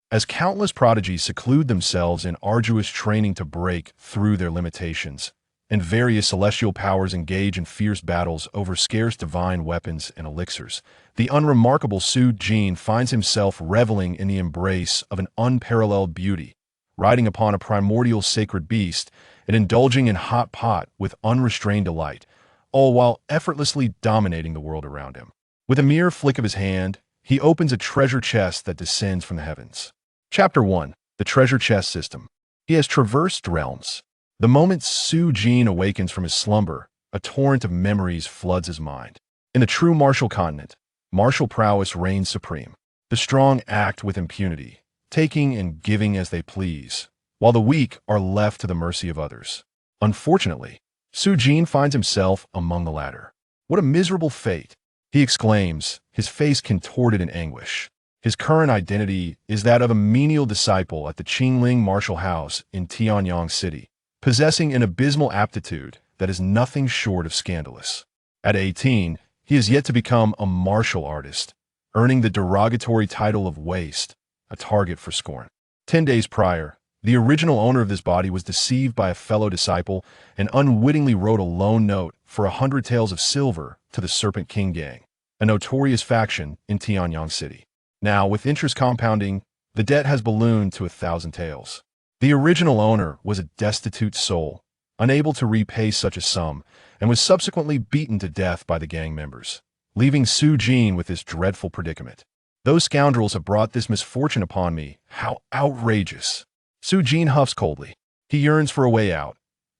as countless prodigies seclude themselves in arduous training to break through their limitations, and various celestial powers engage in fierce battles over scarce divine weapons and elixirs, the unremarkable Su Jin finds himself reveling in the embrace of an unparalleled beauty, riding upon a primordial sacred beast and indulging in hot pot with unrestrained delight, all while effortlessly dominating the world around him. With a mere flick of his hand, he opens a treasure chest that descends from the heavens. Chapter 1. The Treasure Chest System. He has traversed realms. The moment Su Jin awakens from his slumber, a torrent of memories floods his mind. In the true martial continent, martial prowess reigns supreme. The strong act with impunity, taking and giving as they please, while the weak are left to the mercy of others. Unfortunately, Su Jin finds himself among the latter. What a miserable fate! He exclaims, his face contorted in anguish. His current identity is that of a menial disciple at the Qingling martial house in Tianyang City, possessing an abysmal aptitude that is nothing short of scandalous. At 18, he is yet to become a martial artist, earning the derogatory title of waste, a target for scorn. 10 days prior, the original owner of this body was deceived by a fellow disciple and unwittingly wrote a loan note for 100 taels of silver to the Serpent King Gang, a notorious faction in Tianyang City. Now, with interest compounding, the debt has ballooned to 1,000 taels. The original owner was a destitute soul, unable to repay such a sum, and was subsequently beaten to death by the gang members, leaving Su Jin with this dreadful predicament. Those scoundrels have brought this misfortune upon me. How outrageous! Su Jin huffs coldly. He yearns for a way out,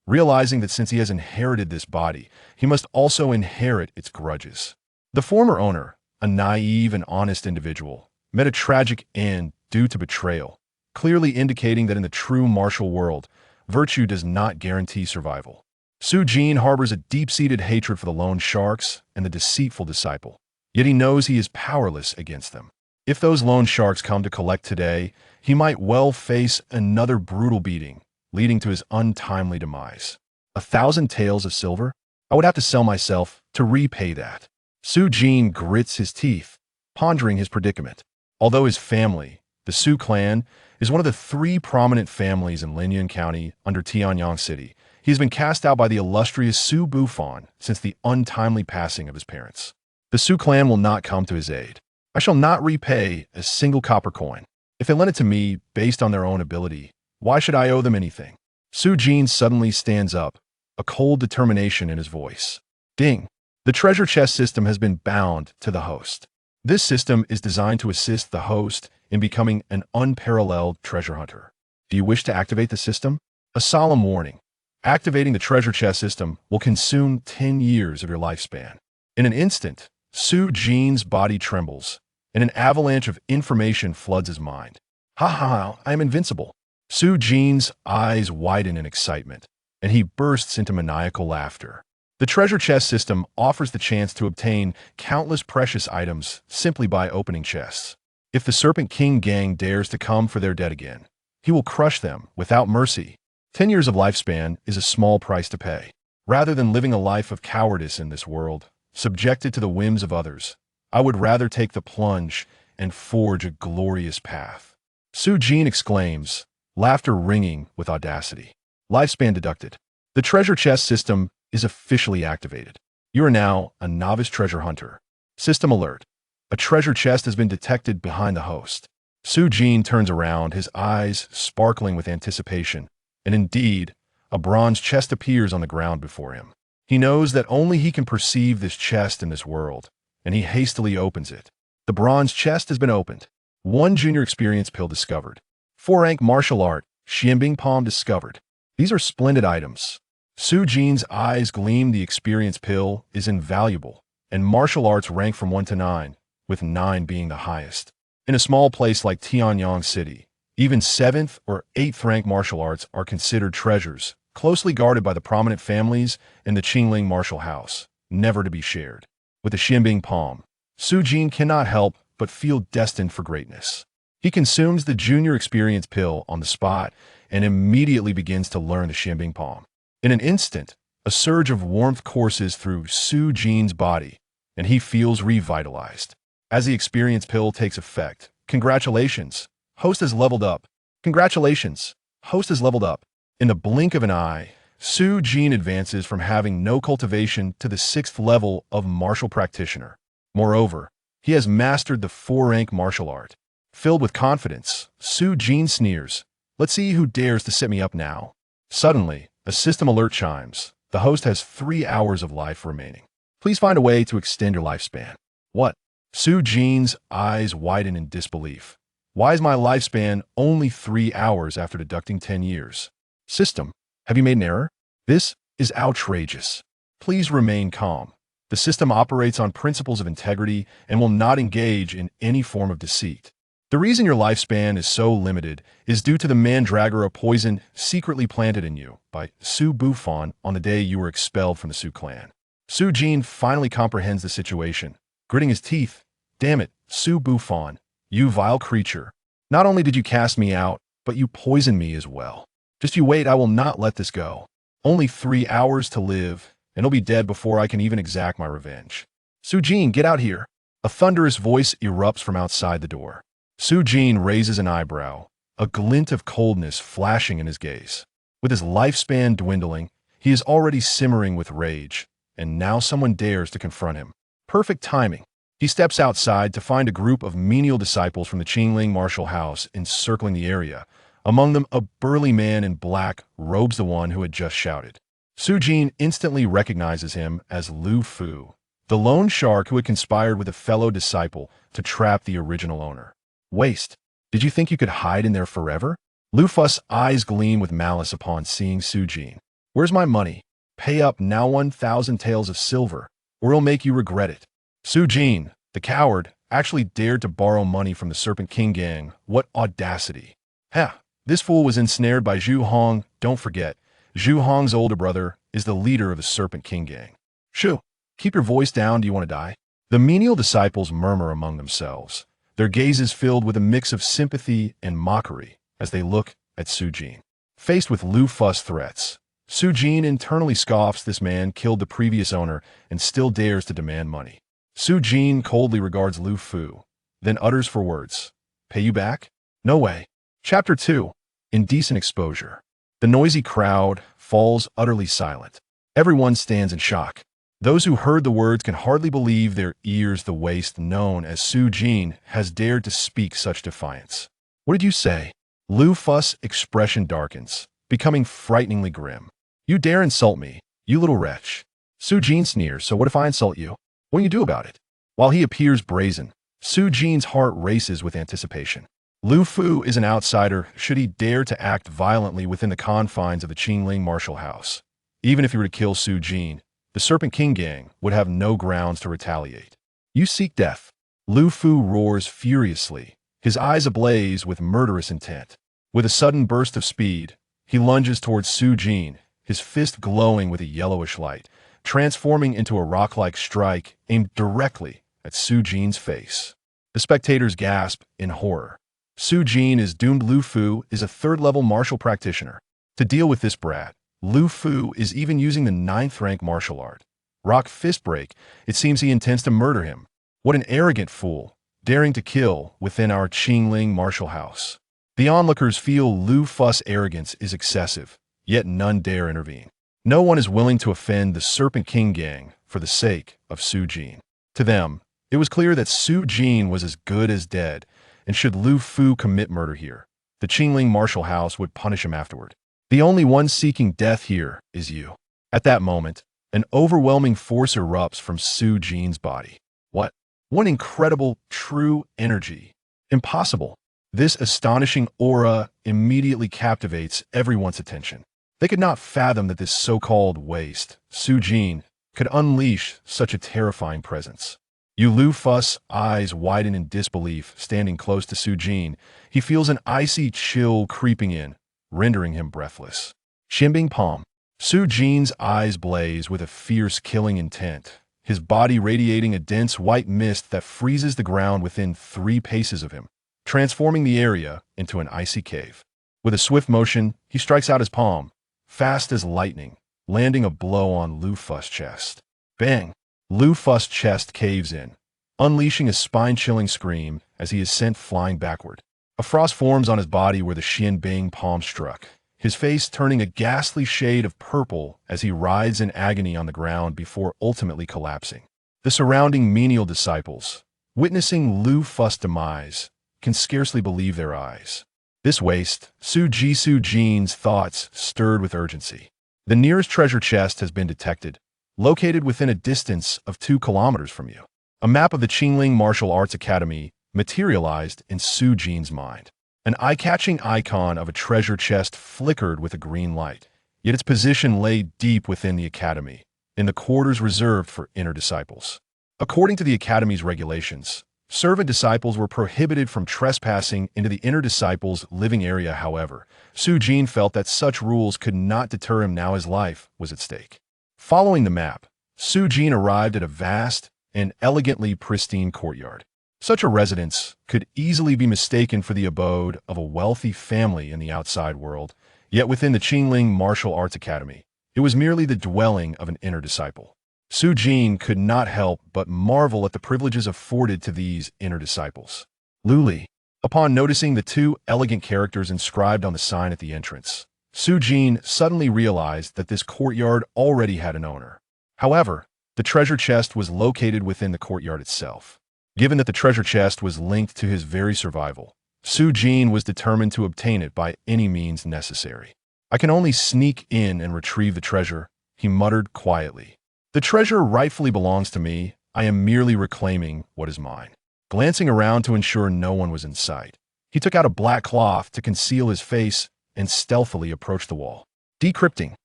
realizing that since he has inherited this body, he must also inherit its grudges. The former owner, a naive and honest individual, met a tragic end due to betrayal, clearly indicating that in the true martial world, virtue does not guarantee survival. Su Jin harbors a deep-seated hatred for the loan sharks and the deceitful disciple, yet he knows he is powerless against them. If those loan sharks come to collect today, he might well face another brutal beating, leading to his untimely demise. 1,000 taels of silver? I would have to sell myself to repay that. Su Jin grits his teeth, pondering his predicament. Although his family, the Su clan, is one of the 3 prominent families in Linyun County under Tianyang City, he has been cast out by the illustrious Su Bufan since the untimely passing of his parents. The Su clan will not come to his aid. I shall not repay a single copper coin. If they lend it to me based on their own ability, why should I owe them anything? Su Jin suddenly stands up, a cold determination in his voice. Ding! The treasure chest system has been bound to the host. This system is designed to assist the host in becoming an unparalleled treasure hunter. Do you wish to activate the system? A solemn warning. Activating the treasure chest system will consume 10 years of your lifespan. In an instant, Su Jin's body trembles, and an avalanche of information floods his mind. Ha ha, I am invincible. Su Jin's eyes widen in excitement, and he bursts into maniacal laughter. The treasure chest system offers the chance to obtain countless precious items simply by opening chests. If the Serpent King Gang dares to come for their debt again, he will crush them without mercy. 10 years of lifespan is a small price to pay. Rather than living a life of cowardice in this world, subjected to the whims of others, I would rather take the plunge and forge a glorious path. Su Jin exclaims, laughter ringing with audacity. Lifespan deducted. The treasure chest system is officially activated. You are now a novice treasure hunter. System alert. A treasure chest has been detected behind the host. Su Jin turns around, his eyes sparkling with anticipation, and indeed, a bronze chest appears on the ground before him. He knows that only he can perceive this chest in this world, and he hastily opens it. The bronze chest has been opened. 1 junior experience pill discovered. 4-rank martial art, Xianbing Palm discovered. These are splendid items. Su Jin's eyes gleam. The experience pill is invaluable, and martial arts rank from 1 to 9, with 9 being the highest. In a small place like Tianyang City, even 7th or 8th rank martial arts are considered treasures, closely guarded by the prominent families in the Qingling martial house, never to be shared. With the Xianbing Palm, Su Jin cannot help but feel destined for greatness. He consumes the junior experience pill on the spot and immediately begins to learn the Xianbing Palm. In an instant, a surge of warmth courses through Su Jin's body, and he feels revitalized. As the experience pill takes effect, congratulations, Host has leveled up. Congratulations. Host has leveled up. In the blink of an eye, Su Jin advances from having no cultivation to the 6th level of martial practitioner. Moreover, he has mastered the 4-rank martial art. Filled with confidence, Su Jin sneers, "Let's see who dares to set me up now." Suddenly, a system alert chimes. The host has 3 hours of life remaining. Please find a way to extend your lifespan. What? Su Jin's eyes widen in disbelief. Why is my lifespan only 3 hours after deducting 10 years? System, have you made an error? This is outrageous. Please remain calm. The system operates on principles of integrity and will not engage in any form of deceit. The reason your lifespan is so limited is due to the mandragora poison secretly planted in you by Su Buffon on the day you were expelled from the Su clan. Su Jin finally comprehends the situation, gritting his teeth. Damn it, Su Buffon, you vile creature. Not only did you cast me out, but you poisoned me as well. Just you wait, I will not let this go. Only 3 hours to live, and I'll be dead before I can even exact my revenge. Su Jin, get out here. A thunderous voice erupts from outside the door. Su Jin raises an eyebrow, a glint of coldness flashing in his gaze. With his lifespan dwindling, he is already simmering with rage, and now someone dares to confront him. Perfect timing. He steps outside to find a group of menial disciples from the Qingling martial house encircling the area. Among them, a burly man in black robes the one who had just shouted. Su Jin instantly recognizes him as Lu Fu, the lone shark who had conspired with a fellow disciple to trap the original owner. Waste. Did you think you could hide in there forever? Lu Fu's eyes gleam with malice upon seeing Su Jin. Where's my money? Pay up now 1,000 taels of silver, or it'll make you regret it. Su Jin, the coward, actually dared to borrow money from the Serpent King gang. What audacity. Ha! This fool was ensnared by Zhu Hong. Don't forget, Zhu Hong's older brother is the leader of the Serpent King gang. Shoo! Keep your voice down, do you want to die? The menial disciples murmur among themselves, their gazes filled with a mix of sympathy and mockery as they look at Su Jin. Faced with Lu Fu's threats, Su Jin internally scoffs this man killed the previous owner and still dares to demand money. Su Jin coldly regards Lu Fu, then utters 4 words. Pay you back? No way. Chapter 2. Indecent Exposure. The noisy crowd falls utterly silent. Everyone stands in shock. Those who heard the words can hardly believe their ears. The waste known as Su Jin has dared to speak such defiance. What did you say? Lu Fu's expression darkens, becoming frighteningly grim. You dare insult me, you little wretch. Su Jin sneers, so what if I insult you? What do you do about it? While he appears brazen, Su Jin's heart races with anticipation. Lu Fu is an outsider should he dare to act violently within the confines of the Qingling martial house. Even if he were to kill Su Jin, the Serpent King gang would have no grounds to retaliate. You seek death. Lu Fu roars furiously, his eyes ablaze with murderous intent. With a sudden burst of speed, he lunges towards Su Jin, his fist glowing with a yellowish light, transforming into a rock-like strike aimed directly at Su Jin's face. The spectators gasp in horror. Su Jin is doomed. Lu Fu is a 3rd-level martial practitioner. To deal with this brat, Lu Fu is even using the 9th-rank martial art. Rock Fist Break. It seems he intends to murder him. What an arrogant fool, daring to kill within our Qingling martial house. The onlookers feel Lu Fu's arrogance is excessive, yet none dare intervene. No one is willing to offend the Serpent King gang for the sake of Su Jin. To them, it was clear that Su Jin was as good as dead, and should Lu Fu commit murder here, the Qingling martial house would punish him afterward. The only one seeking death here is you. At that moment, an overwhelming force erupts from Su Jin's body. What? What incredible, true energy. Impossible. This astonishing aura immediately captivates everyone's attention. They could not fathom that this so-called waste, Su Jin, could unleash such a terrifying presence. Lu Fu's eyes widen in disbelief, standing close to Su Jin. He feels an icy chill creeping in, rendering him breathless. Shimbing palm. Su Jin's eyes blaze with a fierce killing intent, his body radiating a dense white mist that freezes the ground within 3 paces of him, transforming the area into an icy cave. With a swift motion, he strikes out his palm, fast as lightning, landing a blow on Lu Fu's chest. Bang! Lu Fu's chest caves in, unleashing a spine-chilling scream as he is sent flying backward. A frost forms on his body where the Xian Bing palm struck, his face turning a ghastly shade of purple as he writhes in agony on the ground before ultimately collapsing. The surrounding menial disciples, witnessing Lu Fu's demise, can scarcely believe their eyes. This waste, Su Jin's thoughts stirred with urgency. The nearest treasure chest has been detected, located within a distance of 2 kilometers from you. A map of the Qingling Martial Arts Academy materialized in Su Jin's mind. An eye-catching icon of a treasure chest flickered with a green light, yet its position lay deep within the academy, in the quarters reserved for inner disciples. According to the academy's regulations, servant disciples were prohibited from trespassing into the inner disciples' living area. However, Su Jin felt that such rules could not deter him now his life was at stake. Following the map, Su Jin arrived at a vast and elegantly pristine courtyard. Such a residence could easily be mistaken for the abode of a wealthy family in the outside world, yet within the Qingling Martial Arts Academy, it was merely the dwelling of an inner disciple. Su Jin could not help but marvel at the privileges afforded to these inner disciples. Luli. Upon noticing the 2 elegant characters inscribed on the sign at the entrance, Su Jin suddenly realized that this courtyard already had an owner. However, the treasure chest was located within the courtyard itself. Given that the treasure chest was linked to his very survival, Su Jin was determined to obtain it by any means necessary. "I can only sneak in and retrieve the treasure," he muttered quietly. "The treasure rightfully belongs to me. I am merely reclaiming what is mine." Glancing around to ensure no one was in sight, he took out a black cloth to conceal his face and stealthily approached the wall. Decrypting.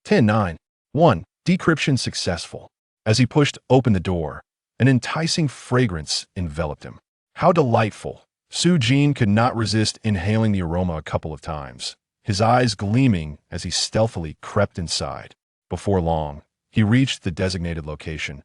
10-9-1. Decryption successful. As he pushed open the door, an enticing fragrance enveloped him. How delightful! Su Jin could not resist inhaling the aroma a couple of times, his eyes gleaming as he stealthily crept inside. Before long, he reached the designated location,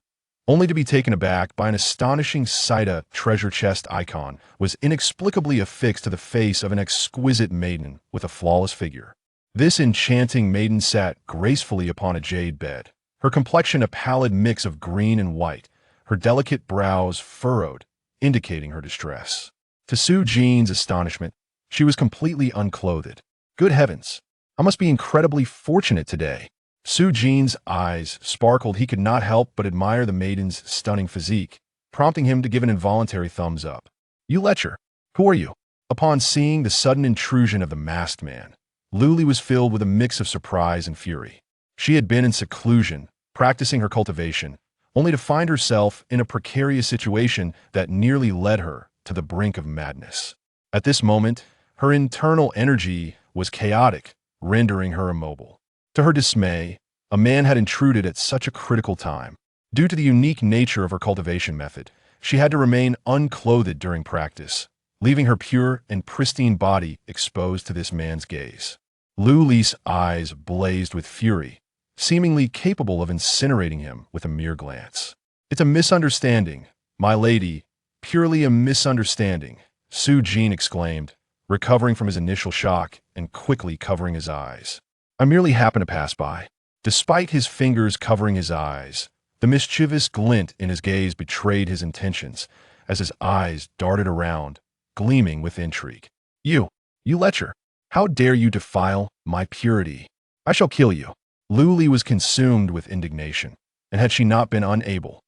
only to be taken aback by an astonishing sight. A treasure chest icon was inexplicably affixed to the face of an exquisite maiden with a flawless figure. This enchanting maiden sat gracefully upon a jade bed, her complexion a pallid mix of green and white, her delicate brows furrowed, indicating her distress. To Su Jin's astonishment, she was completely unclothed. Good heavens! I must be incredibly fortunate today. Su Jin's eyes sparkled. He could not help but admire the maiden's stunning physique, prompting him to give an involuntary thumbs up. "You lecher, who are you?" Upon seeing the sudden intrusion of the masked man, Luli was filled with a mix of surprise and fury. She had been in seclusion, practicing her cultivation, only to find herself in a precarious situation that nearly led her to the brink of madness. At this moment, her internal energy was chaotic, rendering her immobile. To her dismay, a man had intruded at such a critical time. Due to the unique nature of her cultivation method, she had to remain unclothed during practice, leaving her pure and pristine body exposed to this man's gaze. Luli's eyes blazed with fury, seemingly capable of incinerating him with a mere glance. "It's a misunderstanding, my lady, purely a misunderstanding," Su Jin exclaimed, recovering from his initial shock and quickly covering his eyes. "I merely happened to pass by." Despite his fingers covering his eyes, the mischievous glint in his gaze betrayed his intentions as his eyes darted around, gleaming with intrigue. You lecher, how dare you defile my purity? I shall kill you." Luli was consumed with indignation, and had she not been unable.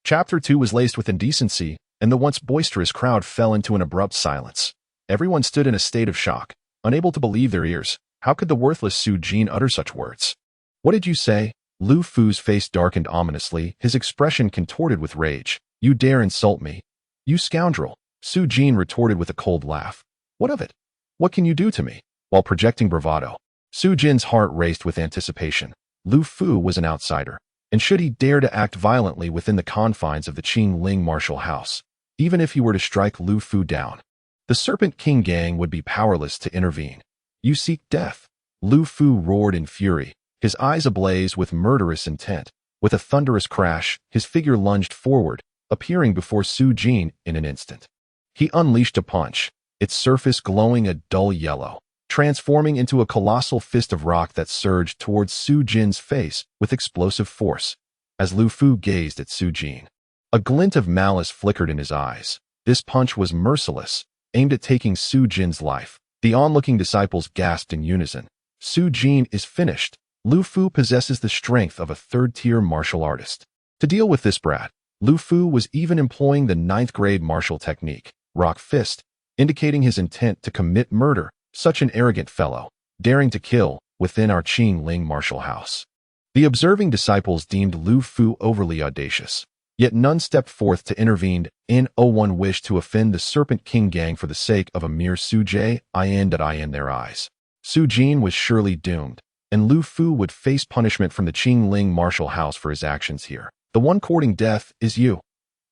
Chapter 2 was laced with indecency, and the once boisterous crowd fell into an abrupt silence. Everyone stood in a state of shock, unable to believe their ears. How could the worthless Su Jin utter such words? "What did you say?" Lu Fu's face darkened ominously, his expression contorted with rage. "You dare insult me? You scoundrel!" Su Jin retorted with a cold laugh. "What of it? What can you do to me?" While projecting bravado, Su Jin's heart raced with anticipation. Lu Fu was an outsider, and should he dare to act violently within the confines of the Qingling martial house, even if he were to strike Lu Fu down, the Serpent King gang would be powerless to intervene. "You seek death?" Lu Fu roared in fury, his eyes ablaze with murderous intent. With a thunderous crash, his figure lunged forward, appearing before Su Jin in an instant. He unleashed a punch, its surface glowing a dull yellow, transforming into a colossal fist of rock that surged towards Su Jin's face with explosive force. As Lu Fu gazed at Su Jin, a glint of malice flickered in his eyes. This punch was merciless, aimed at taking Su Jin's life. The onlooking disciples gasped in unison. Su Jin is finished. Lu Fu possesses the strength of a third-tier martial artist. To deal with this brat, Lu Fu was even employing the ninth-grade martial technique, rock fist, indicating his intent to commit murder. Such an arrogant fellow, daring to kill, within our Qing Ling martial house. The observing disciples deemed Lu Fu overly audacious, yet none stepped forth to intervene. One wished to offend the Serpent King gang for the sake of a mere Su Jin in their eyes. Su Jin was surely doomed, and Lu Fu would face punishment from the Qing Ling martial house for his actions here. The one courting death is you.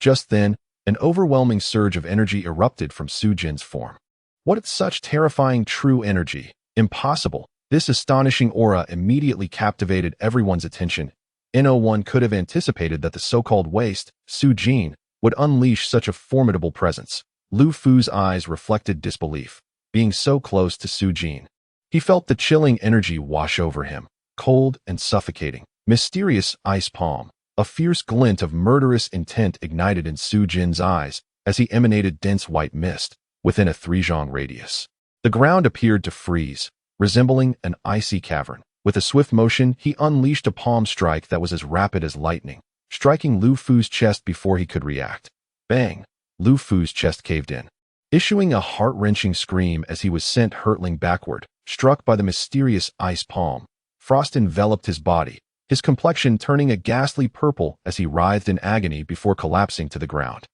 Just then, an overwhelming surge of energy erupted from Su Jin's form. What such terrifying true energy? Impossible. This astonishing aura immediately captivated everyone's attention. No one could have anticipated that the so-called waste, Su Jin, would unleash such a formidable presence. Lu Fu's eyes reflected disbelief, being so close to Su Jin. He felt the chilling energy wash over him, cold and suffocating. Mysterious ice palm. A fierce glint of murderous intent ignited in Su Jin's eyes as he emanated dense white mist within a 3-zhang radius. The ground appeared to freeze, resembling an icy cavern. With a swift motion, he unleashed a palm strike that was as rapid as lightning, striking Lu Fu's chest before he could react. Bang! Lu Fu's chest caved in, issuing a heart-wrenching scream as he was sent hurtling backward, struck by the mysterious ice palm. Frost enveloped his body, his complexion turning a ghastly purple as he writhed in agony before collapsing to the ground.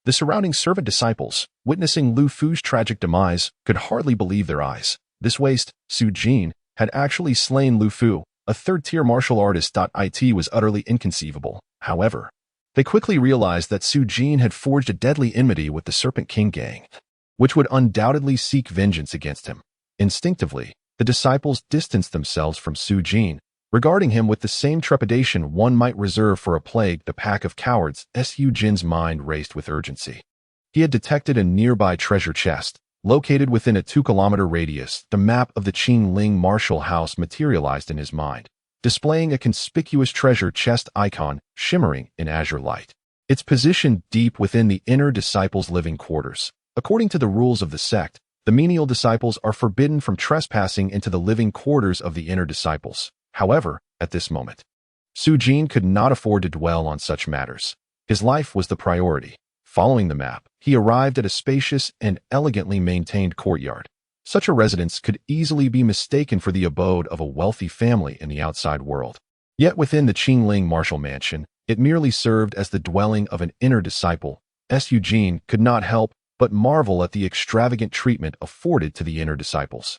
The surrounding servant disciples, witnessing Lu Fu's tragic demise, could hardly believe their eyes. This waste, Su Jin, had actually slain Lu Fu, a third-tier martial artist. It was utterly inconceivable. However, they quickly realized that Su Jin had forged a deadly enmity with the Serpent King gang, which would undoubtedly seek vengeance against him. Instinctively, the disciples distanced themselves from Su Jin, regarding him with the same trepidation one might reserve for a plague. The pack of cowards. Su Jin's mind raced with urgency. He had detected a nearby treasure chest, located within a 2-kilometer radius. The map of the Qing Ling martial house materialized in his mind, displaying a conspicuous treasure chest icon shimmering in azure light. Its position deep within the inner disciples' living quarters. According to the rules of the sect, the menial disciples are forbidden from trespassing into the living quarters of the inner disciples. However, at this moment, Su Jin could not afford to dwell on such matters. His life was the priority. Following the map, he arrived at a spacious and elegantly maintained courtyard. Such a residence could easily be mistaken for the abode of a wealthy family in the outside world. Yet within the Qing Ling martial mansion, it merely served as the dwelling of an inner disciple. Su Jin could not help but marvel at the extravagant treatment afforded to the inner disciples.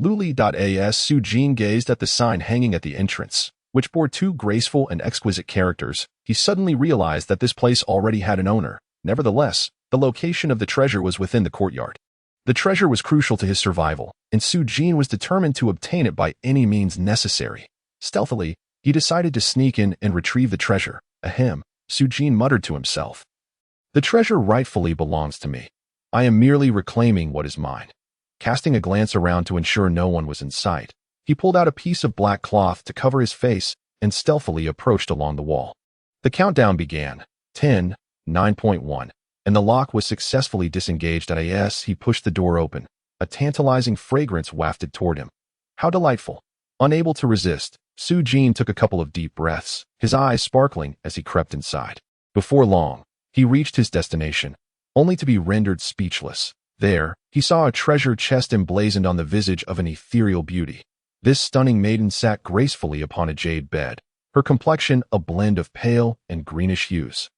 Luli.as Su Jin gazed at the sign hanging at the entrance, which bore 2 graceful and exquisite characters. He suddenly realized that this place already had an owner. Nevertheless, the location of the treasure was within the courtyard. The treasure was crucial to his survival, and Su Jin was determined to obtain it by any means necessary. Stealthily, he decided to sneak in and retrieve the treasure. Ahem, Su Jin muttered to himself. The treasure rightfully belongs to me. I am merely reclaiming what is mine. Casting a glance around to ensure no one was in sight, he pulled out a piece of black cloth to cover his face and stealthily approached along the wall. The countdown began. 10, 9.1, and the lock was successfully disengaged. As he pushed the door open, a tantalizing fragrance wafted toward him. How delightful! Unable to resist, Su Jin took a couple of deep breaths, his eyes sparkling as he crept inside. Before long, he reached his destination, only to be rendered speechless. There, he saw a treasure chest emblazoned on the visage of an ethereal beauty. This stunning maiden sat gracefully upon a jade bed, her complexion a blend of pale and greenish hues.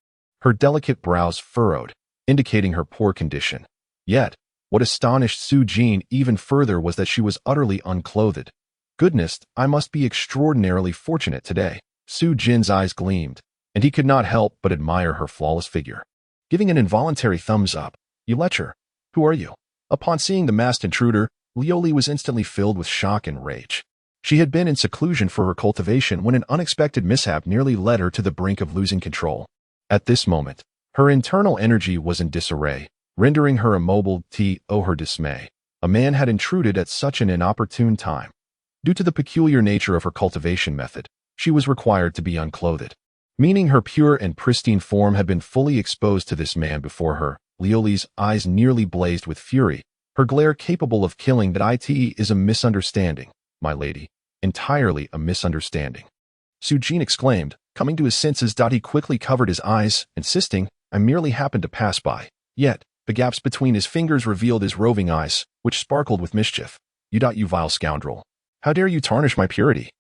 Her delicate brows furrowed, indicating her poor condition. Yet, what astonished Su Jin even further was that she was utterly unclothed. Goodness, I must be extraordinarily fortunate today. Su Jin's eyes gleamed, and he could not help but admire her flawless figure. Giving an involuntary thumbs up, "Elixirs, who are you?" Upon seeing the masked intruder, Lioli was instantly filled with shock and rage. She had been in seclusion for her cultivation when an unexpected mishap nearly led her to the brink of losing control. At this moment, her internal energy was in disarray, rendering her immobile. Her dismay. A man had intruded at such an inopportune time. Due to the peculiar nature of her cultivation method, she was required to be unclothed, meaning her pure and pristine form had been fully exposed to this man before her. Liuli's eyes nearly blazed with fury, her glare capable of killing. That it is a misunderstanding, my lady. Entirely a misunderstanding. Su Jin exclaimed, coming to his senses. He quickly covered his eyes, insisting, I merely happened to pass by. Yet, the gaps between his fingers revealed his roving eyes, which sparkled with mischief. You vile scoundrel. How dare you tarnish my purity?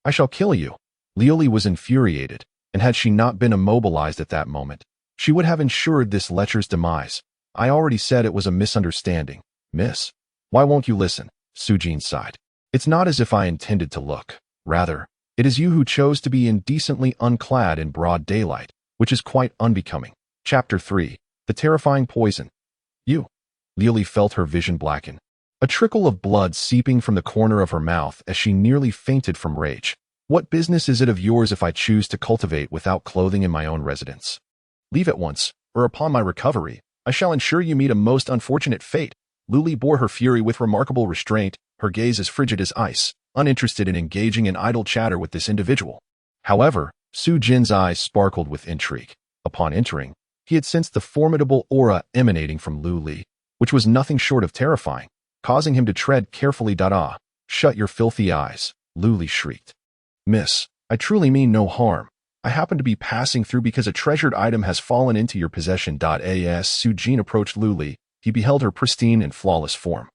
I shall kill you. Liuli was infuriated, and had she not been immobilized at that moment, she would have ensured this lecher's demise. I already said it was a misunderstanding, miss. Why won't you listen? Su Jin sighed. It's not as if I intended to look. Rather, it is you who chose to be indecently unclad in broad daylight, which is quite unbecoming. Chapter 3. The Terrifying Poison. You. Liuli felt her vision blacken. A trickle of blood seeping from the corner of her mouth as she nearly fainted from rage. What business is it of yours if I choose to cultivate without clothing in my own residence? Leave at once, or upon my recovery, I shall ensure you meet a most unfortunate fate. Liuli bore her fury with remarkable restraint, her gaze as frigid as ice, uninterested in engaging in idle chatter with this individual. However, Su Jin's eyes sparkled with intrigue. Upon entering, he had sensed the formidable aura emanating from Liuli, which was nothing short of terrifying, causing him to tread carefully. Shut your filthy eyes, Liuli shrieked. Miss, I truly mean no harm. I happen to be passing through because a treasured item has fallen into your possession. As Su Jin approached Liuli, he beheld her pristine and flawless form.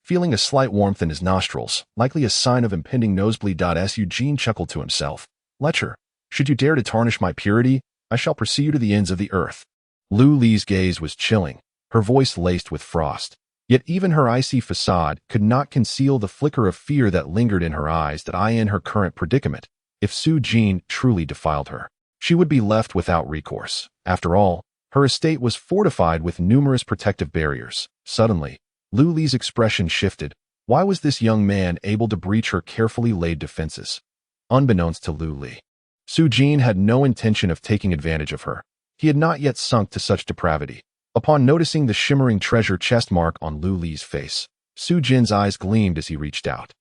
Feeling a slight warmth in his nostrils, likely a sign of impending nosebleed. Su Jin chuckled to himself. Lecher, should you dare to tarnish my purity, I shall pursue you to the ends of the earth. Liuli's gaze was chilling, her voice laced with frost. Yet even her icy facade could not conceal the flicker of fear that lingered in her eyes. In her current predicament, if Su Jin truly defiled her, she would be left without recourse. After all, her estate was fortified with numerous protective barriers. Suddenly, Liuli's expression shifted. Why was this young man able to breach her carefully laid defenses? Unbeknownst to Liuli, Su Jin had no intention of taking advantage of her. He had not yet sunk to such depravity. Upon noticing the shimmering treasure chest mark on Liuli's face, Su Jin's eyes gleamed as he reached out.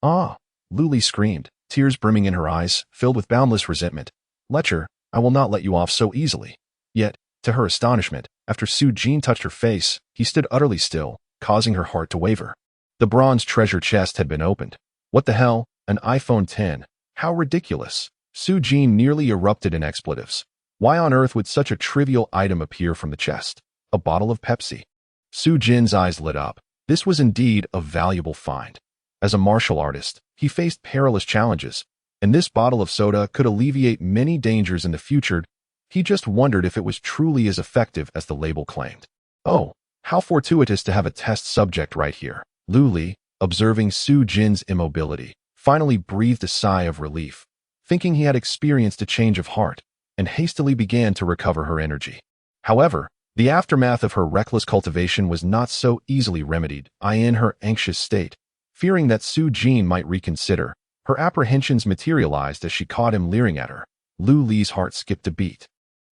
Ah! Liuli screamed, tears brimming in her eyes, filled with boundless resentment. Lecher, I will not let you off so easily. Yet, to her astonishment, after Su Jin touched her face, he stood utterly still, causing her heart to waver. The bronze treasure chest had been opened. What the hell? An iPhone 10. How ridiculous. Su Jin nearly erupted in expletives. Why on earth would such a trivial item appear from the chest? A bottle of Pepsi. Su Jin's eyes lit up. This was indeed a valuable find. As a martial artist, he faced perilous challenges, and this bottle of soda could alleviate many dangers in the future. He just wondered if it was truly as effective as the label claimed. Oh, how fortuitous to have a test subject right here. Liuli, observing Su Jin's immobility, finally breathed a sigh of relief, thinking he had experienced a change of heart, and hastily began to recover her energy. However, the aftermath of her reckless cultivation was not so easily remedied. In her anxious state, fearing that Su Jin might reconsider, her apprehensions materialized as she caught him leering at her. Liuli's heart skipped a beat,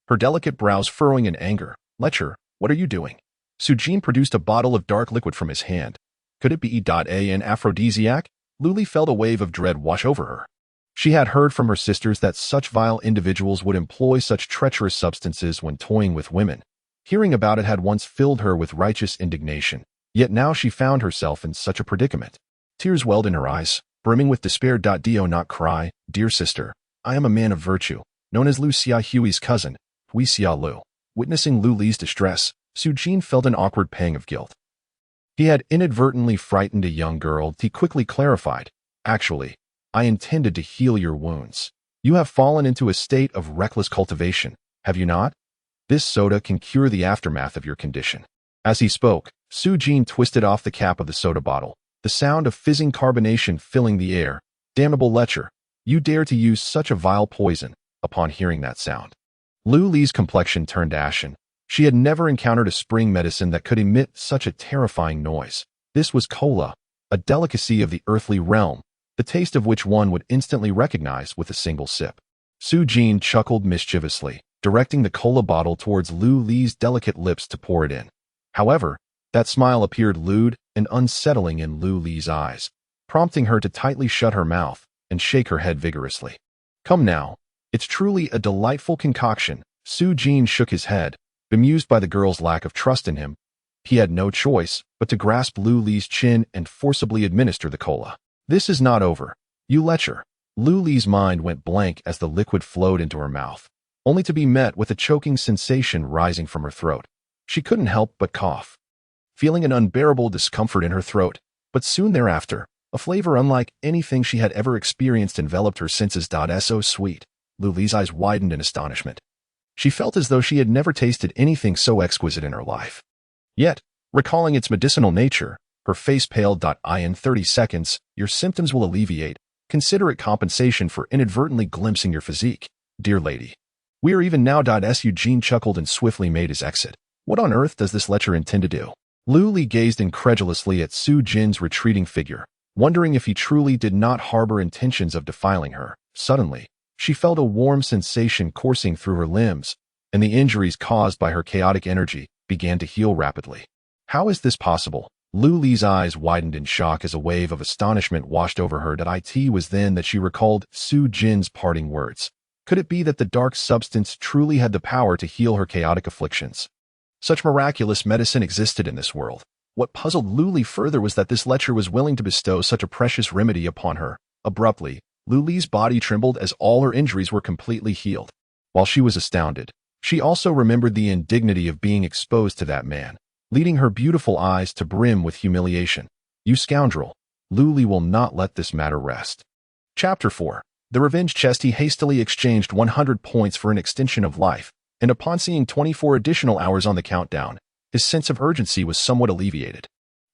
her delicate brows furrowing in anger. Lecher, what are you doing? Su Jin produced a bottle of dark liquid from his hand. Could it be an aphrodisiac? Liuli felt a wave of dread wash over her. She had heard from her sisters that such vile individuals would employ such treacherous substances when toying with women. Hearing about it had once filled her with righteous indignation, yet now she found herself in such a predicament. Tears welled in her eyes, brimming with despair. Do not cry, dear sister. I am a man of virtue, known as Lu Xia Hui's cousin, Hui Xia Lu. Witnessing Liuli's distress, Su Jin felt an awkward pang of guilt. He had inadvertently frightened a young girl. He quickly clarified, actually, I intended to heal your wounds. You have fallen into a state of reckless cultivation, have you not? This soda can cure the aftermath of your condition. As he spoke, Su Jin twisted off the cap of the soda bottle, the sound of fizzing carbonation filling the air. Damnable lecher, you dare to use such a vile poison. Upon hearing that sound, Liuli's complexion turned ashen. She had never encountered a spring medicine that could emit such a terrifying noise. This was cola, a delicacy of the earthly realm, the taste of which one would instantly recognize with a single sip. Su Jin chuckled mischievously, directing the cola bottle towards Liuli's delicate lips to pour it in. However, that smile appeared lewd and unsettling in Liuli's eyes, prompting her to tightly shut her mouth and shake her head vigorously. Come now, it's truly a delightful concoction. Su Jin shook his head, Bemused by the girl's lack of trust in him, he had no choice but to grasp Lu Li's chin and forcibly administer the cola. This is not over. You lecher. Lu Li's mind went blank as the liquid flowed into her mouth, only to be met with a choking sensation rising from her throat. She couldn't help but cough, feeling an unbearable discomfort in her throat, but soon thereafter, a flavor unlike anything she had ever experienced enveloped her senses. So sweet. Lu Li's eyes widened in astonishment. She felt as though she had never tasted anything so exquisite in her life. Yet, recalling its medicinal nature, her face paled. In 30 seconds, your symptoms will alleviate. Consider it compensation for inadvertently glimpsing your physique, dear lady. We are even now. Su Jin chuckled and swiftly made his exit. What on earth does this lecher intend to do? Lu Li gazed incredulously at Su Jin's retreating figure, wondering if he truly did not harbor intentions of defiling her. Suddenly, she felt a warm sensation coursing through her limbs, and the injuries caused by her chaotic energy began to heal rapidly. How is this possible? Lu Li's eyes widened in shock as a wave of astonishment washed over her. It was then that she recalled Su Jin's parting words. Could it be that the dark substance truly had the power to heal her chaotic afflictions? Such miraculous medicine existed in this world. What puzzled Lu Li further was that this lecher was willing to bestow such a precious remedy upon her. Abruptly, Lu Li's body trembled as all her injuries were completely healed. While she was astounded, she also remembered the indignity of being exposed to that man, leading her beautiful eyes to brim with humiliation. You scoundrel! Lu Li will not let this matter rest. Chapter 4. The Revenge Chest. He hastily exchanged 100 points for an extension of life, and upon seeing 24 additional hours on the countdown, his sense of urgency was somewhat alleviated.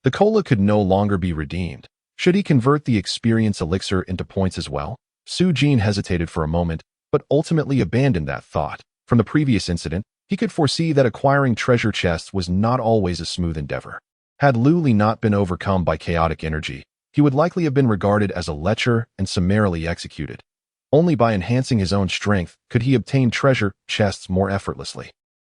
The cola could no longer be redeemed. Should he convert the experience elixir into points as well? Su Jin hesitated for a moment, but ultimately abandoned that thought. From the previous incident, he could foresee that acquiring treasure chests was not always a smooth endeavor. Had Lu Li not been overcome by chaotic energy, he would likely have been regarded as a lecher and summarily executed. Only by enhancing his own strength could he obtain treasure chests more effortlessly.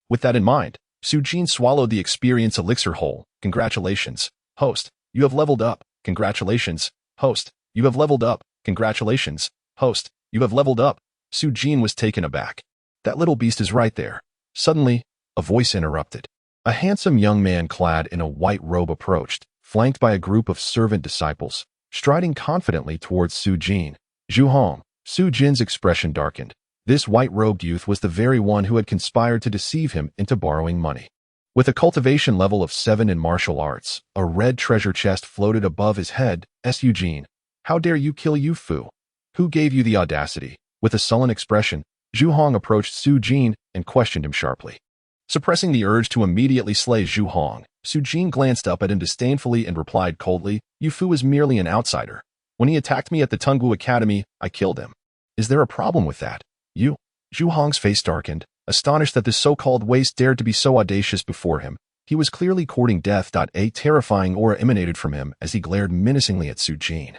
With that in mind, Su Jin swallowed the experience elixir whole. Congratulations, host. You have leveled up. Congratulations, host. You have leveled up. Congratulations, host. You have leveled up. Su Jin was taken aback. That little beast is right there. Suddenly, a voice interrupted. A handsome young man clad in a white robe approached, flanked by a group of servant disciples, striding confidently towards Su Jin. Zhu Hong. Su Jin's expression darkened. This white-robed youth was the very one who had conspired to deceive him into borrowing money. With a cultivation level of 7 in martial arts, a red treasure chest floated above his head. Su Jin. How dare you kill Yu Fu? Who gave you the audacity? With a sullen expression, Zhu Hong approached Su Jin and questioned him sharply. Suppressing the urge to immediately slay Zhu Hong, Su Jin glanced up at him disdainfully and replied coldly, Yu Fu is merely an outsider. When he attacked me at the Tunggu Academy, I killed him. Is there a problem with that? You? Zhu Hong's face darkened, astonished that this so-called waste dared to be so audacious before him. He was clearly courting death. A terrifying aura emanated from him as he glared menacingly at Su Jin,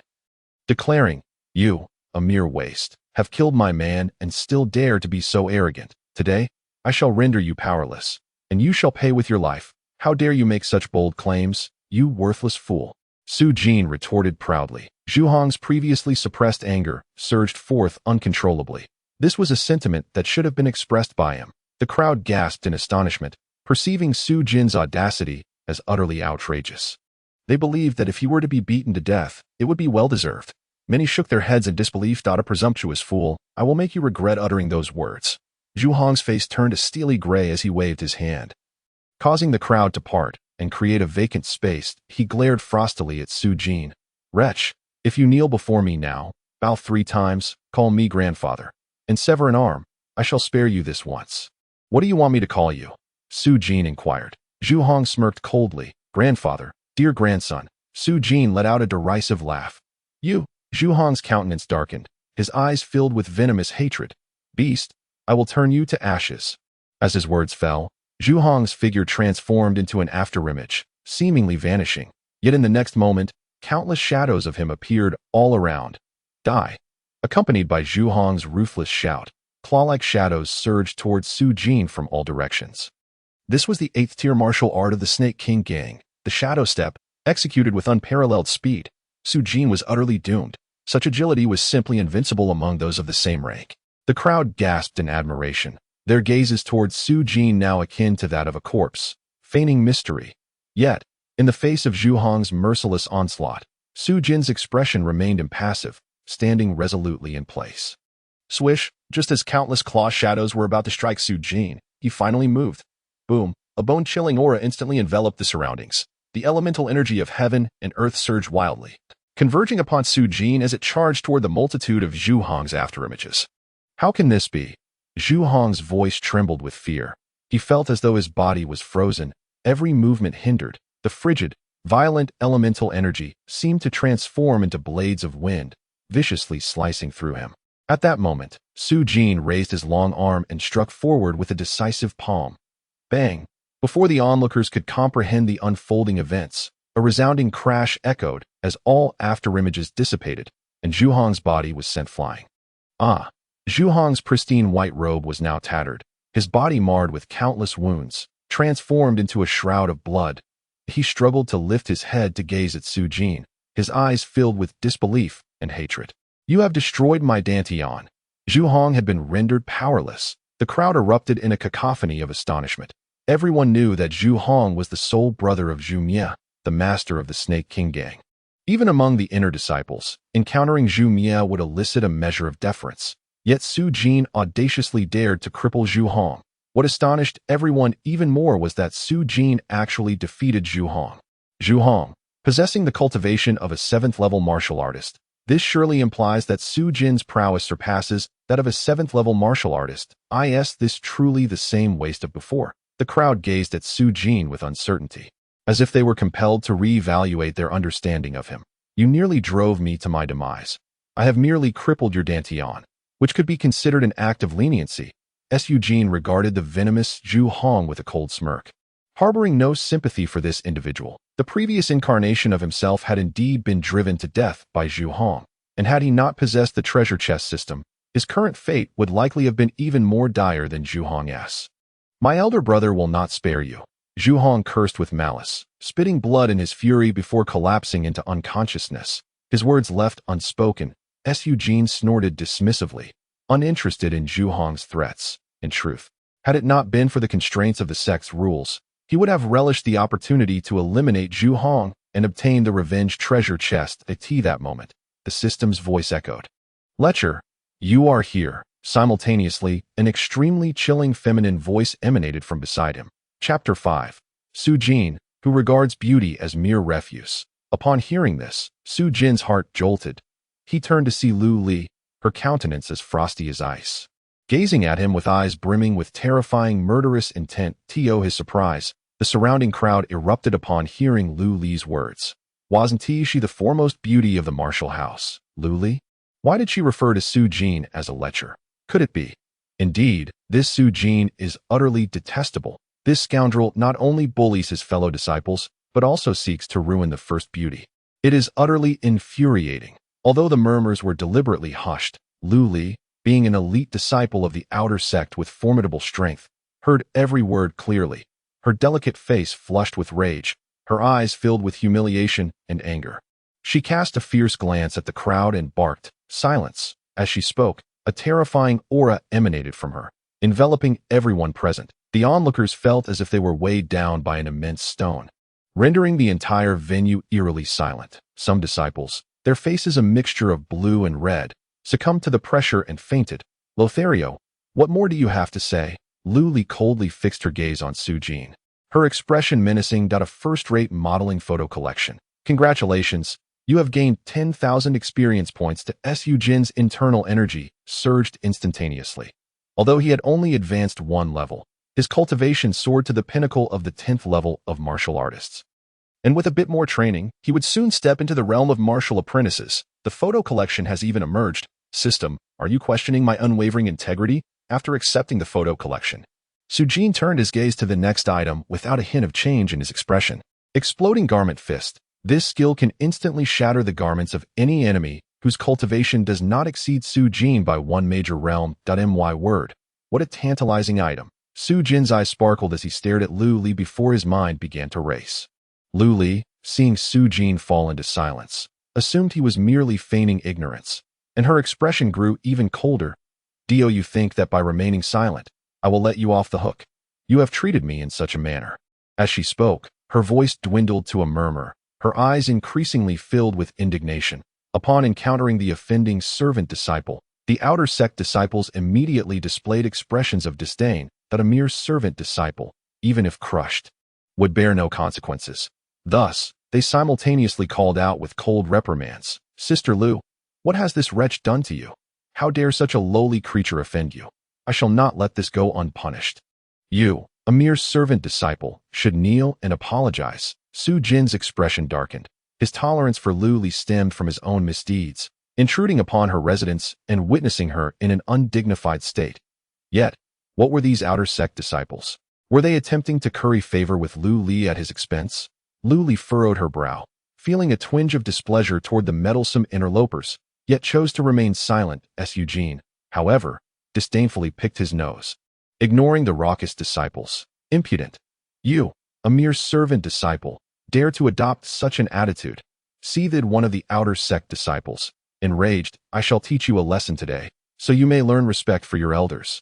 declaring, You, a mere waste, have killed my man and still dare to be so arrogant. Today, I shall render you powerless, and you shall pay with your life. How dare you make such bold claims, you worthless fool? Su Jin retorted proudly. Zhu Hong's previously suppressed anger surged forth uncontrollably. This was a sentiment that should have been expressed by him. The crowd gasped in astonishment, perceiving Su Jin's audacity as utterly outrageous. They believed that if he were to be beaten to death, it would be well-deserved. Many shook their heads in disbelief. A presumptuous fool, I will make you regret uttering those words. Zhu Hong's face turned a steely gray as he waved his hand. Causing the crowd to part and create a vacant space, he glared frostily at Su Jin. Wretch, if you kneel before me now, bow 3 times, call me grandfather, and sever an arm, I shall spare you this once. What do you want me to call you? Su Jin inquired. Zhu Hong smirked coldly. Grandfather, dear grandson. Su Jin let out a derisive laugh. You? Zhu Hong's countenance darkened, his eyes filled with venomous hatred. Beast, I will turn you to ashes. As his words fell, Zhu Hong's figure transformed into an afterimage, seemingly vanishing. Yet in the next moment, countless shadows of him appeared all around. Die. Accompanied by Zhu Hong's ruthless shout, claw-like shadows surged towards Su Jin from all directions. This was the 8th-tier martial art of the Snake King gang, the Shadow Step, executed with unparalleled speed. Su Jin was utterly doomed. Such agility was simply invincible among those of the same rank. The crowd gasped in admiration, their gazes towards Su Jin now akin to that of a corpse, feigning mystery. Yet, in the face of Zhu Hong's merciless onslaught, Su Jin's expression remained impassive, standing resolutely in place. Swish, just as countless claw shadows were about to strike Su Jin, he finally moved. Boom, a bone-chilling aura instantly enveloped the surroundings. The elemental energy of heaven and earth surged wildly, converging upon Su Jin as it charged toward the multitude of Zhu Hong's afterimages. How can this be? Zhu Hong's voice trembled with fear. He felt as though his body was frozen, every movement hindered. The frigid, violent elemental energy seemed to transform into blades of wind, viciously slicing through him. At that moment, Su Jin raised his long arm and struck forward with a decisive palm. Bang! Before the onlookers could comprehend the unfolding events, a resounding crash echoed as all afterimages dissipated, and Zhu Hong's body was sent flying. Zhu Hong's pristine white robe was now tattered, his body marred with countless wounds, transformed into a shroud of blood. He struggled to lift his head to gaze at Su Jin, his eyes filled with disbelief and hatred. You have destroyed my Dantian. Zhu Hong had been rendered powerless. The crowd erupted in a cacophony of astonishment. Everyone knew that Zhu Hong was the sole brother of Zhu Mie, the master of the Snake King gang. Even among the inner disciples, encountering Zhu Mie would elicit a measure of deference. Yet Su Jin audaciously dared to cripple Zhu Hong. What astonished everyone even more was that Su Jin actually defeated Zhu Hong. Zhu Hong, possessing the cultivation of a 7th-level martial artist. This surely implies that Su Jin's prowess surpasses that of a 7th-level martial artist. Is this truly the same waste of before? The crowd gazed at Su Jin with uncertainty, as if they were compelled to re-evaluate their understanding of him. You nearly drove me to my demise. I have merely crippled your Dantian, which could be considered an act of leniency. Su Jin regarded the venomous Zhu Hong with a cold smirk. Harboring no sympathy for this individual, the previous incarnation of himself had indeed been driven to death by Zhu Hong, and had he not possessed the treasure chest system, his current fate would likely have been even more dire than Zhu Hong's. My elder brother will not spare you. Zhu Hong cursed with malice, spitting blood in his fury before collapsing into unconsciousness. His words left unspoken. Su Jin snorted dismissively, uninterested in Zhu Hong's threats. In truth, had it not been for the constraints of the sect's rules, he would have relished the opportunity to eliminate Zhu Hong and obtain the revenge treasure chest. At that moment, the system's voice echoed. Lecture, you are here. Simultaneously, an extremely chilling feminine voice emanated from beside him. Chapter 5. Su Jin, who regards beauty as mere refuse. Upon hearing this, Su Jin's heart jolted. He turned to see Lu Li, her countenance as frosty as ice. Gazing at him with eyes brimming with terrifying murderous intent, to his surprise, the surrounding crowd erupted upon hearing Lu Li's words. Wasn't she the foremost beauty of the martial house? Lu Li? Why did she refer to Su Jin as a lecher? Could it be? Indeed, this Su Jin is utterly detestable. This scoundrel not only bullies his fellow disciples, but also seeks to ruin the first beauty. It is utterly infuriating. Although the murmurs were deliberately hushed, Lu Li, being an elite disciple of the outer sect with formidable strength, heard every word clearly. Her delicate face flushed with rage, her eyes filled with humiliation and anger. She cast a fierce glance at the crowd and barked, "Silence!" As she spoke, a terrifying aura emanated from her, enveloping everyone present. The onlookers felt as if they were weighed down by an immense stone, rendering the entire venue eerily silent. Some disciples, their faces a mixture of blue and red, succumbed to the pressure and fainted. Lothario, what more do you have to say? Lu Li coldly fixed her gaze on Su Jin, her expression menacing. A first-rate modeling photo collection. Congratulations, you have gained 10,000 experience points. Su Jin's internal energy surged instantaneously. Although he had only advanced one level, his cultivation soared to the pinnacle of the 10th level of martial artists. And with a bit more training, he would soon step into the realm of martial apprentices. The photo collection has even emerged. System, are you questioning my unwavering integrity? After accepting the photo collection, Su Jin turned his gaze to the next item without a hint of change in his expression. Exploding Garment Fist. This skill can instantly shatter the garments of any enemy whose cultivation does not exceed Su Jin by one major realm. My word. What a tantalizing item. Su Jin's eyes sparkled as he stared at Lu Li before his mind began to race. Lu Li, seeing Su Jin fall into silence, assumed he was merely feigning ignorance, and her expression grew even colder. Do you think that by remaining silent, I will let you off the hook. You have treated me in such a manner." As she spoke, her voice dwindled to a murmur, her eyes increasingly filled with indignation. Upon encountering the offending servant disciple, the outer sect disciples immediately displayed expressions of disdain that a mere servant disciple, even if crushed, would bear no consequences. Thus, they simultaneously called out with cold reprimands, "Sister Lu, what has this wretch done to you? How dare such a lowly creature offend you? I shall not let this go unpunished. You, a mere servant disciple, should kneel and apologize." Su Jin's expression darkened. His tolerance for Lu Li stemmed from his own misdeeds, intruding upon her residence and witnessing her in an undignified state. Yet, what were these outer sect disciples? Were they attempting to curry favor with Lu Li at his expense? Lu Li furrowed her brow, feeling a twinge of displeasure toward the meddlesome interlopers, yet chose to remain silent. Su Jin, however, disdainfully picked his nose, ignoring the raucous disciples. "Impudent! You, a mere servant disciple, dare to adopt such an attitude," seethed one of the outer sect disciples. Enraged, "I shall teach you a lesson today, so you may learn respect for your elders."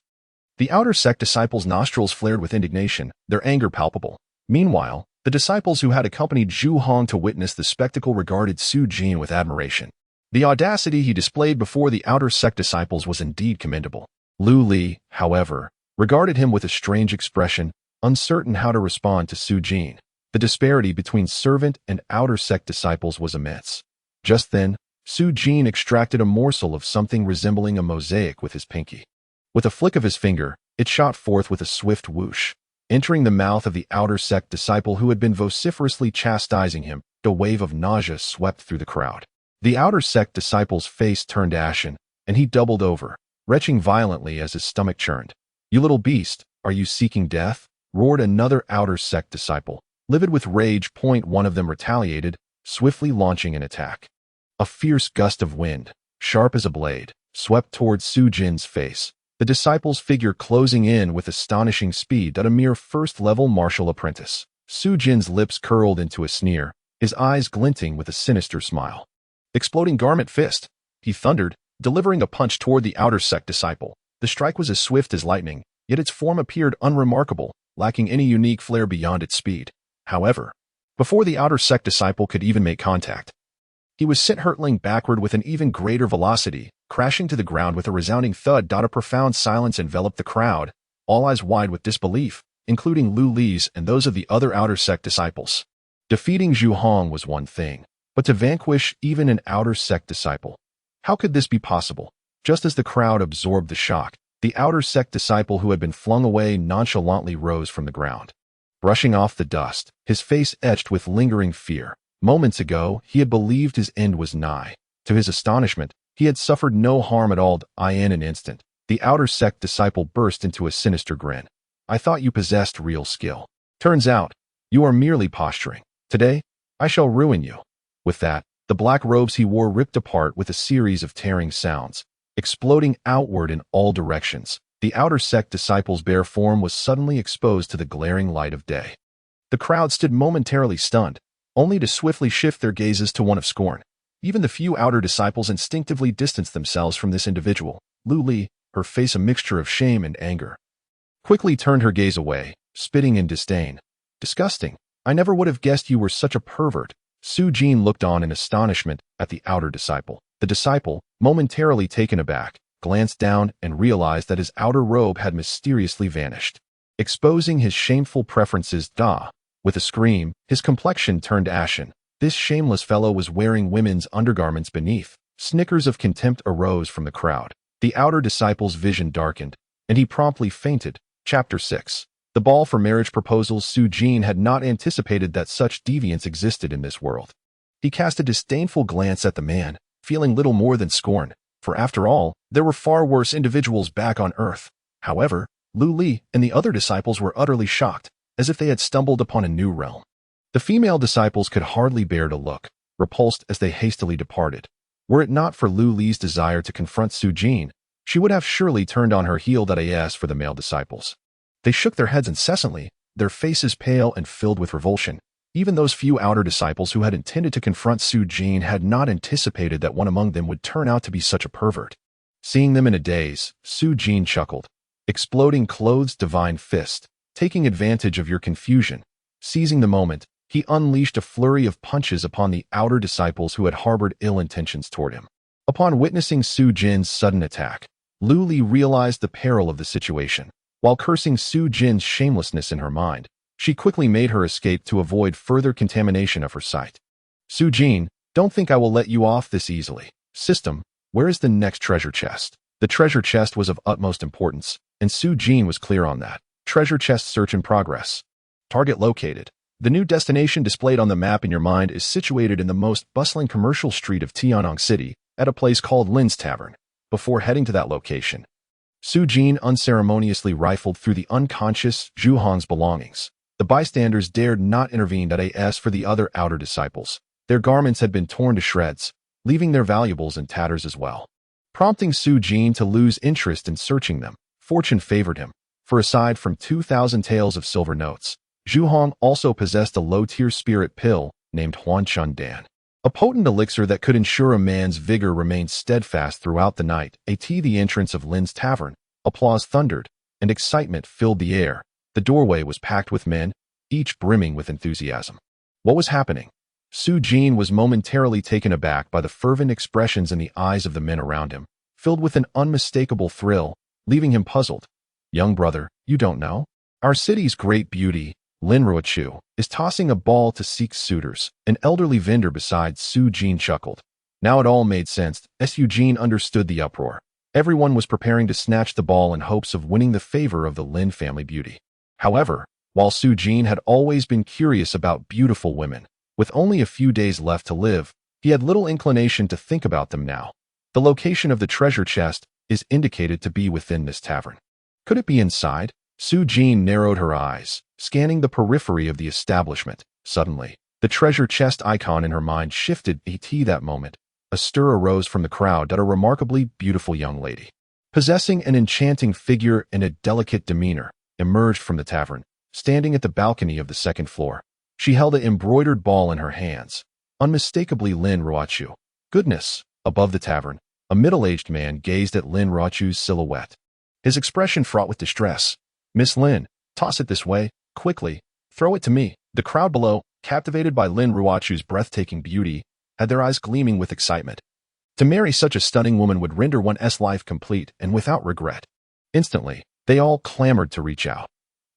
The outer sect disciples' nostrils flared with indignation, their anger palpable. Meanwhile, the disciples who had accompanied Zhu Hong to witness the spectacle regarded Su Jin with admiration. The audacity he displayed before the outer sect disciples was indeed commendable. Lu Li, however, regarded him with a strange expression, uncertain how to respond to Su Jin. The disparity between servant and outer sect disciples was immense. Just then, Su Jin extracted a morsel of something resembling a mosaic with his pinky. With a flick of his finger, it shot forth with a swift whoosh. Entering the mouth of the outer sect disciple who had been vociferously chastising him, a wave of nausea swept through the crowd. The outer sect disciple's face turned ashen, and he doubled over, retching violently as his stomach churned. "You little beast, are you seeking death?" roared another outer sect disciple. Livid with rage, one of them retaliated, swiftly launching an attack. A fierce gust of wind, sharp as a blade, swept towards Su Jin's face, the disciple's figure closing in with astonishing speed that a mere first-level martial apprentice. Su Jin's lips curled into a sneer, his eyes glinting with a sinister smile. "Exploding garment fist," he thundered, delivering a punch toward the outer sect disciple. The strike was as swift as lightning, yet its form appeared unremarkable, lacking any unique flair beyond its speed. However, before the outer sect disciple could even make contact, he was sent hurtling backward with an even greater velocity, crashing to the ground with a resounding thud. A profound silence enveloped the crowd, all eyes wide with disbelief, including Lu Li's and those of the other outer sect disciples. Defeating Zhu Hong was one thing, but to vanquish even an outer sect disciple, how could this be possible? Just as the crowd absorbed the shock, the outer sect disciple who had been flung away nonchalantly rose from the ground. Brushing off the dust, his face etched with lingering fear. Moments ago, he had believed his end was nigh. To his astonishment, he had suffered no harm at all. In an instant, the outer sect disciple burst into a sinister grin. "I thought you possessed real skill. Turns out, you are merely posturing. Today, I shall ruin you." With that, the black robes he wore ripped apart with a series of tearing sounds, exploding outward in all directions. The outer sect disciple's bare form was suddenly exposed to the glaring light of day. The crowd stood momentarily stunned, only to swiftly shift their gazes to one of scorn. Even the few outer disciples instinctively distanced themselves from this individual. Lu Li, her face a mixture of shame and anger, quickly turned her gaze away, spitting in disdain. "Disgusting. I never would have guessed you were such a pervert." Su Jin looked on in astonishment at the outer disciple. The disciple, momentarily taken aback, glanced down and realized that his outer robe had mysteriously vanished, exposing his shameful preferences. With a scream, his complexion turned ashen. This shameless fellow was wearing women's undergarments beneath. Snickers of contempt arose from the crowd. The outer disciple's vision darkened, and he promptly fainted. Chapter 6. The ball for marriage proposals. Su Jin had not anticipated that such deviance existed in this world. He cast a disdainful glance at the man, feeling little more than scorn, for after all, there were far worse individuals back on Earth. However, Lu Li and the other disciples were utterly shocked, as if they had stumbled upon a new realm. The female disciples could hardly bear to look, repulsed as they hastily departed. Were it not for Lu Li's desire to confront Su Jin, she would have surely turned on her heel. As for the male disciples, they shook their heads incessantly, their faces pale and filled with revulsion. Even those few outer disciples who had intended to confront Su Jin had not anticipated that one among them would turn out to be such a pervert. Seeing them in a daze, Su Jin chuckled. exploding clothes divine fist, taking advantage of your confusion. Seizing the moment, he unleashed a flurry of punches upon the outer disciples who had harbored ill intentions toward him. Upon witnessing Su Jin's sudden attack, Lu Li realized the peril of the situation. While cursing Su Jin's shamelessness in her mind, she quickly made her escape to avoid further contamination of her sight. Su Jin, don't think I will let you off this easily. System, where is the next treasure chest? The treasure chest was of utmost importance, and Su Jin was clear on that. Treasure chest search in progress. Target located. The new destination displayed on the map in your mind is situated in the most bustling commercial street of Tianyang City, at a place called Lin's Tavern. Before heading to that location, Su Jin unceremoniously rifled through the unconscious Zhu Han's belongings. The bystanders dared not intervene as for the other outer disciples. Their garments had been torn to shreds, leaving their valuables in tatters as well. Prompting Su Jin to lose interest in searching them, fortune favored him, for aside from 2,000 taels of silver notes, Zhu Han also possessed a low-tier spirit pill named Huan Chun Dan, a potent elixir that could ensure a man's vigor remained steadfast throughout the night. The entrance of Lin's Tavern, applause thundered, and excitement filled the air. The doorway was packed with men, each brimming with enthusiasm. What was happening? Su Jin was momentarily taken aback by the fervent expressions in the eyes of the men around him, filled with an unmistakable thrill, leaving him puzzled. Young brother, you don't know? Our city's great beauty, Lin Ruochu, is tossing a ball to seek suitors. An elderly vendor beside Su Jin chuckled. Now it all made sense. Su Jin understood the uproar. Everyone was preparing to snatch the ball in hopes of winning the favor of the Lin family beauty. However, while Su Jin had always been curious about beautiful women, with only a few days left to live, he had little inclination to think about them now. The location of the treasure chest is indicated to be within this tavern. Could it be inside? Su Jin narrowed her eyes, scanning the periphery of the establishment. Suddenly, the treasure chest icon in her mind shifted. That moment, a stir arose from the crowd that a remarkably beautiful young lady, possessing an enchanting figure and a delicate demeanor, emerged from the tavern, standing at the balcony of the second floor. She held an embroidered ball in her hands, unmistakably Lin Ruochu. Goodness! Above the tavern, a middle-aged man gazed at Lin Ruochu's silhouette, his expression fraught with distress. Miss Lin, toss it this way, quickly, throw it to me. The crowd below, captivated by Lin Ruochu's breathtaking beauty, had their eyes gleaming with excitement. To marry such a stunning woman would render one's life complete and without regret. Instantly, they all clamored to reach out.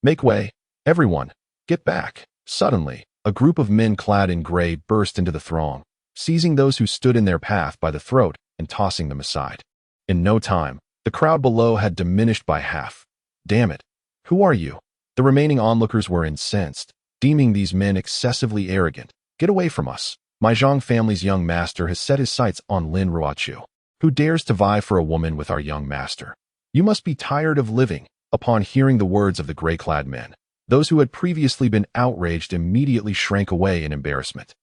Make way, everyone, get back. Suddenly, a group of men clad in gray burst into the throng, seizing those who stood in their path by the throat and tossing them aside. In no time, the crowd below had diminished by half. Damn it. Who are you? The remaining onlookers were incensed, deeming these men excessively arrogant. Get away from us. My Zhang family's young master has set his sights on Lin Ruochu. Who dares to vie for a woman with our young master? You must be tired of living. Upon hearing the words of the gray-clad men, those who had previously been outraged immediately shrank away in embarrassment.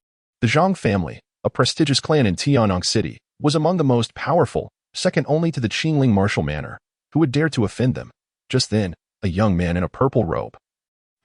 The Zhang family, a prestigious clan in Tianyang City, was among the most powerful, second only to the Qingling martial manor. Who would dare to offend them? Just then, a young man in a purple robe,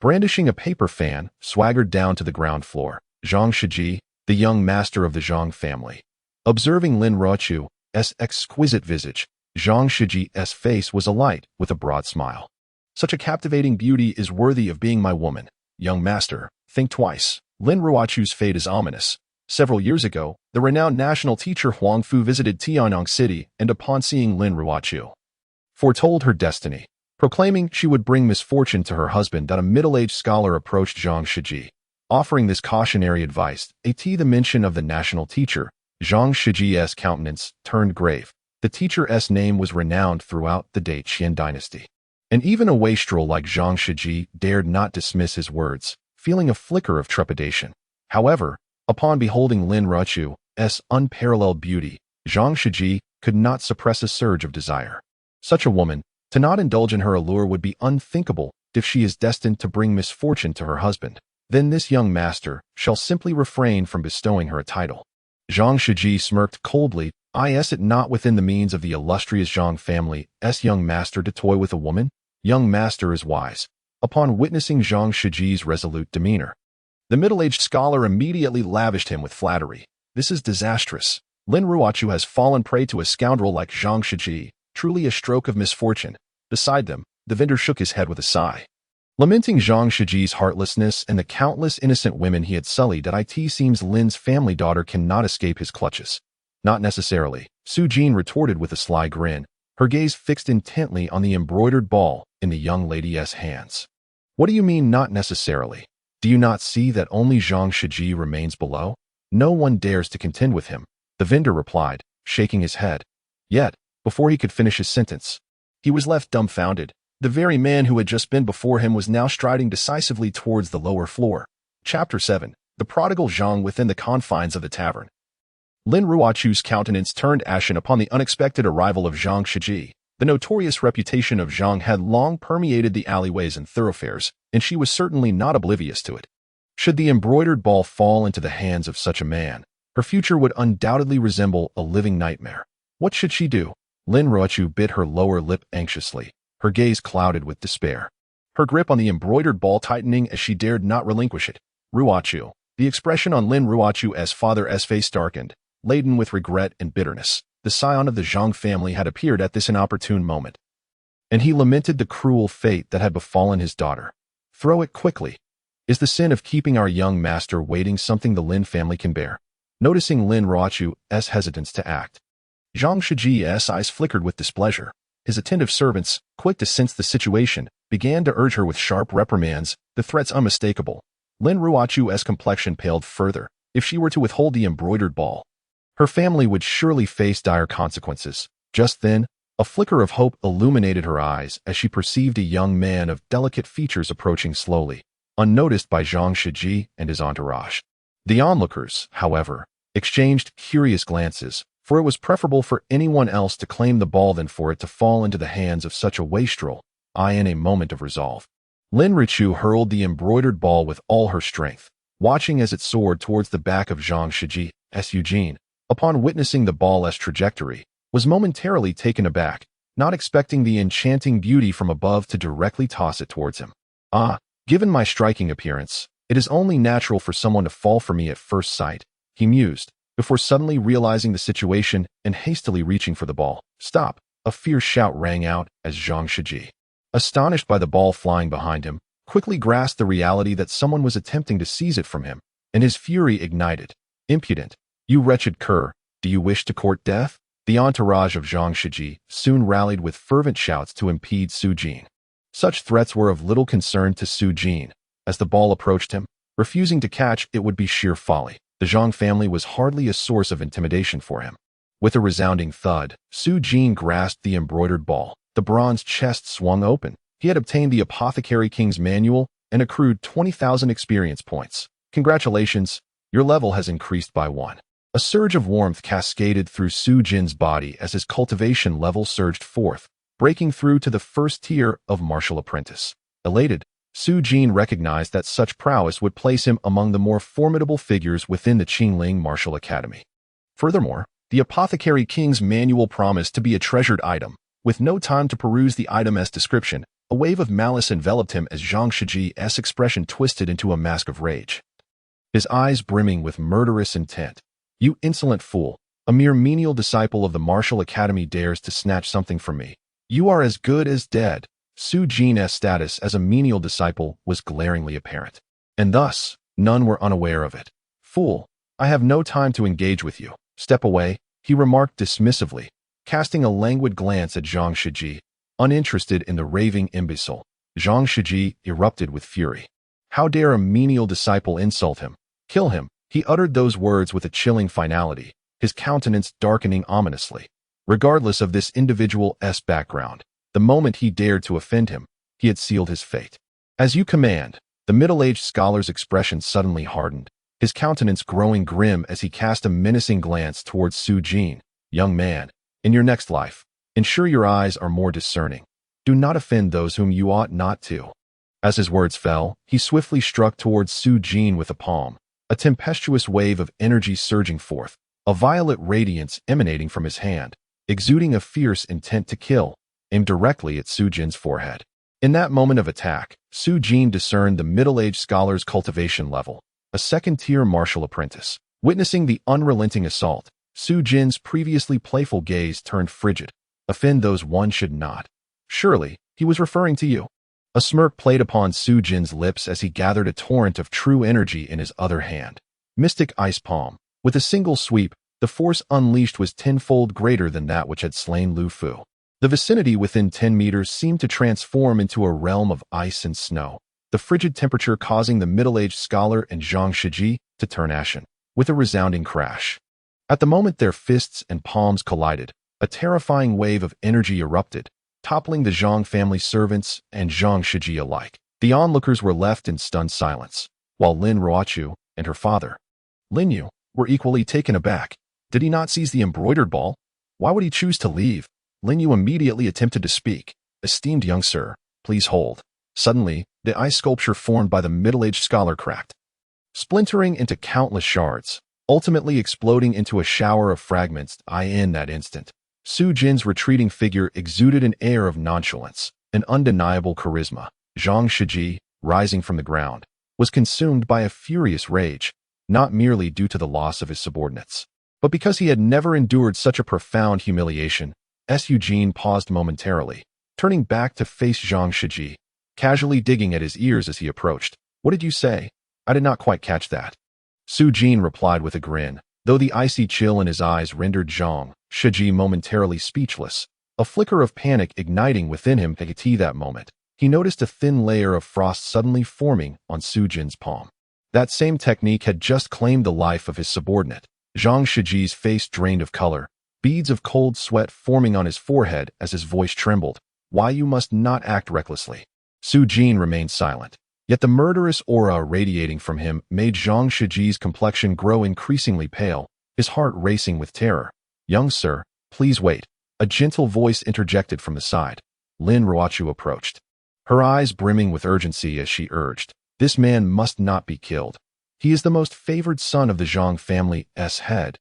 brandishing a paper fan, swaggered down to the ground floor. Zhang Shiji, the young master of the Zhang family. Observing Lin Ruochu's exquisite visage, Zhang Shiji's face was alight with a broad smile. Such a captivating beauty is worthy of being my woman. Young master, think twice. Lin Ruochu's fate is ominous. Several years ago, the renowned national teacher Huang Fu visited Tianyang City and upon seeing Lin Ruochu, foretold her destiny. Proclaiming she would bring misfortune to her husband, that a middle-aged scholar approached Zhang Shiji, offering this cautionary advice. The mention of the national teacher, Zhang Shiji's countenance turned grave. The teacher's name was renowned throughout the Qian dynasty, and even a wastrel like Zhang Shiji dared not dismiss his words, feeling a flicker of trepidation. However, upon beholding Lin Ruochu's unparalleled beauty, Zhang Shiji could not suppress a surge of desire. Such a woman, to not indulge in her allure would be unthinkable. If she is destined to bring misfortune to her husband, then this young master shall simply refrain from bestowing her a title. Zhang Shiji smirked coldly. Is it not within the means of the illustrious Zhang family's young master to toy with a woman? Young master is wise. Upon witnessing Zhang Shiji's resolute demeanor, the middle-aged scholar immediately lavished him with flattery. This is disastrous. Lin Ruochu has fallen prey to a scoundrel like Zhang Shiji. Truly a stroke of misfortune. Beside them, the vendor shook his head with a sigh. Lamenting Zhang Shiji's heartlessness and the countless innocent women he had sullied, it seems Lin's family daughter cannot escape his clutches. Not necessarily, Su Jin retorted with a sly grin, her gaze fixed intently on the embroidered ball in the young lady's hands. What do you mean not necessarily? Do you not see that only Zhang Shiji remains below? No one dares to contend with him, the vendor replied, shaking his head. Yet, before he could finish his sentence, he was left dumbfounded. The very man who had just been before him was now striding decisively towards the lower floor. Chapter 7. The prodigal Zhang within the confines of the tavern. Lin Ruochu's countenance turned ashen upon the unexpected arrival of Zhang Shiji. The notorious reputation of Zhang had long permeated the alleyways and thoroughfares, and she was certainly not oblivious to it. Should the embroidered ball fall into the hands of such a man, her future would undoubtedly resemble a living nightmare. What should she do? Lin Ruochu bit her lower lip anxiously, her gaze clouded with despair, her grip on the embroidered ball tightening as she dared not relinquish it. Ruochu. The expression on Lin Ruochu's father's face darkened, laden with regret and bitterness. The scion of the Zhang family had appeared at this inopportune moment, and he lamented the cruel fate that had befallen his daughter. Throw it quickly. Is the sin of keeping our young master waiting something the Lin family can bear? Noticing Lin Ruochu's hesitance to act, Zhang Shiji's eyes flickered with displeasure. His attentive servants, quick to sense the situation, began to urge her with sharp reprimands, the threats unmistakable. Lin Ruochu's complexion paled further. If she were to withhold the embroidered ball, her family would surely face dire consequences. Just then, a flicker of hope illuminated her eyes as she perceived a young man of delicate features approaching slowly, unnoticed by Zhang Shiji and his entourage. The onlookers, however, exchanged curious glances, for it was preferable for anyone else to claim the ball than for it to fall into the hands of such a wastrel. In a moment of resolve, Lin Ruochu hurled the embroidered ball with all her strength, watching as it soared towards the back of Zhang Shiji. Su Jin, upon witnessing the ball's trajectory, was momentarily taken aback, not expecting the enchanting beauty from above to directly toss it towards him. Given my striking appearance, it is only natural for someone to fall for me at first sight, he mused, before suddenly realizing the situation and hastily reaching for the ball. Stop! A fierce shout rang out as Zhang Shiji, astonished by the ball flying behind him, quickly grasped the reality that someone was attempting to seize it from him, and his fury ignited. Impudent! You wretched cur, do you wish to court death? The entourage of Zhang Shiji soon rallied with fervent shouts to impede Su Jin. Such threats were of little concern to Su Jin. As the ball approached him, refusing to catch it would be sheer folly. The Zhang family was hardly a source of intimidation for him. With a resounding thud, Su Jin grasped the embroidered ball. The bronze chest swung open. He had obtained the Apothecary King's manual and accrued 20,000 experience points. Congratulations, your level has increased by 1. A surge of warmth cascaded through Su Jin's body as his cultivation level surged forth, breaking through to the first tier of martial apprentice. Elated, Su Jin recognized that such prowess would place him among the more formidable figures within the Qingling Martial Academy. Furthermore, the Apothecary King's manual promised to be a treasured item. With no time to peruse the item's description, a wave of malice enveloped him as Zhang Shiji's expression twisted into a mask of rage, his eyes brimming with murderous intent. You insolent fool! A mere menial disciple of the Martial Academy dares to snatch something from me. You are as good as dead. Su Jin's status as a menial disciple was glaringly apparent, and thus, none were unaware of it. Fool, I have no time to engage with you. Step away, he remarked dismissively, casting a languid glance at Zhang Shiji, uninterested in the raving imbecile. Zhang Shiji erupted with fury. How dare a menial disciple insult him? Kill him! He uttered those words with a chilling finality, his countenance darkening ominously. Regardless of this individual's background, the moment he dared to offend him, he had sealed his fate. As you command, the middle-aged scholar's expression suddenly hardened, his countenance growing grim as he cast a menacing glance towards Su Jin. Young man, in your next life, ensure your eyes are more discerning. Do not offend those whom you ought not to. As his words fell, he swiftly struck towards Su Jin with a palm, a tempestuous wave of energy surging forth, a violet radiance emanating from his hand, exuding a fierce intent to kill, aimed directly at Su Jin's forehead. In that moment of attack, Su Jin discerned the middle-aged scholar's cultivation level, a second-tier martial apprentice. Witnessing the unrelenting assault, Su Jin's previously playful gaze turned frigid. Offend those one should not. Surely, he was referring to you. A smirk played upon Su Jin's lips as he gathered a torrent of true energy in his other hand. Mystic Ice Palm. With a single sweep, the force unleashed was tenfold greater than that which had slain Lu Fu. The vicinity within 10 meters seemed to transform into a realm of ice and snow, the frigid temperature causing the middle-aged scholar and Zhang Shiji to turn ashen, with a resounding crash. At the moment their fists and palms collided, a terrifying wave of energy erupted, toppling the Zhang family servants and Zhang Shiji alike. The onlookers were left in stunned silence, while Lin Ruochu and her father, Lin Yu, were equally taken aback. Did he not seize the embroidered ball? Why would he choose to leave? Lin Yu immediately attempted to speak. Esteemed young sir, please hold. Suddenly, the ice sculpture formed by the middle-aged scholar cracked, splintering into countless shards, ultimately exploding into a shower of fragments. In that instant, Su Jin's retreating figure exuded an air of nonchalance, an undeniable charisma. Zhang Shiji, rising from the ground, was consumed by a furious rage, not merely due to the loss of his subordinates, but because he had never endured such a profound humiliation. Su Jin paused momentarily, turning back to face Zhang Shiji, casually digging at his ears as he approached. What did you say? I did not quite catch that. Su Jin replied with a grin, though the icy chill in his eyes rendered Zhang Shiji momentarily speechless, a flicker of panic igniting within him. At that moment, he noticed a thin layer of frost suddenly forming on Su Jin's palm. That same technique had just claimed the life of his subordinate. Zhang Shiji's face drained of color, beads of cold sweat forming on his forehead as his voice trembled. Why you must not act recklessly. Su Jin remained silent, yet the murderous aura radiating from him made Zhang Shiji's complexion grow increasingly pale, his heart racing with terror. Young sir, please wait. A gentle voice interjected from the side. Lin Ruochu approached, her eyes brimming with urgency as she urged, this man must not be killed. He is the most favored son of the Zhang family's head.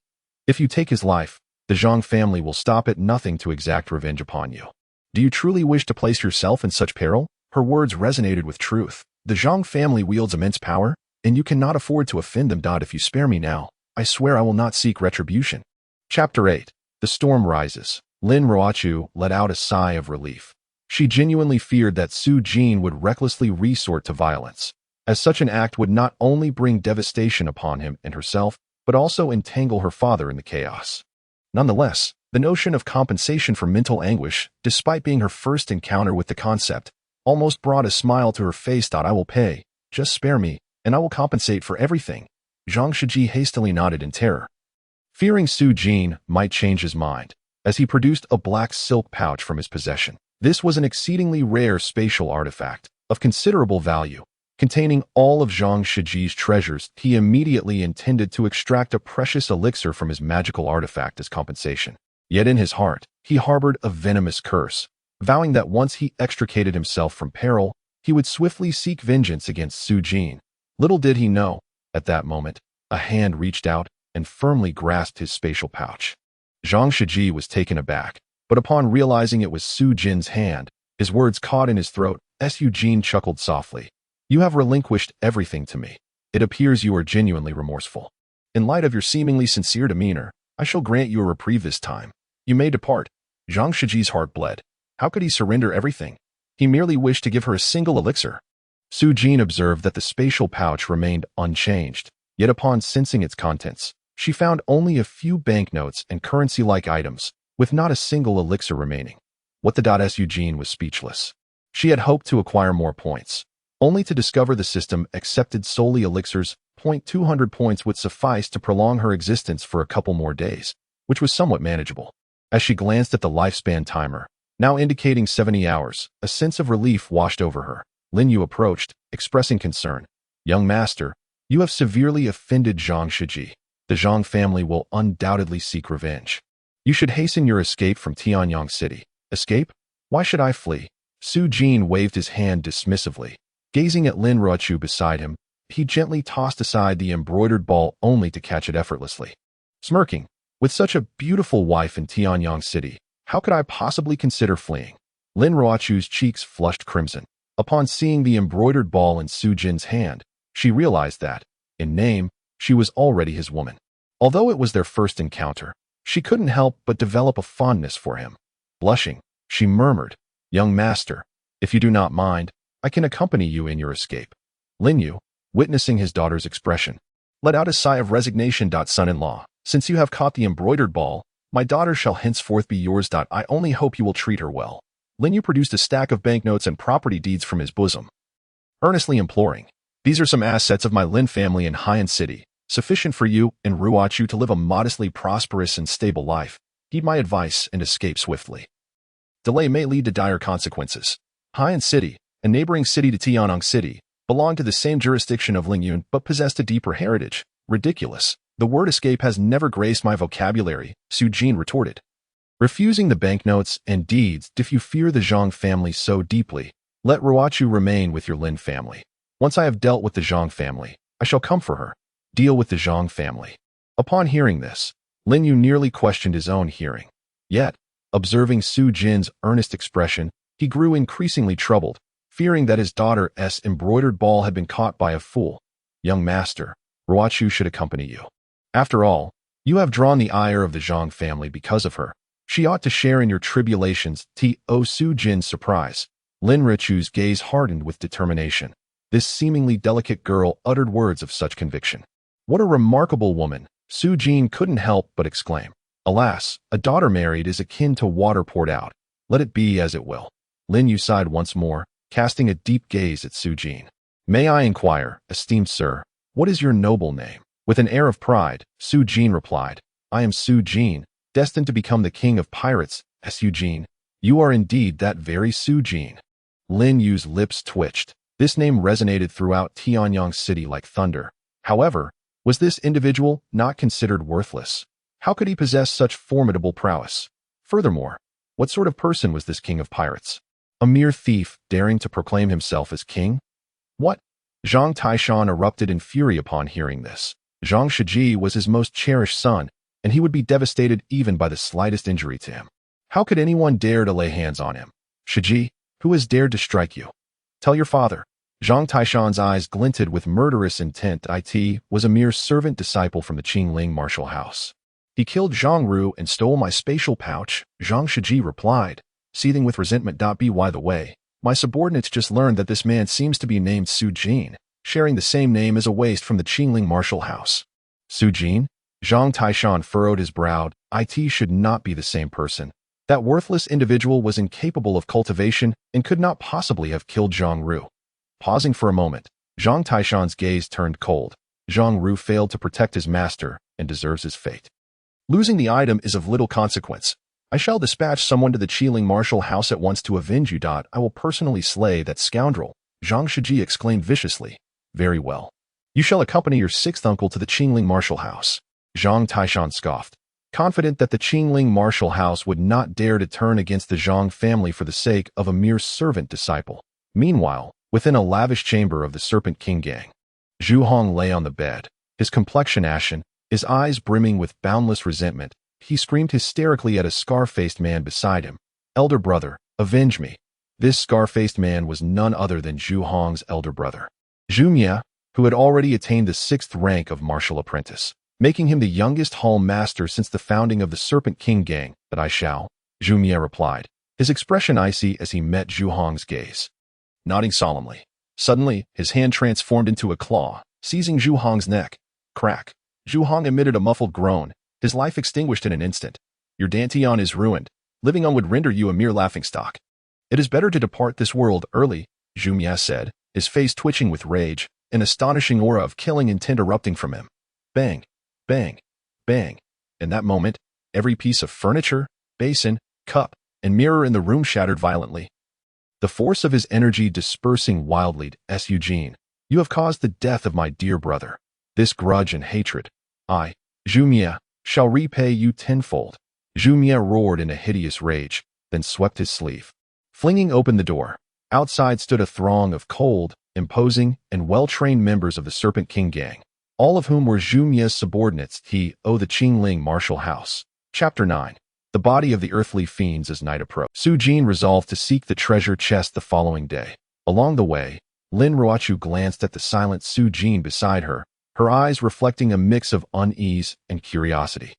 If you take his life, the Zhang family will stop at nothing to exact revenge upon you. Do you truly wish to place yourself in such peril? Her words resonated with truth. The Zhang family wields immense power, and you cannot afford to offend them. If you spare me now, I swear I will not seek retribution. Chapter 8. The Storm Rises. Lin Ruochu let out a sigh of relief. She genuinely feared that Su Jin would recklessly resort to violence, as such an act would not only bring devastation upon him and herself, but also entangle her father in the chaos. Nonetheless, the notion of compensation for mental anguish, despite being her first encounter with the concept, almost brought a smile to her face. I will pay, just spare me, and I will compensate for everything. Zhang Shiji hastily nodded in terror, fearing Su Jin might change his mind, as he produced a black silk pouch from his possession. This was an exceedingly rare spatial artifact, of considerable value, containing all of Zhang Shiji's treasures. He immediately intended to extract a precious elixir from his magical artifact as compensation. Yet in his heart, he harbored a venomous curse, vowing that once he extricated himself from peril, he would swiftly seek vengeance against Su Jin. Little did he know, at that moment, a hand reached out and firmly grasped his spatial pouch. Zhang Shiji was taken aback, but upon realizing it was Su Jin's hand, his words caught in his throat. Su Jin chuckled softly. You have relinquished everything to me. It appears you are genuinely remorseful. In light of your seemingly sincere demeanor, I shall grant you a reprieve this time. You may depart. Zhang Shiji's heart bled. How could he surrender everything? He merely wished to give her a single elixir. Su Jin observed that the spatial pouch remained unchanged, yet upon sensing its contents, she found only a few banknotes and currency-like items, with not a single elixir remaining. What the Su Jin was speechless. She had hoped to acquire more points, only to discover the system accepted solely elixirs. 200 points would suffice to prolong her existence for a couple more days, which was somewhat manageable. As she glanced at the lifespan timer, now indicating 70 hours, a sense of relief washed over her. Lin Yu approached, expressing concern. Young master, you have severely offended Zhang Shiji. The Zhang family will undoubtedly seek revenge. You should hasten your escape from Tianyang City. Escape? Why should I flee? Su Jin waved his hand dismissively. Gazing at Lin Ruochu beside him, he gently tossed aside the embroidered ball only to catch it effortlessly. Smirking, with such a beautiful wife in Tianyang City, how could I possibly consider fleeing? Lin Ruochu's cheeks flushed crimson. Upon seeing the embroidered ball in Su Jin's hand, she realized that, in name, she was already his woman. Although it was their first encounter, she couldn't help but develop a fondness for him. Blushing, she murmured, Young master, if you do not mind, I can accompany you in your escape. Lin Yu, witnessing his daughter's expression, let out a sigh of resignation. Son-in-law, since you have caught the embroidered ball, my daughter shall henceforth be yours. I only hope you will treat her well. Lin Yu produced a stack of banknotes and property deeds from his bosom, earnestly imploring, these are some assets of my Lin family in Haiyan City, sufficient for you and Ruochu to live a modestly prosperous and stable life. Heed my advice and escape swiftly. Delay may lead to dire consequences. Haiyan City, a neighboring city to Tianyang City, belonged to the same jurisdiction of Lingyun but possessed a deeper heritage. Ridiculous. The word escape has never graced my vocabulary, Su Jin retorted. Refusing the banknotes and deeds, if you fear the Zhang family so deeply, let Ruochu remain with your Lin family. Once I have dealt with the Zhang family, I shall come for her. Deal with the Zhang family. Upon hearing this, Lin Yu nearly questioned his own hearing. Yet, observing Su Jin's earnest expression, he grew increasingly troubled, fearing that his daughter's embroidered ball had been caught by a fool. Young master, Ruochu should accompany you. After all, you have drawn the ire of the Zhang family because of her. She ought to share in your tribulations. Su Jin's surprise. Lin Richu's gaze hardened with determination. This seemingly delicate girl uttered words of such conviction. What a remarkable woman, Su Jin couldn't help but exclaim. Alas, a daughter married is akin to water poured out. Let it be as it will. Lin Yu sighed once more, casting a deep gaze at Su Jin. May I inquire, esteemed sir, what is your noble name? With an air of pride, Su Jin replied, I am Su Jin, destined to become the king of pirates. Su Jin, you are indeed that very Su Jin. Lin Yu's lips twitched. This name resonated throughout Tianyang City like thunder. However, was this individual not considered worthless? How could he possess such formidable prowess? Furthermore, what sort of person was this king of pirates? A mere thief daring to proclaim himself as king? What? Zhang Taishan erupted in fury upon hearing this. Zhang Shiji was his most cherished son, and he would be devastated even by the slightest injury to him. How could anyone dare to lay hands on him? Shiji, who has dared to strike you? Tell your father. Zhang Taishan's eyes glinted with murderous intent. It was a mere servant disciple from the Qingling martial house. He killed Zhang Ru and stole my spatial pouch, Zhang Shiji replied, seething with resentment. By the way, my subordinates just learned that this man seems to be named Su Jin, sharing the same name as a waste from the Qingling martial house. Su Jin? Zhang Taishan furrowed his brow. It should not be the same person. That worthless individual was incapable of cultivation and could not possibly have killed Zhang Ru. Pausing for a moment, Zhang Taishan's gaze turned cold. Zhang Ru failed to protect his master and deserves his fate. Losing the item is of little consequence. I shall dispatch someone to the Qingling martial house at once to avenge you. I will personally slay that scoundrel, Zhang Shiji exclaimed viciously. Very well. You shall accompany your sixth uncle to the Qingling martial house. Zhang Taishan scoffed, confident that the Qingling martial house would not dare to turn against the Zhang family for the sake of a mere servant disciple. Meanwhile, within a lavish chamber of the Serpent King gang, Zhu Hong lay on the bed, his complexion ashen, his eyes brimming with boundless resentment. He screamed hysterically at a scar-faced man beside him. Elder brother, avenge me. This scar-faced man was none other than Zhu Hong's elder brother, Zhu Mia, who had already attained the 6th rank of martial apprentice, making him the youngest hall master since the founding of the Serpent King gang. That I shall, Zhu Mia replied, his expression icy as he met Zhu Hong's gaze. Nodding solemnly, suddenly his hand transformed into a claw, seizing Zhu Hong's neck. Crack. Zhu Hong emitted a muffled groan, his life extinguished in an instant. Your Dantian is ruined. Living on would render you a mere laughingstock. It is better to depart this world early, Zhu Mia said, his face twitching with rage, an astonishing aura of killing intent erupting from him. Bang, bang, bang. In that moment, every piece of furniture, basin, cup, and mirror in the room shattered violently. The force of his energy dispersing wildly. Su Jin, you have caused the death of my dear brother. This grudge and hatred, I, Zhu Mia, shall repay you tenfold. Zhu Mia roared in a hideous rage, then swept his sleeve. Flinging open the door, outside stood a throng of cold, imposing, and well-trained members of the Serpent King gang, all of whom were Zhu Mia's subordinates. The Qingling martial house. Chapter 9. The body of the earthly fiends as night approached. Su Jin resolved to seek the treasure chest the following day. Along the way, Lin Ruochu glanced at the silent Su Jin beside her, her eyes reflecting a mix of unease and curiosity.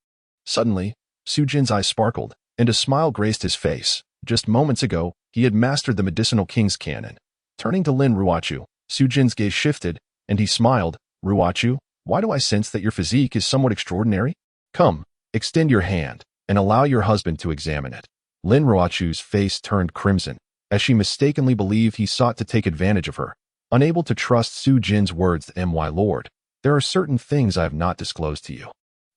Suddenly, Su Jin's eyes sparkled, and a smile graced his face. Just moments ago, he had mastered the medicinal king's canon. Turning to Lin Ruochu, Su Jin's gaze shifted, and he smiled. Ruochu, why do I sense that your physique is somewhat extraordinary? Come, extend your hand, and allow your husband to examine it. Lin Ruochu's face turned crimson, as she mistakenly believed he sought to take advantage of her. Unable to trust Su Jin's words, "My lord, there are certain things I have not disclosed to you."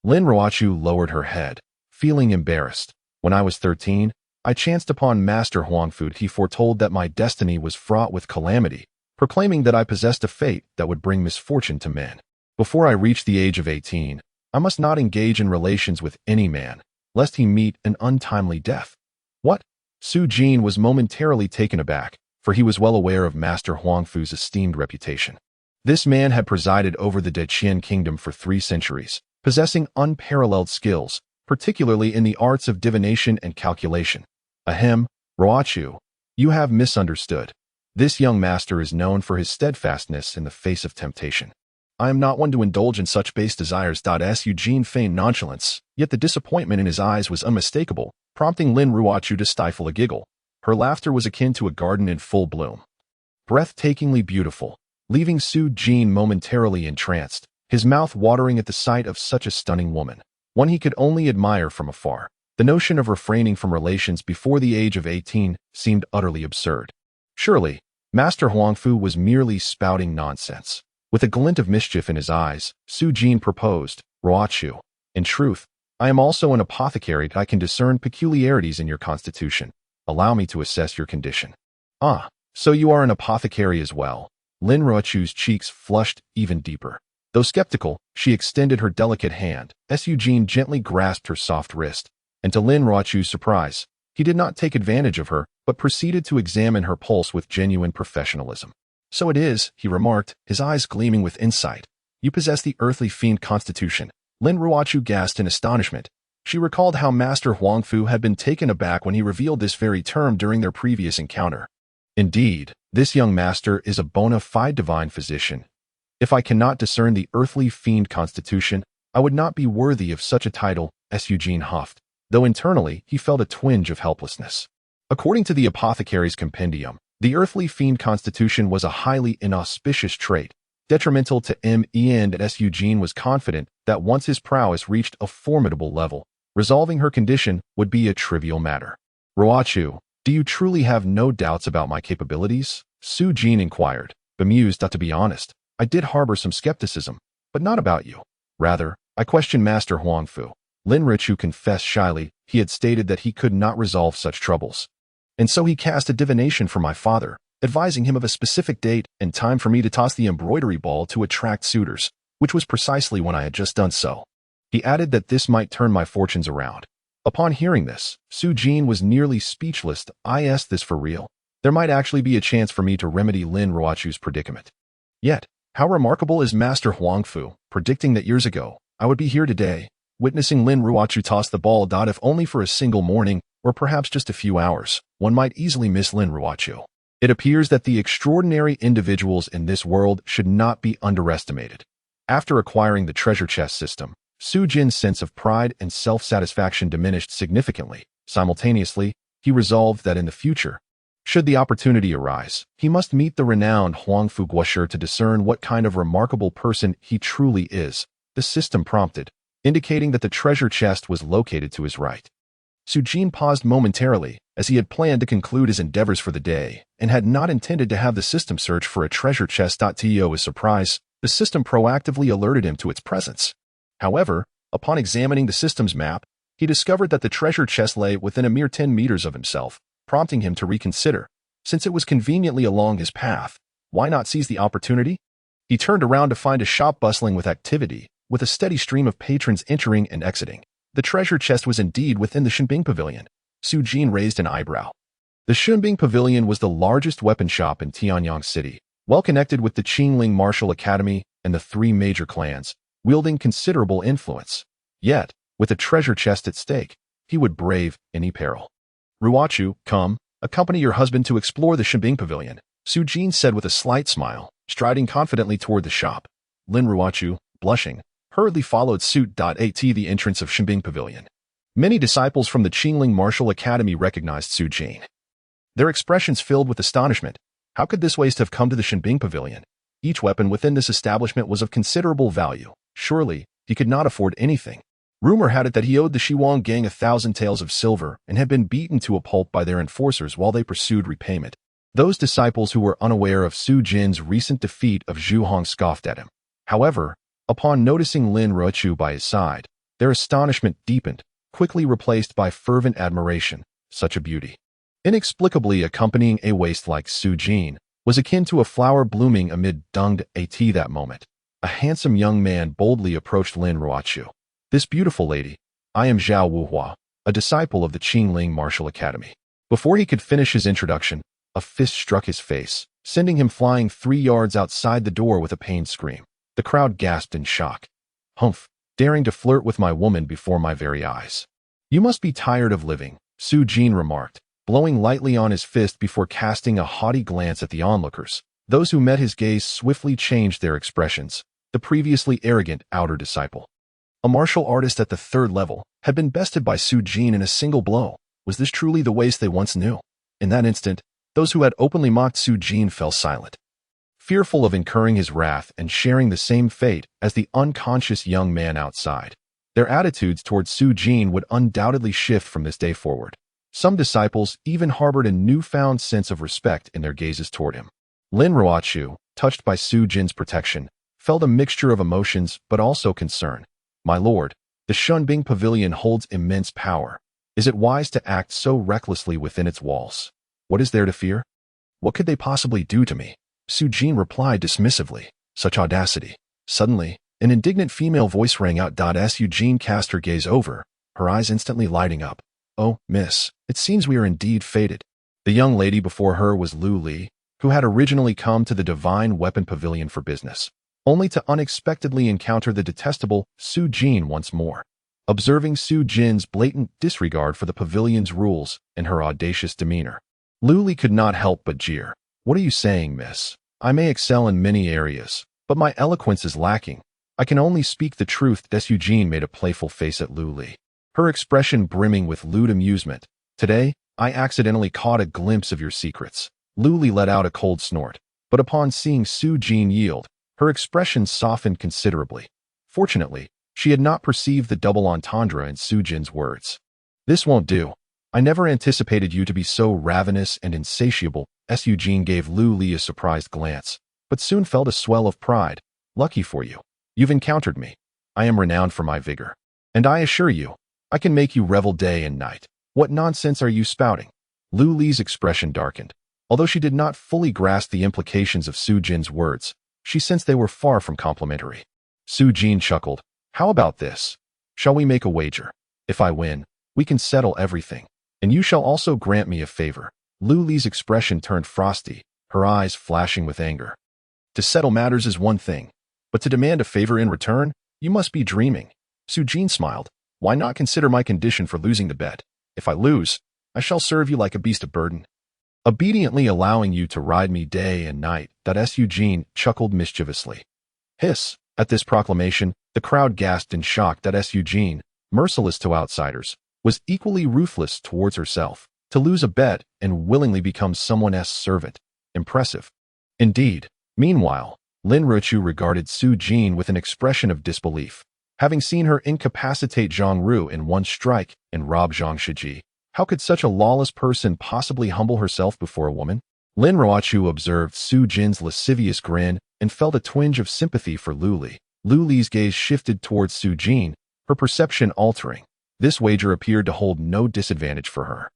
Lin Ruochu lowered her head, feeling embarrassed. When I was 13, I chanced upon Master Huangfu. He foretold that my destiny was fraught with calamity, proclaiming that I possessed a fate that would bring misfortune to men. Before I reached the age of 18, I must not engage in relations with any man, lest he meet an untimely death. What? Su Jin was momentarily taken aback, for he was well aware of Master Huangfu's esteemed reputation. This man had presided over the Deqian kingdom for 3 centuries, possessing unparalleled skills, particularly in the arts of divination and calculation. Ahem, Ruochu, you have misunderstood. This young master is known for his steadfastness in the face of temptation. I am not one to indulge in such base desires. Su Jin feigned nonchalance, yet the disappointment in his eyes was unmistakable, prompting Lin Ruochu to stifle a giggle. Her laughter was akin to a garden in full bloom. Breathtakingly beautiful, leaving Su Jin momentarily entranced, his mouth watering at the sight of such a stunning woman, one he could only admire from afar. The notion of refraining from relations before the age of 18 seemed utterly absurd. Surely, Master Huangfu was merely spouting nonsense. With a glint of mischief in his eyes, Su Jin proposed, Ruochu, in truth, I am also an apothecary. I can discern peculiarities in your constitution. Allow me to assess your condition. Ah, so you are an apothecary as well. Lin Ruochu's cheeks flushed even deeper. Though skeptical, she extended her delicate hand. Su Jin gently grasped her soft wrist, and to Lin Ruochu's surprise, he did not take advantage of her, but proceeded to examine her pulse with genuine professionalism. So it is, he remarked, his eyes gleaming with insight. You possess the earthly fiend constitution. Lin Ruochu gasped in astonishment. She recalled how Master Huangfu had been taken aback when he revealed this very term during their previous encounter. Indeed, this young master is a bona fide divine physician. If I cannot discern the earthly fiend constitution, I would not be worthy of such a title, Su Jin huffed, though internally he felt a twinge of helplessness. According to the apothecary's compendium, the earthly fiend constitution was a highly inauspicious trait, detrimental to and Su Jin was confident that once his prowess reached a formidable level, resolving her condition would be a trivial matter. Ruochu, do you truly have no doubts about my capabilities? Su Jin inquired, bemused. To be honest, I did harbor some skepticism, but not about you. Rather, I questioned Master Huangfu. Lin Ruochu confessed shyly he had stated that he could not resolve such troubles. And so he cast a divination for my father, advising him of a specific date and time for me to toss the embroidery ball to attract suitors, which was precisely when I had just done so. He added that this might turn my fortunes around. Upon hearing this, Su Jin was nearly speechless. I asked this for real. There might actually be a chance for me to remedy Lin Ruochu's predicament. Yet, how remarkable is Master Huangfu, predicting that years ago, I would be here today, witnessing Lin Ruochu toss the ball. If only for a single morning, or perhaps just a few hours, one might easily miss Lin Ruochu. It appears that the extraordinary individuals in this world should not be underestimated. After acquiring the treasure chest system, Su Jin's sense of pride and self-satisfaction diminished significantly. Simultaneously, he resolved that in the future, should the opportunity arise, he must meet the renowned Huangfu Guoshi to discern what kind of remarkable person he truly is. The system prompted, indicating that the treasure chest was located to his right. Su Jin paused momentarily, as he had planned to conclude his endeavors for the day, and had not intended to have the system search for a treasure chest. To his surprise, the system proactively alerted him to its presence. However, upon examining the system's map, he discovered that the treasure chest lay within a mere 10 meters of himself, prompting him to reconsider. Since it was conveniently along his path, why not seize the opportunity? He turned around to find a shop bustling with activity, with a steady stream of patrons entering and exiting. The treasure chest was indeed within the Shenbing Pavilion. Su Jin raised an eyebrow. The Shenbing Pavilion was the largest weapon shop in Tianyang City, well connected with the Qingling Martial Academy and the 3 major clans, wielding considerable influence. Yet, with a treasure chest at stake, he would brave any peril. Ruochu, come, accompany your husband to explore the Shenbing Pavilion, Su Jin said with a slight smile, striding confidently toward the shop. Lin Ruochu, blushing, hurriedly followed suit. At the entrance of Shenbing Pavilion, many disciples from the Qingling Martial Academy recognized Su Jin. their expressions filled with astonishment. How could this waste have come to the Shenbing Pavilion? Each weapon within this establishment was of considerable value. Surely, he could not afford anything. Rumor had it that he owed the Shiwang gang 1,000 taels of silver and had been beaten to a pulp by their enforcers while they pursued repayment. Those disciples who were unaware of Su Jin's recent defeat of Zhu Hong scoffed at him. However, upon noticing Lin Ruochu by his side, their astonishment deepened, quickly replaced by fervent admiration. Such a beauty, inexplicably accompanying a waist like Su Jin, was akin to a flower blooming amid dunged tea that moment. A handsome young man boldly approached Lin Ruochu. "This beautiful lady, I am Zhao Wuhua, a disciple of the Qingling Martial Academy." Before he could finish his introduction, a fist struck his face, sending him flying 3 yards outside the door with a pained scream. The crowd gasped in shock. "Humph, daring to flirt with my woman before my very eyes. You must be tired of living," Su Jin remarked, blowing lightly on his fist before casting a haughty glance at the onlookers. Those who met his gaze swiftly changed their expressions. The previously arrogant outer disciple, a martial artist at the 3rd level, had been bested by Su Jin in a single blow. Was this truly the waste they once knew? In that instant, those who had openly mocked Su Jin fell silent, fearful of incurring his wrath and sharing the same fate as the unconscious young man outside. Their attitudes towards Su Jin would undoubtedly shift from this day forward. Some disciples even harbored a newfound sense of respect in their gazes toward him. Lin Ruochu, touched by Su Jin's protection, felt a mixture of emotions but also concern. "My lord, the Shenbing Pavilion holds immense power. Is it wise to act so recklessly within its walls? What is there to fear? What could they possibly do to me?" Su Jin replied dismissively. Such audacity. Suddenly, an indignant female voice rang out. Su Jin cast her gaze over, her eyes instantly lighting up. "Oh, miss, it seems we are indeed fated." The young lady before her was Lu Li, who had originally come to the Divine Weapon Pavilion for business, only to unexpectedly encounter the detestable Su Jin once more. Observing Su Jin's blatant disregard for the pavilion's rules and her audacious demeanor, Lu Li could not help but jeer. "What are you saying, miss? I may excel in many areas, but my eloquence is lacking. I can only speak the truth." Su Jin made a playful face at Lu Li, her expression brimming with lewd amusement. "Today, I accidentally caught a glimpse of your secrets." Lu Li let out a cold snort, but upon seeing Su Jin yield, her expression softened considerably. Fortunately, she had not perceived the double entendre in Su Jin's words. "This won't do. I never anticipated you to be so ravenous and insatiable." Su Jin gave Lu Li a surprised glance, but soon felt a swell of pride. "Lucky for you. You've encountered me. I am renowned for my vigor. And I assure you, I can make you revel day and night. What nonsense are you spouting?" Lu Li's expression darkened. Although she did not fully grasp the implications of Su Jin's words, she sensed they were far from complimentary. Su Jin chuckled. "How about this? Shall we make a wager? If I win, we can settle everything. And you shall also grant me a favor." Lu Li's expression turned frosty, her eyes flashing with anger. "To settle matters is one thing, but to demand a favor in return, you must be dreaming." Su Jin smiled. "Why not consider my condition for losing the bet? If I lose, I shall serve you like a beast of burden, obediently allowing you to ride me day and night." Su Jin chuckled mischievously. Hiss! At this proclamation, the crowd gasped in shock. Su Jin, merciless to outsiders, was equally ruthless towards herself. To lose a bet and willingly become someone else's servant. Impressive. Indeed. Meanwhile, Lin Ruochu regarded Su Jin with an expression of disbelief. Having seen her incapacitate Zhang Ru in one strike and rob Zhang Shiji, how could such a lawless person possibly humble herself before a woman? Lin Ruochu observed Su Jin's lascivious grin and felt a twinge of sympathy for Lu Li. Lu Li's gaze shifted towards Su Jin, her perception altering. This wager appeared to hold no disadvantage for her.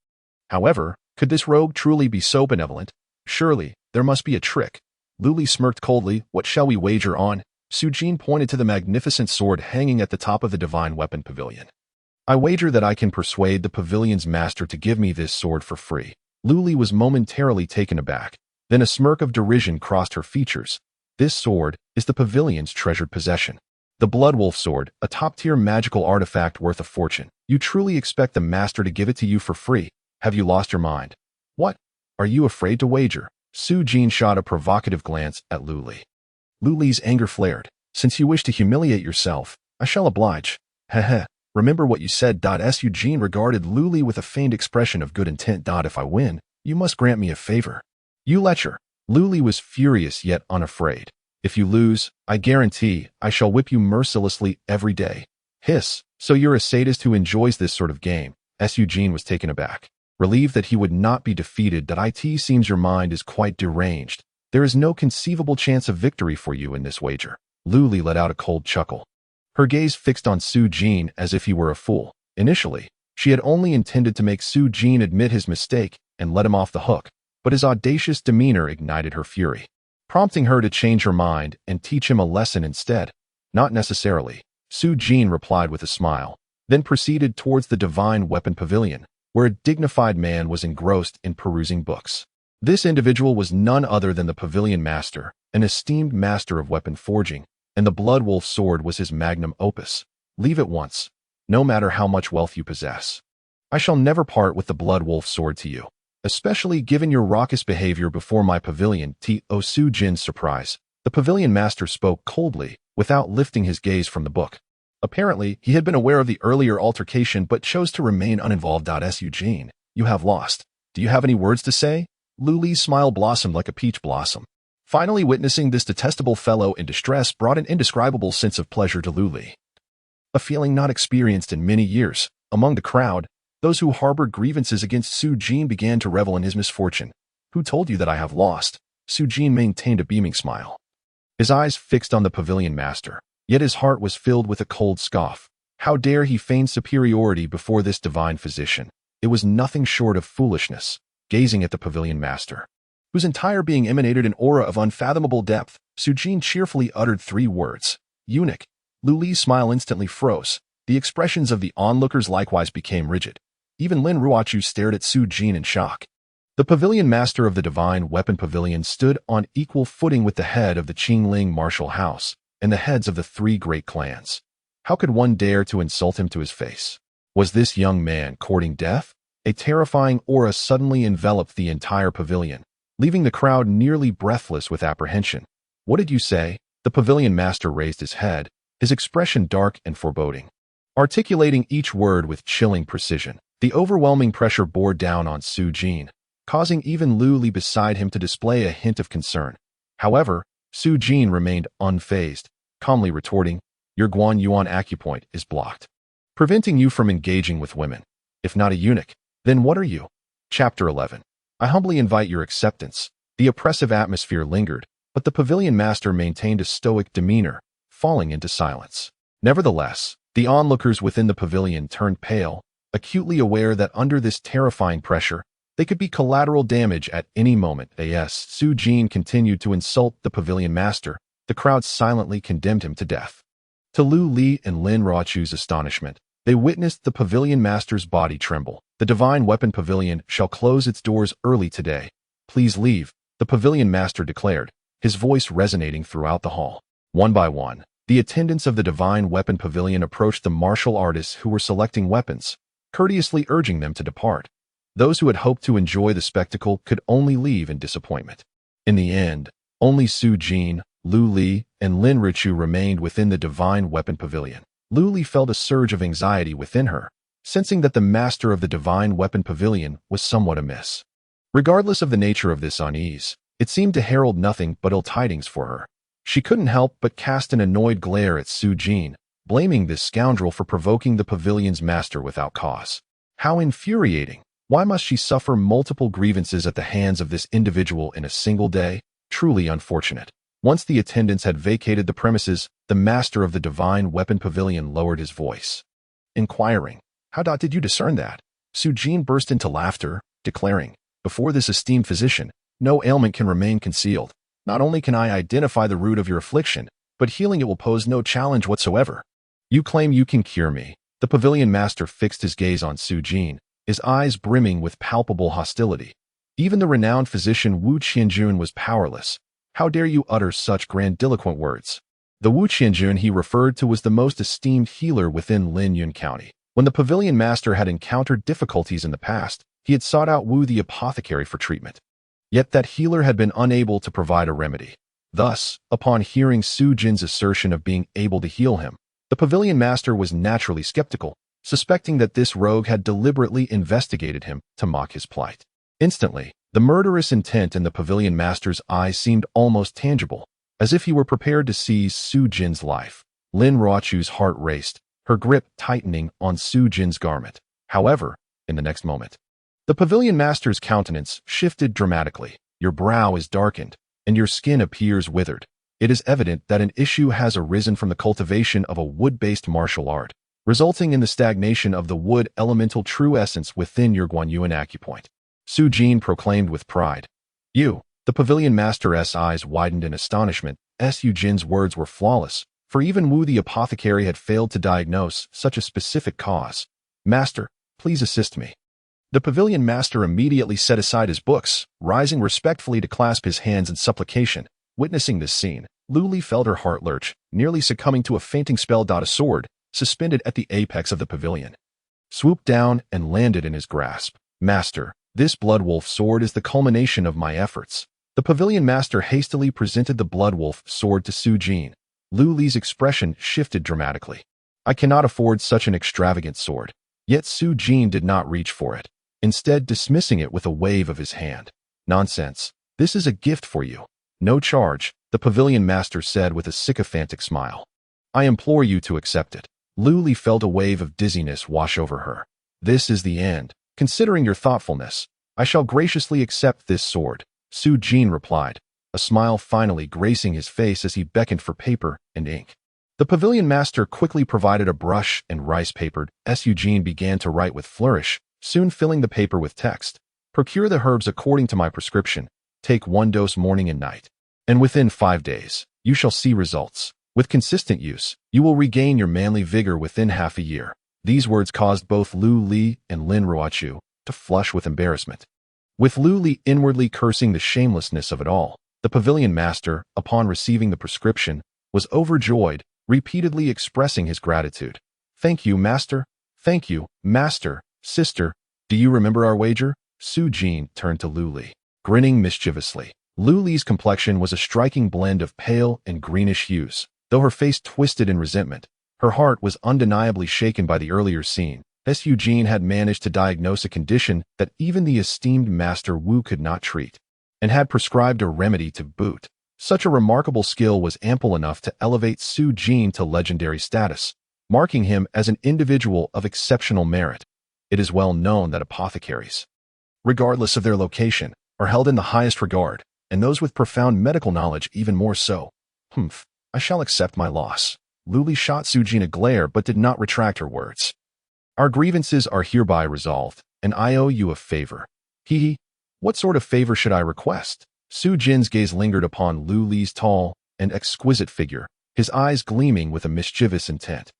However, could this rogue truly be so benevolent? Surely, there must be a trick. Lu Li smirked coldly. "What shall we wager on?" Su Jin pointed to the magnificent sword hanging at the top of the Divine Weapon Pavilion. "I wager that I can persuade the pavilion's master to give me this sword for free." Lu Li was momentarily taken aback. Then a smirk of derision crossed her features. "This sword is the pavilion's treasured possession. The Bloodwolf sword, a top-tier magical artifact worth a fortune. You truly expect the master to give it to you for free? Have you lost your mind? What? Are you afraid to wager?" Su Jin shot a provocative glance at Lu Li. Lu Li's anger flared. "Since you wish to humiliate yourself, I shall oblige. Heh. Remember what you said." Su Jin regarded Lu Li with a feigned expression of good intent. "If I win, You must grant me a favor. You lecher. Lu Li was furious yet unafraid. If you lose, I guarantee I shall whip you mercilessly every day. Hiss. So you're a sadist who enjoys this sort of game. Su Jin was taken aback. Relieved that he would not be defeated, that it seems your mind is quite deranged. There is no conceivable chance of victory for you in this wager. Lu Li let out a cold chuckle. Her gaze fixed on Su Jin as if he were a fool. Initially, she had only intended to make Su Jin admit his mistake and let him off the hook, but his audacious demeanor ignited her fury, prompting her to change her mind and teach him a lesson instead. Not necessarily, Su Jin replied with a smile, then proceeded towards the divine weapon pavilion, where a dignified man was engrossed in perusing books. This individual was none other than the pavilion master, an esteemed master of weapon forging, and the blood wolf sword was his magnum opus. Leave at once, no matter how much wealth you possess. I shall never part with the blood wolf sword to you, especially given your raucous behavior before my pavilion. To Su Jin's surprise, the pavilion master spoke coldly, without lifting his gaze from the book. Apparently, he had been aware of the earlier altercation but chose to remain uninvolved. Su Jin, you have lost. Do you have any words to say? Lu Li's smile blossomed like a peach blossom. Finally witnessing this detestable fellow in distress brought an indescribable sense of pleasure to Lu Li. A feeling not experienced in many years. Among the crowd, those who harbored grievances against Su Jin began to revel in his misfortune. Who told you that I have lost? Su Jin maintained a beaming smile. His eyes fixed on the pavilion master, yet his heart was filled with a cold scoff. How dare he feign superiority before this divine physician? It was nothing short of foolishness. Gazing at the pavilion master, whose entire being emanated an aura of unfathomable depth, Su Jin cheerfully uttered 3 words. Eunuch. Lu Li's smile instantly froze. The expressions of the onlookers likewise became rigid. Even Lin Ruochu stared at Su Jin in shock. The pavilion master of the divine weapon pavilion stood on equal footing with the head of the Qingling martial house and the heads of the 3 great clans. How could one dare to insult him to his face? Was this young man courting death? A terrifying aura suddenly enveloped the entire pavilion, leaving the crowd nearly breathless with apprehension. What did you say? The pavilion master raised his head, his expression dark and foreboding. Articulating each word with chilling precision, the overwhelming pressure bore down on Su Jin, causing even Lu Li beside him to display a hint of concern. However, Su Jin remained unfazed, calmly retorting, Your Guan Yuan acupoint is blocked, preventing you from engaging with women. If not a eunuch, then what are you? Chapter 11. I humbly invite your acceptance. The oppressive atmosphere lingered, but the pavilion master maintained a stoic demeanor, falling into silence. Nevertheless, the onlookers within the pavilion turned pale, acutely aware that under this terrifying pressure, they could be collateral damage at any moment. As Su Jin continued to insult the pavilion master, the crowd silently condemned him to death. To Lu Li and Lin Ruochu's astonishment, they witnessed the pavilion master's body tremble. The divine weapon pavilion shall close its doors early today. Please leave, the pavilion master declared, his voice resonating throughout the hall. One by one, the attendants of the divine weapon pavilion approached the martial artists who were selecting weapons, courteously urging them to depart. Those who had hoped to enjoy the spectacle could only leave in disappointment. In the end, only Su Jin, Lu Li, and Lin Ruochu remained within the divine weapon pavilion. Lu Li felt a surge of anxiety within her, sensing that the master of the divine weapon pavilion was somewhat amiss. Regardless of the nature of this unease, it seemed to herald nothing but ill tidings for her. She couldn't help but cast an annoyed glare at Su Jin, blaming this scoundrel for provoking the pavilion's master without cause. How infuriating! Why must she suffer multiple grievances at the hands of this individual in a single day? Truly unfortunate. Once the attendants had vacated the premises, the master of the divine weapon pavilion lowered his voice, inquiring, How did you discern that? Su Jin burst into laughter, declaring, Before this esteemed physician, no ailment can remain concealed. Not only can I identify the root of your affliction, but healing it will pose no challenge whatsoever. You claim you can cure me. The pavilion master fixed his gaze on Su Jin, his eyes brimming with palpable hostility. Even the renowned physician Wu Qianjun was powerless. How dare you utter such grandiloquent words? The Wu Qianjun he referred to was the most esteemed healer within Linyun County. When the pavilion master had encountered difficulties in the past, he had sought out Wu the apothecary for treatment. Yet that healer had been unable to provide a remedy. Thus, upon hearing Su Jin's assertion of being able to heal him, the pavilion master was naturally skeptical, suspecting that this rogue had deliberately investigated him to mock his plight. Instantly, the murderous intent in the pavilion master's eyes seemed almost tangible, as if he were prepared to seize Su Jin's life. Lin Ruochu's heart raced, her grip tightening on Su Jin's garment. However, in the next moment, the pavilion master's countenance shifted dramatically. Your brow is darkened, and your skin appears withered. It is evident that an issue has arisen from the cultivation of a wood-based martial art, resulting in the stagnation of the wood elemental true essence within your Guanyuan acupoint. Su Jin proclaimed with pride. The pavilion master's eyes widened in astonishment. Su Jin's words were flawless, for even Wu the apothecary had failed to diagnose such a specific cause. Master, please assist me. The pavilion master immediately set aside his books, rising respectfully to clasp his hands in supplication. Witnessing this scene, Lu Li felt her heart lurch, nearly succumbing to a fainting spell. A sword, suspended at the apex of the pavilion, swooped down and landed in his grasp. Master, this blood wolf sword is the culmination of my efforts. The pavilion master hastily presented the blood wolf sword to Su Jin. Lu Li's expression shifted dramatically. I cannot afford such an extravagant sword. Yet Su Jin did not reach for it, instead dismissing it with a wave of his hand. Nonsense. This is a gift for you. No charge, the pavilion master said with a sycophantic smile. I implore you to accept it. Lu Li felt a wave of dizziness wash over her. This is the end. Considering your thoughtfulness, I shall graciously accept this sword, Su Jin replied, a smile finally gracing his face as he beckoned for paper and ink. The pavilion master quickly provided a brush and rice paper. Su Jin began to write with flourish, soon filling the paper with text. Procure the herbs according to my prescription. Take 1 dose morning and night. And within 5 days, you shall see results. With consistent use, you will regain your manly vigor within half a year. These words caused both Lu Li and Lin Ruochu to flush with embarrassment. With Lu Li inwardly cursing the shamelessness of it all, the pavilion master, upon receiving the prescription, was overjoyed, repeatedly expressing his gratitude. Thank you, master. Thank you, master. Sister, do you remember our wager? Su Jin turned to Lu Li, grinning mischievously. Lu Li's complexion was a striking blend of pale and greenish hues. Though her face twisted in resentment, her heart was undeniably shaken by the earlier scene. Su Jin had managed to diagnose a condition that even the esteemed Master Wu could not treat, and had prescribed a remedy to boot. Such a remarkable skill was ample enough to elevate Su Jin to legendary status, marking him as an individual of exceptional merit. It is well known that apothecaries, regardless of their location, are held in the highest regard, and those with profound medical knowledge even more so. I shall accept my loss. Lu Li shot Su Jin a glare but did not retract her words. Our grievances are hereby resolved, and I owe you a favor. What sort of favor should I request? Su Jin's gaze lingered upon Lu Li's tall and exquisite figure, his eyes gleaming with a mischievous intent.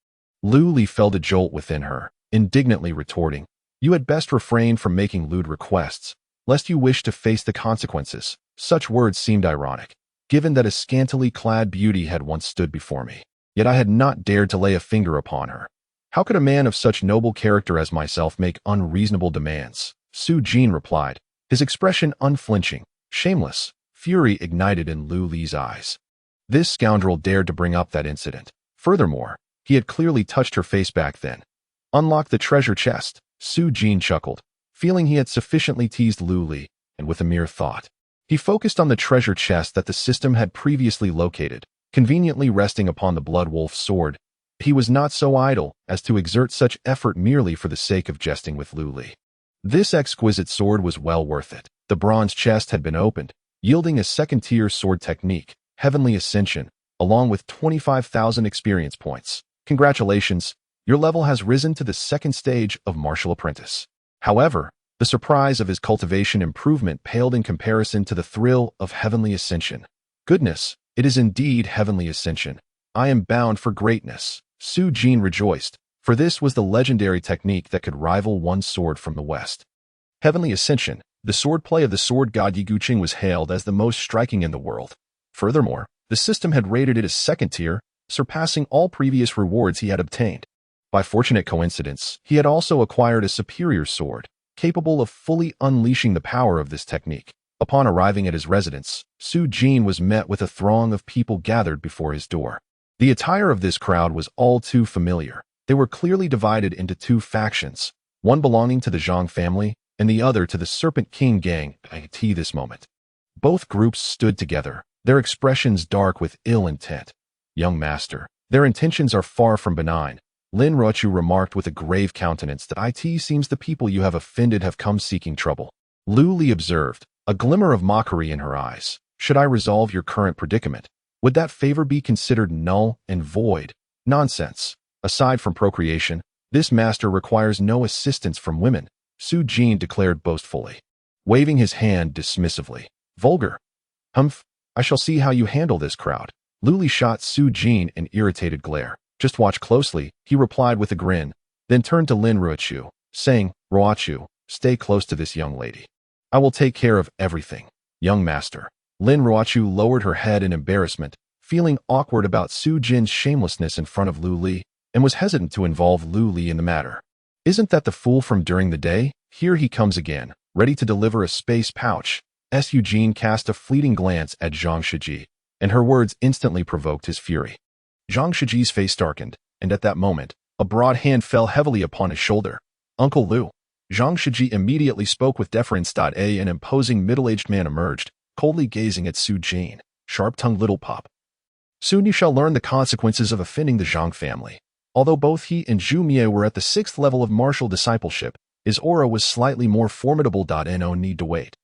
Lu Li felt a jolt within her, indignantly retorting, You had best refrain from making lewd requests, lest you wish to face the consequences. Such words seemed ironic, given that a scantily clad beauty had once stood before me. Yet I had not dared to lay a finger upon her. How could a man of such noble character as myself make unreasonable demands? Su Jin replied, his expression unflinching. Shameless fury ignited in Lu Li's eyes. This scoundrel dared to bring up that incident. Furthermore, he had clearly touched her face back then. Unlock the treasure chest, Su Jin chuckled, feeling he had sufficiently teased Lu Li, and with a mere thought, he focused on the treasure chest that the system had previously located, conveniently resting upon the blood wolf's sword. He was not so idle as to exert such effort merely for the sake of jesting with Lu Li. This exquisite sword was well worth it. The bronze chest had been opened, yielding a second-tier sword technique, Heavenly Ascension, along with 25,000 experience points. Congratulations, your level has risen to the second stage of Martial Apprentice. However, the surprise of his cultivation improvement paled in comparison to the thrill of Heavenly Ascension. Goodness, it is indeed Heavenly Ascension. I am bound for greatness. Su Jin rejoiced, for this was the legendary technique that could rival one's sword from the West. Heavenly Ascension, the swordplay of the sword god Yi Guqing, was hailed as the most striking in the world. Furthermore, the system had rated it as second tier, surpassing all previous rewards he had obtained. By fortunate coincidence, he had also acquired a superior sword, capable of fully unleashing the power of this technique. Upon arriving at his residence, Su Jin was met with a throng of people gathered before his door. The attire of this crowd was all too familiar. They were clearly divided into two factions, one belonging to the Zhang family and the other to the Serpent King gang at this moment. Both groups stood together, their expressions dark with ill intent. Young master, their intentions are far from benign, Lin Ruochu remarked with a grave countenance. That it seems the people you have offended have come seeking trouble. Lu Li observed, a glimmer of mockery in her eyes. Should I resolve your current predicament? Would that favor be considered null and void? Nonsense. Aside from procreation, this master requires no assistance from women, Su Jin declared boastfully, waving his hand dismissively. Vulgar. Humph, I shall see how you handle this crowd. Lu Li shot Su Jin an irritated glare. Just watch closely, he replied with a grin, then turned to Lin Ruochu, saying, Ruochu, stay close to this young lady. I will take care of everything. Young master. Lin Ruochu lowered her head in embarrassment, feeling awkward about Su Jin's shamelessness in front of Lu Li, and was hesitant to involve Lu Li in the matter. Isn't that the fool from during the day? Here he comes again, ready to deliver a space pouch. Su Jin cast a fleeting glance at Zhang Shiji, and her words instantly provoked his fury. Zhang Shiji's face darkened, and at that moment, a broad hand fell heavily upon his shoulder. Uncle Lu. Zhang Shiji immediately spoke with deference. An imposing middle-aged man emerged, coldly gazing at Su Jin. Sharp-tongued little pup. Soon you shall learn the consequences of offending the Zhang family. Although both he and Zhu Mie were at the 6th level of martial discipleship, his aura was slightly more formidable. No need to wait.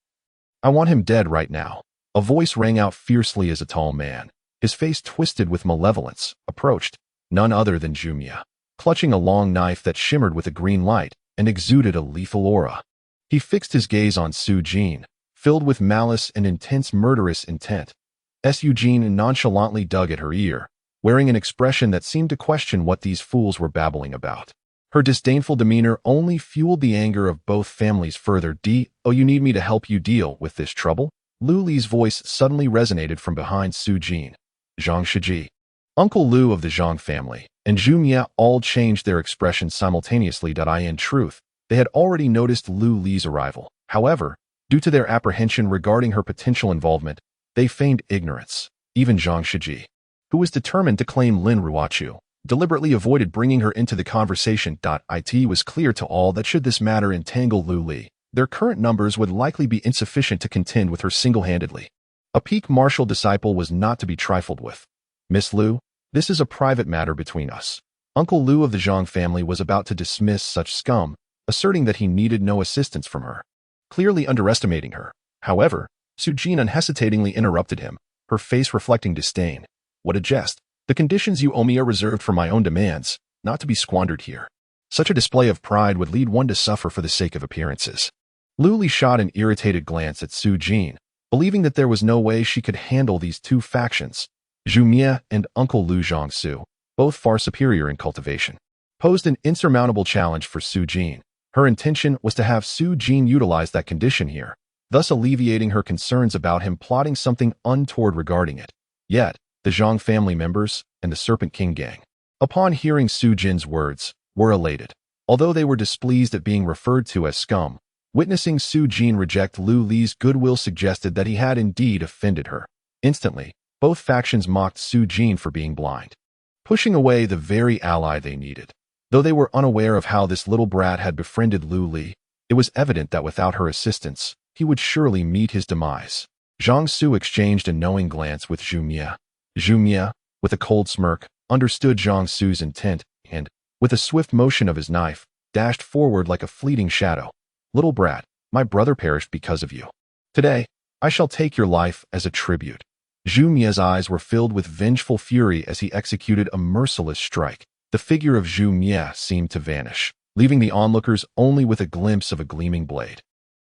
I want him dead right now. A voice rang out fiercely as a tall man, his face twisted with malevolence, approached, none other than Zhu Mie, clutching a long knife that shimmered with a green light and exuded a lethal aura. He fixed his gaze on Su Jin, filled with malice and intense murderous intent. Su Jin nonchalantly dug at her ear, wearing an expression that seemed to question what these fools were babbling about. Her disdainful demeanor only fueled the anger of both families further. Oh, you need me to help you deal with this trouble? Lu Li's voice suddenly resonated from behind Su Jin. Zhang Shiji, Uncle Lu of the Zhang family, and Zhu Mie all changed their expressions simultaneously. In truth, they had already noticed Lu Li's arrival. However, due to their apprehension regarding her potential involvement, they feigned ignorance. Even Zhang Shiji, who was determined to claim Lin Ruochu, deliberately avoided bringing her into the conversation. It was clear to all that should this matter entangle Lu Li, their current numbers would likely be insufficient to contend with her single-handedly. A peak martial disciple was not to be trifled with. Miss Lu, this is a private matter between us. Uncle Lu of the Zhang family was about to dismiss such scum, asserting that he needed no assistance from her, clearly underestimating her. However, Su Jin unhesitatingly interrupted him, her face reflecting disdain. What a jest. The conditions you owe me are reserved for my own demands, not to be squandered here. Such a display of pride would lead one to suffer for the sake of appearances. Lu Li shot an irritated glance at Su Jin, believing that there was no way she could handle these two factions. Zhu Mie and Uncle Lu Zhangsu, both far superior in cultivation, posed an insurmountable challenge for Su Jin. Her intention was to have Su Jin utilize that condition here, thus alleviating her concerns about him plotting something untoward regarding it. Yet, the Zhang family members and the Serpent King gang, upon hearing Su Jin's words, were elated. Although they were displeased at being referred to as scum, witnessing Su Jin reject Lu Li's goodwill suggested that he had indeed offended her. Instantly, both factions mocked Su Jin for being blind, pushing away the very ally they needed. Though they were unaware of how this little brat had befriended Lu Li, it was evident that without her assistance, he would surely meet his demise. Zhang Su exchanged a knowing glance with Zhu Mie. Zhu Mie, with a cold smirk, understood Zhang Su's intent and, with a swift motion of his knife, dashed forward like a fleeting shadow. Little brat, my brother perished because of you. Today, I shall take your life as a tribute. Zhu Mie's eyes were filled with vengeful fury as he executed a merciless strike. The figure of Zhu Mie seemed to vanish, leaving the onlookers only with a glimpse of a gleaming blade,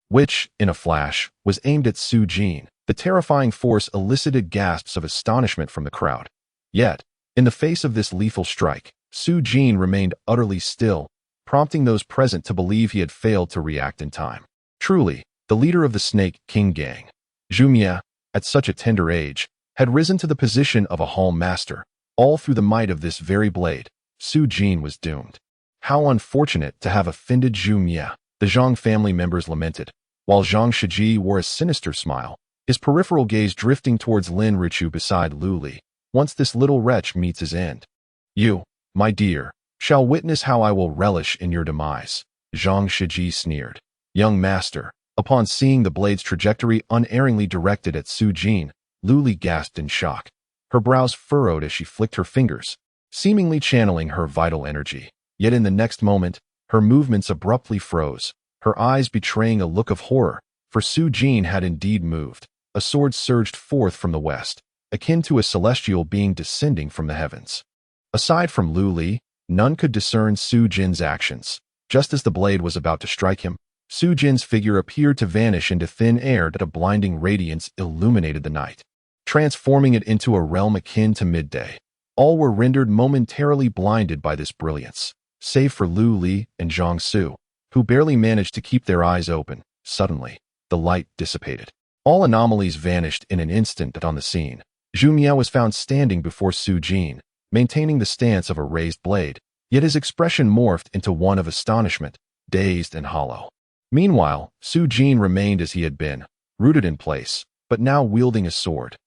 which, in a flash, was aimed at Su Jin. The terrifying force elicited gasps of astonishment from the crowd. Yet, in the face of this lethal strike, Su Jin remained utterly still, prompting those present to believe he had failed to react in time. Truly, the leader of the Snake King gang, Zhu Mie, at such a tender age, had risen to the position of a hall master. All through the might of this very blade, Su Jin was doomed. How unfortunate to have offended Zhu Mie, the Zhang family members lamented, while Zhang Shiji wore a sinister smile, his peripheral gaze drifting towards Lin Ruochu beside Lu Li. Once this little wretch meets his end, you, my dear, shall witness how I will relish in your demise. Zhang Shiji sneered. Young master. Upon seeing the blade's trajectory unerringly directed at Su Jin, Lu Li gasped in shock. Her brows furrowed as she flicked her fingers, seemingly channeling her vital energy. Yet in the next moment, her movements abruptly froze, her eyes betraying a look of horror, for Su Jin had indeed moved. A sword surged forth from the west, akin to a celestial being descending from the heavens. Aside from Lu Li, none could discern Su Jin's actions. Just as the blade was about to strike him, Su Jin's figure appeared to vanish into thin air that a blinding radiance illuminated the night, transforming it into a realm akin to midday. All were rendered momentarily blinded by this brilliance, save for Lu Li and Zhang Su, who barely managed to keep their eyes open. Suddenly, the light dissipated. All anomalies vanished in an instant. On the scene, Zhu Mie was found standing before Su Jin, maintaining the stance of a raised blade, yet his expression morphed into one of astonishment, dazed and hollow. Meanwhile, Su Jin remained as he had been, rooted in place, but now wielding a sword.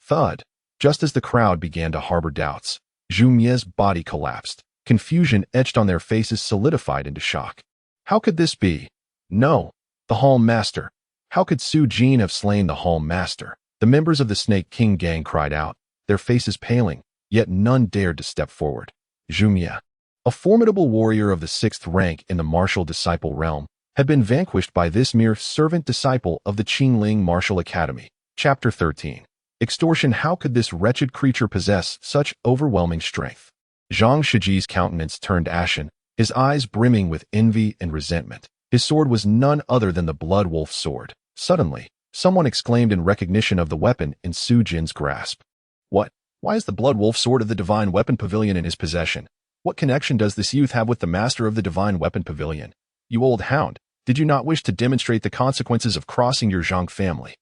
Thud! Just as the crowd began to harbor doubts, Zhu Mie's body collapsed. Confusion etched on their faces solidified into shock. How could this be? No! The Hall Master! How could Su Jin have slain the Hall Master? The members of the Snake King gang cried out, their faces paling, yet none dared to step forward. Zhu Mie, a formidable warrior of the 6th rank in the martial disciple realm, had been vanquished by this mere servant disciple of the Qingling Martial Academy. Chapter 13. Extortion. How could this wretched creature possess such overwhelming strength? Zhang Shiji's countenance turned ashen, his eyes brimming with envy and resentment. His sword was none other than the Blood Wolf sword. Suddenly, someone exclaimed in recognition of the weapon in Su Jin's grasp. What? Why is the Blood Wolf sword of the Divine Weapon Pavilion in his possession? What connection does this youth have with the master of the Divine Weapon Pavilion? You old hound, did you not wish to demonstrate the consequences of crossing your Zhang family?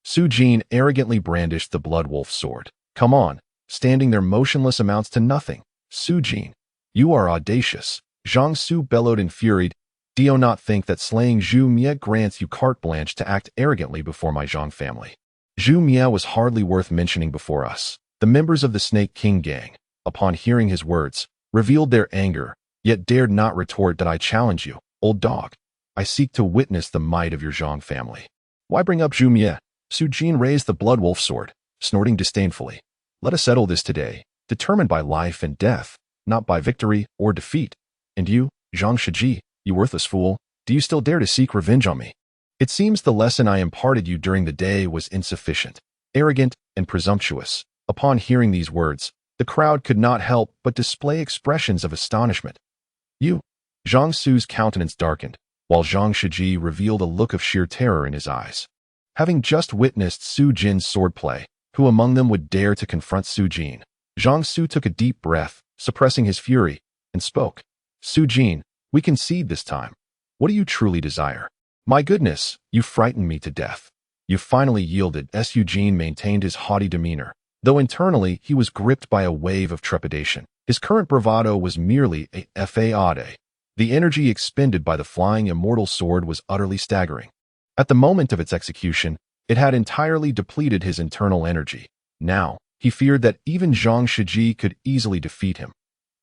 Su Jin arrogantly brandished the Blood Wolf sword. Come on, standing there motionless amounts to nothing. Su Jin, you are audacious. Zhang Su bellowed in fury. Do you not think that slaying Zhu Mie grants you carte blanche to act arrogantly before my Zhang family? Zhu Mie was hardly worth mentioning before us. The members of the Snake King gang, upon hearing his words, revealed their anger, yet dared not retort. That I challenge you, old dog. I seek to witness the might of your Zhang family. Why bring up Zhu Mie? Su Jin raised the Blood Wolf sword, snorting disdainfully. Let us settle this today, determined by life and death, not by victory or defeat. And you, Zhang Shiji, you worthless fool, do you still dare to seek revenge on me? It seems the lesson I imparted you during the day was insufficient, arrogant, and presumptuous. Upon hearing these words, the crowd could not help but display expressions of astonishment. You? Zhang Su's countenance darkened, while Zhang Shiji revealed a look of sheer terror in his eyes. Having just witnessed Su Jin's swordplay, who among them would dare to confront Su Jin? Zhang Su took a deep breath, suppressing his fury, and spoke. Su Jin, we concede this time. What do you truly desire? My goodness, you frightened me to death. You finally yielded. Su Jin maintained his haughty demeanor, though internally he was gripped by a wave of trepidation. His current bravado was merely a fade. The energy expended by the flying immortal sword was utterly staggering. At the moment of its execution, it had entirely depleted his internal energy. Now, he feared that even Zhang Shiji could easily defeat him.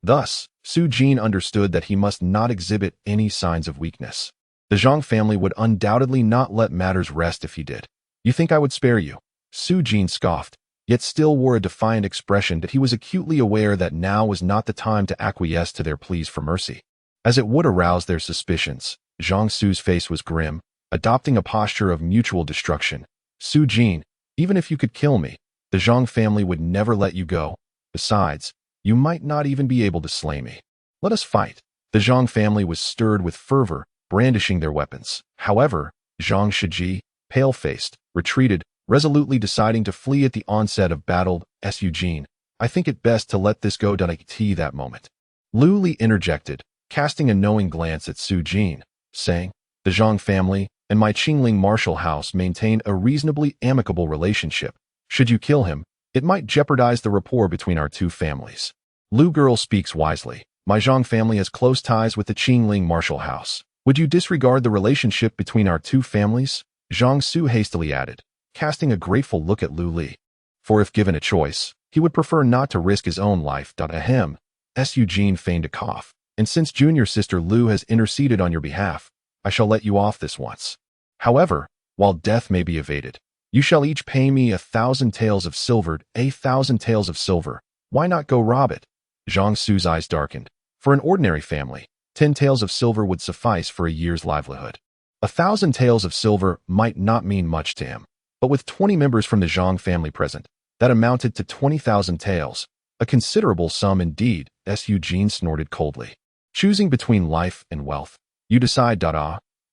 Thus, Su Jin understood that he must not exhibit any signs of weakness. The Zhang family would undoubtedly not let matters rest if he did. You think I would spare you? Su Jin scoffed, yet still wore a defiant expression that he was acutely aware that now was not the time to acquiesce to their pleas for mercy, as it would arouse their suspicions. Zhang Su's face was grim, adopting a posture of mutual destruction. Su Jin, even if you could kill me, the Zhang family would never let you go. Besides, you might not even be able to slay me. Let us fight. The Zhang family was stirred with fervor, brandishing their weapons. However, Zhang Shiji, pale-faced, retreated, resolutely deciding to flee at the onset of battle. Su Jin, I think it best to let this go. That moment, Lu Li interjected, casting a knowing glance at Su Jin, saying, the Zhang family and my Qingling martial house maintain a reasonably amicable relationship. Should you kill him, it might jeopardize the rapport between our two families. Lu girl speaks wisely. My Zhang family has close ties with the Qingling martial house. Would you disregard the relationship between our two families? Zhang Su hastily added, casting a grateful look at Lu Li. For if given a choice, he would prefer not to risk his own life. Ahem. Su Jin feigned a cough. And since junior sister Lu has interceded on your behalf, I shall let you off this once. However, while death may be evaded, you shall each pay me 1,000 taels of silver, 1,000 taels of silver. Why not go rob it? Zhang Su's eyes darkened. For an ordinary family, 10 taels of silver would suffice for a year's livelihood. 1,000 taels of silver might not mean much to him, but with 20 members from the Zhang family present, that amounted to 20,000 taels, a considerable sum indeed. Su Jin snorted coldly. Choosing between life and wealth. You decide.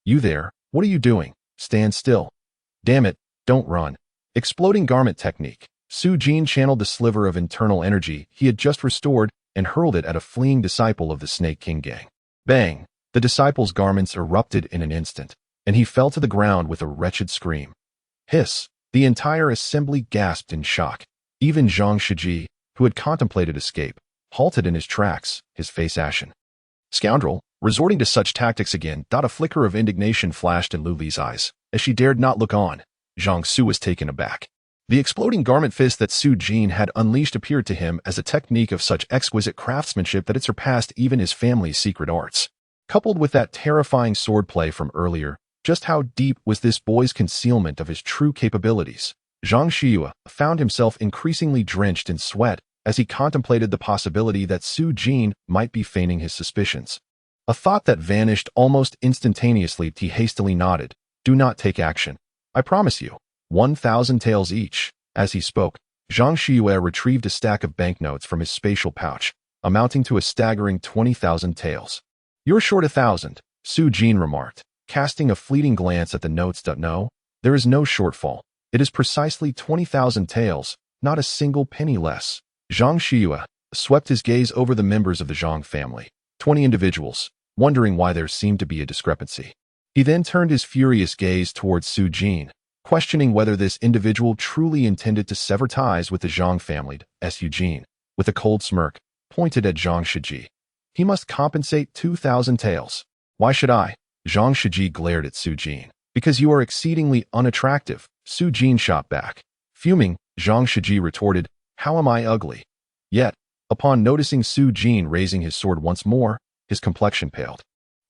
You there, what are you doing? Stand still. Damn it, don't run. Exploding garment technique. Su Jin channeled the sliver of internal energy he had just restored and hurled it at a fleeing disciple of the Snake King gang. Bang! The disciple's garments erupted in an instant, and he fell to the ground with a wretched scream. Hiss! The entire assembly gasped in shock. Even Zhang Shiji, who had contemplated escape, halted in his tracks, his face ashen. Scoundrel, resorting to such tactics again. A flicker of indignation flashed in Lu Li's eyes, as she dared not look on. Zhang Su was taken aback. The exploding garment fist that Su Jin had unleashed appeared to him as a technique of such exquisite craftsmanship that it surpassed even his family's secret arts. Coupled with that terrifying swordplay from earlier, just how deep was this boy's concealment of his true capabilities? Zhang Xiyu found himself increasingly drenched in sweat as he contemplated the possibility that Su Jin might be feigning his suspicions. A thought that vanished almost instantaneously. He hastily nodded. Do not take action. I promise you. 1,000 taels each. As he spoke, Zhang Xiyu retrieved a stack of banknotes from his spatial pouch, amounting to a staggering 20,000 taels. You're short 1,000, Su Jin remarked, casting a fleeting glance at the notes. No, there is no shortfall. It is precisely 20,000 taels, not a single penny less. Zhang Xiyu swept his gaze over the members of the Zhang family, 20 individuals, wondering why there seemed to be a discrepancy. He then turned his furious gaze towards Su Jin, questioning whether this individual truly intended to sever ties with the Zhang family. Su Jin, with a cold smirk, pointed at Zhang Shiji. He must compensate 2,000 taels. Why should I? Zhang Shiji glared at Su Jin. Because you are exceedingly unattractive, Su Jin shot back. Fuming, Zhang Shiji retorted, how am I ugly? Yet, upon noticing Su Jin raising his sword once more, his complexion paled,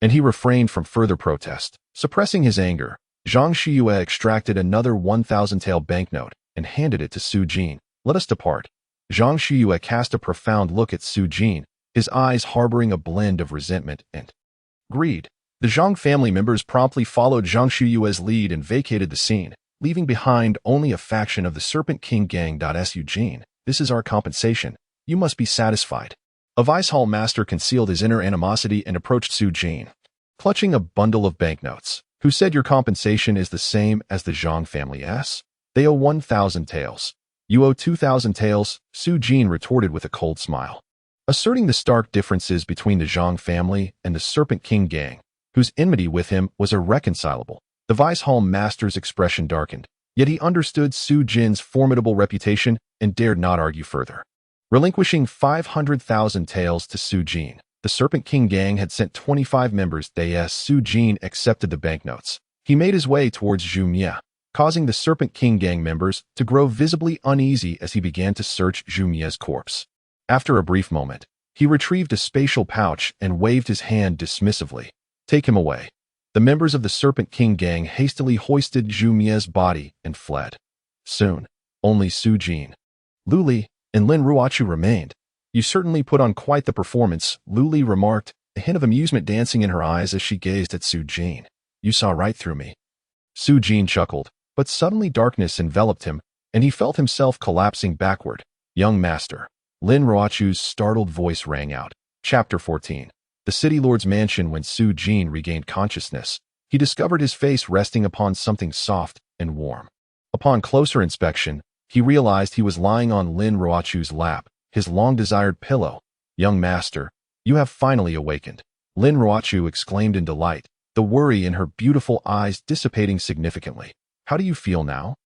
and he refrained from further protest. Suppressing his anger, Zhang Xiyu extracted another 1,000 tael banknote and handed it to Su Jin. Let us depart. Zhang Xiyu cast a profound look at Su Jin, his eyes harboring a blend of resentment and greed. The Zhang family members promptly followed Zhang Shiyue's lead and vacated the scene, leaving behind only a faction of the Serpent King gang. Su Jin, this is our compensation. You must be satisfied. A vice hall master concealed his inner animosity and approached Su Jin, clutching a bundle of banknotes. Who said your compensation is the same as the Zhang family's? They owe 1,000 taels. You owe 2,000 taels, Su Jin retorted with a cold smile. Asserting the stark differences between the Zhang family and the Serpent King gang, whose enmity with him was irreconcilable, the vice hall master's expression darkened, yet he understood Su Jin's formidable reputation and dared not argue further. Relinquishing 500,000 taels to Su Jin, the Serpent King gang had sent 25 members. Su Jin accepted the banknotes. He made his way towards Zhumye, causing the Serpent King gang members to grow visibly uneasy as he began to search Zhumye's corpse. After a brief moment, he retrieved a spatial pouch and waved his hand dismissively. Take him away. The members of the Serpent King gang hastily hoisted Zhumye's body and fled. Soon, only Su Jin, Lu Li, and Lin Ruochu remained. You certainly put on quite the performance, Lu Li remarked, a hint of amusement dancing in her eyes as she gazed at Su Jin. You saw right through me. Su Jin chuckled, but suddenly darkness enveloped him, and he felt himself collapsing backward. Young master. Lin Ruochu's startled voice rang out. Chapter 14. The city lord's mansion. When Su Jin regained consciousness, he discovered his face resting upon something soft and warm. Upon closer inspection, he realized he was lying on Lin Ruochu's lap, his long-desired pillow. Young master, you have finally awakened. Lin Ruochu exclaimed in delight, the worry in her beautiful eyes dissipating significantly. How do you feel now?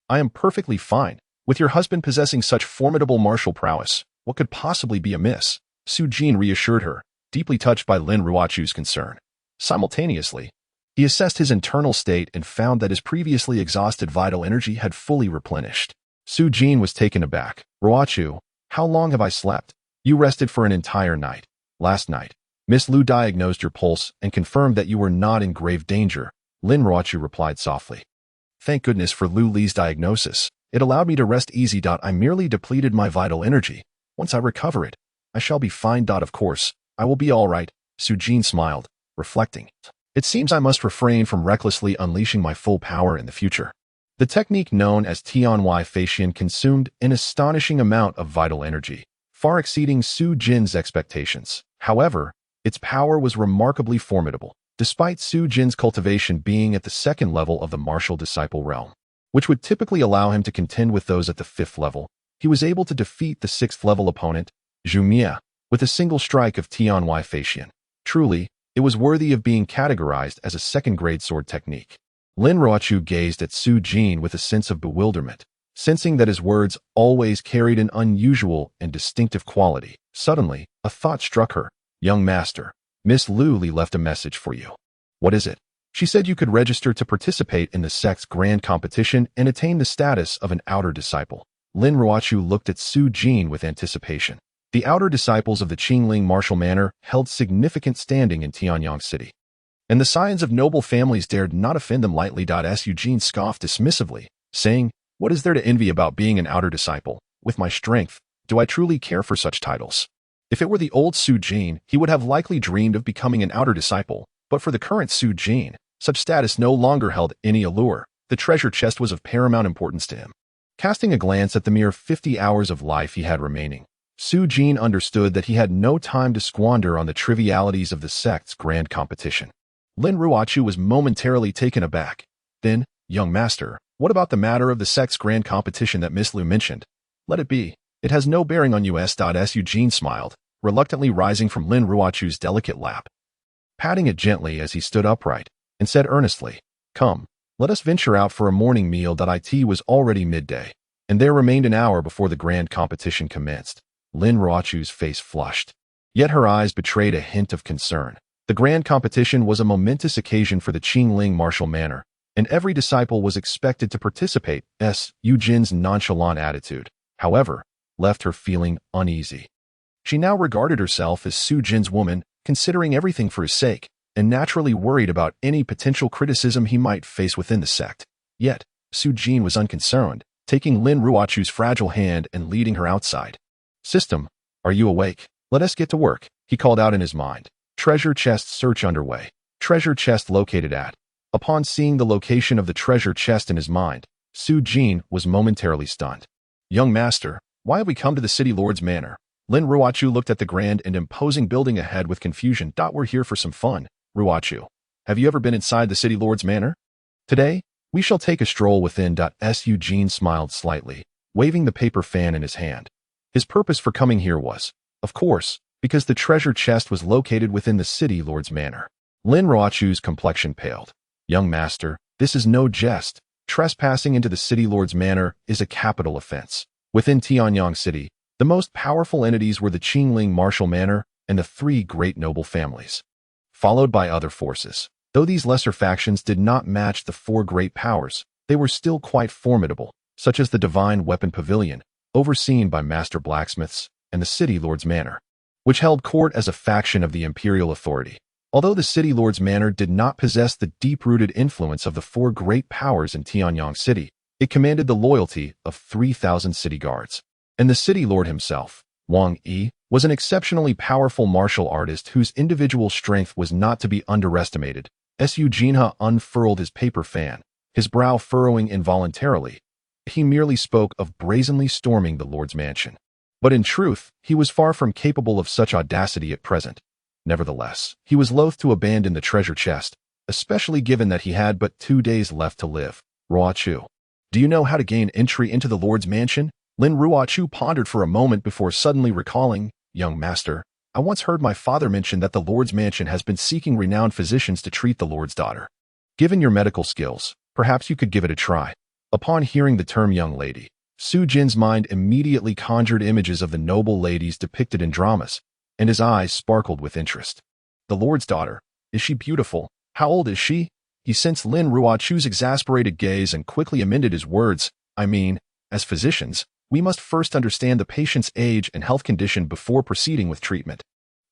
I am perfectly fine. With your husband possessing such formidable martial prowess, what could possibly be amiss? Su Jin reassured her, deeply touched by Lin Ruochu's concern. Simultaneously, he assessed his internal state and found that his previously exhausted vital energy had fully replenished. Su Jin was taken aback. Ruochu, how long have I slept? You rested for an entire night. Last night. Miss Lu diagnosed your pulse and confirmed that you were not in grave danger, Lin Ruochu replied softly. Thank goodness for Lu Li's diagnosis. It allowed me to rest easy. I merely depleted my vital energy. Once I recover it, I shall be fine. Of course, I will be all right, Su Jin smiled, reflecting. It seems I must refrain from recklessly unleashing my full power in the future. The technique known as Tianhui Facian consumed an astonishing amount of vital energy, far exceeding Su Jin's expectations. However, its power was remarkably formidable, despite Su Jin's cultivation being at the second level of the martial disciple realm, which would typically allow him to contend with those at the fifth level. He was able to defeat the sixth level opponent, Zhu Mia, with a single strike of Tianhui Facian. Truly, it was worthy of being categorized as a second-grade sword technique. Lin Ruochu gazed at Su Jin with a sense of bewilderment, sensing that his words always carried an unusual and distinctive quality. Suddenly, a thought struck her. Young master, Miss Lu Li left a message for you. What is it? She said you could register to participate in the sect's grand competition and attain the status of an outer disciple. Lin Ruochu looked at Su Jin with anticipation. The outer disciples of the Qingling martial manor held significant standing in Tianyang City, and the scions of noble families dared not offend them lightly. Su Jin scoffed dismissively, saying, What is there to envy about being an outer disciple? With my strength, do I truly care for such titles? If it were the old Su Jin, he would have likely dreamed of becoming an outer disciple, but for the current Su Jin, such status no longer held any allure. The treasure chest was of paramount importance to him. Casting a glance at the mere 50 hours of life he had remaining, Su Jin understood that he had no time to squander on the trivialities of the sect's grand competition. Lin Ruochu was momentarily taken aback. Then, young master, what about the matter of the sect's grand competition that Miss Lu mentioned? Let it be. It has no bearing on us. Su Jin smiled, reluctantly rising from Lin Ruochu's delicate lap, patting it gently as he stood upright, and said earnestly, Come, let us venture out for a morning meal. It was already midday, and there remained an hour before the grand competition commenced. Lin Ruochu's face flushed, yet her eyes betrayed a hint of concern. The grand competition was a momentous occasion for the Qingling martial manor, and every disciple was expected to participate. Su Jin's nonchalant attitude, however, left her feeling uneasy. She now regarded herself as Su Jin's woman, considering everything for his sake, and naturally worried about any potential criticism he might face within the sect. Yet, Su Jin was unconcerned, taking Lin Ruochu's fragile hand and leading her outside. System, are you awake? Let us get to work, he called out in his mind. Treasure chest search underway. Treasure chest located at. Upon seeing the location of the treasure chest in his mind, Su Jin was momentarily stunned. Young master, why have we come to the city lord's manor? Lin Ruochu looked at the grand and imposing building ahead with confusion. We're here for some fun, Ruochu. Have you ever been inside the city lord's manor? Today, we shall take a stroll within. Su Jin smiled slightly, waving the paper fan in his hand. His purpose for coming here was, of course, because the treasure chest was located within the city lord's manor. Lin Ruochu's complexion paled. Young master, this is no jest. Trespassing into the city lord's manor is a capital offense. Within Tianyang City, the most powerful entities were the Qingling martial manor and the three great noble families, followed by other forces. Though these lesser factions did not match the four great powers, they were still quite formidable, such as the Divine Weapon Pavilion, overseen by master blacksmiths, and the city lord's manor, which held court as a faction of the imperial authority. Although the city lord's manor did not possess the deep-rooted influence of the four great powers in Tianyang City, it commanded the loyalty of 3,000 city guards. And the city lord himself, Wang Yi, was an exceptionally powerful martial artist whose individual strength was not to be underestimated. Su Jinha unfurled his paper fan, his brow furrowing involuntarily. He merely spoke of brazenly storming the lord's mansion. But in truth, he was far from capable of such audacity at present. Nevertheless, he was loath to abandon the treasure chest, especially given that he had but 2 days left to live. Ruochu, do you know how to gain entry into the lord's mansion? Lin Ruochu pondered for a moment before suddenly recalling, Young master, I once heard my father mention that the lord's mansion has been seeking renowned physicians to treat the lord's daughter. Given your medical skills, perhaps you could give it a try. Upon hearing the term young lady, Su Jin's mind immediately conjured images of the noble ladies depicted in dramas, and his eyes sparkled with interest. The lord's daughter, is she beautiful? How old is she? He sensed Lin Ruochu's exasperated gaze and quickly amended his words. I mean, as physicians, we must first understand the patient's age and health condition before proceeding with treatment.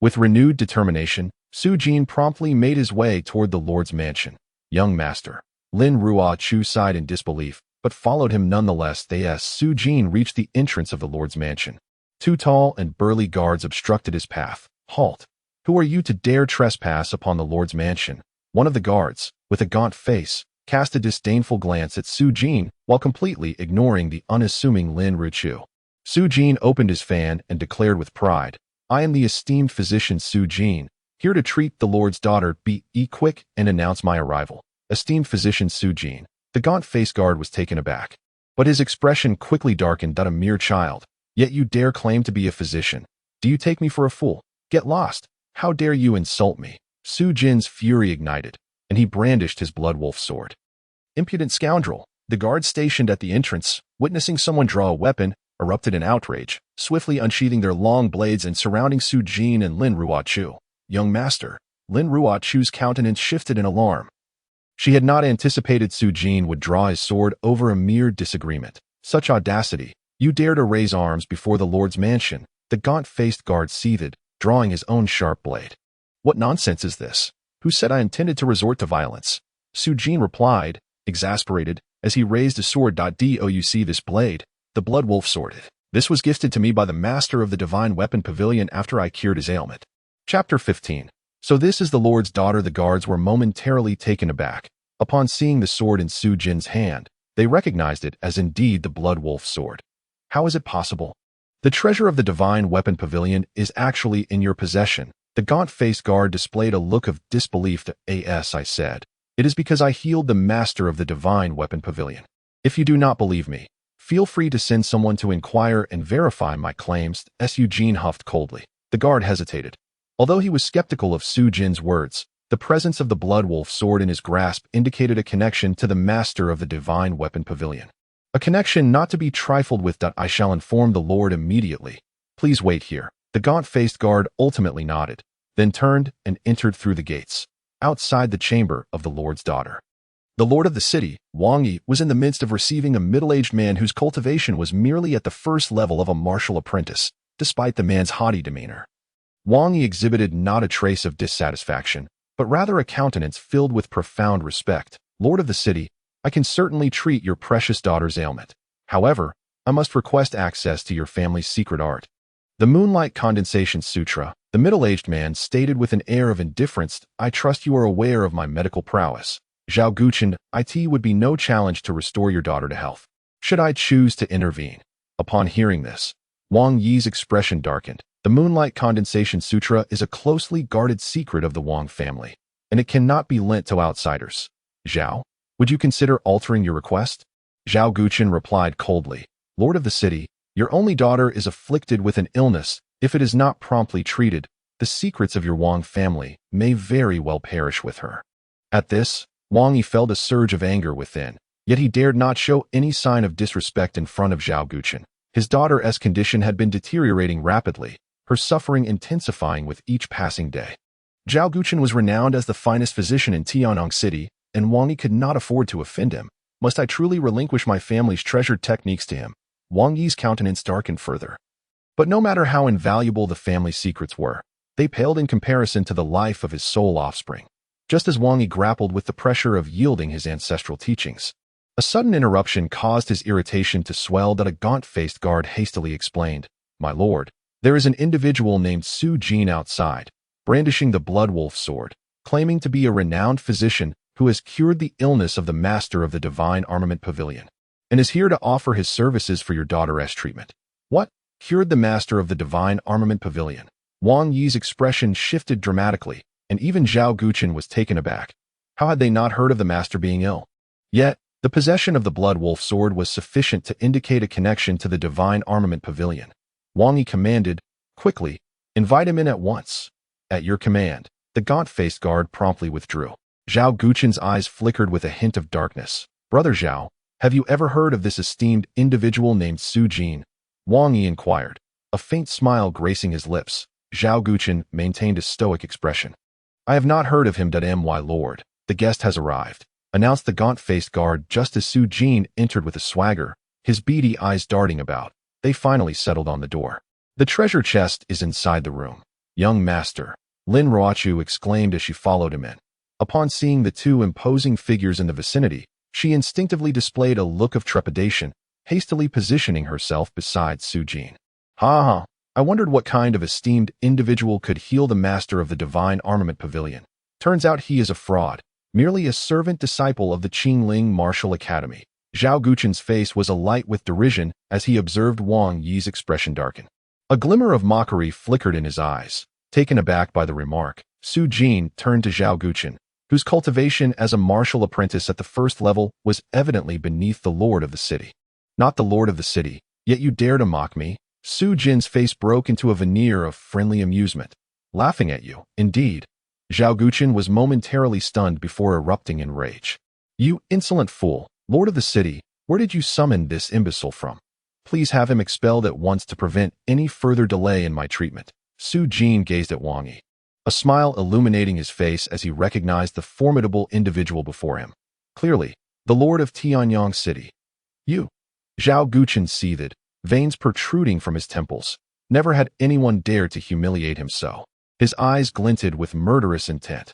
With renewed determination, Su Jin promptly made his way toward the Lord's mansion. Young master. Lin Ruo Chu sighed in disbelief, but followed him nonetheless. As Su Jin reached the entrance of the Lord's mansion, two tall and burly guards obstructed his path. Halt! Who are you to dare trespass upon the Lord's mansion? One of the guards, with a gaunt face, cast a disdainful glance at Su Jin while completely ignoring the unassuming Lin Ruchu. Su Jin opened his fan and declared with pride, I am the esteemed physician Su Jin, here to treat the Lord's daughter. Be quick and announce my arrival. Esteemed physician Su Jin. The gaunt-faced guard was taken aback, but his expression quickly darkened. A mere child, yet you dare claim to be a physician. Do you take me for a fool? Get lost. How dare you insult me? Su Jin's fury ignited, and he brandished his blood wolf sword. Impudent scoundrel! The guards stationed at the entrance, witnessing someone draw a weapon, erupted in outrage, swiftly unsheathing their long blades and surrounding Su Jin and Lin Ruo Chu. Young master. Lin Ruo Chu's countenance shifted in alarm. She had not anticipated Su Jin would draw his sword over a mere disagreement. Such audacity! You dare to raise arms before the Lord's mansion? The gaunt-faced guard seethed, drawing his own sharp blade. What nonsense is this? Who said I intended to resort to violence? Su Jin replied, exasperated, as he raised a sword. Do you see this blade? The blood wolf sword. This was gifted to me by the master of the divine weapon pavilion after I cured his ailment. Chapter 15. So this is the Lord's daughter. The guards were momentarily taken aback. Upon seeing the sword in Su Jin's hand, they recognized it as indeed the blood wolf sword. How is it possible? The treasure of the divine weapon pavilion is actually in your possession. The gaunt-faced guard displayed a look of disbelief. I said, it is because I healed the master of the divine weapon pavilion. If you do not believe me, feel free to send someone to inquire and verify my claims. Su Jin huffed coldly. The guard hesitated. Although he was skeptical of Su Jin's words, the presence of the blood wolf sword in his grasp indicated a connection to the master of the divine weapon pavilion. A connection not to be trifled with. I shall inform the Lord immediately. Please wait here. The gaunt-faced guard ultimately nodded, then turned and entered through the gates, outside the chamber of the Lord's daughter. The lord of the city, Wang Yi, was in the midst of receiving a middle-aged man whose cultivation was merely at the first level of a martial apprentice, despite the man's haughty demeanor. Wang Yi exhibited not a trace of dissatisfaction, but rather a countenance filled with profound respect. Lord of the city, I can certainly treat your precious daughter's ailment. However, I must request access to your family's secret art. The Moonlight Condensation Sutra, the middle-aged man stated with an air of indifference, I trust you are aware of my medical prowess. Zhao Guchen, it would be no challenge to restore your daughter to health, should I choose to intervene. Upon hearing this, Wang Yi's expression darkened. The Moonlight Condensation Sutra is a closely guarded secret of the Wang family, and it cannot be lent to outsiders. Zhao, would you consider altering your request? Zhao Guchen replied coldly, Lord of the city, your only daughter is afflicted with an illness. If it is not promptly treated, the secrets of your Wang family may very well perish with her. At this, Wang Yi felt a surge of anger within, yet he dared not show any sign of disrespect in front of Zhao Guchen. His daughter's condition had been deteriorating rapidly, her suffering intensifying with each passing day. Zhao Guchen was renowned as the finest physician in Tianyang City, and Wang Yi could not afford to offend him. Must I truly relinquish my family's treasured techniques to him? Wang Yi's countenance darkened further. But no matter how invaluable the family's secrets were, they paled in comparison to the life of his sole offspring. Just as Wang Yi grappled with the pressure of yielding his ancestral teachings, a sudden interruption caused his irritation to swell. A gaunt-faced guard hastily explained, My lord, there is an individual named Su Jin outside, brandishing the blood wolf sword, claiming to be a renowned physician who has cured the illness of the master of the divine armament pavilion, and is here to offer his services for your daughter's treatment. What? Cured the master of the divine armament pavilion? Wang Yi's expression shifted dramatically, and even Zhao Guchen was taken aback. How had they not heard of the master being ill? Yet, the possession of the blood wolf sword was sufficient to indicate a connection to the divine armament pavilion. Wang Yi commanded, quickly, invite him in at once. At your command. The gaunt-faced guard promptly withdrew. Zhao Guchen's eyes flickered with a hint of darkness. Brother Zhao, have you ever heard of this esteemed individual named Su Jin? Wang Yi inquired, a faint smile gracing his lips. Zhao Guchen maintained a stoic expression. I have not heard of him. My lord, the guest has arrived, announced the gaunt-faced guard just as Su Jin entered with a swagger, his beady eyes darting about. They finally settled on the door. The treasure chest is inside the room. Young master, Lin Ruochu exclaimed as she followed him in. Upon seeing the two imposing figures in the vicinity, she instinctively displayed a look of trepidation, hastily positioning herself beside Su Jin. Ha ha, I wondered what kind of esteemed individual could heal the master of the Divine Armament Pavilion. Turns out he is a fraud, merely a servant disciple of the Qingling Martial Academy. Zhao Guchen's face was alight with derision as he observed Wang Yi's expression darken. A glimmer of mockery flickered in his eyes. Taken aback by the remark, Su Jin turned to Zhao Guchen, whose cultivation as a martial apprentice at the first level was evidently beneath the lord of the city. Not the lord of the city, yet you dare to mock me? Su Jin's face broke into a veneer of friendly amusement. Laughing at you, indeed. Zhao Guchen was momentarily stunned before erupting in rage. You insolent fool, lord of the city, where did you summon this imbecile from? Please have him expelled at once to prevent any further delay in my treatment. Su Jin gazed at Wang Yi, a smile illuminating his face as he recognized the formidable individual before him. Clearly, the lord of Tianyang City. You. Zhao Guchen seethed, veins protruding from his temples. Never had anyone dared to humiliate him so. His eyes glinted with murderous intent.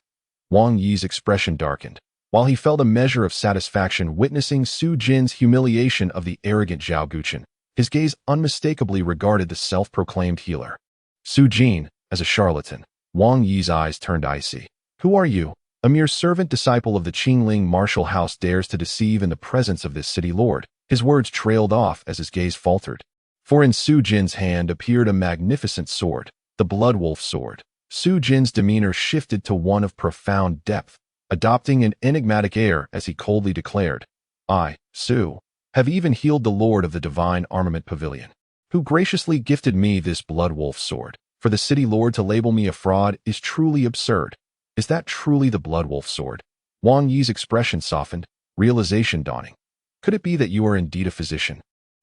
Wang Yi's expression darkened, while he felt a measure of satisfaction witnessing Su Jin's humiliation of the arrogant Zhao Guchen. His gaze unmistakably regarded the self-proclaimed healer. Su Jin, as a charlatan. Wang Yi's eyes turned icy. Who are you? A mere servant disciple of the Qingling martial house dares to deceive in the presence of this city lord. His words trailed off as his gaze faltered. For in Su Jin's hand appeared a magnificent sword, the Blood Wolf sword. Su Jin's demeanor shifted to one of profound depth, adopting an enigmatic air as he coldly declared, I, Su, have even healed the lord of the Divine Armament Pavilion, who graciously gifted me this Blood Wolf sword. For the city lord to label me a fraud is truly absurd. Is that truly the Blood Wolf sword? Wang Yi's expression softened, realization dawning. Could it be that you are indeed a physician?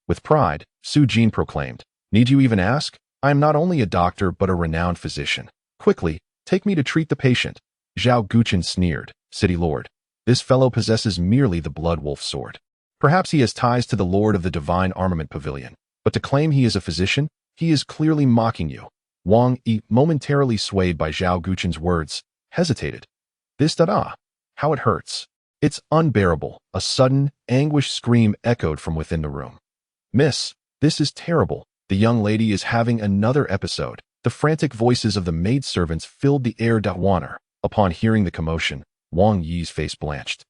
With pride, Su Jin proclaimed, Need you even ask? I am not only a doctor but a renowned physician. Quickly, take me to treat the patient. Zhao Guchen sneered, City lord. This fellow possesses merely the Blood Wolf sword. Perhaps he has ties to the lord of the Divine Armament Pavilion, but to claim he is a physician, he is clearly mocking you. Wang Yi, momentarily swayed by Zhao Guchen's words, hesitated. This da-da, how it hurts. It's unbearable. A sudden, anguished scream echoed from within the room. Miss, this is terrible. The young lady is having another episode. The frantic voices of the maidservants filled the air. Waner. Upon hearing the commotion, Wang Yi's face blanched,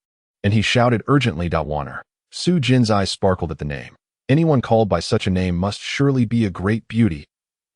and he shouted urgently. Waner. Su Jin's eyes sparkled at the name. Anyone called by such a name must surely be a great beauty.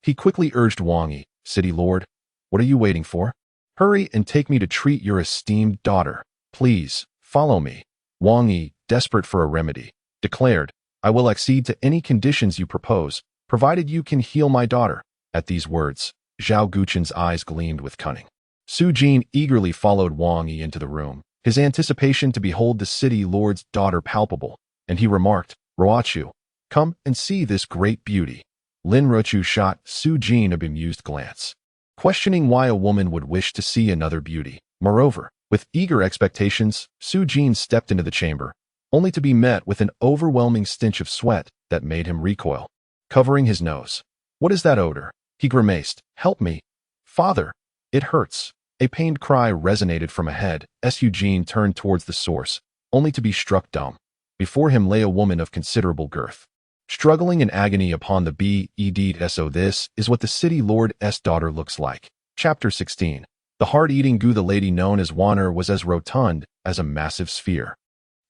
He quickly urged Wang Yi, City lord, what are you waiting for? Hurry and take me to treat your esteemed daughter. Please, follow me. Wang Yi, desperate for a remedy, declared, I will accede to any conditions you propose, provided you can heal my daughter. At these words, Zhao Guchen's eyes gleamed with cunning. Su Jin eagerly followed Wang Yi into the room, his anticipation to behold the city lord's daughter palpable, and he remarked, Ruochu, come and see this great beauty. Lin Ruochu shot Su Jin a bemused glance, questioning why a woman would wish to see another beauty. Moreover, with eager expectations, Su Jin stepped into the chamber, only to be met with an overwhelming stench of sweat that made him recoil. Covering his nose. What is that odor? He grimaced. Help me. Father. It hurts. A pained cry resonated from ahead. Su Jin turned towards the source, only to be struck dumb. Before him lay a woman of considerable girth, struggling in agony upon the bed. So this is what the city lord's daughter looks like. Chapter 16. The hard-eating gu, the lady known as Waner, was as rotund as a massive sphere.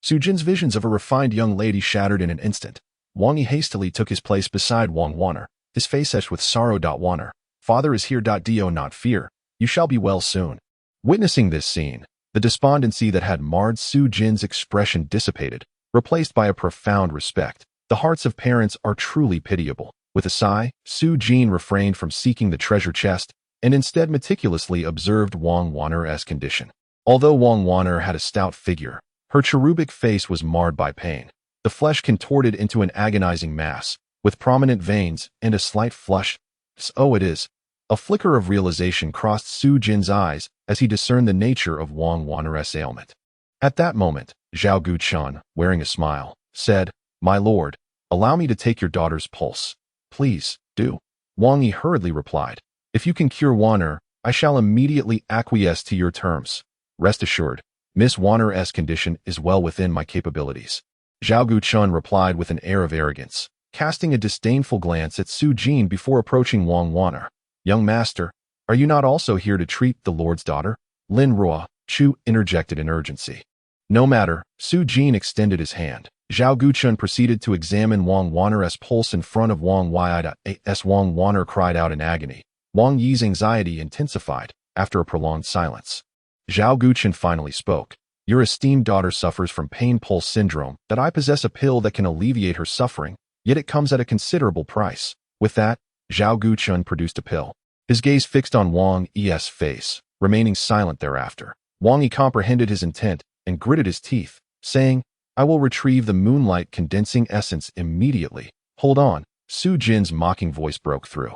Su Jin's visions of a refined young lady shattered in an instant. Wang Yi hastily took his place beside Wang Waner, his face etched with sorrow. Waner, father is here. Do not fear. You shall be well soon. Witnessing this scene, the despondency that had marred Su Jin's expression dissipated, replaced by a profound respect. The hearts of parents are truly pitiable. With a sigh, Su Jin refrained from seeking the treasure chest and instead meticulously observed Wang Waner's condition. Although Wang Waner had a stout figure, her cherubic face was marred by pain. The flesh contorted into an agonizing mass, with prominent veins and a slight flush. So it is. A flicker of realization crossed Su Jin's eyes as he discerned the nature of Wang Waner's ailment. At that moment, Zhao Guchen, wearing a smile, said, My lord, allow me to take your daughter's pulse. Please, do. Wang Yi hurriedly replied, If you can cure Wanner, I shall immediately acquiesce to your terms. Rest assured, Miss Wanner's condition is well within my capabilities. Zhao Guchun replied with an air of arrogance, casting a disdainful glance at Su Jin before approaching Wang Wanner. Young master, are you not also here to treat the Lord's daughter? Lin Ruo Chu interjected in urgency. No matter, Su Jin extended his hand. Zhao Guchun proceeded to examine Wang Wanner's pulse in front of Wang Yi's. Wang Wanner cried out in agony. Wang Yi's anxiety intensified after a prolonged silence. Zhao Guchun finally spoke. Your esteemed daughter suffers from pain pulse syndrome, that I possess a pill that can alleviate her suffering, yet it comes at a considerable price. With that, Zhao Guchun produced a pill. His gaze fixed on Wang Yi's face, remaining silent thereafter. Wang Yi comprehended his intent and gritted his teeth, saying, I will retrieve the moonlight condensing essence immediately. Hold on. Su Jin's mocking voice broke through.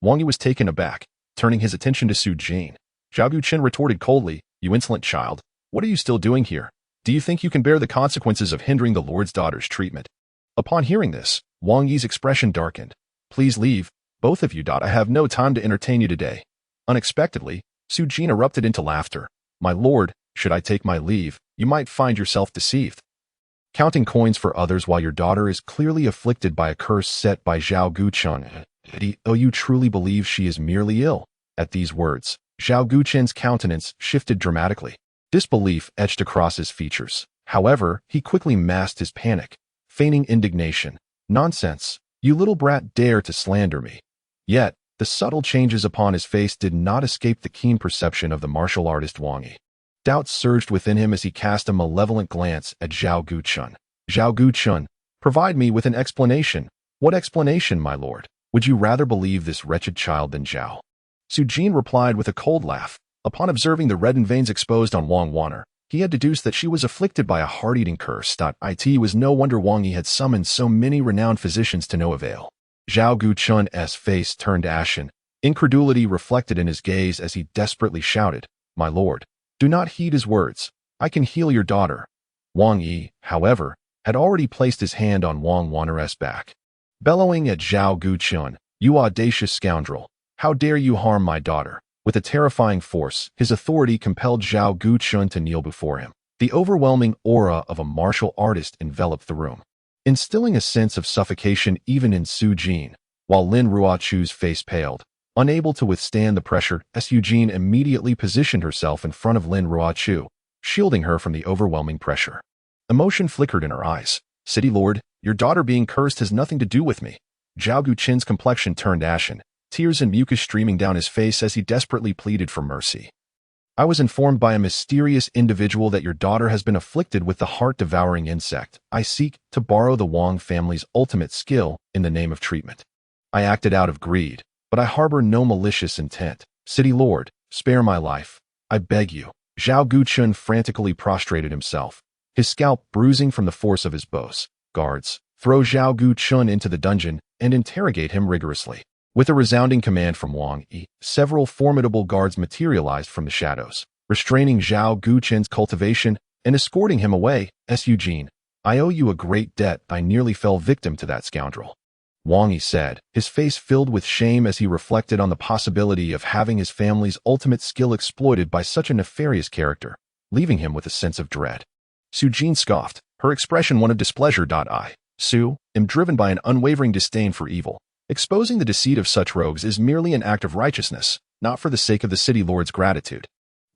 Wang Yi was taken aback, turning his attention to Su Jin. Zhao Guchun retorted coldly, You insolent child, what are you still doing here? Do you think you can bear the consequences of hindering the Lord's daughter's treatment? Upon hearing this, Wang Yi's expression darkened. Please leave, both of you. I have no time to entertain you today. Unexpectedly, Su Jin erupted into laughter. My lord, should I take my leave, you might find yourself deceived. Counting coins for others while your daughter is clearly afflicted by a curse set by Zhao Guchun. Oh, you truly believe she is merely ill? At these words, Zhao Guchun's countenance shifted dramatically. Disbelief etched across his features. However, he quickly masked his panic, feigning indignation. Nonsense! You little brat dare to slander me. Yet, the subtle changes upon his face did not escape the keen perception of the martial artist Wang Yi. Doubts surged within him as he cast a malevolent glance at Zhao Guchun. Zhao Guchun, provide me with an explanation. What explanation, my lord? Would you rather believe this wretched child than Zhao? Su Jin replied with a cold laugh. Upon observing the reddened veins exposed on Wang Wanner, he had deduced that she was afflicted by a heart-eating curse. It was no wonder Wang Yi had summoned so many renowned physicians to no avail. Zhao Guchun's face turned ashen. Incredulity reflected in his gaze as he desperately shouted, My lord, do not heed his words. I can heal your daughter. Wang Yi, however, had already placed his hand on Wang Wanner's back. Bellowing at Zhao Guchun, You audacious scoundrel, how dare you harm my daughter? With a terrifying force, his authority compelled Zhao Guchun to kneel before him. The overwhelming aura of a martial artist enveloped the room, instilling a sense of suffocation even in Su Jin, while Lin Ruochu's face paled. Unable to withstand the pressure, Su Jin immediately positioned herself in front of Lin Ruochu, shielding her from the overwhelming pressure. Emotion flickered in her eyes. City Lord, your daughter being cursed has nothing to do with me. Zhao Guchun's complexion turned ashen, tears and mucus streaming down his face as he desperately pleaded for mercy. I was informed by a mysterious individual that your daughter has been afflicted with the heart-devouring insect. I seek to borrow the Wang family's ultimate skill in the name of treatment. I acted out of greed, but I harbor no malicious intent. City Lord, spare my life. I beg you. Zhao Guchun frantically prostrated himself, his scalp bruising from the force of his bows. Guards, throw Zhao Guchun into the dungeon and interrogate him rigorously. With a resounding command from Wang Yi, several formidable guards materialized from the shadows, restraining Zhao Guchun's cultivation and escorting him away. Su Jin, I owe you a great debt. I nearly fell victim to that scoundrel. Wang Yi said, his face filled with shame as he reflected on the possibility of having his family's ultimate skill exploited by such a nefarious character, leaving him with a sense of dread. Su Jin scoffed, her expression one of displeasure. I, Su, am driven by an unwavering disdain for evil. Exposing the deceit of such rogues is merely an act of righteousness, not for the sake of the city lord's gratitude.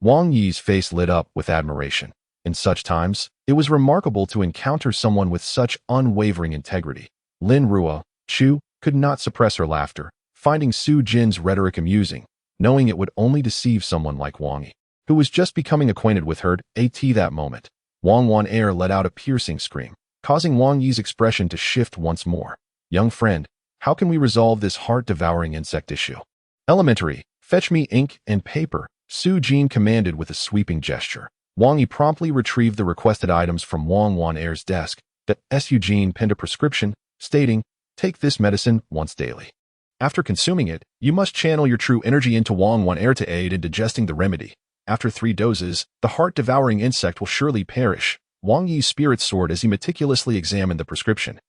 Wang Yi's face lit up with admiration. In such times, it was remarkable to encounter someone with such unwavering integrity. Lin Ruochu could not suppress her laughter, finding Su Jin's rhetoric amusing, knowing it would only deceive someone like Wang Yi, who was just becoming acquainted with her. At that moment, Wang Wanner let out a piercing scream, causing Wang Yi's expression to shift once more. Young friend, how can we resolve this heart-devouring insect issue? Elementary, fetch me ink and paper, Su Jin commanded with a sweeping gesture. Wang Yi promptly retrieved the requested items from Wang Wanner's desk. Su Jin penned a prescription, stating, Take this medicine once daily. After consuming it, you must channel your true energy into Wang Wanner to aid in digesting the remedy. After 3 doses, the heart-devouring insect will surely perish. Wang Yi's spirits soared as he meticulously examined the prescription,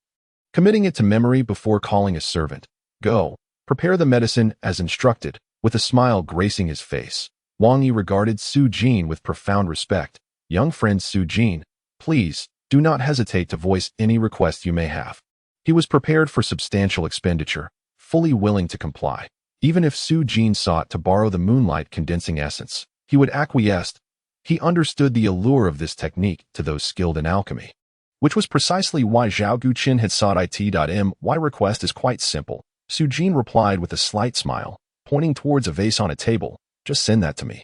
committing it to memory before calling a servant. Go, prepare the medicine as instructed. With a smile gracing his face, Wang Yi regarded Su Jin with profound respect. Young friend Su Jin, please, do not hesitate to voice any request you may have. He was prepared for substantial expenditure, fully willing to comply. Even if Su Jin sought to borrow the moonlight condensing essence, he would acquiesce. He understood the allure of this technique to those skilled in alchemy, which was precisely why Zhao Guqin had sought it. My request is quite simple. Su Jin replied with a slight smile, pointing towards a vase on a table. Just send that to me.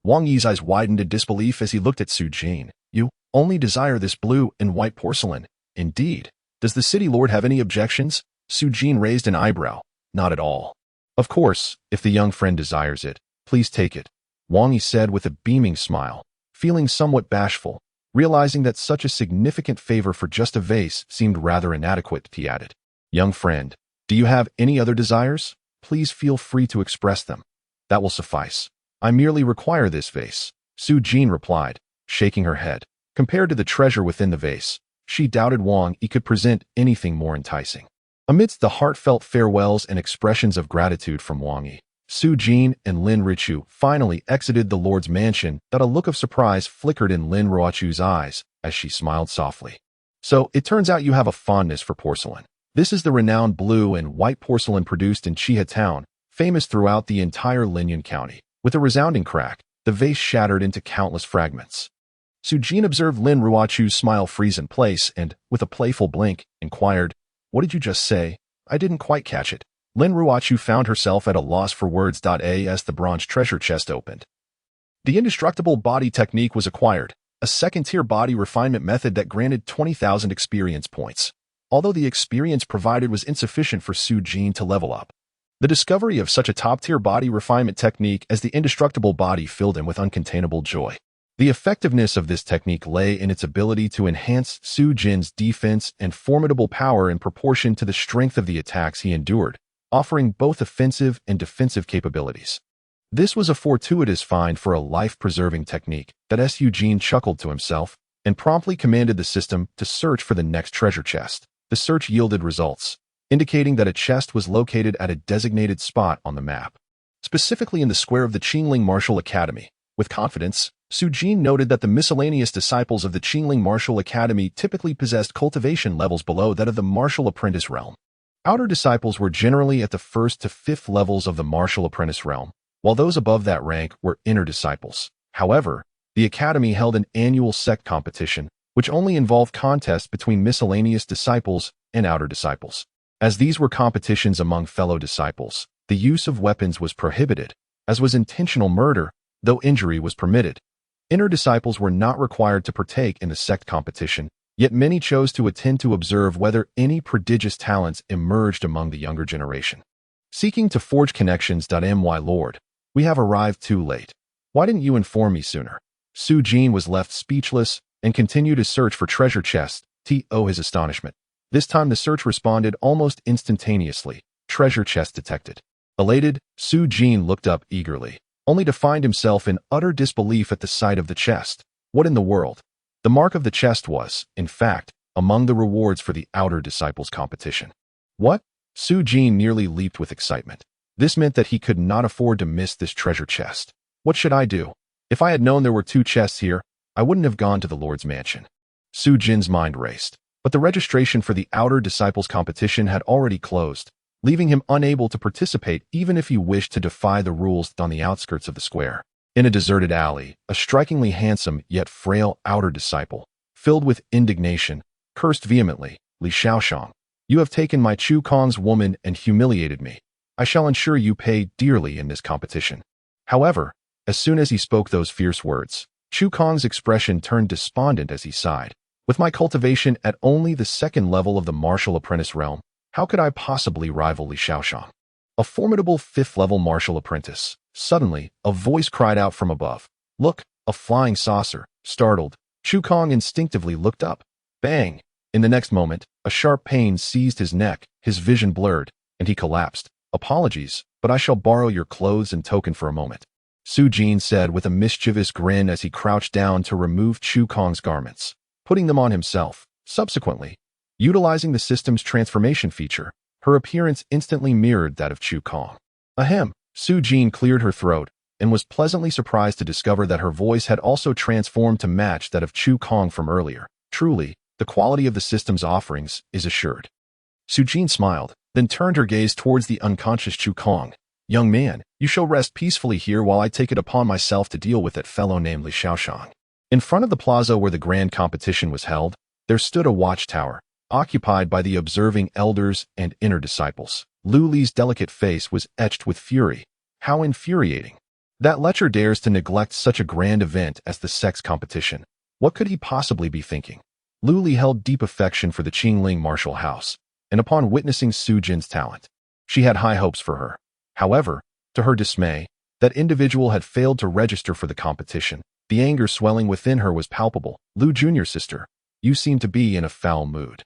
Wang Yi's eyes widened in disbelief as he looked at Su Jin. You only desire this blue and white porcelain. Indeed. Does the city lord have any objections? Su Jin raised an eyebrow. Not at all. Of course, if the young friend desires it, please take it, Wang Yi said with a beaming smile, feeling somewhat bashful, realizing that such a significant favor for just a vase seemed rather inadequate. He added, young friend, do you have any other desires? Please feel free to express them. That will suffice. I merely require this vase, Su Jin replied, shaking her head. Compared to the treasure within the vase, she doubted Wang Yi could present anything more enticing. Amidst the heartfelt farewells and expressions of gratitude from Wang Yi, Su Jin and Lin Richu finally exited the Lord's mansion. That a look of surprise flickered in Lin Ruochu's eyes as she smiled softly. So, it turns out you have a fondness for porcelain. This is the renowned blue and white porcelain produced in Chiha Town, famous throughout the entire Linyan County. With a resounding crack, the vase shattered into countless fragments. Su Jin observed Lin Ruochu's smile freeze in place and, with a playful blink, inquired, what did you just say? I didn't quite catch it. Lin Ruochu found herself at a loss for words. As the bronze treasure chest opened, the indestructible body technique was acquired, a second-tier body refinement method that granted 20,000 experience points. Although the experience provided was insufficient for Su Jin to level up, the discovery of such a top-tier body refinement technique as the indestructible body filled him with uncontainable joy. The effectiveness of this technique lay in its ability to enhance Su Jin's defense and formidable power in proportion to the strength of the attacks he endured, offering both offensive and defensive capabilities. This was a fortuitous find for a life-preserving technique that Su Jin chuckled to himself and promptly commanded the system to search for the next treasure chest. The search yielded results, indicating that a chest was located at a designated spot on the map, specifically in the square of the Qingling Martial Academy. With confidence, Su Jin noted that the miscellaneous disciples of the Qingling Martial Academy typically possessed cultivation levels below that of the martial apprentice realm. Outer disciples were generally at the 1st to 5th levels of the martial apprentice realm, while those above that rank were inner disciples. However, the academy held an annual sect competition, which only involved contests between miscellaneous disciples and outer disciples. As these were competitions among fellow disciples, the use of weapons was prohibited, as was intentional murder, though injury was permitted. Inner disciples were not required to partake in the sect competition, yet many chose to attend to observe whether any prodigious talents emerged among the younger generation. Seeking to forge connections. My lord, we have arrived too late. Why didn't you inform me sooner? Su Jin was left speechless and continued his search for treasure chests. To his astonishment, this time the search responded almost instantaneously. Treasure chest detected. Elated, Su Jin looked up eagerly, only to find himself in utter disbelief at the sight of the chest. What in the world? The mark of the chest was, in fact, among the rewards for the outer disciples competition. What? Su Jin nearly leaped with excitement. This meant that he could not afford to miss this treasure chest. What should I do? If I had known there were 2 chests here, I wouldn't have gone to the Lord's mansion. Su Jin's mind raced, but the registration for the outer disciples competition had already closed, leaving him unable to participate even if he wished to defy the rules on the outskirts of the square. In a deserted alley, a strikingly handsome yet frail outer disciple, filled with indignation, cursed vehemently, Li Shaoshang, you have taken my Chu Kong's woman and humiliated me. I shall ensure you pay dearly in this competition. However, as soon as he spoke those fierce words, Chu Kong's expression turned despondent as he sighed. With my cultivation at only the 2nd level of the martial apprentice realm, how could I possibly rival Li Shaoshang, a formidable 5th-level martial apprentice? Suddenly, a voice cried out from above. Look, a flying saucer. Startled, Chu Kong instinctively looked up. Bang! In the next moment, a sharp pain seized his neck, his vision blurred, and he collapsed. Apologies, but I shall borrow your clothes and token for a moment, Su Jin said with a mischievous grin as he crouched down to remove Chu Kong's garments, putting them on himself. Subsequently, utilizing the system's transformation feature, her appearance instantly mirrored that of Chu Kong. Ahem, Su Jin cleared her throat and was pleasantly surprised to discover that her voice had also transformed to match that of Chu Kong from earlier. Truly, the quality of the system's offerings is assured. Su Jin smiled, then turned her gaze towards the unconscious Chu Kong. Young man, you shall rest peacefully here while I take it upon myself to deal with that fellow named Li Shaoshang. In front of the plaza where the grand competition was held, there stood a watchtower, occupied by the observing elders and inner disciples. Lu Li's delicate face was etched with fury. How infuriating. That lecher dares to neglect such a grand event as the sex competition. What could he possibly be thinking? Lu Li held deep affection for the Qingling martial house, and upon witnessing Su Jin's talent, she had high hopes for her. However, to her dismay, that individual had failed to register for the competition. The anger swelling within her was palpable. Lu Jr. sister, you seem to be in a foul mood.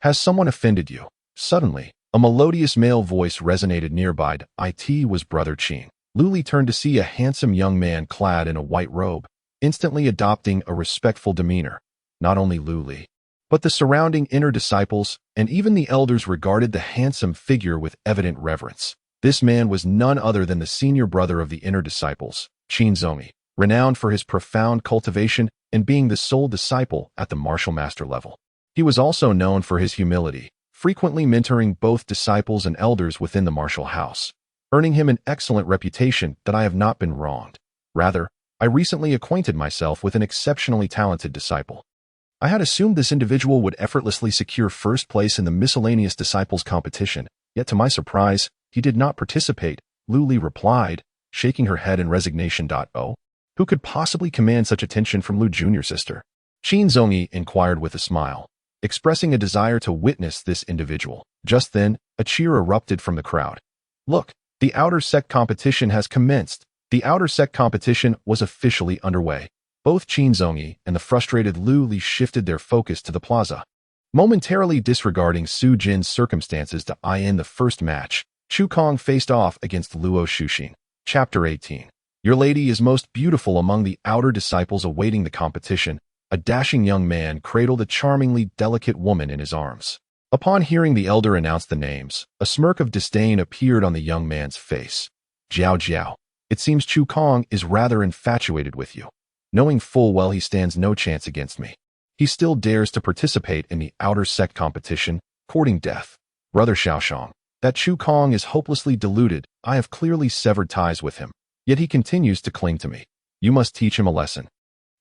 Has someone offended you? Suddenly, a melodious male voice resonated nearby. It was Brother Qing. Lu Li turned to see a handsome young man clad in a white robe, instantly adopting a respectful demeanor. Not only Lu Li, but the surrounding inner disciples and even the elders regarded the handsome figure with evident reverence. This man was none other than the senior brother of the inner disciples, Qin Zongi, renowned for his profound cultivation and being the sole disciple at the martial master level. He was also known for his humility, frequently mentoring both disciples and elders within the martial house, earning him an excellent reputation. That I have not been wronged. Rather, I recently acquainted myself with an exceptionally talented disciple. I had assumed this individual would effortlessly secure first place in the miscellaneous disciples competition, yet to my surprise, he did not participate, Lu Li replied, shaking her head in resignation. Oh, who could possibly command such attention from Lu Jr. sister? Qin Zongi inquired with a smile, expressing a desire to witness this individual. Just then, a cheer erupted from the crowd. Look, the outer sect competition has commenced. The outer sect competition was officially underway. Both Qin Zongi and the frustrated Lu Li shifted their focus to the plaza. Momentarily disregarding Su Jin's circumstances to in the first match, Chu Kong faced off against Luo Shushin. Chapter 18. Your lady is most beautiful among the outer disciples awaiting the competition. A dashing young man cradled a charmingly delicate woman in his arms. Upon hearing the elder announce the names, a smirk of disdain appeared on the young man's face. Jiao Jiao, it seems Chu Kong is rather infatuated with you. Knowing full well he stands no chance against me, he still dares to participate in the outer sect competition, courting death. Brother Shaoshang, that Chu Kong is hopelessly deluded. I have clearly severed ties with him, yet he continues to cling to me. You must teach him a lesson.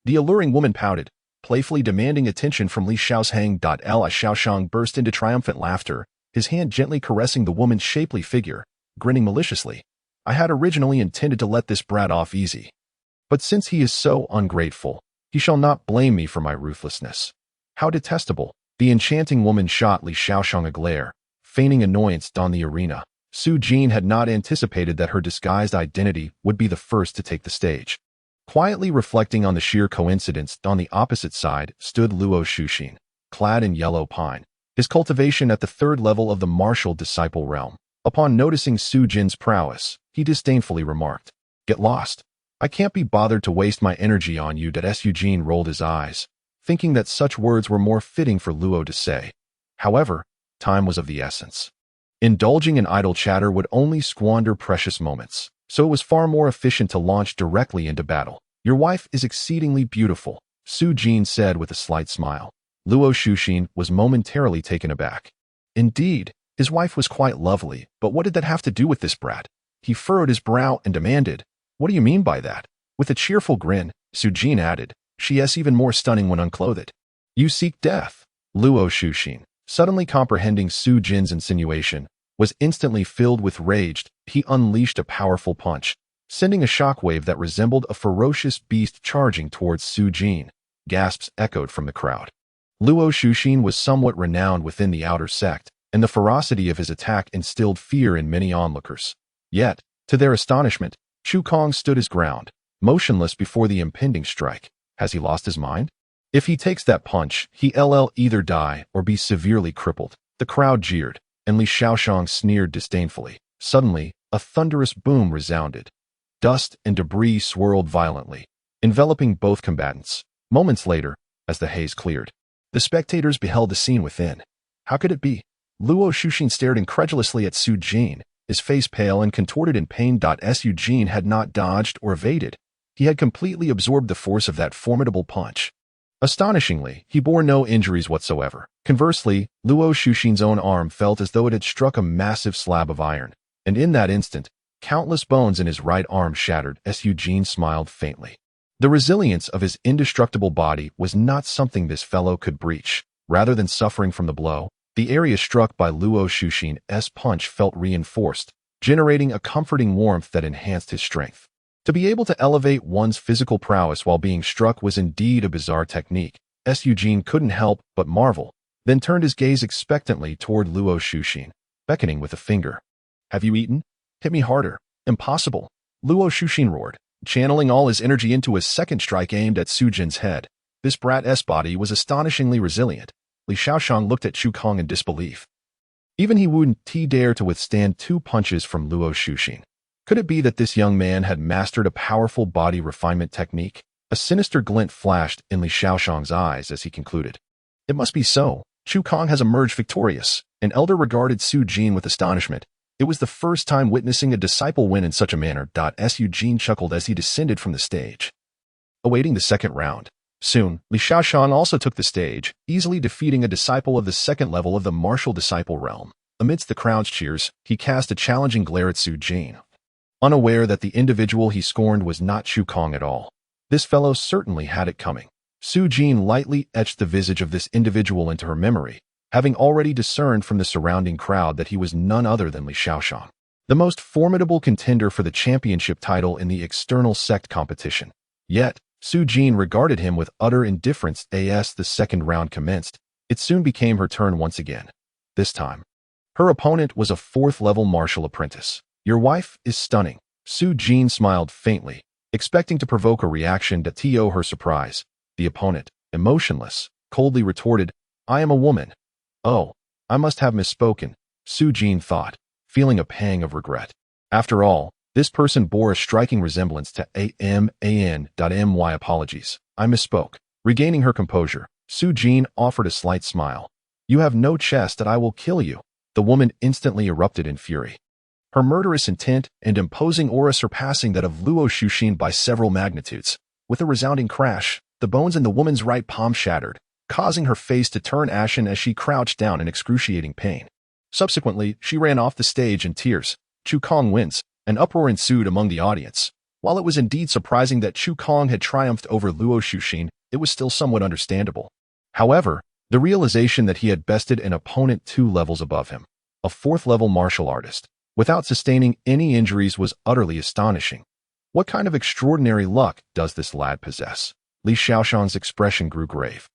The alluring woman pouted, playfully demanding attention from Li Shaoshang. Li Shaoshang burst into triumphant laughter, his hand gently caressing the woman's shapely figure, grinning maliciously. I had originally intended to let this brat off easy, but since he is so ungrateful, he shall not blame me for my ruthlessness. How detestable! The enchanting woman shot Li Shaoshang a glare, feigning annoyance on the arena. Su Jin had not anticipated that her disguised identity would be the first to take the stage. Quietly reflecting on the sheer coincidence, on the opposite side stood Luo Shushin, clad in yellow pine, his cultivation at the third level of the martial disciple realm. Upon noticing Su Jin's prowess, he disdainfully remarked, "Get lost. I can't be bothered to waste my energy on you." Su Jin rolled his eyes, thinking that such words were more fitting for Luo to say. However, time was of the essence. Indulging in idle chatter would only squander precious moments, so it was far more efficient to launch directly into battle. Your wife is exceedingly beautiful, Su Jin said with a slight smile. Luo Shushin was momentarily taken aback. Indeed, his wife was quite lovely, but what did that have to do with this brat? He furrowed his brow and demanded, "What do you mean by that?" With a cheerful grin, Su Jin added, "She is even more stunning when unclothed." You seek death. Luo Shushin, suddenly comprehending Su Jin's insinuation, was instantly filled with rage. He unleashed a powerful punch, sending a shockwave that resembled a ferocious beast charging towards Su Jin. Gasps echoed from the crowd. Luo Shushin was somewhat renowned within the outer sect, and the ferocity of his attack instilled fear in many onlookers. Yet, to their astonishment, Chu Kong stood his ground, motionless before the impending strike. Has he lost his mind? If he takes that punch, he'll either die or be severely crippled. The crowd jeered, and Li Shaoshang sneered disdainfully. Suddenly, a thunderous boom resounded. Dust and debris swirled violently, enveloping both combatants. Moments later, as the haze cleared, the spectators beheld the scene within. How could it be? Luo Shushin stared incredulously at Su Jin, his face pale and contorted in pain. Su Jin had not dodged or evaded. He had completely absorbed the force of that formidable punch. Astonishingly, he bore no injuries whatsoever. Conversely, Luo Shushin's own arm felt as though it had struck a massive slab of iron, and in that instant, countless bones in his right arm shattered. Su Jin smiled faintly. The resilience of his indestructible body was not something this fellow could breach. Rather than suffering from the blow, the area struck by Luo Shushin's punch felt reinforced, generating a comforting warmth that enhanced his strength. To be able to elevate one's physical prowess while being struck was indeed a bizarre technique. Su Jin couldn't help but marvel, then turned his gaze expectantly toward Luo Shushin, beckoning with a finger. "Have you eaten? Hit me harder." "Impossible," Luo Shushin roared, channeling all his energy into a second strike aimed at Su Jin's head. This brat's body was astonishingly resilient. Li Shaoxiang looked at Chu Kong in disbelief. Even he wouldn't dare to withstand 2 punches from Luo Shushin. Could it be that this young man had mastered a powerful body refinement technique? A sinister glint flashed in Li Shaoxiang's eyes as he concluded. It must be so. Chu Kong has emerged victorious. An elder regarded Su Jin with astonishment. It was the first time witnessing a disciple win in such a manner. Su Jin chuckled as he descended from the stage. Awaiting the second round. Soon, Li Shaoxiang also took the stage, easily defeating a disciple of the second level of the martial disciple realm. Amidst the crowd's cheers, he cast a challenging glare at Su Jin. Unaware that the individual he scorned was not Chu Kong at all. This fellow certainly had it coming. Su Jin lightly etched the visage of this individual into her memory, having already discerned from the surrounding crowd that he was none other than Li Shaoxiang, the most formidable contender for the championship title in the external sect competition. Yet, Su Jin regarded him with utter indifference. As the second round commenced, it soon became her turn once again. This time, her opponent was a 4th-level martial apprentice. "Your wife is stunning." Su Jin smiled faintly, expecting to provoke a reaction to her surprise. The opponent, emotionless, coldly retorted, "I am a woman." "Oh, I must have misspoken," Su Jin thought, feeling a pang of regret. After all, this person bore a striking resemblance to my apologies. "I misspoke." Regaining her composure, Su Jin offered a slight smile. "You have no chest and I will kill you." The woman instantly erupted in fury, her murderous intent and imposing aura surpassing that of Luo Shushin by several magnitudes. With a resounding crash, the bones in the woman's right palm shattered, causing her face to turn ashen as she crouched down in excruciating pain. Subsequently, she ran off the stage in tears. Chu Kong wins. An uproar ensued among the audience. While it was indeed surprising that Chu Kong had triumphed over Luo Shushin, it was still somewhat understandable. However, the realization that he had bested an opponent 2 levels above him, a 4th-level martial artist, without sustaining any injuries was utterly astonishing. What kind of extraordinary luck does this lad possess? Li Shaoxiang's expression grew grave,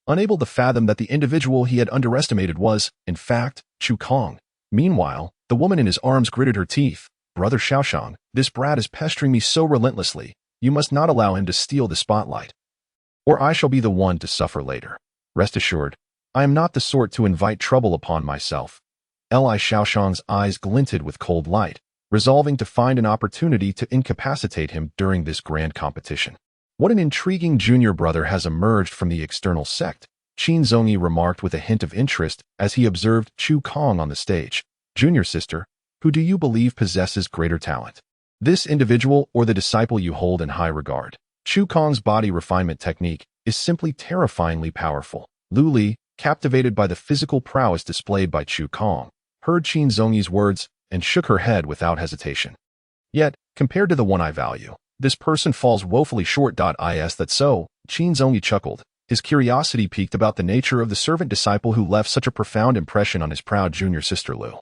unable to fathom that the individual he had underestimated was, in fact, Chu Kong. Meanwhile, the woman in his arms gritted her teeth. "Brother Shaoxiang, this brat is pestering me so relentlessly. You must not allow him to steal the spotlight, or I shall be the one to suffer later. Rest assured, I am not the sort to invite trouble upon myself." Li Shaoxiang's eyes glinted with cold light, resolving to find an opportunity to incapacitate him during this grand competition. "What an intriguing junior brother has emerged from the external sect," Qin Zongyi remarked with a hint of interest as he observed Chu Kong on the stage. "Junior sister, who do you believe possesses greater talent? This individual or the disciple you hold in high regard?" Chu Kong's body refinement technique is simply terrifyingly powerful. Lu Li, captivated by the physical prowess displayed by Chu Kong, heard Qin Zongyi's words and shook her head without hesitation. "Yet, compared to the one I value, this person falls woefully short. Is that so?" Qin Zongyi chuckled, his curiosity piqued about the nature of the servant disciple who left such a profound impression on his proud junior sister Lu.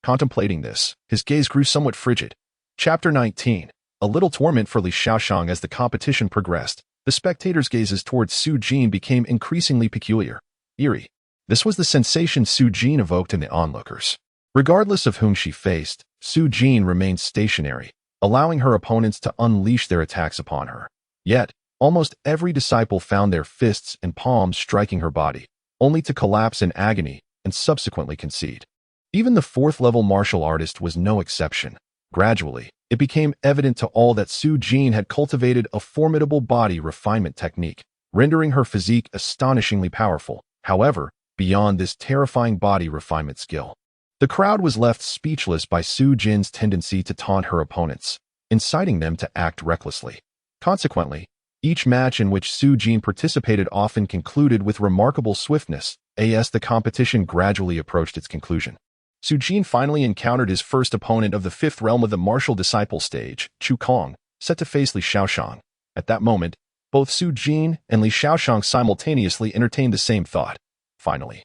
Contemplating this, his gaze grew somewhat frigid. Chapter 19. A little torment for Li Shaoxiang. As the competition progressed, the spectators' gazes towards Su Jin became increasingly peculiar, eerie. This was the sensation Su Jin evoked in the onlookers. Regardless of whom she faced, Su Jin remained stationary, allowing her opponents to unleash their attacks upon her. Yet, almost every disciple found their fists and palms striking her body, only to collapse in agony and subsequently concede. Even the 4th-level martial artist was no exception. Gradually, it became evident to all that Su Jin had cultivated a formidable body refinement technique, rendering her physique astonishingly powerful. However, beyond this terrifying body refinement skill, The crowd was left speechless by Su Jin's tendency to taunt her opponents, inciting them to act recklessly. Consequently, each match in which Su Jin participated often concluded with remarkable swiftness, as the competition gradually approached its conclusion. Su Jin finally encountered his first opponent of the fifth realm of the martial disciple stage, Chu Kong, set to face Li Xiaoshang. At that moment, both Su Jin and Li Xiaoshang simultaneously entertained the same thought. Finally,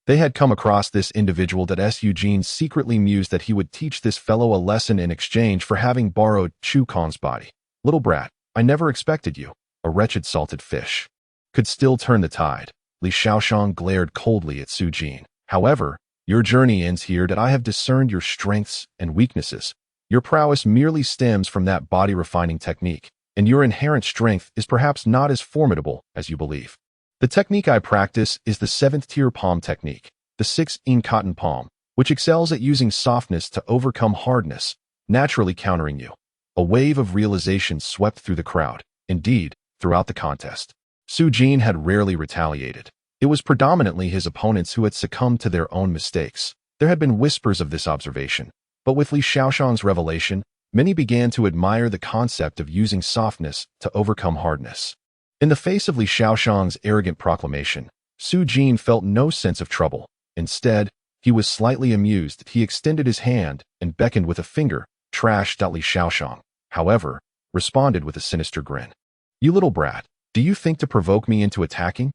they had come across this individual that Su Jin secretly mused that he would teach this fellow a lesson in exchange for having borrowed Chu Kong's body. Little brat, I never expected you, a wretched salted fish, could still turn the tide. Li Xiaoshang glared coldly at Su Jin. However, your journey ends here that I have discerned your strengths and weaknesses. Your prowess merely stems from that body-refining technique, and your inherent strength is perhaps not as formidable as you believe. The technique I practice is the 7th-tier palm technique, the 6-in cotton palm, which excels at using softness to overcome hardness, naturally countering you. A wave of realization swept through the crowd. Indeed, throughout the contest, Su Jin had rarely retaliated. It was predominantly his opponents who had succumbed to their own mistakes. There had been whispers of this observation, but with Li Xiaoshang's revelation, many began to admire the concept of using softness to overcome hardness. In the face of Li Xiaoshang's arrogant proclamation, Su Jin felt no sense of trouble. Instead, he was slightly amused. He extended his hand and beckoned with a finger. Trash. Li Xiaoshang, however, responded with a sinister grin. You little brat, do you think to provoke me into attacking?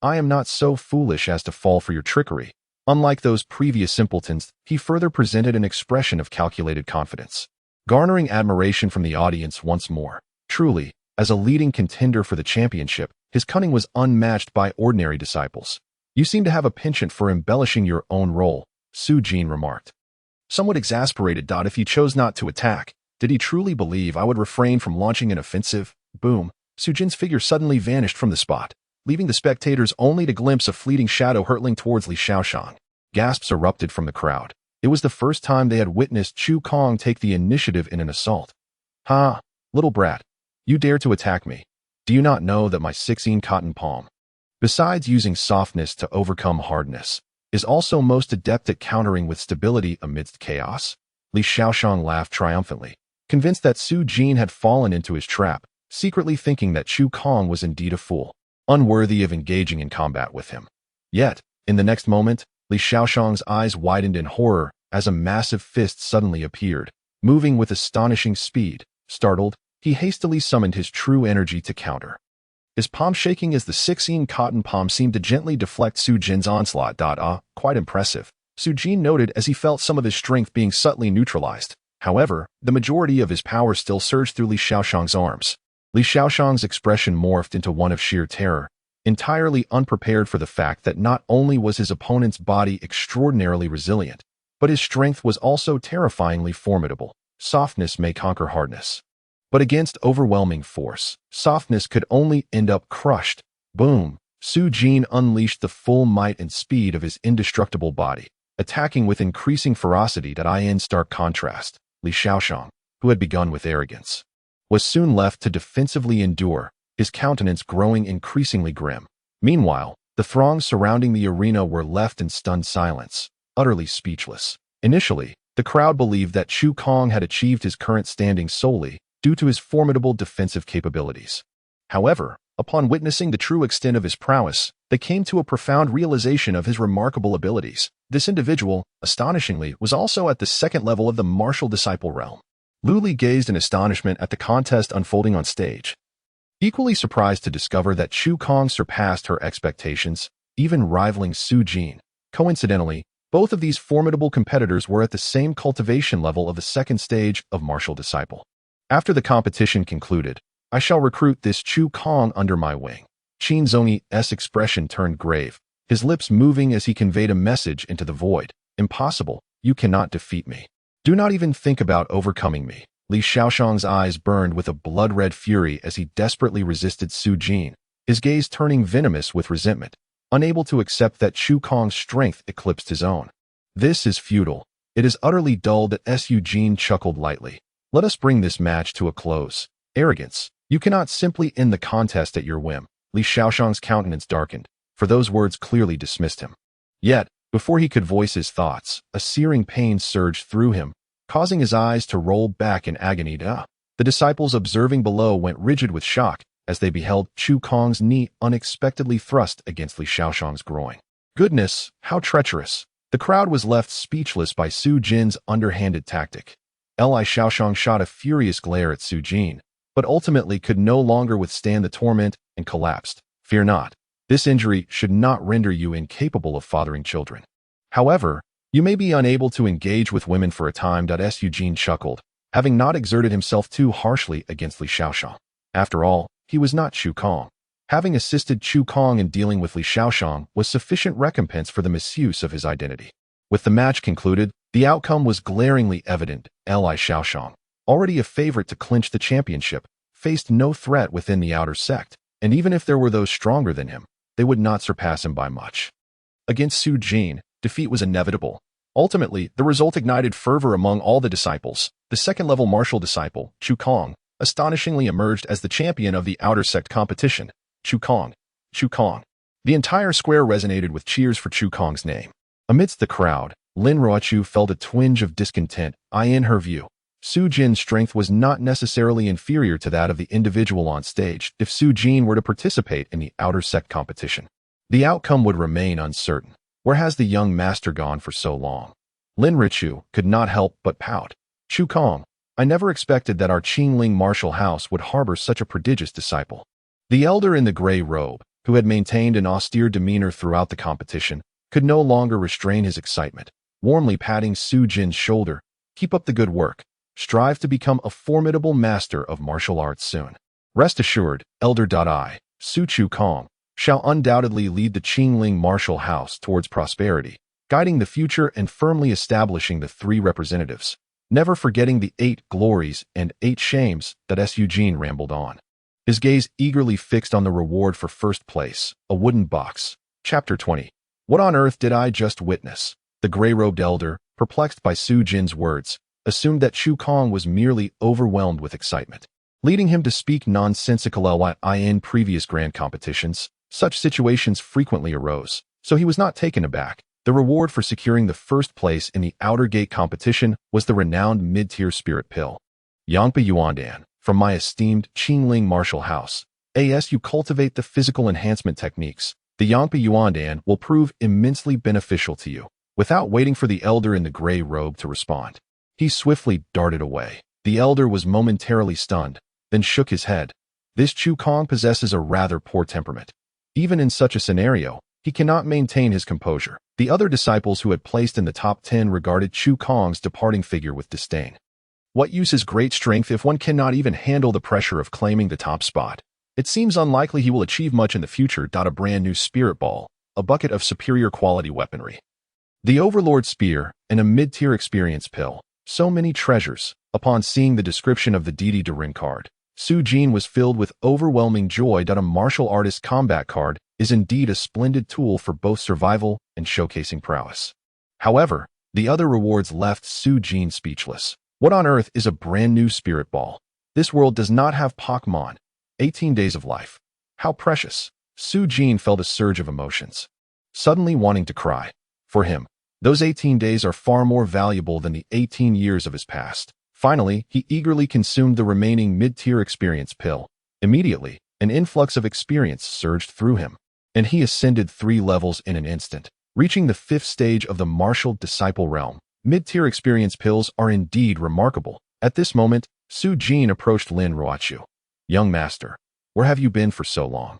I am not so foolish as to fall for your trickery. Unlike those previous simpletons, he further presented an expression of calculated confidence, garnering admiration from the audience once more. Truly, as a leading contender for the championship, his cunning was unmatched by ordinary disciples. You seem to have a penchant for embellishing your own role, Su Jin remarked. Somewhat exasperated. If he chose not to attack, did he truly believe I would refrain from launching an offensive? Boom. Su Jin's figure suddenly vanished from the spot, leaving the spectators only to glimpse a fleeting shadow hurtling towards Li Xiaoshang. Gasps erupted from the crowd. It was the first time they had witnessed Chu Kong take the initiative in an assault. Ha! Little brat, you dare to attack me. Do you not know that my 6-in cotton palm, besides using softness to overcome hardness, is also most adept at countering with stability amidst chaos? Li Xiaoshang laughed triumphantly, convinced that Su Jin had fallen into his trap, secretly thinking that Chu Kong was indeed a fool, unworthy of engaging in combat with him. Yet, in the next moment, Li Xiaoshang's eyes widened in horror as a massive fist suddenly appeared, moving with astonishing speed. Startled, he hastily summoned his true energy to counter. His palm shaking as the 6-in cotton palm seemed to gently deflect Su Jin's onslaught. Quite impressive, Su Jin noted as he felt some of his strength being subtly neutralized. However, the majority of his power still surged through Li Xiaoshang's arms. Li Xiaoshang's expression morphed into one of sheer terror, entirely unprepared for the fact that not only was his opponent's body extraordinarily resilient, but his strength was also terrifyingly formidable. Softness may conquer hardness, but against overwhelming force, softness could only end up crushed. Boom! Su Jin unleashed the full might and speed of his indestructible body, attacking with increasing ferocity. In stark contrast, Li Xiaoshang, who had begun with arrogance, was soon left to defensively endure, his countenance growing increasingly grim. Meanwhile, the throngs surrounding the arena were left in stunned silence, utterly speechless. Initially, the crowd believed that Chu Kong had achieved his current standing solely due to his formidable defensive capabilities. However, upon witnessing the true extent of his prowess, they came to a profound realization of his remarkable abilities. This individual, astonishingly, was also at the 2nd level of the martial disciple realm. Lu Li gazed in astonishment at the contest unfolding on stage, equally surprised to discover that Chu Kong surpassed her expectations, even rivaling Su Jin. Coincidentally, both of these formidable competitors were at the same cultivation level of the 2nd stage of martial disciple. After the competition concluded, I shall recruit this Chu Kong under my wing. Qin Zongyi's expression turned grave, his lips moving as he conveyed a message into the void. Impossible, you cannot defeat me. Do not even think about overcoming me. Li Xiaoshang's eyes burned with a blood-red fury as he desperately resisted Su Jin, his gaze turning venomous with resentment, unable to accept that Chu Kong's strength eclipsed his own. This is futile. It is utterly dull. Su Jin chuckled lightly. Let us bring this match to a close. Arrogance. You cannot simply end the contest at your whim. Li Xiaoshang's countenance darkened, for those words clearly dismissed him. Yet, Before he could voice his thoughts, a searing pain surged through him, causing his eyes to roll back in agony. The disciples observing below went rigid with shock as they beheld Chu Kong's knee unexpectedly thrust against Li Shaoxiang's groin. Goodness, how treacherous! The crowd was left speechless by Su Jin's underhanded tactic. Li Shaoxiang shot a furious glare at Su Jin, but ultimately could no longer withstand the torment and collapsed. Fear not. This injury should not render you incapable of fathering children. However, you may be unable to engage with women for a time. Su Jin chuckled, having not exerted himself too harshly against Li Shaoxiang. After all, he was not Chu Kong. Having assisted Chu Kong in dealing with Li Shaoxiang was sufficient recompense for the misuse of his identity. With the match concluded, the outcome was glaringly evident. Li Shaoxiang, already a favorite to clinch the championship, faced no threat within the outer sect, and even if there were those stronger than him, they would not surpass him by much. Against Su Jin, defeat was inevitable. Ultimately, the result ignited fervor among all the disciples. The second-level martial disciple, Chu Kong, astonishingly emerged as the champion of the outer sect competition. Chu Kong. Chu Kong. The entire square resonated with cheers for Chu Kong's name. Amidst the crowd, Lin Ruochu felt a twinge of discontent. In her view, Su Jin's strength was not necessarily inferior to that of the individual on stage. If Su Jin were to participate in the outer sect competition, the outcome would remain uncertain. Where has the young master gone for so long? Lin Ruochu could not help but pout. Chu Kong, I never expected that our Qingling martial house would harbor such a prodigious disciple. The elder in the gray robe, who had maintained an austere demeanor throughout the competition, could no longer restrain his excitement, warmly patting Su Jin's shoulder. Keep up the good work. Strive to become a formidable master of martial arts soon. Rest assured, Elder I, Su Chu Kong, shall undoubtedly lead the Qingling martial house towards prosperity, guiding the future and firmly establishing the 3 representatives, never forgetting the 8 glories and 8 shames. Su Jin rambled on, his gaze eagerly fixed on the reward for first place, a wooden box. Chapter 20. What on earth did I just witness? The gray-robed elder, perplexed by Su Jin's words, assumed that Chu Kong was merely overwhelmed with excitement, leading him to speak nonsensical. In previous grand competitions, such situations frequently arose, so he was not taken aback. The reward for securing the first place in the outer gate competition was the renowned mid-tier spirit pill. Yangpa Yuandan, from my esteemed Qingling martial house. As you cultivate the physical enhancement techniques, the Yangpa Yuandan will prove immensely beneficial to you. Without waiting for the elder in the gray robe to respond, he swiftly darted away. The elder was momentarily stunned, then shook his head. This Chu Kong possesses a rather poor temperament. Even in such a scenario, he cannot maintain his composure. The other disciples who had placed in the top 10 regarded Chu Kong's departing figure with disdain. What use is great strength if one cannot even handle the pressure of claiming the top spot? It seems unlikely he will achieve much in the future. A brand new spirit ball, a bucket of superior quality weaponry, the Overlord spear, and a mid-tier experience pill. So many treasures. Upon seeing the description of the Didi Darin card, Su Jin was filled with overwhelming joy. A martial artist combat card is indeed a splendid tool for both survival and showcasing prowess. However, the other rewards left Su Jin speechless. What on earth is a brand new spirit ball? This world does not have Pokemon. 18 days of life. How precious. Su Jin felt a surge of emotions, suddenly wanting to cry. For him, those 18 days are far more valuable than the 18 years of his past. Finally, he eagerly consumed the remaining mid-tier experience pill. Immediately, an influx of experience surged through him, and he ascended 3 levels in an instant, reaching the 5th stage of the martial disciple realm. Mid-tier experience pills are indeed remarkable. At this moment, Su Jin approached Lin Ruochu. Young master, where have you been for so long?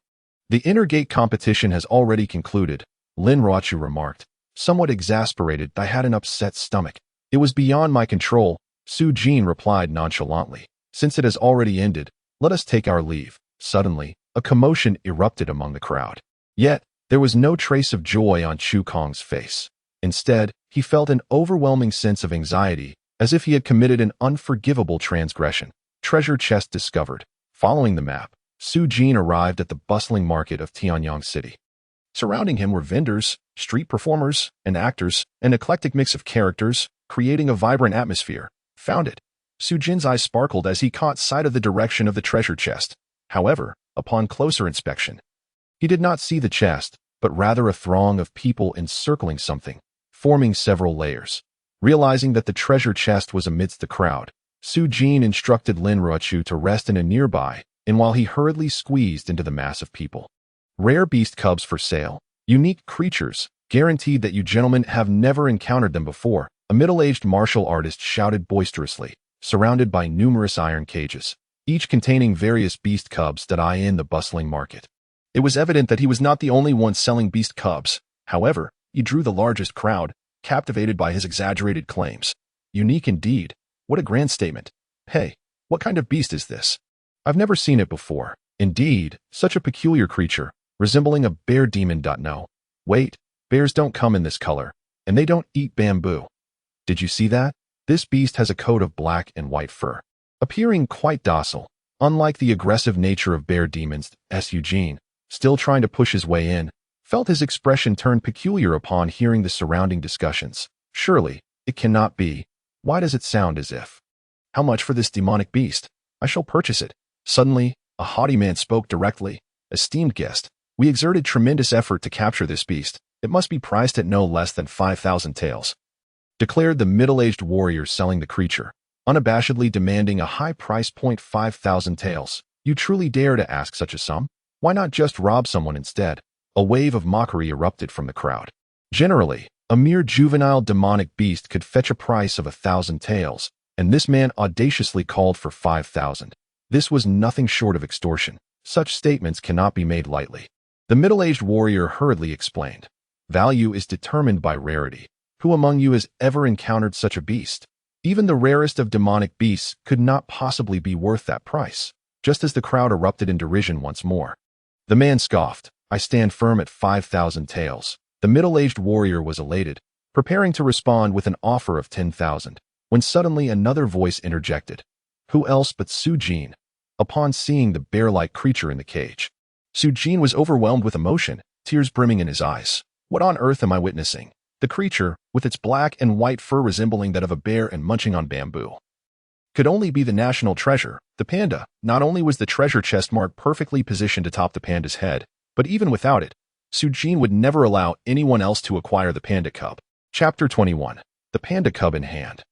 The inner gate competition has already concluded, Lin Ruochu remarked, somewhat exasperated. I had an upset stomach. It was beyond my control. Su Jin replied nonchalantly. Since it has already ended, let us take our leave. Suddenly, a commotion erupted among the crowd. Yet, there was no trace of joy on Chu Kong's face. Instead, he felt an overwhelming sense of anxiety, as if he had committed an unforgivable transgression. Treasure chest discovered. Following the map, Su Jin arrived at the bustling market of Tianyang City. Surrounding him were vendors, street performers, and actors, an eclectic mix of characters, creating a vibrant atmosphere. Found it. Su Jin's eyes sparkled as he caught sight of the direction of the treasure chest. However, upon closer inspection, he did not see the chest, but rather a throng of people encircling something, forming several layers. Realizing that the treasure chest was amidst the crowd, Su Jin instructed Lin Ruochu to rest in a nearby, and while he hurriedly squeezed into the mass of people. Rare beast cubs for sale. Unique creatures, guaranteed that you gentlemen have never encountered them before, a middle-aged martial artist shouted boisterously, surrounded by numerous iron cages, each containing various beast cubs that eye in the bustling market. It was evident that he was not the only one selling beast cubs. However, he drew the largest crowd, captivated by his exaggerated claims. Unique indeed. What a grand statement. Hey, what kind of beast is this? I've never seen it before. Indeed, such a peculiar creature, resembling a bear demon. No. Wait, bears don't come in this color, and they don't eat bamboo. Did you see that? This beast has a coat of black and white fur, appearing quite docile, unlike the aggressive nature of bear demons. Su Jin, still trying to push his way in, felt his expression turn peculiar upon hearing the surrounding discussions. Surely, it cannot be. Why does it sound as if? How much for this demonic beast? I shall purchase it. Suddenly, a haughty man spoke directly. Esteemed guest, we exerted tremendous effort to capture this beast. It must be priced at no less than 5,000 taels, declared the middle-aged warrior selling the creature, unabashedly demanding a high price point. 5,000 taels. You truly dare to ask such a sum? Why not just rob someone instead? A wave of mockery erupted from the crowd. Generally, a mere juvenile demonic beast could fetch a price of 1,000 taels, and this man audaciously called for 5,000. This was nothing short of extortion. Such statements cannot be made lightly. The middle-aged warrior hurriedly explained. Value is determined by rarity. Who among you has ever encountered such a beast? Even the rarest of demonic beasts could not possibly be worth that price. Just as the crowd erupted in derision once more, the man scoffed. I stand firm at 5,000 taels. The middle-aged warrior was elated, preparing to respond with an offer of 10,000, when suddenly another voice interjected. Who else but Su Jin? Upon seeing the bear-like creature in the cage, Su Jin was overwhelmed with emotion, tears brimming in his eyes. What on earth am I witnessing? The creature, with its black and white fur resembling that of a bear and munching on bamboo, could only be the national treasure, the panda. Not only was the treasure chest mark perfectly positioned atop the panda's head, but even without it, Su Jin would never allow anyone else to acquire the panda cub. Chapter 21. The panda cub in hand.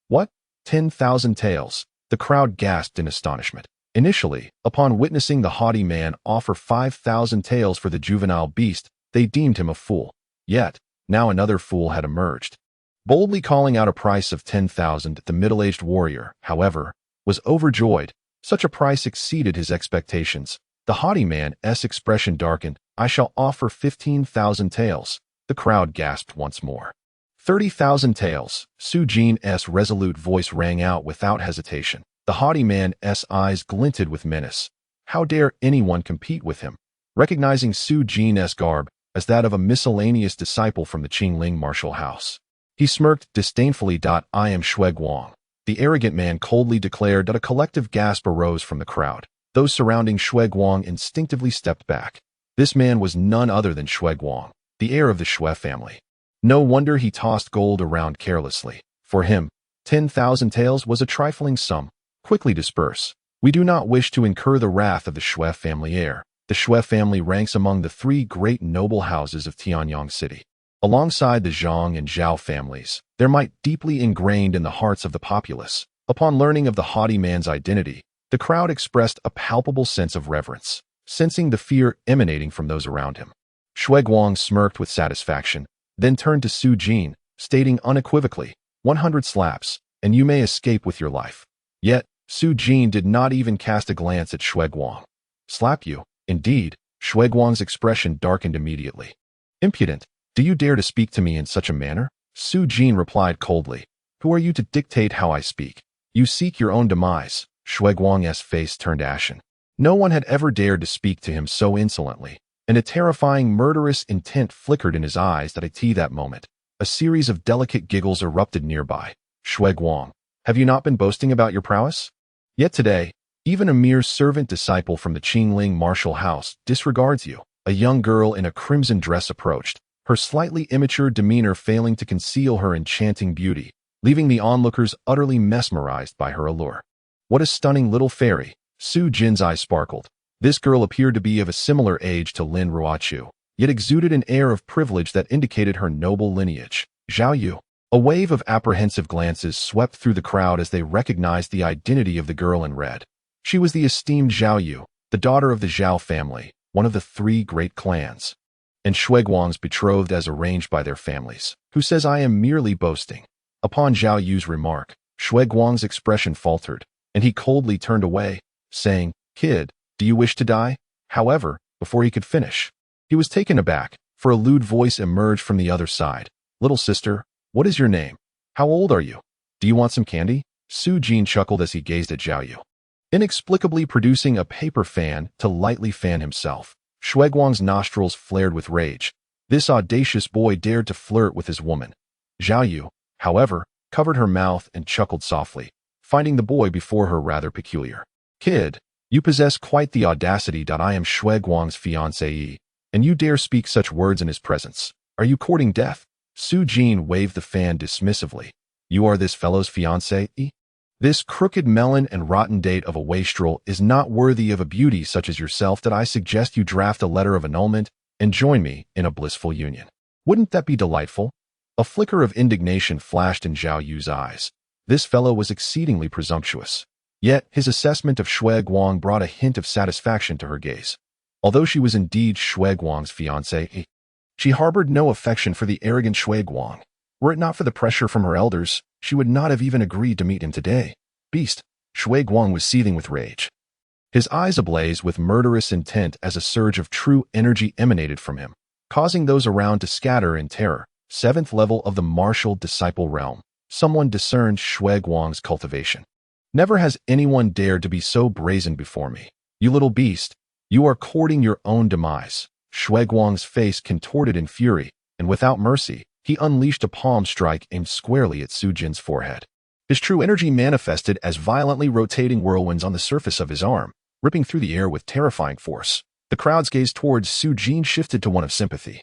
What? 10,000 taels. The crowd gasped in astonishment. Initially, upon witnessing the haughty man offer 5,000 taels for the juvenile beast, they deemed him a fool. Yet, now another fool had emerged. Boldly calling out a price of 10,000, the middle-aged warrior, however, was overjoyed. Such a price exceeded his expectations. The haughty man's expression darkened. I shall offer 15,000 taels. The crowd gasped once more. 30,000 taels. Su Jin's resolute voice rang out without hesitation. The haughty man's eyes glinted with menace. How dare anyone compete with him? Recognizing Su Jin's garb as that of a miscellaneous disciple from the Qingling martial house, he smirked disdainfully. I am Shui Guang. The arrogant man coldly declared. A collective gasp arose from the crowd. Those surrounding Shui Guang instinctively stepped back. This man was none other than Shui Guang, the heir of the Shui family. No wonder he tossed gold around carelessly. For him, 10,000 taels was a trifling sum. Quickly disperse. We do not wish to incur the wrath of the Shui family heir. The Shui family ranks among the three great noble houses of Tianyang City. Alongside the Zhang and Zhao families, their might deeply ingrained in the hearts of the populace. Upon learning of the haughty man's identity, the crowd expressed a palpable sense of reverence, sensing the fear emanating from those around him. Shui Guang smirked with satisfaction, then turned to Su Jin, stating unequivocally, 100 slaps, and you may escape with your life. Yet, Su Jin did not even cast a glance at Shui Guang. Slap you? Indeed, Shui Guang's expression darkened immediately. Impudent, do you dare to speak to me in such a manner? Su Jin replied coldly. Who are you to dictate how I speak? You seek your own demise. Shui Guang's face turned ashen. No one had ever dared to speak to him so insolently, and a terrifying murderous intent flickered in his eyes at that moment. A series of delicate giggles erupted nearby. Shui Guang, have you not been boasting about your prowess? Yet today, even a mere servant disciple from the Qingling martial house disregards you. A young girl in a crimson dress approached, her slightly immature demeanor failing to conceal her enchanting beauty, leaving the onlookers utterly mesmerized by her allure. What a stunning little fairy! Su Jin's eyes sparkled. This girl appeared to be of a similar age to Lin Ruochu, yet exuded an air of privilege that indicated her noble lineage. Zhao Yu. A wave of apprehensive glances swept through the crowd as they recognized the identity of the girl in red. She was the esteemed Zhao Yu, the daughter of the Zhao family, one of the 3 great clans, and Shuiguang's betrothed as arranged by their families. Who says I am merely boasting? Upon Zhao Yu's remark, Shuiguang's expression faltered, and he coldly turned away, saying, "Kid, do you wish to die?" However, before he could finish, he was taken aback, for a lewd voice emerged from the other side. "Little sister, what is your name? How old are you? Do you want some candy?" Su Jin chuckled as he gazed at Zhao Yu, inexplicably producing a paper fan to lightly fan himself. Shuiguang's nostrils flared with rage. This audacious boy dared to flirt with his woman. Zhao Yu, however, covered her mouth and chuckled softly, finding the boy before her rather peculiar. "Kid, you possess quite the audacity. I am Shuiguang's fiancée, and you dare speak such words in his presence. Are you courting death?" Su Jin waved the fan dismissively. "You are this fellow's fiancée? This crooked melon and rotten date of a wastrel is not worthy of a beauty such as yourself. That I suggest you draft a letter of annulment and join me in a blissful union. Wouldn't that be delightful?" A flicker of indignation flashed in Zhao Yu's eyes. This fellow was exceedingly presumptuous. Yet his assessment of Shuiguang brought a hint of satisfaction to her gaze. Although she was indeed Shuiguang's fiancée, she harbored no affection for the arrogant Shuiguang. Were it not for the pressure from her elders, she would not have even agreed to meet him today. Beast! Shuiguang was seething with rage, his eyes ablaze with murderous intent as a surge of true energy emanated from him, causing those around to scatter in terror. 7th level of the martial disciple realm. Someone discerned Shuiguang's cultivation. "Never has anyone dared to be so brazen before me. You little beast, you are courting your own demise." Shuiguang's face contorted in fury, and without mercy, he unleashed a palm strike aimed squarely at Su Jin's forehead. His true energy manifested as violently rotating whirlwinds on the surface of his arm, ripping through the air with terrifying force. The crowd's gaze towards Su Jin shifted to one of sympathy.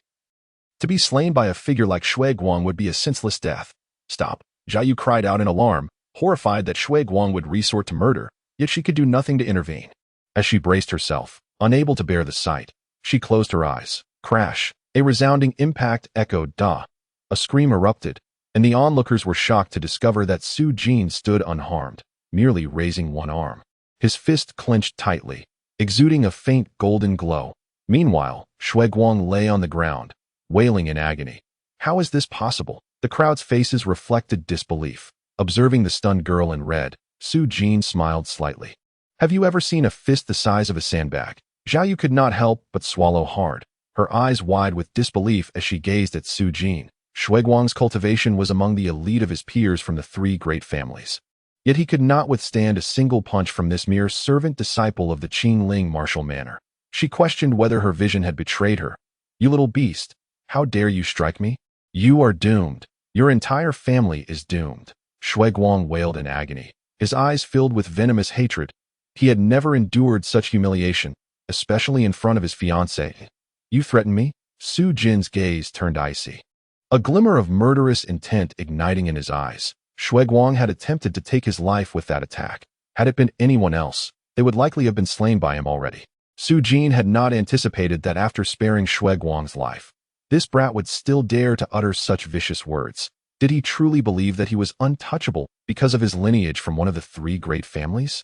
To be slain by a figure like Shuiguang would be a senseless death. "Stop!" Zhao Yu cried out in alarm, horrified that Shuiguang would resort to murder, yet she could do nothing to intervene. As she braced herself, unable to bear the sight, she closed her eyes. Crash! A resounding impact echoed "da." A scream erupted, and the onlookers were shocked to discover that Su Jin stood unharmed, merely raising one arm. His fist clenched tightly, exuding a faint golden glow. Meanwhile, Shuiguang lay on the ground, wailing in agony. How is this possible? The crowd's faces reflected disbelief. Observing the stunned girl in red, Su Jin smiled slightly. "Have you ever seen a fist the size of a sandbag?" Zhao Yu could not help but swallow hard, her eyes wide with disbelief as she gazed at Su Jin. Shuiguang's cultivation was among the elite of his peers from the 3 great families. Yet he could not withstand a single punch from this mere servant disciple of the Qingling martial manner. She questioned whether her vision had betrayed her. "You little beast, how dare you strike me? You are doomed. Your entire family is doomed." Shuiguang wailed in agony, his eyes filled with venomous hatred. He had never endured such humiliation, especially in front of his fiancée. "You threaten me?" Su Jin's gaze turned icy, a glimmer of murderous intent igniting in his eyes. Shuiguang had attempted to take his life with that attack. Had it been anyone else, they would likely have been slain by him already. Su Jin had not anticipated that after sparing Shuiguang's life, this brat would still dare to utter such vicious words. Did he truly believe that he was untouchable because of his lineage from one of the 3 great families?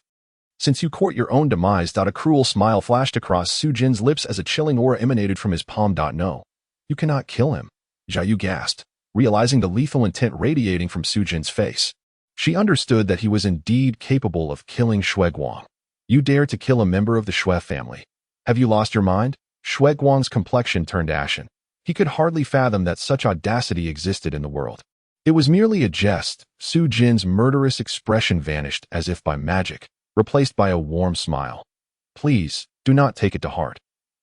"Since you court your own demise," a cruel smile flashed across Su Jin's lips as a chilling aura emanated from his palm. "No, you cannot kill him." Zhao Yu gasped, realizing the lethal intent radiating from Su Jin's face. She understood that he was indeed capable of killing Shuiguang. "You dare to kill a member of the Shui family? Have you lost your mind?" Shuiguang's complexion turned ashen. He could hardly fathom that such audacity existed in the world. It was merely a jest. Su Jin's murderous expression vanished as if by magic, replaced by a warm smile. "Please, do not take it to heart.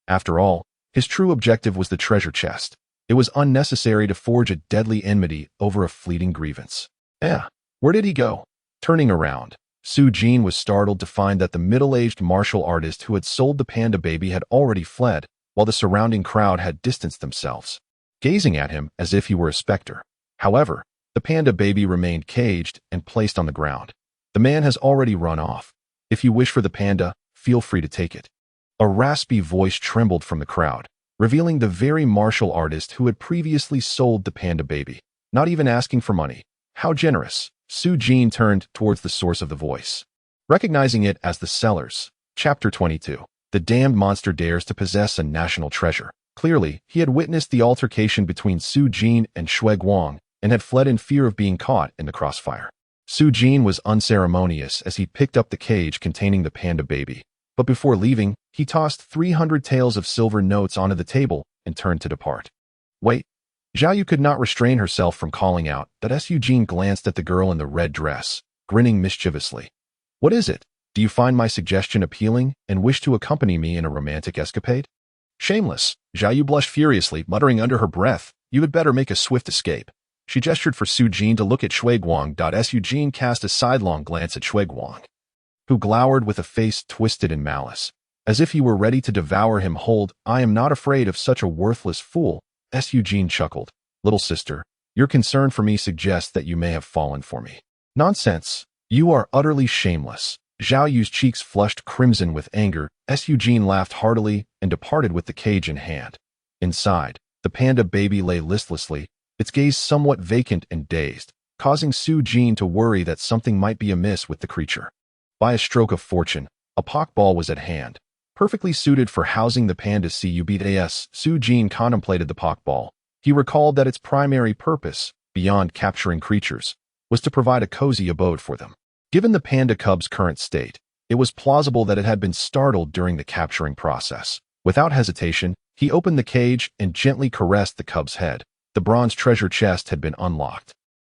After all, his true objective was the treasure chest. It was unnecessary to forge a deadly enmity over a fleeting grievance." Where did he go? Turning around, Su Jin was startled to find that the middle-aged martial artist who had sold the panda baby had already fled, while the surrounding crowd had distanced themselves, gazing at him as if he were a specter. However, the panda baby remained caged and placed on the ground. "The man has already run off. If you wish for the panda, feel free to take it." A raspy voice trembled from the crowd. revealing the very martial artist who had previously sold the panda baby, not even asking for money. How generous! Su Jin turned towards the source of the voice, recognizing it as the sellers. Chapter 22. The damned monster dares to possess a national treasure. Clearly, he had witnessed the altercation between Su Jin and Shui Guang and had fled in fear of being caught in the crossfire. Su Jin was unceremonious as he picked up the cage containing the panda baby, but before leaving, he tossed 300 taels of silver notes onto the table and turned to depart. Wait. Zhao Yu could not restrain herself from calling out that Su Jin glanced at the girl in the red dress, grinning mischievously. What is it? Do you find my suggestion appealing and wish to accompany me in a romantic escapade? Shameless. Zhao Yu blushed furiously, muttering under her breath, you had better make a swift escape. She gestured for Su Jin to look at Shui Guang. Su Jin cast a sidelong glance at Shui Guang, who glowered with a face twisted in malice, as if he were ready to devour him. Hold, I am not afraid of such a worthless fool. Su Jin chuckled. Little sister, your concern for me suggests that you may have fallen for me. Nonsense. You are utterly shameless. Zhao Yu's cheeks flushed crimson with anger. Su Jin laughed heartily and departed with the cage in hand. Inside, the panda baby lay listlessly, its gaze somewhat vacant and dazed, causing Su Jin to worry that something might be amiss with the creature. By a stroke of fortune, a pokeball was at hand, perfectly suited for housing the panda cubs. Su Jin contemplated the pokeball. He recalled that its primary purpose, beyond capturing creatures, was to provide a cozy abode for them. Given the panda cub's current state, it was plausible that it had been startled during the capturing process. Without hesitation, he opened the cage and gently caressed the cub's head. The bronze treasure chest had been unlocked,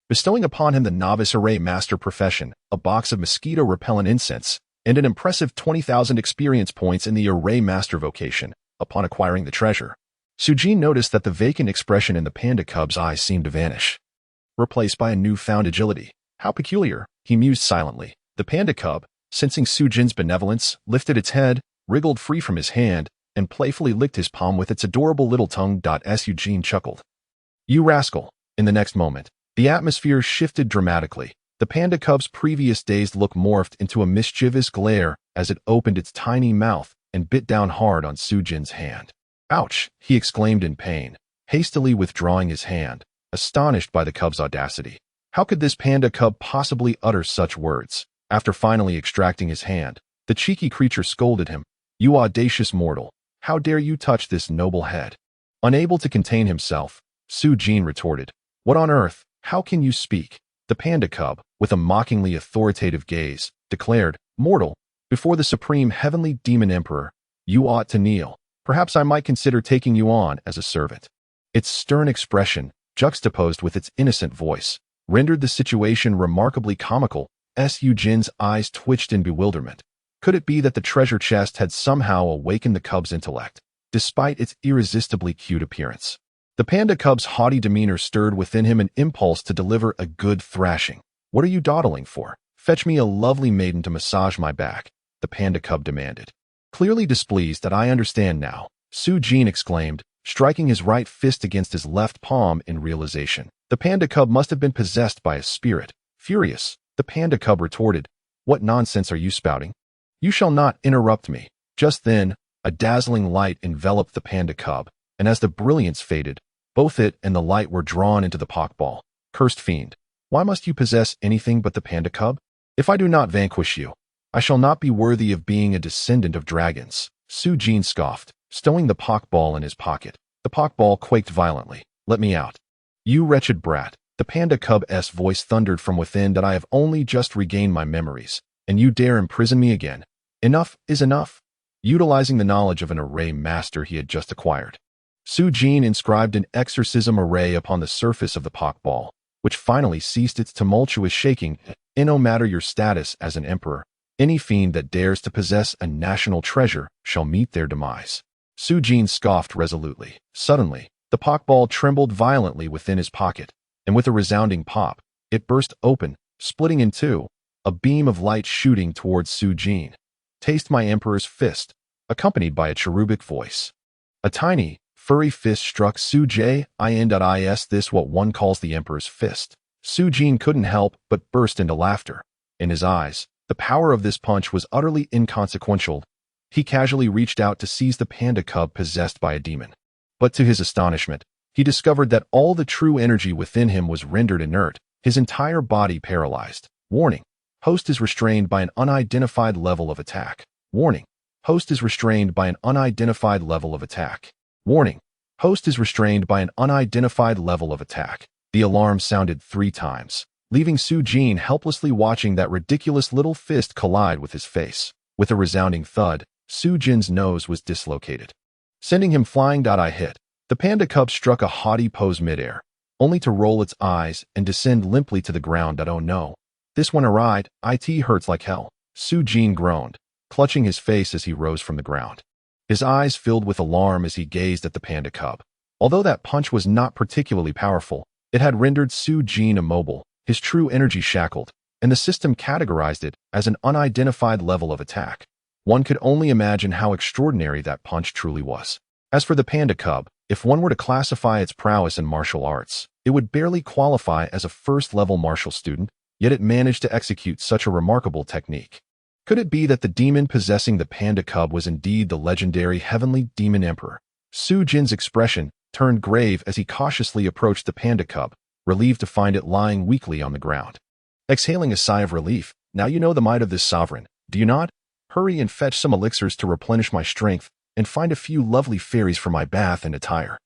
bestowing upon him the novice array master profession, a box of mosquito-repellent incense, and an impressive 20,000 experience points in the array master vocation. Upon acquiring the treasure, Su Jin noticed that the vacant expression in the panda cub's eyes seemed to vanish, replaced by a newfound agility. How peculiar, he mused silently. The panda cub, sensing Su Jin's benevolence, lifted its head, wriggled free from his hand, and playfully licked his palm with its adorable little tongue. Su Jin chuckled. You rascal. In the next moment, the atmosphere shifted dramatically. The panda cub's previous dazed look morphed into a mischievous glare as it opened its tiny mouth and bit down hard on Su Jin's hand. Ouch, he exclaimed in pain, hastily withdrawing his hand, astonished by the cub's audacity. How could this panda cub possibly utter such words? After finally extracting his hand, the cheeky creature scolded him. You audacious mortal, how dare you touch this noble head? Unable to contain himself, Su Jin retorted. What on earth? How can you speak? The panda cub, with a mockingly authoritative gaze, declared, Mortal, before the supreme heavenly demon emperor, you ought to kneel. Perhaps I might consider taking you on as a servant. Its stern expression, juxtaposed with its innocent voice, rendered the situation remarkably comical. Su Jin's eyes twitched in bewilderment. Could it be that the treasure chest had somehow awakened the cub's intellect, despite its irresistibly cute appearance? The panda cub's haughty demeanor stirred within him an impulse to deliver a good thrashing. What are you dawdling for? Fetch me a lovely maiden to massage my back, the panda cub demanded. Clearly displeased that I understand now, Su Jin exclaimed, striking his right fist against his left palm in realization. The panda cub must have been possessed by a spirit. Furious, the panda cub retorted, What nonsense are you spouting? You shall not interrupt me. Just then, a dazzling light enveloped the panda cub, and as the brilliance faded, both it and the light were drawn into the pokeball. Cursed fiend, why must you possess anything but the panda cub? If I do not vanquish you, I shall not be worthy of being a descendant of dragons. Su Jin scoffed, stowing the pokeball in his pocket. The pokeball quaked violently. Let me out. You wretched brat. The panda cub's voice thundered from within. That I have only just regained my memories, and you dare imprison me again. Enough is enough. Utilizing the knowledge of an array master he had just acquired, Su Jin inscribed an exorcism array upon the surface of the pokeball, which finally ceased its tumultuous shaking. No matter your status as an emperor, any fiend that dares to possess a national treasure shall meet their demise. Su Jin scoffed resolutely. Suddenly, the pokeball trembled violently within his pocket, and with a resounding pop, it burst open, splitting in two, a beam of light shooting towards Su Jin. Taste my emperor's fist, accompanied by a cherubic voice. A tiny, furry fist struck Su Jin. Is this what one calls the emperor's fist? Su Jin couldn't help but burst into laughter. In his eyes, the power of this punch was utterly inconsequential. He casually reached out to seize the panda cub possessed by a demon. But to his astonishment, he discovered that all the true energy within him was rendered inert, his entire body paralyzed. Warning. Host is restrained by an unidentified level of attack. Warning. Host is restrained by an unidentified level of attack. Warning. Host is restrained by an unidentified level of attack. The alarm sounded 3 times, leaving Su Jin helplessly watching that ridiculous little fist collide with his face. With a resounding thud, Su Jin's nose was dislocated, sending him flying. I hit. The panda cub struck a haughty pose midair, only to roll its eyes and descend limply to the ground. Oh no. This one awry, it hurts like hell. Su Jin groaned, clutching his face as he rose from the ground. His eyes filled with alarm as he gazed at the panda cub. Although that punch was not particularly powerful, it had rendered Su Jin immobile, his true energy shackled, and the system categorized it as an unidentified level of attack. One could only imagine how extraordinary that punch truly was. As for the panda cub, if one were to classify its prowess in martial arts, it would barely qualify as a first-level martial student, yet it managed to execute such a remarkable technique. Could it be that the demon possessing the panda cub was indeed the legendary heavenly demon emperor? Su Jin's expression turned grave as he cautiously approached the panda cub, relieved to find it lying weakly on the ground. Exhaling a sigh of relief, now you know the might of this sovereign, do you not? Hurry and fetch some elixirs to replenish my strength, and find a few lovely fairies for my bath and attire.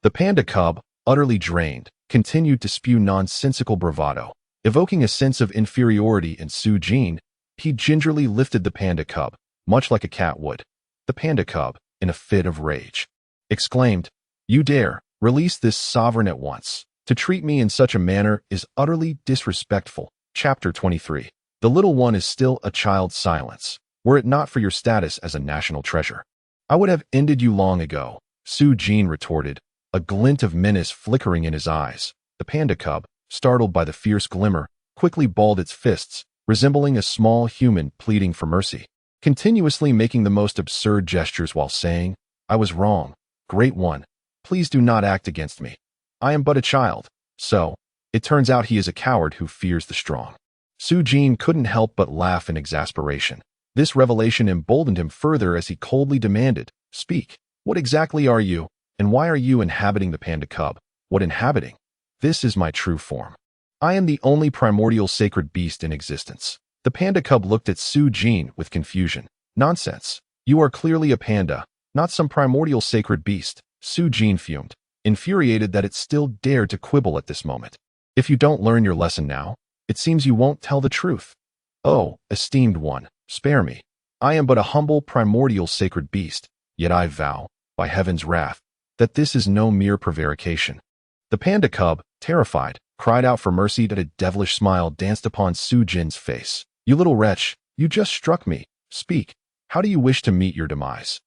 The panda cub, utterly drained, continued to spew nonsensical bravado, evoking a sense of inferiority in Su Jin. He gingerly lifted the panda cub, much like a cat would. The panda cub, in a fit of rage, exclaimed, "You dare release this sovereign at once. To treat me in such a manner is utterly disrespectful." Chapter 23. The little one is still a child's silence. Were it not for your status as a national treasure, I would have ended you long ago, Su Jin retorted, a glint of menace flickering in his eyes. The panda cub, startled by the fierce glimmer, quickly balled its fists, resembling a small human pleading for mercy, continuously making the most absurd gestures while saying, "I was wrong, Great One. Please do not act against me. I am but a child." So, it turns out he is a coward who fears the strong. Su Jin couldn't help but laugh in exasperation. This revelation emboldened him further as he coldly demanded, "Speak. What exactly are you, and why are you inhabiting the panda cub?" "What inhabiting? This is my true form. I am the only primordial sacred beast in existence." The panda cub looked at Su Jin with confusion. "Nonsense. You are clearly a panda, not some primordial sacred beast," Su Jin fumed, infuriated that it still dared to quibble at this moment. "If you don't learn your lesson now, it seems you won't tell the truth." "Oh, esteemed one, spare me. I am but a humble primordial sacred beast, yet I vow, by heaven's wrath, that this is no mere prevarication." The panda cub, terrified, cried out for mercy. That a devilish smile danced upon Su Jin's face. "You little wretch, you just struck me. Speak. How do you wish to meet your demise?"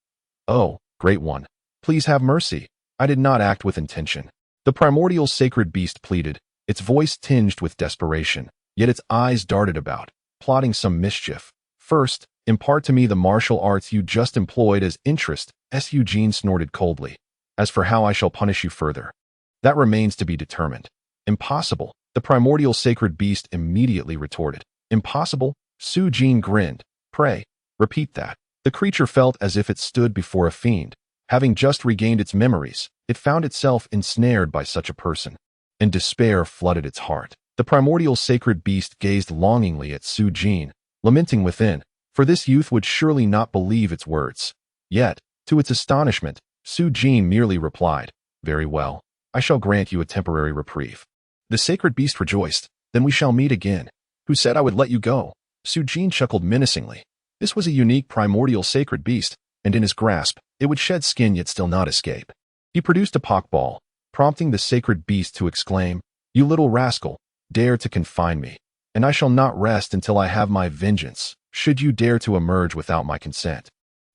"Oh, Great One, please have mercy. I did not act with intention," the primordial sacred beast pleaded, its voice tinged with desperation, yet its eyes darted about, plotting some mischief. "First, impart to me the martial arts you just employed as interest," Su Jin snorted coldly. "As for how I shall punish you further, that remains to be determined." "Impossible," the primordial sacred beast immediately retorted. "Impossible?" Su Jin grinned. "Pray, repeat that." The creature felt as if it stood before a fiend. Having just regained its memories, it found itself ensnared by such a person, and despair flooded its heart. The primordial sacred beast gazed longingly at Su Jin, lamenting within, for this youth would surely not believe its words. Yet, to its astonishment, Su Jin merely replied, "Very well, I shall grant you a temporary reprieve." The sacred beast rejoiced. "Then we shall meet again." "Who said I would let you go?" Su Jin chuckled menacingly. This was a unique primordial sacred beast, and in his grasp, it would shed skin yet still not escape. He produced a pokeball, prompting the sacred beast to exclaim, "You little rascal, dare to confine me, and I shall not rest until I have my vengeance, should you dare to emerge without my consent.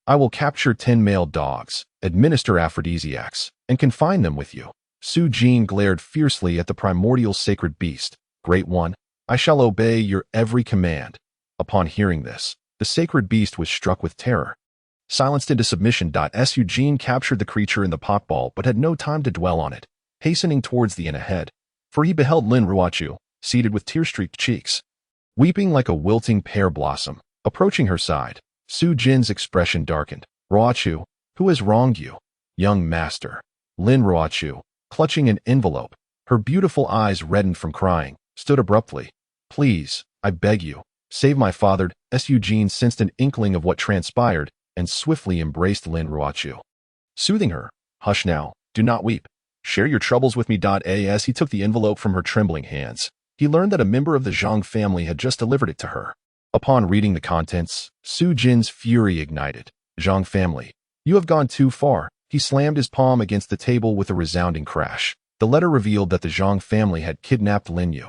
I will capture 10 male dogs, administer aphrodisiacs, and confine them with you." Su Jin glared fiercely at the primordial sacred beast. "Great One, I shall obey your every command." Upon hearing this, the sacred beast was struck with terror. Silenced into submission, Su Jin captured the creature in the pokeball but had no time to dwell on it, hastening towards the inn ahead, for he beheld Lin Ruochu, seated with tear-streaked cheeks, weeping like a wilting pear blossom. Approaching her side, Su Jin's expression darkened. "Ruochu, who has wronged you?" "Young master, Lin Ruochu, clutching an envelope, her beautiful eyes reddened from crying, stood abruptly. Please, I beg you, save my father. Su Jin sensed an inkling of what transpired and swiftly embraced Lin Ruochu, soothing her. Hush now, do not weep. Share your troubles with me. As he took the envelope from her trembling hands, he learned that a member of the Zhang family had just delivered it to her. Upon reading the contents, Su Jin's fury ignited. Zhang family, you have gone too far. He slammed his palm against the table with a resounding crash. The letter revealed that the Zhang family had kidnapped Lin Yu,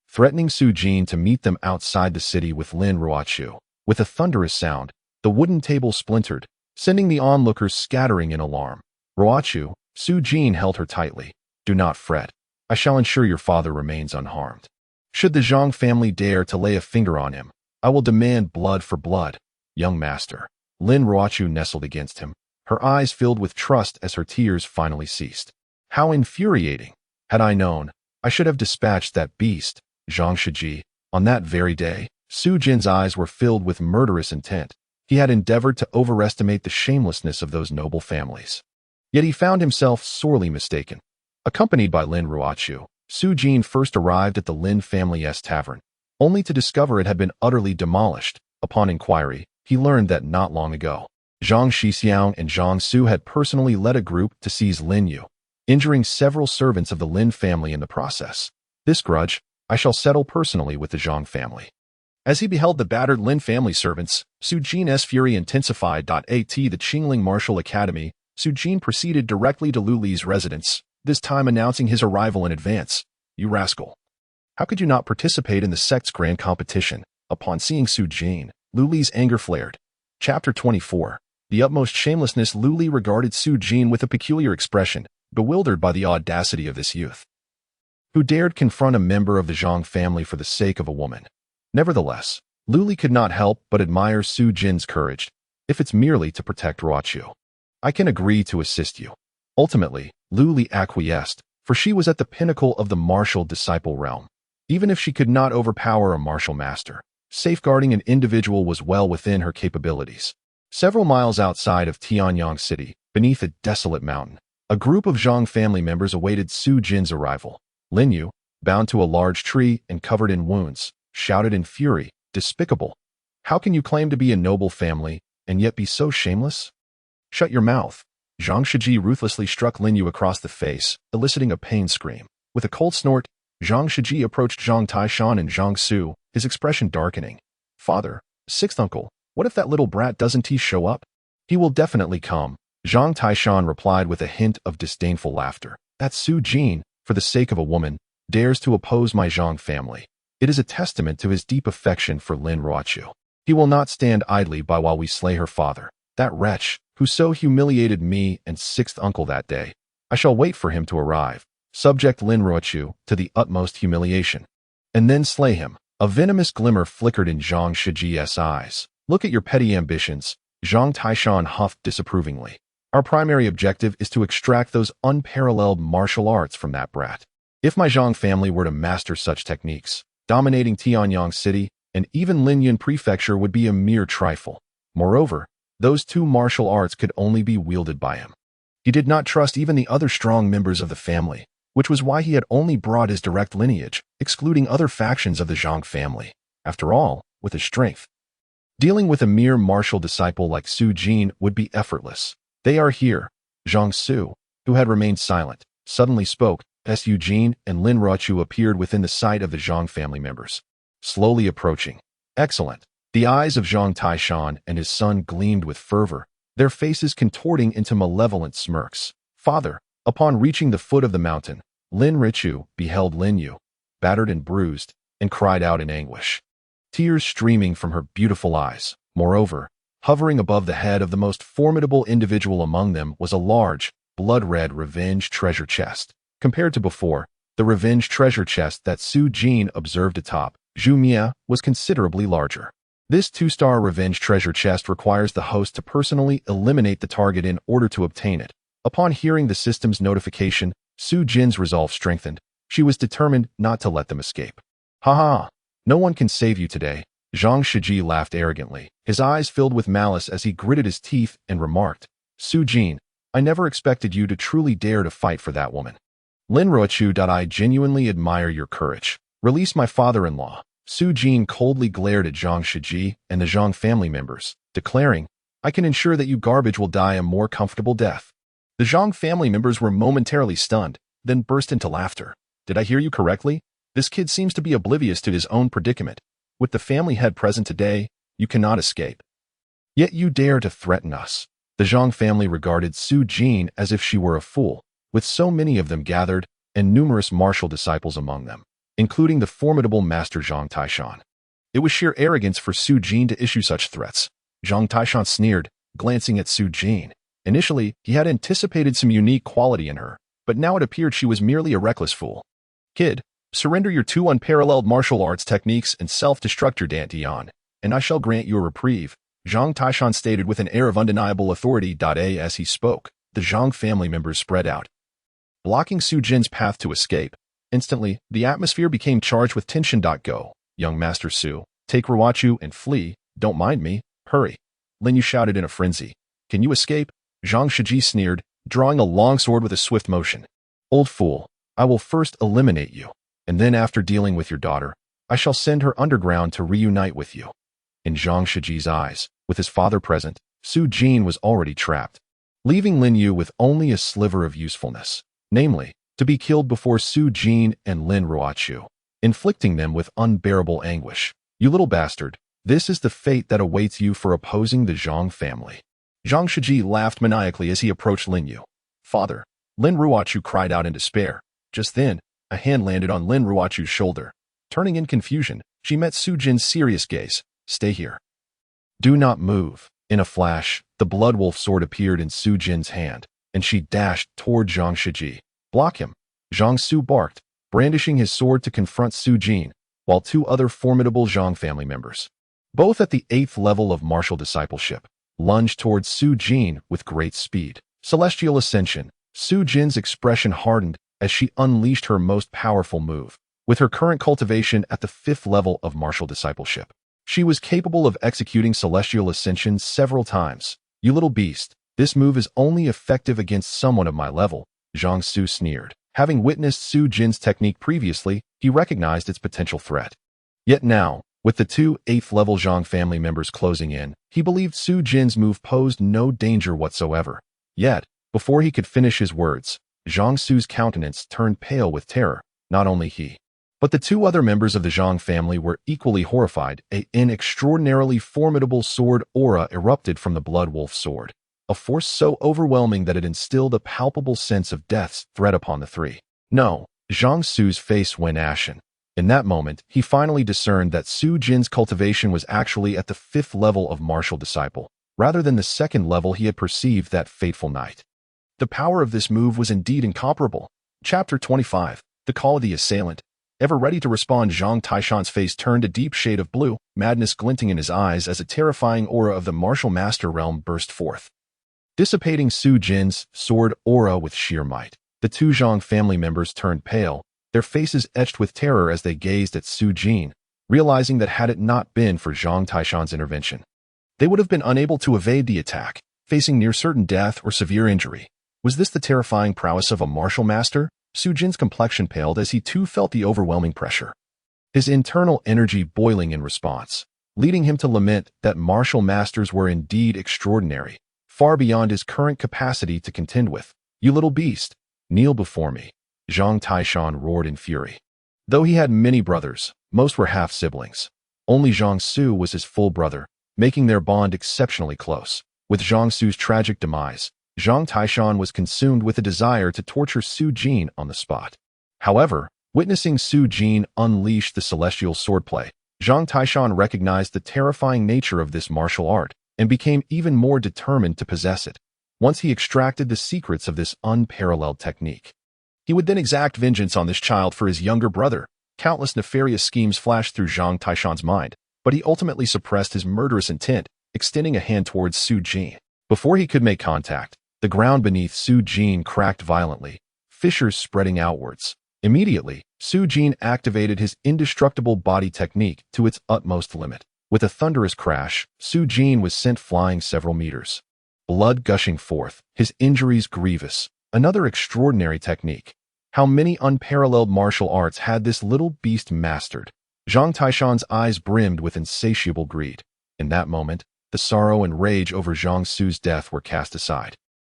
threatening Su Jin to meet them outside the city with Lin Ruochu. With a thunderous sound, the wooden table splintered, sending the onlookers scattering in alarm. Ruochu, Su Jin held her tightly. Do not fret. I shall ensure your father remains unharmed. Should the Zhang family dare to lay a finger on him, I will demand blood for blood. Young master. Lin Ruochu nestled against him, her eyes filled with trust as her tears finally ceased. How infuriating! Had I known, I should have dispatched that beast, Zhang Shiji. On that very day, Su Jin's eyes were filled with murderous intent. He had endeavored to overestimate the shamelessness of those noble families. Yet he found himself sorely mistaken. Accompanied by Lin Ruochu, Su Jin first arrived at the Lin family's tavern, only to discover it had been utterly demolished. Upon inquiry, he learned that not long ago, Zhang Shixiang and Zhang Su had personally led a group to seize Lin Yu, injuring several servants of the Lin family in the process. This grudge, I shall settle personally with the Zhang family. As he beheld the battered Lin family servants, Su Jin's fury intensified. At the Qingling Martial Academy, Su Jin proceeded directly to Lu Li's residence, this time announcing his arrival in advance. You rascal! How could you not participate in the sect's grand competition? Upon seeing Su Jin, Lu Li's anger flared. Chapter 24. The utmost shamelessness. Lu Li regarded Su Jin with a peculiar expression, bewildered by the audacity of this youth, who dared confront a member of the Zhang family for the sake of a woman. Nevertheless, Lu Li could not help but admire Su Jin's courage, if it's merely to protect Ruochu. I can agree to assist you. Ultimately, Lu Li acquiesced, for she was at the pinnacle of the martial disciple realm. Even if she could not overpower a martial master, safeguarding an individual was well within her capabilities. Several miles outside of Tianyang City, beneath a desolate mountain, a group of Zhang family members awaited Su Jin's arrival. Lin Yu, bound to a large tree and covered in wounds, shouted in fury, "Despicable! How can you claim to be a noble family and yet be so shameless? Shut your mouth!" Zhang Shiji ruthlessly struck Lin Yu across the face, eliciting a pain scream. With a cold snort, Zhang Shiji approached Zhang Taishan and Zhang Su, his expression darkening. Father, sixth uncle, what if that little brat doesn't show up? He will definitely come. Zhang Taishan replied with a hint of disdainful laughter. That Su Jin, for the sake of a woman, dares to oppose my Zhang family. It is a testament to his deep affection for Lin Ruochu. He will not stand idly by while we slay her father. That wretch, who so humiliated me and sixth uncle that day. I shall wait for him to arrive, subject Lin Ruochu to the utmost humiliation, and then slay him. A venomous glimmer flickered in Zhang Shiji's eyes. Look at your petty ambitions, Zhang Taishan huffed disapprovingly. Our primary objective is to extract those unparalleled martial arts from that brat. If my Zhang family were to master such techniques, dominating Tianyang City and even Linyun Prefecture would be a mere trifle. Moreover, those two martial arts could only be wielded by him. He did not trust even the other strong members of the family, which was why he had only brought his direct lineage, excluding other factions of the Zhang family. After all, with his strength, dealing with a mere martial disciple like Su Jin would be effortless. They are here. Zhang Su, who had remained silent, suddenly spoke. Su Jin and Lin Ruochu appeared within the sight of the Zhang family members, slowly approaching. Excellent. The eyes of Zhang Taishan and his son gleamed with fervor, their faces contorting into malevolent smirks. Father, upon reaching the foot of the mountain, Lin Ruochu beheld Lin Yu, battered and bruised, and cried out in anguish, tears streaming from her beautiful eyes. Moreover, hovering above the head of the most formidable individual among them was a large, blood-red revenge treasure chest. Compared to before, the revenge treasure chest that Su Jin observed atop Zhu Mia was considerably larger. This two-star revenge treasure chest requires the host to personally eliminate the target in order to obtain it. Upon hearing the system's notification, Su Jin's resolve strengthened. She was determined not to let them escape. Ha ha! No one can save you today. Zhang Shiji laughed arrogantly, his eyes filled with malice as he gritted his teeth and remarked, Su Jin, I never expected you to truly dare to fight for that woman. Lin Ruochu. I genuinely admire your courage. Release my father-in-law. Su Jin coldly glared at Zhang Shiji and the Zhang family members, declaring, I can ensure that you garbage will die a more comfortable death. The Zhang family members were momentarily stunned, then burst into laughter. Did I hear you correctly? This kid seems to be oblivious to his own predicament. With the family head present today, you cannot escape. Yet you dare to threaten us. The Zhang family regarded Su Jin as if she were a fool, with so many of them gathered and numerous martial disciples among them, including the formidable Master Zhang Taishan. It was sheer arrogance for Su Jin to issue such threats. Zhang Taishan sneered, glancing at Su Jin. Initially, he had anticipated some unique quality in her, but now it appeared she was merely a reckless fool. Kid, surrender your 2 unparalleled martial arts techniques and self-destruct your dantian, and I shall grant you a reprieve, Zhang Taishan stated with an air of undeniable authority. As he spoke, the Zhang family members spread out, blocking Su Jin's path to escape. Instantly, the atmosphere became charged with tension. Go, young Master Su, take Ruochu and flee, don't mind me, hurry. Lin Yu shouted in a frenzy. Can you escape? Zhang Shiji sneered, drawing a long sword with a swift motion. Old fool, I will first eliminate you, and then after dealing with your daughter, I shall send her underground to reunite with you. In Zhang Shiji's eyes, with his father present, Su Jin was already trapped, leaving Lin Yu with only a sliver of usefulness, namely, to be killed before Su Jin and Lin Ruochu, inflicting them with unbearable anguish. You little bastard, this is the fate that awaits you for opposing the Zhang family. Zhang Shiji laughed maniacally as he approached Lin Yu. Father, Lin Ruochu cried out in despair. Just then, a hand landed on Lin Ruochu's shoulder. Turning in confusion, she met Su Jin's serious gaze. Stay here. Do not move. In a flash, the blood wolf sword appeared in Su Jin's hand, and she dashed toward Zhang Shiji. Block him. Zhang Su barked, brandishing his sword to confront Su Jin, while 2 other formidable Zhang family members, both at the 8th level of martial discipleship, lunged towards Su Jin with great speed. Celestial Ascension. Su Jin's expression hardened as she unleashed her most powerful move. With her current cultivation at the 5th level of martial discipleship, she was capable of executing Celestial Ascension several times. You little beast, this move is only effective against someone of my level, Zhang Su sneered. Having witnessed Su Jin's technique previously, he recognized its potential threat. Yet now, with the 2 8th-level Zhang family members closing in, he believed Su Jin's move posed no danger whatsoever. Yet, before he could finish his words, Zhang Su's countenance turned pale with terror. Not only he, but the 2 other members of the Zhang family were equally horrified. An extraordinarily formidable sword aura erupted from the Blood Wolf sword, a force so overwhelming that it instilled a palpable sense of death's threat upon the 3. No, Zhang Su's face went ashen. In that moment, he finally discerned that Su Jin's cultivation was actually at the 5th level of martial disciple, rather than the 2nd level he had perceived that fateful night. The power of this move was indeed incomparable. Chapter 25, The Call of the Assailant. Ever ready to respond, Zhang Taishan's face turned a deep shade of blue, madness glinting in his eyes as a terrifying aura of the martial master realm burst forth, dissipating Su Jin's sword aura with sheer might. The 2 Zhang family members turned pale, their faces etched with terror as they gazed at Su Jin, realizing that had it not been for Zhang Taishan's intervention, they would have been unable to evade the attack, facing near certain death or severe injury. Was this the terrifying prowess of a martial master? Su Jin's complexion paled as he too felt the overwhelming pressure, his internal energy boiling in response, leading him to lament that martial masters were indeed extraordinary, far beyond his current capacity to contend with. You little beast, kneel before me, Zhang Taishan roared in fury. Though he had many brothers, most were half-siblings. Only Zhang Su was his full brother, making their bond exceptionally close. With Zhang Su's tragic demise, Zhang Taishan was consumed with a desire to torture Su Jin on the spot. However, witnessing Su Jin unleash the celestial swordplay, Zhang Taishan recognized the terrifying nature of this martial art and became even more determined to possess it. Once he extracted the secrets of this unparalleled technique, he would then exact vengeance on this child for his younger brother. Countless nefarious schemes flashed through Zhang Taishan's mind, but he ultimately suppressed his murderous intent, extending a hand towards Su Jin. Before he could make contact, the ground beneath Su Jin cracked violently, fissures spreading outwards. Immediately, Su Jin activated his indestructible body technique to its utmost limit. With a thunderous crash, Su Jin was sent flying several meters. blood gushing forth, his injuries grievous. Another extraordinary technique. How many unparalleled martial arts had this little beast mastered? Zhang Taishan's eyes brimmed with insatiable greed. In that moment, the sorrow and rage over Zhang Su's death were cast aside,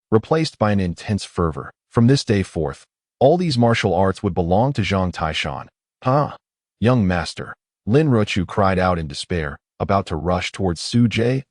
replaced by an intense fervor. From this day forth, all these martial arts would belong to Zhang Taishan. Huh? Young master, Lin Ruochu cried out in despair, about to rush towards Su Jin.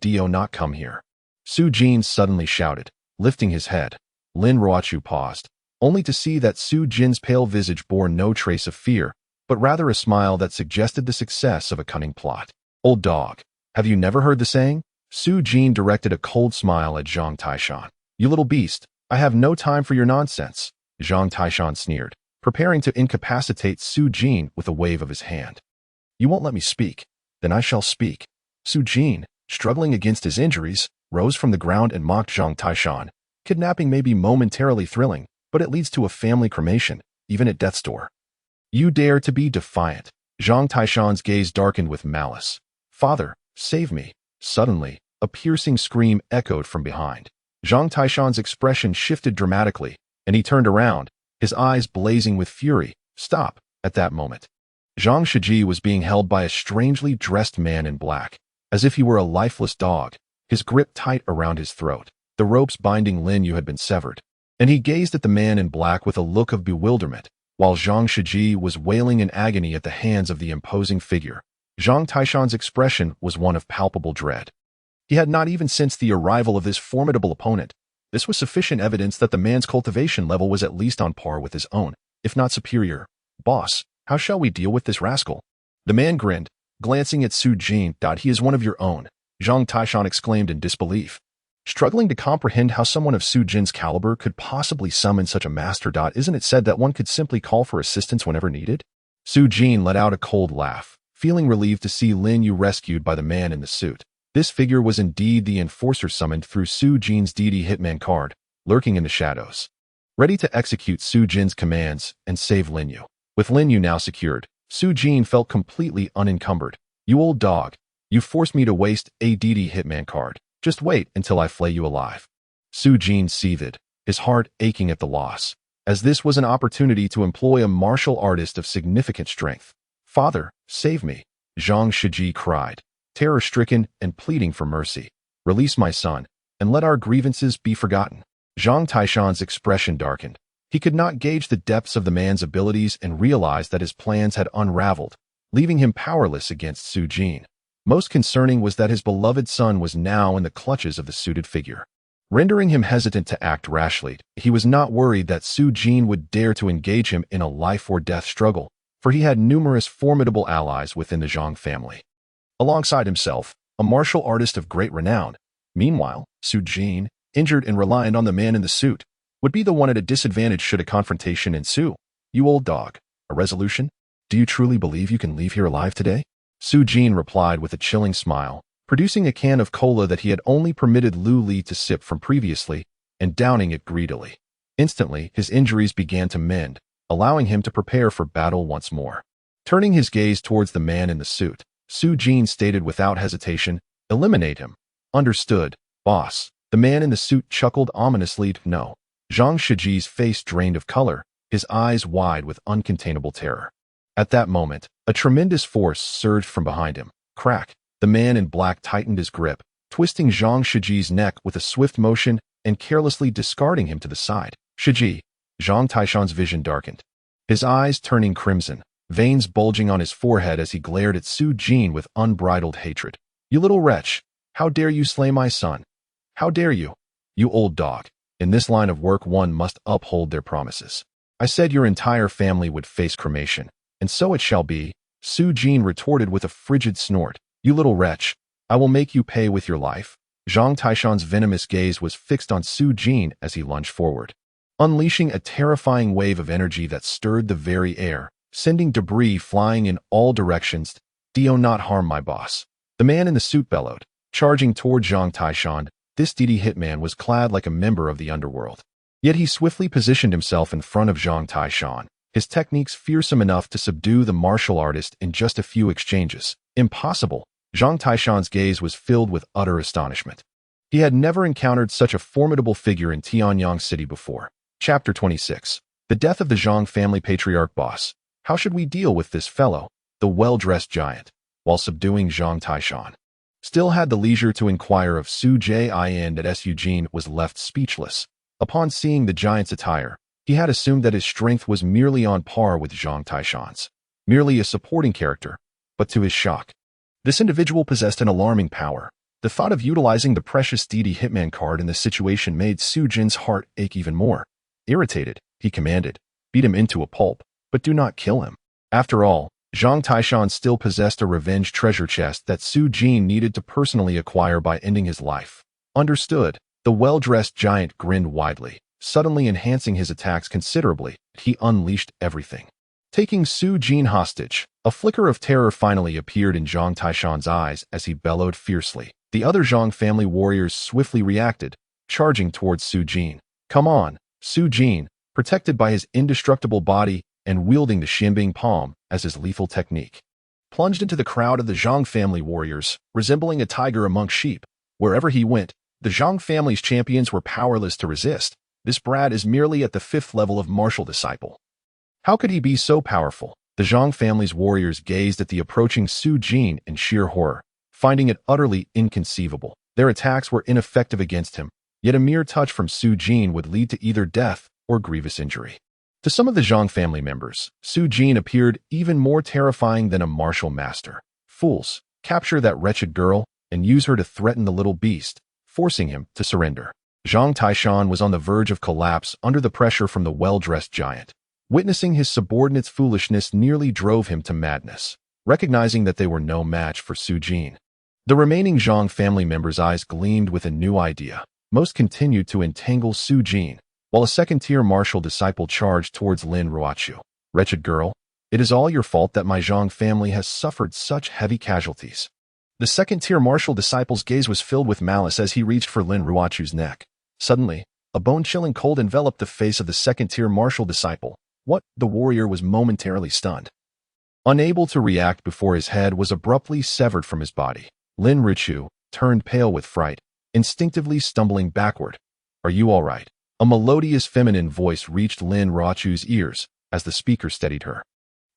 Do not come here. Su Jin suddenly shouted, lifting his head. Lin Ruochu paused, only to see that Su Jin's pale visage bore no trace of fear, but rather a smile that suggested the success of a cunning plot. Old dog, have you never heard the saying? Su Jin directed a cold smile at Zhang Taishan. You little beast, I have no time for your nonsense. Zhang Taishan sneered, preparing to incapacitate Su Jin with a wave of his hand. You won't let me speak, then I shall speak. Su Jin, struggling against his injuries, rose from the ground and mocked Zhang Taishan. Kidnapping may be momentarily thrilling, but it leads to a family cremation, even at death's door. You dare to be defiant. Zhang Taishan's gaze darkened with malice. Father, save me. Suddenly, a piercing scream echoed from behind. Zhang Taishan's expression shifted dramatically, and he turned around, his eyes blazing with fury. Stop! At that moment, Zhang Shiji was being held by a strangely dressed man in black, as if he were a lifeless dog, his grip tight around his throat. The ropes binding Lin Yu had been severed, and he gazed at the man in black with a look of bewilderment, while Zhang Shiji was wailing in agony at the hands of the imposing figure. Zhang Taishan's expression was one of palpable dread. He had not even sensed the arrival of this formidable opponent. This was sufficient evidence that the man's cultivation level was at least on par with his own, if not superior. Boss, how shall we deal with this rascal? The man grinned, glancing at Su Jin. He is one of your own, Zhang Taishan exclaimed in disbelief, struggling to comprehend how someone of Su Jin's caliber could possibly summon such a master. Isn't it said that one could simply call for assistance whenever needed? Su Jin let out a cold laugh, feeling relieved to see Lin Yu rescued by the man in the suit. This figure was indeed the enforcer summoned through Su Jin's deity hitman card, lurking in the shadows, ready to execute Su Jin's commands and save Lin Yu. With Lin Yu now secured, Su Jin felt completely unencumbered. You old dog, you forced me to waste a deity hitman card. Just wait until I flay you alive. Su Jin seethed, his heart aching at the loss, as this was an opportunity to employ a martial artist of significant strength. Father, save me, Zhang Shiji cried, terror-stricken and pleading for mercy. Release my son, and let our grievances be forgotten. Zhang Taishan's expression darkened. He could not gauge the depths of the man's abilities and realized that his plans had unraveled, leaving him powerless against Su Jin. Most concerning was that his beloved son was now in the clutches of the suited figure, rendering him hesitant to act rashly. He was not worried that Su Jin would dare to engage him in a life-or-death struggle, for he had numerous formidable allies within the Zhang family, alongside himself, a martial artist of great renown. Meanwhile, Su Jin, injured and reliant on the man in the suit, would be the one at a disadvantage should a confrontation ensue. You old dog, a resolution? Do you truly believe you can leave here alive today? Su Jin replied with a chilling smile, producing a can of cola that he had only permitted Lu Li to sip from previously, and downing it greedily. Instantly, his injuries began to mend, allowing him to prepare for battle once more. Turning his gaze towards the man in the suit, Su Jin stated without hesitation, eliminate him. Understood, boss. The man in the suit chuckled ominously. No. Zhang Shiji's face drained of color, his eyes wide with uncontainable terror. At that moment, a tremendous force surged from behind him. Crack! The man in black tightened his grip, twisting Zhang Shiji's neck with a swift motion and carelessly discarding him to the side. Shiji! Zhang Taishan's vision darkened, his eyes turning crimson, veins bulging on his forehead as he glared at Su Jin with unbridled hatred. You little wretch! How dare you slay my son? How dare you? You old dog! In this line of work one must uphold their promises. I said your entire family would face cremation, and so it shall be, Su Jin retorted with a frigid snort. You little wretch, I will make you pay with your life. Zhang Taishan's venomous gaze was fixed on Su Jin as he lunged forward, unleashing a terrifying wave of energy that stirred the very air, sending debris flying in all directions. Do not harm my boss. The man in the suit bellowed, charging toward Zhang Taishan. This deity hitman was clad like a member of the underworld. Yet he swiftly positioned himself in front of Zhang Taishan, his techniques fearsome enough to subdue the martial artist in just a few exchanges. Impossible! Zhang Taishan's gaze was filled with utter astonishment. He had never encountered such a formidable figure in Tianyang City before. Chapter 26. The Death of the Zhang Family Patriarch Boss. How should we deal with this fellow, the well-dressed giant, while subduing Zhang Taishan? Still had the leisure to inquire of Su Jin that Su Jin was left speechless. Upon seeing the giant's attire, he had assumed that his strength was merely on par with Zhang Taishan's, merely a supporting character, but to his shock, this individual possessed an alarming power. The thought of utilizing the precious deity Hitman card in this situation made Su Jin's heart ache even more. Irritated, he commanded, "Beat him into a pulp, but do not kill him." After all, Zhang Taishan still possessed a revenge treasure chest that Su Jin needed to personally acquire by ending his life. Understood. The well-dressed giant grinned widely, suddenly enhancing his attacks considerably. He unleashed everything. Taking Su Jin hostage, a flicker of terror finally appeared in Zhang Taishan's eyes as he bellowed fiercely. The other Zhang family warriors swiftly reacted, charging towards Su Jin. "Come on!" Su Jin, protected by his indestructible body and wielding the Xianbing palm as his lethal technique, plunged into the crowd of the Zhang family warriors, resembling a tiger amongst sheep. Wherever he went, the Zhang family's champions were powerless to resist. This brat is merely at the 5th level of martial disciple. How could he be so powerful? The Zhang family's warriors gazed at the approaching Su Jin in sheer horror, finding it utterly inconceivable. Their attacks were ineffective against him, yet a mere touch from Su Jin would lead to either death or grievous injury. To some of the Zhang family members, Su Jin appeared even more terrifying than a martial master. Fools, capture that wretched girl and use her to threaten the little beast, forcing him to surrender. Zhang Taishan was on the verge of collapse under the pressure from the well-dressed giant. Witnessing his subordinates' foolishness nearly drove him to madness, recognizing that they were no match for Su Jin. The remaining Zhang family members' eyes gleamed with a new idea. Most continued to entangle Su Jin, while a second-tier martial disciple charged towards Lin Ruochu. "Wretched girl, it is all your fault that my Zhang family has suffered such heavy casualties." The second-tier martial disciple's gaze was filled with malice as he reached for Lin Ruochu's neck. Suddenly, a bone-chilling cold enveloped the face of the second-tier martial disciple. What? The warrior was momentarily stunned. Unable to react before his head was abruptly severed from his body, Lin Ruochu turned pale with fright, instinctively stumbling backward. "Are you all right?" A melodious feminine voice reached Lin Ruochu's ears as the speaker steadied her,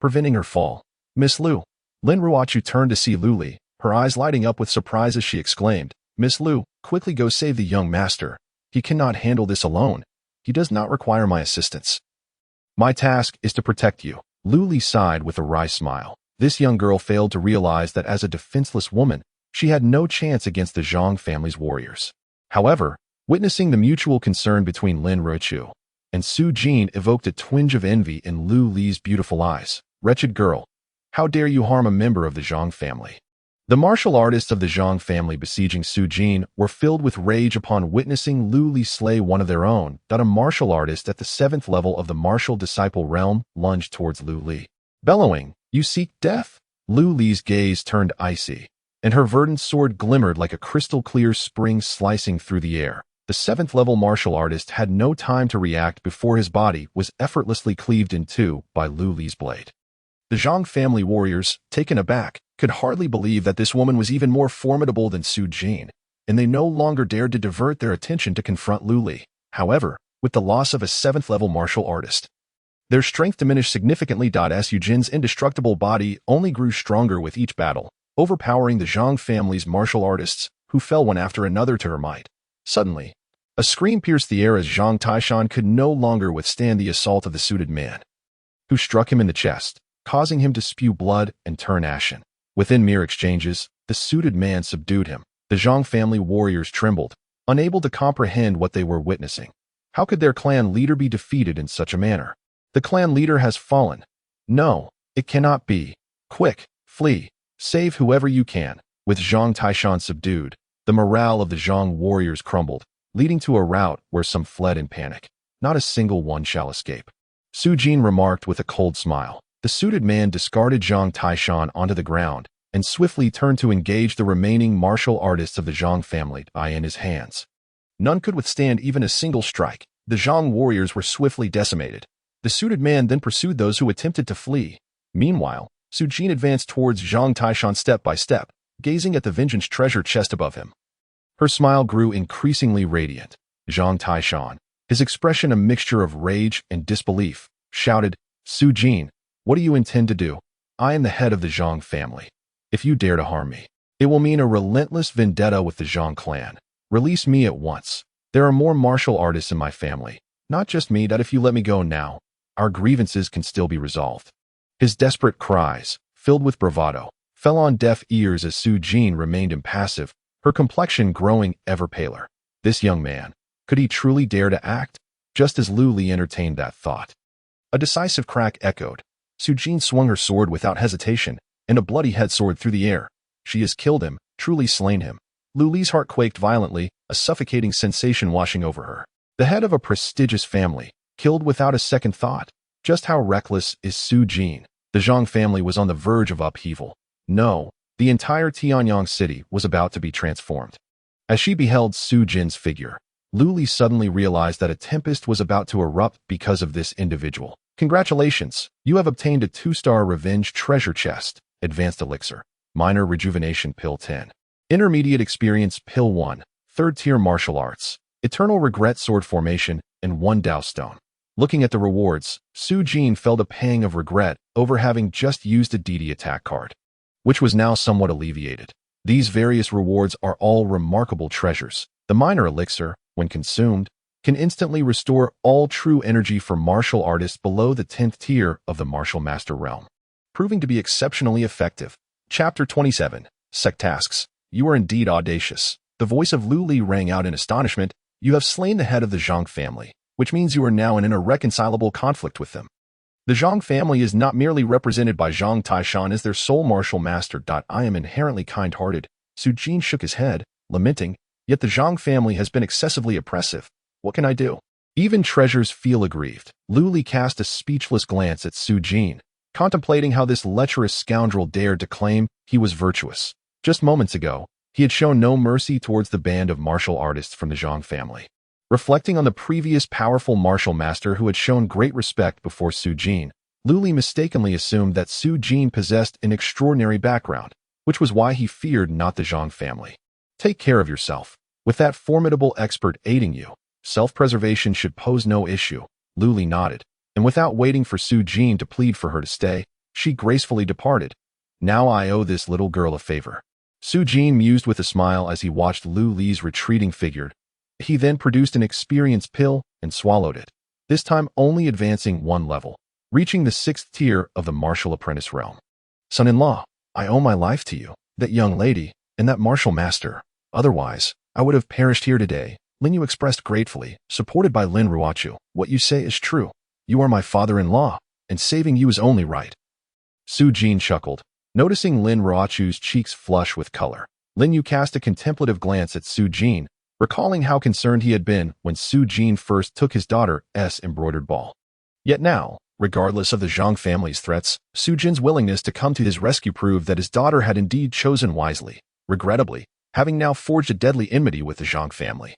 preventing her fall. "Miss Lu." Lin Ruochu turned to see Lu Li, her eyes lighting up with surprise as she exclaimed, "Miss Lu, quickly go save the young master. He cannot handle this alone. He does not require my assistance." "My task is to protect you." Lu Li sighed with a wry smile. This young girl failed to realize that as a defenseless woman, she had no chance against the Zhang family's warriors. However, witnessing the mutual concern between Lin Ruochu and Su Jin evoked a twinge of envy in Lu Li's beautiful eyes. "Wretched girl, how dare you harm a member of the Zhang family?" The martial artists of the Zhang family besieging Su Jin were filled with rage upon witnessing Lu Li slay one of their own. A martial artist at the 7th level of the martial disciple realm lunged towards Lu Li. Bellowing, "You seek death?" Lu Li's gaze turned icy, and her verdant sword glimmered like a crystal-clear spring slicing through the air. The 7th level martial artist had no time to react before his body was effortlessly cleaved in two by Lu Li's blade. The Zhang family warriors, taken aback, could hardly believe that this woman was even more formidable than Su Jin, and they no longer dared to divert their attention to confront Lu Li. However, with the loss of a 7th level martial artist, their strength diminished significantly. Su Jin's indestructible body only grew stronger with each battle, overpowering the Zhang family's martial artists, who fell one after another to her might. Suddenly, a scream pierced the air as Zhang Taishan could no longer withstand the assault of the suited man, who struck him in the chest, causing him to spew blood and turn ashen. Within mere exchanges, the suited man subdued him. The Zhang family warriors trembled, unable to comprehend what they were witnessing. How could their clan leader be defeated in such a manner? "The clan leader has fallen." "No, it cannot be. Quick, flee. Save whoever you can." With Zhang Taishan subdued, the morale of the Zhang warriors crumbled, leading to a rout where some fled in panic. Not a single one shall escape. Su Jin remarked with a cold smile. The suited man discarded Zhang Taishan onto the ground and swiftly turned to engage the remaining martial artists of the Zhang family in his hands. None could withstand even a single strike. The Zhang warriors were swiftly decimated. The suited man then pursued those who attempted to flee. Meanwhile, Su Jin advanced towards Zhang Taishan step by step, gazing at the vengeance treasure chest above him. Her smile grew increasingly radiant. Zhang Taishan, his expression a mixture of rage and disbelief, shouted, "Su Jin, what do you intend to do? I am the head of the Zhang family. If you dare to harm me, it will mean a relentless vendetta with the Zhang clan. Release me at once. There are more martial artists in my family, not just me, that if you let me go now, our grievances can still be resolved." His desperate cries, filled with bravado, fell on deaf ears as Su Jin remained impassive, her complexion growing ever paler. This young man, could he truly dare to act? Just as Lu Li entertained that thought, a decisive crack echoed. Su Jin swung her sword without hesitation, and a bloody head soared through the air. She has killed him, truly slain him. Lu Li's heart quaked violently, a suffocating sensation washing over her. The head of a prestigious family, killed without a second thought. Just how reckless is Su Jin? The Zhang family was on the verge of upheaval. No, the entire Tianyang city was about to be transformed. As she beheld Su Jin's figure, Lu Li suddenly realized that a tempest was about to erupt because of this individual. Congratulations, you have obtained a 2-star revenge treasure chest, advanced elixir, minor rejuvenation pill 10. Intermediate experience pill 1, 3rd tier martial arts, eternal regret sword formation, and 1 Dao stone. Looking at the rewards, Su Jin felt a pang of regret over having just used a DD attack card, which was now somewhat alleviated. These various rewards are all remarkable treasures. The minor elixir, when consumed, can instantly restore all true energy for martial artists below the 10th tier of the martial master realm, proving to be exceptionally effective. Chapter 27, Sect Tasks. You are indeed audacious. The voice of Lu Li rang out in astonishment. You have slain the head of the Zhang family, which means you are now in an irreconcilable conflict with them. The Zhang family is not merely represented by Zhang Taishan as their sole martial master. I am inherently kind-hearted. Su Jin shook his head, lamenting, yet the Zhang family has been excessively oppressive. What can I do? Even treasures feel aggrieved. Lu Li cast a speechless glance at Su Jin, contemplating how this lecherous scoundrel dared to claim he was virtuous. Just moments ago, he had shown no mercy towards the band of martial artists from the Zhang family. Reflecting on the previous powerful martial master who had shown great respect before Su Jin, Lu Li mistakenly assumed that Su Jin possessed an extraordinary background, which was why he feared not the Zhang family. Take care of yourself. With that formidable expert aiding you, self-preservation should pose no issue. Lu Li nodded, and without waiting for Su Jin to plead for her to stay, she gracefully departed. Now I owe this little girl a favor. Su Jin mused with a smile as he watched Lu Li's retreating figure. He then produced an experience pill and swallowed it, this time only advancing 1 level, reaching the 6th tier of the martial apprentice realm. Son-in-law, I owe my life to you, that young lady, and that martial master. Otherwise, I would have perished here today. Lin Yu expressed gratefully, supported by Lin Ruochu. What you say is true. You are my father-in-law, and saving you is only right. Su Jin chuckled, noticing Lin Ruochu's cheeks flush with color. Lin Yu cast a contemplative glance at Su Jin, recalling how concerned he had been when Su Jin first took his daughter's embroidered ball. Yet now, regardless of the Zhang family's threats, Su Jin's willingness to come to his rescue proved that his daughter had indeed chosen wisely, regrettably, having now forged a deadly enmity with the Zhang family.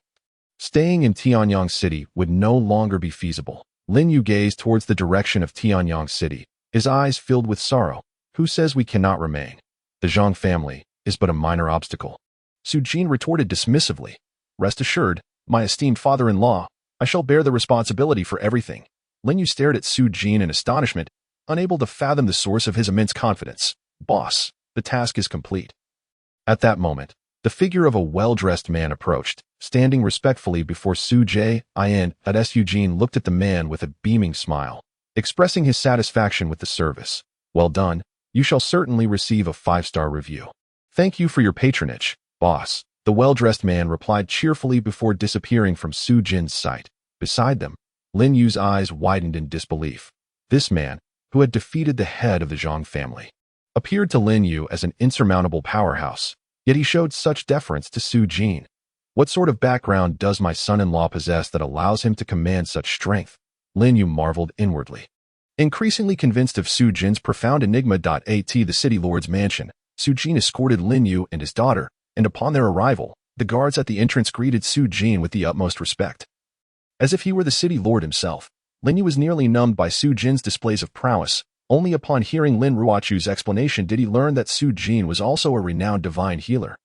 Staying in Tianyang City would no longer be feasible. Lin Yu gazed towards the direction of Tianyang City, his eyes filled with sorrow. Who says we cannot remain? The Zhang family is but a minor obstacle. Su Jin retorted dismissively. Rest assured, my esteemed father-in-law, I shall bear the responsibility for everything. Lin Yu stared at Su Jin in astonishment, unable to fathom the source of his immense confidence. Boss, the task is complete. At that moment, the figure of a well-dressed man approached, standing respectfully before Su Jin. Su Jin looked at the man with a beaming smile, expressing his satisfaction with the service. Well done, you shall certainly receive a 5-star review. Thank you for your patronage, boss. The well-dressed man replied cheerfully before disappearing from Su Jin's sight. Beside them, Lin Yu's eyes widened in disbelief. This man, who had defeated the head of the Zhang family, appeared to Lin Yu as an insurmountable powerhouse, yet he showed such deference to Su Jin. What sort of background does my son-in-law possess that allows him to command such strength? Lin Yu marveled inwardly. Increasingly convinced of Su Jin's profound enigma. At the city lord's mansion, Su Jin escorted Lin Yu and his daughter, and upon their arrival, the guards at the entrance greeted Su Jin with the utmost respect. As if he were the city lord himself, Lin Yu was nearly numbed by Su Jin's displays of prowess. Only upon hearing Lin Ruochu's explanation did he learn that Su Jin was also a renowned divine healer.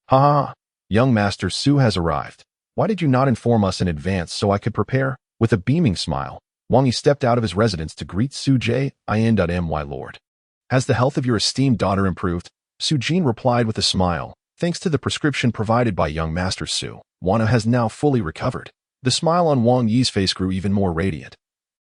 Ha ha! Young Master Su has arrived. Why did you not inform us in advance so I could prepare? With a beaming smile, Wang Yi stepped out of his residence to greet Su Jin. My lord. Has the health of your esteemed daughter improved? Su Jin replied with a smile. Thanks to the prescription provided by young Master Su, Wana has now fully recovered. The smile on Wang Yi's face grew even more radiant.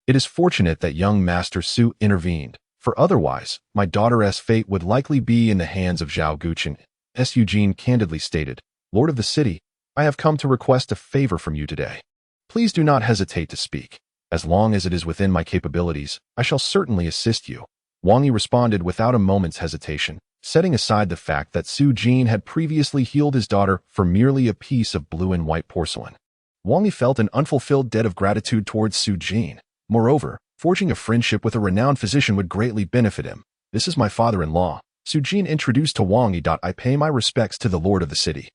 It is fortunate that young Master Su intervened, for otherwise, my daughter's fate would likely be in the hands of Zhao Guqin. Su Jin candidly stated, Lord of the city, I have come to request a favor from you today. Please do not hesitate to speak. As long as it is within my capabilities, I shall certainly assist you. Wang Yi responded without a moment's hesitation, setting aside the fact that Su Jin had previously healed his daughter for merely a piece of blue and white porcelain. Wang Yi felt an unfulfilled debt of gratitude towards Su Jin. Moreover, forging a friendship with a renowned physician would greatly benefit him. This is my father-in-law. Su Jin introduced to Wang Yi. I pay my respects to the lord of the city.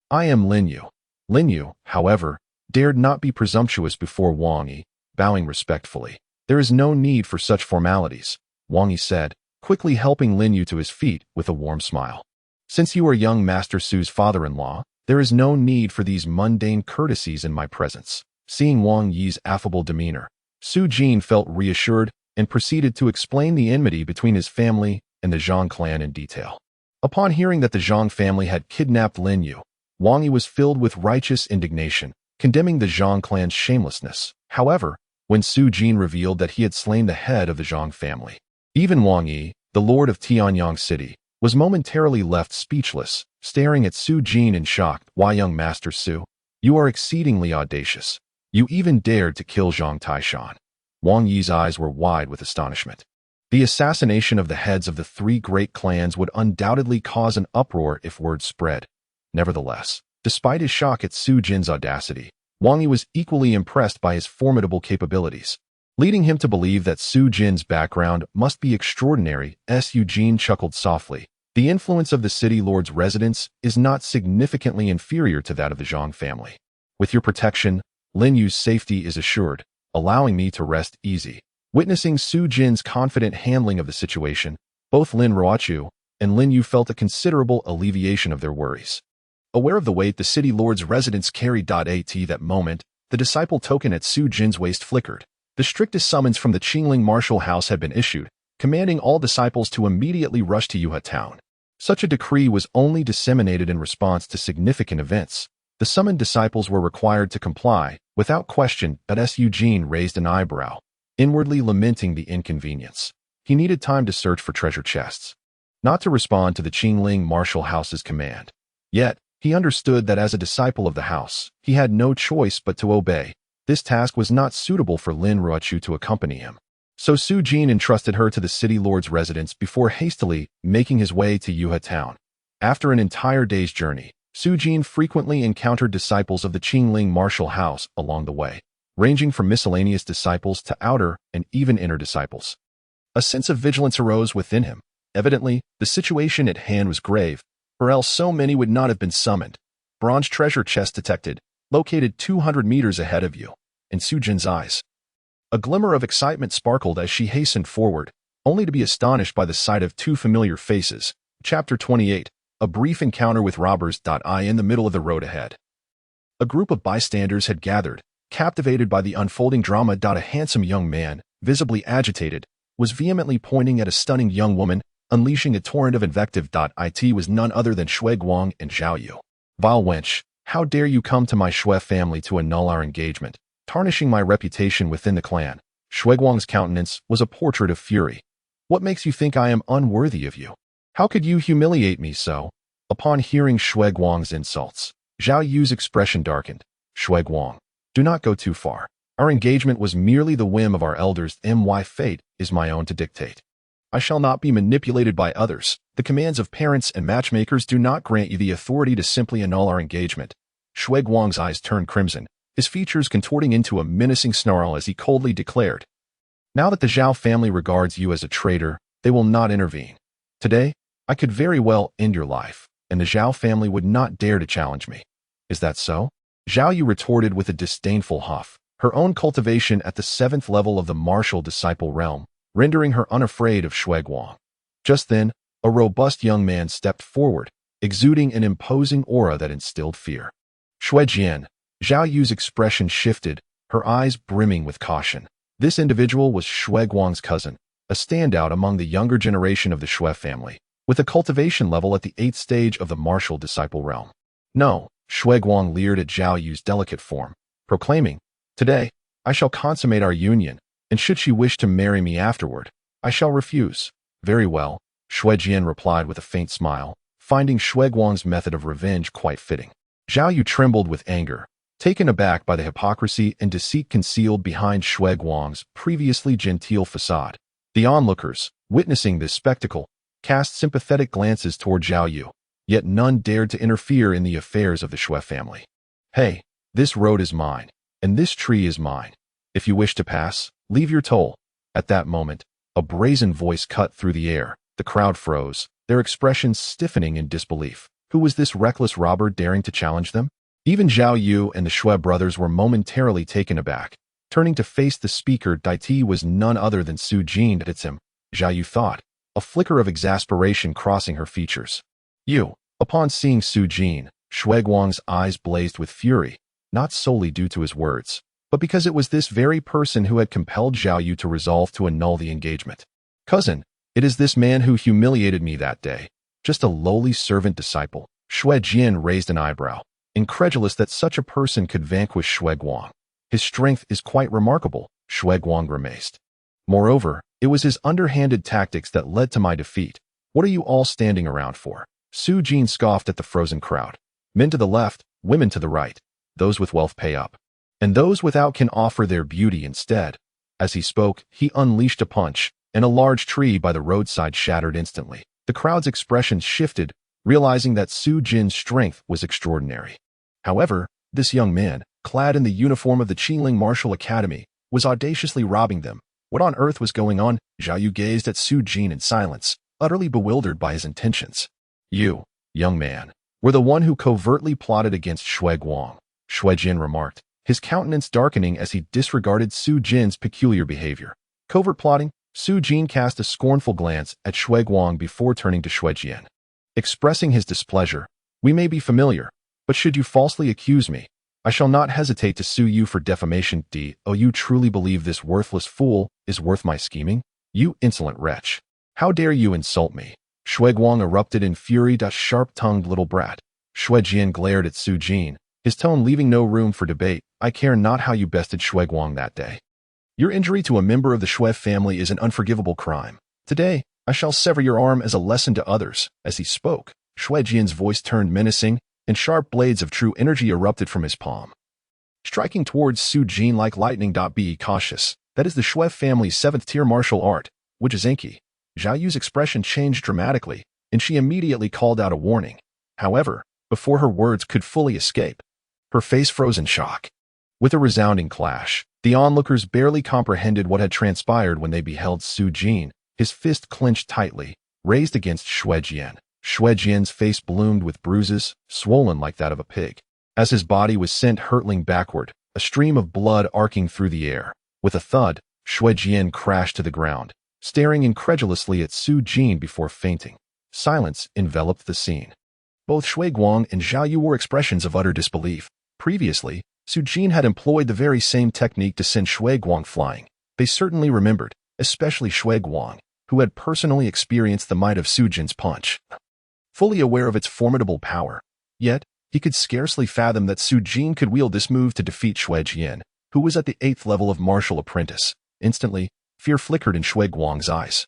I am Lin Yu. Lin Yu, however, dared not be presumptuous before Wang Yi, bowing respectfully. There is no need for such formalities, Wang Yi said, quickly helping Lin Yu to his feet with a warm smile. Since you are young Master Su's father-in-law, there is no need for these mundane courtesies in my presence. Seeing Wang Yi's affable demeanor, Su Jin felt reassured and proceeded to explain the enmity between his family and the Zhang clan in detail. Upon hearing that the Zhang family had kidnapped Lin Yu, Wang Yi was filled with righteous indignation, condemning the Zhang clan's shamelessness. However, when Su Jin revealed that he had slain the head of the Zhang family, even Wang Yi, the lord of Tianyang City, was momentarily left speechless, staring at Su Jin in shock. Why, young Master Su? You are exceedingly audacious. You even dared to kill Zhang Taishan. Wang Yi's eyes were wide with astonishment. The assassination of the heads of the three great clans would undoubtedly cause an uproar if word spread. Nevertheless, despite his shock at Su Jin's audacity, Wang Yi was equally impressed by his formidable capabilities, leading him to believe that Su Jin's background must be extraordinary. Su Jin chuckled softly. The influence of the city lord's residence is not significantly inferior to that of the Zhang family. With your protection, Lin Yu's safety is assured, allowing me to rest easy. Witnessing Su Jin's confident handling of the situation, both Lin Ruochu and Lin Yu felt a considerable alleviation of their worries. Aware of the weight the city lord's residence carried. At that moment, the disciple token at Su Jin's waist flickered. The strictest summons from the Qingling martial house had been issued, commanding all disciples to immediately rush to Yuhe town. Such a decree was only disseminated in response to significant events. The summoned disciples were required to comply, without question, but Su Jin raised an eyebrow, inwardly lamenting the inconvenience. He needed time to search for treasure chests, not to respond to the Qingling martial house's command. Yet, he understood that as a disciple of the house, he had no choice but to obey. This task was not suitable for Lin Ruochu to accompany him. So Su Jin entrusted her to the city lord's residence before hastily making his way to Yuhe town. After an entire day's journey, Su Jin frequently encountered disciples of the Qingling martial house along the way, ranging from miscellaneous disciples to outer and even inner disciples. A sense of vigilance arose within him. Evidently, the situation at hand was grave, or else so many would not have been summoned. Bronze treasure chest detected, located 200 meters ahead of you. In Su Jin's eyes, a glimmer of excitement sparkled as she hastened forward, only to be astonished by the sight of two familiar faces. Chapter 28, A Brief Encounter with Robbers. In the middle of the road ahead, a group of bystanders had gathered, captivated by the unfolding drama. A handsome young man, visibly agitated, was vehemently pointing at a stunning young woman, unleashing a torrent of invective. It was none other than Shui Guang and Zhao Yu. Vile wench, how dare you come to my Shui family to annul our engagement, tarnishing my reputation within the clan. Shui Guang's countenance was a portrait of fury. What makes you think I am unworthy of you? How could you humiliate me so? Upon hearing Shui Guang's insults, Zhao Yu's expression darkened. Shui Guang, do not go too far. Our engagement was merely the whim of our elders. My fate is my own to dictate. I shall not be manipulated by others. The commands of parents and matchmakers do not grant you the authority to simply annul our engagement. Shui Guang's eyes turned crimson, his features contorting into a menacing snarl as he coldly declared, now that the Zhao family regards you as a traitor, they will not intervene. Today, I could very well end your life, and the Zhao family would not dare to challenge me. Is that so? Zhao Yu retorted with a disdainful huff, her own cultivation at the 7th level of the martial disciple realm, rendering her unafraid of Shui Guang. Just then, a robust young man stepped forward, exuding an imposing aura that instilled fear. Su Jin. Zhao Yu's expression shifted, her eyes brimming with caution. This individual was Shui Guang's cousin, a standout among the younger generation of the Shui family, with a cultivation level at the 8th stage of the martial disciple realm. No, Shui Guang leered at Zhao Yu's delicate form, proclaiming, "Today, I shall consummate our union, and should she wish to marry me afterward, I shall refuse." "Very well," Shui Jin replied with a faint smile, finding Shui Guang's method of revenge quite fitting. Zhao Yu trembled with anger, taken aback by the hypocrisy and deceit concealed behind Shui Guang's previously genteel facade. The onlookers, witnessing this spectacle, cast sympathetic glances toward Zhao Yu, yet none dared to interfere in the affairs of the Shui family. "Hey, this road is mine, and this tree is mine. If you wish to pass, leave your toll." At that moment, a brazen voice cut through the air. The crowd froze, their expressions stiffening in disbelief. Who was this reckless robber daring to challenge them? Even Zhao Yu and the Shui brothers were momentarily taken aback. Turning to face the speaker, Daiti was none other than Su Jin. "It's him," Zhao Yu thought, a flicker of exasperation crossing her features. "You." Upon seeing Su Jin, Shui Guang's eyes blazed with fury, not solely due to his words, but because it was this very person who had compelled Zhao Yu to resolve to annul the engagement. "Cousin, it is this man who humiliated me that day. Just a lowly servant disciple." Shui Jin raised an eyebrow, incredulous that such a person could vanquish Shui Guang. "His strength is quite remarkable," Shui Guang grimaced. "Moreover, it was his underhanded tactics that led to my defeat. What are you all standing around for?" Su Jin scoffed at the frozen crowd. "Men to the left, women to the right. Those with wealth pay up, and those without can offer their beauty instead." As he spoke, he unleashed a punch, and a large tree by the roadside shattered instantly. The crowd's expressions shifted, realizing that Su Jin's strength was extraordinary. However, this young man, clad in the uniform of the Qingling Martial Academy, was audaciously robbing them. What on earth was going on? Zhao Yu gazed at Su Jin in silence, utterly bewildered by his intentions. "You, young man, were the one who covertly plotted against Shui Guang," Shui Jin remarked, his countenance darkening as he disregarded Su Jin's peculiar behavior. "Covert plotting?" Su Jin cast a scornful glance at Shui Guang before turning to Shui Jin. Expressing his displeasure, "We may be familiar, but should you falsely accuse me, I shall not hesitate to sue you for defamation. Do you truly believe this worthless fool is worth my scheming? You insolent wretch! How dare you insult me?" Shui Guang erupted in fury. "Sharp-tongued little brat." Shui Jin glared at Su Jin, his tone leaving no room for debate. "I care not how you bested Shui Guang that day. Your injury to a member of the Shui family is an unforgivable crime. Today, I shall sever your arm as a lesson to others." As he spoke, Shui Jin's voice turned menacing, and sharp blades of true energy erupted from his palm, striking towards Su Jin like lightning. "Be cautious. That is the Shui family's 7th-tier martial art, which is Enki." Zhao Yu's expression changed dramatically, and she immediately called out a warning. However, before her words could fully escape, her face froze in shock. With a resounding clash, the onlookers barely comprehended what had transpired when they beheld Su Jin, his fist clenched tightly, raised against Shui Jin. Shui Jin's face bloomed with bruises, swollen like that of a pig. As his body was sent hurtling backward, a stream of blood arcing through the air. With a thud, Shui Jin crashed to the ground, staring incredulously at Su Jin before fainting. Silence enveloped the scene. Both Shui Guang and Zhao Yu were expressions of utter disbelief. Previously, Su Jin had employed the very same technique to send Shui Guang flying. They certainly remembered, especially Shui Guang, who had personally experienced the might of Su Jin's punch. Fully aware of its formidable power, yet he could scarcely fathom that Su Jin could wield this move to defeat Shui Jin, who was at the 8th level of martial apprentice. Instantly, fear flickered in Shui Guang's eyes,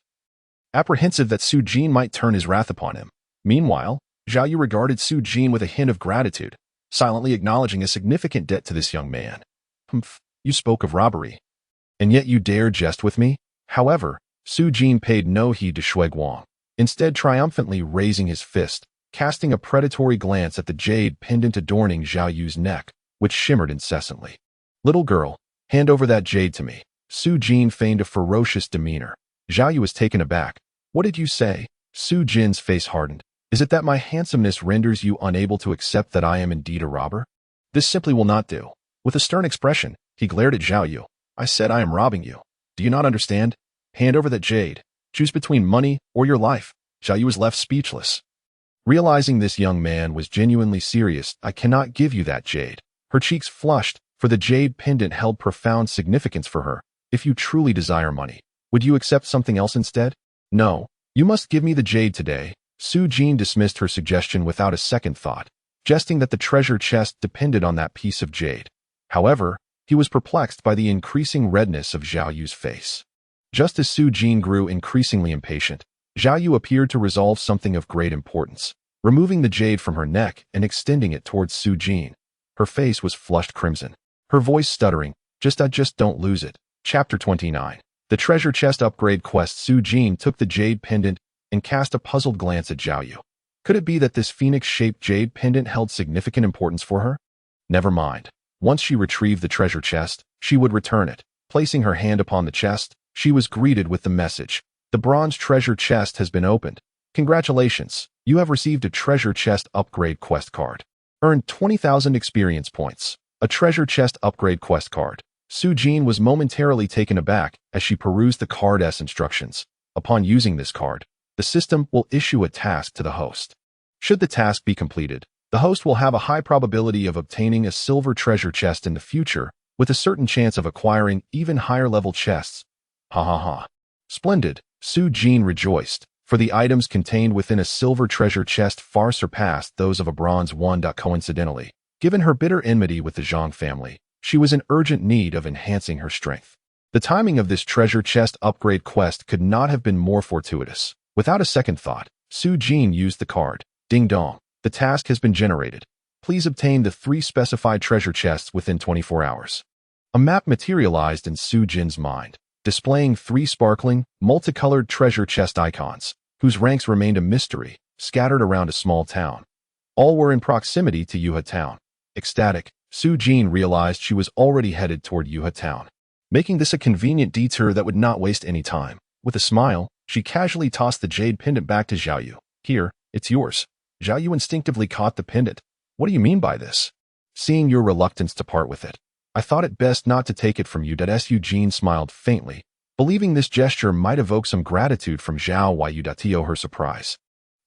apprehensive that Su Jin might turn his wrath upon him. Meanwhile, Zhao Yu regarded Su Jin with a hint of gratitude, silently acknowledging a significant debt to this young man. "Humph, you spoke of robbery, and yet you dare jest with me?" However, Su Jin paid no heed to Shui Guang, instead triumphantly raising his fist, casting a predatory glance at the jade pendant adorning Zhao Yu's neck, which shimmered incessantly. "Little girl, hand over that jade to me." Su Jin feigned a ferocious demeanor. Zhao Yu was taken aback. "What did you say?" Su Jin's face hardened. "Is it that my handsomeness renders you unable to accept that I am indeed a robber? This simply will not do." With a stern expression, he glared at Zhao Yu. "I said I am robbing you. Do you not understand? Hand over that jade. Choose between money or your life." Zhao Yu was left speechless. Realizing this young man was genuinely serious, I cannot give you that jade. Her cheeks flushed, for the jade pendant held profound significance for her. If you truly desire money, would you accept something else instead? No, you must give me the jade today. Su Jin dismissed her suggestion without a second thought, jesting that the treasure chest depended on that piece of jade. However, he was perplexed by the increasing redness of Zhao Yu's face. Just as Su Jin grew increasingly impatient, Zhao Yu appeared to resolve something of great importance, removing the jade from her neck and extending it towards Su Jin. Her face was flushed crimson, her voice stuttering, just don't lose it. Chapter 29. The treasure chest upgrade quest. Su Jin took the jade pendant and cast a puzzled glance at Zhao Yu. Could it be that this phoenix-shaped jade pendant held significant importance for her? Never mind. Once she retrieved the treasure chest, she would return it. Placing her hand upon the chest, she was greeted with the message. The bronze treasure chest has been opened. Congratulations, you have received a treasure chest upgrade quest card. Earned 20,000 experience points. A treasure chest upgrade quest card. Su Jin was momentarily taken aback as she perused the card's instructions. Upon using this card, the system will issue a task to the host. Should the task be completed, the host will have a high probability of obtaining a silver treasure chest in the future, with a certain chance of acquiring even higher level chests. Ha ha ha. Splendid, Su Jin rejoiced, for the items contained within a silver treasure chest far surpassed those of a bronze one. Coincidentally, given her bitter enmity with the Zhang family, she was in urgent need of enhancing her strength. The timing of this treasure chest upgrade quest could not have been more fortuitous. Without a second thought, Su Jin used the card. Ding dong. The task has been generated. Please obtain the 3 specified treasure chests within 24 hours. A map materialized in Su Jin's mind, displaying 3 sparkling, multicolored treasure chest icons, whose ranks remained a mystery, scattered around a small town. All were in proximity to Yuhe Town. Ecstatic, Su Jin realized she was already headed toward Yuhe Town, making this a convenient detour that would not waste any time. With a smile, she casually tossed the jade pendant back to Zhao Yu. Here, it's yours. Zhao Yu instinctively caught the pendant. What do you mean by this? Seeing your reluctance to part with it, I thought it best not to take it from you. Su Jin smiled faintly, believing this gesture might evoke some gratitude from Zhao Yu. To her surprise,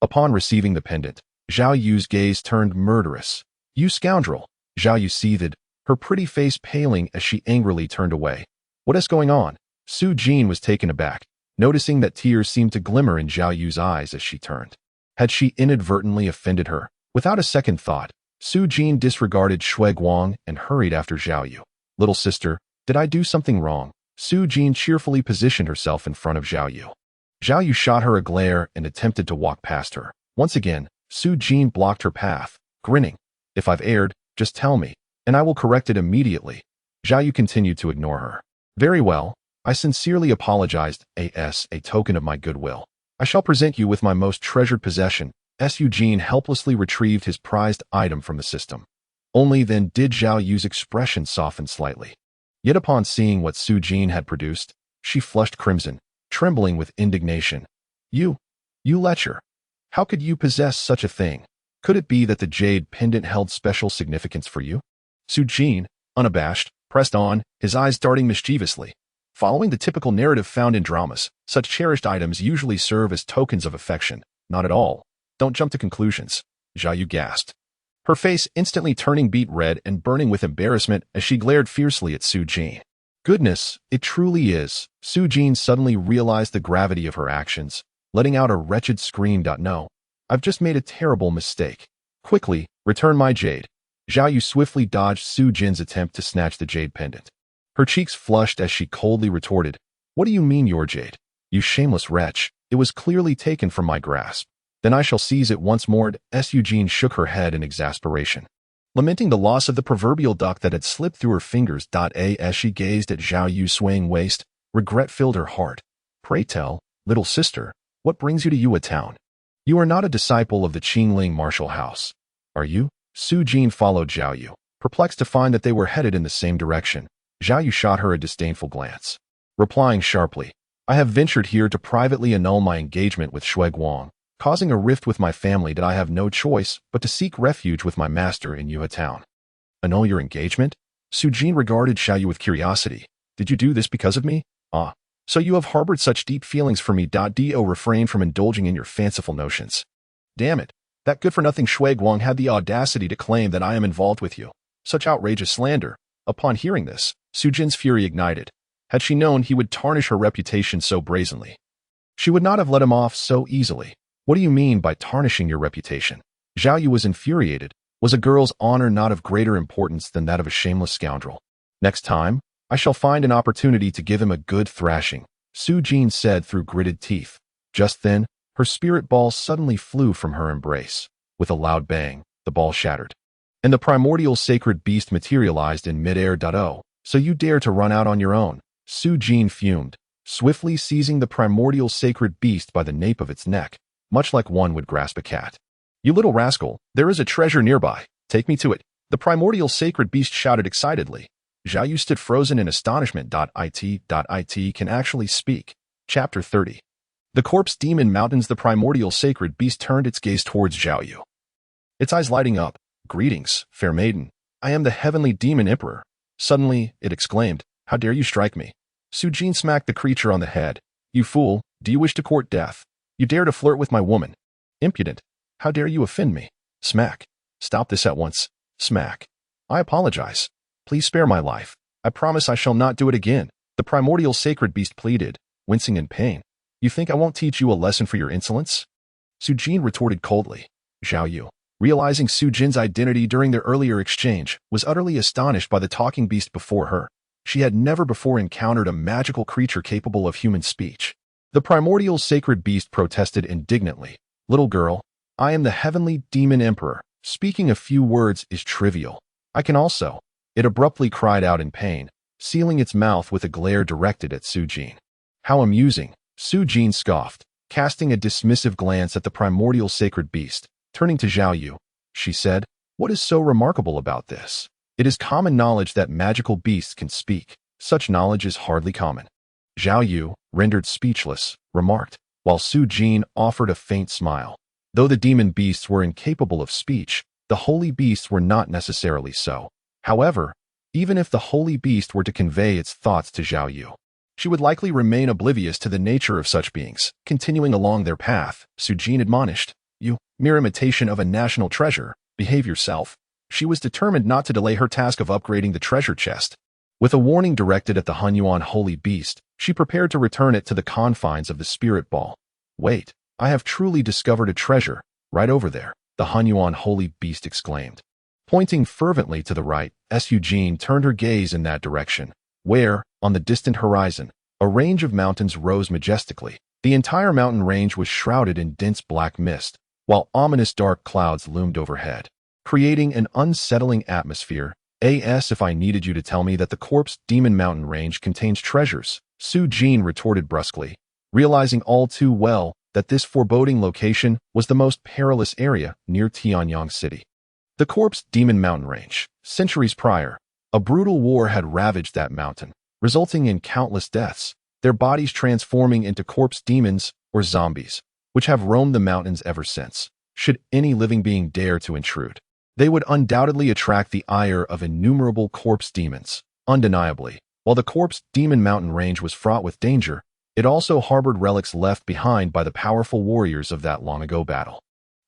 upon receiving the pendant, Zhao Yu's gaze turned murderous. You scoundrel! Zhao Yu seethed, her pretty face paling as she angrily turned away. What is going on? Su Jin was taken aback, noticing that tears seemed to glimmer in Zhao Yu's eyes as she turned. Had she inadvertently offended her? Without a second thought, Su Jin disregarded Shui Guang and hurried after Zhao Yu. Little sister, did I do something wrong? Su Jin cheerfully positioned herself in front of Zhao Yu. Zhao Yu shot her a glare and attempted to walk past her. Once again, Su Jin blocked her path, grinning. If I've erred, just tell me, and I will correct it immediately. Zhao Yu continued to ignore her. Very well, I sincerely apologized, as a token of my goodwill. I shall present you with my most treasured possession. Su Jin helplessly retrieved his prized item from the system. Only then did Zhao Yu's expression soften slightly. Yet upon seeing what Su Jin had produced, she flushed crimson, trembling with indignation. You lecher! How could you possess such a thing? Could it be that the jade pendant held special significance for you? Su Jin, unabashed, pressed on, his eyes darting mischievously. Following the typical narrative found in dramas, such cherished items usually serve as tokens of affection. Not at all. Don't jump to conclusions. Zhao Yu gasped, her face instantly turning beet red and burning with embarrassment as she glared fiercely at Su Jin. Goodness, it truly is. Su Jin suddenly realized the gravity of her actions, letting out a wretched scream. No, I've just made a terrible mistake. Quickly, return my jade. Zhao Yu swiftly dodged Su Jin's attempt to snatch the jade pendant. Her cheeks flushed as she coldly retorted, What do you mean your jade? You shameless wretch, it was clearly taken from my grasp. Then I shall seize it once more. Su Jin shook her head in exasperation, lamenting the loss of the proverbial duck that had slipped through her fingers. As she gazed at Zhao Yu's swaying waist, regret filled her heart. Pray tell, little sister, what brings you to Yuhe Town? You are not a disciple of the Qingling martial house, are you? Su Jin followed Zhao Yu, perplexed to find that they were headed in the same direction. Zhao Yu shot her a disdainful glance, replying sharply, I have ventured here to privately annul my engagement with Shui Guang, causing a rift with my family that I have no choice but to seek refuge with my master in Yuhe Town. Annul your engagement? Su Jin regarded Zhao Yu with curiosity. Did you do this because of me? Ah, so you have harbored such deep feelings for me. Do refrain from indulging in your fanciful notions. Damn it, That good-for-nothing Shui Guang had the audacity to claim that I am involved with you. Such outrageous slander. Upon hearing this, Su Jin's fury ignited. Had she known he would tarnish her reputation so brazenly, she would not have let him off so easily. What do you mean by tarnishing your reputation? Zhao Yu was infuriated. Was a girl's honor not of greater importance than that of a shameless scoundrel? Next time, I shall find an opportunity to give him a good thrashing, Su Jin said through gritted teeth. Just then, her spirit ball suddenly flew from her embrace. With a loud bang, the ball shattered, and the primordial sacred beast materialized in midair. Oh, so you dare to run out on your own? Su Jin fumed, swiftly seizing the primordial sacred beast by the nape of its neck, much like one would grasp a cat. You little rascal, there is a treasure nearby. Take me to it. The primordial sacred beast shouted excitedly. Zhao Yu stood frozen in astonishment. It can actually speak. Chapter 30. The corpse demon mountains. The primordial sacred beast turned its gaze towards Zhao Yu, its eyes lighting up. Greetings, fair maiden. I am the heavenly demon emperor. Suddenly, it exclaimed, how dare you strike me? Su Jin smacked the creature on the head. You fool, do you wish to court death? You dare to flirt with my woman? Impudent. How dare you offend me? Smack. Stop this at once. Smack. I apologize. Please spare my life. I promise I shall not do it again. The primordial sacred beast pleaded, wincing in pain. You think I won't teach you a lesson for your insolence? Su Jin retorted coldly. Zhao Yu, realizing Su Jin's identity during their earlier exchange, was utterly astonished by the talking beast before her. She had never before encountered a magical creature capable of human speech. The primordial sacred beast protested indignantly. Little girl, I am the heavenly demon emperor. Speaking a few words is trivial. I can also. It abruptly cried out in pain, sealing its mouth with a glare directed at Su Jin. How amusing, Su Jin scoffed, casting a dismissive glance at the primordial sacred beast. Turning to Zhao Yu, she said, what is so remarkable about this? It is common knowledge that magical beasts can speak. Such knowledge is hardly common. Zhao Yu, rendered speechless, remarked, while Su Jin offered a faint smile. Though the demon beasts were incapable of speech, the holy beasts were not necessarily so. However, even if the holy beast were to convey its thoughts to Zhao Yu, she would likely remain oblivious to the nature of such beings. Continuing along their path, Su Jin admonished, you, mere imitation of a national treasure, behave yourself. She was determined not to delay her task of upgrading the treasure chest. With a warning directed at the Hunyuan holy beast, she prepared to return it to the confines of the spirit ball. Wait, I have truly discovered a treasure, right over there, the Hunyuan holy beast exclaimed. Pointing fervently to the right, Su Jin turned her gaze in that direction, where, on the distant horizon, a range of mountains rose majestically. The entire mountain range was shrouded in dense black mist, while ominous dark clouds loomed overhead, creating an unsettling atmosphere. If I needed you to tell me that the corpse demon mountain range contains treasures, Su Jin retorted brusquely, realizing all too well that this foreboding location was the most perilous area near Tianyang City. The corpse demon mountain range. Centuries prior, a brutal war had ravaged that mountain, resulting in countless deaths, their bodies transforming into corpse demons or zombies, which have roamed the mountains ever since. Should any living being dare to intrude, they would undoubtedly attract the ire of innumerable corpse demons. Undeniably, while the corpse demon mountain range was fraught with danger, it also harbored relics left behind by the powerful warriors of that long-ago battle.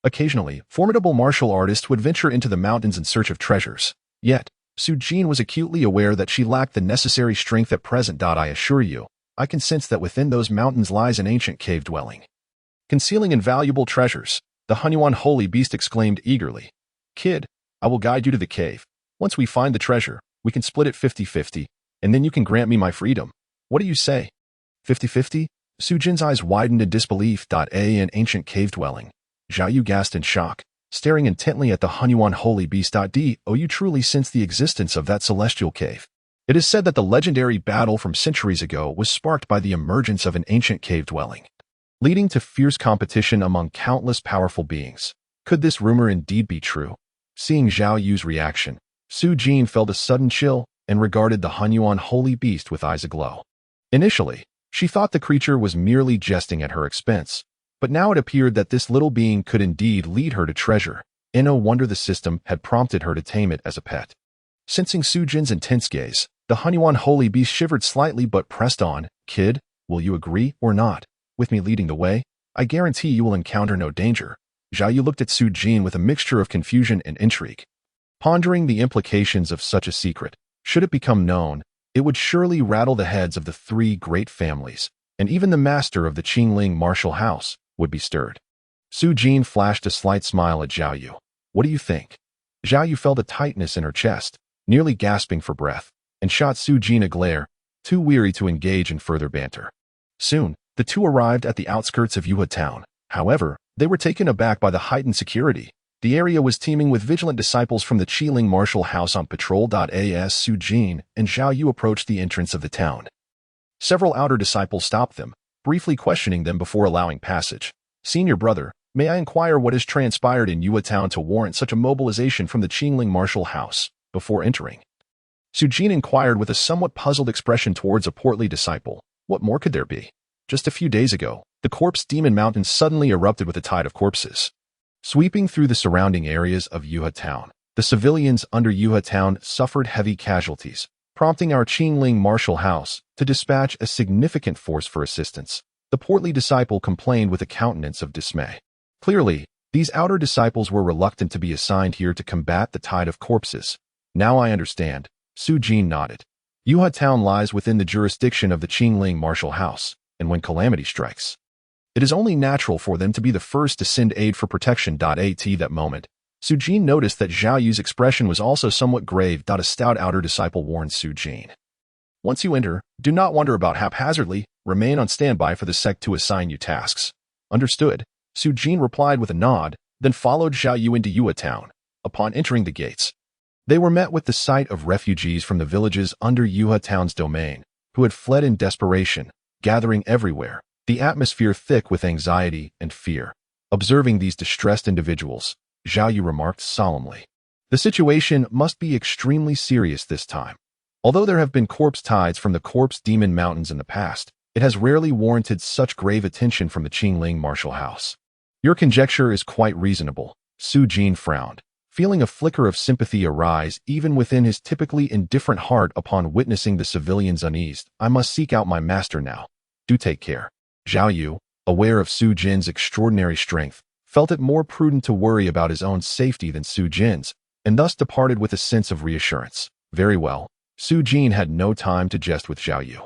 Occasionally, formidable martial artists would venture into the mountains in search of treasures. Yet, Su Jin was acutely aware that she lacked the necessary strength at present. I assure you, I can sense that within those mountains lies an ancient cave dwelling, concealing invaluable treasures. The Hunyuan holy beast exclaimed eagerly. Kid, I will guide you to the cave. Once we find the treasure, we can split it 50-50, and then you can grant me my freedom. What do you say? 50-50? Su Jin's eyes widened in disbelief. An ancient cave dwelling. Zhao Yu gasped in shock, staring intently at the Hunyuan holy beast. You truly sense the existence of that celestial cave. It is said that the legendary battle from centuries ago was sparked by the emergence of an ancient cave dwelling, leading to fierce competition among countless powerful beings. Could this rumor indeed be true? Seeing Zhao Yu's reaction, Su Jin felt a sudden chill and regarded the Hunyuan holy beast with eyes aglow. Initially, she thought the creature was merely jesting at her expense, but now it appeared that this little being could indeed lead her to treasure. No wonder the system had prompted her to tame it as a pet. Sensing Su Jin's intense gaze, the Hunyuan holy beast shivered slightly but pressed on. Kid, will you agree or not? With me leading the way, I guarantee you will encounter no danger. Zhao Yu looked at Su Jin with a mixture of confusion and intrigue. Pondering the implications of such a secret, should it become known, it would surely rattle the heads of the three great families, and even the master of the Qingling martial house would be stirred. Su Jin flashed a slight smile at Zhao Yu. What do you think? Zhao Yu felt a tightness in her chest, nearly gasping for breath, and shot Su Jin a glare, too weary to engage in further banter. Soon, the two arrived at the outskirts of Yuhe town. However, they were taken aback by the heightened security. The area was teeming with vigilant disciples from the Qingling martial house on patrol. As Su Jin and Zhao Yu approached the entrance of the town, several outer disciples stopped them, briefly questioning them before allowing passage. Senior brother, may I inquire what has transpired in Yuhe town to warrant such a mobilization from the Qingling martial house before entering? Su Jin inquired with a somewhat puzzled expression towards a portly disciple. What more could there be? Just a few days ago, the corpse demon mountain suddenly erupted with a tide of corpses, sweeping through the surrounding areas of Yuhe town. The civilians under Yuhe town suffered heavy casualties, prompting our Qingling martial house to dispatch a significant force for assistance. The portly disciple complained with a countenance of dismay. Clearly, these outer disciples were reluctant to be assigned here to combat the tide of corpses. Now I understand. Su Jin nodded. Yuhe town lies within the jurisdiction of the Qingling martial house, and when calamity strikes, it is only natural for them to be the first to send aid for protection. At that moment, Su Jin noticed that Zhao Yu's expression was also somewhat grave. A stout outer disciple warned Su Jin. Once you enter, do not wander about haphazardly, remain on standby for the sect to assign you tasks. Understood, Su Jin replied with a nod, then followed Zhao Yu into Yuhe town. Upon entering the gates, they were met with the sight of refugees from the villages under Yuhe town's domain, who had fled in desperation, gathering everywhere, the atmosphere thick with anxiety and fear. Observing these distressed individuals, Zhao Yu remarked solemnly, "The situation must be extremely serious this time. Although there have been corpse tides from the corpse demon mountains in the past, it has rarely warranted such grave attention from the Qingling martial house." Your conjecture is quite reasonable. Su Jin frowned, feeling a flicker of sympathy arise even within his typically indifferent heart upon witnessing the civilians' unease. I must seek out my master now. Do take care. Zhao Yu, aware of Su Jin's extraordinary strength, felt it more prudent to worry about his own safety than Su Jin's, and thus departed with a sense of reassurance. Very well. Su Jin had no time to jest with Zhao Yu.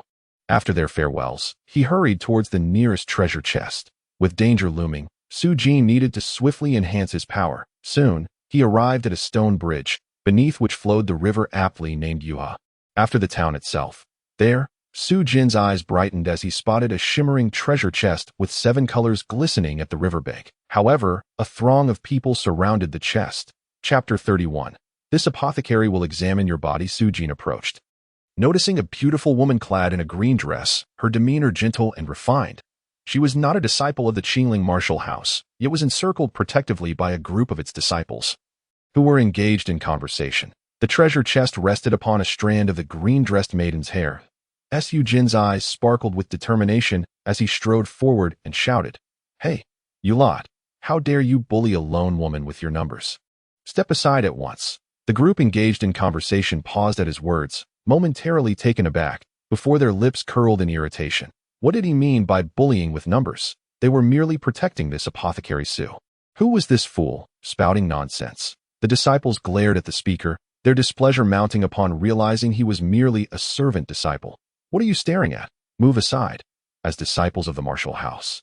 After their farewells, he hurried towards the nearest treasure chest. With danger looming, Su Jin needed to swiftly enhance his power. Soon, he arrived at a stone bridge, beneath which flowed the river aptly named Yuhe. After the town itself, there, Su Jin's eyes brightened as he spotted a shimmering treasure chest with 7 colors glistening at the riverbank. However, a throng of people surrounded the chest. Chapter 31. This apothecary will examine your body. Su Jin approached, noticing a beautiful woman clad in a green dress, her demeanor gentle and refined. She was not a disciple of the Qingling martial house, yet was encircled protectively by a group of its disciples, who were engaged in conversation. The treasure chest rested upon a strand of the green-dressed maiden's hair. Su Jin's eyes sparkled with determination as he strode forward and shouted, "Hey, you lot, how dare you bully a lone woman with your numbers? Step aside at once." The group engaged in conversation paused at his words, momentarily taken aback, before their lips curled in irritation. What did he mean by bullying with numbers? They were merely protecting this apothecary Su. Who was this fool, spouting nonsense? The disciples glared at the speaker, their displeasure mounting upon realizing he was merely a servant disciple. What are you staring at? Move aside. As disciples of the martial house,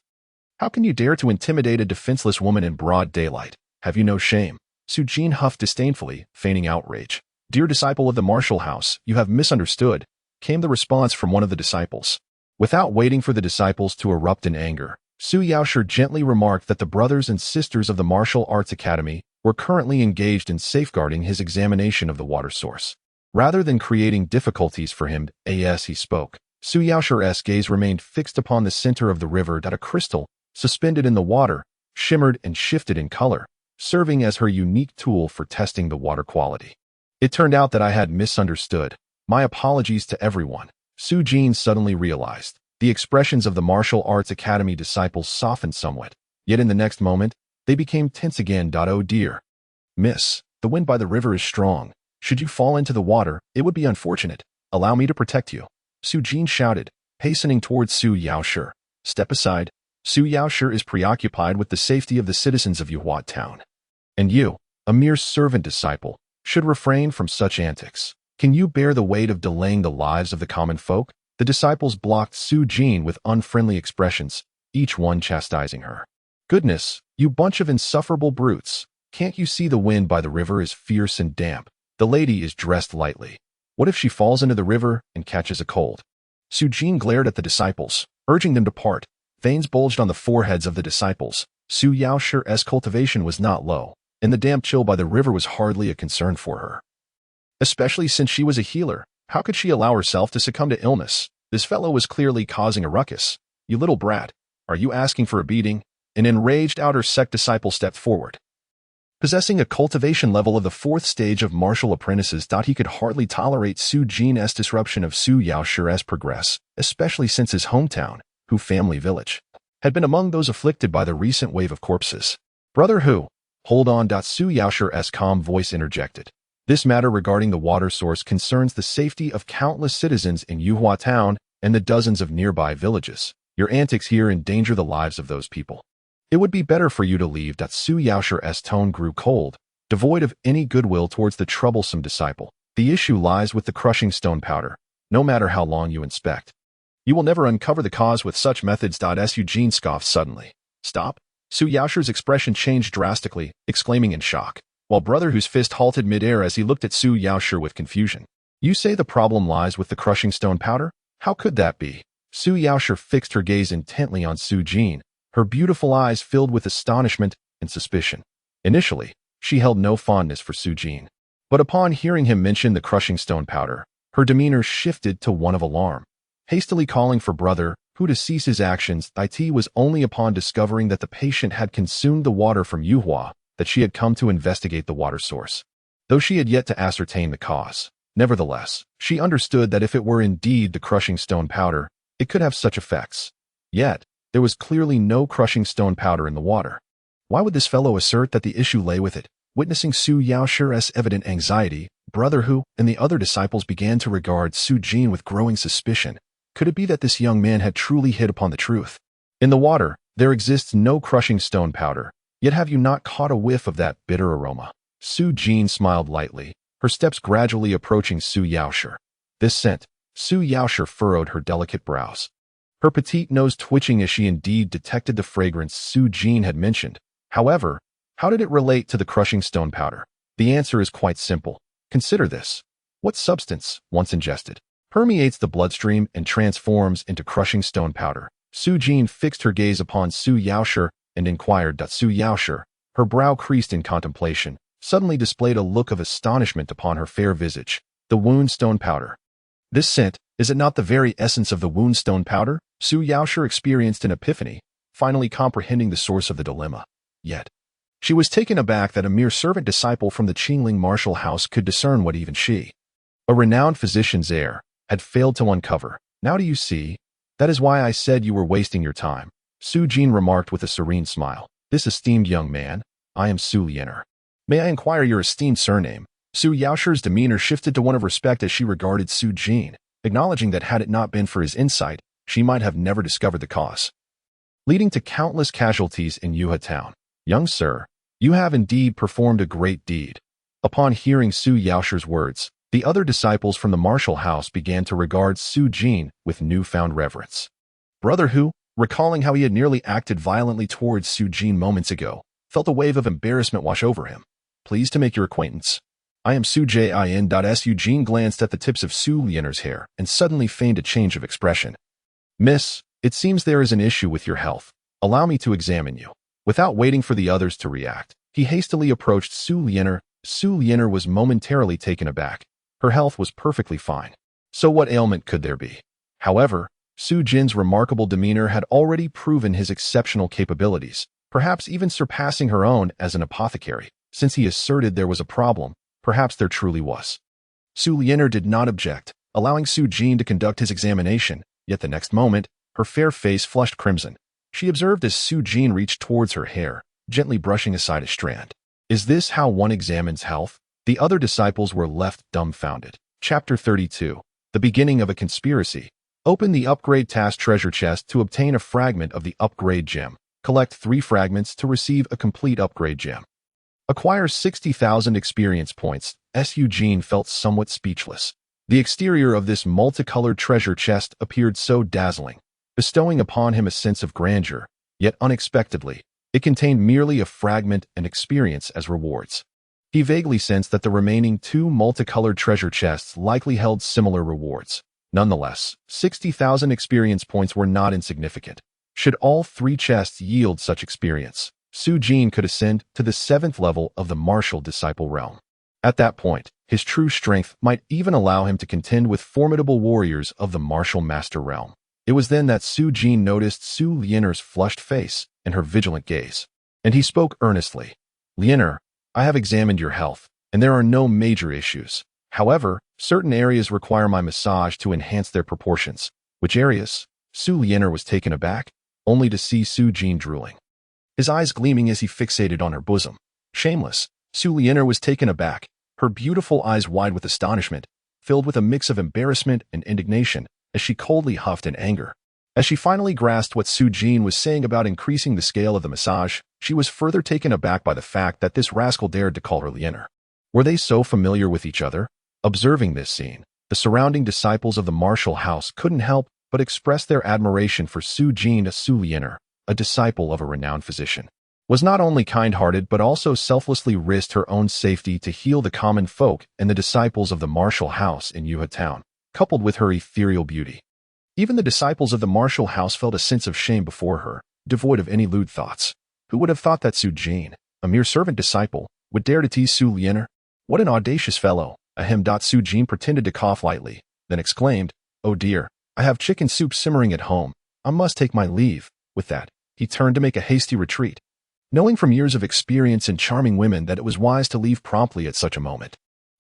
how can you dare to intimidate a defenseless woman in broad daylight? Have you no shame? Su Jin huffed disdainfully, feigning outrage. "Dear disciple of the martial house, you have misunderstood," came the response from one of the disciples. Without waiting for the disciples to erupt in anger, Su Yaoshi gently remarked that the brothers and sisters of the Martial Arts Academy were currently engaged in safeguarding his examination of the water source. Rather than creating difficulties for him, as he spoke, Su Yaoshi's gaze remained fixed upon the center of the river. A crystal, suspended in the water, shimmered and shifted in color, serving as her unique tool for testing the water quality. It turned out that I had misunderstood. My apologies to everyone. Su Jin suddenly realized. The expressions of the Martial Arts Academy disciples softened somewhat, yet in the next moment, they became tense again. Oh dear. Miss, the wind by the river is strong. Should you fall into the water, it would be unfortunate. Allow me to protect you. Su Jin shouted, hastening towards Su Yaoshi. Step aside. Su Yaoshi is preoccupied with the safety of the citizens of Yuhua town. And you, a mere servant disciple, should refrain from such antics. Can you bear the weight of delaying the lives of the common folk? The disciples blocked Su Jin with unfriendly expressions, each one chastising her. Goodness, you bunch of insufferable brutes. Can't you see the wind by the river is fierce and damp? The lady is dressed lightly. What if she falls into the river and catches a cold? Su Jin glared at the disciples, urging them to part. Veins bulged on the foreheads of the disciples. Su Yaoshi's cultivation was not low, and the damp chill by the river was hardly a concern for her. Especially since she was a healer, how could she allow herself to succumb to illness? This fellow was clearly causing a ruckus. You little brat, are you asking for a beating? An enraged outer sect disciple stepped forward. Possessing a cultivation level of the 4th stage of martial apprentices, he could hardly tolerate Su Jin's disruption of Su Yaoshi's progress, especially since his hometown, Hu family village, had been among those afflicted by the recent wave of corpses. Brother Hu, hold on. Su Yaoshi's calm voice interjected. This matter regarding the water source concerns the safety of countless citizens in Yuhua town and the dozens of nearby villages. Your antics here endanger the lives of those people. It would be better for you to leave. Su Yaoshi's tone grew cold, devoid of any goodwill towards the troublesome disciple. The issue lies with the crushing stone powder. No matter how long you inspect, you will never uncover the cause with such methods. Su Jin scoffed suddenly. Stop? Su Yaoshi's expression changed drastically, exclaiming in shock, while Brother Hu's fist halted midair as he looked at Su Yaoshi with confusion. You say the problem lies with the crushing stone powder? How could that be? Su Yaoshi fixed her gaze intently on Su Jin, her beautiful eyes filled with astonishment and suspicion. Initially, she held no fondness for Su Jin, but upon hearing him mention the crushing stone powder, her demeanor shifted to one of alarm. Hastily calling for Brother Hu to cease his actions, it was only upon discovering that the patient had consumed the water from Yuhua that she had come to investigate the water source, though she had yet to ascertain the cause. Nevertheless, she understood that if it were indeed the crushing stone powder, it could have such effects. Yet, there was clearly no crushing stone powder in the water. Why would this fellow assert that the issue lay with it? Witnessing Su Yaoshi's evident anxiety, Brother Hu and the other disciples began to regard Su Jin with growing suspicion. Could it be that this young man had truly hit upon the truth? In the water, there exists no crushing stone powder, yet have you not caught a whiff of that bitter aroma? Su Jin smiled lightly, her steps gradually approaching Su Yaoshi. This scent, Su Yaoshi furrowed her delicate brows, her petite nose twitching as she indeed detected the fragrance Su Jin had mentioned. However, how did it relate to the crushing stone powder? The answer is quite simple. Consider this. What substance, once ingested, permeates the bloodstream and transforms into crushing stone powder? Su Jin fixed her gaze upon Su Yaoshi and inquired. Su Yaoshi, her brow creased in contemplation, suddenly displayed a look of astonishment upon her fair visage. The wound stone powder. This scent, is it not the very essence of the wound stone powder? Su Yaoshi experienced an epiphany, finally comprehending the source of the dilemma. Yet, she was taken aback that a mere servant disciple from the Qingling martial house could discern what even she, a renowned physician's heir, had failed to uncover. Now do you see? That is why I said you were wasting your time. Su Jin remarked with a serene smile. This esteemed young man, I am Su Jin. May I inquire your esteemed surname? Su Yaoshi's demeanor shifted to one of respect as she regarded Su Jin, acknowledging that had it not been for his insight, she might have never discovered the cause, leading to countless casualties in Yuhua town. Young sir, you have indeed performed a great deed. Upon hearing Su Yaoshi's words, the other disciples from the martial house began to regard Su Jin with newfound reverence. Brother Hu, recalling how he had nearly acted violently towards Su Jin moments ago, felt a wave of embarrassment wash over him. Pleased to make your acquaintance. I am Su Jin. Su Jin glanced at the tips of Su Jin's hair and suddenly feigned a change of expression. Miss, it seems there is an issue with your health. Allow me to examine you. Without waiting for the others to react, he hastily approached Su Jin. Su Jin was momentarily taken aback. Her health was perfectly fine. So what ailment could there be? However, Su Jin's remarkable demeanor had already proven his exceptional capabilities, perhaps even surpassing her own as an apothecary. Since he asserted there was a problem, perhaps there truly was. Su Jin did not object, allowing Su Jin to conduct his examination, yet the next moment, her fair face flushed crimson. She observed as Su Jin reached towards her hair, gently brushing aside a strand. Is this how one examines health? The other disciples were left dumbfounded. Chapter 32. The beginning of a conspiracy. Open the Upgrade Task treasure chest to obtain a fragment of the Upgrade Gem. Collect 3 fragments to receive a complete Upgrade Gem. Acquire 60,000 experience points. Su Jin felt somewhat speechless. The exterior of this multicolored treasure chest appeared so dazzling, bestowing upon him a sense of grandeur, yet unexpectedly, it contained merely a fragment and experience as rewards. He vaguely sensed that the remaining 2 multicolored treasure chests likely held similar rewards. Nonetheless, 60,000 experience points were not insignificant. Should all 3 chests yield such experience, Su Jin could ascend to the 7th level of the martial disciple realm. At that point, his true strength might even allow him to contend with formidable warriors of the martial master realm. It was then that Su Jin noticed Su Lianer's flushed face and her vigilant gaze. And he spoke earnestly. "Lianer, I have examined your health, and there are no major issues. However, certain areas require my massage to enhance their proportions." "Which areas?" Su Lianer was taken aback, only to see Su Jin drooling, his eyes gleaming as he fixated on her bosom. Shameless, Su Lianer was taken aback, her beautiful eyes wide with astonishment, filled with a mix of embarrassment and indignation, as she coldly huffed in anger. As she finally grasped what Su Jin was saying about increasing the scale of the massage, she was further taken aback by the fact that this rascal dared to call her Lianer. Were they so familiar with each other? Observing this scene, the surrounding disciples of the martial house couldn't help but express their admiration for Su Jin. As Su Lianer, a disciple of a renowned physician, was not only kind-hearted but also selflessly risked her own safety to heal the common folk and the disciples of the martial house in Yuha town, coupled with her ethereal beauty. Even the disciples of the martial house felt a sense of shame before her, devoid of any lewd thoughts. Who would have thought that Su Jin, a mere servant disciple, would dare to tease Su Lianer? What an audacious fellow! Ahem. Su Jin pretended to cough lightly, then exclaimed, "Oh dear, I have chicken soup simmering at home. I must take my leave." With that, he turned to make a hasty retreat, knowing from years of experience in charming women that it was wise to leave promptly at such a moment.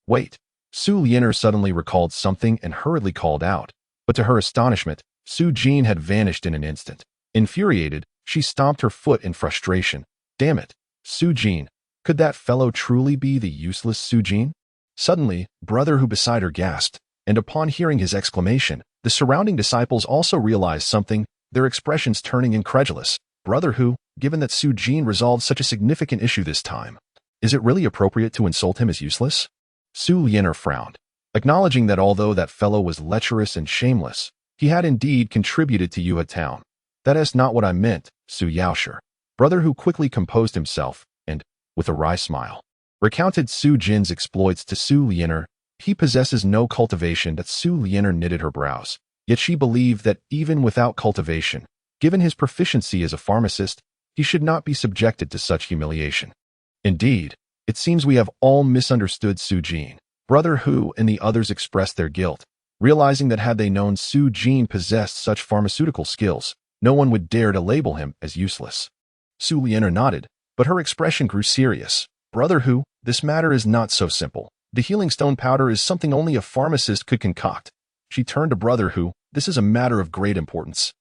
Wait! Su Lianer suddenly recalled something and hurriedly called out, but to her astonishment, Su Jin had vanished in an instant. Infuriated, she stomped her foot in frustration. Damn it! Su Jin, could that fellow truly be the useless Su Jin? Suddenly, Brother Hu beside her gasped, and upon hearing his exclamation, the surrounding disciples also realized something, their expressions turning incredulous. "Brother Hu, given that Su Jin resolved such a significant issue this time, is it really appropriate to insult him as useless?" Su Lianer frowned, acknowledging that although that fellow was lecherous and shameless, he had indeed contributed to Yuha town. "That is not what I meant, Su Yaosher." Brother Hu quickly composed himself and, with a wry smile, recounted Su Jin's exploits to Su Lianer. "He possesses no cultivation." That Su Lianer knitted her brows, yet she believed that even without cultivation, given his proficiency as a pharmacist, he should not be subjected to such humiliation. "Indeed, it seems we have all misunderstood Su Jin." Brother Hu and the others expressed their guilt, realizing that had they known Su Jin possessed such pharmaceutical skills, no one would dare to label him as useless. Su Lianer nodded, but her expression grew serious. "Brother Hu, this matter is not so simple. The healing stone powder is something only a pharmacist could concoct." She turned to Brother Hu. "This is a matter of great importance.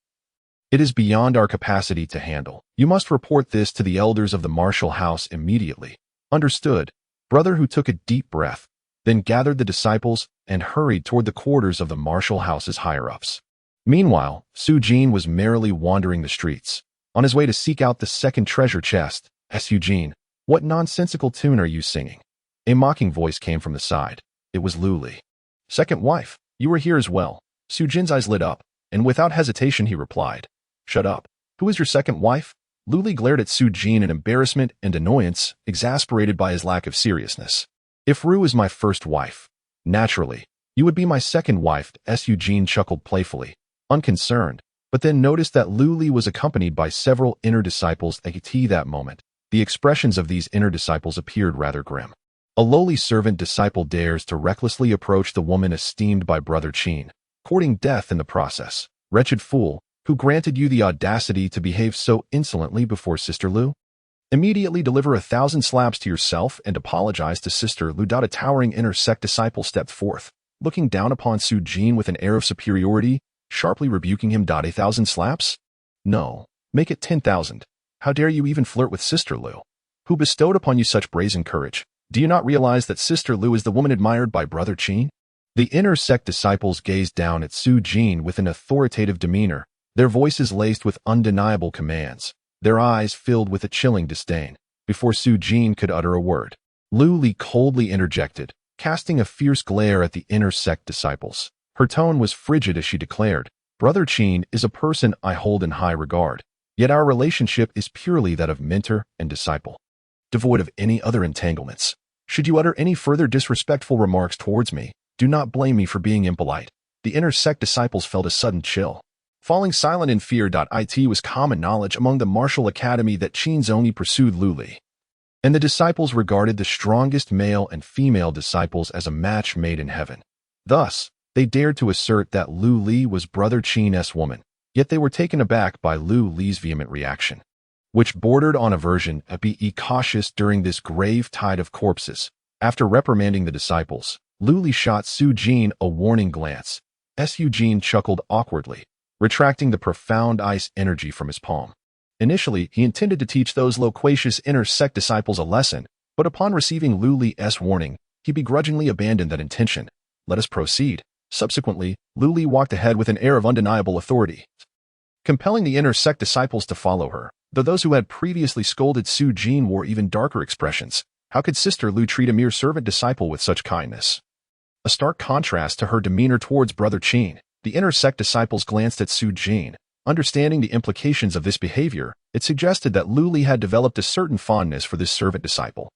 It is beyond our capacity to handle. You must report this to the elders of the martial house immediately." "Understood." Brother Hu took a deep breath, then gathered the disciples and hurried toward the quarters of the martial house's higher-ups. Meanwhile, Su Jin was merrily wandering the streets, on his way to seek out the second treasure chest. "Su Jin, what nonsensical tune are you singing?" A mocking voice came from the side. It was Lu Li. "Second wife, you were here as well." Su Jin's eyes lit up, and without hesitation he replied, "Shut up. Who is your second wife?" Lu Li glared at Su Jin in embarrassment and annoyance, exasperated by his lack of seriousness. "If Ru is my first wife, naturally, you would be my second wife." Su Jin chuckled playfully, unconcerned, but then noticed that Lu Li was accompanied by several inner disciples. At that moment, the expressions of these inner disciples appeared rather grim. A lowly servant disciple dares to recklessly approach the woman esteemed by Brother Qin, courting death in the process. Wretched fool, who granted you the audacity to behave so insolently before Sister Lu? Immediately deliver 1,000 slaps to yourself and apologize to Sister Lu. A towering inner sect disciple stepped forth, looking down upon Su Jin with an air of superiority, sharply rebuking him. 1,000 slaps? No, make it 10,000. How dare you even flirt with Sister Lu? Who bestowed upon you such brazen courage? Do you not realize that Sister Lu is the woman admired by Brother Qin? The inner sect disciples gazed down at Su Jin with an authoritative demeanor, their voices laced with undeniable commands, their eyes filled with a chilling disdain. Before Su Jin could utter a word, Lu Li coldly interjected, casting a fierce glare at the inner sect disciples. Her tone was frigid as she declared, "Brother Qin is a person I hold in high regard, yet our relationship is purely that of mentor and disciple, devoid of any other entanglements. Should you utter any further disrespectful remarks towards me, do not blame me for being impolite." The inner sect disciples felt a sudden chill. Falling silent in fear. It was common knowledge among the martial academy that Qin's only pursued Lu Li, and the disciples regarded the strongest male and female disciples as a match made in heaven. Thus, they dared to assert that Lu Li was Brother Qin's woman, yet they were taken aback by Lu Li's vehement reaction, which bordered on aversion. Be cautious during this grave tide of corpses. After reprimanding the disciples, Lu Li shot Su Jin a warning glance. Su Jin chuckled awkwardly, retracting the profound ice energy from his palm. Initially, he intended to teach those loquacious inner sect disciples a lesson, but upon receiving Lu Li's warning, he begrudgingly abandoned that intention. Let us proceed. Subsequently, Lu Li walked ahead with an air of undeniable authority, compelling the inner sect disciples to follow her. Though those who had previously scolded Su Jin wore even darker expressions. How could Sister Lu treat a mere servant disciple with such kindness? A stark contrast to her demeanor towards Brother Qin. The inner sect disciples glanced at Su Jin. Understanding the implications of this behavior, it suggested that Lu Li had developed a certain fondness for this servant disciple.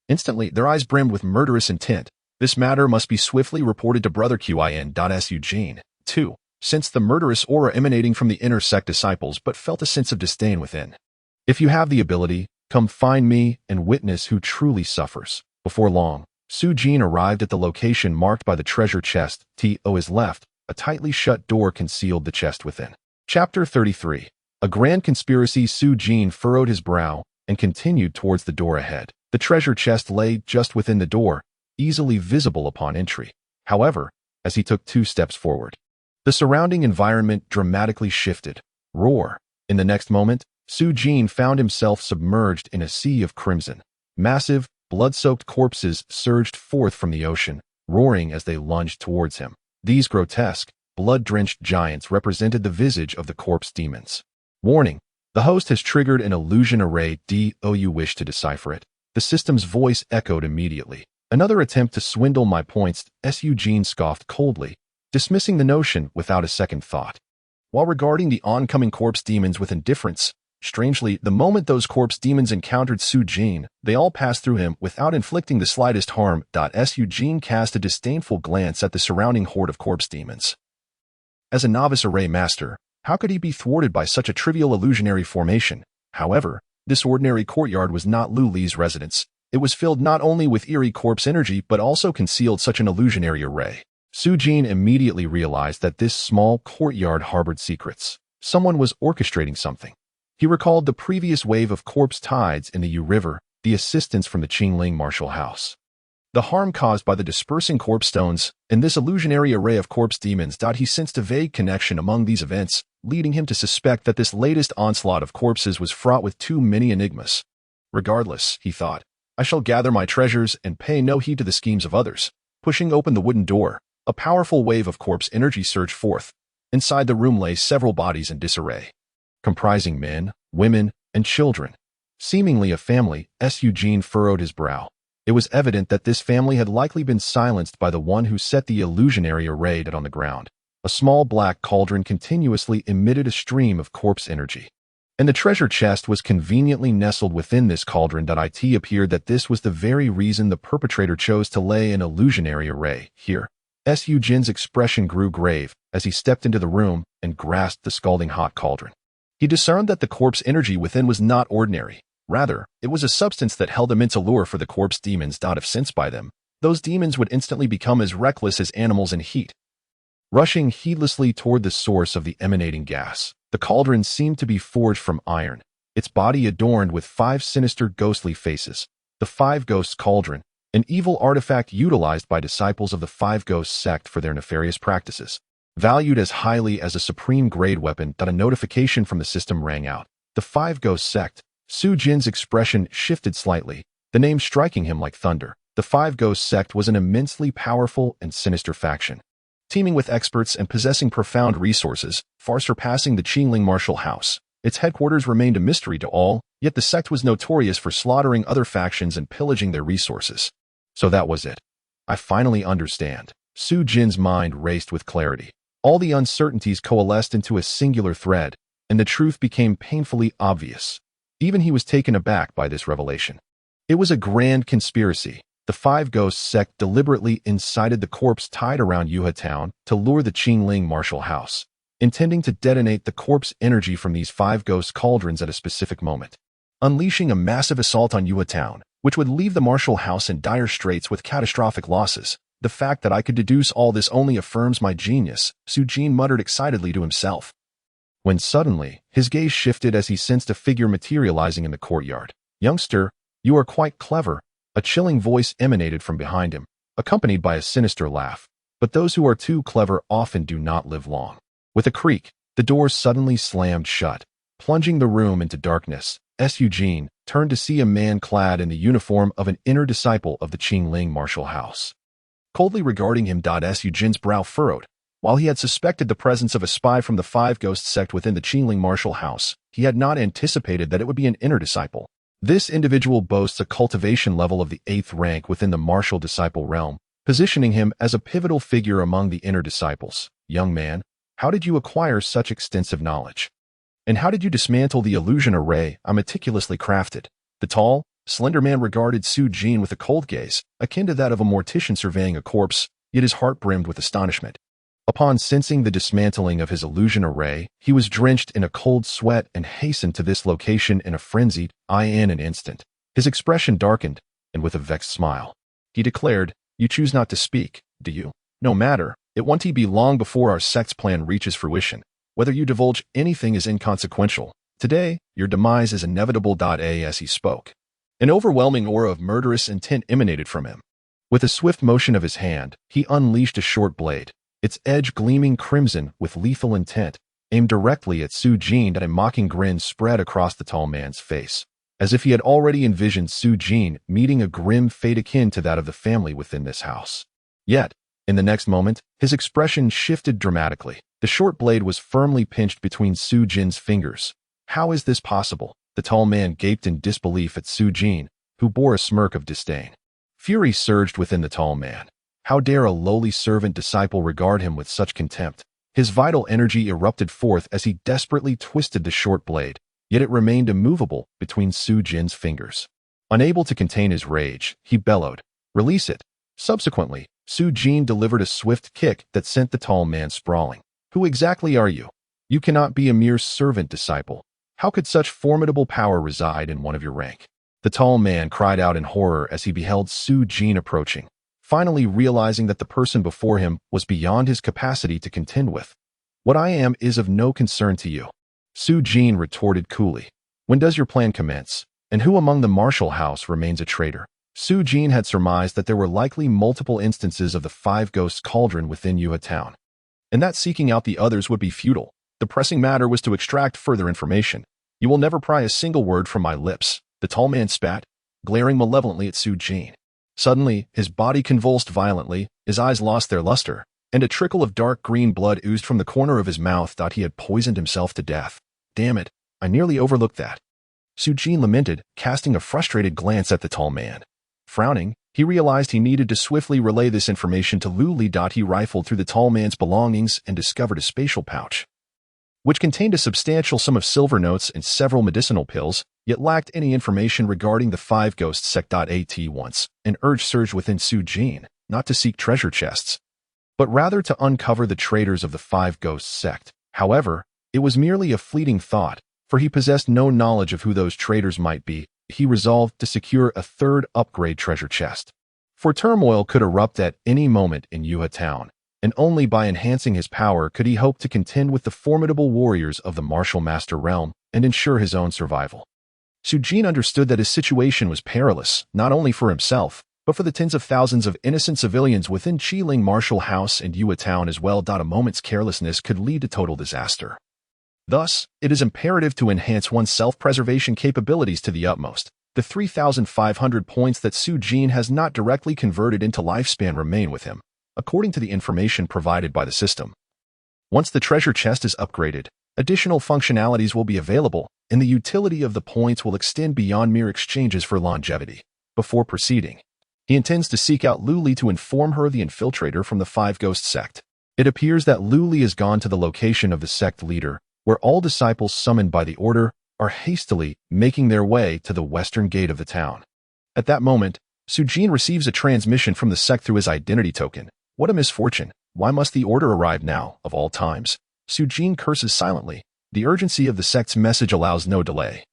Instantly, their eyes brimmed with murderous intent. This matter must be swiftly reported to Brother Qin. Su Jin, too, sensed the murderous aura emanating from the inner sect disciples but felt a sense of disdain within. "If you have the ability, come find me and witness who truly suffers." Before long, Su Jin arrived at the location marked by the treasure chest. To his left, a tightly shut door concealed the chest within. Chapter 33. A grand conspiracy. Su Jin furrowed his brow and continued towards the door ahead. The treasure chest lay just within the door, easily visible upon entry. However, as he took 2 steps forward, the surrounding environment dramatically shifted. Roar! In the next moment, Su Jin found himself submerged in a sea of crimson. Massive, blood-soaked corpses surged forth from the ocean, roaring as they lunged towards him. These grotesque, blood-drenched giants represented the visage of the corpse demons. Warning: the host has triggered an illusion array. Do you wish to decipher it? The system's voice echoed immediately. Another attempt to swindle my points. Su Jin scoffed coldly, dismissing the notion without a second thought. While regarding the oncoming corpse demons with indifference, strangely, the moment those corpse demons encountered Su Jin, they all passed through him without inflicting the slightest harm. Su Jin cast a disdainful glance at the surrounding horde of corpse demons. As a novice array master, how could he be thwarted by such a trivial illusionary formation? However, this ordinary courtyard was not Lu Li's residence. It was filled not only with eerie corpse energy but also concealed such an illusionary array. Su Jin immediately realized that this small courtyard harbored secrets. Someone was orchestrating something. He recalled the previous wave of corpse tides in the Yu River, the assistance from the Qingling martial house, the harm caused by the dispersing corpse stones, and this illusionary array of corpse demons. He sensed a vague connection among these events, leading him to suspect that this latest onslaught of corpses was fraught with too many enigmas. Regardless, he thought, I shall gather my treasures and pay no heed to the schemes of others. Pushing open the wooden door, a powerful wave of corpse energy surged forth. Inside the room lay several bodies in disarray, comprising men, women, and children. Seemingly a family. Su Jin furrowed his brow. It was evident that this family had likely been silenced by the one who set the illusionary array on the ground. A small black cauldron continuously emitted a stream of corpse energy, and the treasure chest was conveniently nestled within this cauldron. It appeared that this was the very reason the perpetrator chose to lay an illusionary array here. Su Jin's expression grew grave as he stepped into the room and grasped the scalding hot cauldron. He discerned that the corpse energy within was not ordinary. Rather, it was a substance that held immense allure for the corpse demons. If sensed by them, those demons would instantly become as reckless as animals in heat, rushing heedlessly toward the source of the emanating gas. The cauldron seemed to be forged from iron, its body adorned with 5 sinister ghostly faces. The 5 Ghosts Cauldron, an evil artifact utilized by disciples of the 5 Ghosts sect for their nefarious practices. Valued as highly as a supreme grade weapon. A notification from the system rang out. The 5 Ghosts sect. Su Jin's expression shifted slightly, the name striking him like thunder. The Five Ghosts sect was an immensely powerful and sinister faction, teeming with experts and possessing profound resources, far surpassing the Qingling martial house. Its headquarters remained a mystery to all, yet the sect was notorious for slaughtering other factions and pillaging their resources. So that was it. I finally understand. Su Jin's mind raced with clarity. All the uncertainties coalesced into a singular thread, and the truth became painfully obvious. Even he was taken aback by this revelation. It was a grand conspiracy. The Five Ghosts sect deliberately incited the corpse tied around Yuhe Town to lure the Qingling martial house, intending to detonate the corpse energy from these five ghost cauldrons at a specific moment, unleashing a massive assault on Yuhe Town, which would leave the martial house in dire straits with catastrophic losses. The fact that I could deduce all this only affirms my genius, Su Jin muttered excitedly to himself. When suddenly, his gaze shifted as he sensed a figure materializing in the courtyard. "Youngster, you are quite clever," a chilling voice emanated from behind him, accompanied by a sinister laugh. But those who are too clever often do not live long. With a creak, the door suddenly slammed shut, plunging the room into darkness. Su Jin turned to see a man clad in the uniform of an inner disciple of the Qingling martial house. Coldly regarding him, Su Jin's brow furrowed. While he had suspected the presence of a spy from the Five Ghosts sect within the Qingling martial house, he had not anticipated that it would be an inner disciple. This individual boasts a cultivation level of the 8th rank within the martial disciple realm, positioning him as a pivotal figure among the inner disciples. "Young man, how did you acquire such extensive knowledge? And how did you dismantle the illusion array I meticulously crafted?" The tall, slender man regarded Su Jin with a cold gaze, akin to that of a mortician surveying a corpse, yet his heart brimmed with astonishment. Upon sensing the dismantling of his illusion array, he was drenched in a cold sweat and hastened to this location in a frenzied, in an instant. His expression darkened, and with a vexed smile, he declared, "You choose not to speak, do you? No matter, it won't be long before our sect's plan reaches fruition. Whether you divulge anything is inconsequential. Today, your demise is inevitable." As he spoke, an overwhelming aura of murderous intent emanated from him. With a swift motion of his hand, he unleashed a short blade, its edge gleaming crimson with lethal intent, aimed directly at Su Jin. That a mocking grin spread across the tall man's face, as if he had already envisioned Su Jin meeting a grim fate akin to that of the family within this house. Yet, in the next moment, his expression shifted dramatically. The short blade was firmly pinched between Su Jin's fingers. "How is this possible?" The tall man gaped in disbelief at Su Jin, who bore a smirk of disdain. Fury surged within the tall man. How dare a lowly servant disciple regard him with such contempt? His vital energy erupted forth as he desperately twisted the short blade, yet it remained immovable between Su Jin's fingers. Unable to contain his rage, he bellowed, "Release it." Subsequently, Su Jin delivered a swift kick that sent the tall man sprawling. "Who exactly are you? You cannot be a mere servant disciple. How could such formidable power reside in one of your rank?" The tall man cried out in horror as he beheld Su Jin approaching, finally realizing that the person before him was beyond his capacity to contend with. "What I am is of no concern to you," Su Jin retorted coolly. "When does your plan commence? And who among the martial house remains a traitor?" Su Jin had surmised that there were likely multiple instances of the Five Ghosts cauldron within Yuhe Town, and that seeking out the others would be futile. The pressing matter was to extract further information. "You will never pry a single word from my lips," the tall man spat, glaring malevolently at Su Jin. Suddenly, his body convulsed violently, his eyes lost their luster, and a trickle of dark green blood oozed from the corner of his mouth. He had poisoned himself to death. "Damn it, I nearly overlooked that," Su Jin lamented, casting a frustrated glance at the tall man. Frowning, he realized he needed to swiftly relay this information to Lu Li. He rifled through the tall man's belongings and discovered a spatial pouch, which contained a substantial sum of silver notes and several medicinal pills, yet lacked any information regarding the Five Ghosts sect. At once, an urge surged within Su Jin, not to seek treasure chests, but rather to uncover the traitors of the Five Ghosts sect. However, it was merely a fleeting thought, for he possessed no knowledge of who those traitors might be. He resolved to secure a third upgrade treasure chest, for turmoil could erupt at any moment in Yuhe Town, and only by enhancing his power could he hope to contend with the formidable warriors of the martial master realm and ensure his own survival. Su Jin understood that his situation was perilous, not only for himself, but for the tens of thousands of innocent civilians within Qingling martial house and Yuhe Town as well. A moment's carelessness could lead to total disaster. Thus, it is imperative to enhance one's self-preservation capabilities to the utmost. The 3,500 points that Su Jin has not directly converted into lifespan remain with him, according to the information provided by the system. Once the treasure chest is upgraded, additional functionalities will be available, and the utility of the points will extend beyond mere exchanges for longevity. Before proceeding, he intends to seek out Lu Li to inform her of the infiltrator from the Five Ghost sect. It appears that Lu Li has gone to the location of the sect leader, where all disciples summoned by the order are hastily making their way to the western gate of the town. At that moment, Su Jin receives a transmission from the sect through his identity token. What a misfortune! Why must the order arrive now, of all times? Su Jin curses silently. The urgency of the sect's message allows no delay,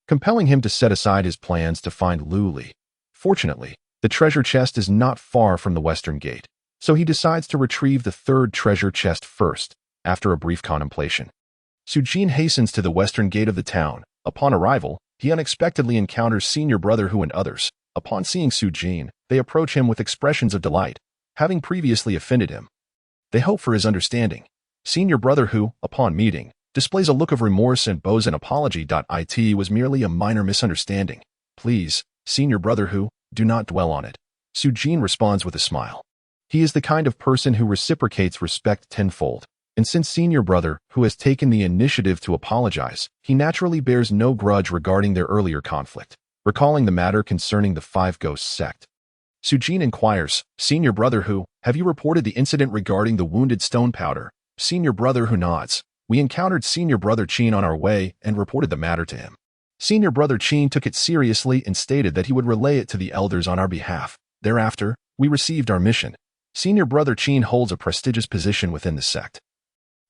compelling him to set aside his plans to find Lu Li. Fortunately, the treasure chest is not far from the western gate, so he decides to retrieve the third treasure chest first. After a brief contemplation, Su Jin hastens to the western gate of the town. Upon arrival, he unexpectedly encounters Senior Brother Hu and others. Upon seeing Su Jin, they approach him with expressions of delight, having previously offended him. They hope for his understanding. Senior Brother Hu, upon meeting, displays a look of remorse and bows an apology. It was merely a minor misunderstanding. Please, Senior Brother Hu, do not dwell on it. Su Jin responds with a smile. He is the kind of person who reciprocates respect tenfold. And since Senior Brother Hu has taken the initiative to apologize, he naturally bears no grudge regarding their earlier conflict. Recalling the matter concerning the Five Ghosts sect, Su Jin inquires, Senior Brother Hu, have you reported the incident regarding the wounded stone powder? Senior Brother Hu nods. We encountered Senior Brother Qin on our way and reported the matter to him. Senior Brother Qin took it seriously and stated that he would relay it to the elders on our behalf. Thereafter, we received our mission. Senior Brother Qin holds a prestigious position within the sect,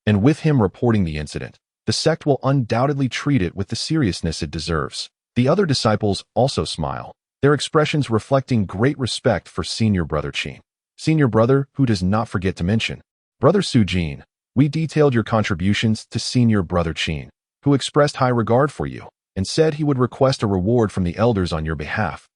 and with him reporting the incident, the sect will undoubtedly treat it with the seriousness it deserves. The other disciples also smile, their expressions reflecting great respect for Senior Brother Qin. Senior Brother Hu does not forget to mention, Brother Su Jin, we detailed your contributions to Senior Brother Qin, who expressed high regard for you, and said he would request a reward from the elders on your behalf.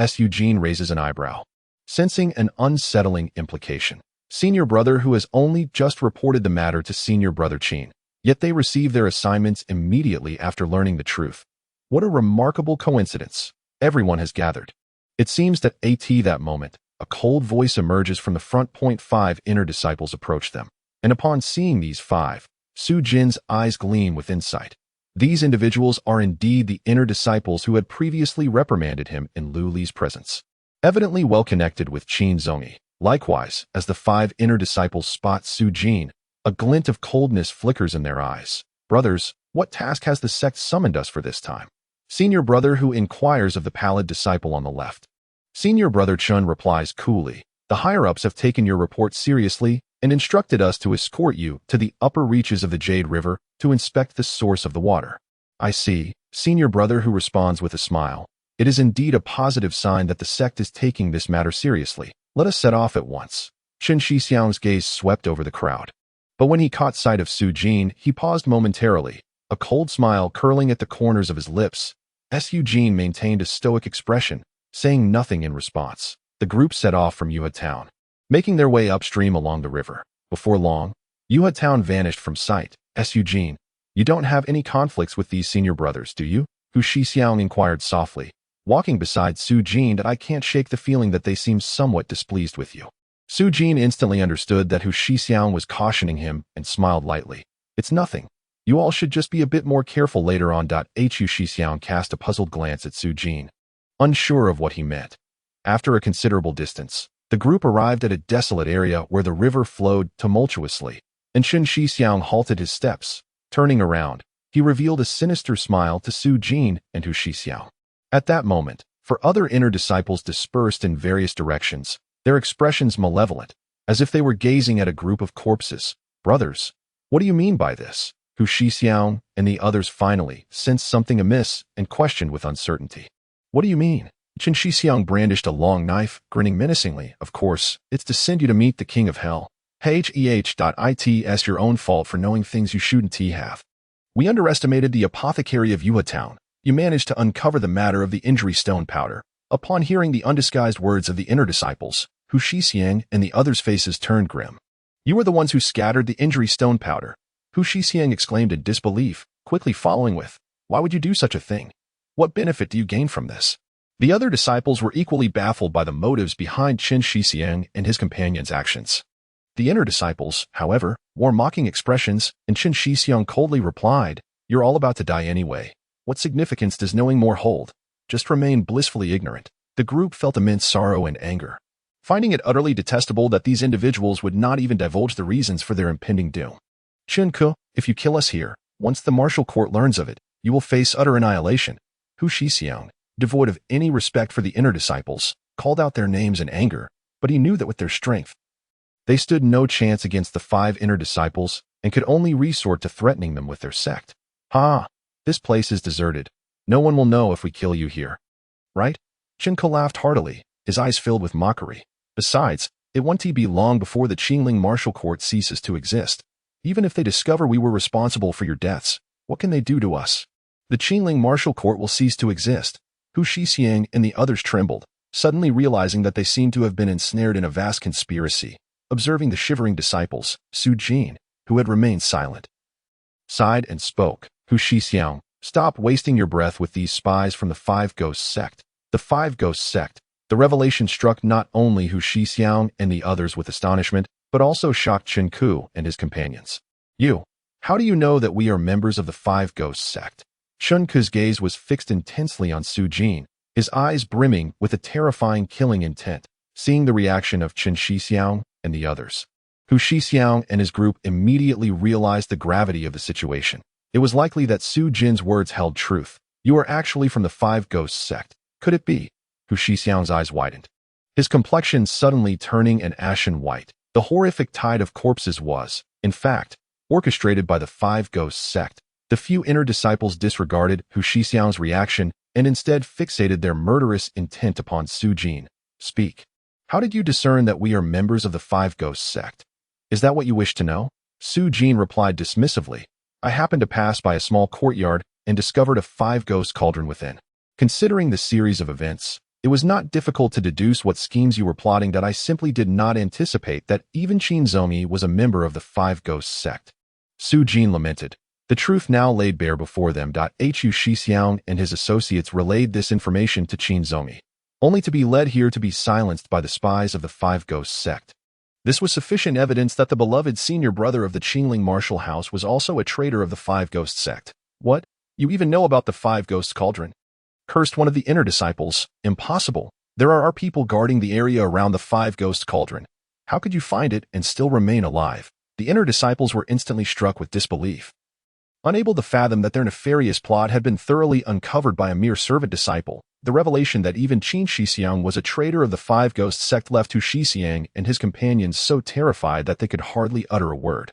Su Jin raises an eyebrow, sensing an unsettling implication. Senior Brother Hu has only just reported the matter to Senior Brother Qin, yet they receive their assignments immediately after learning the truth. What a remarkable coincidence. Everyone has gathered. It seems that that moment, a cold voice emerges from the front. 5 inner disciples approach them, and upon seeing these 5, Su Jin's eyes gleam with insight. These individuals are indeed the inner disciples who had previously reprimanded him in Lu Li's presence, evidently well connected with Qin Zongyi. Likewise, as the 5 inner disciples spot Su Jin, a glint of coldness flickers in their eyes. Brothers, what task has the sect summoned us for this time? Senior Brother Hu inquires of the pallid disciple on the left. Senior Brother Chun replies coolly, the higher-ups have taken your report seriously and instructed us to escort you to the upper reaches of the Jade River to inspect the source of the water. I see, Senior Brother Hu responds with a smile. It is indeed a positive sign that the sect is taking this matter seriously. Let us set off at once. Chen Shixiang's gaze swept over the crowd. But when he caught sight of Su Jin, he paused momentarily, a cold smile curling at the corners of his lips. Su Jin maintained a stoic expression, saying nothing in response. The group set off from Yuha Town, making their way upstream along the river. Before long, Yuha Town vanished from sight. Su Jin, you don't have any conflicts with these senior brothers, do you? Hu Shixiang inquired softly, walking beside Su Jin. That I can't shake the feeling that they seem somewhat displeased with you. Su Jin instantly understood that Hu Shixiang was cautioning him and smiled lightly. It's nothing. You all should just be a bit more careful later on. Hu Shixiang cast a puzzled glance at Su Jin, unsure of what he meant. After a considerable distance, the group arrived at a desolate area where the river flowed tumultuously, and Chen Shixiang halted his steps. Turning around, he revealed a sinister smile to Su Jin and Hu Shixiang. At that moment, for other inner disciples dispersed in various directions, their expressions malevolent, as if they were gazing at a group of corpses. Brothers, what do you mean by this? Hu Shixiang and the others finally sensed something amiss and questioned with uncertainty. What do you mean? Chen Shixiang brandished a long knife, grinning menacingly. Of course, it's to send you to meet the king of hell. It's your own fault for knowing things you shouldn't have. We underestimated the apothecary of Yuha Town. You managed to uncover the matter of the injury stone powder. Upon hearing the undisguised words of the inner disciples, Hu Shixiang and the others' faces turned grim. You were the ones who scattered the injury stone powder. Hu Shixiang exclaimed in disbelief, quickly following with, why would you do such a thing? What benefit do you gain from this? The other disciples were equally baffled by the motives behind Qin Shixiang and his companions' actions. The inner disciples, however, wore mocking expressions, and Qin Shixiang coldly replied, "You're all about to die anyway. What significance does knowing more hold? Just remain blissfully ignorant." The group felt immense sorrow and anger, finding it utterly detestable that these individuals would not even divulge the reasons for their impending doom. "Qin Ke, if you kill us here, once the martial court learns of it, you will face utter annihilation." Hu Shixiang, devoid of any respect for the inner disciples, called out their names in anger, but he knew that with their strength, they stood no chance against the 5 inner disciples and could only resort to threatening them with their sect. "Ha! This place is deserted. No one will know if we kill you here. Right?" Qin Ke laughed heartily, his eyes filled with mockery. "Besides, it won't be long before the Qingling martial court ceases to exist. Even if they discover we were responsible for your deaths, what can they do to us? The Qingling martial court will cease to exist." Hu Shixiang and the others trembled, suddenly realizing that they seemed to have been ensnared in a vast conspiracy. Observing the shivering disciples, Su Jin, who had remained silent, sighed and spoke. "Hu Shixiang, stop wasting your breath with these spies from the 5 Ghosts sect." The 5 Ghosts sect. The revelation struck not only Hu Shixiang and the others with astonishment, but also shocked Qin Ke and his companions. How do you know that we are members of the 5 Ghosts sect?" Qin Ke's gaze was fixed intensely on Su Jin, his eyes brimming with a terrifying killing intent. Seeing the reaction of Qin Shixiang and the others, Hu Shixiang and his group immediately realized the gravity of the situation. It was likely that Su Jin's words held truth. "You are actually from the 5 Ghosts sect. Could it be?" Hu Shixiang's eyes widened, his complexion suddenly turning an ashen white. The horrific tide of corpses was, in fact, orchestrated by the 5 Ghosts sect. The few inner disciples disregarded Hu Shixiang's reaction and instead fixated their murderous intent upon Su Jin. "Speak. How did you discern that we are members of the 5 Ghosts sect? Is that what you wish to know?" Su Jin replied dismissively. "I happened to pass by a small courtyard and discovered a 5 Ghost cauldron within. Considering the series of events, it was not difficult to deduce what schemes you were plotting that I simply did not anticipate that even Qin Zongyi was a member of the 5 Ghosts sect." Su Jin lamented. The truth now laid bare before them. Hu Shixiang and his associates relayed this information to Qin Zongyi, only to be led here to be silenced by the spies of the 5 Ghosts sect. This was sufficient evidence that the beloved senior brother of the Qingling martial house was also a traitor of the 5 Ghosts sect. "What? You even know about the 5 Ghosts cauldron?" Cursed one of the inner disciples. "Impossible. There are our people guarding the area around the 5 Ghosts cauldron. How could you find it and still remain alive?" The inner disciples were instantly struck with disbelief, unable to fathom that their nefarious plot had been thoroughly uncovered by a mere servant disciple. The revelation that even Qin Shixiang was a traitor of the 5 Ghosts sect left Hu Shixiang and his companions so terrified that they could hardly utter a word.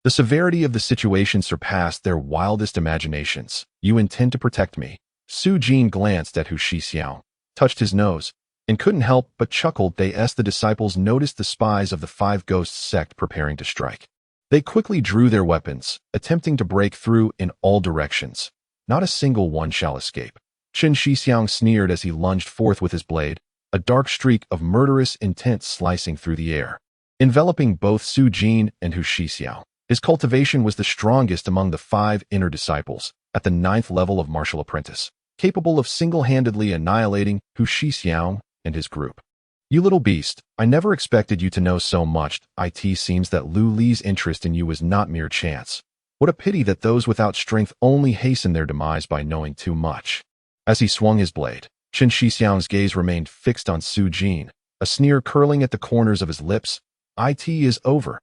The severity of the situation surpassed their wildest imaginations. "You intend to protect me?" Su Jin glanced at Hu Shixiang, touched his nose, and couldn't help but chuckle. The disciples noticed the spies of the 5 Ghosts sect preparing to strike. They quickly drew their weapons, attempting to break through in all directions. "Not a single one shall escape." Qin Shixiang sneered as he lunged forth with his blade, a dark streak of murderous intent slicing through the air, enveloping both Su Jin and Hu Shixiang. His cultivation was the strongest among the 5 inner disciples, at the 9th level of martial apprentice, capable of single-handedly annihilating Hu Shixiang and his group. "You little beast, I never expected you to know so much. It seems that Lu Li's interest in you is not mere chance. What a pity that those without strength only hasten their demise by knowing too much." As he swung his blade, Qin Shixiang's gaze remained fixed on Su Jin, a sneer curling at the corners of his lips. "It is over."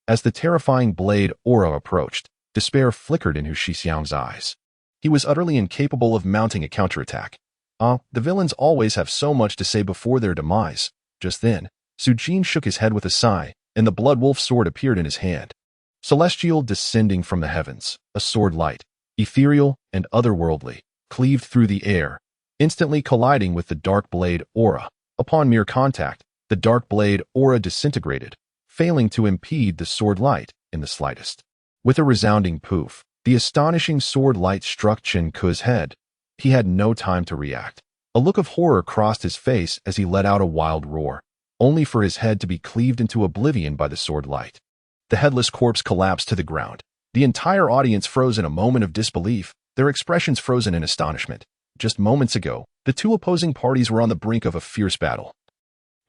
As the terrifying blade aura approached, despair flickered in Hu Shixiang's eyes. He was utterly incapable of mounting a counterattack. The villains always have so much to say before their demise. Just then, Su Jin shook his head with a sigh, and the blood wolf sword appeared in his hand. Celestial descending from the heavens, a sword light, ethereal and otherworldly, cleaved through the air, instantly colliding with the dark blade aura. Upon mere contact, the dark blade aura disintegrated, failing to impede the sword light in the slightest. With a resounding poof, the astonishing sword light struck Qin Ke's head. He had no time to react. A look of horror crossed his face as he let out a wild roar, only for his head to be cleaved into oblivion by the sword light. The headless corpse collapsed to the ground. The entire audience froze in a moment of disbelief, their expressions frozen in astonishment. Just moments ago, the two opposing parties were on the brink of a fierce battle.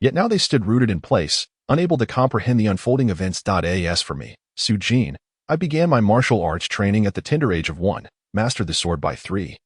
Yet now they stood rooted in place, unable to comprehend the unfolding events. As for me, Su Jin, I began my martial arts training at the tender age of 1, mastered the sword by 3,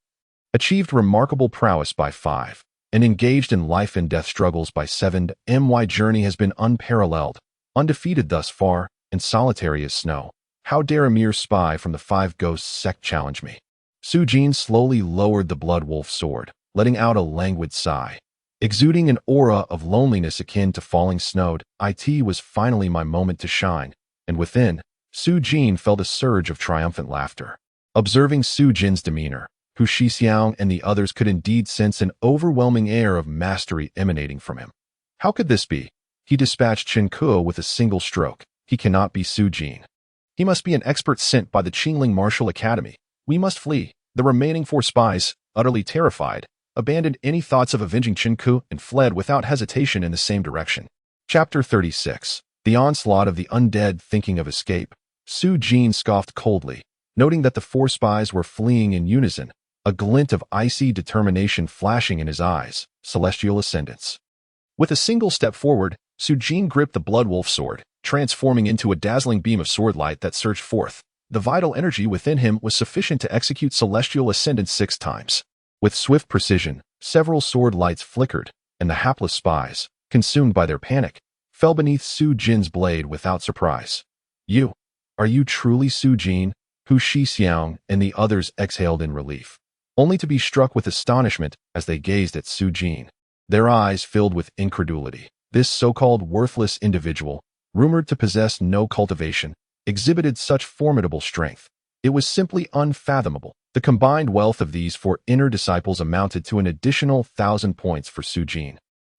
achieved remarkable prowess by 5, and engaged in life and death struggles by 7. My journey has been unparalleled, undefeated thus far, and solitary as snow. How dare a mere spy from the 5 Ghosts sect challenge me? Su Jin slowly lowered the blood wolf sword, letting out a languid sigh. Exuding an aura of loneliness akin to falling snow, it was finally my moment to shine, and within, Su Jin felt a surge of triumphant laughter. Observing Su Jin's demeanor, Hu Shixiang and the others could indeed sense an overwhelming air of mastery emanating from him. How could this be? He dispatched Chen Kuo with a single stroke. He cannot be Su Jin. He must be an expert sent by the Qingling Martial Academy. We must flee. The remaining 4 spies, utterly terrified, abandoned any thoughts of avenging Chen Kuo and fled without hesitation in the same direction. Chapter 36. The onslaught of the undead. Thinking of escape, Su Jin scoffed coldly, noting that the 4 spies were fleeing in unison, a glint of icy determination flashing in his eyes. Celestial ascendance. With a single step forward, Su Jin gripped the blood wolf sword, transforming into a dazzling beam of sword light that surged forth. The vital energy within him was sufficient to execute celestial ascendance 6 times. With swift precision, several sword lights flickered, and the hapless spies, consumed by their panic, fell beneath Su Jin's blade without surprise. Are you truly Su Jin? Hu Shixiang and the others exhaled in relief, only to be struck with astonishment as they gazed at Su Jin. Their eyes filled with incredulity. This so-called worthless individual, rumored to possess no cultivation, exhibited such formidable strength. It was simply unfathomable. The combined wealth of these 4 inner disciples amounted to an additional 1,000 points for Su Jin,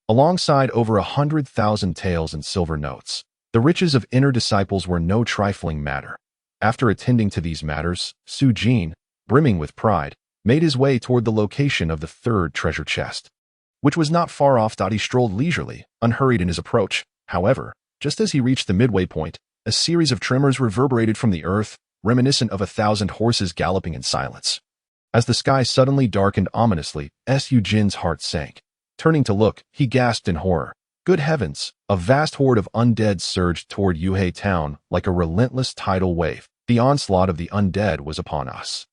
alongside over 100,000 taels and silver notes. The riches of inner disciples were no trifling matter. After attending to these matters, Su Jin, brimming with pride, made his way toward the location of the 3rd treasure chest, which was not far off. He strolled leisurely, unhurried in his approach. However, just as he reached the midway point, a series of tremors reverberated from the earth, reminiscent of 1,000 horses galloping in silence. As the sky suddenly darkened ominously, Su Jin's heart sank. Turning to look, he gasped in horror. Good heavens! A vast horde of undead surged toward Yuhei town like a relentless tidal wave. The onslaught of the undead was upon us.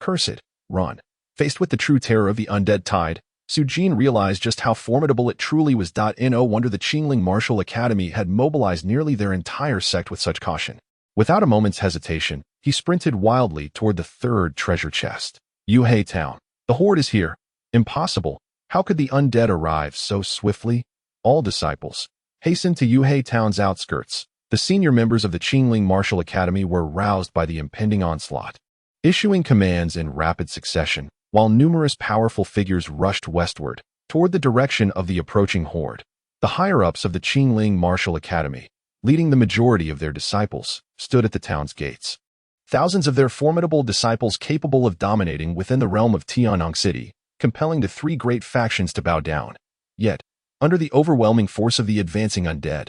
Curse it! Run! Faced with the true terror of the undead tide, Su Jin realized just how formidable it truly was. No wonder the Qingling Martial Academy had mobilized nearly their entire sect with such caution. Without a moment's hesitation, he sprinted wildly toward the 3rd treasure chest. Yuhei town. The horde is here. Impossible. How could the undead arrive so swiftly? All disciples hastened to Yuhei town's outskirts. The senior members of the Qingling Martial Academy were roused by the impending onslaught, issuing commands in rapid succession, while numerous powerful figures rushed westward, toward the direction of the approaching horde. The higher-ups of the Qingling Martial Academy, leading the majority of their disciples, stood at the town's gates. Thousands of their formidable disciples capable of dominating within the realm of Tianyang City, compelling the 3 great factions to bow down. Yet, under the overwhelming force of the advancing undead,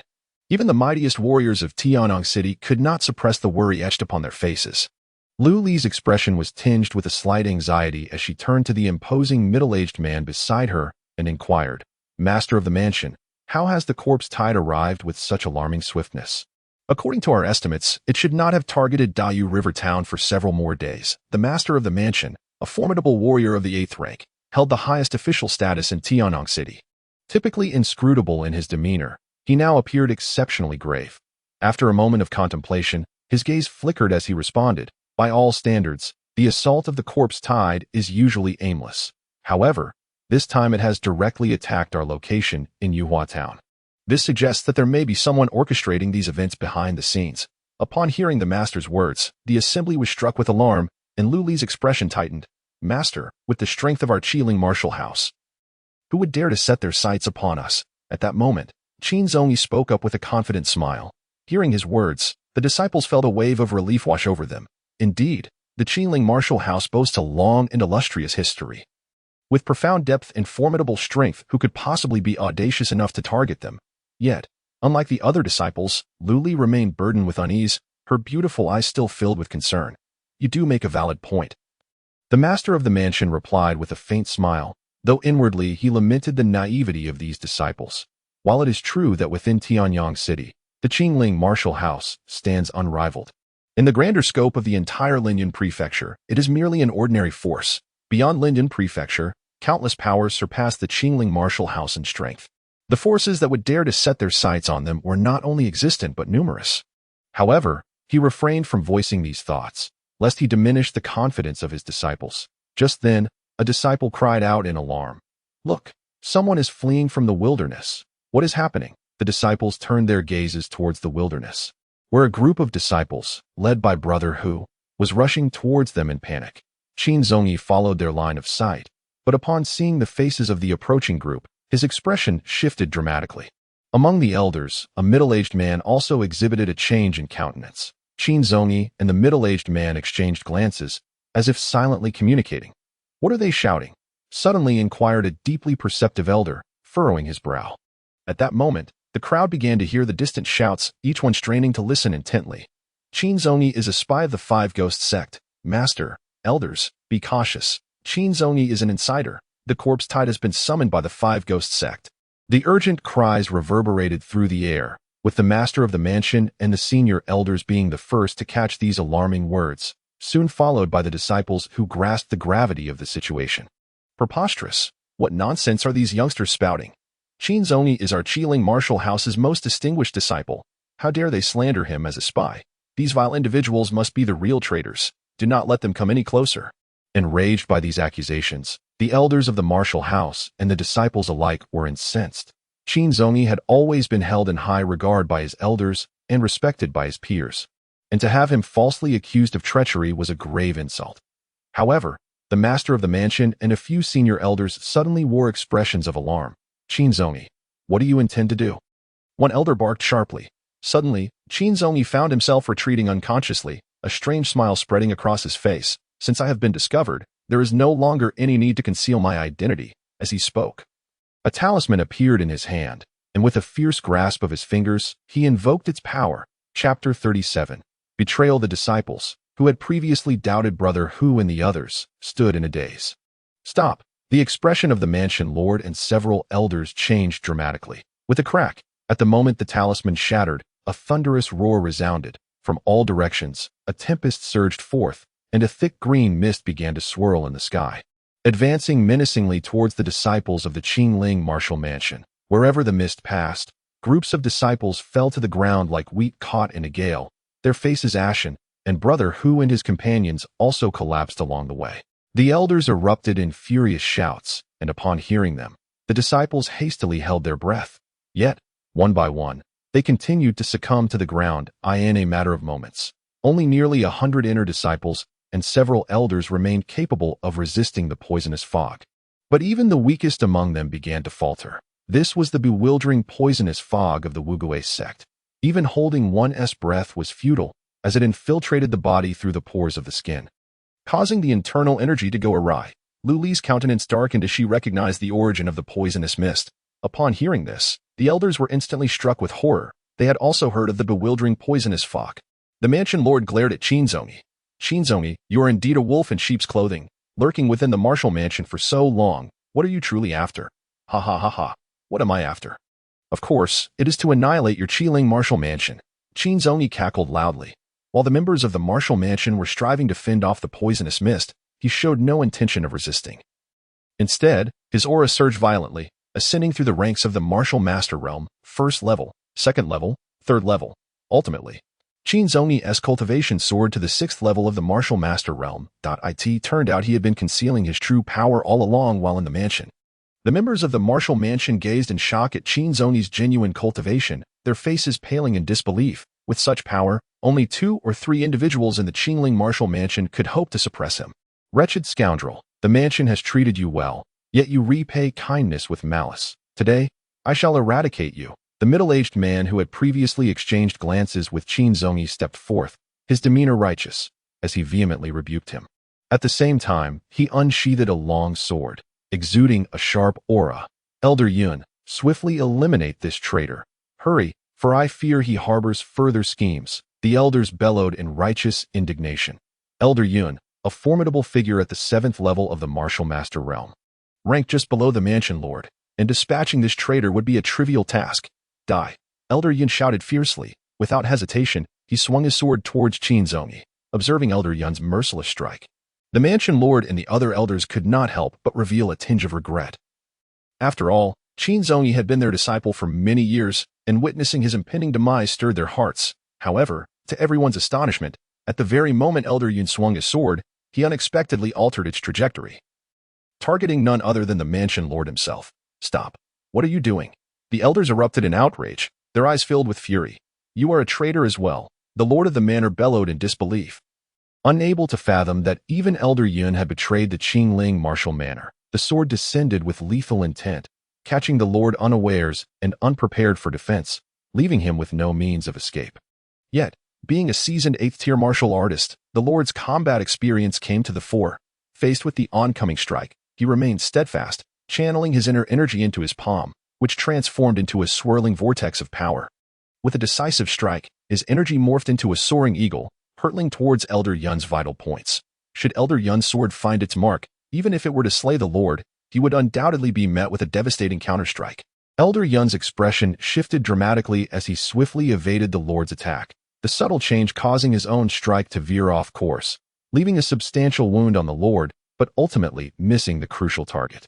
even the mightiest warriors of Tianyang City could not suppress the worry etched upon their faces. Lu Li's expression was tinged with a slight anxiety as she turned to the imposing middle-aged man beside her and inquired, "Master of the mansion, how has the corpse tide arrived with such alarming swiftness?" According to our estimates, it should not have targeted Dayu River Town for several more days. The master of the mansion, a formidable warrior of the 8th rank, held the highest official status in Tianyang City. Typically inscrutable in his demeanor, he now appeared exceptionally grave. After a moment of contemplation, his gaze flickered as he responded, "By all standards, the assault of the corpse tide is usually aimless. However, this time it has directly attacked our location in Yuhua Town. This suggests that there may be someone orchestrating these events behind the scenes." Upon hearing the master's words, the assembly was struck with alarm, and Lu Li's expression tightened. "Master, with the strength of our Qingling martial house, who would dare to set their sights upon us?" At that moment, Qin Zongi spoke up with a confident smile. Hearing his words, the disciples felt a wave of relief wash over them. Indeed, the Qingling martial house boasts a long and illustrious history. With profound depth and formidable strength, who could possibly be audacious enough to target them? Yet, unlike the other disciples, Lu Li remained burdened with unease, her beautiful eyes still filled with concern. "You do make a valid point. The master of the mansion replied with a faint smile, though inwardly he lamented the naivety of these disciples. While it is true that within Tianyang City, the Qingling martial house stands unrivaled, in the grander scope of the entire Linyan Prefecture, it is merely an ordinary force. Beyond Linyan Prefecture, countless powers surpass the Qingling martial house in strength. The forces that would dare to set their sights on them were not only existent but numerous. However, he refrained from voicing these thoughts, lest he diminish the confidence of his disciples. Just then, a disciple cried out in alarm. "Look, someone is fleeing from the wilderness. What is happening?" The disciples turned their gazes towards the wilderness, where a group of disciples, led by Brother Hu, was rushing towards them in panic. Qin Zongyi followed their line of sight, but upon seeing the faces of the approaching group, his expression shifted dramatically. Among the elders, a middle-aged man also exhibited a change in countenance. Qin Zongyi and the middle-aged man exchanged glances, as if silently communicating. "What are they shouting?" suddenly inquired a deeply perceptive elder, furrowing his brow. At that moment, the crowd began to hear the distant shouts, each one straining to listen intently. "Qin Zongyi is a spy of the Five Ghost sect. Master, elders, be cautious. Qin Zongyi is an insider. The corpse tide has been summoned by the Five Ghost sect." The urgent cries reverberated through the air, with the master of the mansion and the senior elders being the first to catch these alarming words, soon followed by the disciples who grasped the gravity of the situation. "Preposterous! What nonsense are these youngsters spouting? Qin Zongyi is our Qingling martial house's most distinguished disciple. How dare they slander him as a spy? These vile individuals must be the real traitors. Do not let them come any closer." Enraged by these accusations, the elders of the martial house and the disciples alike were incensed. Qin Zongyi had always been held in high regard by his elders and respected by his peers, and to have him falsely accused of treachery was a grave insult. However, the master of the mansion and a few senior elders suddenly wore expressions of alarm. "Qin Zongyi, what do you intend to do?" One elder barked sharply. Suddenly, Qin Zongyi found himself retreating unconsciously, a strange smile spreading across his face. "Since I have been discovered, there is no longer any need to conceal my identity." As he spoke, a talisman appeared in his hand, and with a fierce grasp of his fingers, he invoked its power. Chapter 37. Betrayal. The disciples, who had previously doubted Brother Hu and the others, stood in a daze. "Stop!" The expression of the mansion lord and several elders changed dramatically. With a crack, at the moment the talisman shattered, a thunderous roar resounded. From all directions, a tempest surged forth, and a thick green mist began to swirl in the sky, advancing menacingly towards the disciples of the Qingling martial mansion. Wherever the mist passed, groups of disciples fell to the ground like wheat caught in a gale, their faces ashen, and Brother Hu and his companions also collapsed along the way. The elders erupted in furious shouts, and upon hearing them, the disciples hastily held their breath. Yet, one by one, they continued to succumb to the ground in a matter of moments. Only nearly 100 inner disciples and several elders remained capable of resisting the poisonous fog. But even the weakest among them began to falter. This was the bewildering poisonous fog of the Wugui sect. Even holding one's breath was futile, as it infiltrated the body through the pores of the skin, causing the internal energy to go awry. Lu Li's countenance darkened as she recognized the origin of the poisonous mist. Upon hearing this, the elders were instantly struck with horror. They had also heard of the bewildering poisonous fog. The mansion lord glared at Qin Zongyi. "Qin Zongyi, you are indeed a wolf in sheep's clothing, lurking within the martial mansion for so long. What are you truly after?" "Ha ha ha ha. What am I after? Of course, it is to annihilate your Qingling martial mansion." Qin Zongyi cackled loudly. While the members of the martial mansion were striving to fend off the poisonous mist, he showed no intention of resisting. Instead, his aura surged violently, ascending through the ranks of the martial master realm, first level, second level, third level. Ultimately, Qin Zongyi's cultivation soared to the 6th level of the martial master realm. It turned out he had been concealing his true power all along while in the mansion. The members of the martial mansion gazed in shock at Qin Zongyi's genuine cultivation, their faces paling in disbelief. With such power, only 2 or 3 individuals in the Qingling martial mansion could hope to suppress him. "Wretched scoundrel, the mansion has treated you well, yet you repay kindness with malice. Today, I shall eradicate you." The middle-aged man who had previously exchanged glances with Qin Zongyi stepped forth, his demeanor righteous, as he vehemently rebuked him. At the same time, he unsheathed a long sword, exuding a sharp aura. "Elder Yun, swiftly eliminate this traitor. Hurry, for I fear he harbors further schemes." The elders bellowed in righteous indignation. "Elder Yun, a formidable figure at the 7th level of the martial master realm. Ranked just below the mansion lord, and dispatching this traitor would be a trivial task. Die! Elder Yun shouted fiercely. Without hesitation, he swung his sword towards Qin Zongi, observing Elder Yun's merciless strike. The mansion lord and the other elders could not help but reveal a tinge of regret. After all, Qin Zongi had been their disciple for many years, and witnessing his impending demise stirred their hearts. However, to everyone's astonishment, at the very moment Elder Yun swung his sword, he unexpectedly altered its trajectory, targeting none other than the mansion lord himself. Stop! What are you doing? The elders erupted in outrage, their eyes filled with fury. You are a traitor as well, the lord of the manor bellowed in disbelief. Unable to fathom that even Elder Yun had betrayed the Qingling martial manor, the sword descended with lethal intent, catching the lord unawares and unprepared for defense, leaving him with no means of escape. Yet, being a seasoned 8th-tier martial artist, the lord's combat experience came to the fore. Faced with the oncoming strike, he remained steadfast, channeling his inner energy into his palm, which transformed into a swirling vortex of power. With a decisive strike, his energy morphed into a soaring eagle, hurtling towards Elder Yun's vital points. Should Elder Yun's sword find its mark, even if it were to slay the lord, he would undoubtedly be met with a devastating counterstrike. Elder Yun's expression shifted dramatically as he swiftly evaded the lord's attack, the subtle change causing his own strike to veer off course, leaving a substantial wound on the lord, but ultimately missing the crucial target.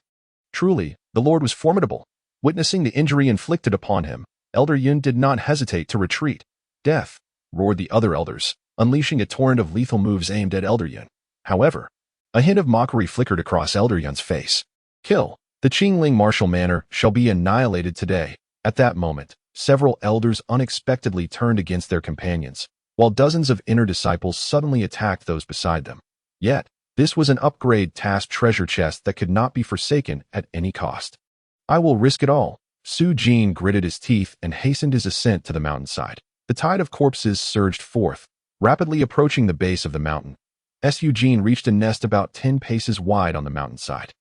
Truly, the lord was formidable. Witnessing the injury inflicted upon him, Elder Yun did not hesitate to retreat. Death! Roared the other elders, unleashing a torrent of lethal moves aimed at Elder Yun. However, a hint of mockery flickered across Elder Yun's face. Kill! The Qingling martial manor shall be annihilated today. At that moment, several elders unexpectedly turned against their companions, while dozens of inner disciples suddenly attacked those beside them. Yet, this was an upgrade task treasure chest that could not be forsaken at any cost. I will risk it all. Su Jin gritted his teeth and hastened his ascent to the mountainside. The tide of corpses surged forth, rapidly approaching the base of the mountain. Su Jin reached a nest about 10 paces wide on the mountainside.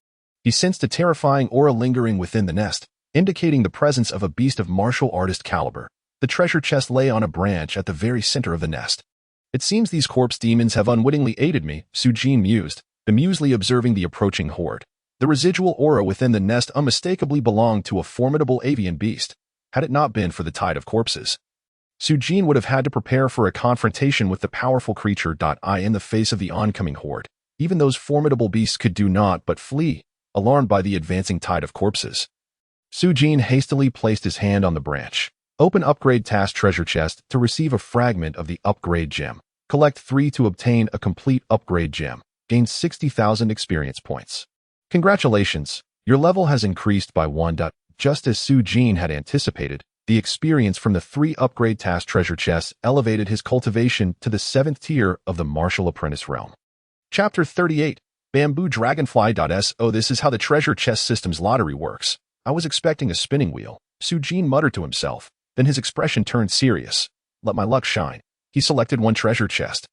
He sensed a terrifying aura lingering within the nest, indicating the presence of a beast of martial artist caliber. The treasure chest lay on a branch at the very center of the nest. It seems these corpse demons have unwittingly aided me, Su Jin mused, bemusely observing the approaching horde. The residual aura within the nest unmistakably belonged to a formidable avian beast. Had it not been for the tide of corpses, Su Jin would have had to prepare for a confrontation with the powerful creature. In the face of the oncoming horde, even those formidable beasts could do naught but flee, alarmed by the advancing tide of corpses. Su Jin hastily placed his hand on the branch. Open upgrade task treasure chest to receive a fragment of the upgrade gem. Collect 3 to obtain a complete upgrade gem. Gain 60,000 experience points. Congratulations, your level has increased by 1. Just as Su Jin had anticipated, the experience from the 3 upgrade task treasure chests elevated his cultivation to the 7th tier of the martial apprentice realm. Chapter 38, Bamboo Dragonfly. So this is how the treasure chest system's lottery works. I was expecting a spinning wheel, Su Jin muttered to himself, then his expression turned serious. Let my luck shine. He selected one treasure chest.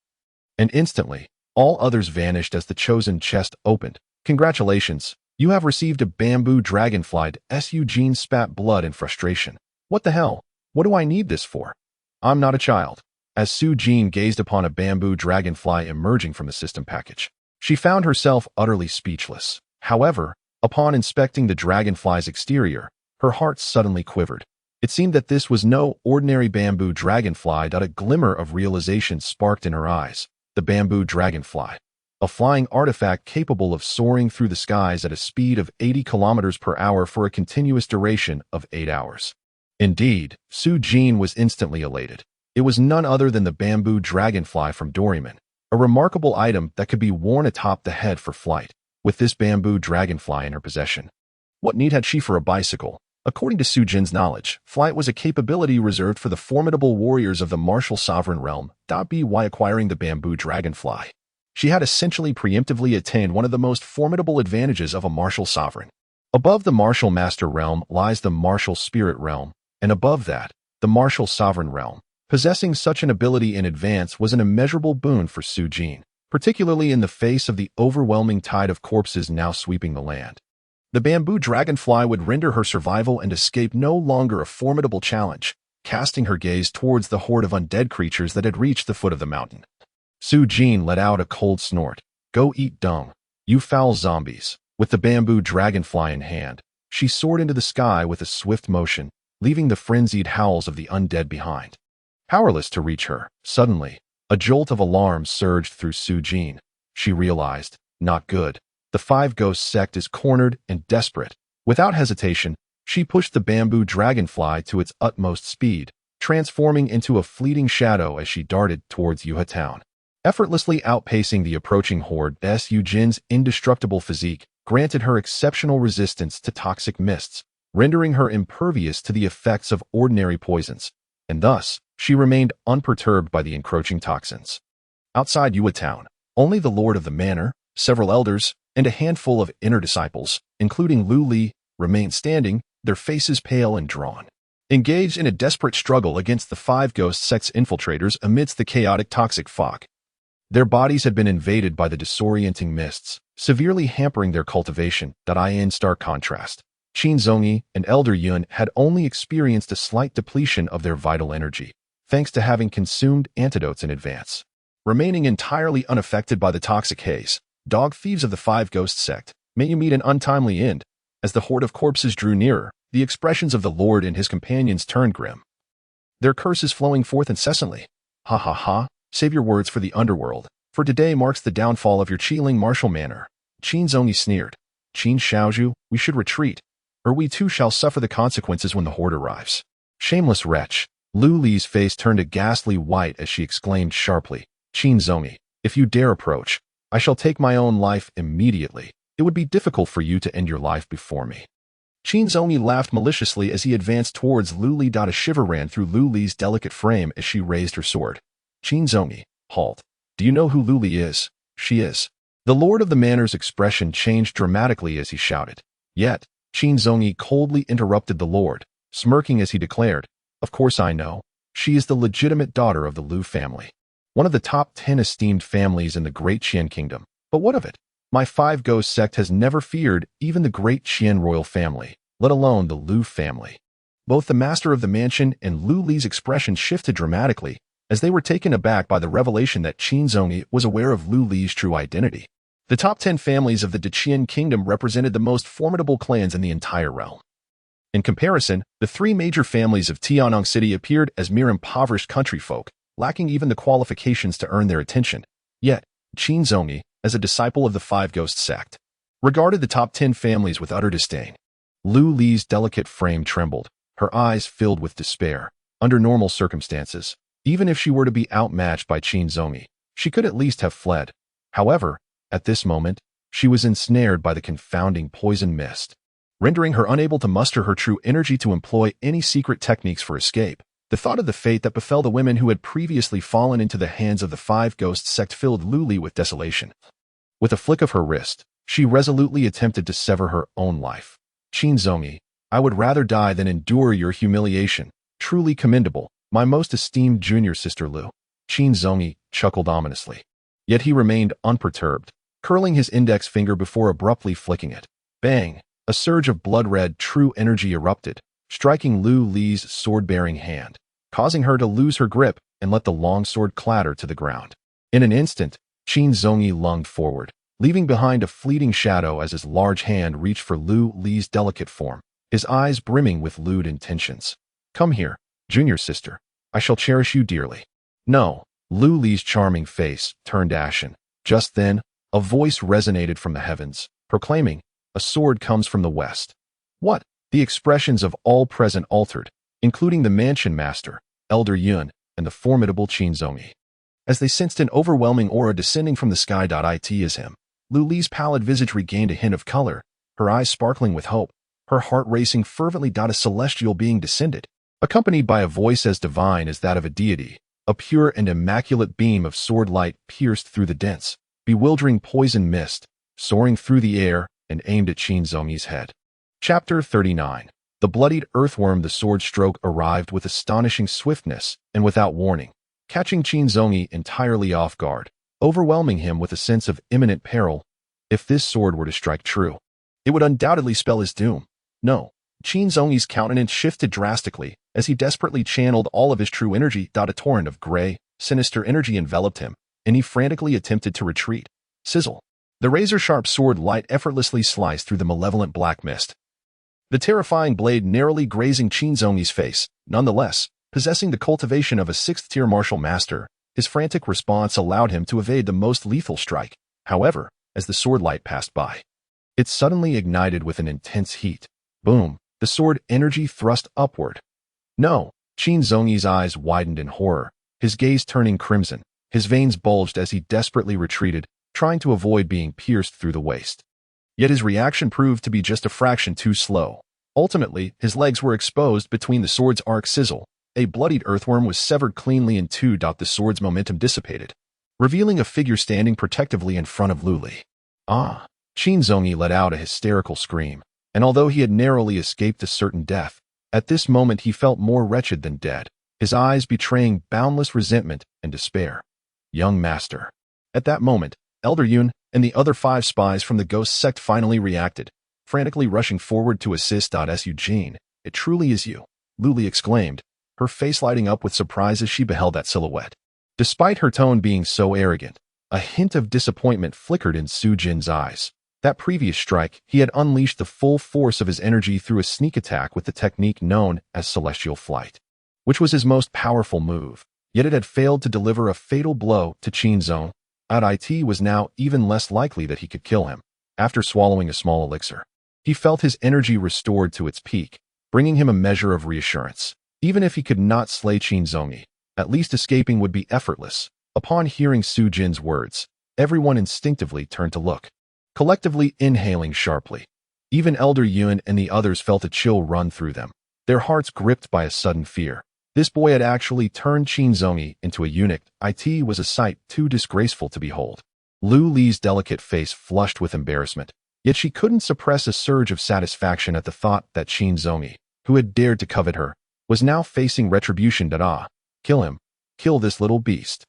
And instantly, all others vanished as the chosen chest opened. Congratulations, you have received a bamboo dragonfly. Su Jin spat blood in frustration. What the hell? What do I need this for? I'm not a child. As Su Jin gazed upon a bamboo dragonfly emerging from the system package, she found herself utterly speechless. However, upon inspecting the dragonfly's exterior, her heart suddenly quivered. It seemed that this was no ordinary bamboo dragonfly. A glimmer of realization sparked in her eyes. The bamboo dragonfly, a flying artifact capable of soaring through the skies at a speed of 80 kilometers per hour for a continuous duration of 8 hours. Indeed, Su Jin was instantly elated. It was none other than the bamboo dragonfly from Doraemon, a remarkable item that could be worn atop the head for flight. With this bamboo dragonfly in her possession, what need had she for a bicycle? According to Su Jin's knowledge, flight was a capability reserved for the formidable warriors of the martial sovereign realm. By acquiring the bamboo dragonfly, she had essentially preemptively attained one of the most formidable advantages of a martial sovereign. Above the martial master realm lies the martial spirit realm, and above that, the martial sovereign realm. Possessing such an ability in advance was an immeasurable boon for Su Jin, particularly in the face of the overwhelming tide of corpses now sweeping the land. The bamboo dragonfly would render her survival and escape no longer a formidable challenge. Casting her gaze towards the horde of undead creatures that had reached the foot of the mountain, Su Jin let out a cold snort. Go eat dung, you foul zombies. With the bamboo dragonfly in hand, she soared into the sky with a swift motion, leaving the frenzied howls of the undead behind. Powerless to reach her, suddenly, a jolt of alarm surged through Su Jin. She realized, not good. The Five Ghosts sect is cornered and desperate. Without hesitation, she pushed the bamboo dragonfly to its utmost speed, transforming into a fleeting shadow as she darted towards Yuha town. Effortlessly outpacing the approaching horde, Su Jin's indestructible physique granted her exceptional resistance to toxic mists, rendering her impervious to the effects of ordinary poisons, and thus, she remained unperturbed by the encroaching toxins. Outside Yuha town, only the lord of the manor, several elders, and a handful of inner disciples, including Lu Li, remained standing, their faces pale and drawn, engaged in a desperate struggle against the Five Ghost sect's infiltrators amidst the chaotic toxic fog. Their bodies had been invaded by the disorienting mists, severely hampering their cultivation. In stark contrast, Qin Zongyi and Elder Yun had only experienced a slight depletion of their vital energy, thanks to having consumed antidotes in advance. Remaining entirely unaffected by the toxic haze, dog thieves of the Five Ghost sect, may you meet an untimely end. As the horde of corpses drew nearer, the expressions of the Lord and his companions turned grim, their curses flowing forth incessantly. Ha ha ha, save your words for the underworld, for today marks the downfall of your Qiling martial manor. Qin Zongyi sneered. Qin Shaozhu, we should retreat, or we too shall suffer the consequences when the horde arrives. Shameless wretch. Lu Li's face turned a ghastly white as she exclaimed sharply, Qin Zongyi, if you dare approach, I shall take my own life immediately. It would be difficult for you to end your life before me. Qin Zongyi laughed maliciously as he advanced towards Lu Li. A shiver ran through Lu Li's delicate frame as she raised her sword. Qin Zongyi, halt. Do you know who Lu Li is? She is. The lord of the manor's expression changed dramatically as he shouted. Yet, Qin Zongyi coldly interrupted the lord, smirking as he declared, of course I know. She is the legitimate daughter of the Lu family, one of the top 10 esteemed families in the Great Qian Kingdom. But what of it? My Five Ghost sect has never feared even the Great Qian royal family, let alone the Lu family. Both the master of the mansion and Lu Li's expression shifted dramatically as they were taken aback by the revelation that Qin Zongyi was aware of Lu Li's true identity. The top 10 families of the Qian Kingdom represented the most formidable clans in the entire realm. In comparison, the three major families of Tiannong City appeared as mere impoverished country folk, lacking even the qualifications to earn their attention. Yet, Qin Zongyi, as a disciple of the Five Ghost sect, regarded the top 10 families with utter disdain. Lu Li's delicate frame trembled, her eyes filled with despair. Under normal circumstances, even if she were to be outmatched by Qin Zongyi, she could at least have fled. However, at this moment, she was ensnared by the confounding poison mist, rendering her unable to muster her true energy to employ any secret techniques for escape. The thought of the fate that befell the women who had previously fallen into the hands of the Five Ghost sect filled Lu Li with desolation. With a flick of her wrist, she resolutely attempted to sever her own life. Qin Zongyi, I would rather die than endure your humiliation. Truly commendable, my most esteemed junior sister Lu. Qin Zongyi chuckled ominously. Yet he remained unperturbed, curling his index finger before abruptly flicking it. Bang! A surge of blood-red true energy erupted, striking Lu Li's sword-bearing hand, causing her to lose her grip and let the long sword clatter to the ground. In an instant, Qin Zongyi lunged forward, leaving behind a fleeting shadow as his large hand reached for Lu Li's delicate form, his eyes brimming with lewd intentions. Come here, junior sister. I shall cherish you dearly. No. Lu Li's charming face turned ashen. Just then, a voice resonated from the heavens, proclaiming, a sword comes from the west. What? The expressions of all present altered, including the mansion master, Elder Yun, and the formidable Qin Zongyi, as they sensed an overwhelming aura descending from the sky. It is him. Lu Li's pallid visage regained a hint of color, her eyes sparkling with hope, her heart racing fervently. A celestial being descended, accompanied by a voice as divine as that of a deity. A pure and immaculate beam of sword light pierced through the dense, bewildering poison mist, soaring through the air and aimed at Qin Zongyi's head. Chapter 39. The bloodied earthworm. The sword stroke arrived with astonishing swiftness and without warning, catching Qin Zongyi entirely off guard, overwhelming him with a sense of imminent peril. If this sword were to strike true, it would undoubtedly spell his doom. No. Qin Zongyi's countenance shifted drastically as he desperately channeled all of his true energy. A torrent of gray, sinister energy enveloped him, and he frantically attempted to retreat. Sizzle. The razor-sharp sword light effortlessly sliced through the malevolent black mist, the terrifying blade narrowly grazing Qin Zongyi's face. Nonetheless, possessing the cultivation of a sixth-tier martial master, his frantic response allowed him to evade the most lethal strike. However, as the sword light passed by, it suddenly ignited with an intense heat. Boom! The sword energy thrust upward. No! Qin Zongyi's eyes widened in horror, his gaze turning crimson. His veins bulged as he desperately retreated, trying to avoid being pierced through the waist. Yet his reaction proved to be just a fraction too slow. Ultimately, his legs were exposed between the sword's arc sizzle. A bloodied earthworm was severed cleanly in two. The sword's momentum dissipated, revealing a figure standing protectively in front of Lu Li. Ah! Qin Zongyi let out a hysterical scream, and although he had narrowly escaped a certain death, at this moment he felt more wretched than dead, his eyes betraying boundless resentment and despair. Young master. At that moment, Elder Yun and the other 5 spies from the Ghost sect finally reacted, frantically rushing forward to assist. Su Jin, it truly is you, Lu Li exclaimed, her face lighting up with surprise as she beheld that silhouette. Despite her tone being so arrogant, a hint of disappointment flickered in Su Jin's eyes. That previous strike, he had unleashed the full force of his energy through a sneak attack with the technique known as celestial flight, which was his most powerful move, yet it had failed to deliver a fatal blow to Qin Zong. It was now even less likely that he could kill him. After swallowing a small elixir, he felt his energy restored to its peak, bringing him a measure of reassurance. Even if he could not slay Qin Zongyi, at least escaping would be effortless. Upon hearing Su Jin's words, everyone instinctively turned to look, collectively inhaling sharply. Even Elder Yun and the others felt a chill run through them, their hearts gripped by a sudden fear. This boy had actually turned Qin Zongyi into a eunuch. It was a sight too disgraceful to behold. Lu Li's delicate face flushed with embarrassment, yet she couldn't suppress a surge of satisfaction at the thought that Qin Zongyi, who had dared to covet her, was now facing retribution. Kill him. Kill this little beast.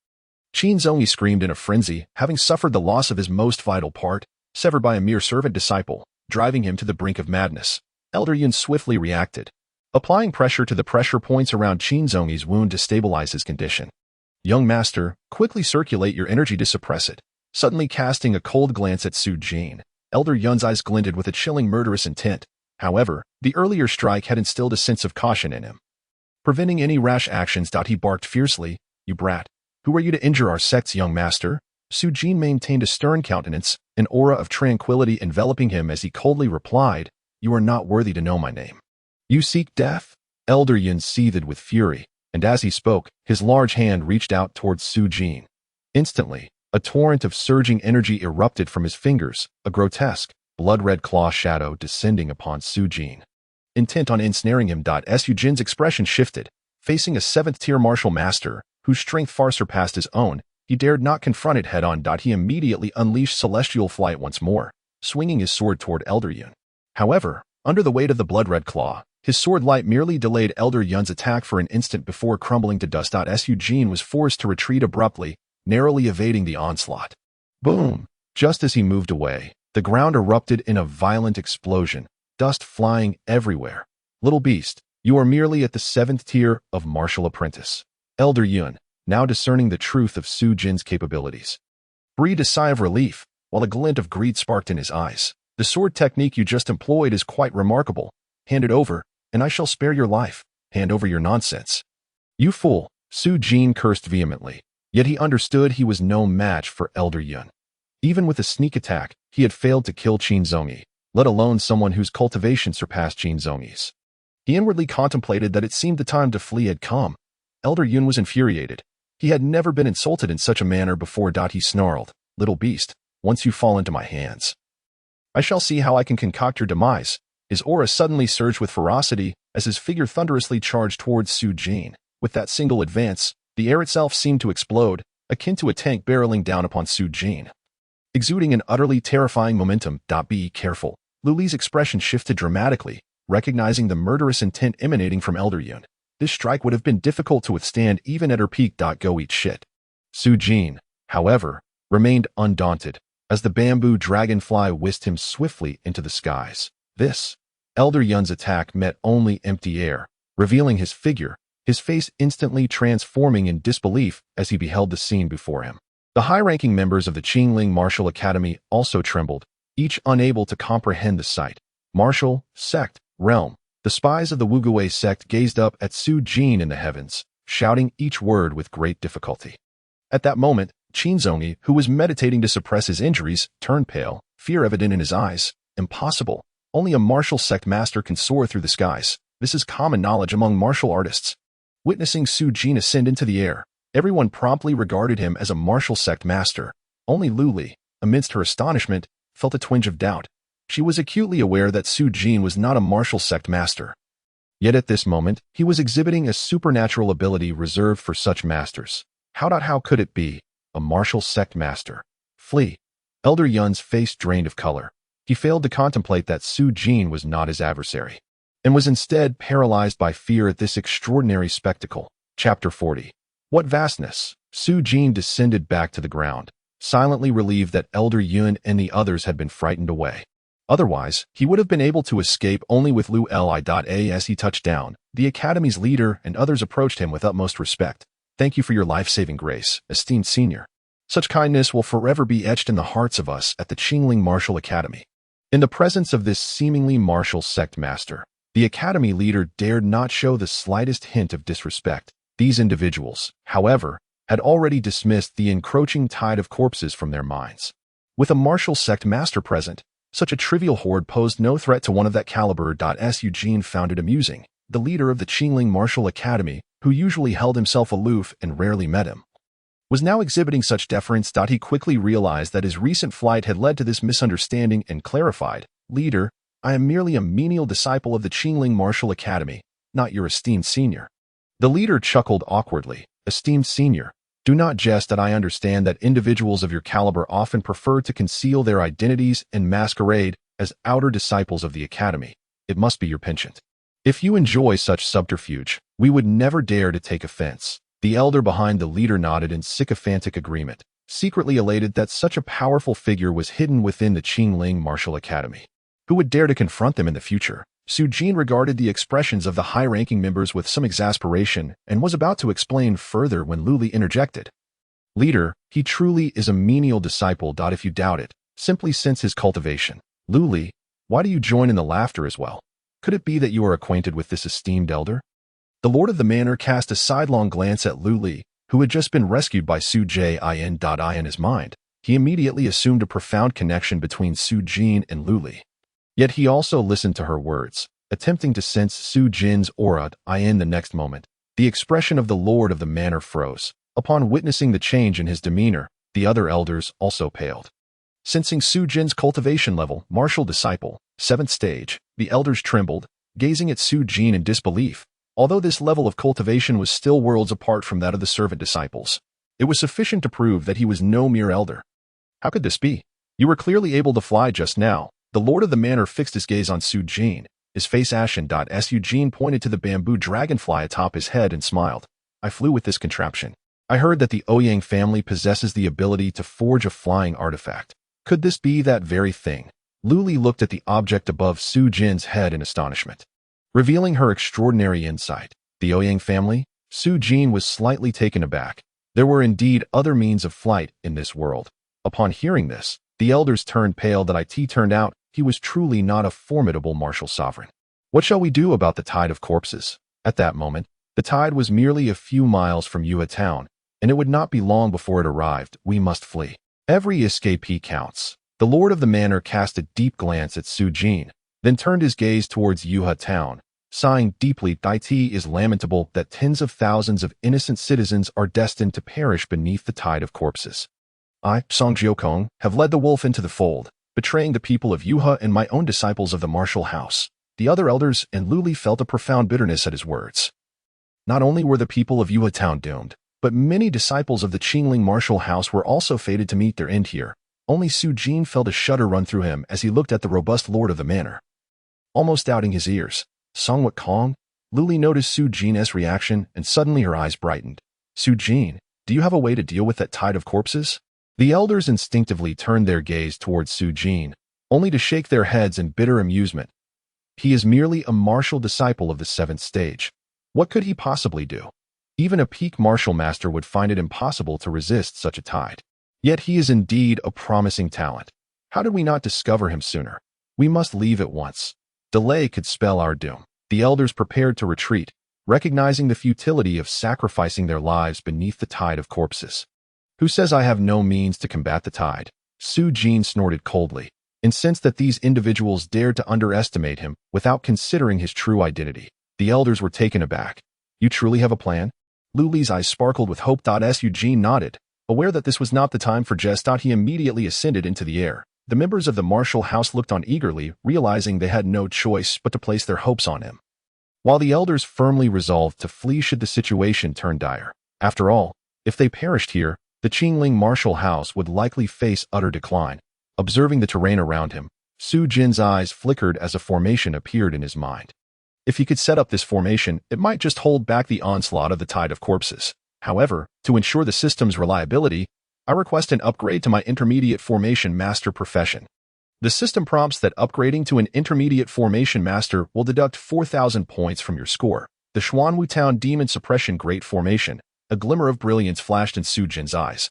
Qin Zongyi screamed in a frenzy, having suffered the loss of his most vital part, severed by a mere servant disciple, driving him to the brink of madness. Elder Yun swiftly reacted, applying pressure to the pressure points around Qin Zongyi's wound to stabilize his condition. Young master, quickly circulate your energy to suppress it. Suddenly casting a cold glance at Su Jin, Elder Yun's eyes glinted with a chilling murderous intent. However, the earlier strike had instilled a sense of caution in him, preventing any rash actions. He barked fiercely, "You brat! Who are you to injure our sect's young master?" Su Jin maintained a stern countenance, an aura of tranquility enveloping him as he coldly replied, "You are not worthy to know my name. You seek death?" Elder Yun seethed with fury, and as he spoke, his large hand reached out towards Su Jin. Instantly, a torrent of surging energy erupted from his fingers, a grotesque, blood-red claw shadow descending upon Su Jin. Intent on ensnaring him. Su Jin's expression shifted. Facing a 7th-tier martial master, whose strength far surpassed his own, he dared not confront it head-on. He immediately unleashed celestial flight once more, swinging his sword toward Elder Yun. However, under the weight of the blood-red claw, his sword light merely delayed Elder Yun's attack for an instant before crumbling to dust. Su Jin was forced to retreat abruptly, narrowly evading the onslaught. Boom! Just as he moved away, the ground erupted in a violent explosion, dust flying everywhere. Little beast, you are merely at the 7th tier of martial apprentice. Elder Yun, now discerning the truth of Su Jin's capabilities, breathed a sigh of relief, while a glint of greed sparked in his eyes. The sword technique you just employed is quite remarkable. Hand it over, and I shall spare your life. Hand over your nonsense. You fool, Su Jin cursed vehemently, yet he understood he was no match for Elder Yun. Even with a sneak attack, he had failed to kill Qin Zongyi, let alone someone whose cultivation surpassed Qin Zongyi's. He inwardly contemplated that it seemed the time to flee had come. Elder Yun was infuriated. He had never been insulted in such a manner before. He snarled, "Little beast, once you fall into my hands, I shall see how I can concoct your demise." His aura suddenly surged with ferocity as his figure thunderously charged towards Su Jin. With that single advance, the air itself seemed to explode, akin to a tank barreling down upon Su Jin, exuding an utterly terrifying momentum. Be careful. Lu Li's expression shifted dramatically, recognizing the murderous intent emanating from Elder Yun. This strike would have been difficult to withstand even at her peak. Go eat shit. Su Jin, however, remained undaunted, as the bamboo dragonfly whisked him swiftly into the skies. This, Elder Yun's attack met only empty air, revealing his figure, his face instantly transforming in disbelief as he beheld the scene before him. The high-ranking members of the Qingling Martial Academy also trembled, each unable to comprehend the sight. Martial, sect, realm. The spies of the Wuguwei sect gazed up at Su Jin in the heavens, shouting each word with great difficulty. At that moment, Qinzongyi, who was meditating to suppress his injuries, turned pale, fear evident in his eyes. Impossible. Only a martial sect master can soar through the skies. This is common knowledge among martial artists. Witnessing Su Jin ascend into the air, everyone promptly regarded him as a martial sect master. Only Lu Li, amidst her astonishment, felt a twinge of doubt. She was acutely aware that Su Jin was not a martial sect master. Yet at this moment, he was exhibiting a supernatural ability reserved for such masters. How could it be? A martial sect master. Flee. Elder Yun's face drained of color. He failed to contemplate that Su Jin was not his adversary, and was instead paralyzed by fear at this extraordinary spectacle. Chapter 40. What vastness! Su Jin descended back to the ground, silently relieved that Elder Yun and the others had been frightened away. Otherwise, he would have been able to escape only with Lu Li. As he touched down, the Academy's leader and others approached him with utmost respect. Thank you for your life-saving grace, esteemed senior. Such kindness will forever be etched in the hearts of us at the Qingling Martial Academy. In the presence of this seemingly martial sect master, the Academy leader dared not show the slightest hint of disrespect. These individuals, however, had already dismissed the encroaching tide of corpses from their minds. With a martial sect master present, such a trivial horde posed no threat to one of that caliber. Su Jin found it amusing. The leader of the Qingling Martial Academy, who usually held himself aloof and rarely met him, was now exhibiting such deference. He quickly realized that his recent flight had led to this misunderstanding and clarified, "Leader, I am merely a menial disciple of the Qingling Martial Academy, not your esteemed senior." The leader chuckled awkwardly. "Esteemed senior, do not jest. I understand that individuals of your caliber often prefer to conceal their identities and masquerade as outer disciples of the Academy. It must be your penchant. If you enjoy such subterfuge, we would never dare to take offense." The elder behind the leader nodded in sycophantic agreement, secretly elated that such a powerful figure was hidden within the Qingling Martial Academy. Who would dare to confront them in the future? Su Jin regarded the expressions of the high-ranking members with some exasperation and was about to explain further when Lu Li interjected. "Leader, he truly is a menial disciple. If you doubt it, simply sense his cultivation." "Lu Li, why do you join in the laughter as well? Could it be that you are acquainted with this esteemed elder?" The lord of the manor cast a sidelong glance at Lu Li, who had just been rescued by Su Jin. In his mind, he immediately assumed a profound connection between Su Jin and Lu Li. Yet he also listened to her words, attempting to sense Su Jin's aura. In the next moment, the expression of the lord of the manor froze. Upon witnessing the change in his demeanor, the other elders also paled. Sensing Su Jin's cultivation level, martial disciple, 7th stage, the elders trembled, gazing at Su Jin in disbelief. Although this level of cultivation was still worlds apart from that of the servant disciples, it was sufficient to prove that he was no mere elder. How could this be? You were clearly able to fly just now. The lord of the manor fixed his gaze on Su Jin, his face ashen. Su Jin pointed to the bamboo dragonfly atop his head and smiled. "I flew with this contraption. I heard that the Ouyang family possesses the ability to forge a flying artifact. Could this be that very thing?" Lu Li looked at the object above Su Jin's head in astonishment, revealing her extraordinary insight. The Ouyang family? Su Jin was slightly taken aback. There were indeed other means of flight in this world. Upon hearing this, the elders turned pale. It turned out he was truly not a formidable martial sovereign. What shall we do about the tide of corpses? At that moment, the tide was merely a few miles from Yuha town, and it would not be long before it arrived. We must flee. Every escapee counts. The lord of the manor cast a deep glance at Su Jin, then turned his gaze towards Yuha town, sighing deeply. "It is lamentable that tens of thousands of innocent citizens are destined to perish beneath the tide of corpses. I, Song Jiukong, have led the wolf into the fold, betraying the people of Yuha and my own disciples of the martial house." The other elders and Lu Li felt a profound bitterness at his words. Not only were the people of Yuha town doomed, but many disciples of the Qingling martial house were also fated to meet their end here. Only Su Jin felt a shudder run through him as he looked at the robust lord of the manor, almost doubting his ears. "Songwhat Kong?" Lu Li noticed Su Jin's reaction, and suddenly her eyes brightened. "Su Jin, do you have a way to deal with that tide of corpses?" The elders instinctively turned their gaze towards Su Jin, only to shake their heads in bitter amusement. He is merely a martial disciple of the 7th stage. What could he possibly do? Even a peak martial master would find it impossible to resist such a tide. Yet he is indeed a promising talent. How did we not discover him sooner? We must leave at once. Delay could spell our doom. The elders prepared to retreat, recognizing the futility of sacrificing their lives beneath the tide of corpses. Who says I have no means to combat the tide? Su Jin snorted coldly, incensed that these individuals dared to underestimate him without considering his true identity. The elders were taken aback. You truly have a plan? Luli's eyes sparkled with hope. Su Jin nodded. Aware that this was not the time for jest, he immediately ascended into the air. The members of the martial house looked on eagerly, realizing they had no choice but to place their hopes on him, while the elders firmly resolved to flee should the situation turn dire. After all, if they perished here, the Qingling martial house would likely face utter decline. Observing the terrain around him, Su Jin's eyes flickered as a formation appeared in his mind. If he could set up this formation, it might just hold back the onslaught of the tide of corpses. However, to ensure the system's reliability, I request an upgrade to my intermediate formation master profession. The system prompts that upgrading to an intermediate formation master will deduct 4,000 points from your score. The Xuanwu Town Demon Suppression Great Formation. A glimmer of brilliance flashed in Su Jin's eyes,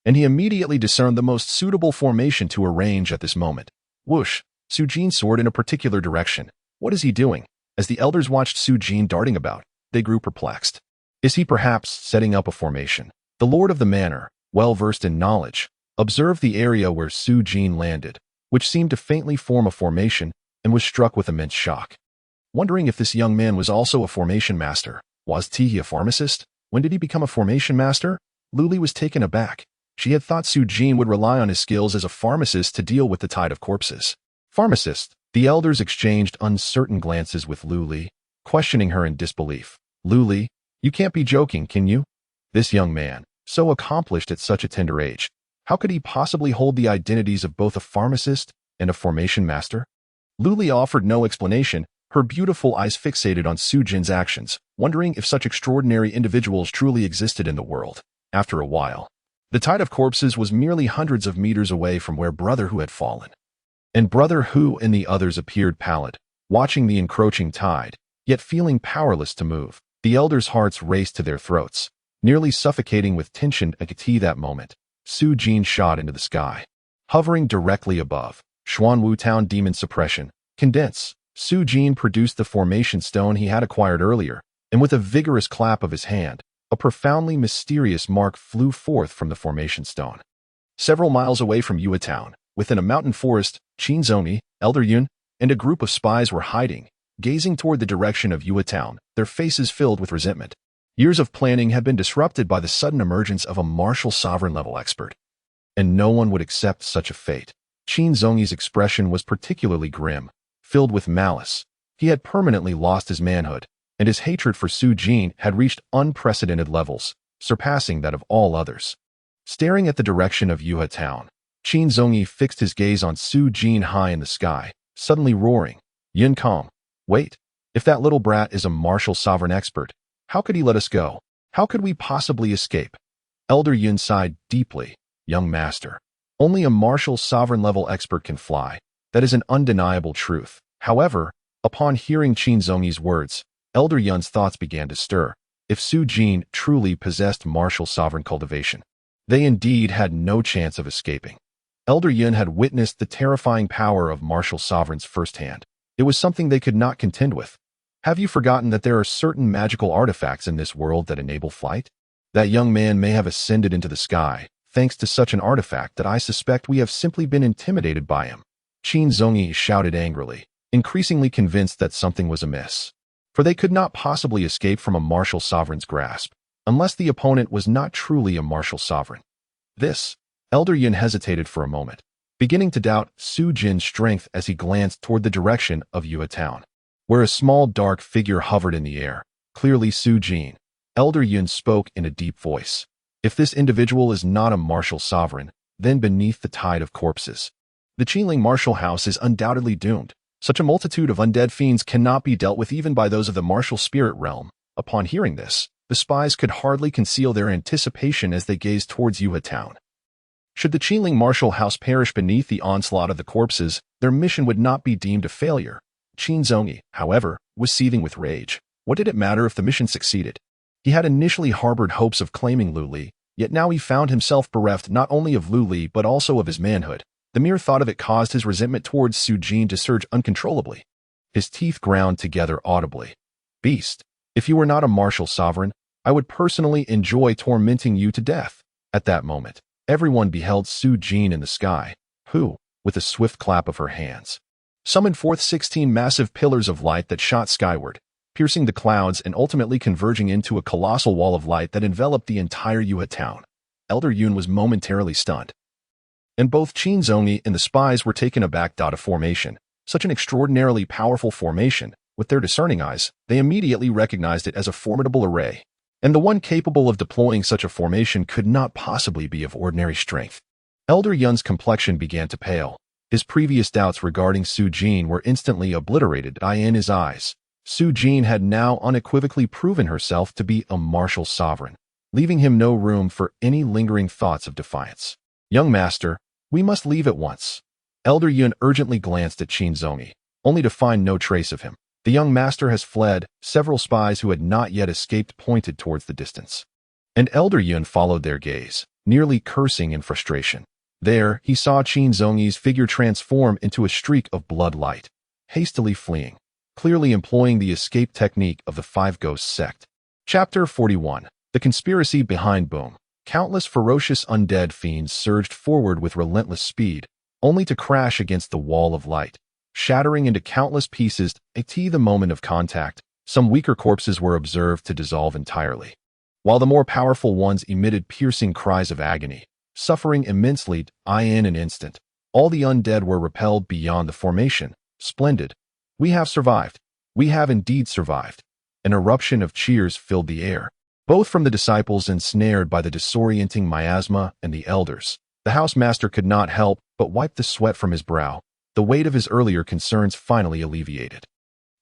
and he immediately discerned the most suitable formation to arrange at this moment. Whoosh! Su Jin soared in a particular direction. What is he doing? As the elders watched Su Jin darting about, they grew perplexed. Is he perhaps setting up a formation? The lord of the manor, well-versed in knowledge, observed the area where Su Jin landed, which seemed to faintly form a formation, and was struck with immense shock. Wondering if this young man was also a formation master. Was he a pharmacist? When did he become a formation master? Luli was taken aback. She had thought Su Jin would rely on his skills as a pharmacist to deal with the tide of corpses. Pharmacist? The elders exchanged uncertain glances with Luli, questioning her in disbelief. Luli, you can't be joking, can you? This young man, so accomplished at such a tender age, how could he possibly hold the identities of both a pharmacist and a formation master? Luli offered no explanation, her beautiful eyes fixated on Su Jin's actions, wondering if such extraordinary individuals truly existed in the world. After a while, the tide of corpses was merely hundreds of meters away from where Brother Hu had fallen. And Brother Hu and the others appeared pallid, watching the encroaching tide, yet feeling powerless to move. The elders' hearts raced to their throats, nearly suffocating with tension. At that moment, Su Jin shot into the sky. Hovering directly above, Xuanwu Town Demon Suppression. Condense. Su Jin produced the formation stone he had acquired earlier, and with a vigorous clap of his hand, a profoundly mysterious mark flew forth from the formation stone. Several miles away from Yue Town, within a mountain forest, Qin Zongi, Elder Yun, and a group of spies were hiding, gazing toward the direction of Yue Town, their faces filled with resentment. Years of planning had been disrupted by the sudden emergence of a martial sovereign-level expert, and no one would accept such a fate. Qin Zongi's expression was particularly grim, filled with malice. He had permanently lost his manhood, and his hatred for Su Jin had reached unprecedented levels, surpassing that of all others. Staring at the direction of Yue Town, Qin Zongi fixed his gaze on Su Jin high in the sky, suddenly roaring, "Yin Kong! Wait! If that little brat is a martial sovereign expert, how could he let us go? How could we possibly escape?" Elder Yun sighed deeply. "Young master, only a martial sovereign-level expert can fly. That is an undeniable truth." However, upon hearing Qin Zongi's words, Elder Yun's thoughts began to stir. If Su Jin truly possessed martial sovereign cultivation, they indeed had no chance of escaping. Elder Yun had witnessed the terrifying power of martial sovereigns firsthand. It was something they could not contend with. Have you forgotten that there are certain magical artifacts in this world that enable flight? That young man may have ascended into the sky, thanks to such an artifact that I suspect we have simply been intimidated by him. Qin Zongi shouted angrily, increasingly convinced that something was amiss. For they could not possibly escape from a martial sovereign's grasp, unless the opponent was not truly a martial sovereign. Elder Yun hesitated for a moment, beginning to doubt Su Jin's strength as he glanced toward the direction of Yue Town, where a small dark figure hovered in the air. Clearly Su Jin. Elder Yun spoke in a deep voice. If this individual is not a martial sovereign, then beneath the tide of corpses, the Qingling martial house is undoubtedly doomed. Such a multitude of undead fiends cannot be dealt with even by those of the martial spirit realm. Upon hearing this, the spies could hardly conceal their anticipation as they gazed towards Yue Town. Should the Qingling martial house perish beneath the onslaught of the corpses, their mission would not be deemed a failure. Qin Zongi, however, was seething with rage. What did it matter if the mission succeeded? He had initially harbored hopes of claiming Luli, Yet now he found himself bereft not only of Lu Li but also of his manhood. The mere thought of it caused his resentment towards Su Jin to surge uncontrollably. His teeth ground together audibly. "Beast, if you were not a martial sovereign, I would personally enjoy tormenting you to death." At that moment, everyone beheld Su Jin in the sky, who, with a swift clap of her hands, summoned forth 16 massive pillars of light that shot skyward, piercing the clouds and ultimately converging into a colossal wall of light that enveloped the entire Yuha town. Elder Yun was momentarily stunned, and both Qin Zongi and the spies were taken aback. A formation, such an extraordinarily powerful formation, with their discerning eyes, they immediately recognized it as a formidable array, and the one capable of deploying such a formation could not possibly be of ordinary strength. Elder Yun's complexion began to pale. His previous doubts regarding Su Jin were instantly obliterated in his eyes. Su Jin had now unequivocally proven herself to be a martial sovereign, leaving him no room for any lingering thoughts of defiance. "Young master, we must leave at once." Elder Yun urgently glanced at Qin Zongi, only to find no trace of him. "The young master has fled." Several spies who had not yet escaped pointed towards the distance, and Elder Yun followed their gaze, nearly cursing in frustration. There, he saw Qin Zongi's figure transform into a streak of blood light, hastily fleeing, clearly employing the escape technique of the Five Ghosts sect. Chapter 41. The Conspiracy Behind Boom. Countless ferocious undead fiends surged forward with relentless speed, only to crash against the wall of light, shattering into countless pieces. At the moment of contact, some weaker corpses were observed to dissolve entirely, while the more powerful ones emitted piercing cries of agony, suffering immensely. In an instant, all the undead were repelled beyond the formation. "Splendid! We have survived. We have indeed survived." An eruption of cheers filled the air, both from the disciples ensnared by the disorienting miasma and the elders. The housemaster could not help but wipe the sweat from his brow, the weight of his earlier concerns finally alleviated.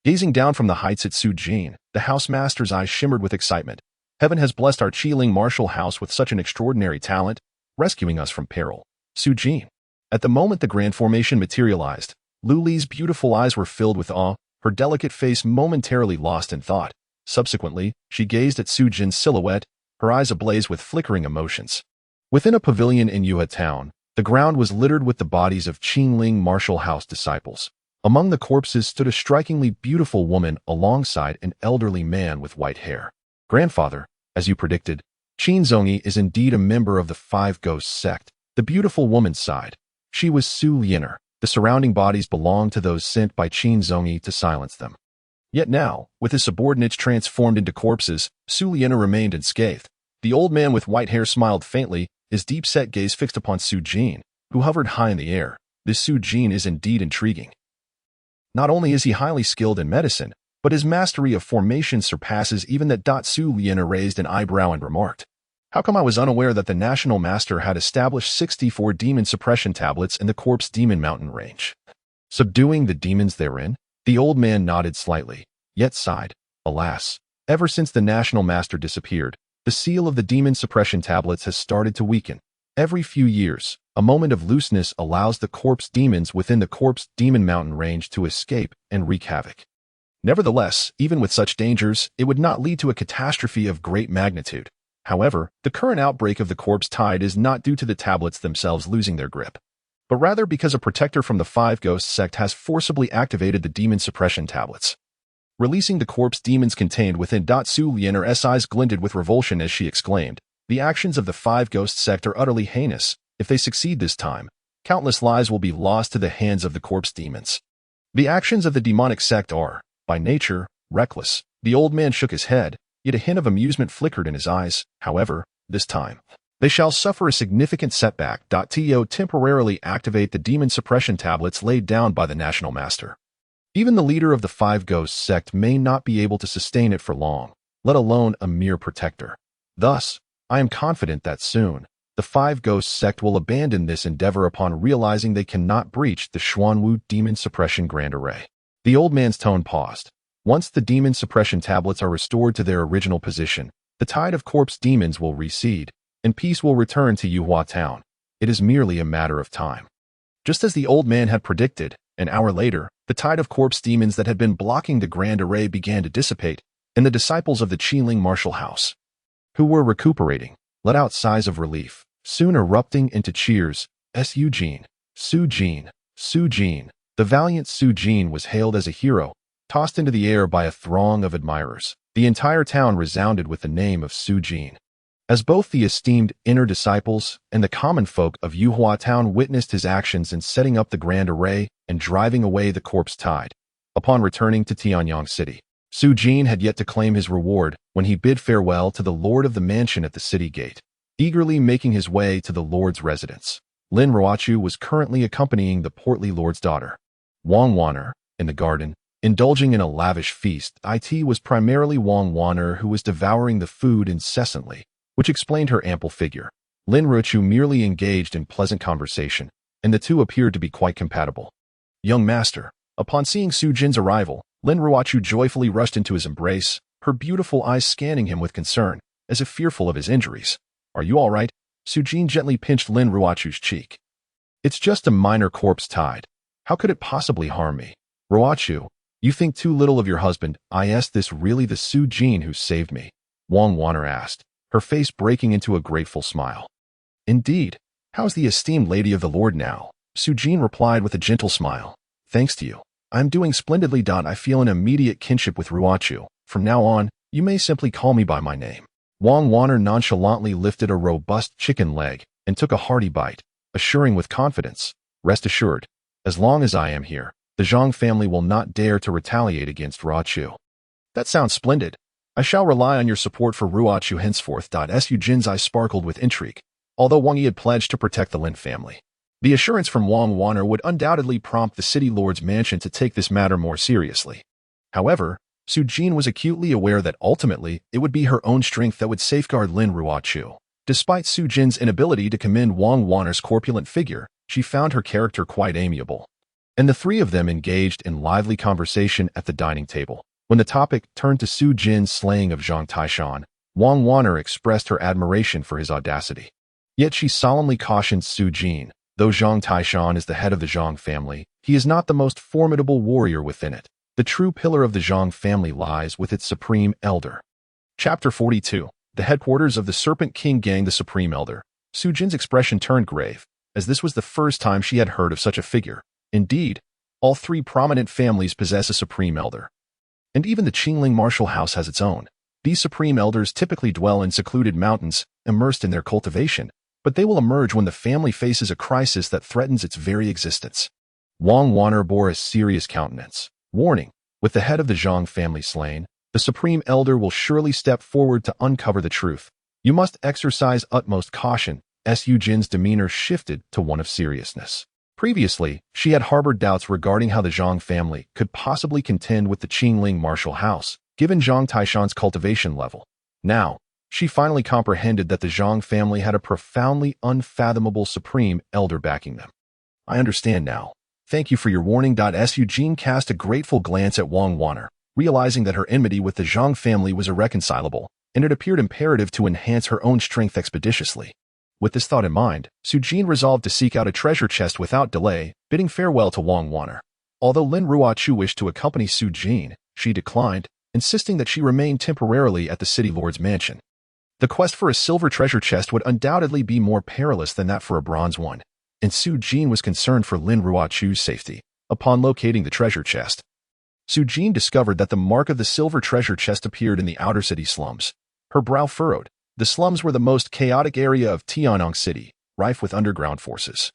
Gazing down from the heights at Su Jin, the housemaster's eyes shimmered with excitement. "Heaven has blessed our Qiling martial house with such an extraordinary talent, rescuing us from peril." Su Jin. At the moment the grand formation materialized, Lu Li's beautiful eyes were filled with awe, her delicate face momentarily lost in thought. Subsequently, she gazed at Su Jin's silhouette, her eyes ablaze with flickering emotions. Within a pavilion in Yuha town, the ground was littered with the bodies of Qiling martial house disciples. Among the corpses stood a strikingly beautiful woman alongside an elderly man with white hair. "Grandfather, as you predicted, Qin Zongi is indeed a member of the Five Ghosts sect." The beautiful woman sighed. She was Su Jin. The surrounding bodies belonged to those sent by Qin Zongi to silence them. Yet now, with his subordinates transformed into corpses, Su Jin remained unscathed. The old man with white hair smiled faintly, his deep-set gaze fixed upon Su Jin, who hovered high in the air. "This Su Jin is indeed intriguing. Not only is he highly skilled in medicine, but his mastery of formation surpasses even that." Su Jin raised an eyebrow and remarked, "How come I was unaware that the National Master had established 64 demon suppression tablets in the Corpse Demon Mountain range? Subduing the demons therein?" The old man nodded slightly, yet sighed. "Alas, ever since the National Master disappeared, the seal of the demon suppression tablets has started to weaken. Every few years, a moment of looseness allows the corpse demons within the Corpse Demon Mountain range to escape and wreak havoc. Nevertheless, even with such dangers, it would not lead to a catastrophe of great magnitude. However, the current outbreak of the corpse tide is not due to the tablets themselves losing their grip, but rather because a protector from the Five Ghosts sect has forcibly activated the demon suppression tablets, releasing the corpse demons contained within." Su Jin's eyes glinted with revulsion as she exclaimed, "The actions of the Five Ghosts sect are utterly heinous. If they succeed this time, countless lives will be lost to the hands of the corpse demons. The actions of the demonic sect are, by nature, reckless." The old man shook his head, yet a hint of amusement flickered in his eyes. "However, this time, they shall suffer a significant setback. To temporarily activate the demon suppression tablets laid down by the National Master. Even the leader of the Five Ghosts sect may not be able to sustain it for long, let alone a mere protector. Thus, I am confident that soon, the Five Ghosts sect will abandon this endeavor upon realizing they cannot breach the Xuanwu demon suppression grand array." The old man's tone paused. "Once the demon suppression tablets are restored to their original position, the tide of corpse demons will recede, and peace will return to Yuhua town. It is merely a matter of time." Just as the old man had predicted, an hour later, the tide of corpse demons that had been blocking the grand array began to dissipate, and the disciples of the Qiling martial house, who were recuperating, let out sighs of relief, soon erupting into cheers. Su Jin, Su Jin, Su Jin. The valiant Su Jin was hailed as a hero, tossed into the air by a throng of admirers. The entire town resounded with the name of Su Jin. As both the esteemed inner disciples and the common folk of Yuhua town witnessed his actions in setting up the grand array and driving away the corpse tide. Upon returning to Tianyang City, Su Jin had yet to claim his reward when he bid farewell to the lord of the mansion at the city gate. Eagerly making his way to the lord's residence, Lin Ruochu was currently accompanying the portly lord's daughter. Wang Wan'er, in the garden, indulging in a lavish feast. It was primarily Wang Wan'er who was devouring the food incessantly, which explained her ample figure. Lin Ruochu merely engaged in pleasant conversation, and the two appeared to be quite compatible. Young master. Upon seeing Su Jin's arrival, Lin Ruochu joyfully rushed into his embrace, her beautiful eyes scanning him with concern, as if fearful of his injuries. Are you all right? Su Jin gently pinched Lin Ruochu's cheek. It's just a minor corpse tide. How could it possibly harm me? Ruochu, you think too little of your husband. Is this really the Su Jin who saved me? Wang Wan'er asked, her face breaking into a grateful smile. Indeed. How's the esteemed lady of the Lord now? Su Jin replied with a gentle smile. Thanks to you. I'm doing splendidly. I feel an immediate kinship with Ruochu. From now on, you may simply call me by my name. Wang Wan'er nonchalantly lifted a robust chicken leg and took a hearty bite, assuring with confidence, rest assured, as long as I am here, the Zhang family will not dare to retaliate against Ruochu. That sounds splendid. I shall rely on your support for Ruochu henceforth. Su Jin's eyes sparkled with intrigue, although Wang Yi had pledged to protect the Lin family. The assurance from Wang Wan'er would undoubtedly prompt the city lord's mansion to take this matter more seriously. However, Su Jin was acutely aware that ultimately it would be her own strength that would safeguard Lin Ruochu. Despite Su Jin's inability to commend Wang Wan'er's corpulent figure, she found her character quite amiable. And the three of them engaged in lively conversation at the dining table. When the topic turned to Su Jin's slaying of Zhang Taishan, Wang Wan'er expressed her admiration for his audacity. Yet she solemnly cautioned Su Jin, though Zhang Taishan is the head of the Zhang family, he is not the most formidable warrior within it. The true pillar of the Zhang family lies with its supreme elder. Chapter 42. The headquarters of the Serpent King Gang. The Supreme Elder. Su Jin's expression turned grave, as this was the first time she had heard of such a figure. Indeed, all three prominent families possess a Supreme Elder. And even the Qingling martial house has its own. These Supreme Elders typically dwell in secluded mountains, immersed in their cultivation, but they will emerge when the family faces a crisis that threatens its very existence. Wang Wan'er bore a serious countenance. Warning, with the head of the Zhang family slain, the Supreme Elder will surely step forward to uncover the truth. You must exercise utmost caution. Su Jin's demeanor shifted to one of seriousness. Previously, she had harbored doubts regarding how the Zhang family could possibly contend with the Qingling martial house, given Zhang Taishan's cultivation level. Now, she finally comprehended that the Zhang family had a profoundly unfathomable Supreme Elder backing them. I understand now. Thank you for your warning. Su Jin cast a grateful glance at Wang Wan'er, realizing that her enmity with the Zhang family was irreconcilable, and it appeared imperative to enhance her own strength expeditiously. With this thought in mind, Su Jin resolved to seek out a treasure chest without delay, bidding farewell to Wang Wan'er. Although Lin Ruochu wished to accompany Su Jin, she declined, insisting that she remain temporarily at the city lord's mansion. The quest for a silver treasure chest would undoubtedly be more perilous than that for a bronze one, and Su Jin was concerned for Lin Ruochu's safety. Upon locating the treasure chest, Su Jin discovered that the mark of the silver treasure chest appeared in the outer city slums. Her brow furrowed. The slums were the most chaotic area of Tianyang City, rife with underground forces.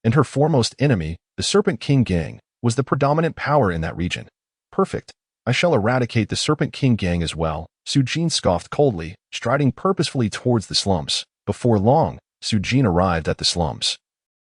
And her foremost enemy, the Serpent King Gang, was the predominant power in that region. Perfect. I shall eradicate the Serpent King Gang as well, Su Jin scoffed coldly, striding purposefully towards the slums. Before long, Su Jin arrived at the slums,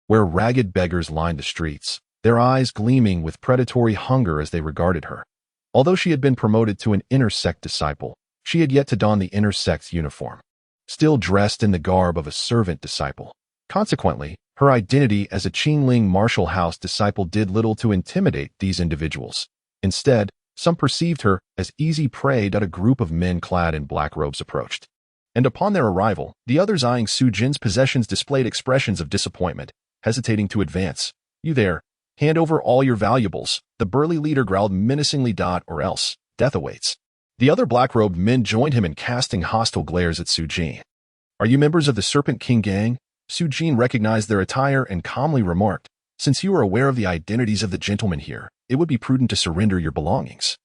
where ragged beggars lined the streets, their eyes gleaming with predatory hunger as they regarded her. Although she had been promoted to an inner sect disciple, she had yet to don the inner sect's uniform, still dressed in the garb of a servant disciple. Consequently, her identity as a Qingling martial house disciple did little to intimidate these individuals. Instead, some perceived her as easy prey. A group of men clad in black robes approached, and upon their arrival, the others eyeing Su Jin's possessions displayed expressions of disappointment, hesitating to advance. You there, hand over all your valuables, the burly leader growled menacingly. Or else, death awaits. The other black-robed men joined him in casting hostile glares at Su Jin. "Are you members of the Serpent King gang?" Su Jin recognized their attire and calmly remarked, "Since you are aware of the identities of the gentlemen here, it would be prudent to surrender your belongings,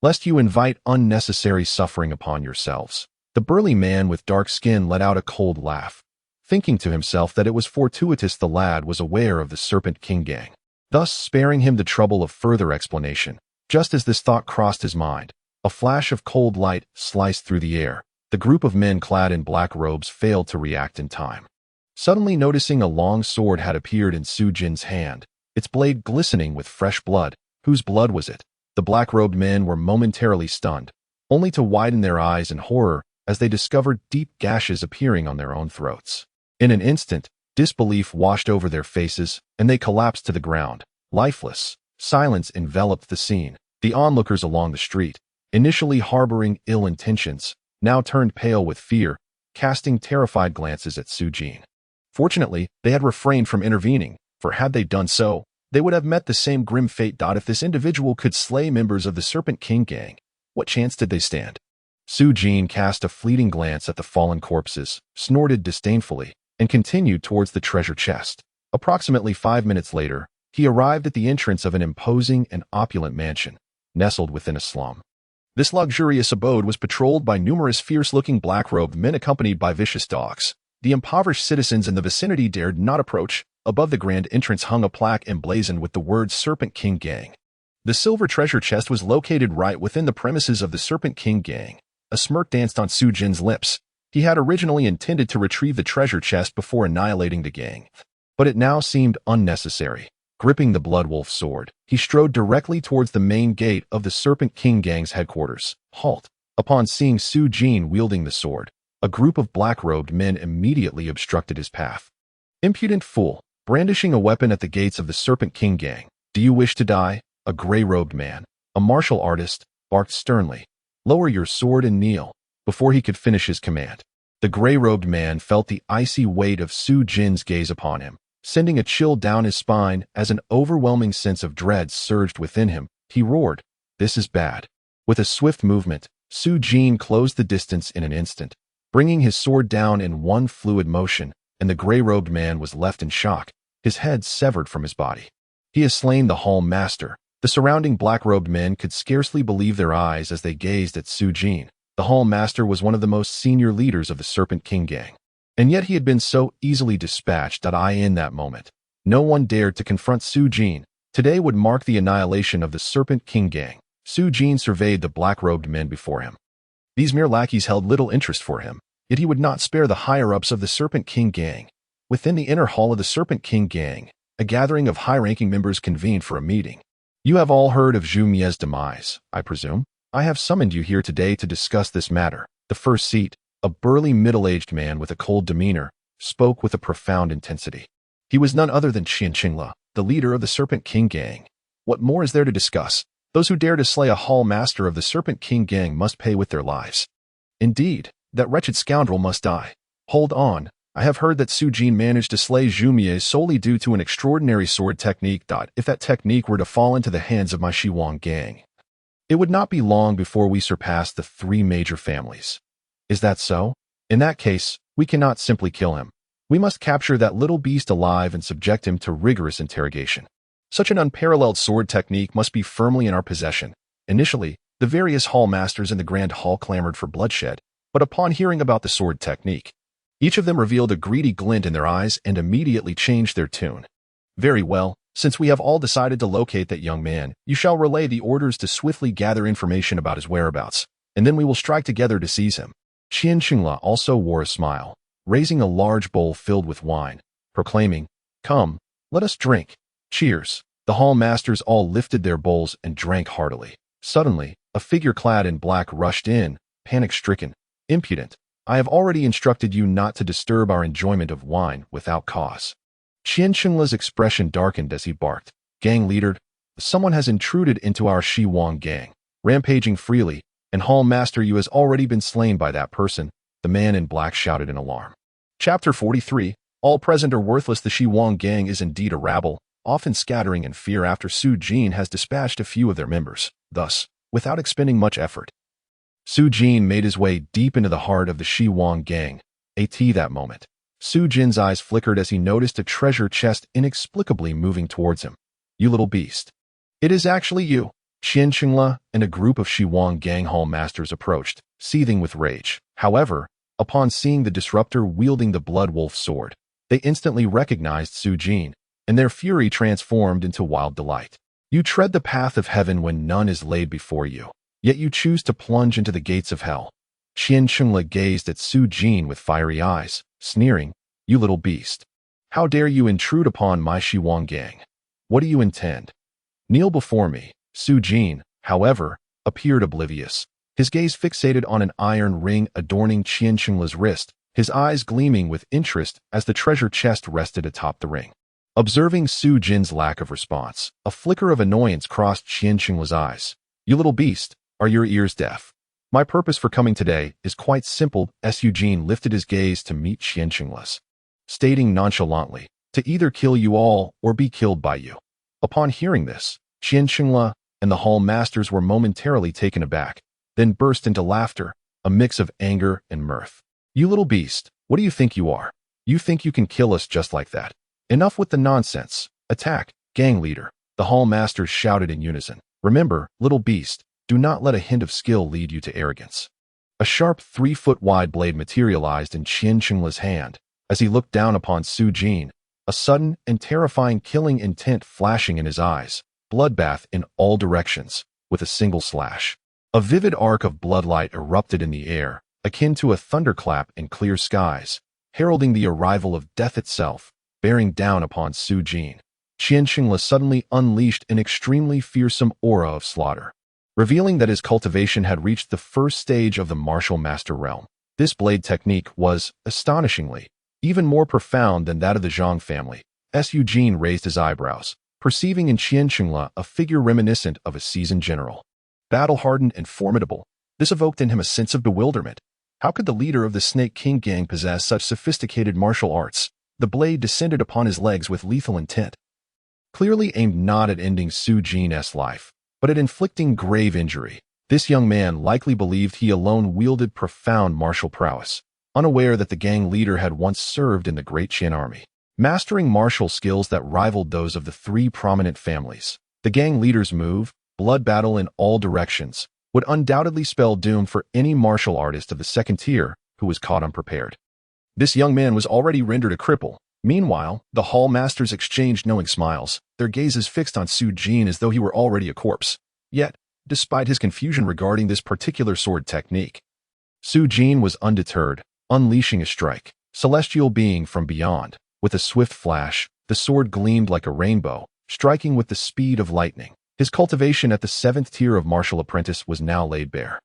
lest you invite unnecessary suffering upon yourselves." The burly man with dark skin let out a cold laugh, thinking to himself that it was fortuitous the lad was aware of the Serpent King gang, thus sparing him the trouble of further explanation. Just as this thought crossed his mind, a flash of cold light sliced through the air. The group of men clad in black robes failed to react in time. Suddenly noticing a long sword had appeared in Su Jin's hand, its blade glistening with fresh blood. Whose blood was it? The black-robed men were momentarily stunned, only to widen their eyes in horror as they discovered deep gashes appearing on their own throats. In an instant, disbelief washed over their faces, and they collapsed to the ground, lifeless. Silence enveloped the scene. The onlookers along the street, initially harboring ill intentions, now turned pale with fear, casting terrified glances at Su Jin. Fortunately, they had refrained from intervening, for had they done so, they would have met the same grim fate. If this individual could slay members of the Serpent King gang, what chance did they stand? Su Jin cast a fleeting glance at the fallen corpses, snorted disdainfully, and continued towards the treasure chest. Approximately 5 minutes later, he arrived at the entrance of an imposing and opulent mansion, nestled within a slum. This luxurious abode was patrolled by numerous fierce-looking black-robed men accompanied by vicious dogs. The impoverished citizens in the vicinity dared not approach. Above the grand entrance hung a plaque emblazoned with the words Serpent King Gang. The silver treasure chest was located right within the premises of the Serpent King Gang. A smirk danced on Su Jin's lips. He had originally intended to retrieve the treasure chest before annihilating the gang, but it now seemed unnecessary. Gripping the Bloodwolf sword, he strode directly towards the main gate of the Serpent King Gang's headquarters. Halt! Upon seeing Su Jin wielding the sword, a group of black-robed men immediately obstructed his path. "Impudent fool, brandishing a weapon at the gates of the Serpent King Gang, do you wish to die?" A gray-robed man, a martial artist, barked sternly. "Lower your sword and kneel." Before he could finish his command, the gray-robed man felt the icy weight of Su Jin's gaze upon him, sending a chill down his spine as an overwhelming sense of dread surged within him. He roared, "This is bad." With a swift movement, Su Jin closed the distance in an instant, bringing his sword down in one fluid motion, and the gray-robed man was left in shock, his head severed from his body. "He has slain the Hall Master." The surrounding black-robed men could scarcely believe their eyes as they gazed at Su Jin. The Hall Master was one of the most senior leaders of the Serpent King Gang, and yet he had been so easily dispatched. In that moment, no one dared to confront Su Jin. Today would mark the annihilation of the Serpent King Gang. Su Jin surveyed the black-robed men before him. These mere lackeys held little interest for him, yet he would not spare the higher-ups of the Serpent King Gang. Within the inner hall of the Serpent King Gang, a gathering of high-ranking members convened for a meeting. "You have all heard of Zhu Mie's demise, I presume? I have summoned you here today to discuss this matter." The first seat, a burly middle-aged man with a cold demeanor, spoke with a profound intensity. He was none other than Qian Qingla, the leader of the Serpent King Gang. "What more is there to discuss? Those who dare to slay a Hall Master of the Serpent King Gang must pay with their lives. Indeed, that wretched scoundrel must die. Hold on, I have heard that Su Jin managed to slay Zhu Mie solely due to an extraordinary sword technique. If that technique were to fall into the hands of my Shiwang gang, it would not be long before we surpass the 3 major families. Is that so? In that case, we cannot simply kill him. We must capture that little beast alive and subject him to rigorous interrogation. Such an unparalleled sword technique must be firmly in our possession." Initially, the various hall masters in the Grand Hall clamored for bloodshed, but upon hearing about the sword technique, each of them revealed a greedy glint in their eyes and immediately changed their tune. "Very well, since we have all decided to locate that young man, you shall relay the orders to swiftly gather information about his whereabouts, and then we will strike together to seize him." Qian Qingla also wore a smile, raising a large bowl filled with wine, proclaiming, "Come, let us drink. Cheers." The hall masters all lifted their bowls and drank heartily. Suddenly, a figure clad in black rushed in, panic-stricken. "Impudent, I have already instructed you not to disturb our enjoyment of wine without cause." Qian Qingla's expression darkened as he barked, "Gang leader, someone has intruded into our Shiwang gang, rampaging freely, and Hall Master Yu has already been slain by that person," the man in black shouted in alarm. Chapter 43, All present are worthless. The Shiwang gang is indeed a rabble, often scattering in fear after Su Jin has dispatched a few of their members. Thus, without expending much effort, Su Jin made his way deep into the heart of the Shiwang gang, that moment. Su Jin's eyes flickered as he noticed a treasure chest inexplicably moving towards him. You little beast. It is actually you. Qian Qingla and a group of Shiwang gang hall masters approached, seething with rage. However, upon seeing the disruptor wielding the Blood Wolf sword, they instantly recognized Su Jin, and their fury transformed into wild delight. You tread the path of heaven when none is laid before you, yet you choose to plunge into the gates of hell. Qian Qingla gazed at Su Jin with fiery eyes, sneering, You little beast. How dare you intrude upon my Shiwang gang? What do you intend? Kneel before me. Su Jin, however, appeared oblivious, his gaze fixated on an iron ring adorning Qian Qingla's wrist, his eyes gleaming with interest as the treasure chest rested atop the ring. Observing Su Jin's lack of response, a flicker of annoyance crossed Qian Qingla's eyes. You little beast, are your ears deaf? My purpose for coming today is quite simple. Su Jin lifted his gaze to meet Qian Qingla's, stating nonchalantly, to either kill you all or be killed by you. Upon hearing this, Qian Qingla and the hall masters were momentarily taken aback, then burst into laughter, a mix of anger and mirth. You little beast, what do you think you are? You think you can kill us just like that? Enough with the nonsense. Attack, gang leader, the hall masters shouted in unison. Remember, little beast, do not let a hint of skill lead you to arrogance. A sharp 3-foot-wide blade materialized in Qian Qingla's hand as he looked down upon Su Jin, a sudden and terrifying killing intent flashing in his eyes. Bloodbath in all directions, with a single slash. A vivid arc of bloodlight erupted in the air, akin to a thunderclap in clear skies, heralding the arrival of death itself, bearing down upon Su Jin. Qian Qingla suddenly unleashed an extremely fearsome aura of slaughter, revealing that his cultivation had reached the first stage of the martial master realm. This blade technique was, astonishingly, even more profound than that of the Zhang family. Su Jin raised his eyebrows, perceiving in Qian Qingla a figure reminiscent of a seasoned general. Battle-hardened and formidable, this evoked in him a sense of bewilderment. How could the leader of the Snake King gang possess such sophisticated martial arts? The blade descended upon his legs with lethal intent, clearly aimed not at ending Su Jin's life, but at inflicting grave injury. This young man likely believed he alone wielded profound martial prowess, unaware that the gang leader had once served in the Great Qian army, mastering martial skills that rivaled those of the three prominent families. The gang leader's move, blood battle in all directions, would undoubtedly spell doom for any martial artist of the second tier who was caught unprepared. This young man was already rendered a cripple. Meanwhile, the hall masters exchanged knowing smiles, their gazes fixed on Su Jin as though he were already a corpse. Yet, despite his confusion regarding this particular sword technique, Su Jin was undeterred, unleashing a strike. Celestial being from beyond. With a swift flash, the sword gleamed like a rainbow, striking with the speed of lightning. His cultivation at the 7th tier of martial apprentice was now laid bare.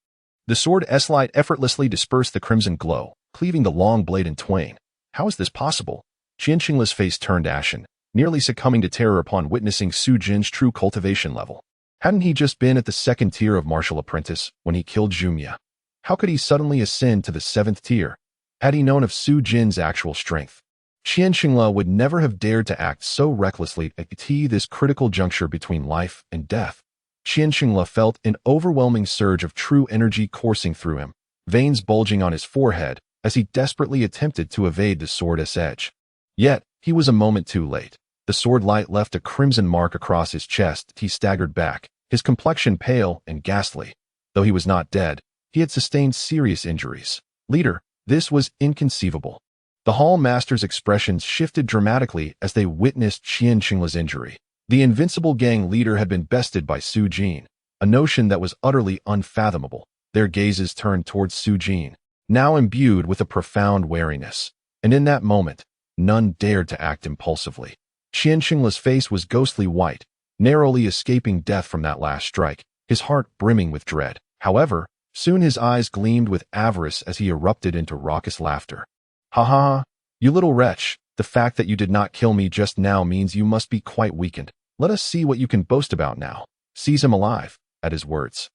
The sword's light effortlessly dispersed the crimson glow, cleaving the long blade in twain. How is this possible? Qian Qingla's face turned ashen, nearly succumbing to terror upon witnessing Su Jin's true cultivation level. Hadn't he just been at the 2nd tier of martial apprentice when he killed Jumia? How could he suddenly ascend to the 7th tier? Had he known of Su Jin's actual strength, Qian Qingla would never have dared to act so recklessly at this critical juncture between life and death. Qian Qingla felt an overwhelming surge of true energy coursing through him, veins bulging on his forehead as he desperately attempted to evade the sword's edge. Yet, he was a moment too late. The sword light left a crimson mark across his chest. He staggered back, his complexion pale and ghastly. Though he was not dead, he had sustained serious injuries. Leader, this was inconceivable. The hall master's expressions shifted dramatically as they witnessed Qian Qingla's injury. The invincible gang leader had been bested by Su Jin, a notion that was utterly unfathomable. Their gazes turned towards Su Jin, now imbued with a profound wariness. And in that moment, none dared to act impulsively. Qian Qingla's face was ghostly white, narrowly escaping death from that last strike, his heart brimming with dread. However, soon his eyes gleamed with avarice as he erupted into raucous laughter. Ha ha ha, you little wretch, the fact that you did not kill me just now means you must be quite weakened. Let us see what you can boast about now. Seize him alive. At his words,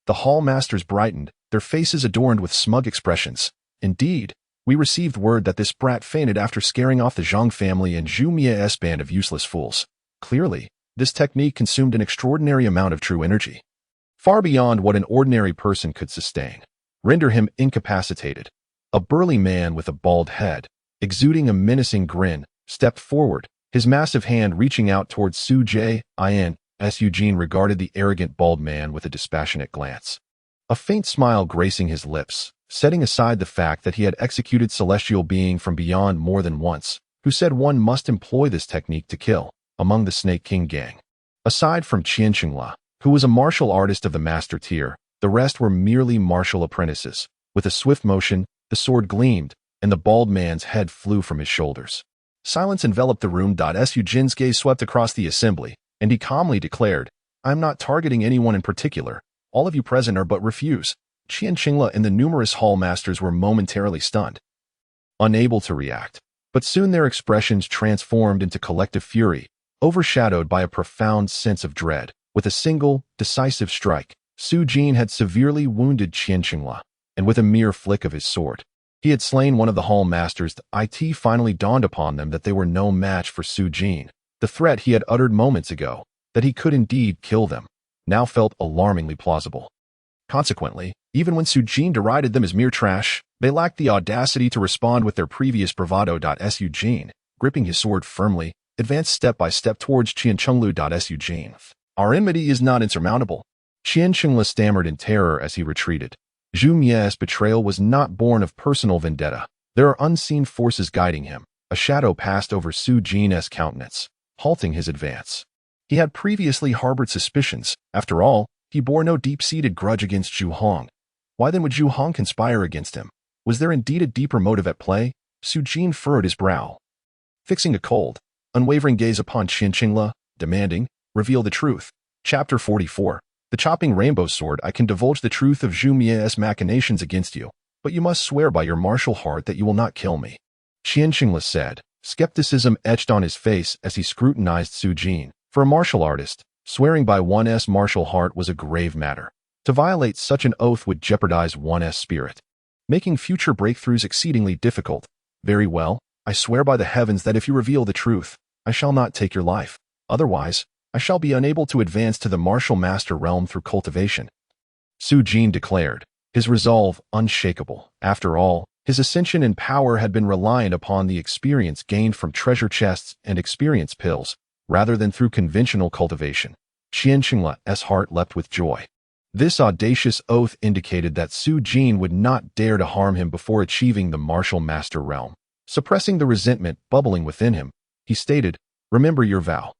the hall masters brightened, their faces adorned with smug expressions. Indeed, we received word that this brat fainted after scaring off the Zhang family and Zhu Mia's band of useless fools. Clearly, this technique consumed an extraordinary amount of true energy, far beyond what an ordinary person could sustain. Render him incapacitated. A burly man with a bald head, exuding a menacing grin, stepped forward, his massive hand reaching out towards Su Jin. Su Jin regarded the arrogant bald man with a dispassionate glance. A faint smile gracing his lips, setting aside the fact that he had executed celestial being from beyond more than once, who said one must employ this technique to kill, among the Snake King gang. Aside from Qianqingla, who was a martial artist of the master tier, the rest were merely martial apprentices. With a swift motion, the sword gleamed, and the bald man's head flew from his shoulders. Silence enveloped the room. Su Jin's gaze swept across the assembly, and he calmly declared, "I am not targeting anyone in particular. All of you present are but refuse." Qianqingla and the numerous hall masters were momentarily stunned, unable to react. But soon their expressions transformed into collective fury, overshadowed by a profound sense of dread. With a single, decisive strike, Su Jin had severely wounded Qianqingla, and with a mere flick of his sword, he had slain one of the hall masters. It finally dawned upon them that they were no match for Su Jin. The threat he had uttered moments ago, that he could indeed kill them, now felt alarmingly plausible. Consequently, even when Su Jin derided them as mere trash, they lacked the audacity to respond with their previous bravado. Su Jin, gripping his sword firmly, advanced step by step towards Qianqingla. Su Jin, "Our enmity is not insurmountable." Qianqingla stammered in terror as he retreated. Zhu Mie's betrayal was not born of personal vendetta. There are unseen forces guiding him. A shadow passed over Su Jin's countenance, halting his advance. He had previously harbored suspicions. After all, he bore no deep-seated grudge against Zhu Hong. Why then would Zhu Hong conspire against him? Was there indeed a deeper motive at play? Su Jin furrowed his brow, fixing a cold, unwavering gaze upon Qianqingla, demanding, "Reveal the truth." Chapter 44. The chopping rainbow sword. "I can divulge the truth of Zhu Mie's machinations against you, but you must swear by your martial heart that you will not kill me," Qianqingla said, skepticism etched on his face as he scrutinized Su Jin. For a martial artist, swearing by one's martial heart was a grave matter. To violate such an oath would jeopardize one's spirit, making future breakthroughs exceedingly difficult. "Very well, I swear by the heavens that if you reveal the truth, I shall not take your life. Otherwise, I shall be unable to advance to the martial master realm through cultivation," Su Jin declared, his resolve unshakable. After all, his ascension in power had been reliant upon the experience gained from treasure chests and experience pills, rather than through conventional cultivation. Qianqingla's heart leapt with joy. This audacious oath indicated that Su Jin would not dare to harm him before achieving the martial master realm. Suppressing the resentment bubbling within him, he stated, "Remember your vow."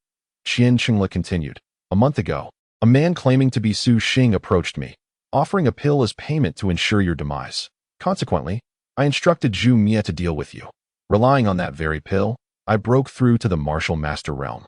Qianqingla continued, "A month ago, a man claiming to be Su Xing approached me, offering a pill as payment to ensure your demise. Consequently, I instructed Zhu Mie to deal with you. Relying on that very pill, I broke through to the martial master realm.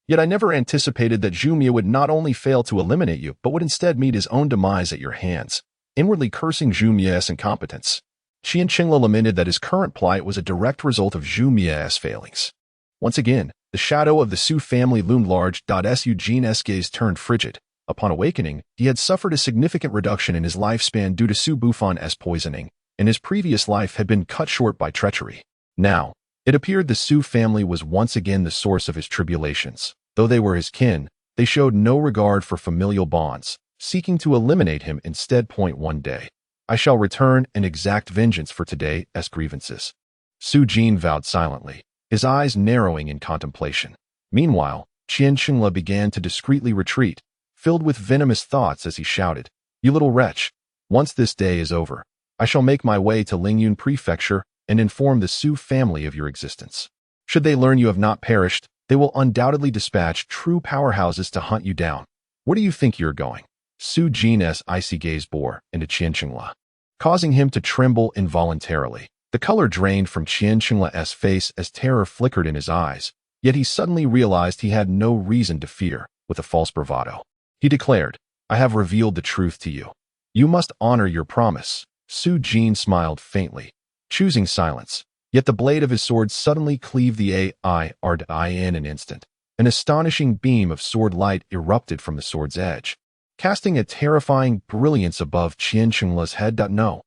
Yet I never anticipated that Zhu Mie would not only fail to eliminate you, but would instead meet his own demise at your hands." Inwardly cursing Zhu Mie's incompetence, Qianqingla lamented that his current plight was a direct result of Zhu Mie's failings. Once again, the shadow of the Su family loomed large. Su Jin's gaze turned frigid. Upon awakening, he had suffered a significant reduction in his lifespan due to Su Bufan's poisoning, and his previous life had been cut short by treachery. Now, it appeared the Su family was once again the source of his tribulations. Though they were his kin, they showed no regard for familial bonds, seeking to eliminate him instead. One day, I shall return and exact vengeance for today's grievances. Su Jin vowed silently, his eyes narrowing in contemplation. Meanwhile, Qianqingla began to discreetly retreat, filled with venomous thoughts as he shouted, "You little wretch! Once this day is over, I shall make my way to Lingyun Prefecture and inform the Su family of your existence. Should they learn you have not perished, they will undoubtedly dispatch true powerhouses to hunt you down. Where do you think you're going?" Su Jin's icy gaze bore into Qianqingla, causing him to tremble involuntarily. The color drained from Qianqingla's face as terror flickered in his eyes, yet he suddenly realized he had no reason to fear. With a false bravado, he declared, "I have revealed the truth to you. You must honor your promise." Su Jin smiled faintly, choosing silence, yet the blade of his sword suddenly cleaved the air in an instant. An astonishing beam of sword light erupted from the sword's edge, casting a terrifying brilliance above Qianqingla's head. "No!"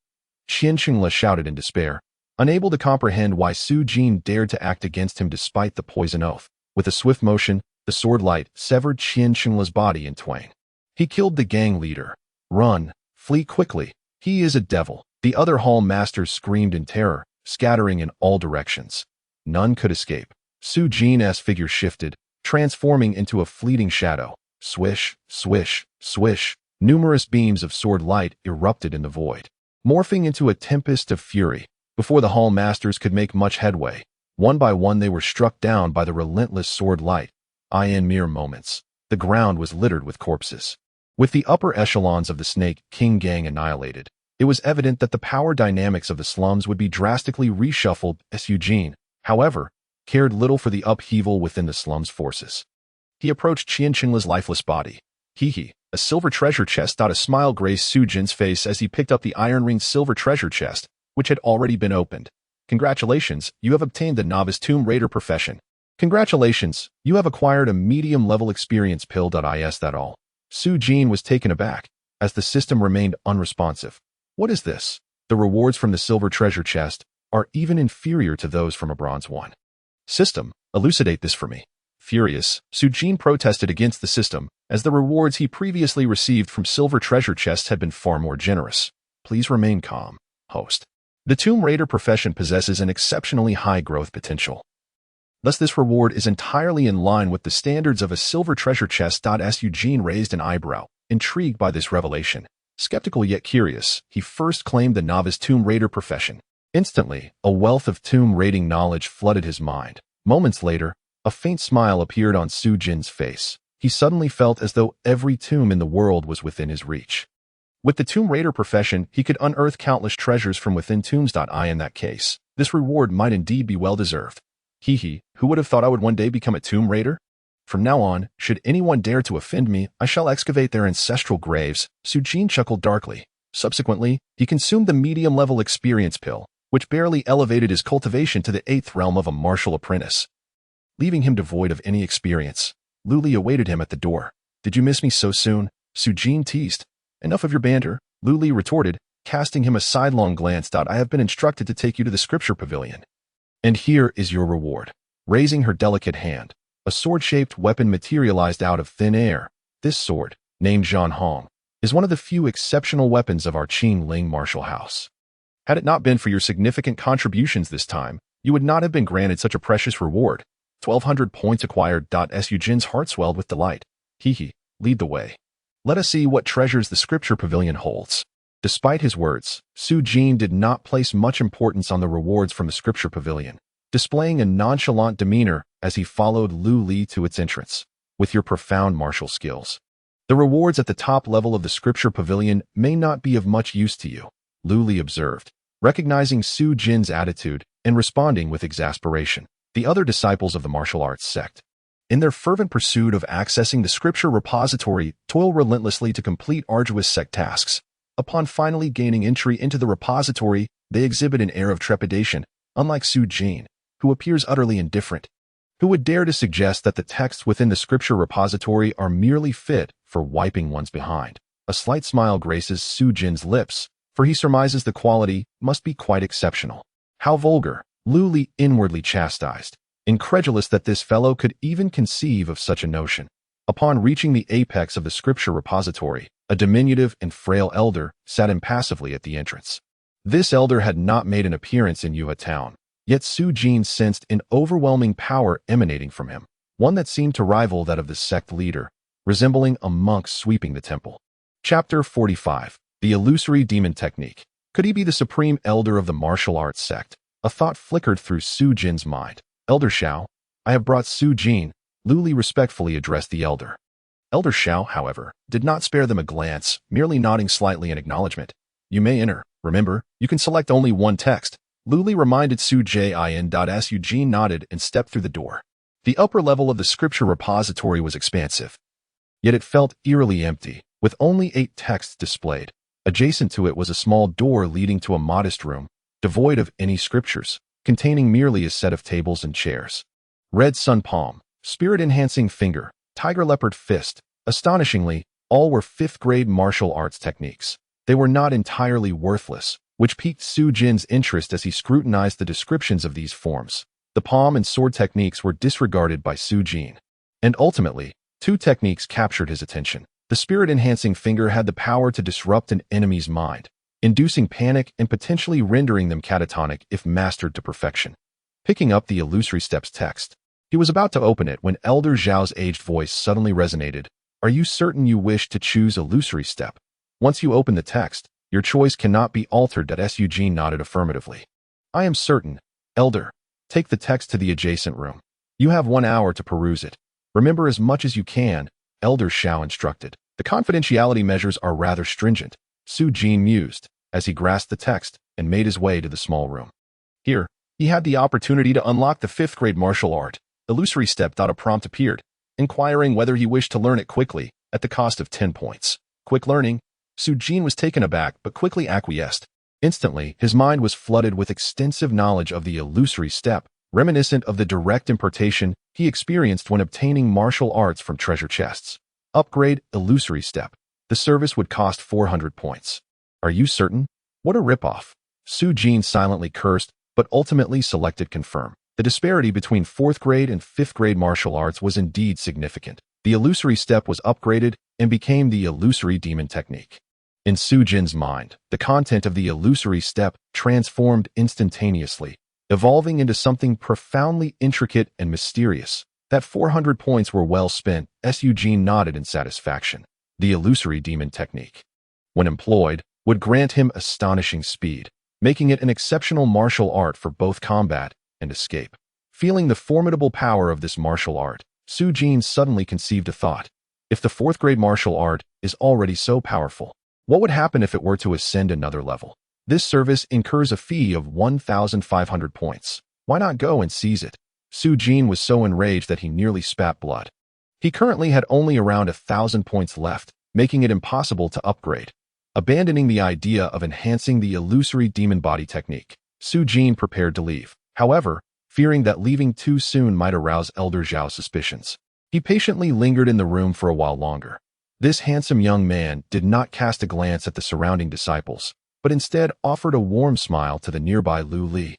Qianqingla shouted in despair, unable to comprehend why Su Jin dared to act against him despite the poison oath. With a swift motion, the sword light severed Qianqingla's body in twain. "He killed the gang leader. Run, flee quickly. He is a devil." The other hall masters screamed in terror, scattering in all directions. None could escape. Su Jin's figure shifted, transforming into a fleeting shadow. Swish, swish, swish. Numerous beams of sword light erupted in the void, morphing into a tempest of fury. Before the hall masters could make much headway, one by one they were struck down by the relentless sword light. In mere moments, the ground was littered with corpses. With the upper echelons of the Snake King gang annihilated, it was evident that the power dynamics of the slums would be drastically reshuffled. Su Jin, however, cared little for the upheaval within the slum's forces. He approached Qian Qingla's lifeless body. A silver treasure chest. A smile graced Su Jin's face as he picked up the iron-ringed silver treasure chest, which had already been opened. Congratulations, you have obtained the novice tomb raider profession. Congratulations, you have acquired a medium-level experience pill. Is that all? Su Jin was taken aback, as the system remained unresponsive. What is this? The rewards from the silver treasure chest are even inferior to those from a bronze one. System, elucidate this for me. Furious, Su Jin protested against the system, as the rewards he previously received from silver treasure chests had been far more generous. Please remain calm, host. The tomb raider profession possesses an exceptionally high growth potential. Thus this reward is entirely in line with the standards of a silver treasure chest. Su Jin raised an eyebrow, intrigued by this revelation. Skeptical yet curious, he first claimed the novice tomb raider profession. Instantly, a wealth of tomb raiding knowledge flooded his mind. Moments later, a faint smile appeared on Su Jin's face. He suddenly felt as though every tomb in the world was within his reach. With the tomb raider profession, he could unearth countless treasures from within tombs. In that case, this reward might indeed be well-deserved. Who would have thought I would one day become a tomb raider? From now on, should anyone dare to offend me, I shall excavate their ancestral graves. Su Jin chuckled darkly. Subsequently, he consumed the medium-level experience pill, which barely elevated his cultivation to the 8th realm of a martial apprentice. Leaving him devoid of any experience, Luli awaited him at the door. Did you miss me so soon? Su Jin teased. Enough of your banter, Luli retorted, casting him a sidelong glance. I have been instructed to take you to the scripture pavilion. And here is your reward. Raising her delicate hand, a sword-shaped weapon materialized out of thin air. This sword, named Zhan Hong, is one of the few exceptional weapons of our Qing Ling martial house. Had it not been for your significant contributions this time, you would not have been granted such a precious reward. 1,200 points acquired. Su Jin's heart swelled with delight. Lead the way. Let us see what treasures the scripture pavilion holds. Despite his words, Su Jin did not place much importance on the rewards from the scripture pavilion, displaying a nonchalant demeanor as he followed Lu Li to its entrance. With your profound martial skills, the rewards at the top level of the scripture pavilion may not be of much use to you, Lu Li observed, recognizing Su Jin's attitude and responding with exasperation. The other disciples of the martial arts sect, in their fervent pursuit of accessing the scripture repository, toil relentlessly to complete arduous sect tasks. Upon finally gaining entry into the repository, they exhibit an air of trepidation, unlike Su Jin, who appears utterly indifferent. Who would dare to suggest that the texts within the scripture repository are merely fit for wiping one's behind? A slight smile graces Su Jin's lips, for he surmises the quality must be quite exceptional. How vulgar, Lu Li inwardly chastised, incredulous that this fellow could even conceive of such a notion. Upon reaching the apex of the scripture repository, a diminutive and frail elder sat impassively at the entrance. This elder had not made an appearance in Yuha town, yet Su Jin sensed an overwhelming power emanating from him, one that seemed to rival that of the sect leader, resembling a monk sweeping the temple. Chapter 45. The Illusory Demon Technique. Could he be the supreme elder of the martial arts sect? A thought flickered through Su Jin's mind. Elder Xiao, I have brought Su Jin, Lu Li respectfully addressed the elder. Elder Xiao, however, did not spare them a glance, merely nodding slightly in acknowledgement. You may enter. Remember, you can select only one text. Lu Li reminded Su Jin. Su Jin nodded and stepped through the door. The upper level of the scripture repository was expansive, yet it felt eerily empty, with only 8 texts displayed. Adjacent to it was a small door leading to a modest room, devoid of any scriptures, containing merely a set of tables and chairs. Red sun palm, spirit-enhancing finger, tiger leopard fist. Astonishingly, all were 5th-grade martial arts techniques. They were not entirely worthless, which piqued Su Jin's interest as he scrutinized the descriptions of these forms. The palm and sword techniques were disregarded by Su Jin. And ultimately, 2 techniques captured his attention. The spirit-enhancing finger had the power to disrupt an enemy's mind, inducing panic and potentially rendering them catatonic if mastered to perfection. Picking up the illusory steps text, he was about to open it when Elder Zhao's aged voice suddenly resonated. Are you certain you wish to choose illusory step? Once you open the text, your choice cannot be altered. Su Jin nodded affirmatively. I am certain, Elder. Take the text to the adjacent room. You have 1 hour to peruse it. Remember as much as you can, Elder Zhao instructed. The confidentiality measures are rather stringent, Su Jin mused, as he grasped the text and made his way to the small room. Here, he had the opportunity to unlock the 5th grade martial art. Illusory step. A prompt appeared, inquiring whether he wished to learn it quickly, at the cost of 10 points. Quick learning? Su Jin was taken aback but quickly acquiesced. Instantly, his mind was flooded with extensive knowledge of the illusory step, reminiscent of the direct impartation he experienced when obtaining martial arts from treasure chests. Upgrade illusory step. The service would cost 400 points. Are you certain? What a ripoff. Su Jin silently cursed, but ultimately selected confirm. The disparity between 4th grade and 5th grade martial arts was indeed significant. The illusory step was upgraded and became the illusory demon technique. In Su Jin's mind, the content of the illusory step transformed instantaneously, evolving into something profoundly intricate and mysterious. That 400 points were well spent. Su Jin nodded in satisfaction. The illusory demon technique, when employed, would grant him astonishing speed, making it an exceptional martial art for both combat and escape. Feeling the formidable power of this martial art, Su Jin suddenly conceived a thought. If the 4th grade martial art is already so powerful, what would happen if it were to ascend another level? This service incurs a fee of 1,500 points. Why not go and seize it? Su Jin was so enraged that he nearly spat blood. He currently had only around 1,000 points left, making it impossible to upgrade. Abandoning the idea of enhancing the illusory demon body technique, Su Jin prepared to leave. However, fearing that leaving too soon might arouse Elder Zhao's suspicions, he patiently lingered in the room for a while longer. This handsome young man did not cast a glance at the surrounding disciples, but instead offered a warm smile to the nearby Lu Li,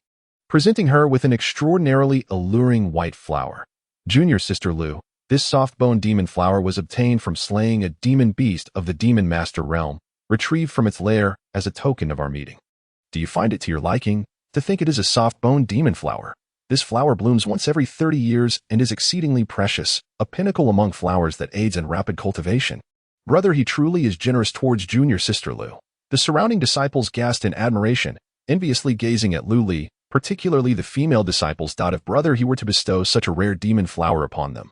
presenting her with an extraordinarily alluring white flower. Junior Sister Lu, this soft-boned demon flower was obtained from slaying a demon beast of the Demon Master realm, retrieved from its lair as a token of our meeting. Do you find it to your liking? To think it is a soft-boned demon flower. This flower blooms once every 30 years and is exceedingly precious, a pinnacle among flowers that aids in rapid cultivation. Brother, he truly is generous towards Junior Sister Lu. The surrounding disciples gasped in admiration, enviously gazing at Lu Li, particularly the female disciples. If brother he were to bestow such a rare demon flower upon them,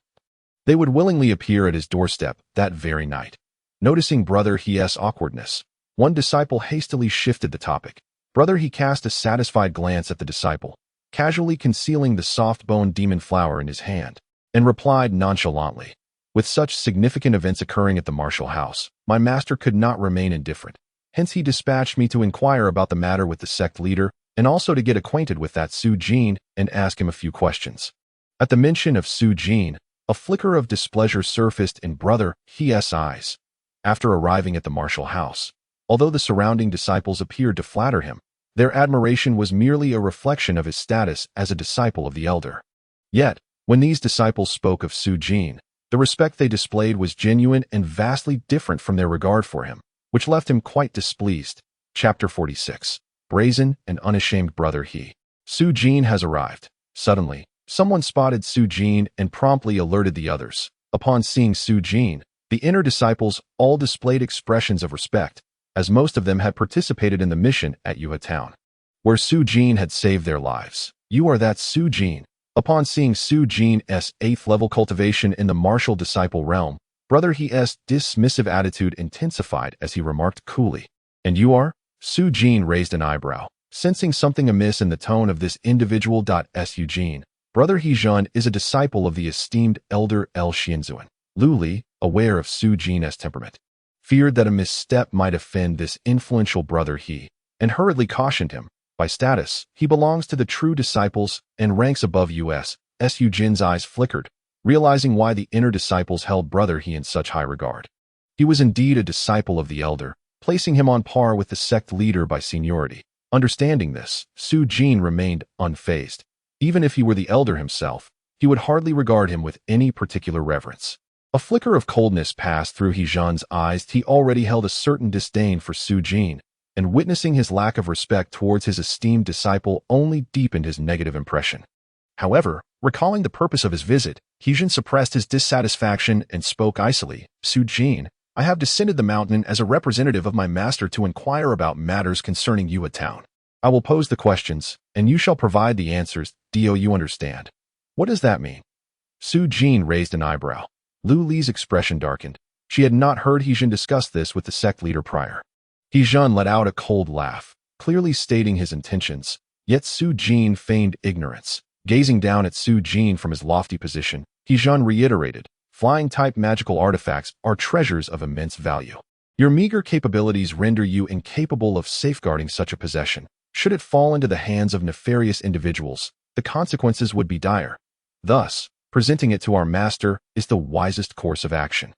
they would willingly appear at his doorstep that very night. Noticing brother he's awkwardness, one disciple hastily shifted the topic. Brother he cast a satisfied glance at the disciple, casually concealing the soft-boned demon flower in his hand, and replied nonchalantly, with such significant events occurring at the martial house, my master could not remain indifferent. Hence he dispatched me to inquire about the matter with the sect leader, and also to get acquainted with that Su Jin and ask him a few questions. At the mention of Su Jin, a flicker of displeasure surfaced in brother he's eyes. After arriving at the martial house, although the surrounding disciples appeared to flatter him, their admiration was merely a reflection of his status as a disciple of the elder. Yet, when these disciples spoke of Su Jin, the respect they displayed was genuine and vastly different from their regard for him, which left him quite displeased. Chapter 46. Brazen and unashamed brother he. Su Jin has arrived. Suddenly, someone spotted Su Jin and promptly alerted the others. Upon seeing Su Jin, the inner disciples all displayed expressions of respect, as most of them had participated in the mission at Yuha Town, where Su Jin had saved their lives. You are that Su Jin. Upon seeing Su Jin's 8th level cultivation in the martial disciple realm, brother he's dismissive attitude intensified as he remarked coolly. And you are? Su Jin raised an eyebrow, sensing something amiss in the tone of this individual. Su Jin, brother he Zhun is a disciple of the esteemed elder El Xianzuan. Lu Li, aware of Su Jin's temperament, feared that a misstep might offend this influential brother he, and hurriedly cautioned him. By status, he belongs to the true disciples and ranks above us. Su Jin's eyes flickered, realizing why the inner disciples held brother he in such high regard. He was indeed a disciple of the elder, placing him on par with the sect leader by seniority. Understanding this, Su Jin remained unfazed. Even if he were the elder himself, he would hardly regard him with any particular reverence. A flicker of coldness passed through He Zhan's eyes. He already held a certain disdain for Su Jin, and witnessing his lack of respect towards his esteemed disciple only deepened his negative impression. However, recalling the purpose of his visit, Su Jin suppressed his dissatisfaction and spoke icily. "Su Jin, I have descended the mountain as a representative of my master to inquire about matters concerning you at town. I will pose the questions, and you shall provide the answers. Do you understand?" "What does that mean?" Su Jin raised an eyebrow. Lu Li's expression darkened. She had not heard Su Jin discuss this with the sect leader prior. Su Jin let out a cold laugh, clearly stating his intentions, yet Su Jin feigned ignorance. Gazing down at Su Jin from his lofty position, Su Jin reiterated, "Flying-type magical artifacts are treasures of immense value. Your meager capabilities render you incapable of safeguarding such a possession. Should it fall into the hands of nefarious individuals, the consequences would be dire. Thus, presenting it to our master is the wisest course of action."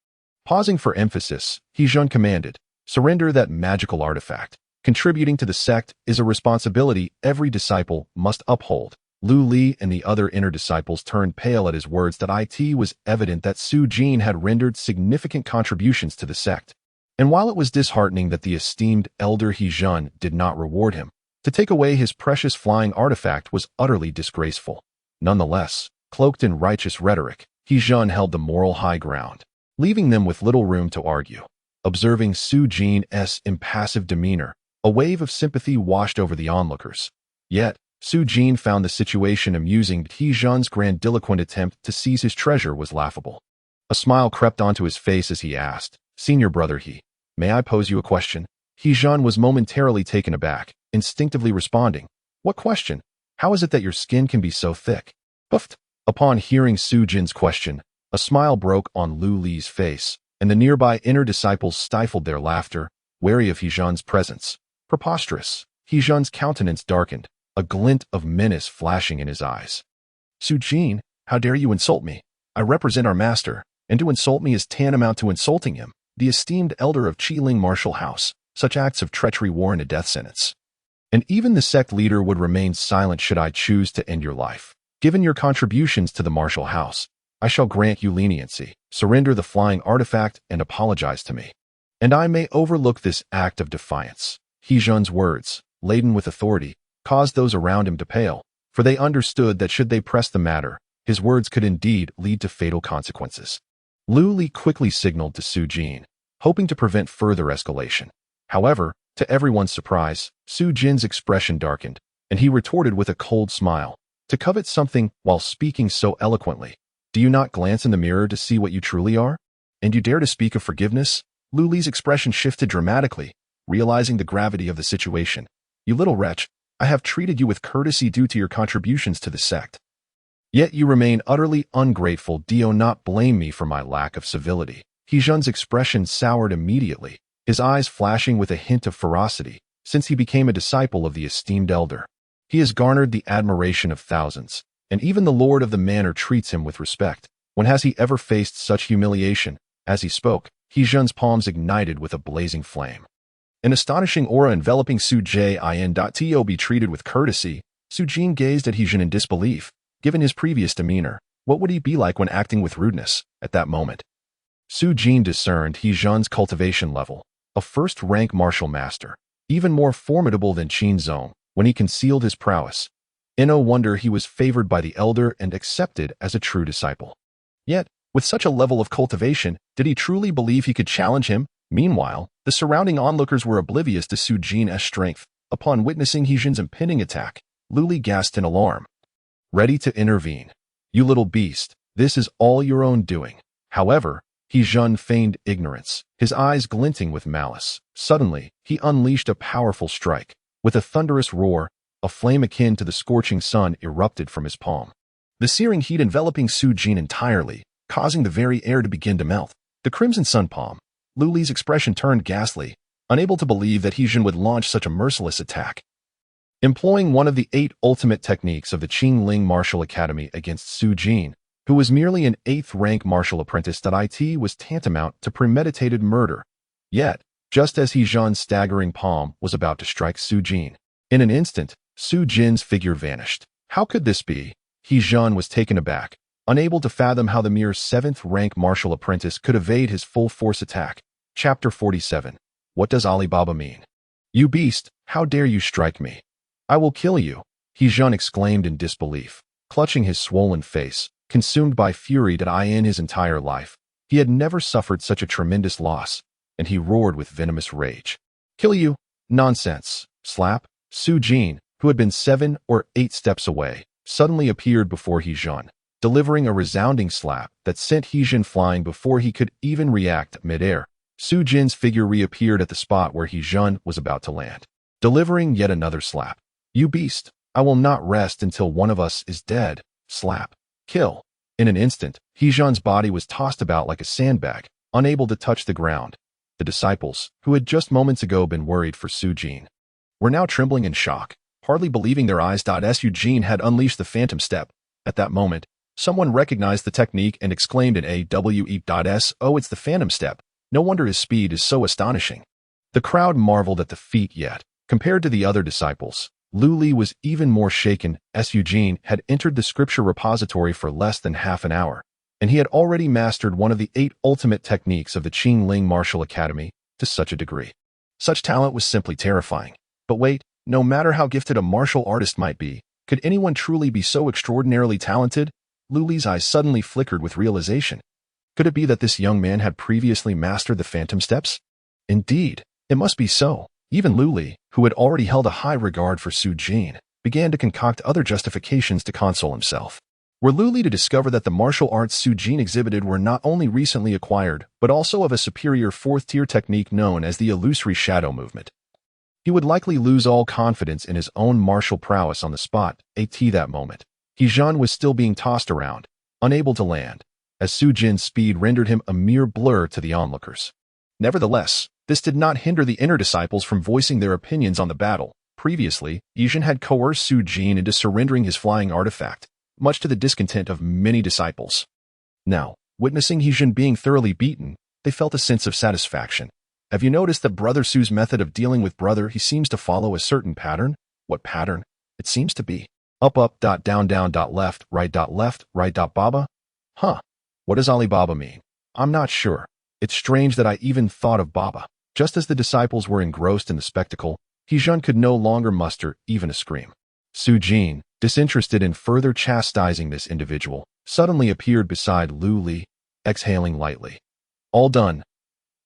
Pausing for emphasis, Su Jin commanded, "Surrender that magical artifact. Contributing to the sect is a responsibility every disciple must uphold." Lu Li and the other inner disciples turned pale at his words. That it was evident that Su Jin had rendered significant contributions to the sect. And while it was disheartening that the esteemed elder Su Jin did not reward him, to take away his precious flying artifact was utterly disgraceful. Nonetheless, cloaked in righteous rhetoric, Su Jin held the moral high ground, leaving them with little room to argue. Observing Su Jin's impassive demeanor, a wave of sympathy washed over the onlookers. Yet, Su Jin found the situation amusing. Su Jin's grandiloquent attempt to seize his treasure was laughable. A smile crept onto his face as he asked, "Senior brother may I pose you a question?" Su Jin was momentarily taken aback, instinctively responding, "What question? How is it that your skin can be so thick?" Puffed. Upon hearing Su Jin's question, a smile broke on Lu Li's face, and the nearby inner disciples stifled their laughter, wary of Su Jin's presence. Preposterous. Su Jin's countenance darkened, a glint of menace flashing in his eyes. "Su Jin, how dare you insult me? I represent our master, and to insult me is tantamount to insulting him, the esteemed elder of Qiling martial house. Such acts of treachery warrant a death sentence. And even the sect leader would remain silent should I choose to end your life. Given your contributions to the martial house, I shall grant you leniency. Surrender the flying artifact and apologize to me. And I may overlook this act of defiance." Su Jin's words, laden with authority, caused those around him to pale, for they understood that should they press the matter, his words could indeed lead to fatal consequences. Lu Li quickly signaled to Su Jin, hoping to prevent further escalation. However, to everyone's surprise, Su Jin's expression darkened, and he retorted with a cold smile, "To covet something while speaking so eloquently, do you not glance in the mirror to see what you truly are? And you dare to speak of forgiveness?" Lu Li's expression shifted dramatically, realizing the gravity of the situation. "You little wretch, I have treated you with courtesy due to your contributions to the sect. Yet you remain utterly ungrateful. Do you not blame me for my lack of civility?" Su Jin's expression soured immediately, his eyes flashing with a hint of ferocity, since he became a disciple of the esteemed elder. He has garnered the admiration of thousands, and even the lord of the manor treats him with respect. When has he ever faced such humiliation? As he spoke, Su Jin's palms ignited with a blazing flame. An astonishing aura enveloping Su Jin. To be treated with courtesy, Su Jin gazed at Su Jin in disbelief. Given his previous demeanor, what would he be like when acting with rudeness at that moment? Su Jin discerned Su Jin's cultivation level, a first-rank martial master, even more formidable than Qin Zong, when he concealed his prowess. In no wonder he was favored by the elder and accepted as a true disciple. Yet, with such a level of cultivation, did he truly believe he could challenge him? Meanwhile, the surrounding onlookers were oblivious to Su Jin's strength. Upon witnessing Su Jin's impending attack, Lu Li gasped in alarm, ready to intervene. "You little beast, this is all your own doing." However, Su Jin feigned ignorance, his eyes glinting with malice. Suddenly, he unleashed a powerful strike. With a thunderous roar, a flame akin to the scorching sun erupted from his palm. The searing heat enveloping Su Jin entirely, causing the very air to begin to melt. The crimson sun palm. Lu Li's expression turned ghastly, unable to believe that Su Jin would launch such a merciless attack. Employing one of the 8 ultimate techniques of the Qiling Martial Academy against Su Jin, who was merely an 8th-rank martial apprentice, it was tantamount to premeditated murder. Yet, just as Su Jin's staggering palm was about to strike Su Jin, in an instant, Su Jin's figure vanished. How could this be? Su Jin was taken aback, unable to fathom how the mere 7th-rank martial apprentice could evade his full-force attack. Chapter 47. What does Alibaba mean? "You beast, how dare you strike me? I will kill you," Su Jin exclaimed in disbelief, clutching his swollen face, consumed by fury that in his entire life. He had never suffered such a tremendous loss, and he roared with venomous rage. "Kill you? Nonsense." Slap. Su Jin, who had been 7 or 8 steps away, suddenly appeared before Su Jin, delivering a resounding slap that sent Su Jin flying before he could even react midair. Su Jin's figure reappeared at the spot where Su Jin was about to land, delivering yet another slap. "You beast, I will not rest until one of us is dead." Slap. Kill. In an instant, Su Jin's body was tossed about like a sandbag, unable to touch the ground. The disciples, who had just moments ago been worried for Su Jin, were now trembling in shock, hardly believing their eyes. Su Jin had unleashed the phantom step. At that moment, someone recognized the technique and exclaimed in AWE.S, "Oh, it's the phantom step. No wonder his speed is so astonishing." The crowd marveled at the feat, yet, compared to the other disciples, Lu Li was even more shaken. Su Jin had entered the scripture repository for less than half an hour, and he had already mastered one of the 8 ultimate techniques of the Qingling Martial Academy to such a degree. Such talent was simply terrifying. But wait, no matter how gifted a martial artist might be, could anyone truly be so extraordinarily talented? Lu Li's eyes suddenly flickered with realization. Could it be that this young man had previously mastered the phantom steps? Indeed, it must be so. Even Lu Li, who had already held a high regard for Su Jin, began to concoct other justifications to console himself. Were Lu Li to discover that the martial arts Su Jin exhibited were not only recently acquired, but also of a superior 4th-tier technique known as the illusory shadow movement, he would likely lose all confidence in his own martial prowess on the spot. At that moment, Su Jin was still being tossed around, unable to land, as Su Jin's speed rendered him a mere blur to the onlookers. Nevertheless, this did not hinder the inner disciples from voicing their opinions on the battle. Previously, Su Jin had coerced Su Jin into surrendering his flying artifact, much to the discontent of many disciples. Now, witnessing Su Jin being thoroughly beaten, they felt a sense of satisfaction. Have you noticed that Brother Su's method of dealing with Brother? He seems to follow a certain pattern. What pattern? It seems to be up, down, left, right, Baba? Huh. What does Alibaba mean? I'm not sure. It's strange that I even thought of Baba. Just as the disciples were engrossed in the spectacle, Su Jin could no longer muster even a scream. Su Jin, disinterested in further chastising this individual, suddenly appeared beside Lu Li, exhaling lightly. All done.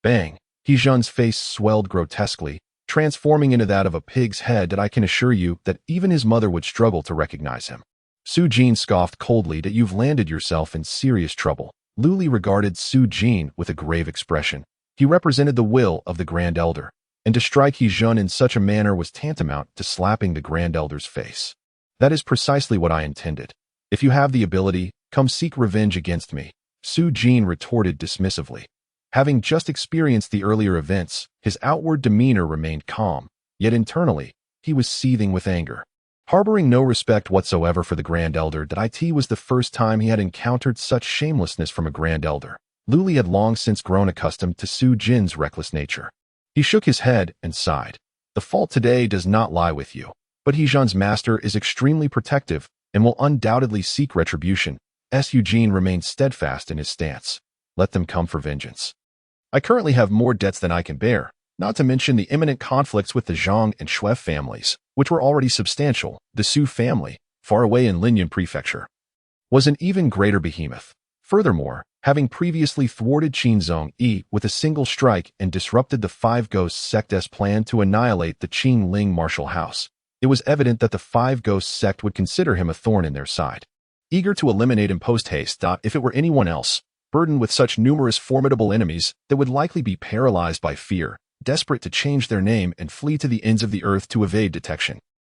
Bang. Su Jin's face swelled grotesquely, transforming into that of a pig's head that I can assure you that even his mother would struggle to recognize him. Su Jin scoffed coldly that you've landed yourself in serious trouble. Lu Li regarded Su Jin with a grave expression. He represented the will of the Grand Elder, and to strike Su Jin in such a manner was tantamount to slapping the Grand Elder's face. That is precisely what I intended. If you have the ability, come seek revenge against me, Su Jin retorted dismissively. Having just experienced the earlier events, his outward demeanor remained calm, yet internally, he was seething with anger. Harboring no respect whatsoever for the Grand Elder, it was the first time he had encountered such shamelessness from a Grand Elder. Lu Li had long since grown accustomed to Su Jin's reckless nature. He shook his head and sighed. The fault today does not lie with you, but Su Jin's master is extremely protective and will undoubtedly seek retribution. Su Jin remained steadfast in his stance. Let them come for vengeance. I currently have more debts than I can bear, not to mention the imminent conflicts with the Zhang and Shui families, which were already substantial. The Su family, far away in Linyan Prefecture, was an even greater behemoth. Furthermore, having previously thwarted Qinzong Yi with a single strike and disrupted the Five Ghosts sect's plan to annihilate the Qingling martial house, it was evident that the Five Ghosts sect would consider him a thorn in their side. Eager to eliminate him post-haste, if it were anyone else, burdened with such numerous formidable enemies that would likely be paralyzed by fear, desperate to change their name and flee to the ends of the earth to evade detection.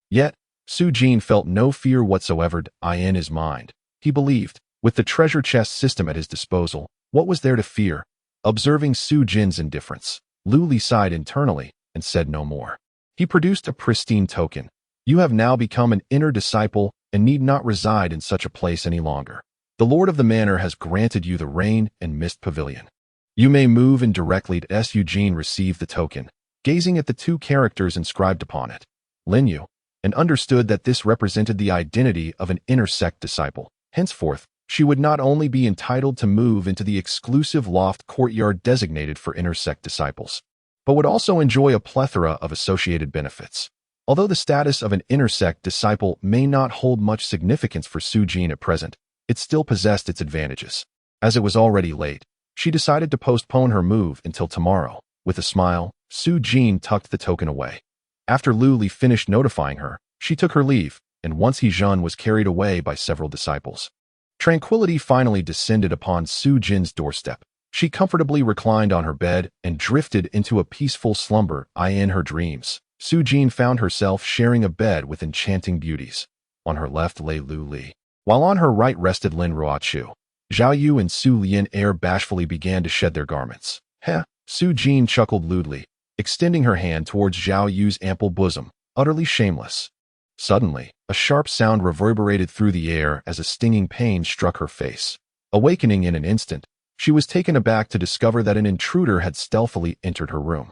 Yet, Su Jin felt no fear whatsoever in his mind. He believed, with the treasure chest system at his disposal, what was there to fear? Observing Su Jin's indifference, Lu Li sighed internally and said no more. He produced a pristine token. You have now become an inner disciple and need not reside in such a place any longer. The Lord of the Manor has granted you the Rain and Mist Pavilion. You may move in directly to Su Jin received the token, gazing at the 2 characters inscribed upon it, Linyu, and understood that this represented the identity of an inner sect disciple. Henceforth, she would not only be entitled to move into the exclusive loft courtyard designated for inner sect disciples, but would also enjoy a plethora of associated benefits. Although the status of an inner sect disciple may not hold much significance for Su Jin at present, it still possessed its advantages. As it was already late, she decided to postpone her move until tomorrow. With a smile, Su Jin tucked the token away. After Lu Li finished notifying her, she took her leave, and once He Jun was carried away by several disciples. Tranquility finally descended upon Su Jin's doorstep. She comfortably reclined on her bed and drifted into a peaceful slumber. In her dreams, Su Jin found herself sharing a bed with enchanting beauties. On her left lay Lu Li, while on her right rested Lin Ruochu. Zhao Yu and Su Lian bashfully began to shed their garments. Heh, Su Jin chuckled lewdly, extending her hand towards Zhao Yu's ample bosom, utterly shameless. Suddenly, a sharp sound reverberated through the air as a stinging pain struck her face. Awakening in an instant, she was taken aback to discover that an intruder had stealthily entered her room.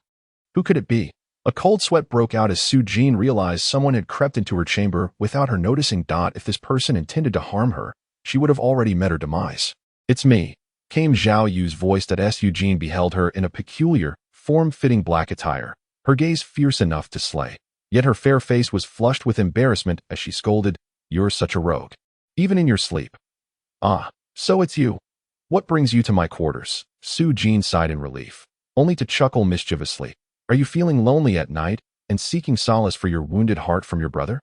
Who could it be? A cold sweat broke out as Su Jin realized someone had crept into her chamber without her noticing. If this person intended to harm her, she would have already met her demise. It's me, came Zhao Yu's voice as Su Jin beheld her in a peculiar, form-fitting black attire, her gaze fierce enough to slay. Yet her fair face was flushed with embarrassment as she scolded, "You're such a rogue. Even in your sleep." "Ah, so it's you. What brings you to my quarters?" Su Jin sighed in relief, only to chuckle mischievously. "Are you feeling lonely at night and seeking solace for your wounded heart from your brother?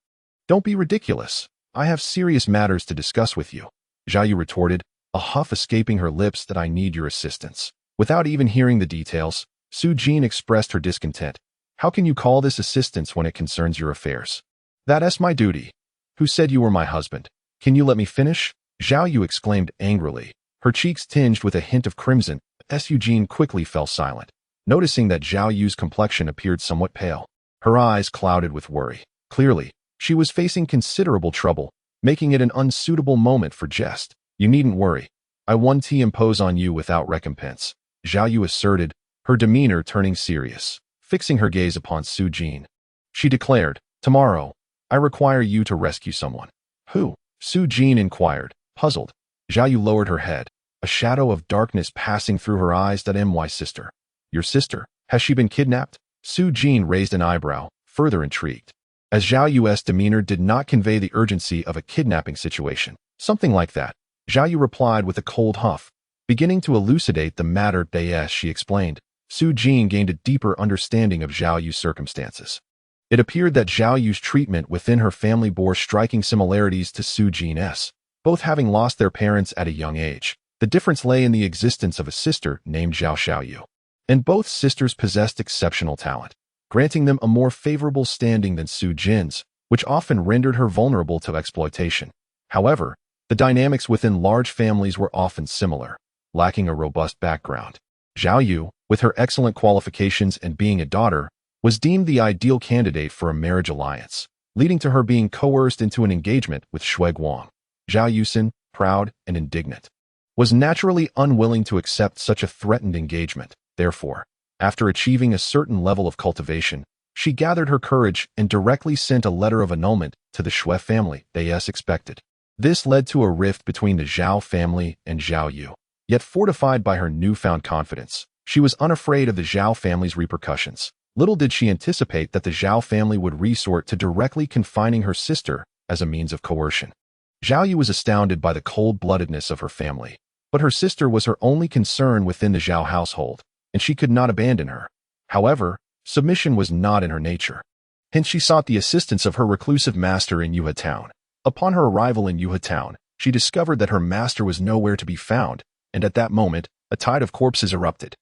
Don't be ridiculous. I have serious matters to discuss with you," Zhao Yu retorted, a huff escaping her lips. "That I need your assistance." Without even hearing the details, Su Jin expressed her discontent. "How can you call this assistance when it concerns your affairs?" "That's my duty." "Who said you were my husband? Can you let me finish?" Zhao Yu exclaimed angrily, her cheeks tinged with a hint of crimson. Su Jin quickly fell silent, noticing that Zhao Yu's complexion appeared somewhat pale. Her eyes clouded with worry. Clearly, she was facing considerable trouble, making it an unsuitable moment for jest. "You needn't worry. I won't impose on you without recompense," Zhao Yu asserted, her demeanor turning serious. Fixing her gaze upon Su Jin, she declared, "Tomorrow, I require you to rescue someone." "Who?" Su Jin inquired, puzzled. Zhao Yu lowered her head, a shadow of darkness passing through her eyes. "My sister." "Your sister? Has she been kidnapped?" Su Jin raised an eyebrow, further intrigued. As Zhao Yu's demeanor did not convey the urgency of a kidnapping situation. "Something like that," Zhao Yu replied with a cold huff. Beginning to elucidate the matter, she explained. Su Jin gained a deeper understanding of Zhao Yu's circumstances. It appeared that Zhao Yu's treatment within her family bore striking similarities to Su Jin's, both having lost their parents at a young age. The difference lay in the existence of a sister named Zhao Xiaoyu, and both sisters possessed exceptional talent, granting them a more favorable standing than Su Jin's, which often rendered her vulnerable to exploitation. However, the dynamics within large families were often similar, lacking a robust background. Zhao Yu, with her excellent qualifications and being a daughter, was deemed the ideal candidate for a marriage alliance, leading to her being coerced into an engagement with Shui Guang. Zhao Yusin, proud and indignant, was naturally unwilling to accept such a threatened engagement. Therefore, after achieving a certain level of cultivation, she gathered her courage and directly sent a letter of annulment to the Shui family, as expected. This led to a rift between the Zhao family and Zhao Yu. Yet fortified by her newfound confidence, she was unafraid of the Zhao family's repercussions. Little did she anticipate that the Zhao family would resort to directly confining her sister as a means of coercion. Zhao Yu was astounded by the cold-bloodedness of her family, but her sister was her only concern within the Zhao household, and she could not abandon her. However, submission was not in her nature. Hence she sought the assistance of her reclusive master in Yuhe Town. Upon her arrival in Yuhe Town, she discovered that her master was nowhere to be found, and at that moment, a tide of corpses erupted.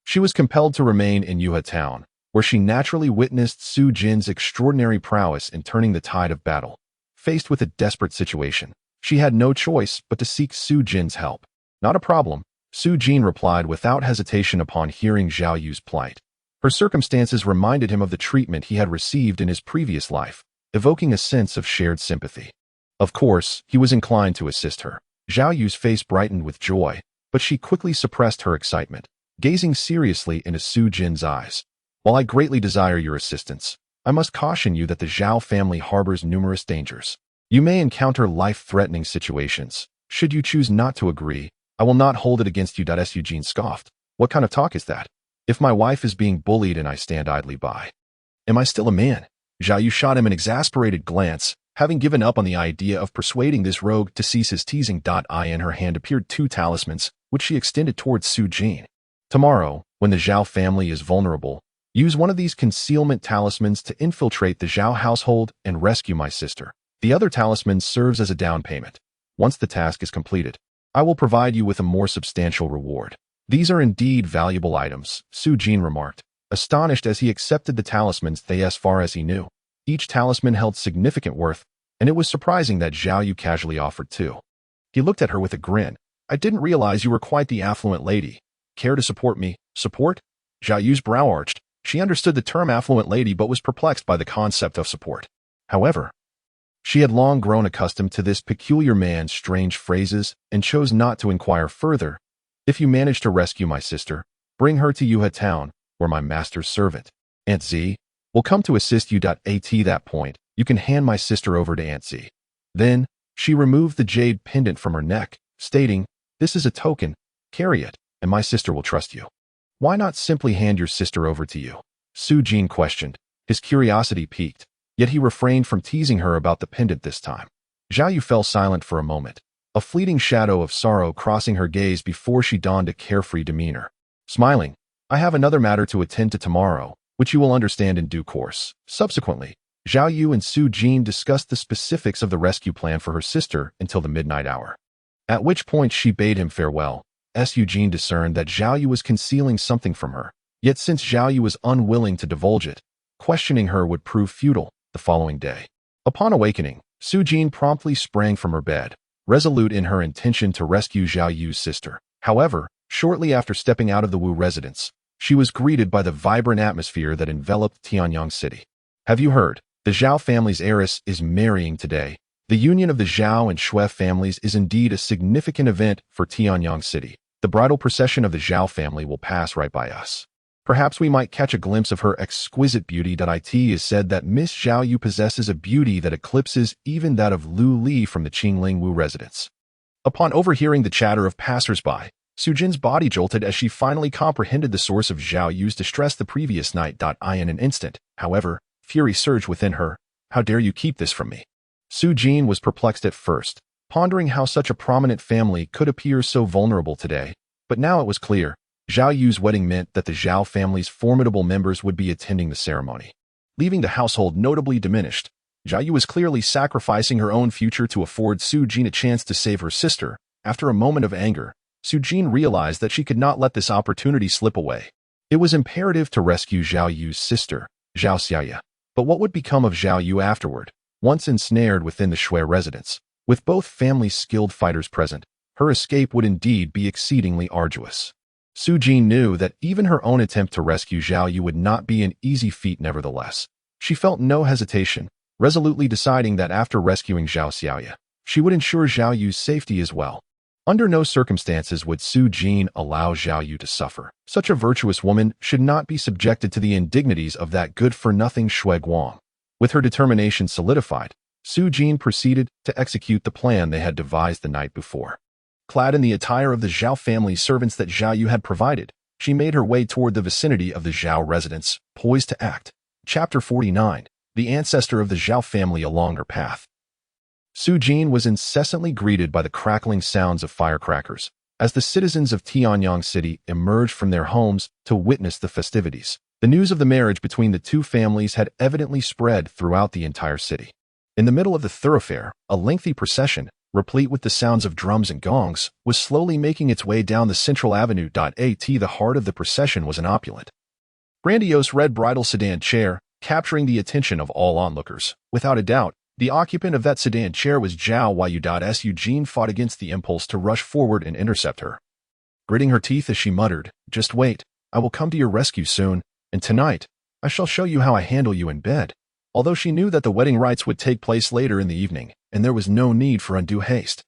She was compelled to remain in Yuhe Town, where she naturally witnessed Su Jin's extraordinary prowess in turning the tide of battle. Faced with a desperate situation, she had no choice but to seek Su Jin's help. "Not a problem," Su Jin replied without hesitation upon hearing Zhao Yu's plight. Her circumstances reminded him of the treatment he had received in his previous life, evoking a sense of shared sympathy. Of course, he was inclined to assist her. Zhao Yu's face brightened with joy, but she quickly suppressed her excitement, gazing seriously into Su Jin's eyes. "While I greatly desire your assistance, I must caution you that the Zhao family harbors numerous dangers. You may encounter life-threatening situations. Should you choose not to agree, I will not hold it against you." Su Jin scoffed. "What kind of talk is that? If my wife is being bullied and I stand idly by, am I still a man? Zhao Yu shot him an exasperated glance. Having given up on the idea of persuading this rogue to cease his teasing. In her hand appeared 2 talismans, which she extended towards Su Jin. Tomorrow, when the Zhao family is vulnerable, use one of these concealment talismans to infiltrate the Zhao household and rescue my sister. The other talisman serves as a down payment. Once the task is completed, I will provide you with a more substantial reward. These are indeed valuable items, Su Jin remarked, astonished as he accepted the talismans. As far as he knew, each talisman held significant worth, and it was surprising that Zhao Yu casually offered 2. He looked at her with a grin. I didn't realize you were quite the affluent lady. Care to support me? Support? Zhao Yu's brow arched. She understood the term affluent lady but was perplexed by the concept of support. However, she had long grown accustomed to this peculiar man's strange phrases and chose not to inquire further. If you manage to rescue my sister, bring her to Yuha town, where my master's servant, Aunt Z, will come to assist you. At that point, you can hand my sister over to Aunt Z. Then, she removed the jade pendant from her neck, stating, this is a token, carry it, and my sister will trust you. Why not simply hand your sister over to you? Su Jin questioned, his curiosity piqued, yet he refrained from teasing her about the pendant this time. Zhao Yu fell silent for a moment, a fleeting shadow of sorrow crossing her gaze before she donned a carefree demeanor. Smiling, I have another matter to attend to tomorrow, which you will understand in due course. Subsequently, Zhao Yu and Su Jin discussed the specifics of the rescue plan for her sister until the midnight hour, at which point she bade him farewell. Su Jin discerned that Zhao Yu was concealing something from her, yet since Zhao Yu was unwilling to divulge it, questioning her would prove futile. The following day, upon awakening, Su Jin promptly sprang from her bed, resolute in her intention to rescue Zhao Yu's sister. However, shortly after stepping out of the Wu residence, she was greeted by the vibrant atmosphere that enveloped Tianyang City. Have you heard? The Zhao family's heiress is marrying today. The union of the Zhao and Shui families is indeed a significant event for Tianyang City. The bridal procession of the Zhao family will pass right by us. Perhaps we might catch a glimpse of her exquisite beauty. It is said that Miss Zhao Yu possesses a beauty that eclipses even that of Lu Li from the Qingling Wu residence. Upon overhearing the chatter of passers-by, Su Jin's body jolted as she finally comprehended the source of Zhao Yu's distress the previous night. In an instant, however, fury surged within her. How dare you keep this from me? Su Jin was perplexed at first, pondering how such a prominent family could appear so vulnerable today, but now it was clear. Zhao Yu's wedding meant that the Zhao family's formidable members would be attending the ceremony. Leaving the household notably diminished, Zhao Yu was clearly sacrificing her own future to afford Su Jin a chance to save her sister. After a moment of anger, Su Jin realized that she could not let this opportunity slip away. It was imperative to rescue Zhao Yu's sister, Zhao Xiaoya. But what would become of Zhao Yu afterward? Once ensnared within the Shui residence, with both families' skilled fighters present, her escape would indeed be exceedingly arduous. Su Jin knew that even her own attempt to rescue Zhao Yu would not be an easy feat. Nevertheless, she felt no hesitation, resolutely deciding that after rescuing Zhao Xiaoya, she would ensure Zhao Yu's safety as well. Under no circumstances would Su Jin allow Zhao Yu to suffer. Such a virtuous woman should not be subjected to the indignities of that good-for-nothing Shui Guang. With her determination solidified, Su Jin proceeded to execute the plan they had devised the night before. Clad in the attire of the Zhao family servants that Zhao Yu had provided, she made her way toward the vicinity of the Zhao residence, poised to act. Chapter 49. The ancestor of the Zhao family along her path. Su Jin was incessantly greeted by the crackling sounds of firecrackers, as the citizens of Tianyang City emerged from their homes to witness the festivities. The news of the marriage between the two families had evidently spread throughout the entire city. In the middle of the thoroughfare, a lengthy procession, replete with the sounds of drums and gongs, was slowly making its way down the central avenue. The heart of the procession was an opulent, grandiose red bridal sedan chair, capturing the attention of all onlookers. Without a doubt, the occupant of that sedan chair was Zhao Yu. Su Jin fought against the impulse to rush forward and intercept her. Gritting her teeth as she muttered, "Just wait, I will come to your rescue soon, and tonight, I shall show you how I handle you in bed." Although she knew that the wedding rites would take place later in the evening, and there was no need for undue haste,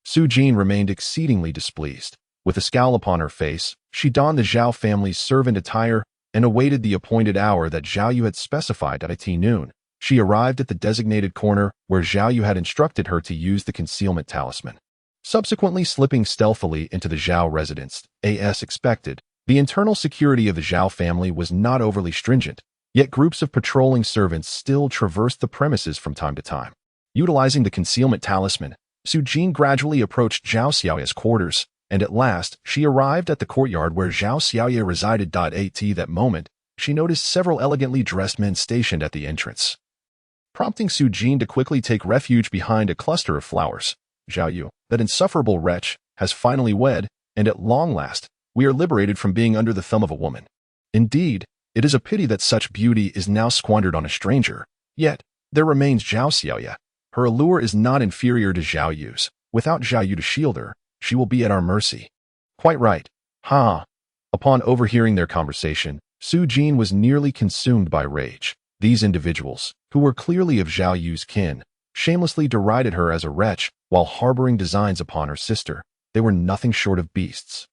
Su Jin remained exceedingly displeased. With a scowl upon her face, she donned the Zhao family's servant attire and awaited the appointed hour that Zhao Yu had specified at noon. She arrived at the designated corner where Zhao Yu had instructed her to use the concealment talisman. Subsequently slipping stealthily into the Zhao residence, as expected, The internal security of the Zhao family was not overly stringent, yet groups of patrolling servants still traversed the premises from time to time. Utilizing the concealment talisman, Su Jin gradually approached Zhao Xiaoya's quarters, and at last she arrived at the courtyard where Zhao Xiaoya resided. At that moment, she noticed several elegantly dressed men stationed at the entrance, prompting Su Jin to quickly take refuge behind a cluster of flowers. Zhao Yu, that insufferable wretch, has finally wed, and at long last, we are liberated from being under the thumb of a woman. Indeed, it is a pity that such beauty is now squandered on a stranger. Yet, there remains Zhao Xiaoya. Her allure is not inferior to Zhao Yu's. Without Zhao Yu to shield her, she will be at our mercy. Quite right. Ha! Upon overhearing their conversation, Su Jin was nearly consumed by rage. These individuals, who were clearly of Zhao Yu's kin, shamelessly derided her as a wretch while harboring designs upon her sister. They were nothing short of beasts.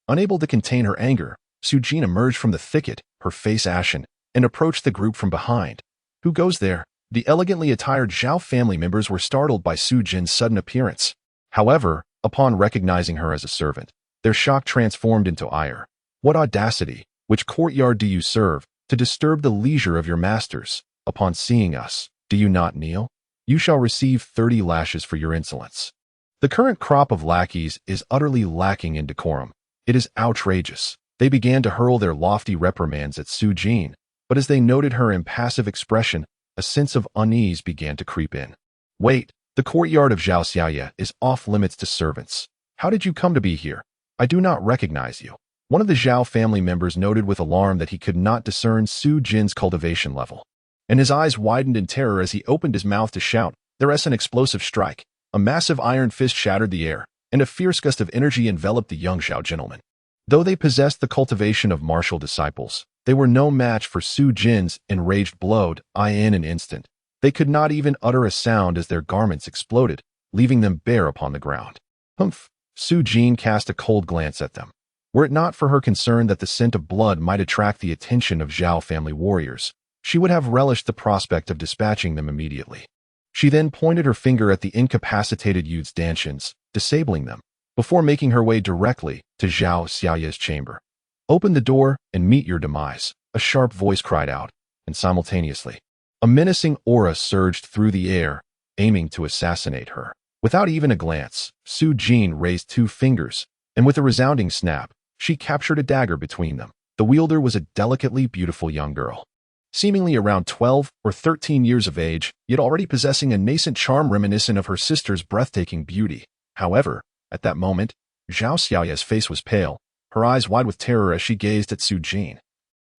Unable to contain her anger, Su Jin emerged from the thicket, her face ashen, and approached the group from behind. Who goes there? The elegantly attired Zhao family members were startled by Su Jin's sudden appearance. However, upon recognizing her as a servant, their shock transformed into ire. What audacity! Which courtyard do you serve, to disturb the leisure of your masters? Upon seeing us, do you not kneel? You shall receive 30 lashes for your insolence. The current crop of lackeys is utterly lacking in decorum. It is outrageous. They began to hurl their lofty reprimands at Su Jin, but as they noted her impassive expression, a sense of unease began to creep in. Wait, the courtyard of Zhao Xiaoya is off limits to servants. How did you come to be here? I do not recognize you. One of the Zhao family members noted with alarm that he could not discern Su Jin's cultivation level, and his eyes widened in terror as he opened his mouth to shout. There was an explosive strike. A massive iron fist shattered the air, and a fierce gust of energy enveloped the young Zhao gentleman. Though they possessed the cultivation of martial disciples, they were no match for Su Jin's enraged blow. In an instant, they could not even utter a sound as their garments exploded, leaving them bare upon the ground. Humph! Su Jin cast a cold glance at them. Were it not for her concern that the scent of blood might attract the attention of Zhao family warriors, she would have relished the prospect of dispatching them immediately. She then pointed her finger at the incapacitated youth's stanchions, disabling them, before making her way directly to Zhao Xiaoya's chamber. Open the door and meet your demise, a sharp voice cried out, and simultaneously, a menacing aura surged through the air, aiming to assassinate her. Without even a glance, Su Jin raised 2 fingers, and with a resounding snap, she captured a dagger between them. The wielder was a delicately beautiful young girl, seemingly around 12 or 13 years of age, yet already possessing a nascent charm reminiscent of her sister's breathtaking beauty. However, at that moment, Zhao Xiaoya's face was pale, her eyes wide with terror as she gazed at Su Jin.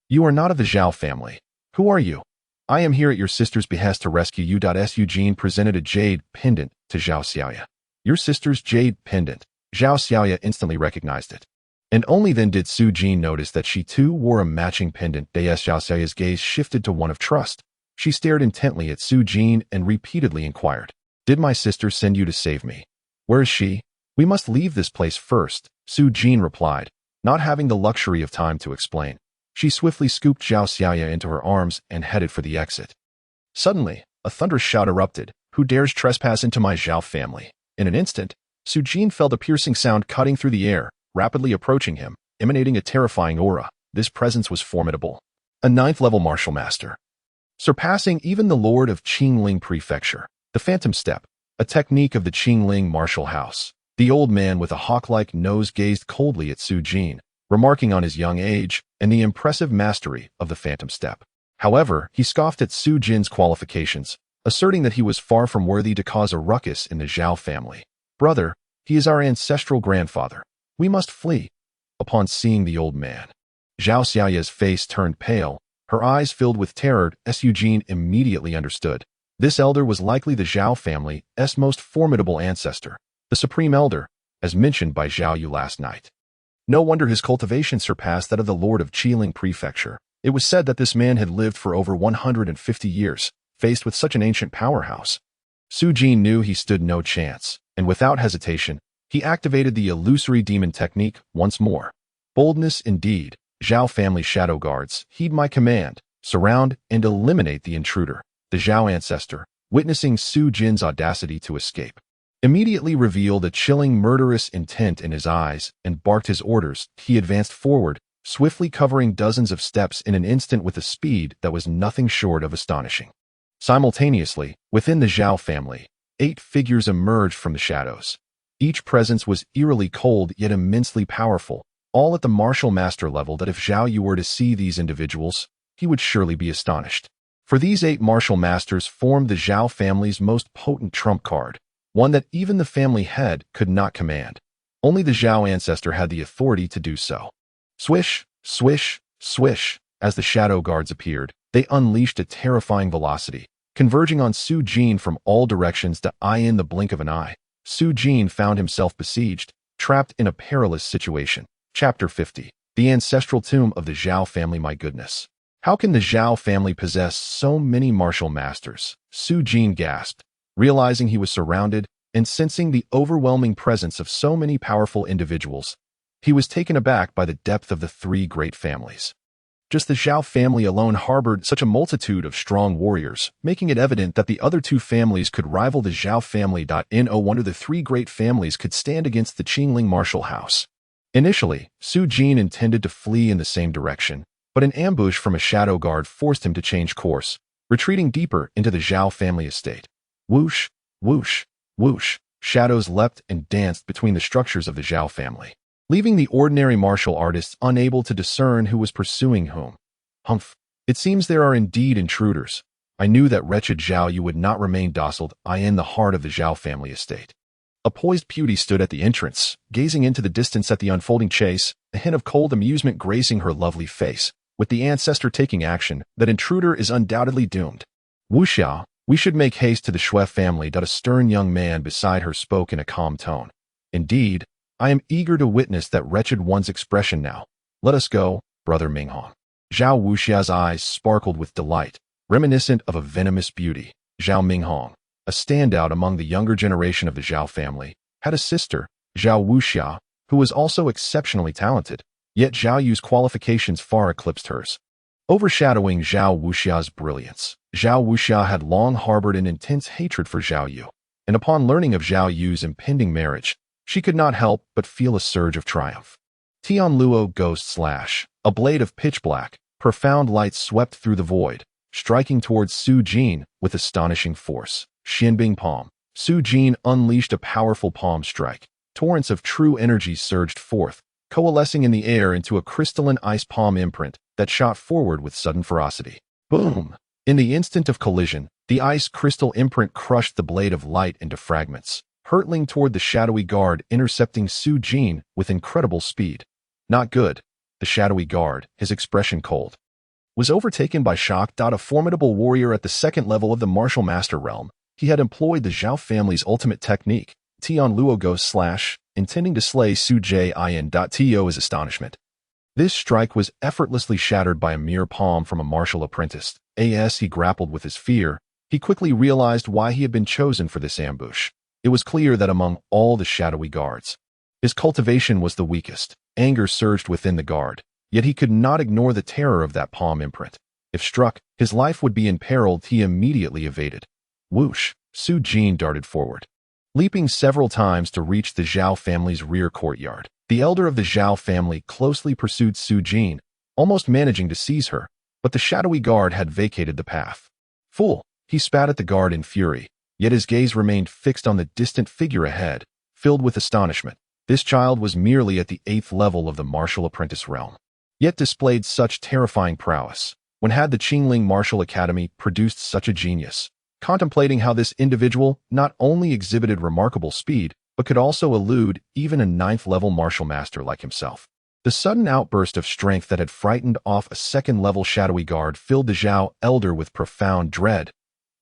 You are not of the Zhao family. Who are you? I am here at your sister's behest to rescue you. Su Jin presented a jade pendant to Zhao Xiaoya. Your sister's jade pendant. Zhao Xiaoya instantly recognized it. And only then did Su Jin notice that she too wore a matching pendant. Zhao Xiaoya's gaze shifted to one of trust. She stared intently at Su Jin and repeatedly inquired, Did my sister send you to save me? Where is she? We must leave this place first, Su Jin replied, not having the luxury of time to explain. She swiftly scooped Zhao Xiaoya into her arms and headed for the exit. Suddenly, a thunderous shout erupted. Who dares trespass into my Zhao family? In an instant, Su Jin felt a piercing sound cutting through the air, rapidly approaching him, emanating a terrifying aura. This presence was formidable. A 9th-level martial master, surpassing even the lord of Qingling Prefecture. The Phantom Step, a technique of the Qingling martial house. The old man with a hawk-like nose gazed coldly at Su Jin, remarking on his young age and the impressive mastery of the Phantom Step. However, he scoffed at Su Jin's qualifications, asserting that he was far from worthy to cause a ruckus in the Zhao family. Brother, he is our ancestral grandfather. We must flee. Upon seeing the old man, Zhao Xiaoya's face turned pale, her eyes filled with terror. Su Jin immediately understood. This elder was likely the Zhao family's most formidable ancestor, the Supreme Elder, as mentioned by Zhao Yu last night. No wonder his cultivation surpassed that of the Lord of Qingling Prefecture. It was said that this man had lived for over 150 years, faced with such an ancient powerhouse. Su Jin knew he stood no chance, and without hesitation, he activated the illusory demon technique once more. Boldness indeed. Zhao family shadow guards, heed my command, surround and eliminate the intruder. The Zhao ancestor, witnessing Su Jin's audacity to escape, immediately revealed a chilling murderous intent in his eyes and barked his orders. He advanced forward, swiftly covering dozens of steps in an instant with a speed that was nothing short of astonishing. Simultaneously, within the Zhao family, 8 figures emerged from the shadows. Each presence was eerily cold yet immensely powerful, all at the martial master level that if Zhao Yu were to see these individuals, he would surely be astonished. For these 8 martial masters formed the Zhao family's most potent trump card, one that even the family head could not command. Only the Zhao ancestor had the authority to do so. Swish, swish, swish, as the shadow guards appeared, they unleashed a terrifying velocity, converging on Su Jin from all directions to in the blink of an eye. Su Jin found himself besieged, trapped in a perilous situation. Chapter 50. The Ancestral Tomb of the Zhao Family. My goodness. How can the Zhao family possess so many martial masters? Su Jin gasped, realizing he was surrounded and sensing the overwhelming presence of so many powerful individuals. He was taken aback by the depth of the 3 great families. Just the Zhao family alone harbored such a multitude of strong warriors, making it evident that the other 2 families could rival the Zhao family. No wonder the 3 great families could stand against the Qingling martial house. Initially, Su Jin intended to flee in the same direction, but an ambush from a shadow guard forced him to change course, retreating deeper into the Zhao family estate. Whoosh, whoosh, whoosh, shadows leapt and danced between the structures of the Zhao family, leaving the ordinary martial artists unable to discern who was pursuing whom. Humph, it seems there are indeed intruders. I knew that wretched Zhao Yu would not remain docile in the heart of the Zhao family estate. A poised beauty stood at the entrance, gazing into the distance at the unfolding chase, a hint of cold amusement gracing her lovely face. With the ancestor taking action, that intruder is undoubtedly doomed. Wuxia, we should make haste to the Shui family. A stern young man beside her spoke in a calm tone. Indeed, I am eager to witness that wretched one's expression now. Let us go, brother Minghong. Zhao Wuxia's eyes sparkled with delight, reminiscent of a venomous beauty. Zhao Minghong, a standout among the younger generation of the Zhao family, had a sister, Zhao Wuxia, who was also exceptionally talented, yet Zhao Yu's qualifications far eclipsed hers. Overshadowing Zhao Wuxia's brilliance, Zhao Wuxia had long harbored an intense hatred for Zhao Yu, and upon learning of Zhao Yu's impending marriage, she could not help but feel a surge of triumph. Tianluo Ghost Slash, a blade of pitch black, profound light swept through the void, striking towards Su Jin with astonishing force. Xianbing Palm. Su Jin unleashed a powerful palm strike. Torrents of true energy surged forth, coalescing in the air into a crystalline ice palm imprint that shot forward with sudden ferocity. Boom! In the instant of collision, the ice crystal imprint crushed the blade of light into fragments, hurtling toward the shadowy guard, intercepting Su Jin with incredible speed. Not good. The shadowy guard, his expression cold, was overtaken by shock. A formidable warrior at the 2nd level of the martial master realm, he had employed the Zhao family's ultimate technique, Tianluo Ghost Slash, intending to slay Su Jin. To his astonishment, this strike was effortlessly shattered by a mere palm from a martial apprentice. As he grappled with his fear, he quickly realized why he had been chosen for this ambush. It was clear that among all the shadowy guards, his cultivation was the weakest. Anger surged within the guard, yet he could not ignore the terror of that palm imprint. If struck, his life would be imperiled. He immediately evaded. Whoosh! Su Jin darted forward, leaping several times to reach the Zhao family's rear courtyard. The elder of the Zhao family closely pursued Su Jin, almost managing to seize her, but the shadowy guard had vacated the path. Fool! He spat at the guard in fury, yet his gaze remained fixed on the distant figure ahead, filled with astonishment. This child was merely at the 8th level of the martial apprentice realm, yet displayed such terrifying prowess. When had the Qingling Martial Academy produced such a genius? Contemplating how this individual not only exhibited remarkable speed, but could also elude even a 9th level martial master like himself. The sudden outburst of strength that had frightened off a 2nd level shadowy guard filled the Zhao elder with profound dread.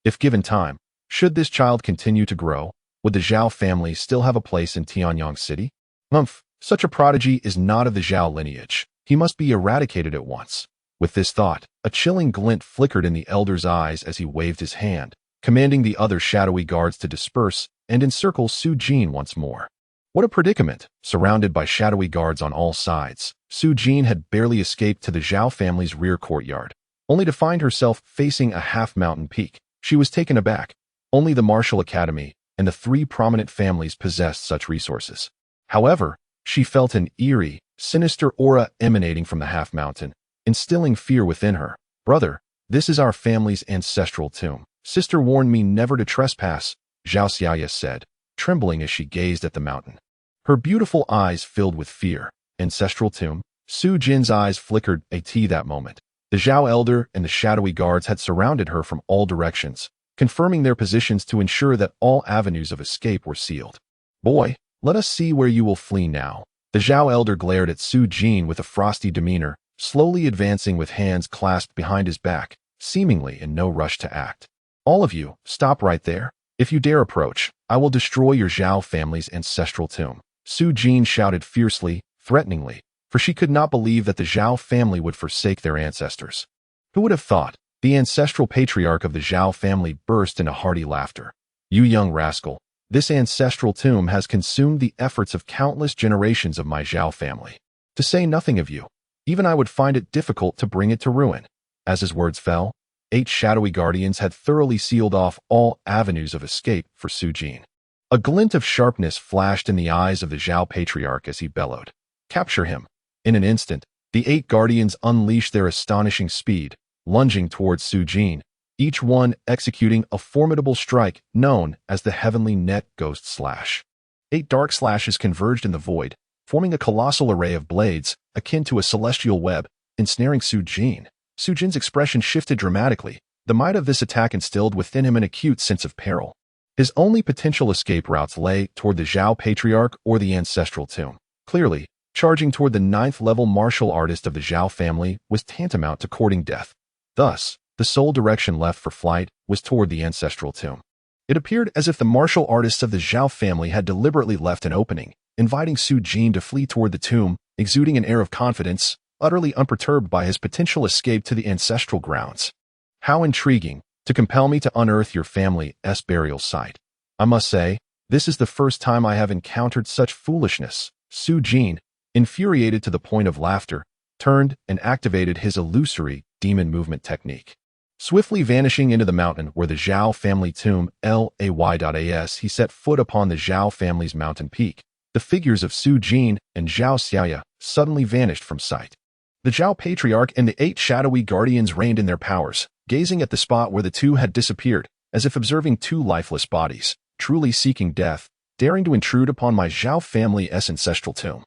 If given time, should this child continue to grow, would the Zhao family still have a place in Tianyang City? Humph, such a prodigy is not of the Zhao lineage. He must be eradicated at once. With this thought, a chilling glint flickered in the elder's eyes as he waved his hand, commanding the other shadowy guards to disperse and encircle Su Jin once more. What a predicament! Surrounded by shadowy guards on all sides, Su Jin had barely escaped to the Zhao family's rear courtyard, only to find herself facing a half-mountain peak. She was taken aback. Only the Martial Academy and the 3 prominent families possessed such resources. However, she felt an eerie, sinister aura emanating from the half-mountain, instilling fear within her. "Brother, this is our family's ancestral tomb. Sister warned me never to trespass," Zhao Xiaoya said, trembling as she gazed at the mountain. Her beautiful eyes filled with fear. Ancestral tomb? Su Jin's eyes flickered at that moment. The Zhao elder and the shadowy guards had surrounded her from all directions, confirming their positions to ensure that all avenues of escape were sealed. "Boy, let us see where you will flee now." The Zhao elder glared at Su Jin with a frosty demeanor, slowly advancing with hands clasped behind his back, seemingly in no rush to act. "All of you, stop right there. If you dare approach, I will destroy your Zhao family's ancestral tomb." Su Jin shouted fiercely, threateningly, for she could not believe that the Zhao family would forsake their ancestors. Who would have thought? The ancestral patriarch of the Zhao family burst into hearty laughter. "You young rascal, this ancestral tomb has consumed the efforts of countless generations of my Zhao family. To say nothing of you, even I would find it difficult to bring it to ruin." As his words fell, 8 shadowy guardians had thoroughly sealed off all avenues of escape for Su Jin. A glint of sharpness flashed in the eyes of the Zhao patriarch as he bellowed, "Capture him." In an instant, the 8 guardians unleashed their astonishing speed, lunging towards Su Jin, each one executing a formidable strike known as the Heavenly Net Ghost Slash. 8 dark slashes converged in the void, forming a colossal array of blades akin to a celestial web, ensnaring Su Jin. Su Jin's expression shifted dramatically. The might of this attack instilled within him an acute sense of peril. His only potential escape routes lay toward the Zhao patriarch or the ancestral tomb. Clearly, charging toward the 9th-level martial artist of the Zhao family was tantamount to courting death. Thus, the sole direction left for flight was toward the ancestral tomb. It appeared as if the martial artists of the Zhao family had deliberately left an opening, inviting Su Jin to flee toward the tomb, exuding an air of confidence, utterly unperturbed by his potential escape to the ancestral grounds. "How intriguing, to compel me to unearth your family's burial site. I must say, this is the first time I have encountered such foolishness." Su Jin, infuriated to the point of laughter, turned and activated his illusory demon movement technique. Swiftly vanishing into the mountain where the Zhao family tomb lay.as, he set foot upon the Zhao family's mountain peak. The figures of Su Jin and Zhao Xiaoya suddenly vanished from sight. The Zhao patriarch and the 8 shadowy guardians reined in their powers, gazing at the spot where the two had disappeared, as if observing 2 lifeless bodies, truly seeking death, daring to intrude upon my Zhao family's ancestral tomb.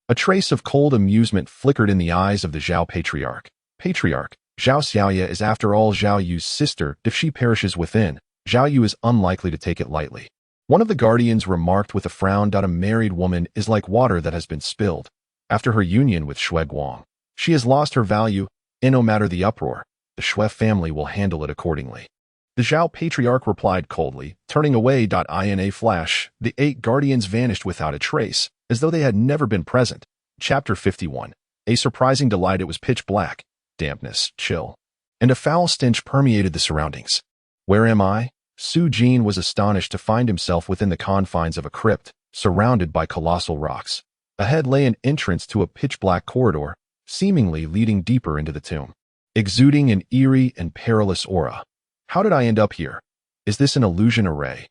A trace of cold amusement flickered in the eyes of the Zhao patriarch. "Patriarch, Zhao Xiaoya is after all Zhao Yu's sister. If she perishes within, Zhao Yu is unlikely to take it lightly." One of the guardians remarked with a frown. "A married woman is like water that has been spilled. After her union with Shui Guang, she has lost her value, and no matter the uproar, the Shui family will handle it accordingly." The Zhao patriarch replied coldly, turning away. In a flash, the 8 guardians vanished without a trace, as though they had never been present. Chapter 51. A surprising delight. It was pitch black. Dampness, chill, and a foul stench permeated the surroundings. "Where am I?" Su Jin was astonished to find himself within the confines of a crypt, surrounded by colossal rocks. Ahead lay an entrance to a pitch-black corridor, seemingly leading deeper into the tomb, exuding an eerie and perilous aura. "How did I end up here? Is this an illusion array?"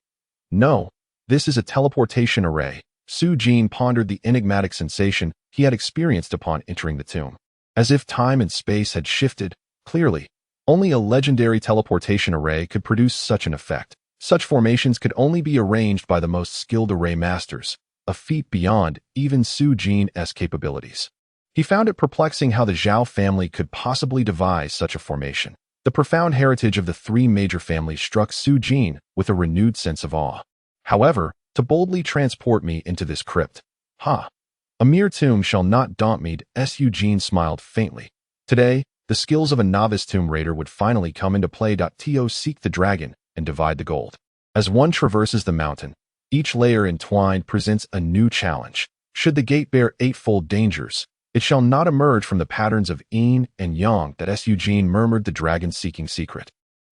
"No, this is a teleportation array." Su Jin pondered the enigmatic sensation he had experienced upon entering the tomb. As if time and space had shifted, clearly, only a legendary teleportation array could produce such an effect. Such formations could only be arranged by the most skilled array masters, a feat beyond even Su Jin's capabilities. He found it perplexing how the Zhao family could possibly devise such a formation. The profound heritage of the 3 major families struck Su Jin with a renewed sense of awe. However, to boldly transport me into this crypt, a mere tomb shall not daunt me. Su Jin smiled faintly. Today, the skills of a novice tomb raider would finally come into play. To seek the dragon and divide the gold. As one traverses the mountain, each layer entwined presents a new challenge. Should the gate bear 8-fold dangers, it shall not emerge from the patterns of yin and yang. Su Jin murmured the dragon-seeking secret.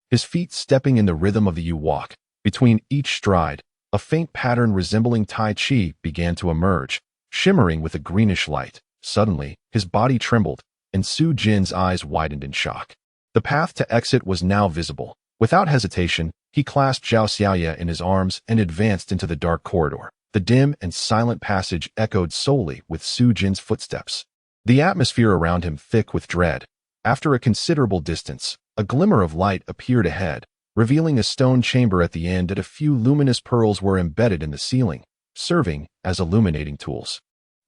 His feet stepping in the rhythm of the Yu walk. Between each stride, a faint pattern resembling Tai Chi began to emerge, shimmering with a greenish light. Suddenly, his body trembled, and Su Jin's eyes widened in shock. The path to exit was now visible. Without hesitation, he clasped Zhao Xiaoya in his arms and advanced into the dark corridor. The dim and silent passage echoed solely with Su Jin's footsteps, the atmosphere around him thick with dread. After a considerable distance, a glimmer of light appeared ahead, revealing a stone chamber at the end and a few luminous pearls were embedded in the ceiling, serving as illuminating tools.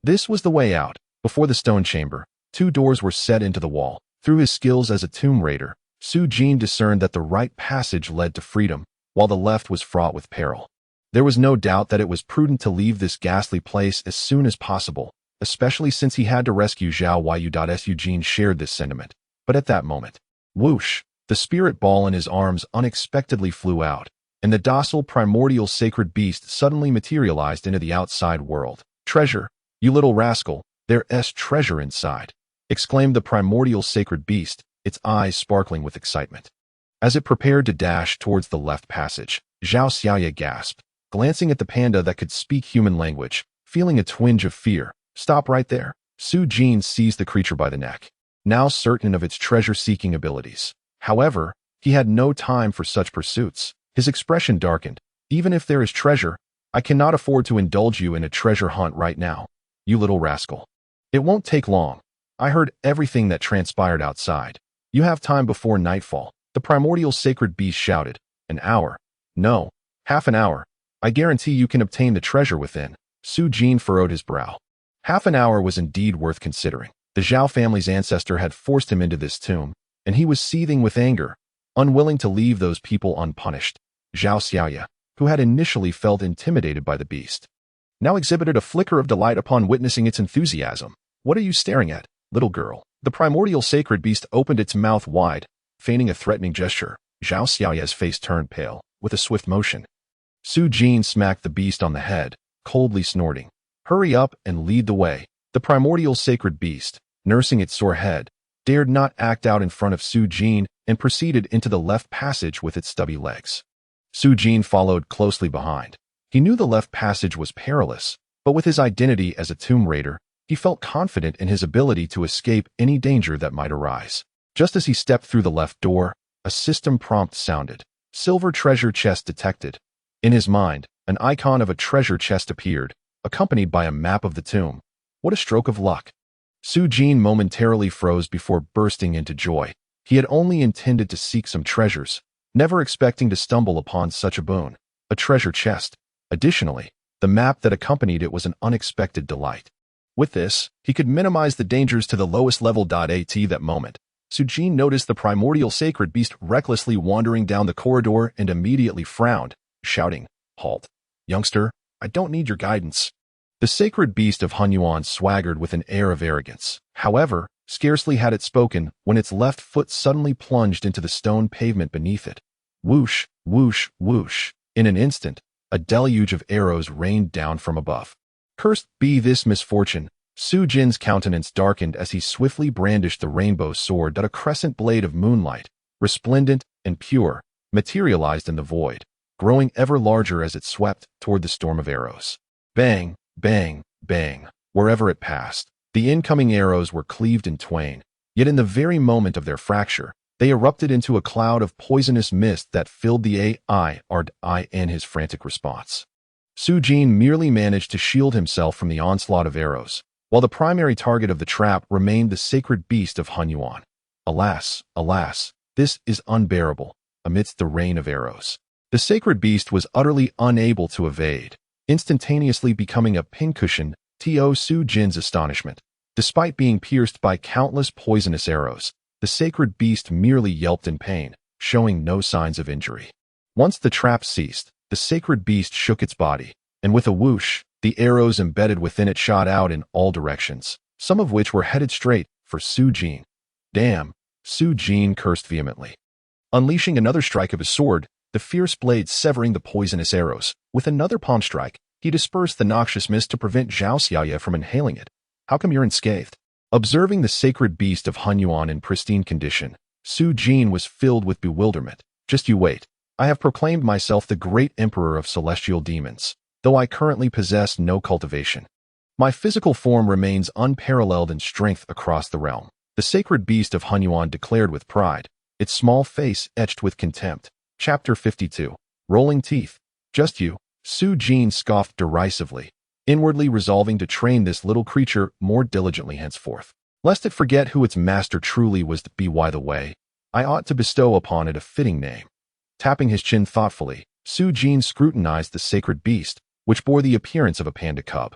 This was the way out. Before the stone chamber, 2 doors were set into the wall. Through his skills as a tomb raider, Su Jin discerned that the right passage led to freedom, while the left was fraught with peril. There was no doubt that it was prudent to leave this ghastly place as soon as possible, especially since he had to rescue Zhao Yu. Su Jin shared this sentiment. But at that moment, whoosh, the spirit ball in his arms unexpectedly flew out, and the docile primordial sacred beast suddenly materialized into the outside world. "Treasure, you little rascal, there's treasure inside," exclaimed the primordial sacred beast, its eyes sparkling with excitement. As it prepared to dash towards the left passage, Zhao Xiaoya gasped, glancing at the panda that could speak human language, feeling a twinge of fear. "Stop right there." Su Jin seized the creature by the neck, now certain of its treasure-seeking abilities. However, he had no time for such pursuits. His expression darkened. "Even if there is treasure, I cannot afford to indulge you in a treasure hunt right now, you little rascal. It won't take long. I heard everything that transpired outside. You have time before nightfall," the primordial sacred beast shouted. "An hour? No, half an hour. I guarantee you can obtain the treasure within." Su Jin furrowed his brow. Half an hour was indeed worth considering. The Zhao family's ancestor had forced him into this tomb, and he was seething with anger, unwilling to leave those people unpunished. Zhao Xiaoya, who had initially felt intimidated by the beast, now exhibited a flicker of delight upon witnessing its enthusiasm. "What are you staring at, little girl?" The primordial sacred beast opened its mouth wide, feigning a threatening gesture. Zhao Xiaoya's face turned pale. With a swift motion, Su Jin smacked the beast on the head, coldly snorting. "Hurry up and lead the way." The primordial sacred beast, nursing its sore head, dared not act out in front of Su Jin and proceeded into the left passage with its stubby legs. Su Jin followed closely behind. He knew the left passage was perilous, but with his identity as a tomb raider, he felt confident in his ability to escape any danger that might arise. Just as he stepped through the left door, a system prompt sounded. "Silver treasure chest detected." In his mind, an icon of a treasure chest appeared, accompanied by a map of the tomb. What a stroke of luck! Su Jin momentarily froze before bursting into joy. He had only intended to seek some treasures, never expecting to stumble upon such a boon, a treasure chest. Additionally, the map that accompanied it was an unexpected delight. With this, he could minimize the dangers to the lowest level. At that moment, Su Jin noticed the primordial sacred beast recklessly wandering down the corridor and immediately frowned, shouting, "Halt, youngster, I don't need your guidance." The sacred beast of Hunyuan swaggered with an air of arrogance. However, scarcely had it spoken when its left foot suddenly plunged into the stone pavement beneath it. Whoosh, whoosh, whoosh. In an instant, a deluge of arrows rained down from above. Cursed be this misfortune. Su Jin's countenance darkened as he swiftly brandished the rainbow sword. A crescent blade of moonlight, resplendent and pure, materialized in the void, growing ever larger as it swept toward the storm of arrows. Bang, bang, bang. Wherever it passed, the incoming arrows were cleaved in twain, yet in the very moment of their fracture, they erupted into a cloud of poisonous mist that filled the air in his frantic response. Su Jin merely managed to shield himself from the onslaught of arrows, while the primary target of the trap remained the sacred beast of Hunyuan. Alas, alas, this is unbearable. Amidst the rain of arrows, the sacred beast was utterly unable to evade, instantaneously becoming a pincushion to Su Jin's astonishment. Despite being pierced by countless poisonous arrows, the sacred beast merely yelped in pain, showing no signs of injury. Once the trap ceased, the sacred beast shook its body, and with a whoosh, the arrows embedded within it shot out in all directions, some of which were headed straight for Su Jin. "Damn!" Su Jin cursed vehemently. Unleashing another strike of his sword, the fierce blade severing the poisonous arrows, with another palm strike, he dispersed the noxious mist to prevent Zhao Xiaoya from inhaling it. "How come you're unscathed?" Observing the sacred beast of Hunyuan in pristine condition, Su Jin was filled with bewilderment. "Just you wait. I have proclaimed myself the great emperor of celestial demons, though I currently possess no cultivation. My physical form remains unparalleled in strength across the realm," the sacred beast of Hunyuan declared with pride, its small face etched with contempt. Chapter 52. Rolling Teeth. "Just you, Su Jin scoffed derisively, inwardly resolving to train this little creature more diligently henceforth, lest it forget who its master truly was to be. By the way, I ought to bestow upon it a fitting name. Tapping his chin thoughtfully, Su Jin scrutinized the sacred beast, which bore the appearance of a panda cub,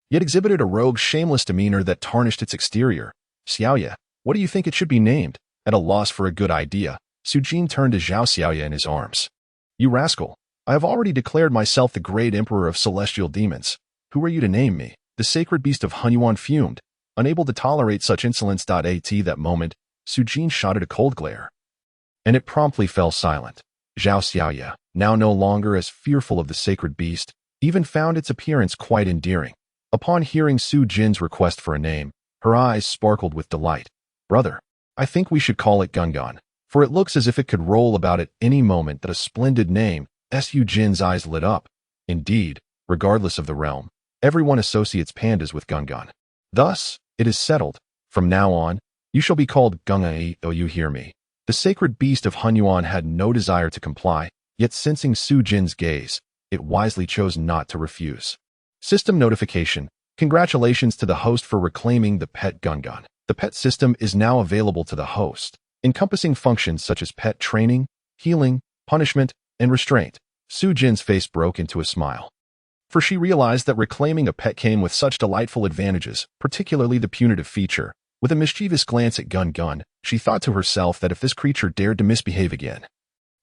yet exhibited a rogue, shameless demeanor that tarnished its exterior. Xiaoya, what do you think it should be named? At a loss for a good idea, Su Jin turned to Zhao Xiaoya in his arms. You rascal, I have already declared myself the great emperor of celestial demons. Who are you to name me? The sacred beast of Hunyuan fumed, unable to tolerate such insolence. At that moment, Su Jin shot at a cold glare, and it promptly fell silent. Zhao Xiaoya, now no longer as fearful of the sacred beast, even found its appearance quite endearing. Upon hearing Su Jin's request for a name, her eyes sparkled with delight. Brother, I think we should call it Gungun, for it looks as if it could roll about at any moment. That a splendid name. Su Jin's eyes lit up. Indeed, regardless of the realm, everyone associates pandas with Gungun. Thus, it is settled. From now on, you shall be called Gungai. Though you hear me. The sacred beast of Hunyuan had no desire to comply, yet sensing Su Jin's gaze, it wisely chose not to refuse. System notification. Congratulations to the host for reclaiming the pet Gungun. The pet system is now available to the host, encompassing functions such as pet training, healing, punishment, and restraint. Su Jin's face broke into a smile, for she realized that reclaiming a pet came with such delightful advantages, particularly the punitive feature. With a mischievous glance at Gungun, she thought to herself that if this creature dared to misbehave again,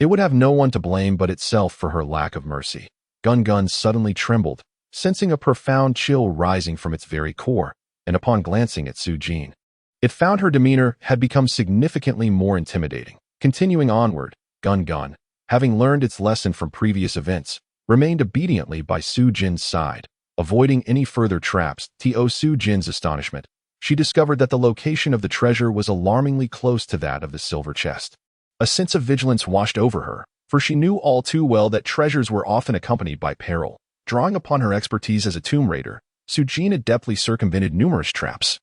it would have no one to blame but itself for her lack of mercy. Gungun suddenly trembled, sensing a profound chill rising from its very core, and upon glancing at Su Jin, it found her demeanor had become significantly more intimidating. Continuing onward, Gungun, having learned its lesson from previous events, remained obediently by Su Jin's side, avoiding any further traps. To Su Jin's astonishment, she discovered that the location of the treasure was alarmingly close to that of the silver chest. A sense of vigilance washed over her, for she knew all too well that treasures were often accompanied by peril. Drawing upon her expertise as a tomb raider, Su Jin adeptly circumvented numerous traps,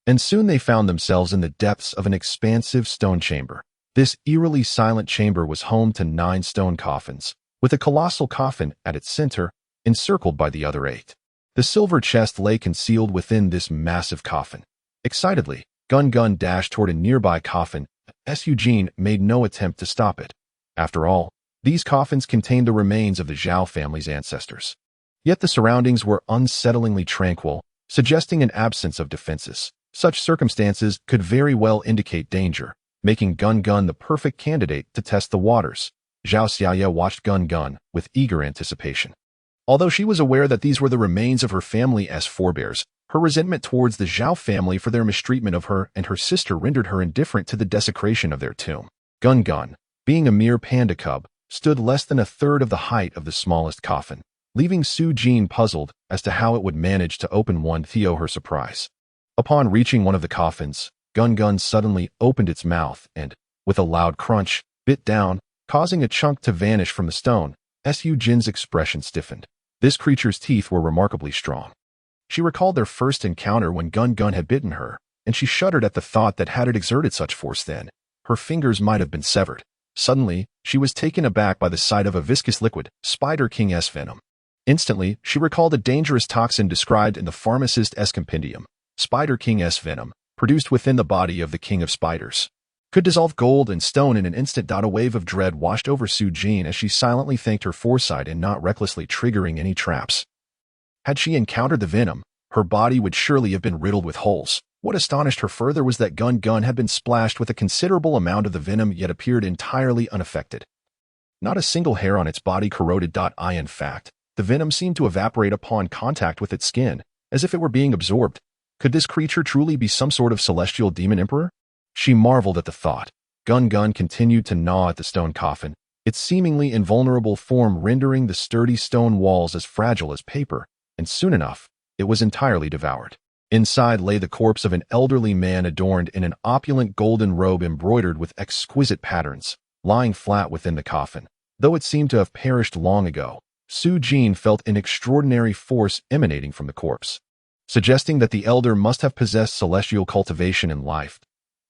and soon they found themselves in the depths of an expansive stone chamber. This eerily silent chamber was home to 9 stone coffins, with a colossal coffin at its center, encircled by the other 8. The silver chest lay concealed within this massive coffin. Excitedly, Gungun dashed toward a nearby coffin. Su Jin made no attempt to stop it. After all, these coffins contained the remains of the Zhao family's ancestors. Yet the surroundings were unsettlingly tranquil, suggesting an absence of defenses. Such circumstances could very well indicate danger, making Gungun the perfect candidate to test the waters. Zhao Xiaoya watched Gungun with eager anticipation. Although she was aware that these were the remains of her family's forebears, her resentment towards the Zhao family for their mistreatment of her and her sister rendered her indifferent to the desecration of their tomb. Gungun, being a mere panda cub, stood less than a third of the height of the smallest coffin, leaving Su Jin puzzled as to how it would manage to open one. To her surprise, upon reaching one of the coffins, Gungun suddenly opened its mouth and, with a loud crunch, bit down, causing a chunk to vanish from the stone. Su Jin's expression stiffened. This creature's teeth were remarkably strong. She recalled their first encounter when Gungun had bitten her, and she shuddered at the thought that had it exerted such force then, her fingers might have been severed. Suddenly, she was taken aback by the sight of a viscous liquid, Spider King's venom. Instantly, she recalled a dangerous toxin described in the pharmacist's compendium. Spider King's venom, produced within the body of the king of spiders, could dissolve gold and stone in an instant. A wave of dread washed over Su Jin as she silently thanked her foresight in not recklessly triggering any traps. Had she encountered the venom, her body would surely have been riddled with holes. What astonished her further was that Gungun had been splashed with a considerable amount of the venom yet appeared entirely unaffected. Not a single hair on its body corroded. In fact, the venom seemed to evaporate upon contact with its skin, as if it were being absorbed. Could this creature truly be some sort of celestial demon emperor? She marveled at the thought. Gungun continued to gnaw at the stone coffin, its seemingly invulnerable form rendering the sturdy stone walls as fragile as paper, and soon enough, it was entirely devoured. Inside lay the corpse of an elderly man adorned in an opulent golden robe embroidered with exquisite patterns, lying flat within the coffin. Though it seemed to have perished long ago, Su Jin felt an extraordinary force emanating from the corpse, suggesting that the elder must have possessed celestial cultivation in life.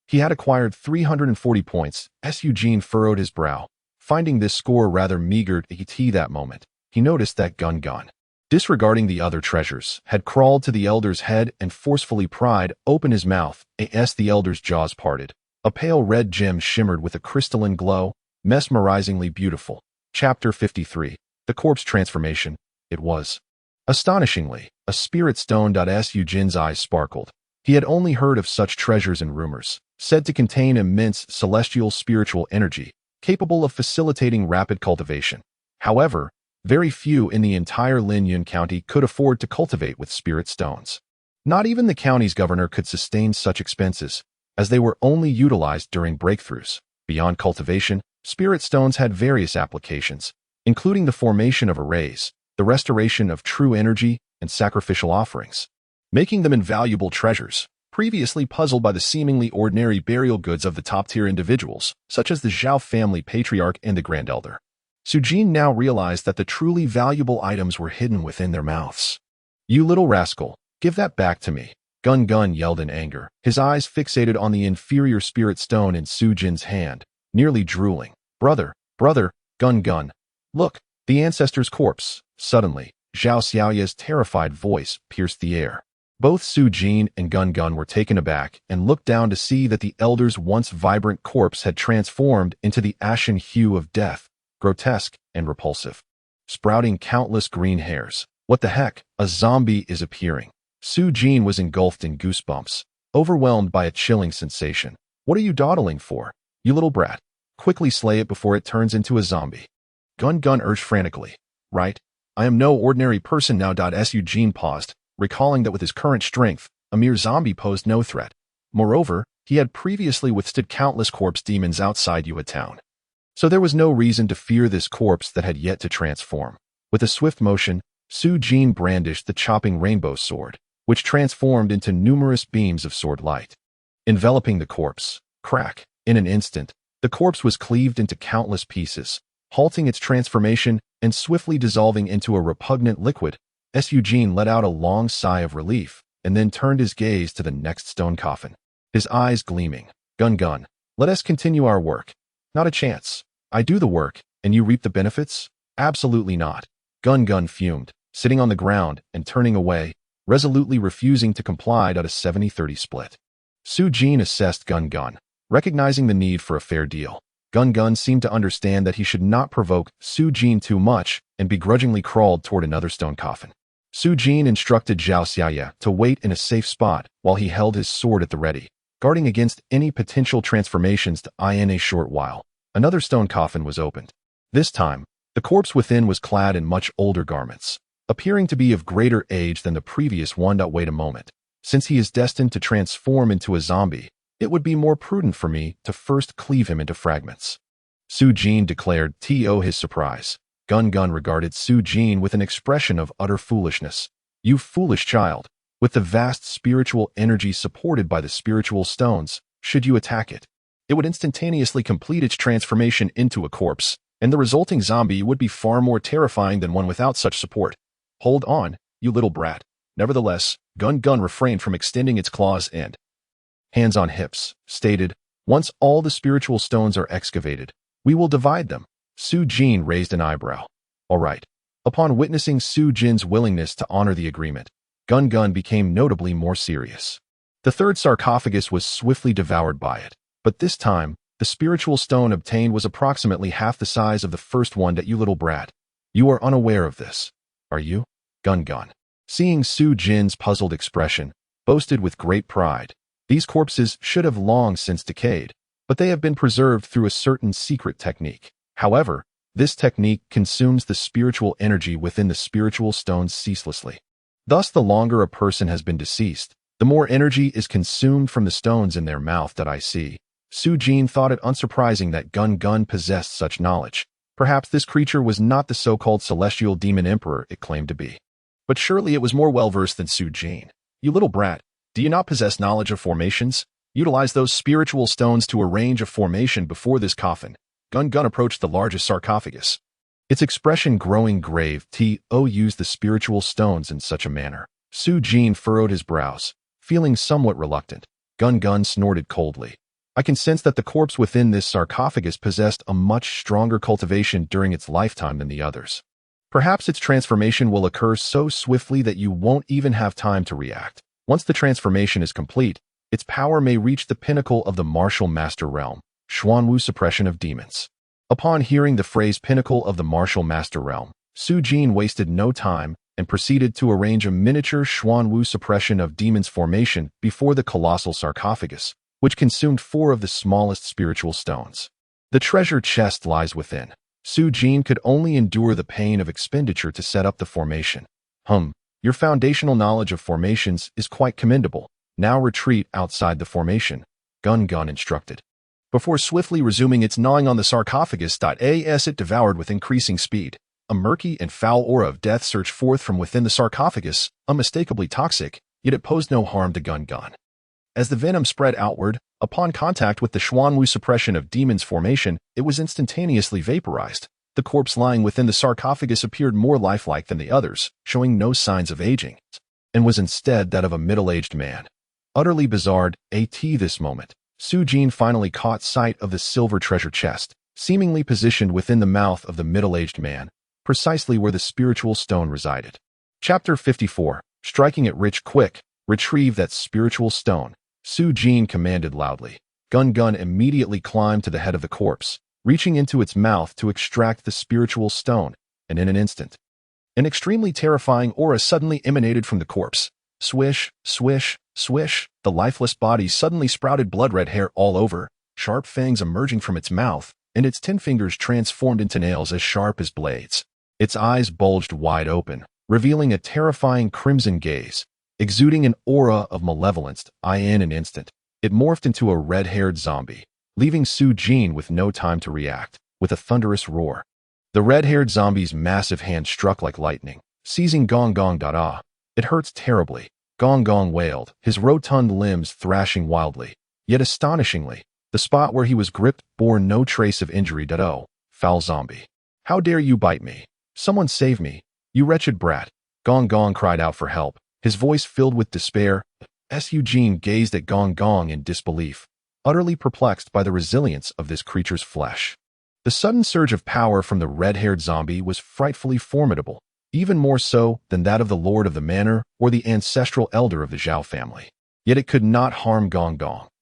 He had acquired 340 points. Su Jin furrowed his brow, finding this score rather meager at that moment. he noticed that Gun Gun, disregarding the other treasures, had crawled to the elder's head and forcefully pried open his mouth. As the elder's jaws parted, a pale red gem shimmered with a crystalline glow, mesmerizingly beautiful. Chapter 53. The Corpse Transformation. It was. Astonishingly, a spirit stone. Su Jin's eyes sparkled. He had only heard of such treasures and rumors, said to contain immense celestial spiritual energy, capable of facilitating rapid cultivation. However, very few in the entire Linyun County could afford to cultivate with spirit stones. Not even the county's governor could sustain such expenses, as they were only utilized during breakthroughs. Beyond cultivation, spirit stones had various applications, including the formation of arrays, the restoration of true energy, and sacrificial offerings, making them invaluable treasures. Previously puzzled by the seemingly ordinary burial goods of the top-tier individuals, such as the Zhao family patriarch and the Grand Elder, Su Jin now realized that the truly valuable items were hidden within their mouths. "You little rascal, give that back to me," Gun Gun yelled in anger, his eyes fixated on the inferior spirit stone in Su Jin's hand, nearly drooling. Brother, Gun Gun, look, the ancestor's corpse." Suddenly, Zhao Xiaoya's terrified voice pierced the air. Both Su Jin and Gun Gun were taken aback and looked down to see that the elder's once vibrant corpse had transformed into the ashen hue of death, grotesque and repulsive, sprouting countless green hairs. "What the heck? A zombie is appearing." Su Jin was engulfed in goosebumps, overwhelmed by a chilling sensation. "What are you dawdling for, you little brat? Quickly slay it before it turns into a zombie," Gun Gun urged frantically. "Right? I am no ordinary person now." Su Jin paused, recalling that with his current strength, a mere zombie posed no threat. Moreover, he had previously withstood countless corpse demons outside Yue Town, so there was no reason to fear this corpse that had yet to transform. With a swift motion, Su Jin brandished the chopping rainbow sword, which transformed into numerous beams of sword light, enveloping the corpse. Crack! In an instant, the corpse was cleaved into countless pieces, halting its transformation and swiftly dissolving into a repugnant liquid. Su Jin let out a long sigh of relief and then turned his gaze to the next stone coffin, his eyes gleaming. "Gun Gun, let us continue our work." "Not a chance. I do the work, and you reap the benefits?" "Absolutely not." Gun Gun fumed, sitting on the ground and turning away, resolutely refusing to comply. A 70-30 split. Su Jin assessed Gun Gun, recognizing the need for a fair deal. Gun Gun seemed to understand that he should not provoke Su Jin too much and begrudgingly crawled toward another stone coffin. Su Jin instructed Zhao Xiaoya to wait in a safe spot while he held his sword at the ready, guarding against any potential transformations. In a short while, another stone coffin was opened. This time, the corpse within was clad in much older garments, appearing to be of greater age than the previous one. "Wait a moment. Since he is destined to transform into a zombie, it would be more prudent for me to first cleave him into fragments," Su Jin declared. To his surprise, Gun Gun regarded Su Jin with an expression of utter foolishness. "You foolish child. With the vast spiritual energy supported by the spiritual stones, should you attack it, it would instantaneously complete its transformation into a corpse, and the resulting zombie would be far more terrifying than one without such support. Hold on, you little brat." Nevertheless, Gun Gun refrained from extending its claws and hands on hips, stated, "Once all the spiritual stones are excavated, we will divide them." Su Jin raised an eyebrow. "All right." Upon witnessing Su Jin's willingness to honor the agreement, Gun Gun became notably more serious. The third sarcophagus was swiftly devoured by it, but this time, the spiritual stone obtained was approximately half the size of the first one. "You little brat. You are unaware of this, are you?" Gun Gun, seeing Su Jin's puzzled expression, boasted with great pride. "These corpses should have long since decayed, but they have been preserved through a certain secret technique. However, this technique consumes the spiritual energy within the spiritual stones ceaselessly. Thus, the longer a person has been deceased, the more energy is consumed from the stones in their mouth." I see. Su Jin thought it unsurprising that Gun Gun possessed such knowledge. Perhaps this creature was not the so-called celestial demon emperor it claimed to be. But surely it was more well-versed than Su Jin. "You little brat, do you not possess knowledge of formations? Utilize those spiritual stones to arrange a formation before this coffin." Gun Gun approached the largest sarcophagus, its expression growing grave. Use the spiritual stones in such a manner. Su Jin furrowed his brows, feeling somewhat reluctant. Gun Gun snorted coldly. "I can sense that the corpse within this sarcophagus possessed a much stronger cultivation during its lifetime than the others. Perhaps its transformation will occur so swiftly that you won't even have time to react. Once the transformation is complete, its power may reach the pinnacle of the martial master realm, Xuanwu suppression of demons. Upon hearing the phrase pinnacle of the martial master realm, Su Jin wasted no time and proceeded to arrange a miniature Xuanwu suppression of demons formation before the colossal sarcophagus, which consumed 4 of the smallest spiritual stones. The treasure chest lies within. Su Jin could only endure the pain of expenditure to set up the formation. Your foundational knowledge of formations is quite commendable. Now retreat outside the formation, Gun instructed. Before swiftly resuming its gnawing on the sarcophagus, as it devoured with increasing speed. A murky and foul aura of death surged forth from within the sarcophagus, unmistakably toxic, yet it posed no harm to Gun. As the venom spread outward, upon contact with the Xuanwu suppression of demons formation, it was instantaneously vaporized. The corpse lying within the sarcophagus appeared more lifelike than the others, showing no signs of aging, and was instead that of a middle-aged man. Utterly bizarre, this moment, Su Jin finally caught sight of the silver treasure chest, seemingly positioned within the mouth of the middle-aged man, precisely where the spiritual stone resided. Chapter 54. Striking it rich quick, retrieve that spiritual stone, Su Jin commanded loudly. Gun immediately climbed to the head of the corpse, reaching into its mouth to extract the spiritual stone, and in an instant, an extremely terrifying aura suddenly emanated from the corpse. Swish, swish, swish, the lifeless body suddenly sprouted blood-red hair all over, sharp fangs emerging from its mouth, and its 10 fingers transformed into nails as sharp as blades. Its eyes bulged wide open, revealing a terrifying crimson gaze. Exuding an aura of malevolence, in an instant, it morphed into a red-haired zombie, leaving Su Jin with no time to react. With a thunderous roar, the red-haired zombie's massive hand struck like lightning, seizing Gong. It hurts terribly, Gong wailed, his rotund limbs thrashing wildly. Yet astonishingly, the spot where he was gripped bore no trace of injury. Foul zombie. How dare you bite me? Someone save me, you wretched brat. Gong cried out for help, his voice filled with despair. Su Jin gazed at Gong in disbelief, utterly perplexed by the resilience of this creature's flesh. The sudden surge of power from the red-haired zombie was frightfully formidable, even more so than that of the lord of the manor or the ancestral elder of the Zhao family. Yet it could not harm Gong.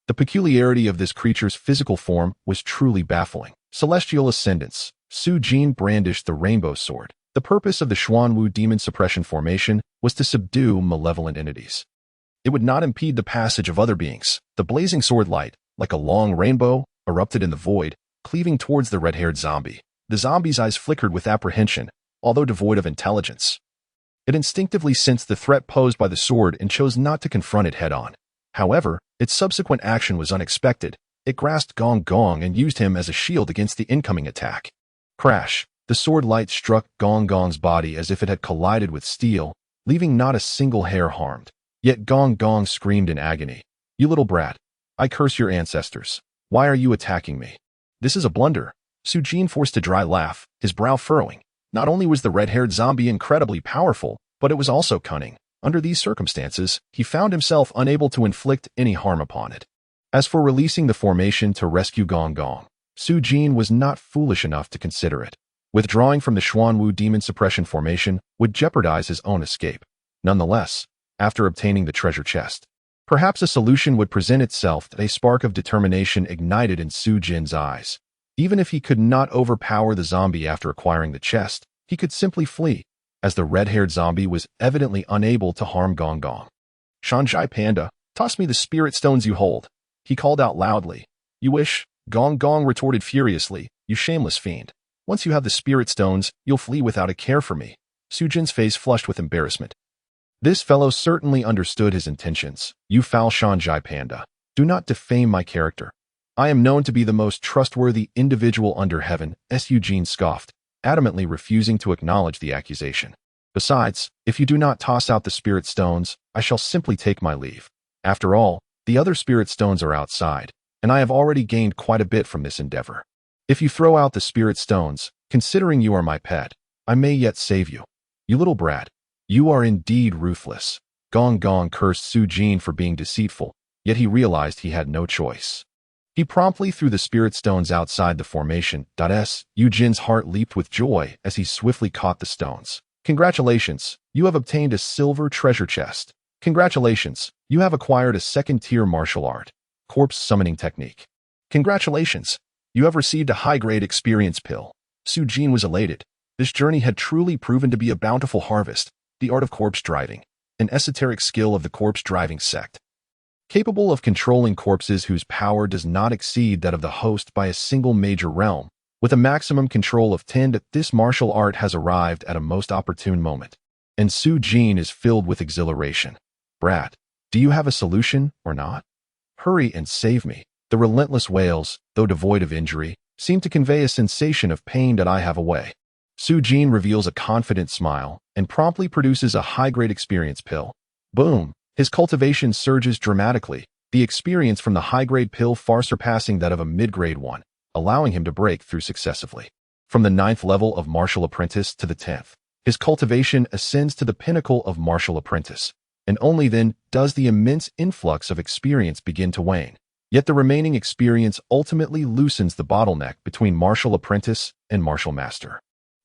The peculiarity of this creature's physical form was truly baffling. Celestial ascendance. Su Jin brandished the rainbow sword. The purpose of the Xuanwu demon suppression formation was to subdue malevolent entities. It would not impede the passage of other beings. The blazing sword light, like a long rainbow, erupted in the void, cleaving towards the red-haired zombie. The zombie's eyes flickered with apprehension, although devoid of intelligence. It instinctively sensed the threat posed by the sword and chose not to confront it head-on. However, its subsequent action was unexpected. It grasped Gong and used him as a shield against the incoming attack. Crash! The sword light struck Gong's body as if it had collided with steel, leaving not a single hair harmed. Yet Gong screamed in agony. You little brat! I curse your ancestors. Why are you attacking me? This is a blunder. Su Jin forced a dry laugh, his brow furrowing. Not only was the red-haired zombie incredibly powerful, but it was also cunning. Under these circumstances, he found himself unable to inflict any harm upon it. As for releasing the formation to rescue Gong, Su Jin was not foolish enough to consider it. Withdrawing from the Xuanwu demon suppression formation would jeopardize his own escape. Nonetheless, after obtaining the treasure chest, perhaps a solution would present itself. A spark of determination ignited in Su Jin's eyes. Even if he could not overpower the zombie after acquiring the chest, he could simply flee, as the red-haired zombie was evidently unable to harm Gong. Shanjai Panda, toss me the spirit stones you hold, he called out loudly. You wish? Gong retorted furiously, you shameless fiend. Once you have the spirit stones, you'll flee without a care for me. Su Jin's face flushed with embarrassment. This fellow certainly understood his intentions. You foul Shanjai Panda. Do not defame my character. I am known to be the most trustworthy individual under heaven, Su Jin scoffed, adamantly refusing to acknowledge the accusation. Besides, if you do not toss out the spirit stones, I shall simply take my leave. After all, the other spirit stones are outside, and I have already gained quite a bit from this endeavor. If you throw out the spirit stones, considering you are my pet, I may yet save you. You little brat, you are indeed ruthless. Gong cursed Su Jin for being deceitful, yet he realized he had no choice. He promptly threw the spirit stones outside the formation. Su Jin's heart leaped with joy as he swiftly caught the stones. Congratulations, you have obtained a silver treasure chest. Congratulations, you have acquired a second-tier martial art, corpse summoning technique. Congratulations, you have received a high-grade experience pill. Su Jin was elated. This journey had truly proven to be a bountiful harvest, the art of corpse driving, an esoteric skill of the corpse driving sect. Capable of controlling corpses whose power does not exceed that of the host by a single major realm, with a maximum control of 10, this martial art has arrived at a most opportune moment. And Su Jin is filled with exhilaration. Brat, do you have a solution or not? Hurry and save me. The relentless wails, though devoid of injury, seem to convey a sensation of pain that I have away. Su Jin reveals a confident smile and promptly produces a high-grade experience pill. Boom! His cultivation surges dramatically, the experience from the high-grade pill far surpassing that of a mid-grade one, allowing him to break through successively. From the 9th level of martial apprentice to the 10th, his cultivation ascends to the pinnacle of martial apprentice, and only then does the immense influx of experience begin to wane. Yet the remaining experience ultimately loosens the bottleneck between martial apprentice and martial master.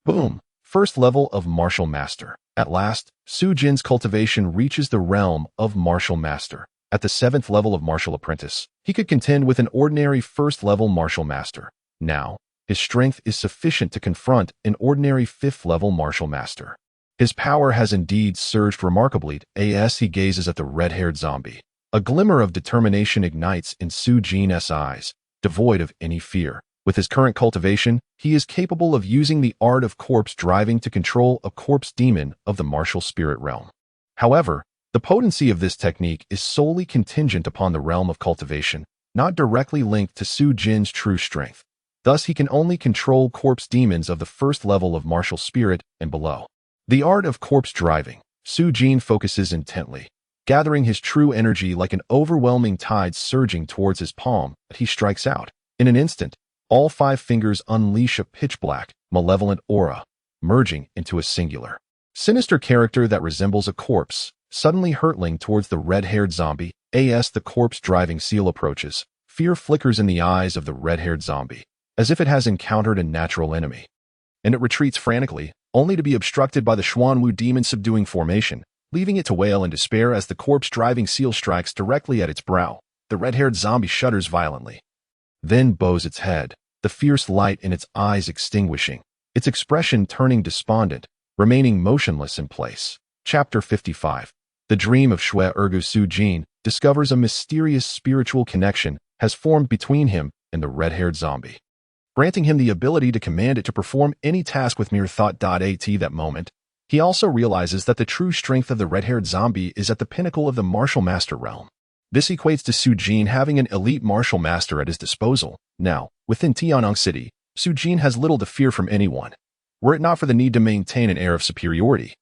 Boom! First level of martial master. At last, Su Jin's cultivation reaches the realm of martial master. At the 7th level of martial apprentice, he could contend with an ordinary first-level martial master. Now, his strength is sufficient to confront an ordinary 5th-level martial master. His power has indeed surged remarkably as he gazes at the red-haired zombie. A glimmer of determination ignites in Su Jin's eyes, devoid of any fear. With his current cultivation, he is capable of using the art of corpse driving to control a corpse demon of the martial spirit realm. However, the potency of this technique is solely contingent upon the realm of cultivation, not directly linked to Su Jin's true strength. Thus, he can only control corpse demons of the first level of martial spirit and below. The art of corpse driving. Su Jin focuses intently, gathering his true energy like an overwhelming tide surging towards his palm. He strikes out. In an instant, all 5 fingers unleash a pitch-black, malevolent aura, merging into a singular, sinister character that resembles a corpse, suddenly hurtling towards the red-haired zombie. As the corpse-driving seal approaches, fear flickers in the eyes of the red-haired zombie, as if it has encountered a natural enemy. And it retreats frantically, only to be obstructed by the Xuanwu demon-subduing formation, leaving it to wail in despair as the corpse-driving seal strikes directly at its brow. The red-haired zombie shudders violently, then bows its head, the fierce light in its eyes extinguishing, its expression turning despondent, remaining motionless in place. Chapter 55. The dream of Shui Ergu. Su Jin discovers a mysterious spiritual connection has formed between him and the red-haired zombie, granting him the ability to command it to perform any task with mere thought. At that moment, he also realizes that the true strength of the red-haired zombie is at the pinnacle of the martial master realm. This equates to Su Jin having an elite martial master at his disposal. Now, within Tianyang City, Su Jin has little to fear from anyone. Were it not for the need to maintain an air of superiority,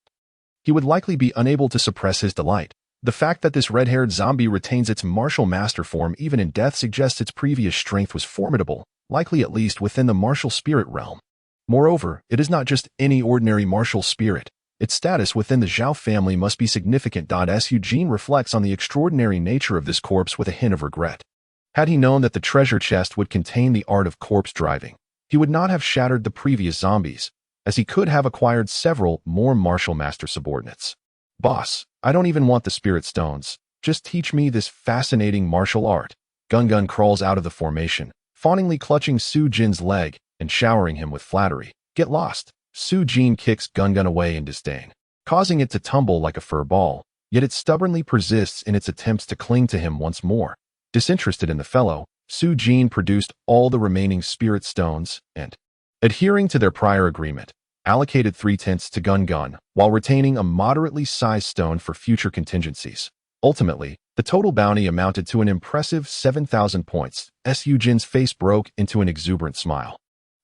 he would likely be unable to suppress his delight. The fact that this red-haired zombie retains its martial master form even in death suggests its previous strength was formidable, likely at least within the martial spirit realm. Moreover, it is not just any ordinary martial spirit. Its status within the Zhao family must be significant. Su Jin reflects on the extraordinary nature of this corpse with a hint of regret. Had he known that the treasure chest would contain the art of corpse driving, he would not have shattered the previous zombies, as he could have acquired several more martial master subordinates. Boss, I don't even want the spirit stones. Just teach me this fascinating martial art. Gun crawls out of the formation, fawningly clutching Su Jin's leg and showering him with flattery. Get lost. Su Jin kicks Gun away in disdain, causing it to tumble like a fur ball, yet it stubbornly persists in its attempts to cling to him once more. Disinterested in the fellow, Su Jin produced all the remaining spirit stones and, adhering to their prior agreement, allocated 3/10 to Gun while retaining a moderately sized stone for future contingencies. Ultimately, the total bounty amounted to an impressive 7,000 points. Su Jin's face broke into an exuberant smile.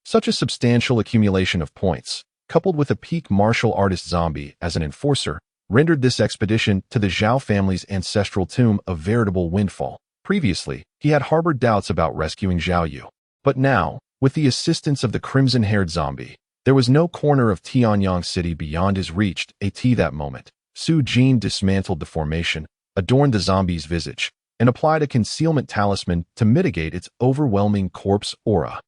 Such a substantial accumulation of points, coupled with a peak martial artist zombie as an enforcer, rendered this expedition to the Zhao family's ancestral tomb a veritable windfall. Previously, he had harbored doubts about rescuing Zhao Yu. But now, with the assistance of the crimson-haired zombie, there was no corner of Tianyang City beyond his reach. At that moment, Su Jin dismantled the formation, adorned the zombie's visage, and applied a concealment talisman to mitigate its overwhelming corpse aura,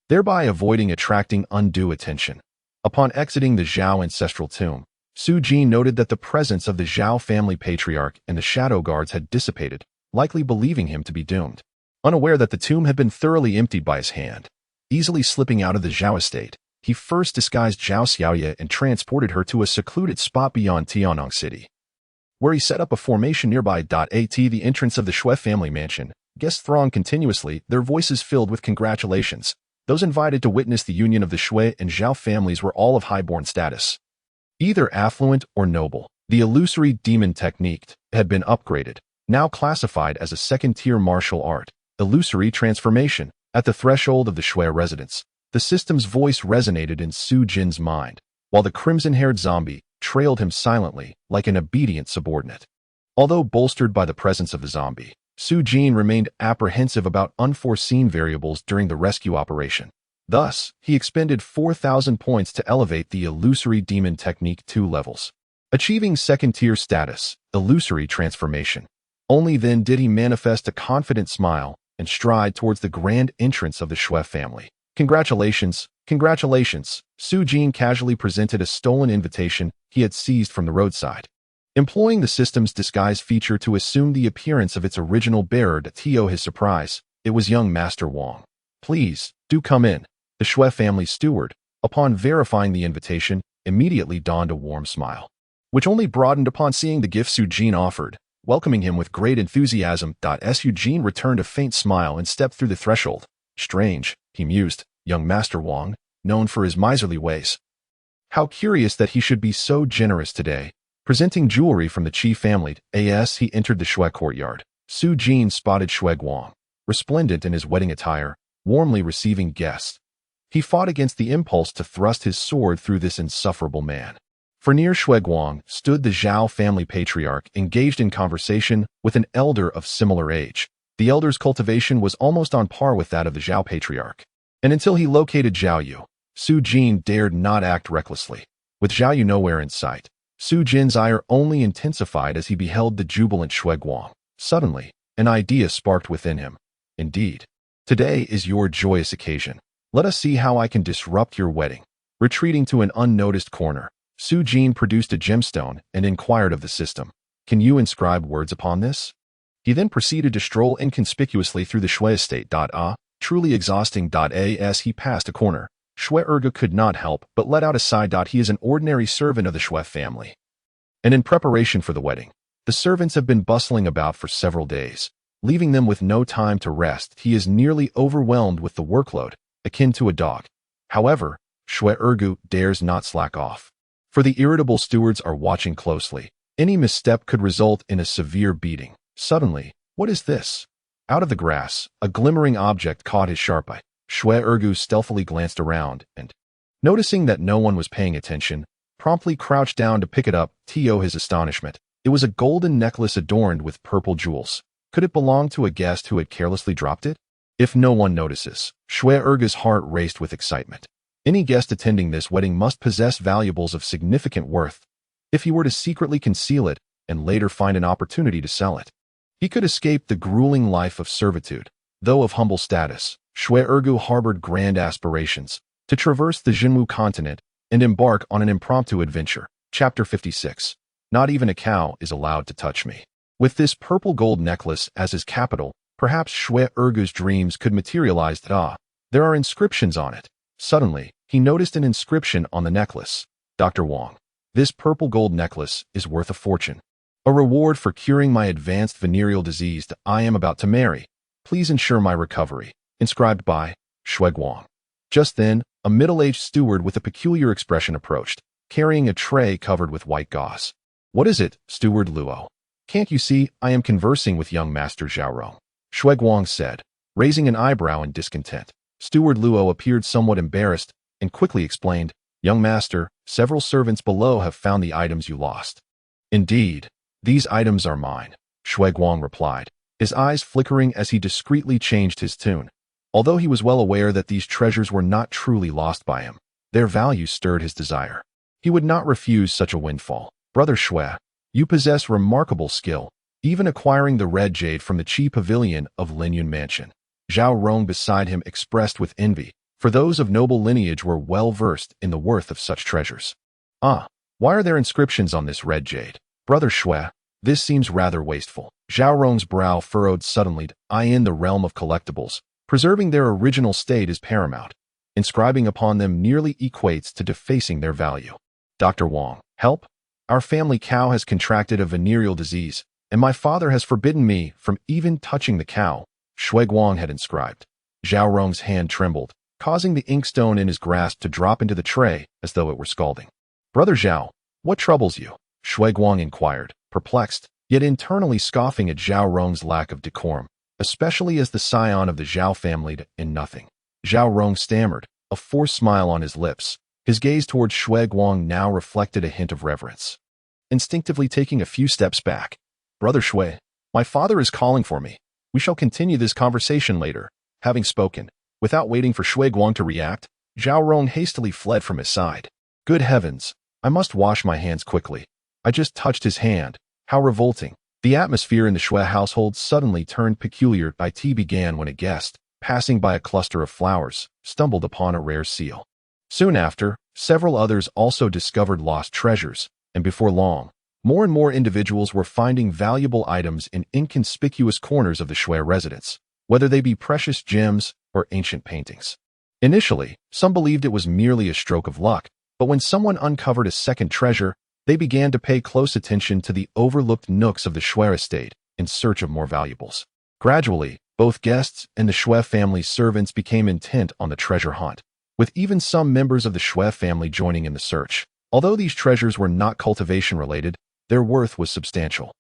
thereby avoiding attracting undue attention. Upon exiting the Zhao ancestral tomb, Su Jin noted that the presence of the Zhao family patriarch and the shadow guards had dissipated, likely believing him to be doomed. Unaware that the tomb had been thoroughly emptied by his hand, easily slipping out of the Zhao estate, he first disguised Zhao Xiaoye and transported her to a secluded spot beyond Tianyang City, where he set up a formation nearby. At the entrance of the Shui family mansion, guests thronged continuously, their voices filled with congratulations. Those invited to witness the union of the Shui and Zhao families were all of highborn status, either affluent or noble. The illusory demon technique had been upgraded, now classified as a second-tier martial art, illusory transformation. At the threshold of the Shui residence, the system's voice resonated in Su Jin's mind, while the crimson-haired zombie trailed him silently like an obedient subordinate. Although bolstered by the presence of the zombie, Su Jin remained apprehensive about unforeseen variables during the rescue operation. Thus, he expended 4,000 points to elevate the illusory demon technique 2 levels, achieving second-tier status, illusory transformation. Only then did he manifest a confident smile and stride towards the grand entrance of the Shui family. Congratulations, congratulations. Su Jin casually presented a stolen invitation he had seized from the roadside, employing the system's disguise feature to assume the appearance of its original bearer. To his surprise, it was young Master Wang. Please, do come in. The Shui family steward, upon verifying the invitation, immediately donned a warm smile, which only broadened upon seeing the gift Su Jin offered, welcoming him with great enthusiasm. Su Jin returned a faint smile and stepped through the threshold. Strange, he mused, young Master Wang, known for his miserly ways. How curious that he should be so generous today. Presenting jewelry from the Qi family, as he entered the Shui courtyard, Su Jin spotted Shui Guang, resplendent in his wedding attire, warmly receiving guests. He fought against the impulse to thrust his sword through this insufferable man. For near Shui Guang stood the Zhao family patriarch, engaged in conversation with an elder of similar age. The elder's cultivation was almost on par with that of the Zhao patriarch. And until he located Zhao Yu, Su Jin dared not act recklessly. With Zhao Yu nowhere in sight, Su Jin's ire only intensified as he beheld the jubilant Shui Guang. Suddenly, an idea sparked within him. Indeed, today is your joyous occasion. Let us see how I can disrupt your wedding. Retreating to an unnoticed corner, Su Jin produced a gemstone and inquired of the system. Can you inscribe words upon this? He then proceeded to stroll inconspicuously through the Shui estate. Truly exhausting. As he passed a corner, Shui Ergu could not help but let out a sigh. He is an ordinary servant of the Shui family, and in preparation for the wedding, the servants have been bustling about for several days, leaving them with no time to rest. He is nearly overwhelmed with the workload, akin to a dog. However, Shui Ergu dares not slack off, for the irritable stewards are watching closely. Any misstep could result in a severe beating. Suddenly, what is this? Out of the grass, a glimmering object caught his sharp eye. Shui Ergu stealthily glanced around and, noticing that no one was paying attention, promptly crouched down to pick it up. To his astonishment, it was a golden necklace adorned with purple jewels. Could it belong to a guest who had carelessly dropped it? If no one notices, Shui Ergu's heart raced with excitement. Any guest attending this wedding must possess valuables of significant worth. If he were to secretly conceal it and later find an opportunity to sell it, he could escape the grueling life of servitude. Though of humble status, Shui Ergu harbored grand aspirations to traverse the Jinwu continent and embark on an impromptu adventure. Chapter 56. Not even a cow is allowed to touch me. With this purple gold necklace as his capital, perhaps Shui Ergu's dreams could materialize. There are inscriptions on it. Suddenly, he noticed an inscription on the necklace. Dr. Wang, this purple gold necklace is worth a fortune. A reward for curing my advanced venereal disease. I am about to marry. Please ensure my recovery. Inscribed by Shui Guang. Just then, a middle-aged steward with a peculiar expression approached, carrying a tray covered with white gauze. What is it, Steward Luo? Can't you see I am conversing with young Master Zhaorong? Shui Guang said, raising an eyebrow in discontent. Steward Luo appeared somewhat embarrassed and quickly explained, Young Master, several servants below have found the items you lost. Indeed, these items are mine, Shui Guang replied, his eyes flickering as he discreetly changed his tune. Although he was well aware that these treasures were not truly lost by him, their value stirred his desire. He would not refuse such a windfall. Brother Shui, you possess remarkable skill. even acquiring the red jade from the Qi pavilion of Linyun Mansion. Zhao Rong beside him expressed with envy, for those of noble lineage were well versed in the worth of such treasures. Ah, why are there inscriptions on this red jade? Brother Shui, this seems rather wasteful. Zhao Rong's brow furrowed suddenly. In the realm of collectibles, preserving their original state is paramount. Inscribing upon them nearly equates to defacing their value. Dr. Wang, help! Our family cow has contracted a venereal disease, and my father has forbidden me from even touching the cow, Shui Guang had inscribed. Zhao Rong's hand trembled, causing the inkstone in his grasp to drop into the tray as though it were scalding. Brother Zhao, what troubles you? Shui Guang inquired, perplexed, yet internally scoffing at Zhao Rong's lack of decorum, especially as the scion of the Zhao family in nothing. Zhao Rong stammered, a forced smile on his lips. His gaze towards Shui Guang now reflected a hint of reverence. Instinctively taking a few steps back, Brother Shui, my father is calling for me. We shall continue this conversation later. Having spoken, without waiting for Shui Guang to react, Zhao Rong hastily fled from his side. Good heavens, I must wash my hands quickly. I just touched his hand. How revolting. The atmosphere in the Shui household suddenly turned peculiar. It began when a guest, passing by a cluster of flowers, stumbled upon a rare seal. Soon after, several others also discovered lost treasures, and before long, more and more individuals were finding valuable items in inconspicuous corners of the Shui residence, whether they be precious gems or ancient paintings. Initially, some believed it was merely a stroke of luck, but when someone uncovered a second treasure, they began to pay close attention to the overlooked nooks of the Shui estate in search of more valuables. Gradually, both guests and the Shui family's servants became intent on the treasure hunt, with even some members of the Shui family joining in the search. Although these treasures were not cultivation-related, their worth was substantial.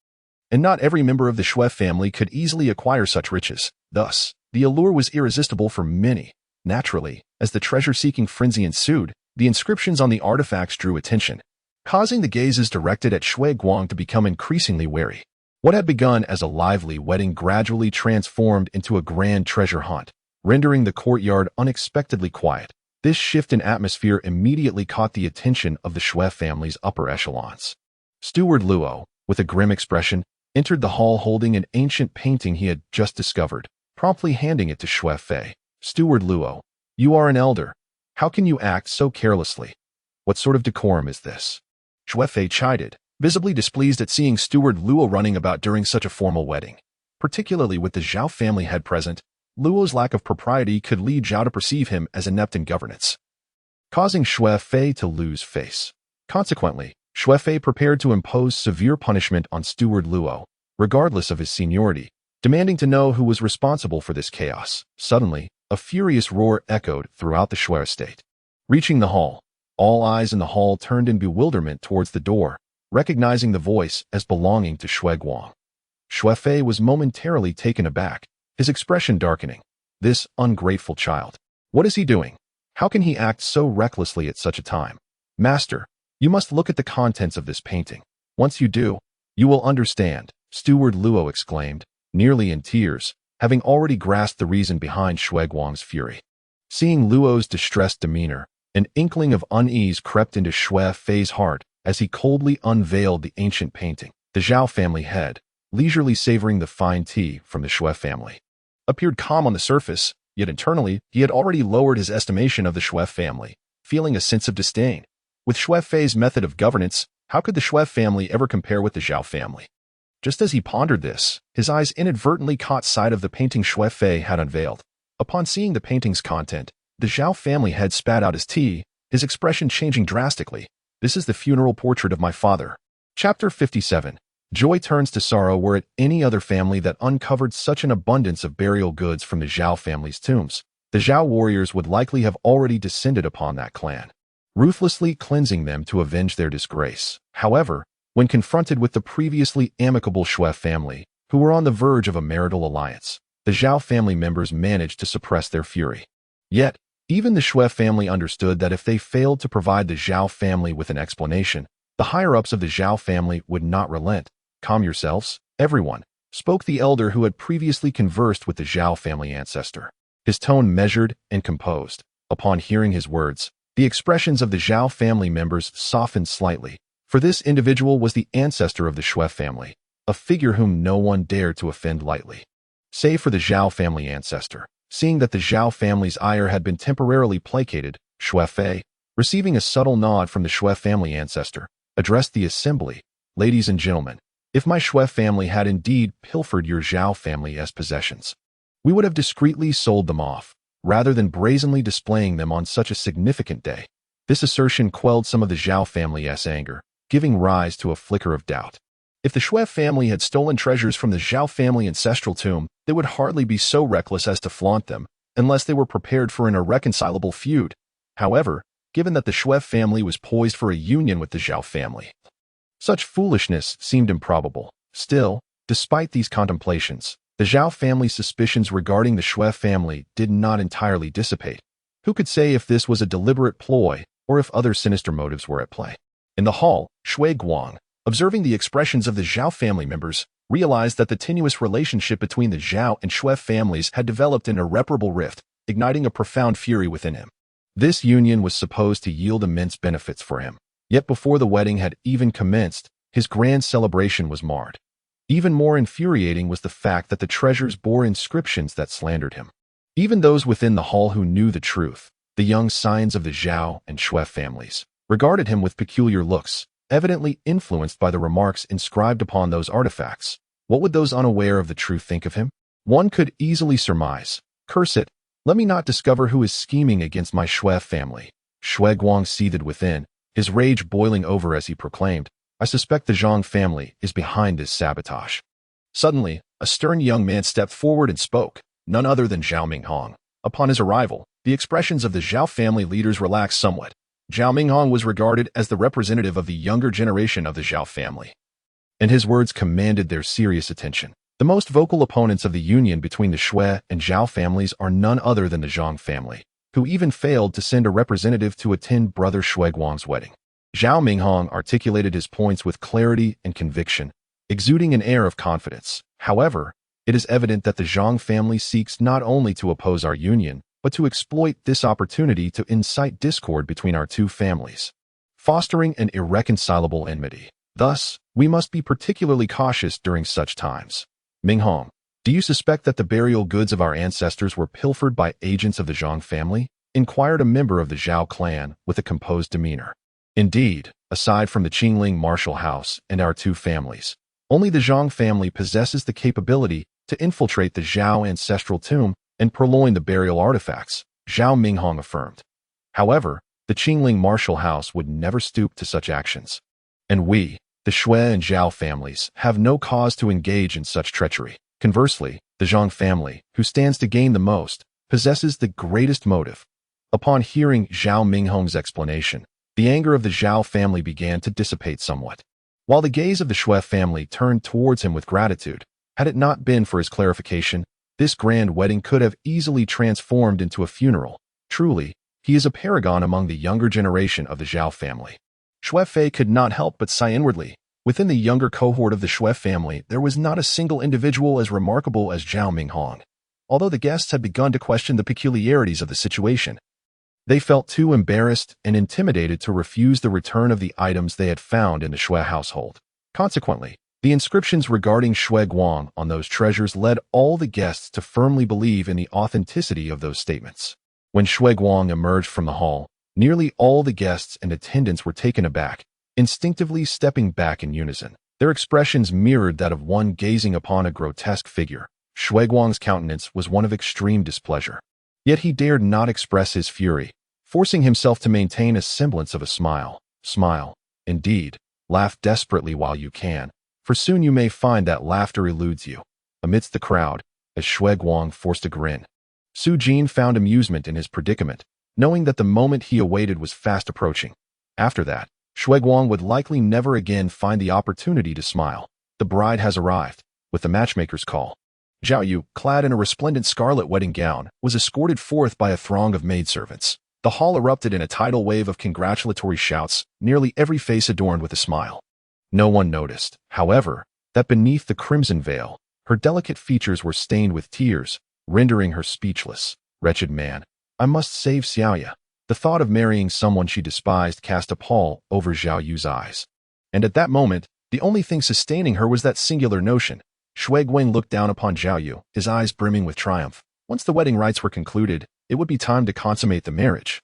And not every member of the Shui family could easily acquire such riches. Thus, the allure was irresistible for many. Naturally, as the treasure-seeking frenzy ensued, the inscriptions on the artifacts drew attention, causing the gazes directed at Shui Guang to become increasingly wary. What had begun as a lively wedding gradually transformed into a grand treasure hunt, rendering the courtyard unexpectedly quiet. This shift in atmosphere immediately caught the attention of the Shui family's upper echelons. Steward Luo, with a grim expression, entered the hall holding an ancient painting he had just discovered, promptly handing it to Shui Fei. Steward Luo, you are an elder. How can you act so carelessly? What sort of decorum is this? Shui Fei chided, visibly displeased at seeing Steward Luo running about during such a formal wedding. Particularly with the Zhao family head present, Luo's lack of propriety could lead Zhao to perceive him as inept in governance, causing Shui Fei to lose face. Consequently, Shui Fei prepared to impose severe punishment on Steward Luo, regardless of his seniority, demanding to know who was responsible for this chaos. Suddenly, a furious roar echoed throughout the Shui estate. Reaching the hall, all eyes in the hall turned in bewilderment towards the door, recognizing the voice as belonging to Shui Guang. Shui Fei was momentarily taken aback, his expression darkening. This ungrateful child. What is he doing? How can he act so recklessly at such a time? Master, you must look at the contents of this painting. Once you do, you will understand, Steward Luo exclaimed, nearly in tears, having already grasped the reason behind Shui Guang's fury. Seeing Luo's distressed demeanor, an inkling of unease crept into Shui Fei's heart as he coldly unveiled the ancient painting. The Zhao family head, leisurely savoring the fine tea from the Shui family, appeared calm on the surface, yet internally he had already lowered his estimation of the Shui family, feeling a sense of disdain. With Shui Fei's method of governance, how could the Shui family ever compare with the Zhao family? Just as he pondered this, his eyes inadvertently caught sight of the painting Shui Fei had unveiled. Upon seeing the painting's content, the Zhao family head spat out his tea, his expression changing drastically. This is the funeral portrait of my father. Chapter 57. Joy turns to sorrow. Were it any other family that uncovered such an abundance of burial goods from the Zhao family's tombs, the Zhao warriors would likely have already descended upon that clan, ruthlessly cleansing them to avenge their disgrace. However, when confronted with the previously amicable Shui family, who were on the verge of a marital alliance, the Zhao family members managed to suppress their fury. Yet, even the Shui family understood that if they failed to provide the Zhao family with an explanation, the higher-ups of the Zhao family would not relent. Calm yourselves, everyone, spoke the elder who had previously conversed with the Zhao family ancestor, his tone measured and composed. Upon hearing his words, the expressions of the Zhao family members softened slightly, for this individual was the ancestor of the Shui family, a figure whom no one dared to offend lightly. Save for the Zhao family ancestor. Seeing that the Zhao family's ire had been temporarily placated, Shui Fei, receiving a subtle nod from the Shui family ancestor, addressed the assembly. Ladies and gentlemen, if my Shui family had indeed pilfered your Zhao family's possessions, we would have discreetly sold them off, rather than brazenly displaying them on such a significant day. This assertion quelled some of the Zhao family's anger, giving rise to a flicker of doubt. If the Shui family had stolen treasures from the Zhao family ancestral tomb, they would hardly be so reckless as to flaunt them, unless they were prepared for an irreconcilable feud. However, given that the Shui family was poised for a union with the Zhao family, such foolishness seemed improbable. Still, despite these contemplations, the Zhao family's suspicions regarding the Shui family did not entirely dissipate. Who could say if this was a deliberate ploy, or if other sinister motives were at play? In the hall, Shui Guang, observing the expressions of the Zhao family members, realized that the tenuous relationship between the Zhao and Shui families had developed an irreparable rift, igniting a profound fury within him. This union was supposed to yield immense benefits for him. Yet before the wedding had even commenced, his grand celebration was marred. Even more infuriating was the fact that the treasures bore inscriptions that slandered him. Even those within the hall who knew the truth, the young scions of the Zhao and Shui families, regarded him with peculiar looks, evidently influenced by the remarks inscribed upon those artifacts. What would those unaware of the truth think of him? One could easily surmise. Curse it, let me not discover who is scheming against my Shui family. Shui Guang seethed within, his rage boiling over as he proclaimed, I suspect the Zhang family is behind this sabotage. Suddenly, a stern young man stepped forward and spoke, none other than Zhao Minghong. Upon his arrival, the expressions of the Zhao family leaders relaxed somewhat. Zhao Minghong was regarded as the representative of the younger generation of the Zhao family, and his words commanded their serious attention. The most vocal opponents of the union between the Shui and Zhao families are none other than the Zhang family, who even failed to send a representative to attend brother Shui Guang's wedding. Zhao Minghong articulated his points with clarity and conviction, exuding an air of confidence. However, it is evident that the Zhang family seeks not only to oppose our union, but to exploit this opportunity to incite discord between our two families, fostering an irreconcilable enmity. Thus, we must be particularly cautious during such times. Minghong, do you suspect that the burial goods of our ancestors were pilfered by agents of the Zhang family? Inquired a member of the Zhao clan with a composed demeanor. Indeed, aside from the Qingling martial house and our two families, only the Zhang family possesses the capability to infiltrate the Zhao ancestral tomb and purloin the burial artifacts, Zhao Minghong affirmed. However, the Qingling martial house would never stoop to such actions. And we, the Shui and Zhao families, have no cause to engage in such treachery. Conversely, the Zhang family, who stands to gain the most, possesses the greatest motive. Upon hearing Zhao Minghong's explanation, the anger of the Zhao family began to dissipate somewhat, while the gaze of the Shui family turned towards him with gratitude. Had it not been for his clarification, this grand wedding could have easily transformed into a funeral. Truly, he is a paragon among the younger generation of the Zhao family. Shui Fei could not help but sigh inwardly. Within the younger cohort of the Shui family, there was not a single individual as remarkable as Zhao Minghong. Although the guests had begun to question the peculiarities of the situation, they felt too embarrassed and intimidated to refuse the return of the items they had found in the Shui household. Consequently, the inscriptions regarding Shui Guang on those treasures led all the guests to firmly believe in the authenticity of those statements. When Shui Guang emerged from the hall, nearly all the guests and attendants were taken aback, instinctively stepping back in unison. Their expressions mirrored that of one gazing upon a grotesque figure. Shui Guang's countenance was one of extreme displeasure. Yet he dared not express his fury, forcing himself to maintain a semblance of a smile. Smile, indeed, laugh desperately while you can, for soon you may find that laughter eludes you. Amidst the crowd, as Shui Guang forced a grin, Su Jin found amusement in his predicament, knowing that the moment he awaited was fast approaching. After that, Shui Guang would likely never again find the opportunity to smile. The bride has arrived, with the matchmaker's call. Zhao Yu, clad in a resplendent scarlet wedding gown, was escorted forth by a throng of maidservants. The hall erupted in a tidal wave of congratulatory shouts, nearly every face adorned with a smile. No one noticed, however, that beneath the crimson veil, her delicate features were stained with tears, rendering her speechless. Wretched man, I must save Xiaoya. The thought of marrying someone she despised cast a pall over Zhao Yu's eyes. And at that moment, The only thing sustaining her was that singular notion. Shui Guang looked down upon Zhao Yu, his eyes brimming with triumph. Once the wedding rites were concluded, it would be time to consummate the marriage.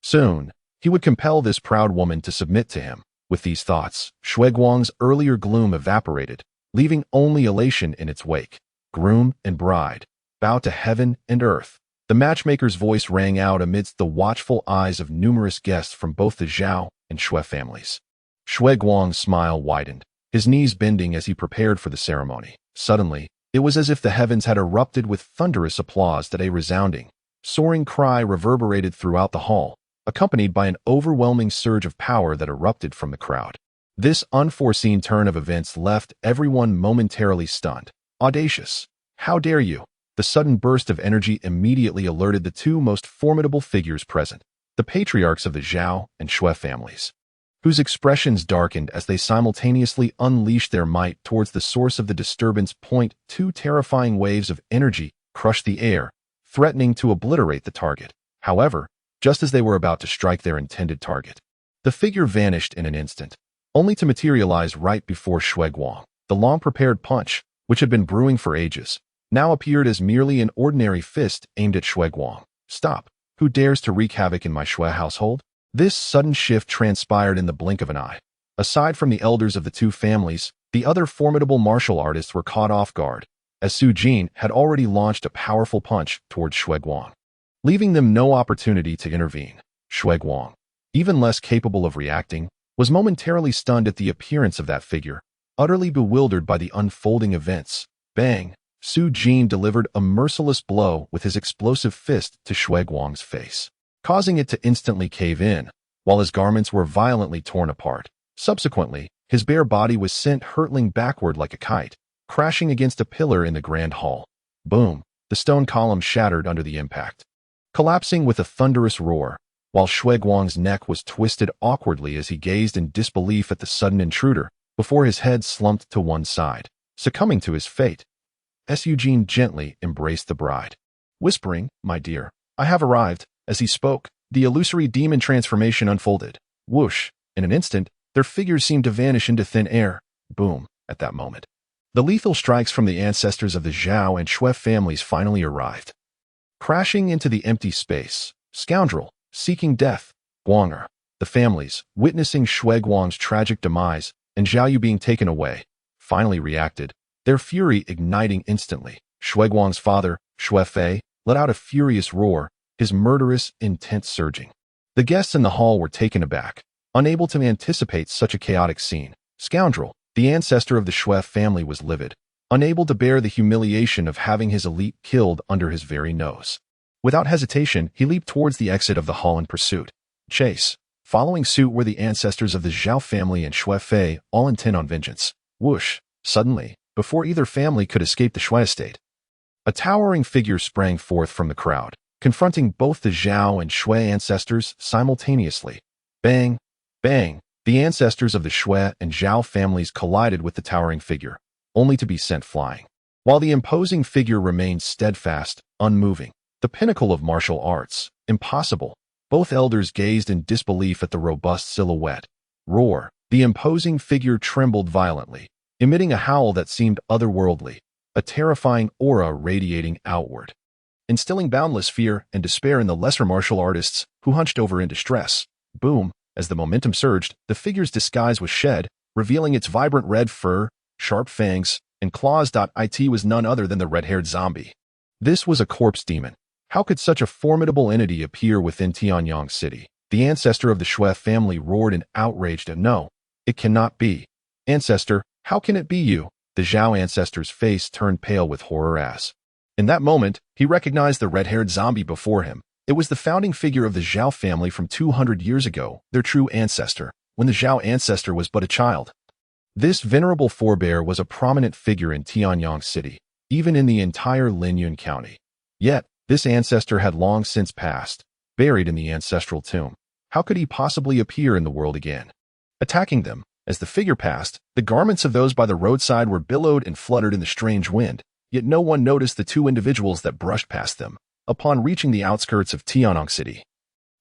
Soon, he would compel this proud woman to submit to him. With these thoughts, Shui Guang's earlier gloom evaporated, leaving only elation in its wake. Groom and bride, bow to heaven and earth. The matchmaker's voice rang out amidst the watchful eyes of numerous guests from both the Zhao and Shui families. Shui Guang's smile widened, his knees bending as he prepared for the ceremony. Suddenly, it was as if the heavens had erupted with thunderous applause that a resounding, soaring cry reverberated throughout the hall, accompanied by an overwhelming surge of power that erupted from the crowd. This unforeseen turn of events left everyone momentarily stunned. Audacious! How dare you! The sudden burst of energy immediately alerted the two most formidable figures present, the patriarchs of the Zhao and Shui families, whose expressions darkened as they simultaneously unleashed their might towards the source of the disturbance. Two terrifying waves of energy crushed the air, threatening to obliterate the target. However, just as they were about to strike their intended target, the figure vanished in an instant, only to materialize right before Shui Guang. The long-prepared punch, which had been brewing for ages, now appeared as merely an ordinary fist aimed at Shui Guang. Stop! Who dares to wreak havoc in my Shui household? This sudden shift transpired in the blink of an eye. Aside from the elders of the two families, the other formidable martial artists were caught off guard, as Su Jin had already launched a powerful punch towards Shui Guang, leaving them no opportunity to intervene. Shui Guang, even less capable of reacting, was momentarily stunned at the appearance of that figure, utterly bewildered by the unfolding events. Bang! Su Jin delivered a merciless blow with his explosive fist to Shui Guang's face, causing it to instantly cave in, while his garments were violently torn apart. Subsequently, his bare body was sent hurtling backward like a kite, crashing against a pillar in the grand hall. Boom! The stone column shattered under the impact, collapsing with a thunderous roar, while Shui Guang's neck was twisted awkwardly as he gazed in disbelief at the sudden intruder, before his head slumped to one side, succumbing to his fate. Su Jin gently embraced the bride, whispering, "My dear, I have arrived." As he spoke, the illusory demon transformation unfolded. Whoosh! In an instant, their figures seemed to vanish into thin air. Boom! At that moment, the lethal strikes from the ancestors of the Zhao and Shui families finally arrived, crashing into the empty space. Scoundrel, seeking death. Guanger, the families, witnessing Shui Guang's tragic demise and Zhao Yu being taken away, finally reacted, their fury igniting instantly. Shui Guang's father, Shui Fei, let out a furious roar, his murderous intent surging. The guests in the hall were taken aback, unable to anticipate such a chaotic scene. Scoundrel, the ancestor of the Shui family, was livid, unable to bear the humiliation of having his elite killed under his very nose. Without hesitation, he leaped towards the exit of the hall in pursuit. Chase. Following suit were the ancestors of the Zhao family and Shui Fei, all intent on vengeance. Whoosh! Suddenly, before either family could escape the Shui estate, a towering figure sprang forth from the crowd, confronting both the Zhao and Shui ancestors simultaneously. Bang! Bang! The ancestors of the Shui and Zhao families collided with the towering figure, only to be sent flying. While the imposing figure remained steadfast, unmoving, the pinnacle of martial arts, impossible, both elders gazed in disbelief at the robust silhouette. Roar! The imposing figure trembled violently, emitting a howl that seemed otherworldly, a terrifying aura radiating outward, instilling boundless fear and despair in the lesser martial artists who hunched over in distress. Boom! As the momentum surged, the figure's disguise was shed, revealing its vibrant red fur, sharp fangs, and claws. It was none other than the red-haired zombie. This was a corpse demon. How could such a formidable entity appear within Tianyang City? The ancestor of the Shui family roared in outraged, "No, it cannot be. Ancestor, how can it be you?" The Zhao ancestor's face turned pale with horror as, in that moment, he recognized the red-haired zombie before him. It was the founding figure of the Zhao family from 200 years ago, their true ancestor, when the Zhao ancestor was but a child. This venerable forebear was a prominent figure in Tianyang City, even in the entire Linyun County. Yet, this ancestor had long since passed, buried in the ancestral tomb. How could he possibly appear in the world again? Attacking them, as the figure passed, the garments of those by the roadside were billowed and fluttered in the strange wind, yet no one noticed the two individuals that brushed past them. Upon reaching the outskirts of Tianyang City,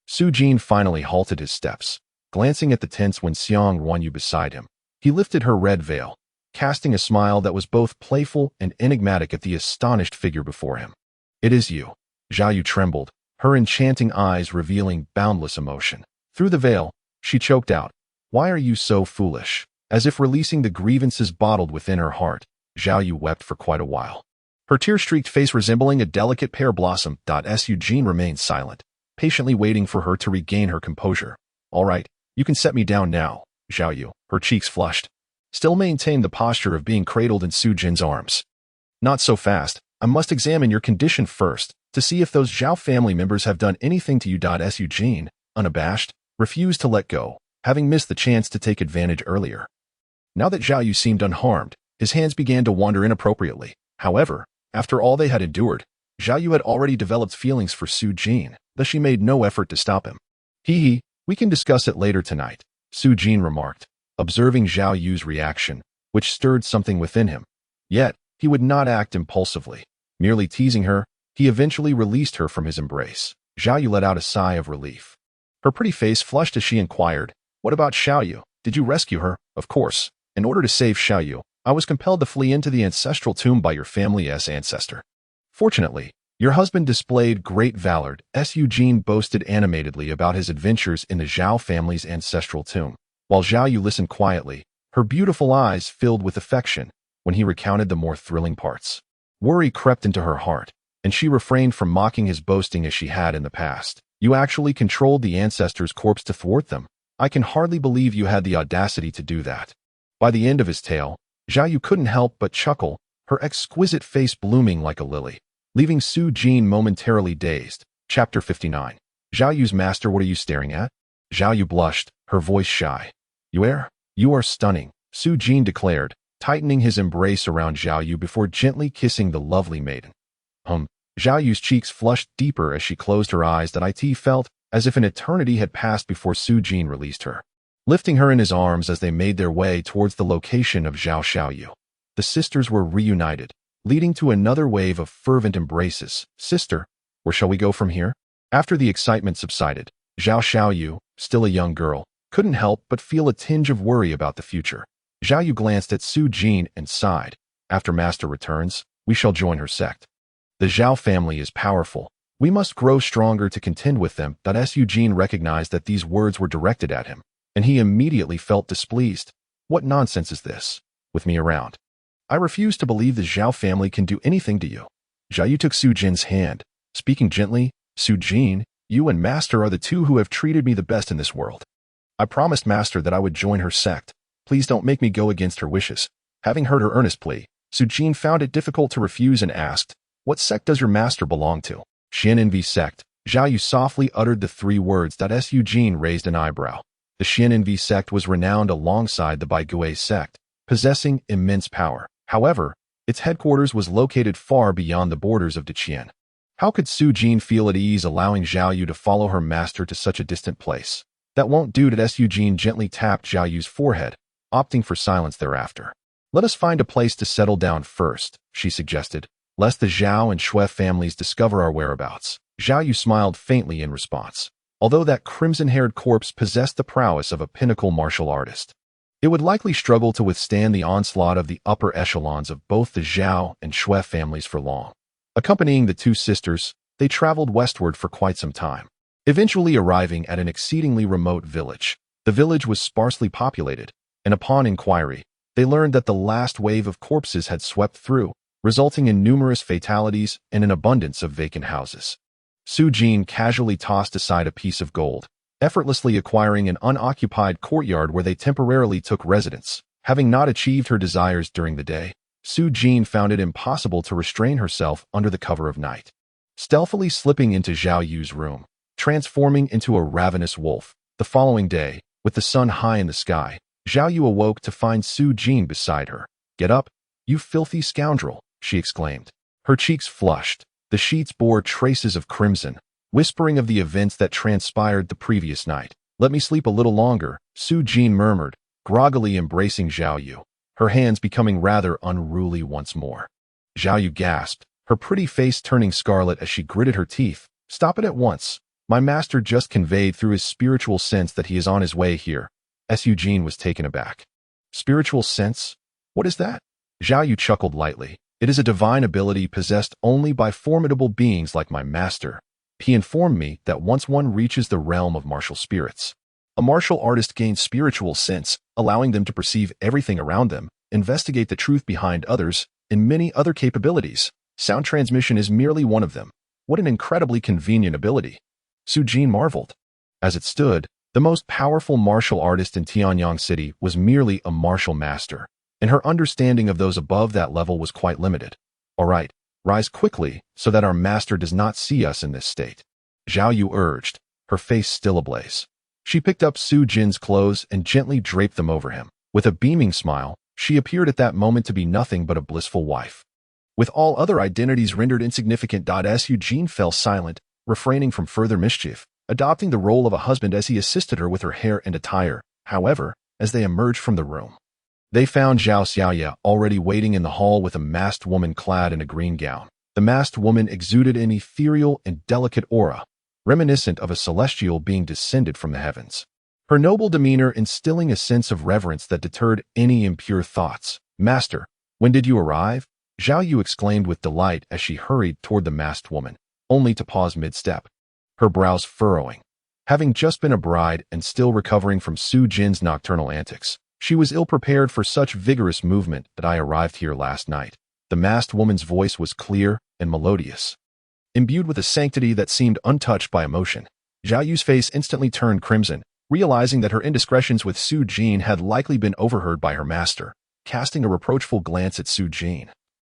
Su Jin finally halted his steps, glancing at the tense Wenxiang Ruanyu beside him. He He lifted her red veil, casting a smile that was both playful and enigmatic at the astonished figure before him. "It is you." Zhao Yu trembled, her enchanting eyes revealing boundless emotion. Through the veil, she choked out, "Why are you so foolish?" As if releasing the grievances bottled within her heart, Zhao Yu wept for quite a while. Her tear-streaked face resembling a delicate pear blossom. Su Jin remained silent, patiently waiting for her to regain her composure. "All right, you can set me down now," Zhao Yu, her cheeks flushed, still maintained the posture of being cradled in Su Jin's arms. "Not so fast. I must examine your condition first, to see if those Zhao family members have done anything to you." Su Jin, unabashed, refused to let go, having missed the chance to take advantage earlier. Now that Zhao Yu seemed unharmed, his hands began to wander inappropriately. However, after all they had endured, Zhao Yu had already developed feelings for Su Jin, thus she made no effort to stop him. "Hee, we can discuss it later tonight," Su Jin remarked, observing Zhao Yu's reaction, which stirred something within him. Yet, he would not act impulsively. Merely teasing her, he eventually released her from his embrace. Zhao Yu let out a sigh of relief. Her pretty face flushed as she inquired, "What about Xiao Yu? Did you rescue her?" "Of course. In order to save Xiao Yu, I was compelled to flee into the ancestral tomb by your family's ancestor. Fortunately, your husband displayed great valor." Su Jin boasted animatedly about his adventures in the Zhao family's ancestral tomb, while Zhao Yu listened quietly, her beautiful eyes filled with affection, when he recounted the more thrilling parts. Worry crept into her heart, and she refrained from mocking his boasting as she had in the past. "You actually controlled the ancestors' corpse to thwart them. I can hardly believe you had the audacity to do that." By the end of his tale, Zhao Yu couldn't help but chuckle, her exquisite face blooming like a lily, leaving Su Jin momentarily dazed. Chapter 59. Zhao Yu's master. "What are you staring at?" Zhao Yu blushed, her voice shy. You are stunning," Su Jin declared, tightening his embrace around Zhao Yu before gently kissing the lovely maiden. Zhao Yu's cheeks flushed deeper as she closed her eyes. It felt as if an eternity had passed before Su Jin released her, lifting her in his arms as they made their way towards the location of Xiao Yu. The sisters were reunited, leading to another wave of fervent embraces. "Sister, where shall we go from here?" After the excitement subsided, Xiao Yu, still a young girl, couldn't help but feel a tinge of worry about the future. Zhao Yu glanced at Su Jin and sighed. "After Master returns, we shall join her sect. The Zhao family is powerful. We must grow stronger to contend with them." Su Jin recognized that these words were directed at him, and he immediately felt displeased. "What nonsense is this? With me around, I refuse to believe the Zhao family can do anything to you." Zhao Yu took Su Jin's hand, speaking gently. "Su Jin, you and Master are the two who have treated me the best in this world. I promised Master that I would join her sect. Please don't make me go against her wishes." Having heard her earnest plea, Su Jin found it difficult to refuse and asked, "What sect does your master belong to?" "Xian sect." Zhao Yu softly uttered the 3 words. Su Jin raised an eyebrow. The Xian sect was renowned alongside the Baigui sect, possessing immense power. However, its headquarters was located far beyond the borders of Deqian. How could Su Jin feel at ease allowing Zhao Yu to follow her master to such a distant place? "That won't do." Su Jin gently tapped Zhao Yu's forehead, opting for silence thereafter. "Let us find a place to settle down first," she suggested, "lest the Zhao and Shui families discover our whereabouts." Zhao Yu smiled faintly in response. Although that crimson-haired corpse possessed the prowess of a pinnacle martial artist, it would likely struggle to withstand the onslaught of the upper echelons of both the Zhao and Shui families for long. Accompanying the 2 sisters, they traveled westward for quite some time, eventually arriving at an exceedingly remote village. The village was sparsely populated, and upon inquiry, they learned that the last wave of corpses had swept through, resulting in numerous fatalities and an abundance of vacant houses. Su Jin casually tossed aside a piece of gold, effortlessly acquiring an unoccupied courtyard where they temporarily took residence. Having not achieved her desires during the day, Su Jin found it impossible to restrain herself under the cover of night. Stealthily slipping into Zhao Yu's room, transforming into a ravenous wolf, the following day, with the sun high in the sky, Zhao Yu awoke to find Su Jin beside her. "Get up, you filthy scoundrel," she exclaimed. Her cheeks flushed. The sheets bore traces of crimson, whispering of the events that transpired the previous night. "Let me sleep a little longer," Su Jin murmured, groggily embracing Zhao Yu, her hands becoming rather unruly once more. Zhao Yu gasped, her pretty face turning scarlet as she gritted her teeth. "Stop it at once. My master just conveyed through his spiritual sense that he is on his way here." Su Jin was taken aback. Spiritual sense? What is that? Zhao Yu chuckled lightly. It is a divine ability possessed only by formidable beings like my master. He informed me that once one reaches the realm of martial spirits, a martial artist gains spiritual sense, allowing them to perceive everything around them, investigate the truth behind others, and many other capabilities. Sound transmission is merely one of them. What an incredibly convenient ability. Su Jin marveled. As it stood, the most powerful martial artist in Tianyang City was merely a martial master, and her understanding of those above that level was quite limited. All right, rise quickly so that our master does not see us in this state, Zhao Yu urged, her face still ablaze. She picked up Su Jin's clothes and gently draped them over him. With a beaming smile, she appeared at that moment to be nothing but a blissful wife. With all other identities rendered insignificant, Su Jin fell silent, refraining from further mischief, adopting the role of a husband as he assisted her with her hair and attire. However, as they emerged from the room, they found Zhao Xiaoya already waiting in the hall with a masked woman clad in a green gown. The masked woman exuded an ethereal and delicate aura, reminiscent of a celestial being descended from the heavens. Her noble demeanor instilling a sense of reverence that deterred any impure thoughts. Master, when did you arrive? Zhao Yu exclaimed with delight as she hurried toward the masked woman, only to pause mid-step, her brows furrowing. Having just been a bride and still recovering from Su Jin's nocturnal antics, she was ill-prepared for such vigorous movement that I arrived here last night. The masked woman's voice was clear and melodious, imbued with a sanctity that seemed untouched by emotion. Zhao Yu's face instantly turned crimson, realizing that her indiscretions with Su Jin had likely been overheard by her master. Casting a reproachful glance at Su Jin,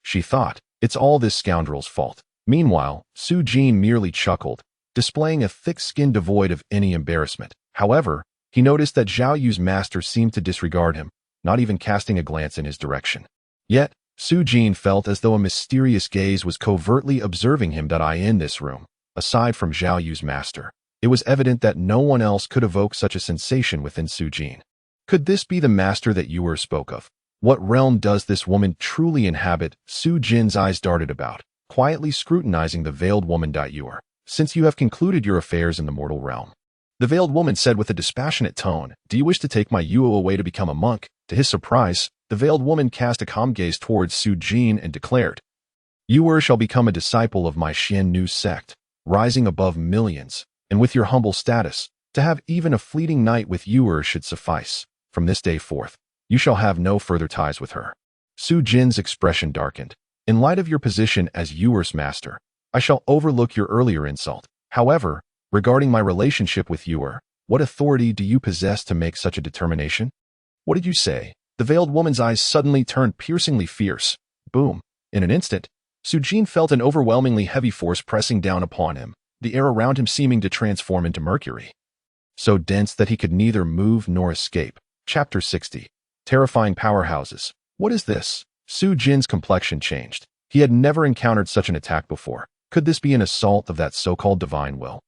she thought, it's all this scoundrel's fault. Meanwhile, Su Jin merely chuckled, displaying a thick skin devoid of any embarrassment. However, he noticed that Zhao Yu's master seemed to disregard him, not even casting a glance in his direction. Yet, Su Jin felt as though a mysterious gaze was covertly observing him. In this room, aside from Zhao Yu's master, it was evident that no one else could evoke such a sensation within Su Jin. Could this be the master that Yuer spoke of? What realm does this woman truly inhabit? Su Jin's eyes darted about, quietly scrutinizing the veiled woman. Yuer, since you have concluded your affairs in the mortal realm, the veiled woman said with a dispassionate tone, do you wish to take my Yuo away to become a monk? To his surprise, the veiled woman cast a calm gaze towards Su Jin and declared, Yuer shall become a disciple of my Xian Nu sect, rising above millions, and with your humble status, to have even a fleeting night with Yuer should suffice. From this day forth, you shall have no further ties with her. Su Jin's expression darkened. In light of your position as Yuer's master, I shall overlook your earlier insult. However, regarding my relationship with Yuer, what authority do you possess to make such a determination? What did you say? The veiled woman's eyes suddenly turned piercingly fierce. Boom. In an instant, Su Jin felt an overwhelmingly heavy force pressing down upon him, the air around him seeming to transform into mercury, so dense that he could neither move nor escape. Chapter 60. Terrifying powerhouses. What is this? Su Jin's complexion changed. He had never encountered such an attack before. Could this be an assault of that so-called divine will?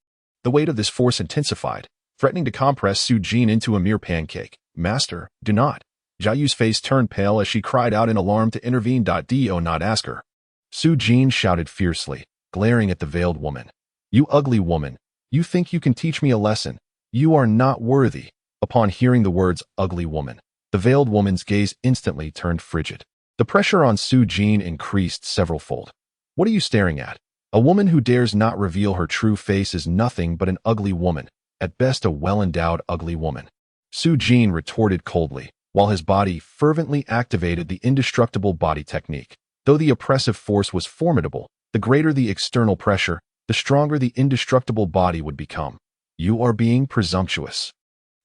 The weight of this force intensified, threatening to compress Su Jin into a mere pancake. Master, do not. Zhao Yu's face turned pale as she cried out in alarm to intervene. Do not ask her. Su Jin shouted fiercely, glaring at the veiled woman. You ugly woman, you think you can teach me a lesson? You are not worthy. Upon hearing the words ugly woman, the veiled woman's gaze instantly turned frigid. The pressure on Su Jin increased several-fold. What are you staring at? A woman who dares not reveal her true face is nothing but an ugly woman, at best a well-endowed ugly woman. Su Jin retorted coldly, while his body fervently activated the indestructible body technique. Though the oppressive force was formidable, the greater the external pressure, the stronger the indestructible body would become. You are being presumptuous.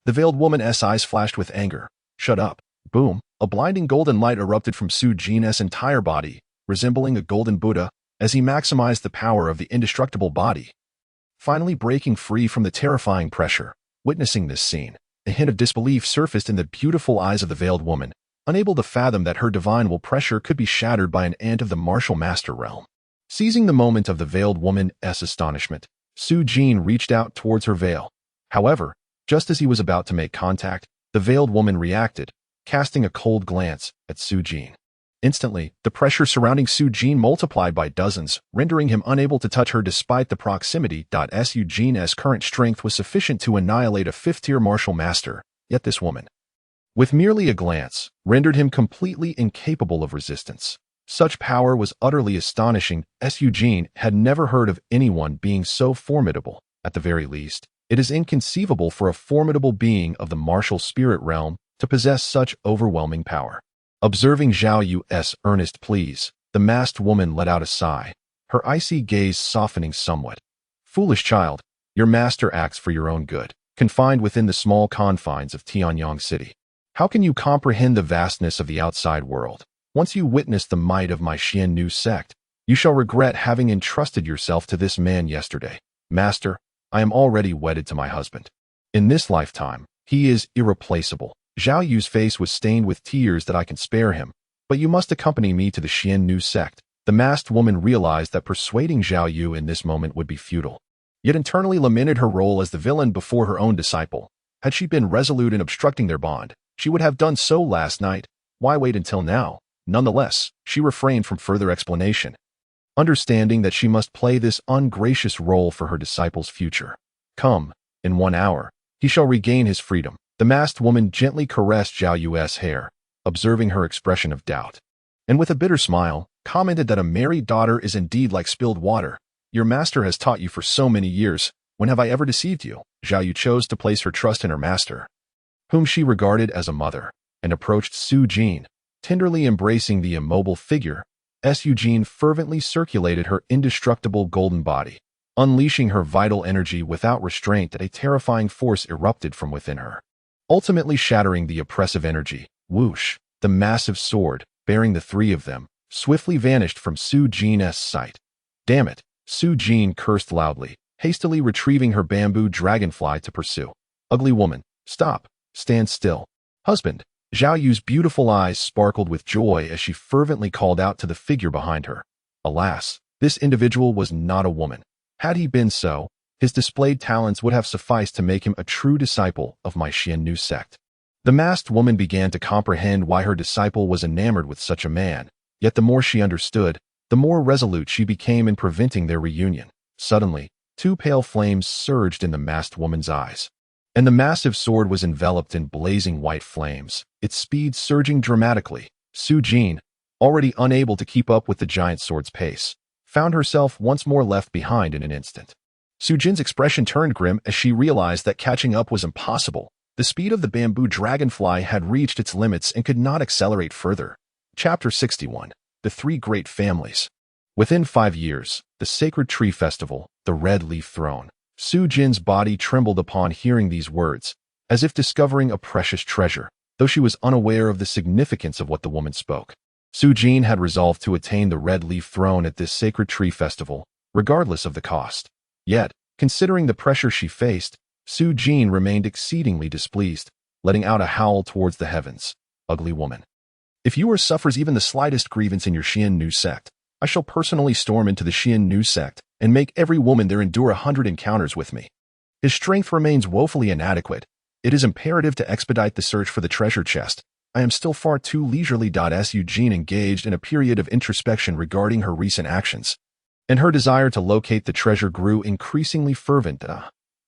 The veiled woman's eyes flashed with anger. Shut up. Boom. A blinding golden light erupted from Su Jin's entire body, resembling a golden Buddha, as he maximized the power of the indestructible body. Finally breaking free from the terrifying pressure, witnessing this scene, a hint of disbelief surfaced in the beautiful eyes of the veiled woman, unable to fathom that her divine will pressure could be shattered by an ant of the martial master realm. Seizing the moment of the veiled woman's astonishment, Su Jin reached out towards her veil. However, just as he was about to make contact, the veiled woman reacted, casting a cold glance at Su Jin. Instantly, the pressure surrounding Su Jin multiplied by dozens, rendering him unable to touch her despite the proximity. Su Jin's current strength was sufficient to annihilate a fifth-tier martial master, yet this woman with merely a glance, rendered him completely incapable of resistance. Such power was utterly astonishing. Su Jin had never heard of anyone being so formidable. At the very least, it is inconceivable for a formidable being of the martial spirit realm to possess such overwhelming power. Observing Zhao Yu's earnest pleas, the masked woman let out a sigh, her icy gaze softening somewhat. Foolish child, your master acts for your own good, confined within the small confines of Tianyang City. How can you comprehend the vastness of the outside world? Once you witness the might of my Xian sect, you shall regret having entrusted yourself to this man yesterday. Master, I am already wedded to my husband. In this lifetime, he is irreplaceable. Zhao Yu's face was stained with tears that I can spare him, but you must accompany me to the Xian sect. The masked woman realized that persuading Zhao Yu in this moment would be futile, yet internally lamented her role as the villain before her own disciple. Had she been resolute in obstructing their bond, she would have done so last night. Why wait until now? Nonetheless, she refrained from further explanation, understanding that she must play this ungracious role for her disciple's future. Come, in 1 hour, he shall regain his freedom. The masked woman gently caressed Zhao Yu's hair, observing her expression of doubt, and with a bitter smile, commented that a married daughter is indeed like spilled water. Your master has taught you for so many years. When have I ever deceived you? Zhao Yu chose to place her trust in her master, whom she regarded as a mother, and approached Su Jin, tenderly embracing the immobile figure. Su Jin fervently circulated her indestructible golden body, unleashing her vital energy without restraint that a terrifying force erupted from within her, ultimately shattering the oppressive energy. Whoosh! The massive sword, bearing the three of them, swiftly vanished from Su Jin's sight. Damn it! Su Jin cursed loudly, hastily retrieving her bamboo dragonfly to pursue. Ugly woman, stop! Stand still. Husband! Zhao Yu's beautiful eyes sparkled with joy as she fervently called out to the figure behind her. Alas, this individual was not a woman. Had he been so, his displayed talents would have sufficed to make him a true disciple of my Xian sect. The masked woman began to comprehend why her disciple was enamored with such a man, yet the more she understood, the more resolute she became in preventing their reunion. Suddenly, two pale flames surged in the masked woman's eyes, and the massive sword was enveloped in blazing white flames, its speed surging dramatically. Su Jin, already unable to keep up with the giant sword's pace, found herself once more left behind in an instant. Su Jin's expression turned grim as she realized that catching up was impossible. The speed of the bamboo dragonfly had reached its limits and could not accelerate further. Chapter 61. The Three Great Families. Within 5 years, the Sacred Tree Festival, the Red Leaf Throne. Su Jin's body trembled upon hearing these words, as if discovering a precious treasure, though she was unaware of the significance of what the woman spoke. Su Jin had resolved to attain the Red Leaf Throne at this Sacred Tree Festival, regardless of the cost. Yet, considering the pressure she faced, Su Jin remained exceedingly displeased, letting out a howl towards the heavens. Ugly woman! If you suffers even the slightest grievance in your Xian sect, I shall personally storm into the Xian sect and make every woman there endure 100 encounters with me. His strength remains woefully inadequate. It is imperative to expedite the search for the treasure chest. I am still far too leisurely. Su Jin engaged in a period of introspection regarding her recent actions, and her desire to locate the treasure grew increasingly fervent.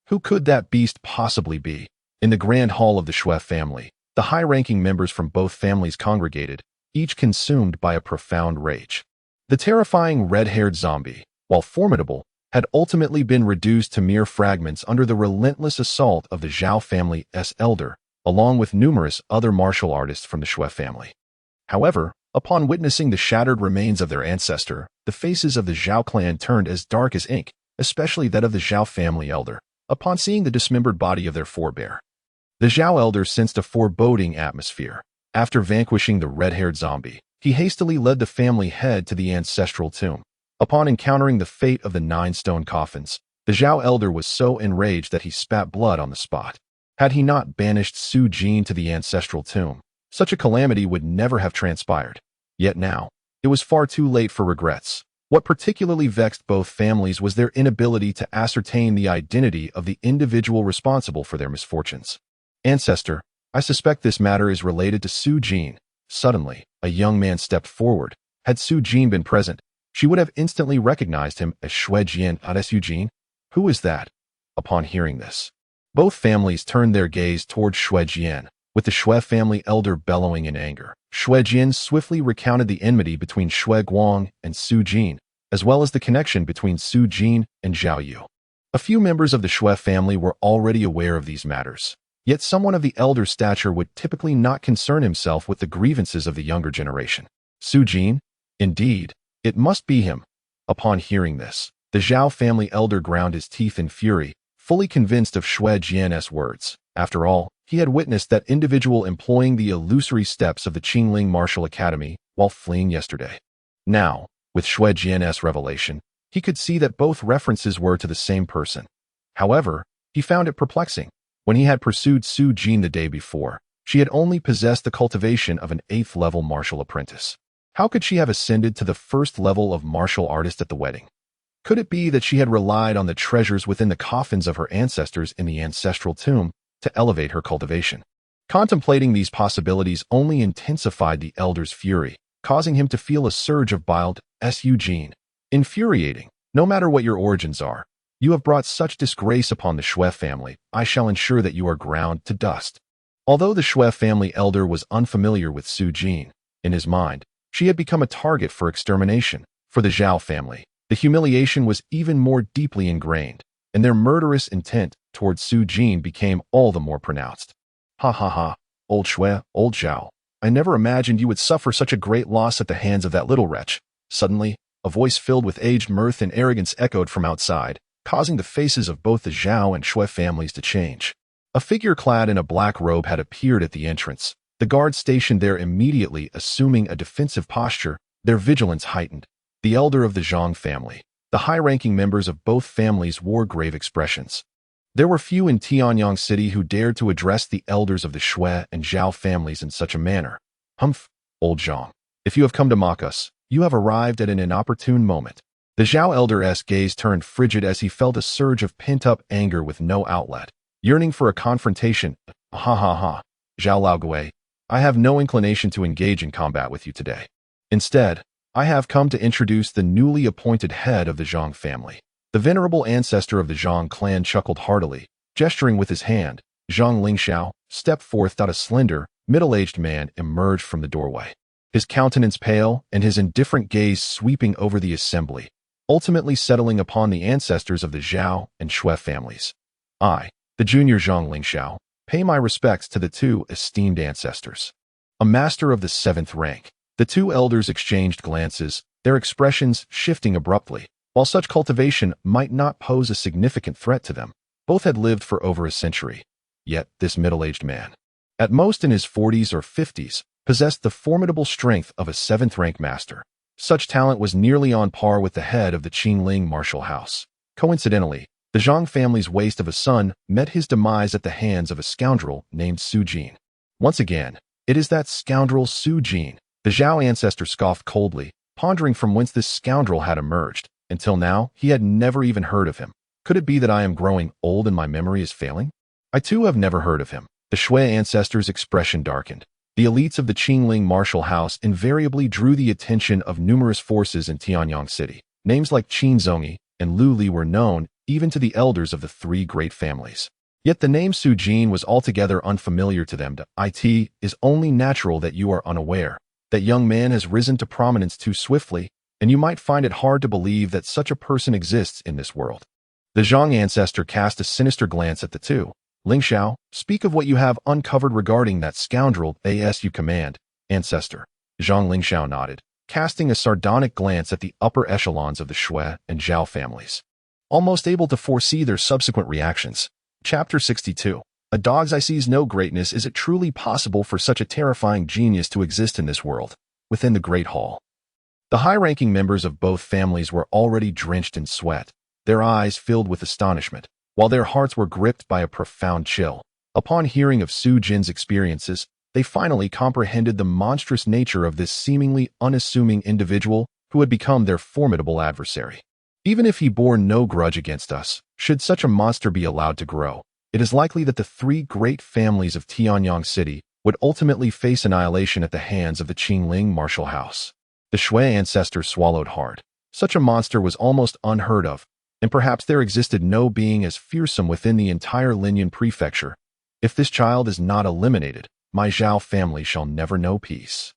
Who could that beast possibly be? In the grand hall of the Shui family, the high-ranking members from both families congregated, each consumed by a profound rage. The terrifying red-haired zombie, while formidable, had ultimately been reduced to mere fragments under the relentless assault of the Zhao family's elder, along with numerous other martial artists from the Shui family. However, upon witnessing the shattered remains of their ancestor, the faces of the Zhao clan turned as dark as ink, especially that of the Zhao family elder, upon seeing the dismembered body of their forebear. The Zhao elder sensed a foreboding atmosphere. After vanquishing the red-haired zombie, he hastily led the family head to the ancestral tomb. Upon encountering the fate of the 9 stone coffins, the Zhao elder was so enraged that he spat blood on the spot. Had he not banished Su Jin to the ancestral tomb, such a calamity would never have transpired. Yet now, it was far too late for regrets. What particularly vexed both families was their inability to ascertain the identity of the individual responsible for their misfortunes. Ancestor, I suspect this matter is related to Su Jin. Suddenly, a young man stepped forward. Had Su Jin been present, she would have instantly recognized him as Shui Jian. Su Jin? Who is that? Upon hearing this, both families turned their gaze toward Shui Jian, with the Shui family elder bellowing in anger. Su Jin swiftly recounted the enmity between Shui Guang and Su Jin, as well as the connection between Su Jin and Zhao Yu. A few members of the Shui family were already aware of these matters, yet someone of the elder stature would typically not concern himself with the grievances of the younger generation. Su Jin? Indeed, it must be him. Upon hearing this, the Zhao family elder ground his teeth in fury, fully convinced of Shui Jin's words. After all, he had witnessed that individual employing the illusory steps of the Qingling Martial Academy while fleeing yesterday. Now, with Shui Jin's revelation, he could see that both references were to the same person. However, he found it perplexing. When he had pursued Su Jin the day before, she had only possessed the cultivation of an 8th-level martial apprentice. How could she have ascended to the 1st level of martial artist at the wedding? Could it be that she had relied on the treasures within the coffins of her ancestors in the ancestral tomb to elevate her cultivation? Contemplating these possibilities only intensified the elder's fury, causing him to feel a surge of bile. Su Jin. Infuriating. No matter what your origins are, you have brought such disgrace upon the Shui family. I shall ensure that you are ground to dust. Although the Shui family elder was unfamiliar with Su Jin, in his mind, she had become a target for extermination. For the Zhao family, the humiliation was even more deeply ingrained, and their murderous intent towards Su Jin became all the more pronounced. Ha ha ha, old Shui, old Zhao. I never imagined you would suffer such a great loss at the hands of that little wretch. Suddenly, a voice filled with aged mirth and arrogance echoed from outside, causing the faces of both the Zhao and Shui families to change. A figure clad in a black robe had appeared at the entrance, the guards stationed there immediately assuming a defensive posture, their vigilance heightened. The elder of the Zhang family, the high-ranking members of both families wore grave expressions. There were few in Tianyang City who dared to address the elders of the Shui and Zhao families in such a manner. Humph, old Zhang. If you have come to mock us, you have arrived at an inopportune moment. The Zhao elder's gaze turned frigid as he felt a surge of pent-up anger with no outlet, yearning for a confrontation. Ha ha ha, Zhao Laogui, I have no inclination to engage in combat with you today. Instead, I have come to introduce the newly appointed head of the Zhang family. The venerable ancestor of the Zhang clan chuckled heartily, gesturing with his hand. Zhang Lingxiao stepped forth. A slender, middle-aged man emerged from the doorway, his countenance pale and his indifferent gaze sweeping over the assembly, ultimately settling upon the ancestors of the Zhao and Shui families. I, the junior Zhang Lingxiao, pay my respects to the two esteemed ancestors. A master of the 7th rank. The two elders exchanged glances, their expressions shifting abruptly. While such cultivation might not pose a significant threat to them, both had lived for over a century. Yet this middle-aged man, at most in his 40s or 50s, possessed the formidable strength of a 7th-rank master. Such talent was nearly on par with the head of the Qingling martial house. Coincidentally, the Zhang family's waste of a son met his demise at the hands of a scoundrel named Su Jin. Once again, it is that scoundrel Su Jin. The Zhao ancestor scoffed coldly, pondering from whence this scoundrel had emerged. Until now, he had never even heard of him. Could it be that I am growing old and my memory is failing? I too have never heard of him. The Shui ancestor's expression darkened. The elites of the Qingling martial house invariably drew the attention of numerous forces in Tianyang City. Names like Qin Zongi and Lu Li were known even to the elders of the 3 great families. Yet the name Su Jin was altogether unfamiliar to them. It is only natural that you are unaware. That young man has risen to prominence too swiftly, and you might find it hard to believe that such a person exists in this world. The Zhang ancestor cast a sinister glance at the two. Lingxiao, speak of what you have uncovered regarding that scoundrel. As you command, ancestor. Zhang Lingxiao nodded, casting a sardonic glance at the upper echelons of the Shui and Zhao families, almost able to foresee their subsequent reactions. Chapter 62. A dog's eye sees no greatness. Is it truly possible for such a terrifying genius to exist in this world? Within the Great Hall, the high-ranking members of both families were already drenched in sweat, their eyes filled with astonishment, while their hearts were gripped by a profound chill. Upon hearing of Su Jin's experiences, they finally comprehended the monstrous nature of this seemingly unassuming individual who had become their formidable adversary. Even if he bore no grudge against us, should such a monster be allowed to grow, it is likely that the 3 great families of Tianyang City would ultimately face annihilation at the hands of the Qingling martial house. The Shui ancestor swallowed hard. Such a monster was almost unheard of, and perhaps there existed no being as fearsome within the entire Linyan prefecture. If this child is not eliminated, My Zhao family shall never know peace."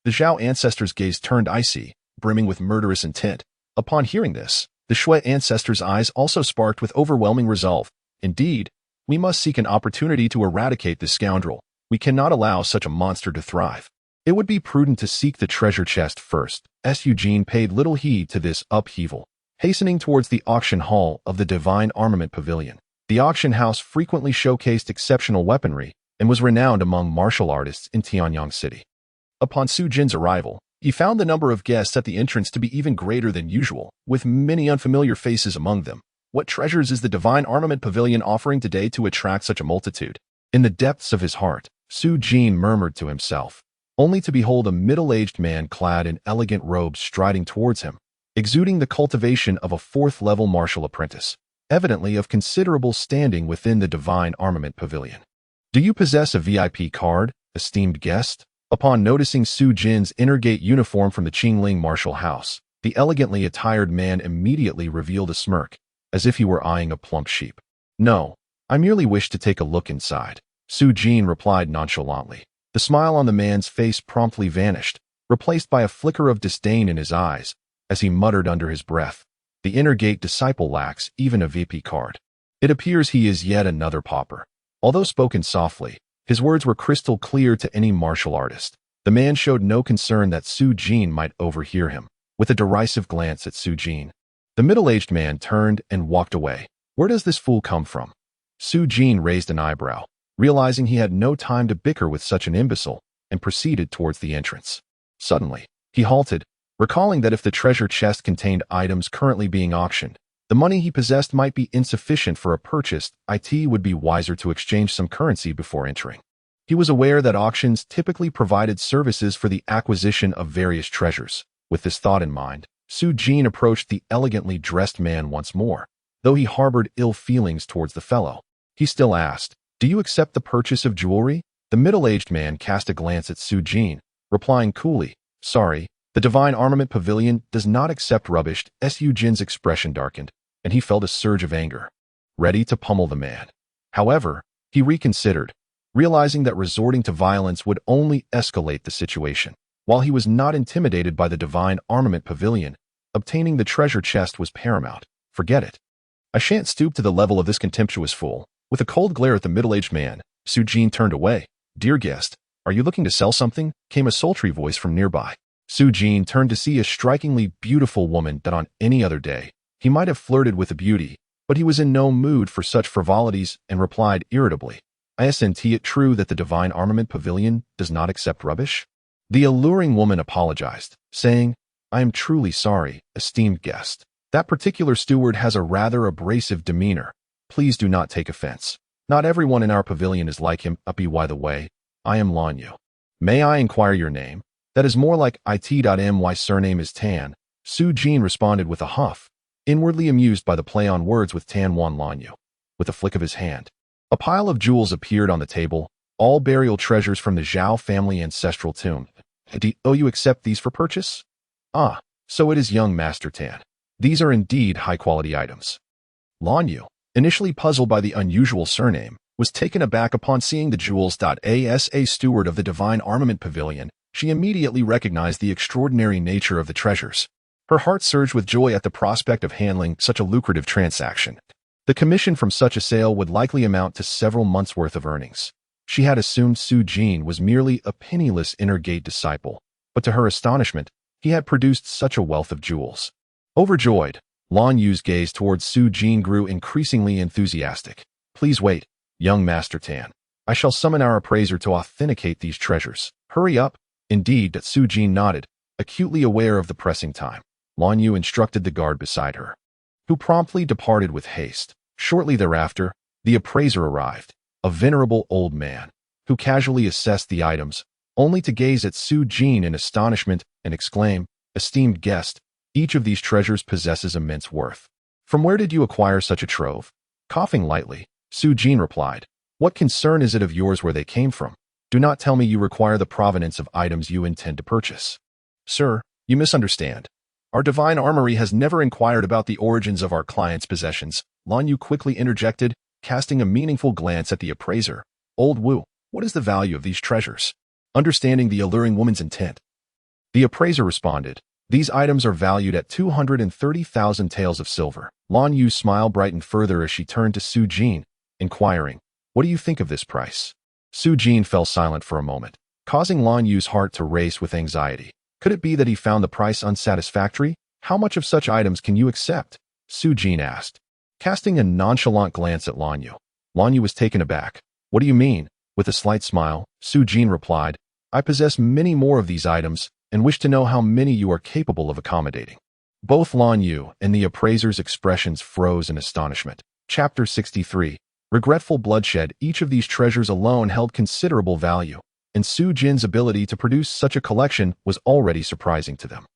The Zhao ancestors' gaze turned icy, brimming with murderous intent. Upon hearing this, the Shui ancestors' eyes also sparked with overwhelming resolve. "Indeed, we must seek an opportunity to eradicate this scoundrel. We cannot allow such a monster to thrive. It would be prudent to seek the treasure chest first." Su Jin paid little heed to this upheaval, hastening towards the auction hall of the Divine Armament Pavilion. The auction house frequently showcased exceptional weaponry and was renowned among martial artists in Tianyang City. Upon Su Jin's arrival, he found the number of guests at the entrance to be even greater than usual, with many unfamiliar faces among them. What treasures is the Divine Armament Pavilion offering today to attract such a multitude? In the depths of his heart, Su Jin murmured to himself, only to behold a middle-aged man clad in elegant robes striding towards him, exuding the cultivation of a fourth-level martial apprentice, evidently of considerable standing within the Divine Armament Pavilion. "Do you possess a VIP card, esteemed guest?" Upon noticing Su Jin's inner gate uniform from the Qingling martial house, the elegantly attired man immediately revealed a smirk, as if he were eyeing a plump sheep. "No, I merely wish to take a look inside," Su Jin replied nonchalantly. The smile on the man's face promptly vanished, replaced by a flicker of disdain in his eyes, as he muttered under his breath, "The inner gate disciple lacks even a VIP card. It appears he is yet another pauper." Although spoken softly, his words were crystal clear to any martial artist. The man showed no concern that Su Jin might overhear him. With a derisive glance at Su Jin, the middle-aged man turned and walked away. "Where does this fool come from?" Su Jin raised an eyebrow, realizing he had no time to bicker with such an imbecile, and proceeded towards the entrance. Suddenly, he halted, recalling that if the treasure chest contained items currently being auctioned, the money he possessed might be insufficient for a purchase. It would be wiser to exchange some currency before entering. He was aware that auctions typically provided services for the acquisition of various treasures. With this thought in mind, Su Jin approached the elegantly dressed man once more. Though he harbored ill feelings towards the fellow, he still asked, "Do you accept the purchase of jewelry?" The middle-aged man cast a glance at Su Jin, replying coolly, "Sorry, the Divine Armament Pavilion does not accept rubbish." Su Jin's expression darkened, and he felt a surge of anger, ready to pummel the man. However, he reconsidered, realizing that resorting to violence would only escalate the situation. While he was not intimidated by the Divine Armament Pavilion, obtaining the treasure chest was paramount. "Forget it. I shan't stoop to the level of this contemptuous fool." With a cold glare at the middle-aged man, Su Jin turned away. "Dear guest, are you looking to sell something?" came a sultry voice from nearby. Su Jin turned to see a strikingly beautiful woman that on any other day he might have flirted with the beauty, but he was in no mood for such frivolities and replied irritably, "Isn't it true that the Divine Armament Pavilion does not accept rubbish?" The alluring woman apologized, saying, "I am truly sorry, esteemed guest. That particular steward has a rather abrasive demeanor. Please do not take offense. Not everyone in our pavilion is like him." By the way, I am Lan Yu. "May I inquire your name?" "That is more like my surname is Tan." Su Jin responded with a huff, inwardly amused by the play on words with Tan Wan Lan Yu. With a flick of his hand, a pile of jewels appeared on the table, all burial treasures from the Zhao family ancestral tomb. "Do you accept these for purchase?" "Ah, so it is young Master Tan. These are indeed high-quality items." Lan Yu, initially puzzled by the unusual surname, was taken aback upon seeing the jewels. As a steward of the Divine Armament Pavilion, she immediately recognized the extraordinary nature of the treasures. Her heart surged with joy at the prospect of handling such a lucrative transaction. The commission from such a sale would likely amount to several months' worth of earnings. She had assumed Su Jin was merely a penniless inner gate disciple, but to her astonishment, he had produced such a wealth of jewels. Overjoyed, Lan Yu's gaze towards Su Jin grew increasingly enthusiastic. "Please wait, young Master Tan. I shall summon our appraiser to authenticate these treasures. Hurry up." Indeed, Su Jin nodded, acutely aware of the pressing time. Lan Yu instructed the guard beside her, who promptly departed with haste. Shortly thereafter, the appraiser arrived, a venerable old man, who casually assessed the items, only to gaze at Su Jin in astonishment and exclaim, "Esteemed guest, each of these treasures possesses immense worth. From where did you acquire such a trove?" Coughing lightly, Su Jin replied, "What concern is it of yours where they came from? Do not tell me you require the provenance of items you intend to purchase." "Sir, you misunderstand. Our divine armory has never inquired about the origins of our clients' possessions," Lan Yu quickly interjected, casting a meaningful glance at the appraiser. "Old Wu, What is the value of these treasures? Understanding the alluring woman's intent. The appraiser responded, these items are valued at 230,000 taels of silver. Lan Yu's smile brightened further as she turned to Su Jin, inquiring, what do you think of this price? Su Jin fell silent for a moment, causing Lan Yu's heart to race with anxiety. Could it be that he found the price unsatisfactory? How much of such items can you accept? Su Jin asked, casting a nonchalant glance at Lan Yu. Lan Yu was taken aback. What do you mean? With a slight smile, Su Jin replied, I possess many more of these items and wish to know how many you are capable of accommodating. Both Lan Yu and the appraiser's expressions froze in astonishment. Chapter 63. Regretful bloodshed. Each of these treasures alone held considerable value, and Su Jin's ability to produce such a collection was already surprising to them.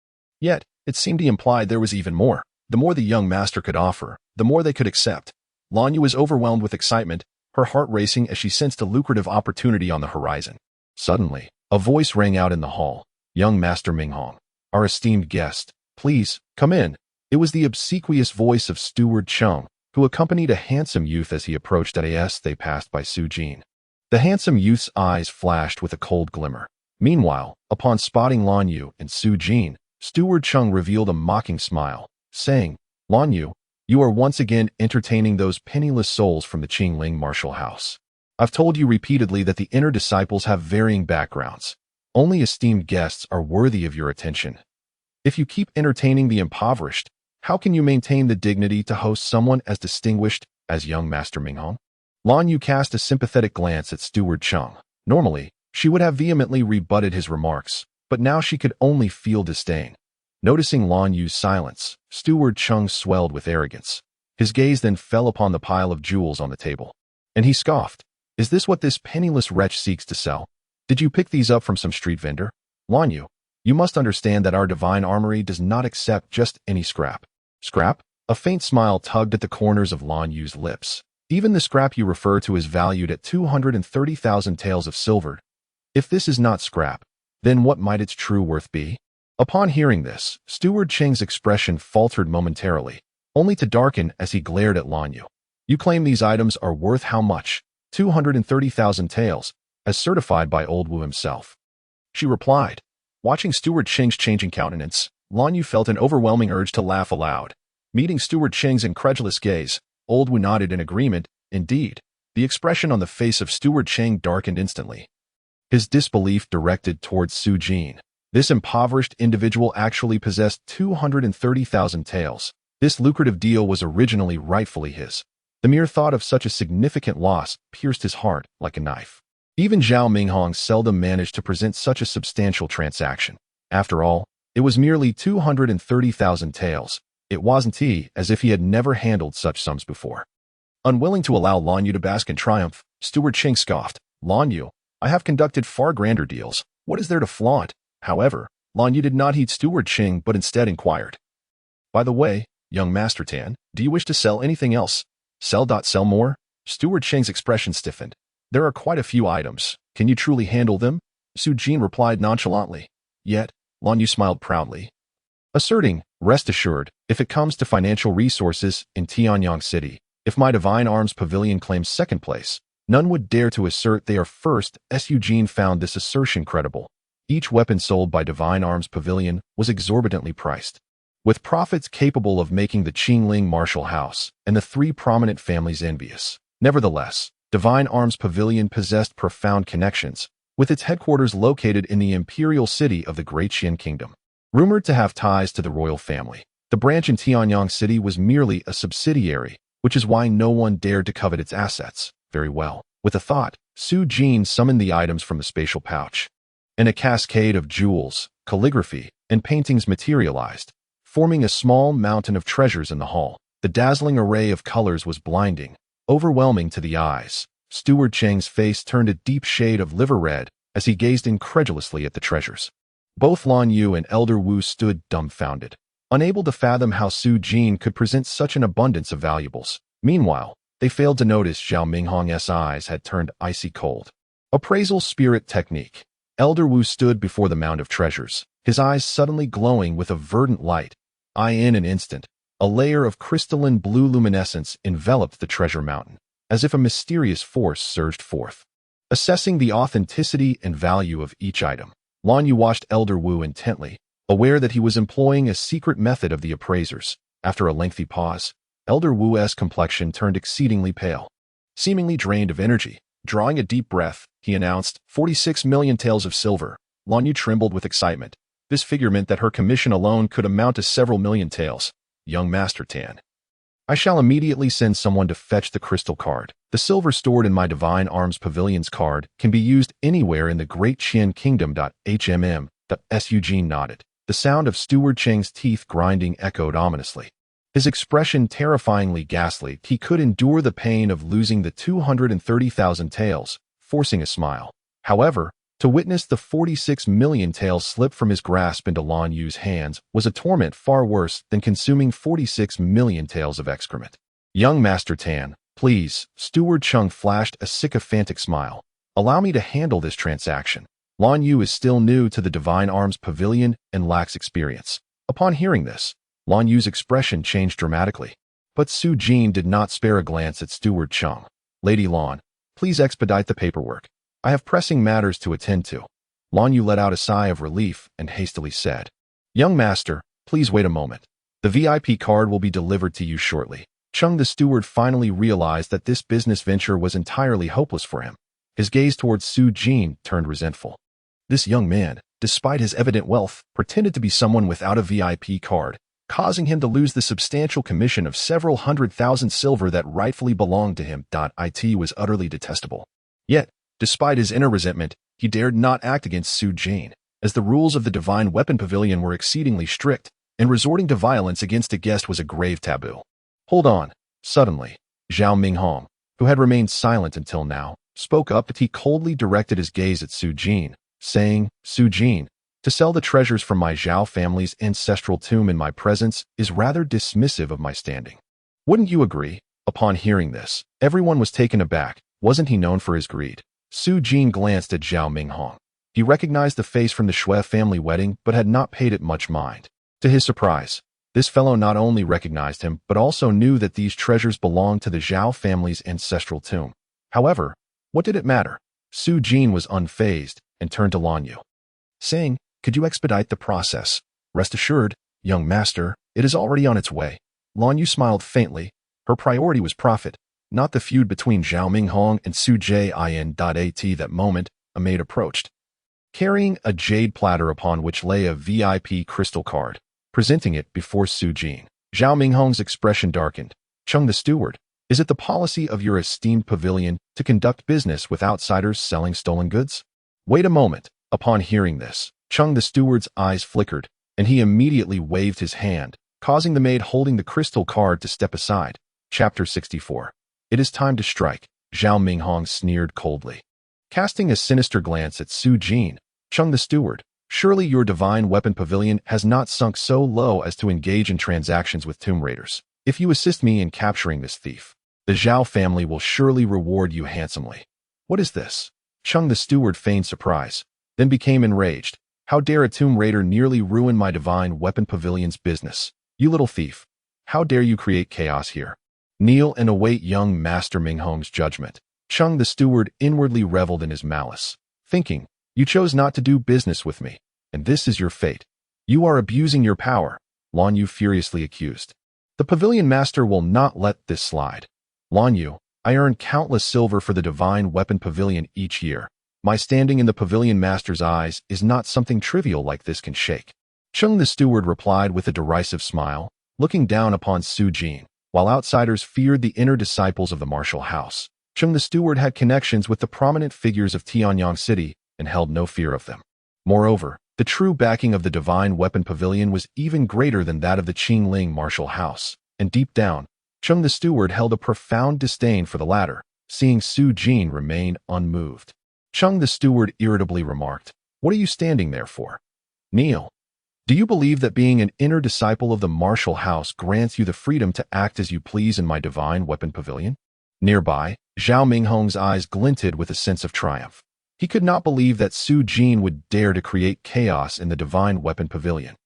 Yet, it seemed he implied there was even more. The more the young master could offer, the more they could accept. Lan Yu was overwhelmed with excitement, her heart racing as she sensed a lucrative opportunity on the horizon. Suddenly, a voice rang out in the hall. Young Master Minghong, our esteemed guest, please, come in. It was the obsequious voice of Steward Chung, who accompanied a handsome youth as he approached. As they passed by Su Jin, the handsome youth's eyes flashed with a cold glimmer. Meanwhile, upon spotting Lan Yu and Su Jin, Steward Chung revealed a mocking smile, saying, Lan Yu, you are once again entertaining those penniless souls from the Qingling martial house. I've told you repeatedly that the inner disciples have varying backgrounds. Only esteemed guests are worthy of your attention. If you keep entertaining the impoverished, how can you maintain the dignity to host someone as distinguished as young Master Minghong? Lan Yu cast a sympathetic glance at Steward Chung. Normally, she would have vehemently rebutted his remarks, but now she could only feel disdain. Noticing Lan Yu's silence, Steward Chung swelled with arrogance. His gaze then fell upon the pile of jewels on the table, and he scoffed. Is this what this penniless wretch seeks to sell? Did you pick these up from some street vendor? Lan Yu, you must understand that our divine armory does not accept just any scrap. Scrap? A faint smile tugged at the corners of Lan Yu's lips. Even the scrap you refer to is valued at 230,000 taels of silver. If this is not scrap, then what might its true worth be? Upon hearing this, Steward Cheng's expression faltered momentarily, only to darken as he glared at Lan Yu. You claim these items are worth how much? 230,000 taels, as certified by Old Wu himself. She replied. Watching Steward Cheng's changing countenance, Lan Yu felt an overwhelming urge to laugh aloud. Meeting Steward Cheng's incredulous gaze, Old Wu nodded in agreement. Indeed, the expression on the face of Steward Cheng darkened instantly. His disbelief directed towards Su Jin. This impoverished individual actually possessed 230,000 taels. This lucrative deal was originally rightfully his. The mere thought of such a significant loss pierced his heart like a knife. Even Zhao Minghong seldom managed to present such a substantial transaction. After all, it was merely 230,000 taels. It wasn't as if he had never handled such sums before. Unwilling to allow Lan Yu to bask in triumph, Steward Cheng scoffed. Lan Yu, I have conducted far grander deals. What is there to flaunt? However, Lan Yu did not heed Steward Cheng but instead inquired. By the way, young Master Tan, do you wish to sell anything else? Sell more? Steward Cheng's expression stiffened. There are quite a few items. Can you truly handle them? Su Jin replied nonchalantly. Yet, Lan Yu smiled proudly, asserting, rest assured, if it comes to financial resources in Tianyang City, if my Divine Arms Pavilion claims second place, none would dare to assert they are first. Su Jin found this assertion credible. Each weapon sold by Divine Arms Pavilion was exorbitantly priced, with profits capable of making the Qingling martial house and the three prominent families envious. Nevertheless, Divine Arms Pavilion possessed profound connections, with its headquarters located in the imperial city of the Great Qian Kingdom. Rumored to have ties to the royal family, the branch in Tianyang City was merely a subsidiary, which is why no one dared to covet its assets. Very well. With a thought, Su Jin summoned the items from the spatial pouch, and a cascade of jewels, calligraphy, and paintings materialized, forming a small mountain of treasures in the hall. The dazzling array of colors was blinding, overwhelming to the eyes. Steward Cheng's face turned a deep shade of liver red as he gazed incredulously at the treasures. Both Lan Yu and Elder Wu stood dumbfounded, unable to fathom how Su Jin could present such an abundance of valuables. Meanwhile, they failed to notice Zhao Minghong's eyes had turned icy cold. Appraisal spirit technique. Elder Wu stood before the mound of treasures, his eyes suddenly glowing with a verdant light. In an instant, a layer of crystalline blue luminescence enveloped the treasure mountain, as if a mysterious force surged forth. Assessing the authenticity and value of each item, Lan Yu watched Elder Wu intently, aware that he was employing a secret method of the appraisers. After a lengthy pause, Elder Wu's complexion turned exceedingly pale. Seemingly drained of energy, drawing a deep breath, he announced, 46 million taels of silver. Lan Yu trembled with excitement. This figure meant that her commission alone could amount to several million taels. Young Master Tan. I shall immediately send someone to fetch the crystal card. The silver stored in my Divine Arms Pavilion's card can be used anywhere in the Great Qian Kingdom. Su Jin nodded. The sound of Steward Cheng's teeth grinding echoed ominously. His expression terrifyingly ghastly. He could endure the pain of losing the 230,000 taels, forcing a smile. However, to witness the 46 million taels slip from his grasp into Lan Yu's hands was a torment far worse than consuming 46 million taels of excrement. Young Master Tan, please, Steward Cheng flashed a sycophantic smile. Allow me to handle this transaction. Lan Yu is still new to the Divine Arms Pavilion and lacks experience. Upon hearing this, Lan Yu's expression changed dramatically. But Su Jin did not spare a glance at Steward Cheng. Lady Lan, please expedite the paperwork. I have pressing matters to attend to. Lan Yu let out a sigh of relief and hastily said, Young Master, please wait a moment. The VIP card will be delivered to you shortly. Cheng the steward finally realized that this business venture was entirely hopeless for him. His gaze towards Su Jin turned resentful. This young man, despite his evident wealth, pretended to be someone without a VIP card, causing him to lose the substantial commission of several 100,000 silver that rightfully belonged to him. It was utterly detestable. Yet, despite his inner resentment, he dared not act against Su Jin, as the rules of the Divine Weapon Pavilion were exceedingly strict, and resorting to violence against a guest was a grave taboo. Hold on. Suddenly, Zhao Minghong, who had remained silent until now, spoke up, but he coldly directed his gaze at Su Jin, saying, Su Jin, to sell the treasures from my Zhao family's ancestral tomb in my presence is rather dismissive of my standing. Wouldn't you agree? Upon hearing this, everyone was taken aback. Wasn't he known for his greed? Su Jin glanced at Zhao Minghong. He recognized the face from the Shui family wedding but had not paid it much mind. To his surprise, this fellow not only recognized him but also knew that these treasures belonged to the Zhao family's ancestral tomb. However, what did it matter? Su Jin was unfazed and turned to Lan Yu, saying, Could you expedite the process? Rest assured, young master, it is already on its way. Lan Yu smiled faintly. Her priority was profit, not the feud between Zhao Minghong and Su Jin. At that moment, a maid approached, carrying a jade platter upon which lay a VIP crystal card, presenting it before Su Jin. Zhao Minghong's expression darkened. Cheng the steward, is it the policy of your esteemed pavilion to conduct business with outsiders selling stolen goods? Wait a moment. Upon hearing this, Cheng the steward's eyes flickered, and he immediately waved his hand, causing the maid holding the crystal card to step aside. Chapter 64. It is time to strike, Zhao Minghong sneered coldly. Casting a sinister glance at Su Jin, Cheng the steward, surely your Divine Weapon Pavilion has not sunk so low as to engage in transactions with tomb raiders. If you assist me in capturing this thief, the Zhao family will surely reward you handsomely. What is this? Cheng the steward feigned surprise, then became enraged. How dare a tomb raider nearly ruin my Divine Weapon Pavilion's business? You little thief. How dare you create chaos here? Kneel and await young Master Minghong's judgment. Cheng the steward inwardly reveled in his malice, thinking, You chose not to do business with me, and this is your fate. You are abusing your power, Lan Yu furiously accused. The pavilion master will not let this slide. Lan Yu, I earn countless silver for the Divine Weapon Pavilion each year. My standing in the pavilion master's eyes is not something trivial like this can shake. Cheng the steward replied with a derisive smile, looking down upon Su Jin. While outsiders feared the inner disciples of the martial house, Cheng the steward had connections with the prominent figures of Tianyang City and held no fear of them. Moreover, the true backing of the Divine Weapon Pavilion was even greater than that of the Qingling martial house, and deep down, Cheng the steward held a profound disdain for the latter, seeing Su Jin remain unmoved. Cheng the steward irritably remarked, What are you standing there for? Kneel. Do you believe that being an inner disciple of the martial house grants you the freedom to act as you please in my Divine Weapon Pavilion? Nearby, Zhao Minghong's eyes glinted with a sense of triumph. He could not believe that Su Jin would dare to create chaos in the Divine Weapon Pavilion.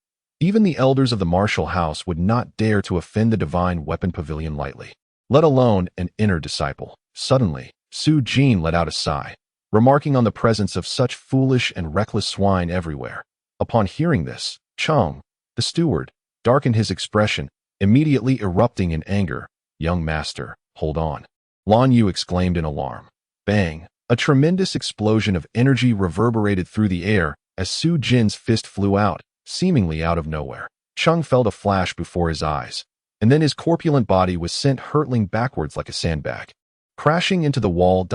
Even the elders of the martial house would not dare to offend the Divine Weapon Pavilion lightly, let alone an inner disciple. Suddenly, Su Jin let out a sigh. remarking on the presence of such foolish and reckless swine everywhere. Upon hearing this, Chung, the steward, darkened his expression, immediately erupting in anger. "Young master, hold on," Lan Yu exclaimed in alarm. Bang! A tremendous explosion of energy reverberated through the air as Su Jin's fist flew out, seemingly out of nowhere. Chung felt a flash before his eyes, and then his corpulent body was sent hurtling backwards like a sandbag. Crashing into the wall.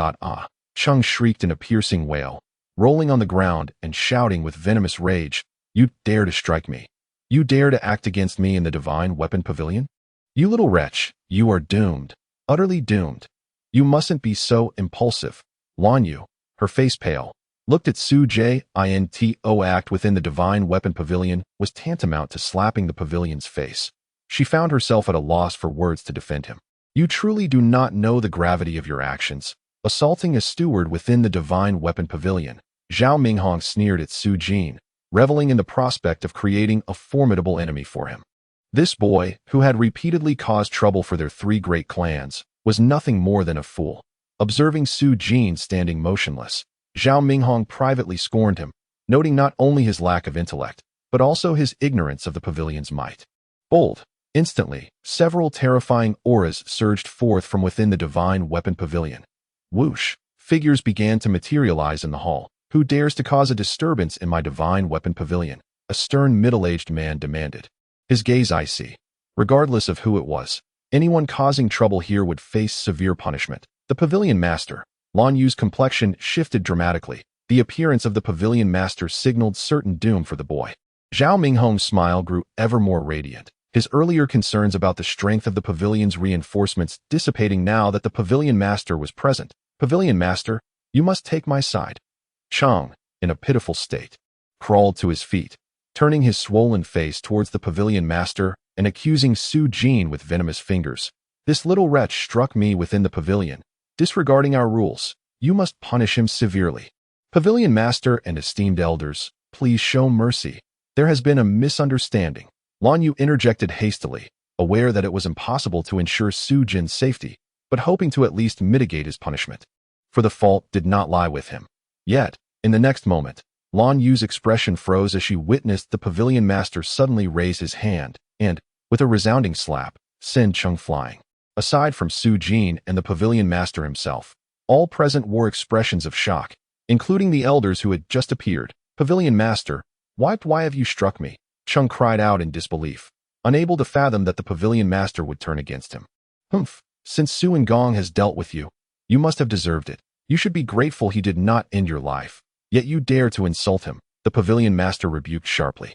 Chung shrieked in a piercing wail, rolling on the ground and shouting with venomous rage, "You dare to strike me? You dare to act against me in the Divine Weapon Pavilion? You little wretch, you are doomed, utterly doomed. You mustn't be so impulsive." Lan Yu, her face pale, looked at Su Jin. Act within the Divine Weapon Pavilion was tantamount to slapping the pavilion's face. She found herself at a loss for words to defend him. "You truly do not know the gravity of your actions, assaulting a steward within the Divine Weapon Pavilion." Zhao Minghong sneered at Su Jin, reveling in the prospect of creating a formidable enemy for him. This boy, who had repeatedly caused trouble for their three great clans, was nothing more than a fool. Observing Su Jin standing motionless, Zhao Minghong privately scorned him, noting not only his lack of intellect, but also his ignorance of the pavilion's might. Bold! Instantly, several terrifying auras surged forth from within the Divine Weapon Pavilion. Whoosh! Figures began to materialize in the hall. "Who dares to cause a disturbance in my Divine Weapon Pavilion?" a stern middle-aged man demanded. His gaze icy. Regardless of who it was, anyone causing trouble here would face severe punishment. The pavilion master, Lan Yu's complexion shifted dramatically. The appearance of the pavilion master signaled certain doom for the boy. Zhao Minghong's smile grew ever more radiant, his earlier concerns about the strength of the pavilion's reinforcements dissipating now that the pavilion master was present. "Pavilion master, you must take my side." Chung, in a pitiful state, crawled to his feet, turning his swollen face towards the pavilion master and accusing Su Jin with venomous fingers. "This little wretch struck me within the pavilion, disregarding our rules. You must punish him severely. Pavilion master and esteemed elders, please show mercy. There has been a misunderstanding." Lan Yu interjected hastily, aware that it was impossible to ensure Su Jin's safety, but hoping to at least mitigate his punishment. For the fault did not lie with him. Yet, in the next moment, Lan Yu's expression froze as she witnessed the pavilion master suddenly raise his hand and, with a resounding slap, send Chung flying. Aside from Su Jin and the pavilion master himself, all present wore expressions of shock, including the elders who had just appeared. "Pavilion master, why have you struck me?" Chung cried out in disbelief, unable to fathom that the pavilion master would turn against him. "Humph, since Su Gong has dealt with you, you must have deserved it. You should be grateful he did not end your life. Yet you dare to insult him," the pavilion master rebuked sharply.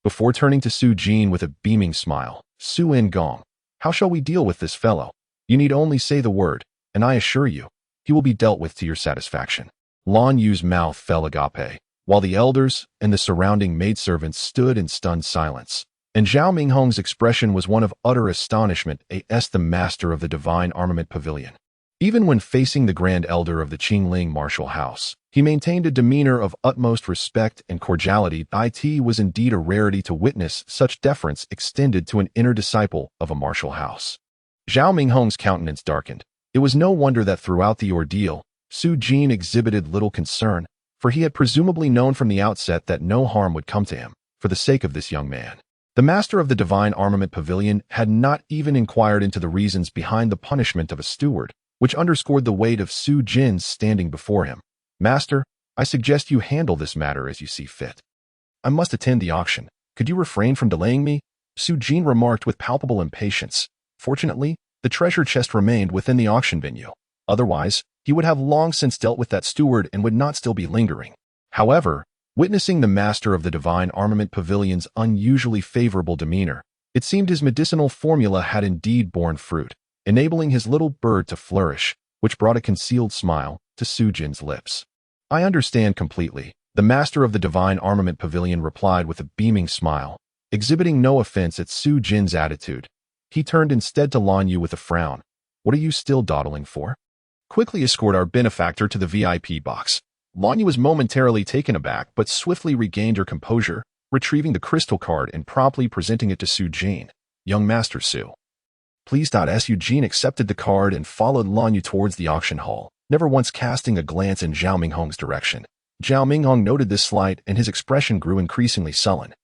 Before turning to Su Jin with a beaming smile, "Su Gong, how shall we deal with this fellow? You need only say the word, and I assure you, he will be dealt with to your satisfaction." Lan Yu's mouth fell agape, while the elders and the surrounding maidservants stood in stunned silence. And Zhao Minghong's expression was one of utter astonishment as the master of the Divine Armament Pavilion. Even when facing the Grand Elder of the Qingling martial house, he maintained a demeanor of utmost respect and cordiality. It was indeed a rarity to witness such deference extended to an inner disciple of a martial house. Zhao Minghong's countenance darkened. It was no wonder that throughout the ordeal, Su Jin exhibited little concern, for he had presumably known from the outset that no harm would come to him, for the sake of this young man. The master of the Divine Armament Pavilion had not even inquired into the reasons behind the punishment of a steward, which underscored the weight of Su Jin's standing before him. "Master, I suggest you handle this matter as you see fit." "I must attend the auction. Could you refrain from delaying me?" Su Jin remarked with palpable impatience. Fortunately, the treasure chest remained within the auction venue. Otherwise, he would have long since dealt with that steward and would not still be lingering. However, witnessing the master of the Divine Armament Pavilion's unusually favorable demeanor, it seemed his medicinal formula had indeed borne fruit, enabling his little bird to flourish, which brought a concealed smile to Su Jin's lips. "I understand completely," the master of the Divine Armament Pavilion replied with a beaming smile, exhibiting no offense at Su Jin's attitude. He turned instead to Lan Yu with a frown. "What are you still dawdling for? Quickly escort our benefactor to the VIP box." Lan Yu was momentarily taken aback but swiftly regained her composure, retrieving the crystal card and promptly presenting it to Su Jin. "Young Master Su." Please. Su Jin accepted the card and followed Lan Yu towards the auction hall, never once casting a glance in Zhao Minghong's direction. Zhao Minghong noted this slight, and his expression grew increasingly sullen.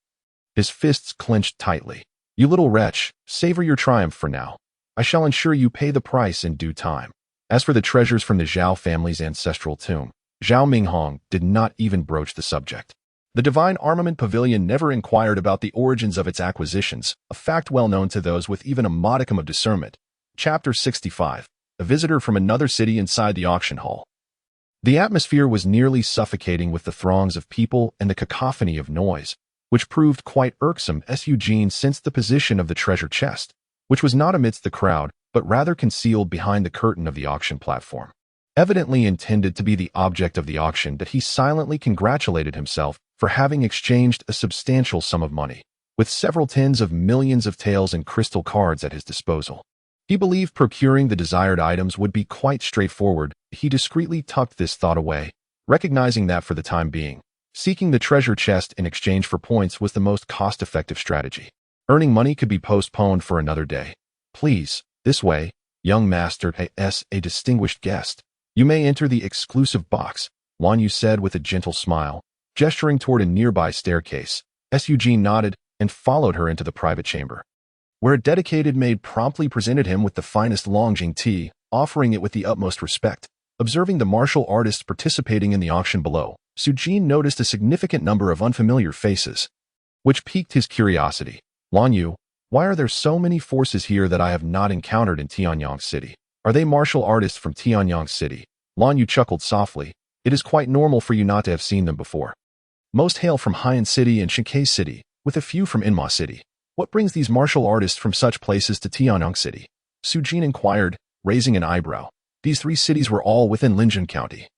His fists clenched tightly. "You little wretch, savor your triumph for now. I shall ensure you pay the price in due time." As for the treasures from the Zhao family's ancestral tomb, Zhao Minghong did not even broach the subject. The Divine Armament Pavilion never inquired about the origins of its acquisitions, a fact well known to those with even a modicum of discernment. Chapter 65. A visitor from another city inside the auction hall. The atmosphere was nearly suffocating with the throngs of people and the cacophony of noise, which proved quite irksome as Su Jin sensed the position of the treasure chest, which was not amidst the crowd, but rather concealed behind the curtain of the auction platform. Evidently intended to be the object of the auction, that he silently congratulated himself for having exchanged a substantial sum of money, with several tens of millions of taels and crystal cards at his disposal. He believed procuring the desired items would be quite straightforward. He discreetly tucked this thought away, recognizing that for the time being, seeking the treasure chest in exchange for points was the most cost-effective strategy. Earning money could be postponed for another day. "Please, this way, young master, as a distinguished guest. You may enter the exclusive box," Wan Yu said with a gentle smile, gesturing toward a nearby staircase. Su Jin nodded and followed her into the private chamber, where a dedicated maid promptly presented him with the finest Longjing tea, offering it with the utmost respect. Observing the martial artists participating in the auction below, Su Jin noticed a significant number of unfamiliar faces, which piqued his curiosity. "Wan Yu, why are there so many forces here that I have not encountered in Tianyang City? Are they martial artists from Tianyang City?" Lan Yu chuckled softly. "It is quite normal for you not to have seen them before. Most hail from Haiyan City and Shinkei City, with a few from Inma City. What brings these martial artists from such places to Tianyang City?" Su Jin inquired, raising an eyebrow. These three cities were all within Linjin County,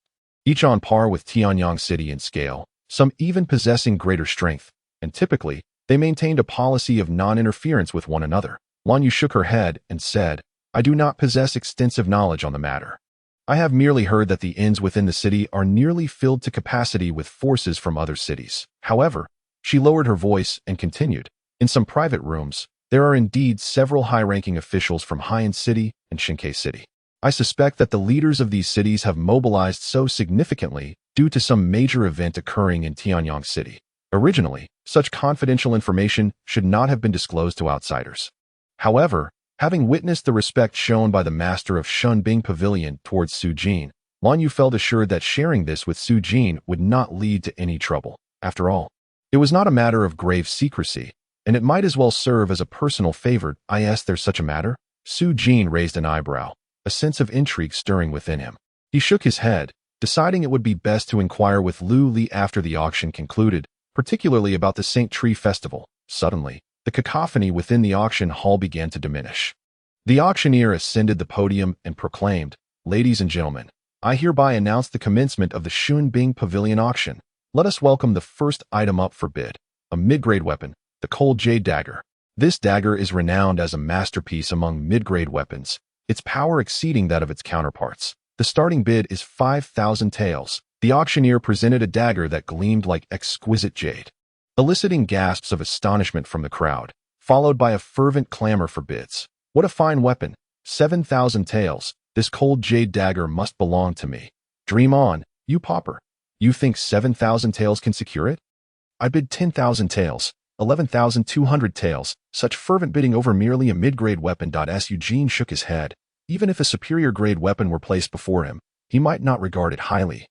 each on par with Tianyang City in scale, some even possessing greater strength, and typically, they maintained a policy of non-interference with one another. Lan Yu shook her head and said, "I do not possess extensive knowledge on the matter. I have merely heard that the inns within the city are nearly filled to capacity with forces from other cities. However," she lowered her voice and continued, "in some private rooms, there are indeed several high-ranking officials from Haiyan City and Shinkei City. I suspect that the leaders of these cities have mobilized so significantly due to some major event occurring in Tianyang City. Originally, such confidential information should not have been disclosed to outsiders. However, having witnessed the respect shown by the master of Shunbing Pavilion towards Su Jin, Lan Yu felt assured that sharing this with Su Jin would not lead to any trouble. After all, it was not a matter of grave secrecy, and it might as well serve as a personal favor. There's such a matter?" Su Jin raised an eyebrow, a sense of intrigue stirring within him. He shook his head, deciding it would be best to inquire with Lu Li after the auction concluded, particularly about the Saint Tree Festival. Suddenly, the cacophony within the auction hall began to diminish. The auctioneer ascended the podium and proclaimed, "Ladies and gentlemen, I hereby announce the commencement of the Shunbing Pavilion auction. Let us welcome the first item up for bid, a mid-grade weapon, the Cold Jade Dagger. This dagger is renowned as a masterpiece among mid-grade weapons, its power exceeding that of its counterparts. The starting bid is 5,000 taels." The auctioneer presented a dagger that gleamed like exquisite jade, eliciting gasps of astonishment from the crowd, followed by a fervent clamor for bids. "What a fine weapon! 7,000 taels. This cold jade dagger must belong to me. Dream on, you pauper. You think 7,000 taels can secure it? I bid 10,000 taels, 11,200 taels." Such fervent bidding over merely a mid-grade weapon. Su Jin shook his head. Even if a superior grade weapon were placed before him, he might not regard it highly,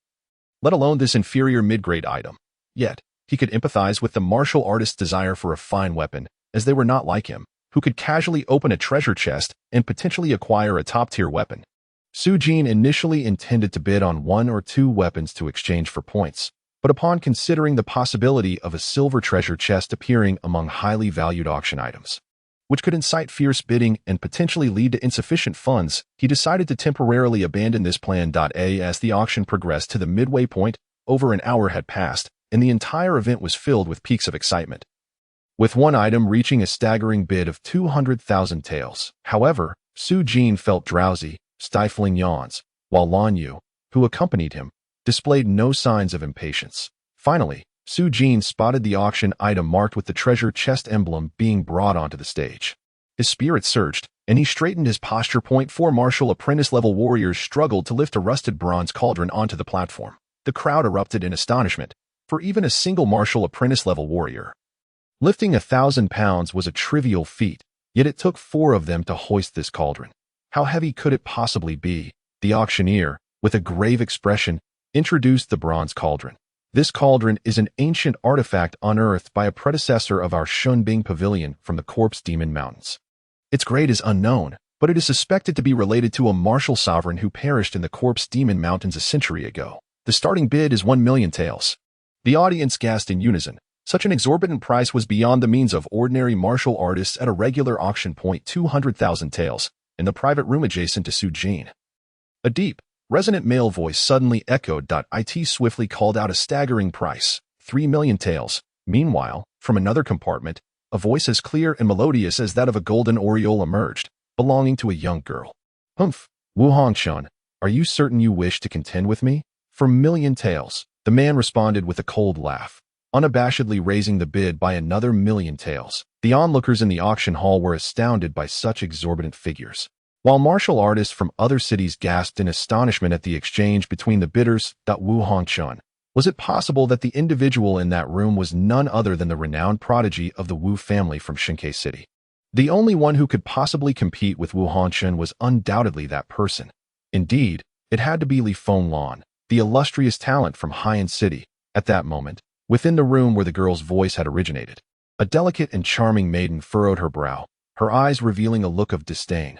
let alone this inferior mid-grade item. Yet, he could empathize with the martial artist's desire for a fine weapon, as they were not like him, who could casually open a treasure chest and potentially acquire a top-tier weapon. Su Jin initially intended to bid on 1 or 2 weapons to exchange for points, but upon considering the possibility of a silver treasure chest appearing among highly valued auction items, which could incite fierce bidding and potentially lead to insufficient funds, he decided to temporarily abandon this plan. As the auction progressed to the midway point, over an hour had passed, and the entire event was filled with peaks of excitement, with one item reaching a staggering bid of 200,000 taels. However, Su Jin felt drowsy, stifling yawns, while Lan Yu, who accompanied him, displayed no signs of impatience. Finally, Su Jin spotted the auction item marked with the treasure chest emblem being brought onto the stage. His spirit surged, and he straightened his posture. Four martial apprentice-level warriors struggled to lift a rusted bronze cauldron onto the platform. The crowd erupted in astonishment, for even a single martial apprentice-level warrior. Lifting 1,000 pounds was a trivial feat, yet it took 4 of them to hoist this cauldron. How heavy could it possibly be? The auctioneer, with a grave expression, introduced the bronze cauldron. This cauldron is an ancient artifact unearthed by a predecessor of our Shunbing Pavilion from the Corpse Demon Mountains. Its grade is unknown, but it is suspected to be related to a martial sovereign who perished in the Corpse Demon Mountains a century ago. The starting bid is 1 million taels. The audience gasped in unison. Such an exorbitant price was beyond the means of ordinary martial artists at a regular auction. 200,000 taels, in the private room adjacent to Su Jin. A deep, resonant male voice suddenly echoed. It swiftly called out a staggering price, 3 million taels. Meanwhile, from another compartment, a voice as clear and melodious as that of a golden oriole emerged, belonging to a young girl. Humph, Wu Hongchun, are you certain you wish to contend with me? For million taels, the man responded with a cold laugh, unabashedly raising the bid by another million taels. The onlookers in the auction hall were astounded by such exorbitant figures, while martial artists from other cities gasped in astonishment at the exchange between the bidders. Wu Hongchun, was it possible that the individual in that room was none other than the renowned prodigy of the Wu family from Shinkei City? The only one who could possibly compete with Wu Hongchun was undoubtedly that person. Indeed, it had to be Li Fenglan, the illustrious talent from Haiyan City. At that moment, within the room where the girl's voice had originated, a delicate and charming maiden furrowed her brow, her eyes revealing a look of disdain.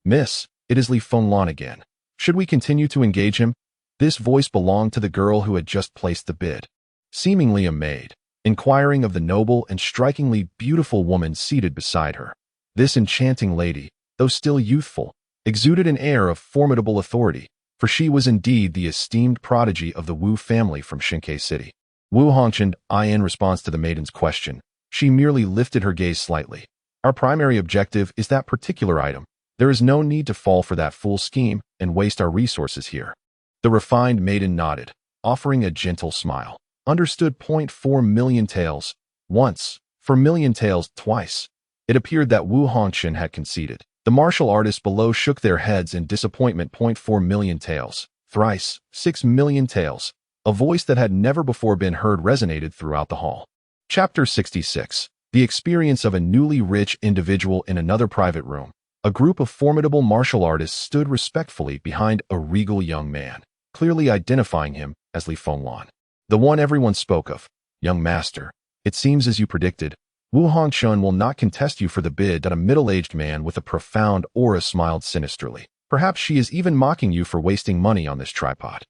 Miss, it is Li Fenglan again. Should we continue to engage him? This voice belonged to the girl who had just placed the bid. Seemingly a maid, inquiring of the noble and strikingly beautiful woman seated beside her. This enchanting lady, though still youthful, exuded an air of formidable authority, for she was indeed the esteemed prodigy of the Wu family from Shinkei City. Wu Hongchun, in response to the maiden's question, she merely lifted her gaze slightly. Our primary objective is that particular item. There is no need to fall for that fool scheme and waste our resources here. The refined maiden nodded, offering a gentle smile. Understood. 4 million taels. Once, for million taels twice. It appeared that Wu Hongchun had conceded. The martial artists below shook their heads in disappointment. 4 million taels. Thrice, 6 million taels. A voice that had never before been heard resonated throughout the hall. Chapter 66. The experience of a newly rich individual in another private room. A group of formidable martial artists stood respectfully behind a regal young man, clearly identifying him as Li Fenglan, the one everyone spoke of. Young master, it seems as you predicted, Wu Hongchun will not contest you for the bid. A middle-aged man with a profound aura smiled sinisterly. Perhaps she is even mocking you for wasting money on this tripod.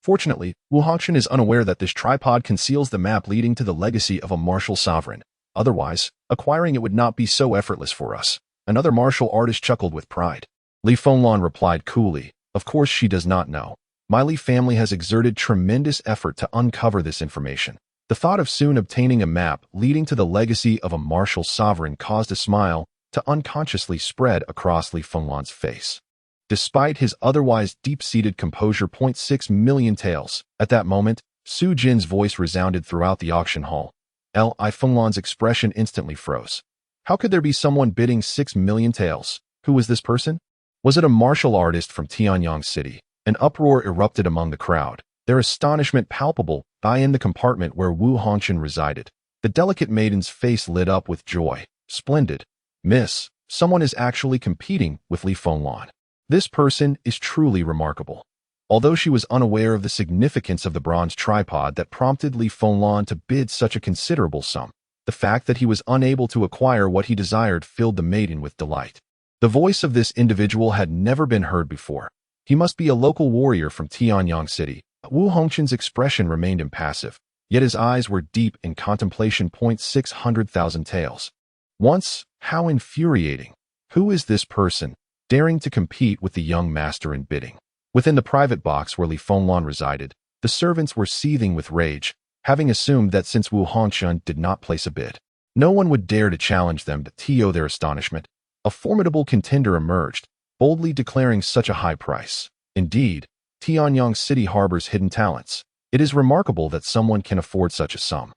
Fortunately, Wu Hongchun is unaware that this tripod conceals the map leading to the legacy of a martial sovereign. Otherwise, acquiring it would not be so effortless for us. Another martial artist chuckled with pride. Li Fenglan replied coolly, of course she does not know. My Li family has exerted tremendous effort to uncover this information. The thought of soon obtaining a map leading to the legacy of a martial sovereign caused a smile to unconsciously spread across Li Fenglan's face. Despite his otherwise deep-seated composure. 6 million taels. At that moment, Su Jin's voice resounded throughout the auction hall. Li Fenglan's expression instantly froze. How could there be someone bidding 6 million taels? Who was this person? Was it a martial artist from Tianyang City? An uproar erupted among the crowd, their astonishment palpable in the compartment where Wu Hongchun resided. The delicate maiden's face lit up with joy. Splendid. Miss, someone is actually competing with Li Fenglan. This person is truly remarkable. Although she was unaware of the significance of the bronze tripod that prompted Li Fenglan to bid such a considerable sum, the fact that he was unable to acquire what he desired filled the maiden with delight. The voice of this individual had never been heard before. He must be a local warrior from Tianyang City. Wu Hongchun's expression remained impassive, yet his eyes were deep in contemplation. 600,000 taels. Once, how infuriating. Who is this person, daring to compete with the young master in bidding? Within the private box where Li Fenglan resided, the servants were seething with rage, having assumed that since Wu Hongchun did not place a bid, no one would dare to challenge them. To their astonishment, a formidable contender emerged, boldly declaring such a high price. Indeed, Tianyang City harbors hidden talents. It is remarkable that someone can afford such a sum.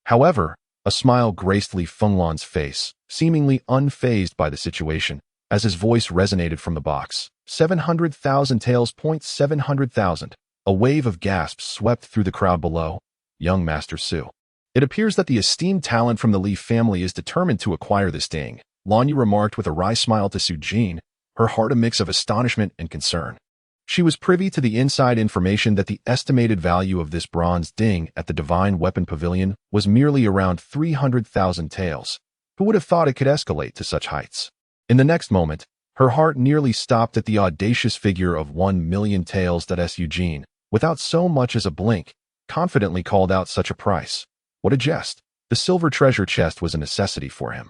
However, a smile graced Li Fenglan's face, seemingly unfazed by the situation. As his voice resonated from the box, 700,000 taels. 700,000. A wave of gasps swept through the crowd below. Young Master Su. It appears that the esteemed talent from the Li family is determined to acquire this ding, Lan Yu remarked with a wry smile to Su Jin, her heart a mix of astonishment and concern. She was privy to the inside information that the estimated value of this bronze ding at the Divine Weapon Pavilion was merely around 300,000 taels. Who would have thought it could escalate to such heights? In the next moment, her heart nearly stopped at the audacious figure of 1,000,000 taels that Su Jin, without so much as a blink, confidently called out such a price. What a jest! The silver treasure chest was a necessity for him.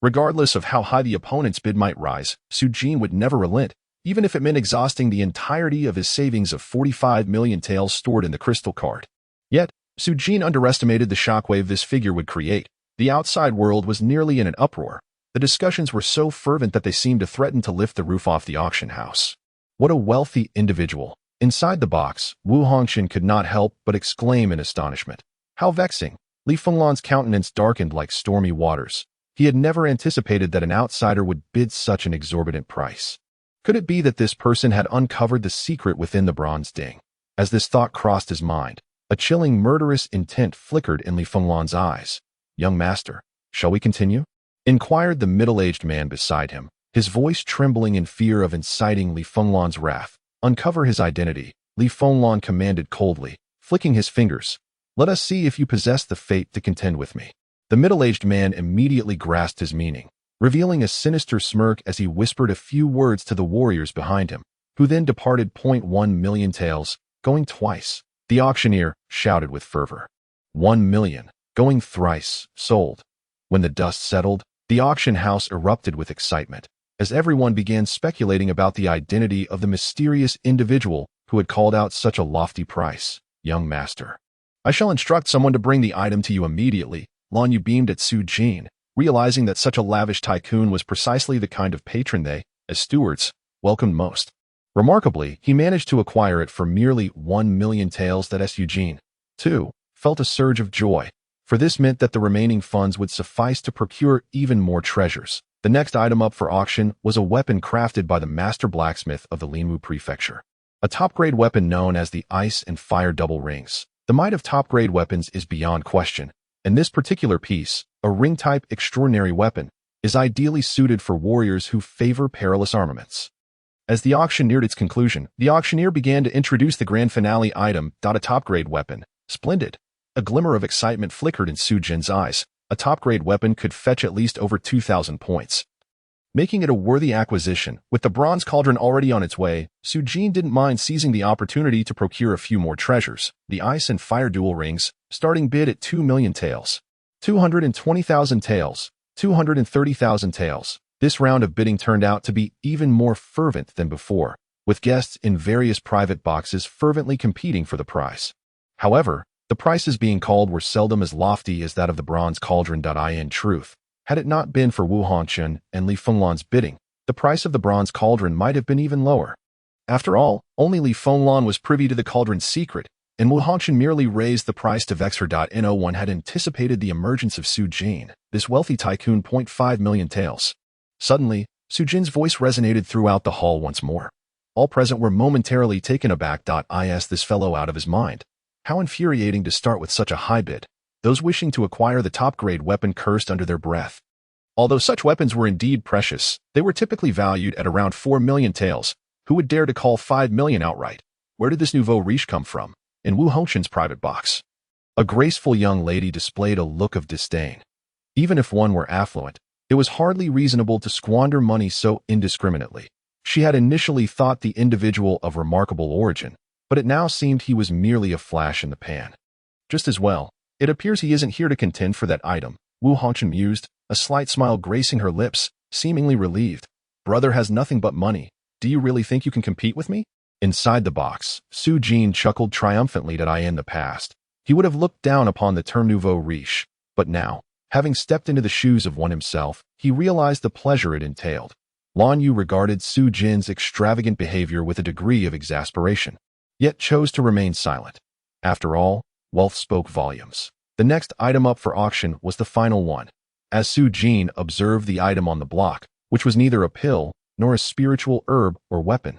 Regardless of how high the opponent's bid might rise, Su Jin would never relent, even if it meant exhausting the entirety of his savings of 45 million taels stored in the crystal card. Yet, Su Jin underestimated the shockwave this figure would create. The outside world was nearly in an uproar. The discussions were so fervent that they seemed to threaten to lift the roof off the auction house. What a wealthy individual! Inside the box, Wu Hongxuan could not help but exclaim in astonishment. How vexing! Li Fenglan's countenance darkened like stormy waters. He had never anticipated that an outsider would bid such an exorbitant price. Could it be that this person had uncovered the secret within the bronze ding? As this thought crossed his mind, a chilling murderous intent flickered in Li Fenglan's eyes. Young master, shall we continue? Inquired the middle-aged man beside him, his voice trembling in fear of inciting Li Fenglan's wrath. Uncover his identity, Li Fenglan commanded coldly, flicking his fingers. Let us see if you possess the fate to contend with me. The middle-aged man immediately grasped his meaning, revealing a sinister smirk as he whispered a few words to the warriors behind him, who then departed. 1,000,000 taels, going twice. The auctioneer shouted with fervor. 1,000,000, going thrice, sold. When the dust settled, the auction house erupted with excitement, as everyone began speculating about the identity of the mysterious individual who had called out such a lofty price. Young master, I shall instruct someone to bring the item to you immediately. Lan Yu beamed at Su Jin, realizing that such a lavish tycoon was precisely the kind of patron they, as stewards, welcomed most. Remarkably, he managed to acquire it for merely 1,000,000 taels that Su Jin, too, felt a surge of joy, for this meant that the remaining funds would suffice to procure even more treasures. The next item up for auction was a weapon crafted by the master blacksmith of the Linwu prefecture. A top-grade weapon known as the Ice and Fire Double Rings. The might of top-grade weapons is beyond question, and this particular piece, a ring-type extraordinary weapon, is ideally suited for warriors who favor perilous armaments. As the auction neared its conclusion, the auctioneer began to introduce the grand finale item, a top-grade weapon. Splendid! A glimmer of excitement flickered in Su Jin's eyes. A top-grade weapon could fetch at least over 2,000 points. Making it a worthy acquisition, with the bronze cauldron already on its way, Su Jin didn't mind seizing the opportunity to procure a few more treasures. The Ice and Fire Dual Rings, starting bid at 2,000,000 taels. 220,000 taels. 230,000 taels. This round of bidding turned out to be even more fervent than before, with guests in various private boxes fervently competing for the prize. However, the prices being called were seldom as lofty as that of the bronze cauldron. In truth, had it not been for Wu Hongxuan and Li Fenglan's bidding, the price of the bronze cauldron might have been even lower. After all, only Li Fenglan was privy to the cauldron's secret, and Wu Hongxuan merely raised the price to vex her. No one had anticipated the emergence of Su Jin, this wealthy tycoon. 5,000,000 taels. Suddenly, Su Jin's voice resonated throughout the hall once more. All present were momentarily taken aback. Is this fellow out of his mind? How infuriating to start with such a high bid. Those wishing to acquire the top-grade weapon cursed under their breath. Although such weapons were indeed precious, they were typically valued at around 4,000,000 taels. Who would dare to call 5,000,000 outright? Where did this nouveau riche come from? In Wu Hongxuan's private box. A graceful young lady displayed a look of disdain. Even if one were affluent, it was hardly reasonable to squander money so indiscriminately. She had initially thought the individual of remarkable origin, but it now seemed he was merely a flash in the pan. Just as well, it appears he isn't here to contend for that item, Wu Hongxuan mused, a slight smile gracing her lips, seemingly relieved. Brother has nothing but money. Do you really think you can compete with me? Inside the box, Su Jin chuckled triumphantly that in the past, he would have looked down upon the term nouveau riche, but now, having stepped into the shoes of one himself, he realized the pleasure it entailed. Lan Yu regarded Su Jin's extravagant behavior with a degree of exasperation, yet chose to remain silent. After all, wealth spoke volumes. The next item up for auction was the final one. As Su Jin observed the item on the block, which was neither a pill nor a spiritual herb or weapon.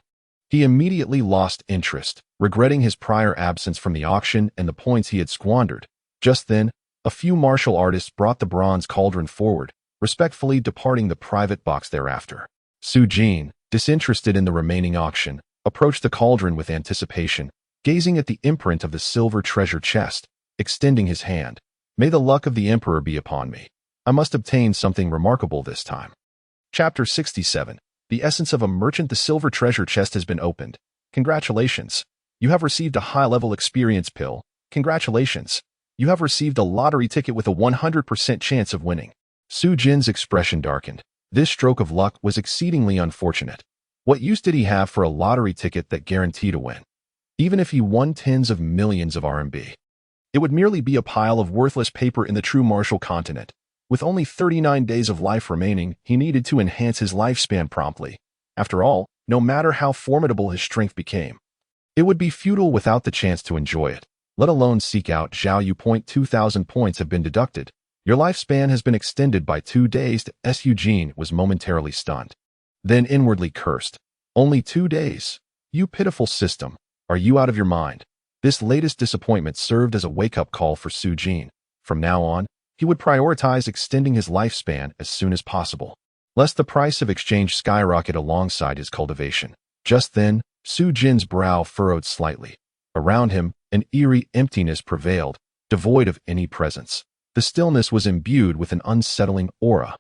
He immediately lost interest, regretting his prior absence from the auction and the points he had squandered. Just then, a few martial artists brought the bronze cauldron forward, respectfully departing the private box thereafter. Su Jin, disinterested in the remaining auction, approached the cauldron with anticipation, gazing at the imprint of the silver treasure chest, extending his hand. May the luck of the Emperor be upon me. I must obtain something remarkable this time. Chapter 67. The essence of a merchant. The silver treasure chest has been opened. Congratulations. You have received a high-level experience pill. Congratulations. You have received a lottery ticket with a 100% chance of winning. Su Jin's expression darkened. This stroke of luck was exceedingly unfortunate. What use did he have for a lottery ticket that guaranteed a win? Even if he won tens of millions of RMB, it would merely be a pile of worthless paper in the true martial continent. With only 39 days of life remaining, he needed to enhance his lifespan promptly. After all, no matter how formidable his strength became, it would be futile without the chance to enjoy it, let alone seek out Zhao Yu. 2,000 points have been deducted. Your lifespan has been extended by 2 days. Su Jin was momentarily stunned, then inwardly cursed. Only 2 days? You pitiful system. Are you out of your mind? This latest disappointment served as a wake-up call for Su Jin. From now on, he would prioritize extending his lifespan as soon as possible, lest the price of exchange skyrocket alongside his cultivation. Just then, Su Jin's brow furrowed slightly. Around him, an eerie emptiness prevailed, devoid of any presence. The stillness was imbued with an unsettling aura.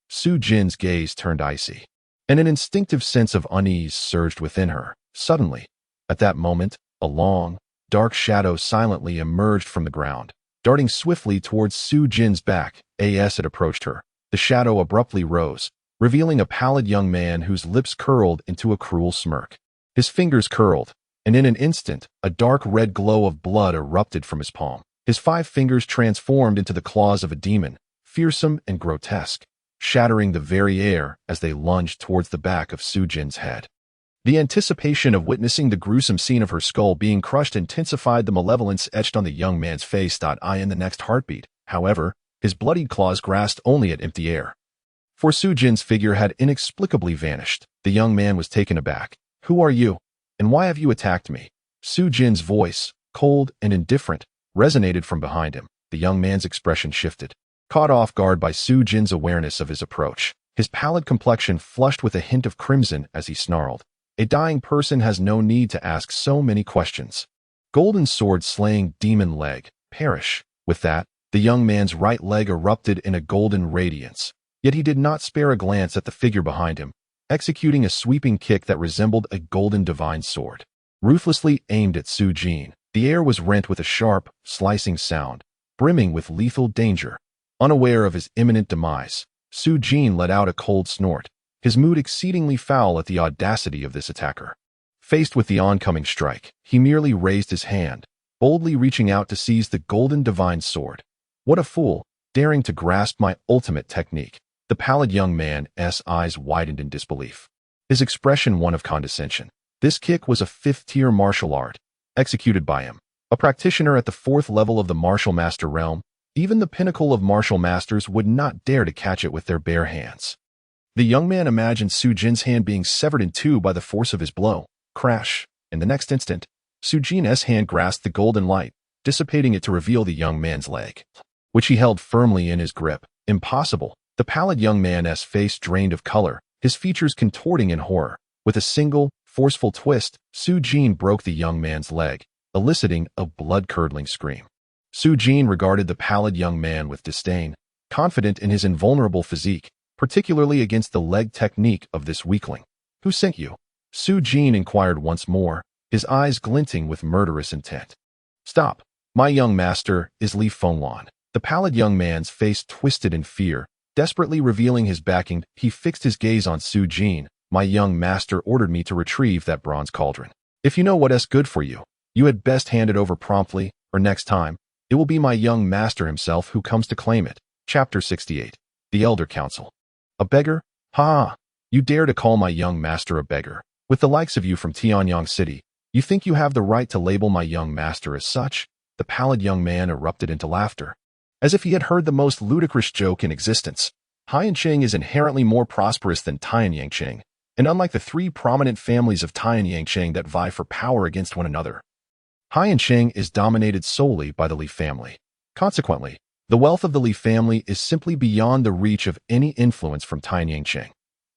Su Jin's gaze turned icy, and an instinctive sense of unease surged within her. Suddenly, at that moment, a long, dark shadow silently emerged from the ground, darting swiftly towards Su Jin's back. As it approached her, the shadow abruptly rose, revealing a pallid young man whose lips curled into a cruel smirk. His fingers curled, and in an instant, a dark red glow of blood erupted from his palm. His 5 fingers transformed into the claws of a demon, fearsome and grotesque, shattering the very air as they lunged towards the back of Su Jin's head. The anticipation of witnessing the gruesome scene of her skull being crushed intensified the malevolence etched on the young man's face. In the next heartbeat, however, his bloodied claws grasped only at empty air. For Su Jin's figure had inexplicably vanished. The young man was taken aback. Who are you? And why have you attacked me? Su Jin's voice, cold and indifferent, resonated from behind him. The young man's expression shifted, caught off guard by Su Jin's awareness of his approach. His pallid complexion flushed with a hint of crimson as he snarled. A dying person has no need to ask so many questions. Golden sword slaying demon leg, perish. With that, the young man's right leg erupted in a golden radiance. Yet he did not spare a glance at the figure behind him, executing a sweeping kick that resembled a golden divine sword. Ruthlessly aimed at Su Jin, the air was rent with a sharp, slicing sound, brimming with lethal danger. Unaware of his imminent demise, Su Jin let out a cold snort, his mood exceedingly foul at the audacity of this attacker. Faced with the oncoming strike, he merely raised his hand, boldly reaching out to seize the golden divine sword. What a fool, daring to grasp my ultimate technique. The pallid young man's eyes widened in disbelief, his expression one of condescension. This kick was a 5th-tier martial art, executed by him, a practitioner at the 4th level of the martial master realm. Even the pinnacle of martial masters would not dare to catch it with their bare hands. The young man imagined Su Jin's hand being severed in 2 by the force of his blow. Crash! In the next instant, Su Jin's hand grasped the golden light, dissipating it to reveal the young man's leg, which he held firmly in his grip. Impossible! The pallid young man's face drained of color, his features contorting in horror. With a single, forceful twist, Su Jin broke the young man's leg, eliciting a blood-curdling scream. Su Jin regarded the pallid young man with disdain, confident in his invulnerable physique, particularly against the leg technique of this weakling. Who sent you? Su Jin inquired once more, his eyes glinting with murderous intent. Stop. My young master is Li Fenglan. The pallid young man's face twisted in fear, desperately revealing his backing. He fixed his gaze on Su Jin. My young master ordered me to retrieve that bronze cauldron. If you know what's good for you, you had best hand it over promptly, or next time, it will be my young master himself who comes to claim it. Chapter 68. The Elder Council. A beggar? Ha! You dare to call my young master a beggar? With the likes of you from Tianyang City, you think you have the right to label my young master as such? The pallid young man erupted into laughter, as if he had heard the most ludicrous joke in existence. Haiyanqing is inherently more prosperous than Tianyangqing, and unlike the three prominent families of Tianyangqing that vie for power against one another, Haiyanqing is dominated solely by the Li family. Consequently, the wealth of the Li family is simply beyond the reach of any influence from Tianyangqing.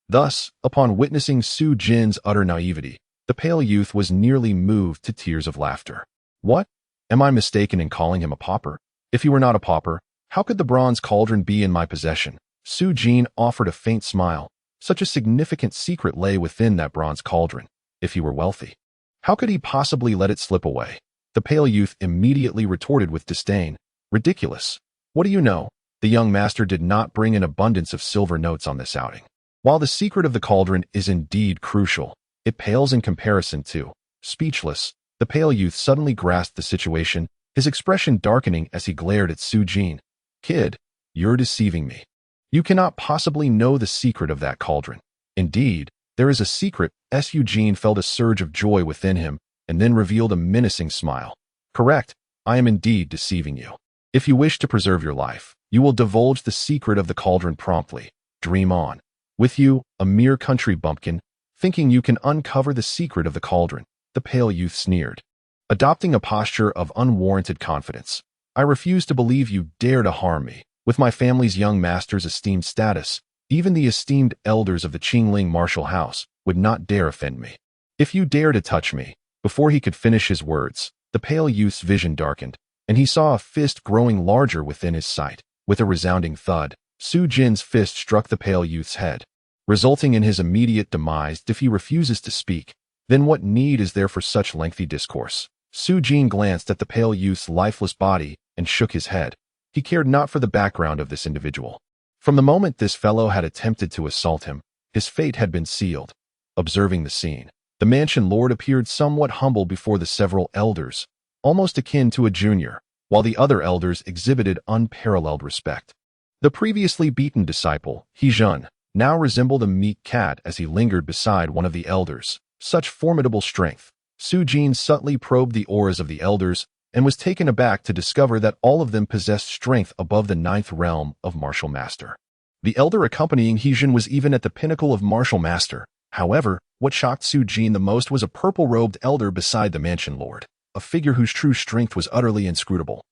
Thus, upon witnessing Su Jin's utter naivety, the pale youth was nearly moved to tears of laughter. What? Am I mistaken in calling him a pauper? If he were not a pauper, how could the bronze cauldron be in my possession? Su Jin offered a faint smile. Such a significant secret lay within that bronze cauldron. If he were wealthy, how could he possibly let it slip away? The pale youth immediately retorted with disdain. Ridiculous. What do you know? The young master did not bring an abundance of silver notes on this outing. While the secret of the cauldron is indeed crucial, it pales in comparison to. Speechless, the pale youth suddenly grasped the situation, his expression darkening as he glared at Su Jin. Kid, you're deceiving me. You cannot possibly know the secret of that cauldron. Indeed, there is a secret. Su Jin felt a surge of joy within him, and then revealed a menacing smile. Correct, I am indeed deceiving you. If you wish to preserve your life, you will divulge the secret of the cauldron promptly. Dream on. With you, a mere country bumpkin, thinking you can uncover the secret of the cauldron, the pale youth sneered, adopting a posture of unwarranted confidence. I refuse to believe you dare to harm me. With my family's young master's esteemed status, even the esteemed elders of the Qingling martial house would not dare offend me. If you dare to touch me. Before he could finish his words, the pale youth's vision darkened, and he saw a fist growing larger within his sight. With a resounding thud, Su Jin's fist struck the pale youth's head, resulting in his immediate demise. If he refuses to speak, then what need is there for such lengthy discourse? Su Jin glanced at the pale youth's lifeless body and shook his head. He cared not for the background of this individual. From the moment this fellow had attempted to assault him, his fate had been sealed. Observing the scene, the mansion lord appeared somewhat humble before the several elders, almost akin to a junior, while the other elders exhibited unparalleled respect. The previously beaten disciple, Su Jin, now resembled a meek cat as he lingered beside one of the elders. Such formidable strength. Su Jin subtly probed the auras of the elders and was taken aback to discover that all of them possessed strength above the 9th realm of martial master. The elder accompanying Su Jin was even at the pinnacle of martial master. However, what shocked Su Jin the most was a purple-robed elder beside the mansion lord, a figure whose true strength was utterly inscrutable.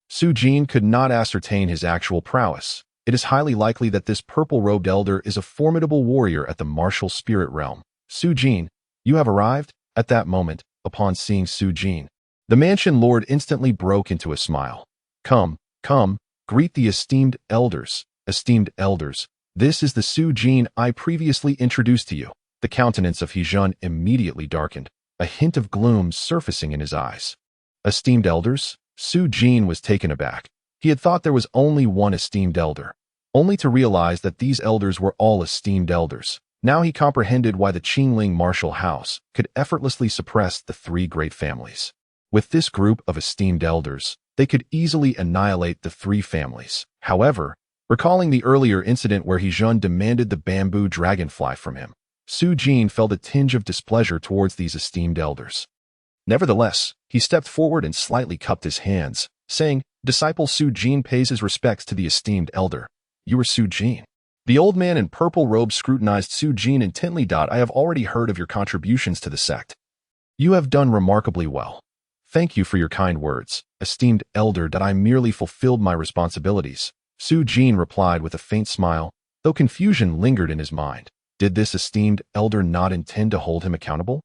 Su Jin could not ascertain his actual prowess. It is highly likely that this purple-robed elder is a formidable warrior at the martial spirit realm. Su Jin, you have arrived? At that moment, upon seeing Su Jin, the mansion lord instantly broke into a smile. Come, greet the esteemed elders. Esteemed elders, this is the Su Jin I previously introduced to you. The countenance of Su Jin immediately darkened, a hint of gloom surfacing in his eyes. Esteemed elders? Su Jin was taken aback. He had thought there was only one esteemed elder, only to realize that these elders were all esteemed elders. Now he comprehended why the Qingling martial house could effortlessly suppress the three great families. With this group of esteemed elders, they could easily annihilate the three families. However, recalling the earlier incident where Su Jin demanded the bamboo dragonfly from him, Su Jin felt a tinge of displeasure towards these esteemed elders. Nevertheless, he stepped forward and slightly cupped his hands, saying, Disciple Su Jin pays his respects to the esteemed elder. You are Su Jin. The old man in purple robe scrutinized Su Jin intently. I have already heard of your contributions to the sect. You have done remarkably well. Thank you for your kind words, esteemed elder. I merely fulfilled my responsibilities. Su Jin replied with a faint smile, though confusion lingered in his mind. Did this esteemed elder not intend to hold him accountable?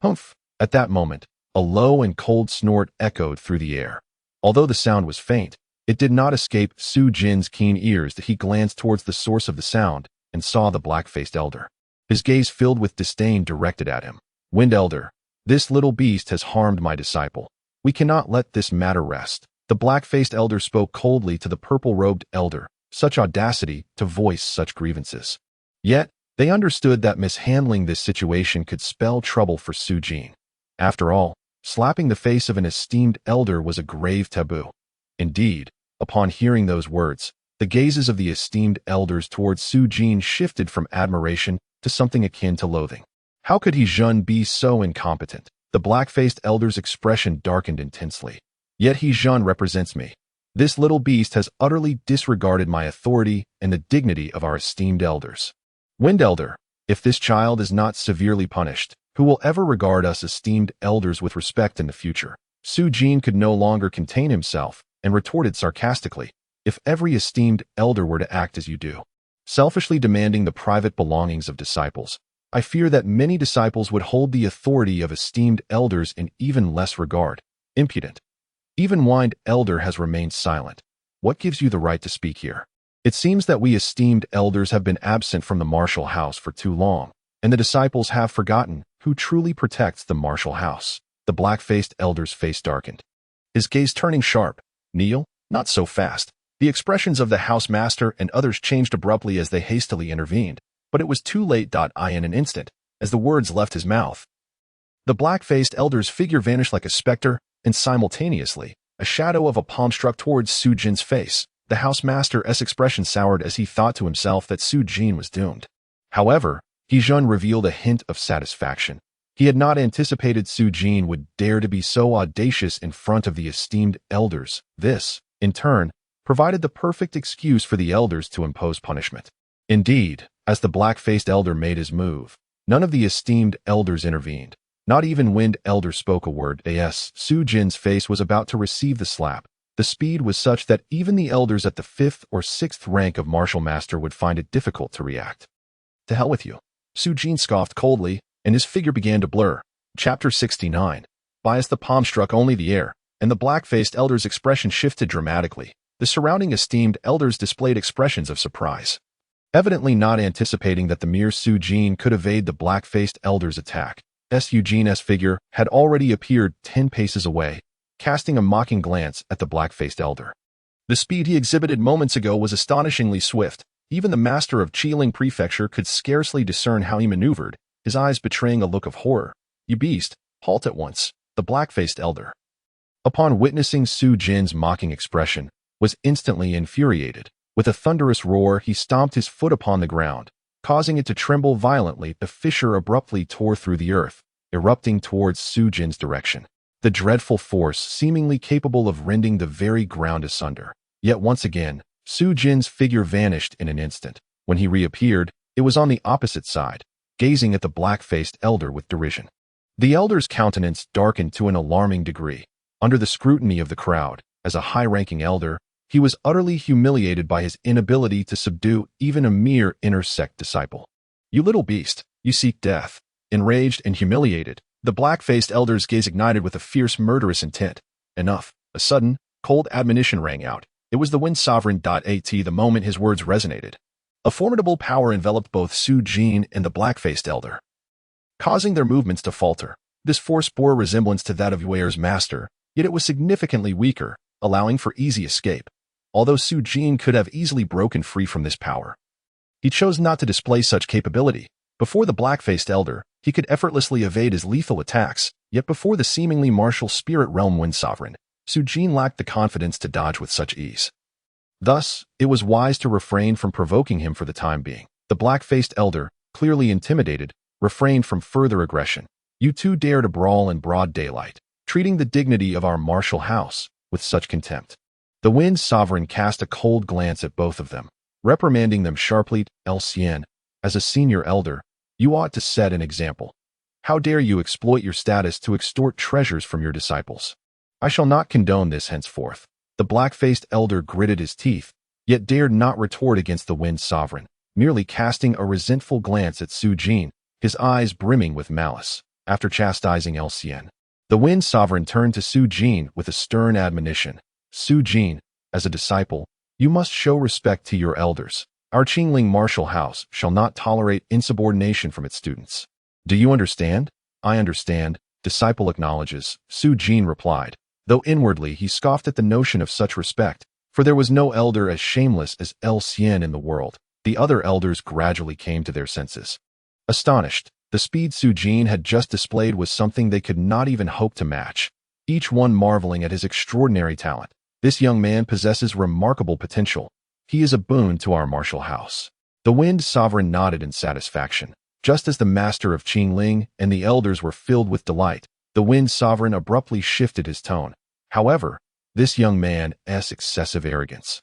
Humph! At that moment, a low and cold snort echoed through the air. Although the sound was faint, it did not escape Su Jin's keen ears that he glanced towards the source of the sound and saw the black-faced elder. His gaze filled with disdain directed at him. Wind Elder, this little beast has harmed my disciple. We cannot let this matter rest. The black-faced elder spoke coldly to the purple-robed elder. Such audacity to voice such grievances. Yet, they understood that mishandling this situation could spell trouble for Su Jin. After all, slapping the face of an esteemed elder was a grave taboo. Indeed, upon hearing those words, the gazes of the esteemed elders towards Su Jin shifted from admiration to something akin to loathing. How could Su Jin be so incompetent? The black-faced elder's expression darkened intensely. Yet Su Jin represents me. This little beast has utterly disregarded my authority and the dignity of our esteemed elders. Wind Elder, if this child is not severely punished, who will ever regard us esteemed elders with respect in the future? Su Jin could no longer contain himself and retorted sarcastically, if every esteemed elder were to act as you do, selfishly demanding the private belongings of disciples, I fear that many disciples would hold the authority of esteemed elders in even less regard. Impudent. Even Wind Elder has remained silent. What gives you the right to speak here? It seems that we esteemed elders have been absent from the martial house for too long, and the disciples have forgotten who truly protects the martial house. The black-faced elder's face darkened, his gaze turning sharp. Kneel, not so fast. The expressions of the housemaster and others changed abruptly as they hastily intervened, but it was too late. In an instant, as the words left his mouth, the black-faced elder's figure vanished like a specter, and simultaneously, a shadow of a palm struck towards Su Jin's face. The housemaster's expression soured as he thought to himself that Su Jin was doomed. However, Jin revealed a hint of satisfaction. He had not anticipated Su Jin would dare to be so audacious in front of the esteemed elders. This, in turn, provided the perfect excuse for the elders to impose punishment. Indeed, as the black-faced elder made his move, none of the esteemed elders intervened. Not even Wind Elder spoke a word. Su Jin's face was about to receive the slap. The speed was such that even the elders at the 5th or 6th rank of Martial Master would find it difficult to react. To hell with you. Su Jin scoffed coldly, and his figure began to blur. Chapter 69. Bias. The palm struck only the air, and the black-faced elder's expression shifted dramatically. The surrounding esteemed elders displayed expressions of surprise, evidently not anticipating that the mere Su Jin could evade the black-faced elder's attack. Su Jin's figure had already appeared 10 paces away, casting a mocking glance at the black-faced elder. The speed he exhibited moments ago was astonishingly swift. Even the master of Qiling Prefecture could scarcely discern how he maneuvered, his eyes betraying a look of horror. You beast, halt at once. The black-faced elder, upon witnessing Su Jin's mocking expression, was instantly infuriated. With a thunderous roar, he stomped his foot upon the ground, causing it to tremble violently. The fissure abruptly tore through the earth, erupting towards Su Jin's direction. The dreadful force seemingly capable of rending the very ground asunder. Yet once again, Su Jin's figure vanished in an instant. When he reappeared, it was on the opposite side, gazing at the black-faced elder with derision. The elder's countenance darkened to an alarming degree. Under the scrutiny of the crowd, as a high-ranking elder, he was utterly humiliated by his inability to subdue even a mere inner sect disciple. You little beast, you seek death. Enraged and humiliated, the black-faced elder's gaze ignited with a fierce, murderous intent. Enough. A sudden, cold admonition rang out. It was the Wind Sovereign. The moment his words resonated, a formidable power enveloped both Su Jin and the black-faced elder, causing their movements to falter. This force bore a resemblance to that of Yue's master, yet it was significantly weaker, allowing for easy escape. Although Su Jin could have easily broken free from this power, he chose not to display such capability. Before the black-faced elder, he could effortlessly evade his lethal attacks, yet before the seemingly martial spirit realm Wind Sovereign, Su Jin lacked the confidence to dodge with such ease. Thus, it was wise to refrain from provoking him for the time being. The black-faced elder, clearly intimidated, refrained from further aggression. You two dare to brawl in broad daylight, treating the dignity of our martial house with such contempt. The Wind Sovereign cast a cold glance at both of them, reprimanding them sharply. Xian, as a senior elder, you ought to set an example. How dare you exploit your status to extort treasures from your disciples? I shall not condone this henceforth. The black-faced elder gritted his teeth, yet dared not retort against the Wind Sovereign, merely casting a resentful glance at Su Jin, his eyes brimming with malice. After chastising Xian, the Wind Sovereign turned to Su Jin with a stern admonition. Su Jin, as a disciple, you must show respect to your elders. Our Qiling martial house shall not tolerate insubordination from its students. Do you understand? I understand, disciple acknowledges, Su Jin replied, though inwardly he scoffed at the notion of such respect, for there was no elder as shameless as Xian in the world. The other elders gradually came to their senses. Astonished, the speed Su Jin had just displayed was something they could not even hope to match, each one marveling at his extraordinary talent. This young man possesses remarkable potential. He is a boon to our martial house. The Wind Sovereign nodded in satisfaction. Just as the master of Qiling and the elders were filled with delight, the Wind Sovereign abruptly shifted his tone. However, This young man's excessive arrogance,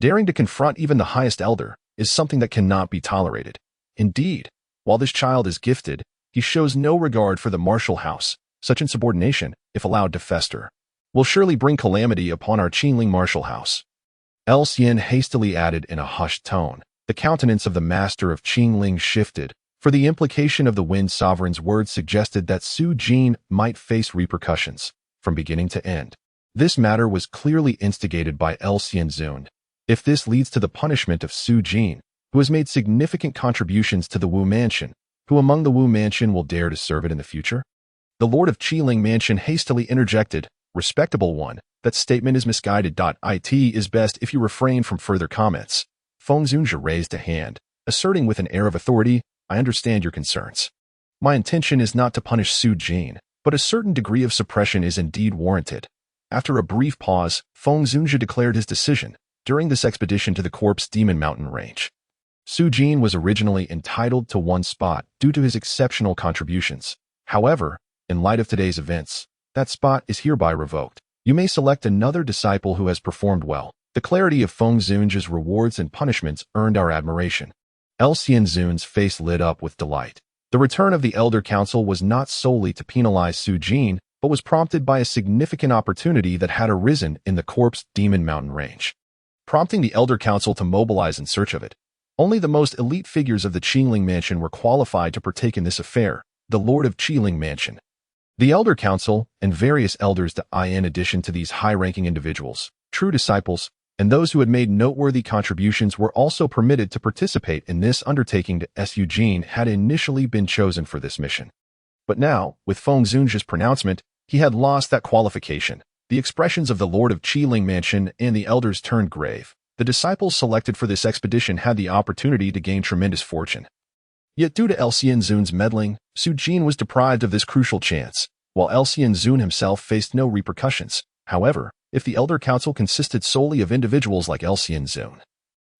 daring to confront even the highest elder, is something that cannot be tolerated. Indeed, while this child is gifted, he shows no regard for the martial house. Such insubordination, if allowed to fester, will surely bring calamity upon our Qingling martial house. Yin hastily added in a hushed tone. The countenance of the master of Qingling shifted, for the implication of the Wind Sovereign's words suggested that Su Jin might face repercussions from beginning to end. This matter was clearly instigated by Yin Zun. If this leads to the punishment of Su Jin, who has made significant contributions to the Wu Mansion, who among the Wu Mansion will dare to serve it in the future? The Lord of Qingling Mansion hastily interjected, "Respectable one, that statement is misguided. It is best if you refrain from further comments." Feng Zunzhi raised a hand, asserting with an air of authority, "I understand your concerns. My intention is not to punish Su Jin, but a certain degree of suppression is indeed warranted." After a brief pause, Feng Zunzhi declared his decision. During this expedition to the Corpse Demon Mountain Range, Su Jin was originally entitled to one spot due to his exceptional contributions. However, in light of today's events, that spot is hereby revoked. You may select another disciple who has performed well. The clarity of Feng Zunzhi's rewards and punishments earned our admiration. Yin Zun's face lit up with delight. The return of the Elder Council was not solely to penalize Su Jin, but was prompted by a significant opportunity that had arisen in the Corpse Demon Mountain Range, prompting the Elder Council to mobilize in search of it. Only the most elite figures of the Qingling Mansion were qualified to partake in this affair, the Lord of Qingling Mansion, the Elder Council, and various elders. In addition to these high-ranking individuals, true disciples, and those who had made noteworthy contributions were also permitted to participate in this undertaking. Su Jin had initially been chosen for this mission, but now, with Feng Zunzhi's pronouncement, he had lost that qualification. The expressions of the Lord of Qingling Mansion and the elders turned grave. The disciples selected for this expedition had the opportunity to gain tremendous fortune. Yet due to Yin Zun's meddling, Su Jin was deprived of this crucial chance, while Yin Zun himself faced no repercussions. However, if the Elder Council consisted solely of individuals like Yin Zun,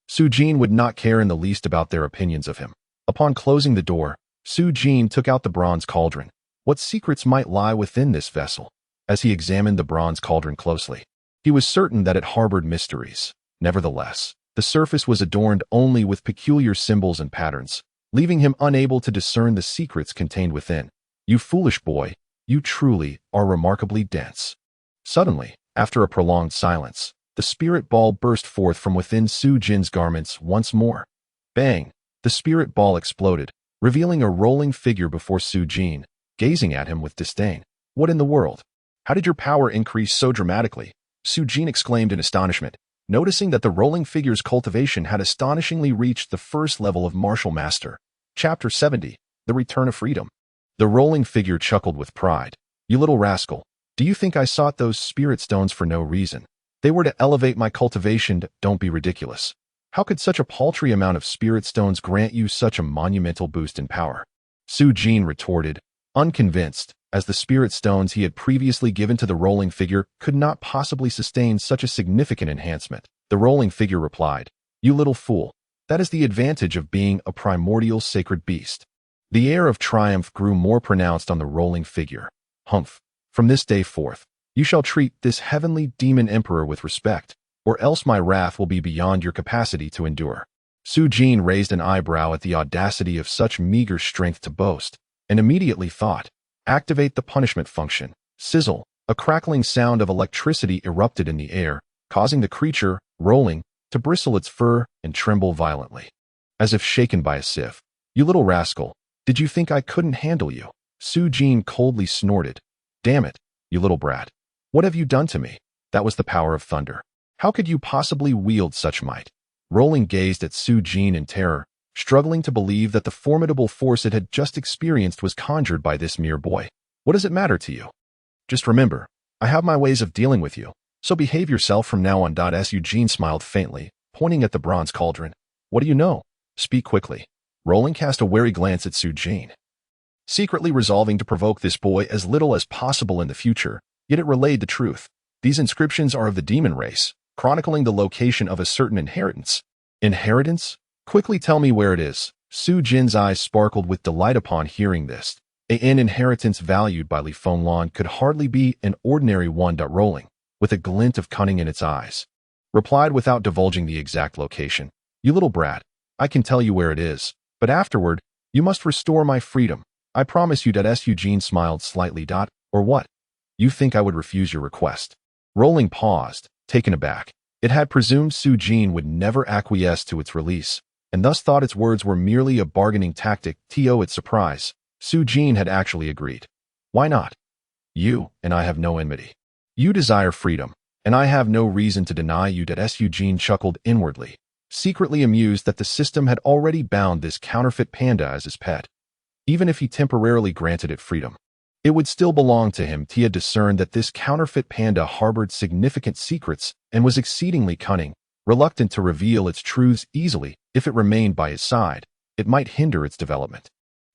Su Jin would not care in the least about their opinions of him. Upon closing the door, Su Jin took out the bronze cauldron. What secrets might lie within this vessel? As he examined the bronze cauldron closely, he was certain that it harbored mysteries. Nevertheless, the surface was adorned only with peculiar symbols and patterns, leaving him unable to discern the secrets contained within. "You foolish boy, you truly are remarkably dense." Suddenly, after a prolonged silence, the spirit ball burst forth from within Su Jin's garments once more. Bang! The spirit ball exploded, revealing a rolling figure before Su Jin, gazing at him with disdain. "What in the world? How did your power increase so dramatically?" Su Jin exclaimed in astonishment, noticing that the rolling figure's cultivation had astonishingly reached the first level of martial master. Chapter 70, The Return of Freedom. The rolling figure chuckled with pride. "You little rascal, do you think I sought those spirit stones for no reason? They were to elevate my cultivation. Don't be ridiculous. How could such a paltry amount of spirit stones grant you such a monumental boost in power?" Su Jin retorted, unconvinced, as the spirit stones he had previously given to the rolling figure could not possibly sustain such a significant enhancement. The rolling figure replied, "You little fool, that is the advantage of being a primordial sacred beast." The air of triumph grew more pronounced on the rolling figure. "Humph, from this day forth, you shall treat this heavenly demon emperor with respect, or else my wrath will be beyond your capacity to endure." Su Jin raised an eyebrow at the audacity of such meager strength to boast, and immediately thought, "Activate the punishment function." Sizzle, a crackling sound of electricity erupted in the air, causing the creature, rolling, to bristle its fur and tremble violently, as if shaken by a sieve. "You little rascal, did you think I couldn't handle you?" Su Jin coldly snorted. "Damn it, you little brat. What have you done to me?" That was the power of thunder. How could you possibly wield such might? Rolling gazed at Su Jin in terror, struggling to believe that the formidable force it had just experienced was conjured by this mere boy. "What does it matter to you? Just remember, I have my ways of dealing with you, so behave yourself from now on." Su Jin smiled faintly, pointing at the bronze cauldron. "What do you know? Speak quickly." Rolling cast a wary glance at Su Jin, secretly resolving to provoke this boy as little as possible in the future, yet it relayed the truth. "These inscriptions are of the demon race, chronicling the location of a certain inheritance." "Inheritance? Quickly tell me where it is." Su Jin's eyes sparkled with delight upon hearing this. An inheritance valued by Li Fenglan could hardly be an ordinary one. Rolling, with a glint of cunning in its eyes. Replied without divulging the exact location. "You little brat, I can tell you where it is, but afterward, you must restore my freedom. I promise you that." Su Jin smiled slightly. "Or what? You think I would refuse your request?" Rolling paused, taken aback. It had presumed Su Jin would never acquiesce to its release, and thus thought its words were merely a bargaining tactic. To its surprise, Su Jin had actually agreed. "Why not? You and I have no enmity. You desire freedom, and I have no reason to deny you that." Su Jin chuckled inwardly, secretly amused that the system had already bound this counterfeit panda as his pet. Even if he temporarily granted it freedom, it would still belong to him. He had discerned that this counterfeit panda harbored significant secrets and was exceedingly cunning, reluctant to reveal its truths easily. If it remained by his side, it might hinder its development.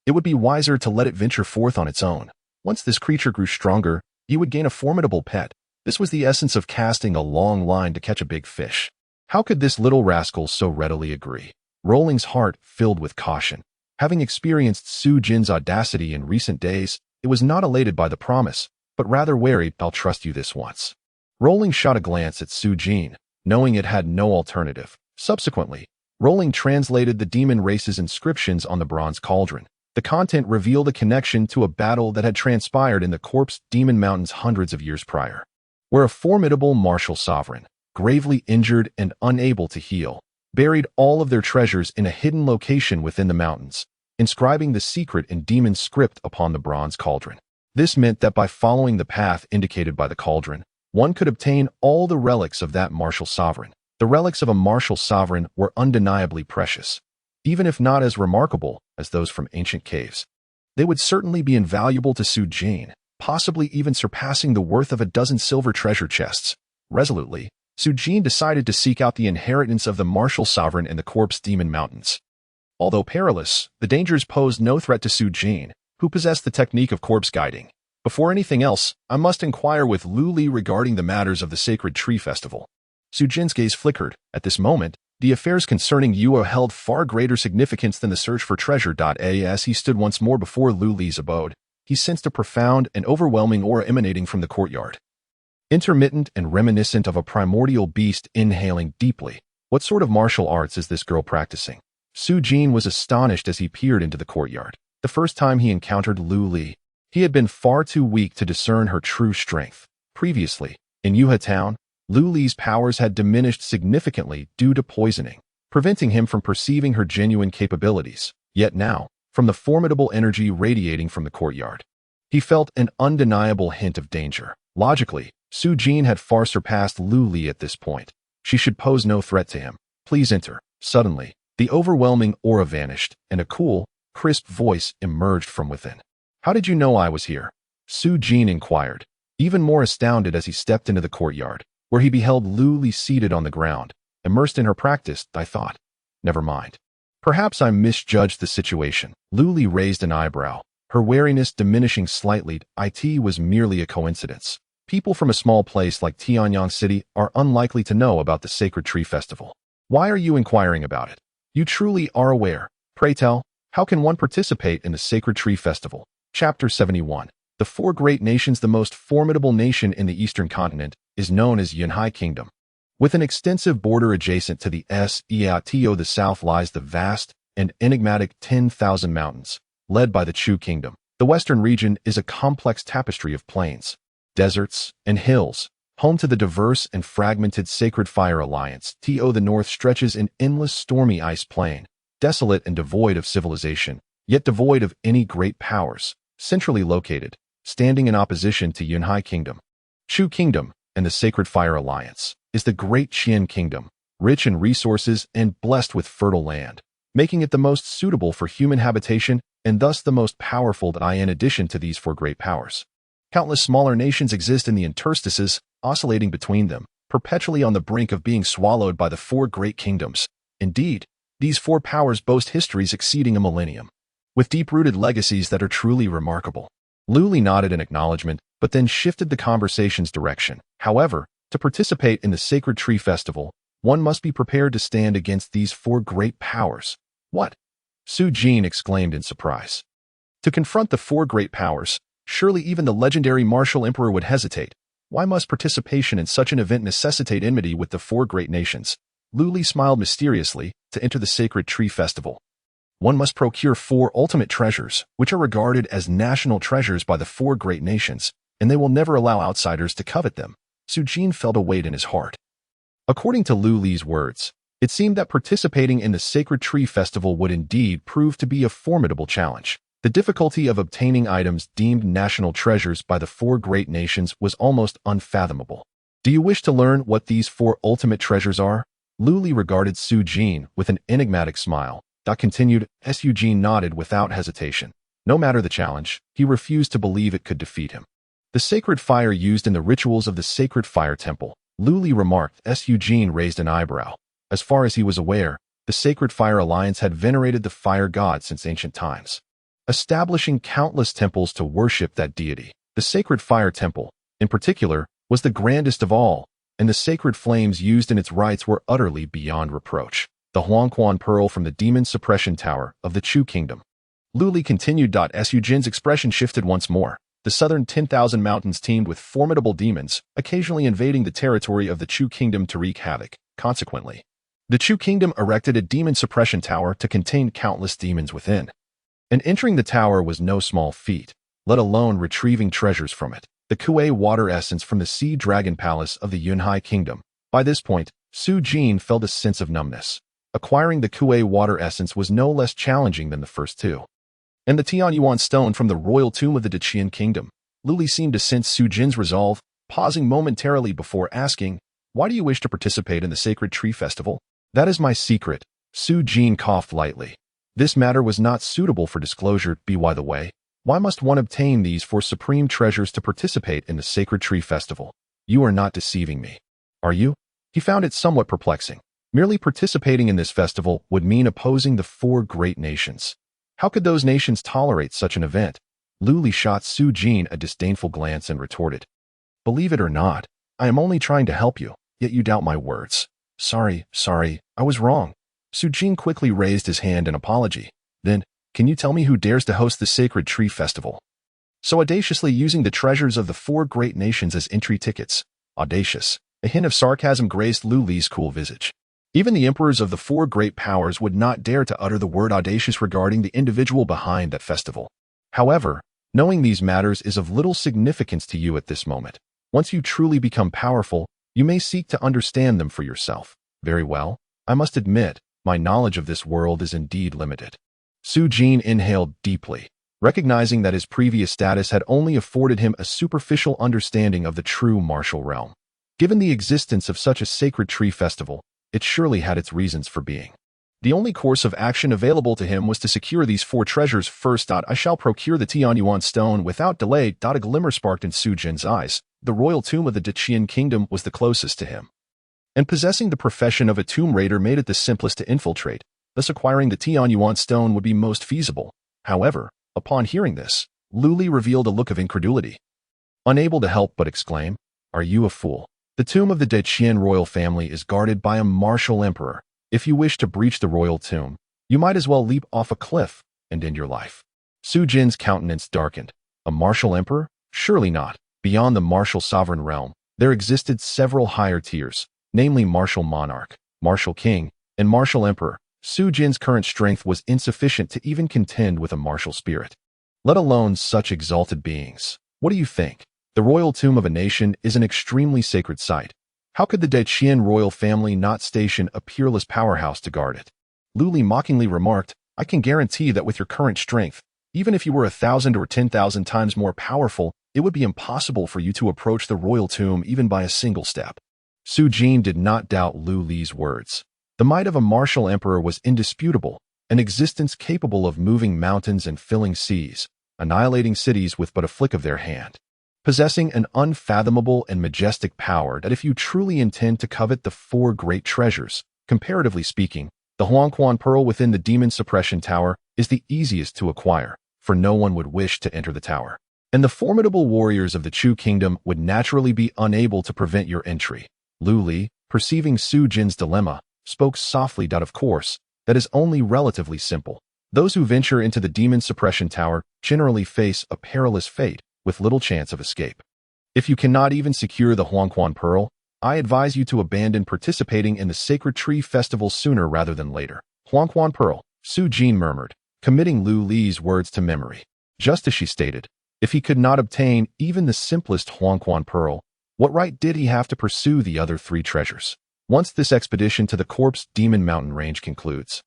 It would be wiser to let it venture forth on its own. Once this creature grew stronger, he would gain a formidable pet. This was the essence of casting a long line to catch a big fish. How could this little rascal so readily agree? Rolling's heart filled with caution. Having experienced Su Jin's audacity in recent days, it was not elated by the promise, but rather wary. "I'll trust you this once." Rolling shot a glance at Su Jin, knowing it had no alternative. Subsequently, Rolling translated the demon race's inscriptions on the bronze cauldron. The content revealed a connection to a battle that had transpired in the corpse Demon Mountains hundreds of years prior, where a formidable martial sovereign, gravely injured and unable to heal, buried all of their treasures in a hidden location within the mountains, inscribing the secret in demon script upon the bronze cauldron. This meant that by following the path indicated by the cauldron, one could obtain all the relics of that martial sovereign. The relics of a martial sovereign were undeniably precious. Even if not as remarkable as those from ancient caves, they would certainly be invaluable to Su Jin, possibly even surpassing the worth of a dozen silver treasure chests. Resolutely, Su Jin decided to seek out the inheritance of the martial sovereign in the corpse Demon Mountains. Although perilous, the dangers posed no threat to Su Jin, who possessed the technique of corpse guiding. "Before anything else, I must inquire with Lu Li regarding the matters of the Sacred Tree Festival." Su Jin's gaze flickered. At this moment, the affairs concerning Yuo held far greater significance than the search for treasure. As he stood once more before Lu Li's abode, he sensed a profound and overwhelming aura emanating from the courtyard. Intermittent and reminiscent of a primordial beast inhaling deeply. What sort of martial arts is this girl practicing? Su Jin was astonished as he peered into the courtyard. The first time he encountered Lu Li, he had been far too weak to discern her true strength. Previously, in Yuha Town, Lu Li's powers had diminished significantly due to poisoning, preventing him from perceiving her genuine capabilities. Yet now, from the formidable energy radiating from the courtyard, he felt an undeniable hint of danger. Logically, Su Jin had far surpassed Lu Li at this point. She should pose no threat to him. "Please enter." Suddenly, the overwhelming aura vanished, and a cool, crisp voice emerged from within. "How did you know I was here?" Su Jin inquired, even more astounded as he stepped into the courtyard, where he beheld Lu Li seated on the ground, immersed in her practice. "I thought. Never mind. Perhaps I misjudged the situation." Lu Li raised an eyebrow, her wariness diminishing slightly. "It was merely a coincidence. People from a small place like Tianyang City are unlikely to know about the Sacred Tree Festival. Why are you inquiring about it? You truly are aware. Pray tell, how can one participate in the Sacred Tree Festival?" Chapter 71. The Four Great Nations. The most formidable nation in the Eastern continent is known as Yunhai Kingdom. With an extensive border adjacent to the Seato, the south lies the vast and enigmatic 10,000 Mountains, led by the Chu Kingdom. The western region is a complex tapestry of plains, deserts, and hills, home to the diverse and fragmented Sacred Fire Alliance. The north stretches an endless stormy ice plain, desolate and devoid of civilization, yet devoid of any great powers, centrally located, standing in opposition to Yunhai Kingdom. Chu Kingdom and the Sacred Fire Alliance is the Great Qian Kingdom, rich in resources and blessed with fertile land, making it the most suitable for human habitation and thus the most powerful. In addition to these four great powers, countless smaller nations exist in the interstices, oscillating between them, perpetually on the brink of being swallowed by the four great kingdoms. Indeed, these four powers boast histories exceeding a millennium, with deep-rooted legacies that are truly remarkable. Lu Li nodded in acknowledgement, but then shifted the conversation's direction. However, to participate in the Sacred Tree Festival, one must be prepared to stand against these four great powers. "What?" Su Jin exclaimed in surprise. To confront the four great powers, surely even the legendary martial emperor would hesitate. Why must participation in such an event necessitate enmity with the four great nations? Lu Li smiled mysteriously. To enter the sacred tree festival, one must procure four ultimate treasures, which are regarded as national treasures by the four great nations, and they will never allow outsiders to covet them. Su Jin felt a weight in his heart. According to Lu Li's words, it seemed that participating in the sacred tree festival would indeed prove to be a formidable challenge. The difficulty of obtaining items deemed national treasures by the four great nations was almost unfathomable. Do you wish to learn what these four ultimate treasures are? Lu Li regarded Su Jin with an enigmatic smile. Continued. Su Jin nodded without hesitation. No matter the challenge, he refused to believe it could defeat him. The sacred fire used in the rituals of the sacred fire temple, Lu Li remarked. Su Jin raised an eyebrow. As far as he was aware, the Sacred Fire Alliance had venerated the fire god since ancient times, establishing countless temples to worship that deity. The Sacred Fire Temple, in particular, was the grandest of all, and the sacred flames used in its rites were utterly beyond reproach. The Huangquan Pearl from the Demon Suppression Tower of the Chu Kingdom. Lu Li continued. Su Jin's expression shifted once more. The southern 10,000 mountains teemed with formidable demons, occasionally invading the territory of the Chu Kingdom to wreak havoc. Consequently, the Chu Kingdom erected a demon suppression tower to contain countless demons within. And entering the tower was no small feat, let alone retrieving treasures from it. The Kuei water essence from the Sea Dragon Palace of the Yunhai Kingdom. By this point, Su Jin felt a sense of numbness. Acquiring the Kuei water essence was no less challenging than the first two. And the Tianyuan stone from the royal tomb of the Deqian Kingdom. Lu Li seemed to sense Su Jin's resolve, pausing momentarily before asking, "Why do you wish to participate in the sacred tree festival?" "That is my secret." Su Jin coughed lightly. This matter was not suitable for disclosure. By the way, why must one obtain these four supreme treasures to participate in the sacred tree festival? You are not deceiving me, are you? He found it somewhat perplexing. Merely participating in this festival would mean opposing the four great nations. How could those nations tolerate such an event? Lu Li shot Su Jin a disdainful glance and retorted, "Believe it or not, I am only trying to help you, yet you doubt my words." Sorry, I was wrong." Su Jin quickly raised his hand in apology. "Then, can you tell me who dares to host the sacred tree festival? So audaciously using the treasures of the four great nations as entry tickets." Audacious. A hint of sarcasm graced Lu Li's cool visage. Even the emperors of the four great powers would not dare to utter the word audacious regarding the individual behind that festival. However, knowing these matters is of little significance to you at this moment. Once you truly become powerful, you may seek to understand them for yourself. Very well, I must admit, my knowledge of this world is indeed limited. Su Jin inhaled deeply, recognizing that his previous status had only afforded him a superficial understanding of the true martial realm. Given the existence of such a sacred tree festival, it surely had its reasons for being. The only course of action available to him was to secure these four treasures first. "I shall procure the Tianyuan stone without delay." A glimmer sparked in Su Jin's eyes. The royal tomb of the Deqian Kingdom was the closest to him, and possessing the profession of a tomb raider made it the simplest to infiltrate. Thus acquiring the Tianyuan stone would be most feasible. However, upon hearing this, Lu Li revealed a look of incredulity, unable to help but exclaim, "Are you a fool? The tomb of the Deqian royal family is guarded by a martial emperor. If you wish to breach the royal tomb, you might as well leap off a cliff and end your life." Su Jin's countenance darkened. A martial emperor? Surely not. Beyond the martial sovereign realm, there existed several higher tiers, namely martial monarch, martial king, and martial emperor. Su Jin's current strength was insufficient to even contend with a martial spirit, let alone such exalted beings. What do you think? The royal tomb of a nation is an extremely sacred site. How could the Deqian royal family not station a peerless powerhouse to guard it? Lu Li mockingly remarked, "I can guarantee that with your current strength, even if you were 1,000 or 10,000 times more powerful, it would be impossible for you to approach the royal tomb even by a single step." Su Jin did not doubt Lu Li's words. The might of a martial emperor was indisputable, an existence capable of moving mountains and filling seas, annihilating cities with but a flick of their hand, possessing an unfathomable and majestic power that if you truly intend to covet the four great treasures, comparatively speaking, the Huangquan Pearl within the Demon Suppression Tower is the easiest to acquire, for no one would wish to enter the tower, and the formidable warriors of the Chu Kingdom would naturally be unable to prevent your entry. Lu Li, perceiving Su Jin's dilemma, spoke softly. "Of course, that is only relatively simple. Those who venture into the Demon Suppression Tower generally face a perilous fate, with little chance of escape. If you cannot even secure the Huangquan Pearl, I advise you to abandon participating in the Sacred Tree Festival sooner rather than later. Huangquan Pearl, Su Jin murmured, committing Lu Li's words to memory. Just as she stated, if he could not obtain even the simplest Huangquan Pearl, what right did he have to pursue the other 3 treasures? Once this expedition to the Corpse Demon Mountain Range concludes,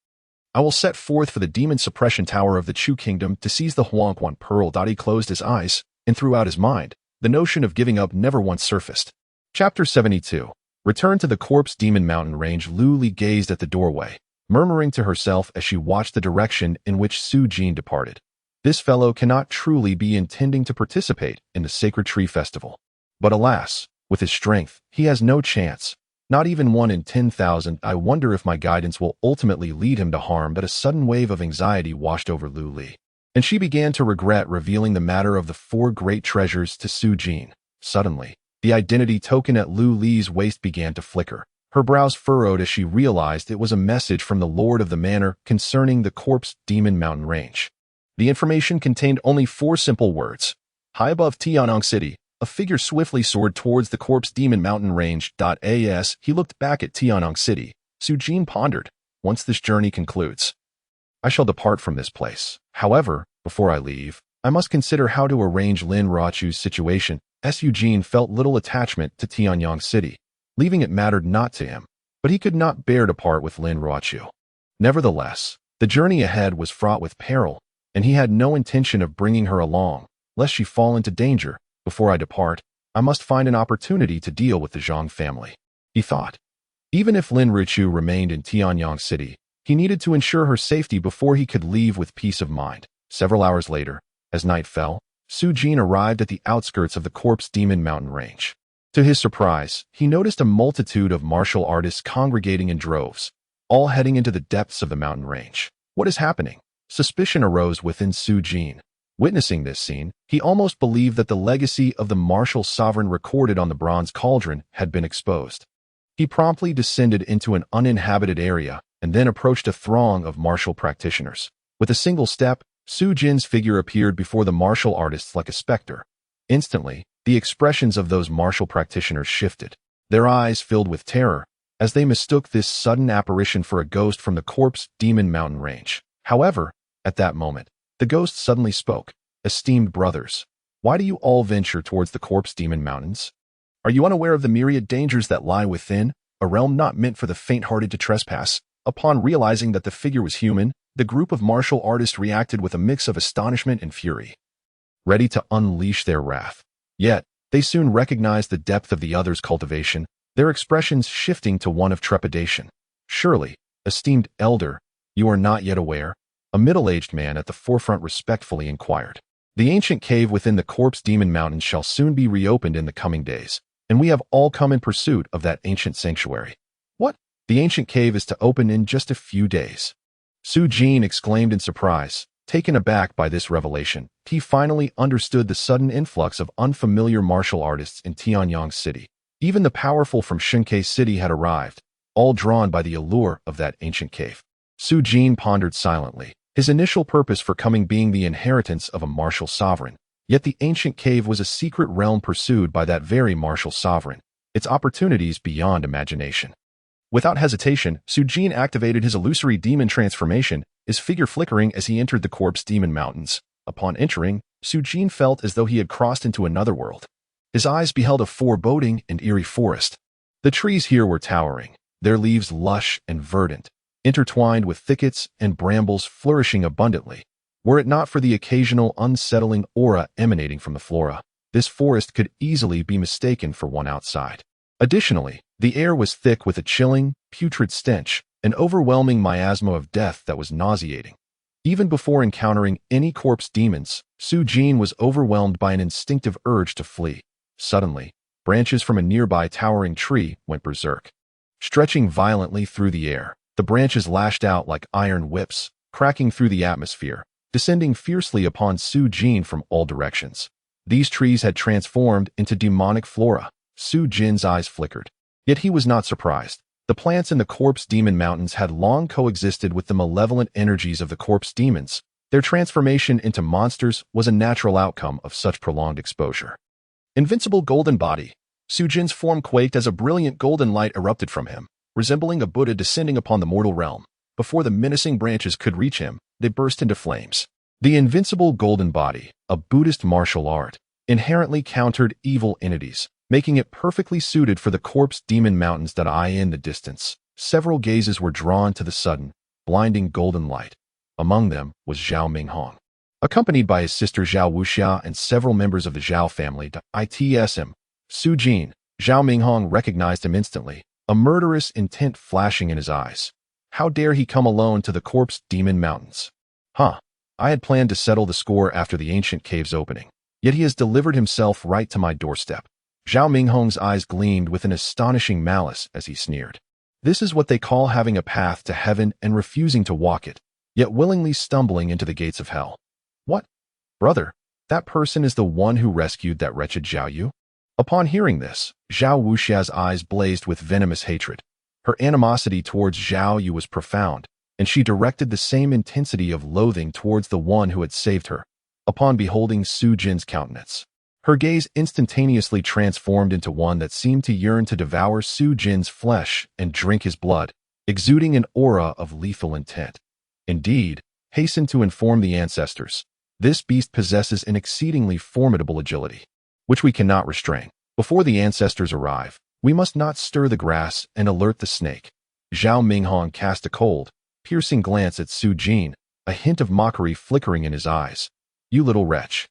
I will set forth for the Demon Suppression Tower of the Chu Kingdom to seize the Huangquan Pearl. He closed his eyes, and throughout his mind, the notion of giving up never once surfaced. Chapter 72. Return to the Corpse Demon Mountain Range. Lu Li gazed at the doorway, murmuring to herself as she watched the direction in which Su Jin departed. This fellow cannot truly be intending to participate in the Sacred Tree Festival. But alas, with his strength, he has no chance. Not even 1 in 10,000. I wonder if my guidance will ultimately lead him to harm. But a sudden wave of anxiety washed over Lu Li, and she began to regret revealing the matter of the 4 great treasures to Su Jin. Suddenly, the identity token at Lu Li's waist began to flicker. Her brows furrowed as she realized it was a message from the Lord of the Manor concerning the Corpse Demon Mountain Range. The information contained only 4 simple words. High above Tianyang City, a figure swiftly soared towards the Corpse Demon Mountain Range. As he looked back at Tianyang City, Su Jin pondered, once this journey concludes, I shall depart from this place. However, before I leave, I must consider how to arrange Lin Ruochu's situation. Su Jin felt little attachment to Tianyang City. Leaving it mattered not to him, but he could not bear to part with Lin Ruochu. Nevertheless, the journey ahead was fraught with peril, and he had no intention of bringing her along, lest she fall into danger. Before I depart, I must find an opportunity to deal with the Zhang family, he thought. Even if Lin Ruochu remained in Tianyang City, he needed to ensure her safety before he could leave with peace of mind. Several hours later, as night fell, Su Jin arrived at the outskirts of the Corpse Demon Mountain Range. To his surprise, he noticed a multitude of martial artists congregating in droves, all heading into the depths of the mountain range. What is happening? Suspicion arose within Su Jin. Witnessing this scene, he almost believed that the legacy of the martial sovereign recorded on the bronze cauldron had been exposed. He promptly descended into an uninhabited area and then approached a throng of martial practitioners. With a single step, Su Jin's figure appeared before the martial artists like a specter. Instantly, the expressions of those martial practitioners shifted. Their eyes filled with terror as they mistook this sudden apparition for a ghost from the Corpse Demon Mountain Range. However, at that moment, the ghost suddenly spoke. Esteemed brothers, why do you all venture towards the Corpse Demon Mountains? Are you unaware of the myriad dangers that lie within, a realm not meant for the faint-hearted to trespass? Upon realizing that the figure was human, the group of martial artists reacted with a mix of astonishment and fury, ready to unleash their wrath. Yet, they soon recognized the depth of the other's cultivation, their expressions shifting to one of trepidation. Surely, esteemed elder, you are not yet aware? A middle-aged man at the forefront respectfully inquired. The ancient cave within the Corpse Demon Mountains shall soon be reopened in the coming days, and we have all come in pursuit of that ancient sanctuary. What? The ancient cave is to open in just a few days. Su Jin exclaimed in surprise. Taken aback by this revelation, he finally understood the sudden influx of unfamiliar martial artists in Tianyang City. Even the powerful from Shinkei City had arrived, all drawn by the allure of that ancient cave. Su Jin pondered silently, his initial purpose for coming being the inheritance of a martial sovereign. Yet the ancient cave was a secret realm pursued by that very martial sovereign, its opportunities beyond imagination. Without hesitation, Su Jin activated his illusory demon transformation, his figure flickering as he entered the Corpse Demon Mountains. Upon entering, Su Jin felt as though he had crossed into another world. His eyes beheld a foreboding and eerie forest. The trees here were towering, their leaves lush and verdant, intertwined with thickets and brambles flourishing abundantly. Were it not for the occasional unsettling aura emanating from the flora, this forest could easily be mistaken for one outside. Additionally, the air was thick with a chilling, putrid stench, an overwhelming miasma of death that was nauseating. Even before encountering any corpse demons, Su Jin was overwhelmed by an instinctive urge to flee. Suddenly, branches from a nearby towering tree went berserk. Stretching violently through the air, the branches lashed out like iron whips, cracking through the atmosphere, descending fiercely upon Su Jin from all directions. These trees had transformed into demonic flora. Su Jin's eyes flickered. Yet he was not surprised. The plants in the Corpse Demon Mountains had long coexisted with the malevolent energies of the corpse demons. Their transformation into monsters was a natural outcome of such prolonged exposure. Invincible golden body. Su Jin's form quaked as a brilliant golden light erupted from him, resembling a Buddha descending upon the mortal realm. Before the menacing branches could reach him, they burst into flames. The invincible golden body, a Buddhist martial art, inherently countered evil entities, making it perfectly suited for the corpse demon mountains that eye in the distance. Several gazes were drawn to the sudden, blinding golden light. Among them was Zhao Minghong. Accompanied by his sister Zhao Wuxia and several members of the Zhao family to ITSM, Su Jin, Zhao Minghong recognized him instantly, a murderous intent flashing in his eyes. How dare he come alone to the corpse demon mountains? I had planned to settle the score after the ancient cave's opening, yet he has delivered himself right to my doorstep. Zhao Minghong's eyes gleamed with an astonishing malice as he sneered. This is what they call having a path to heaven and refusing to walk it, yet willingly stumbling into the gates of hell. What? Brother, that person is the one who rescued that wretched Zhao Yu? Upon hearing this, Zhao Wuxia's eyes blazed with venomous hatred. Her animosity towards Zhao Yu was profound, and she directed the same intensity of loathing towards the one who had saved her. Upon beholding Su Jin's countenance, her gaze instantaneously transformed into one that seemed to yearn to devour Su Jin's flesh and drink his blood, exuding an aura of lethal intent. Indeed, hasten to inform the ancestors, this beast possesses an exceedingly formidable agility, which we cannot restrain. Before the ancestors arrive, we must not stir the grass and alert the snake. Zhao Minghong cast a cold, piercing glance at Su Jin, a hint of mockery flickering in his eyes. You little wretch.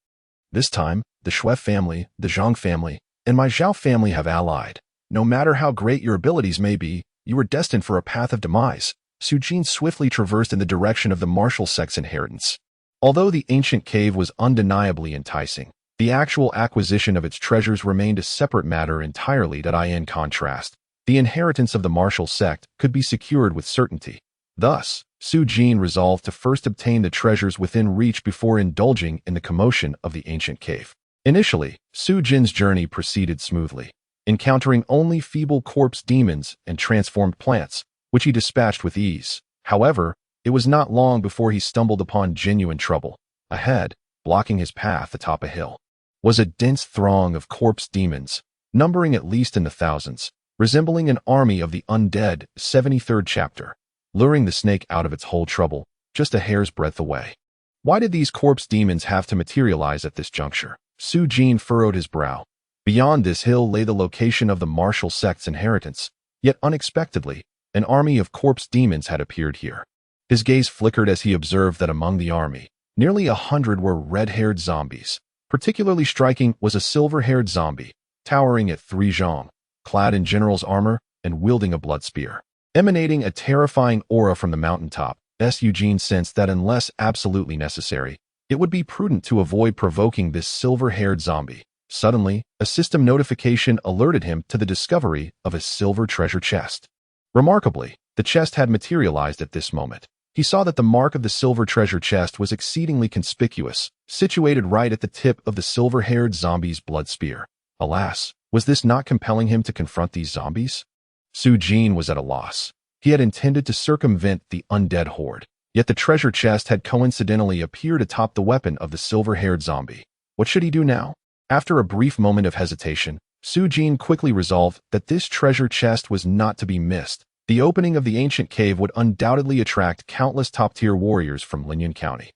This time, the Shui family, the Zhang family, and my Zhao family have allied. No matter how great your abilities may be, you are destined for a path of demise. Su Jin swiftly traversed in the direction of the martial sect's inheritance. Although the ancient cave was undeniably enticing, the actual acquisition of its treasures remained a separate matter entirely. In contrast, the inheritance of the martial sect could be secured with certainty. Thus, Su Jin resolved to first obtain the treasures within reach before indulging in the commotion of the ancient cave. Initially, Su Jin's journey proceeded smoothly, encountering only feeble corpse demons and transformed plants, which he dispatched with ease. However, it was not long before he stumbled upon genuine trouble. Ahead, blocking his path atop a hill, was a dense throng of corpse demons, numbering at least in the thousands, resembling an army of the undead. 73rd chapter. Luring the snake out of its whole trouble, just a hair's breadth away. Why did these corpse demons have to materialize at this juncture? Su Jin furrowed his brow. Beyond this hill lay the location of the martial sect's inheritance, yet unexpectedly, an army of corpse demons had appeared here. His gaze flickered as he observed that among the army, nearly 100 were red-haired zombies. Particularly striking was a silver-haired zombie, towering at 3 zhong, clad in general's armor and wielding a blood spear. Emanating a terrifying aura from the mountaintop, Su Jin sensed that unless absolutely necessary, it would be prudent to avoid provoking this silver-haired zombie. Suddenly, a system notification alerted him to the discovery of a silver treasure chest. Remarkably, the chest had materialized at this moment. He saw that the mark of the silver treasure chest was exceedingly conspicuous, situated right at the tip of the silver-haired zombie's blood spear. Alas, was this not compelling him to confront these zombies? Su Jin was at a loss. He had intended to circumvent the undead horde, yet the treasure chest had coincidentally appeared atop the weapon of the silver-haired zombie. What should he do now? After a brief moment of hesitation, Su Jin quickly resolved that this treasure chest was not to be missed. The opening of the ancient cave would undoubtedly attract countless top-tier warriors from Linyan County.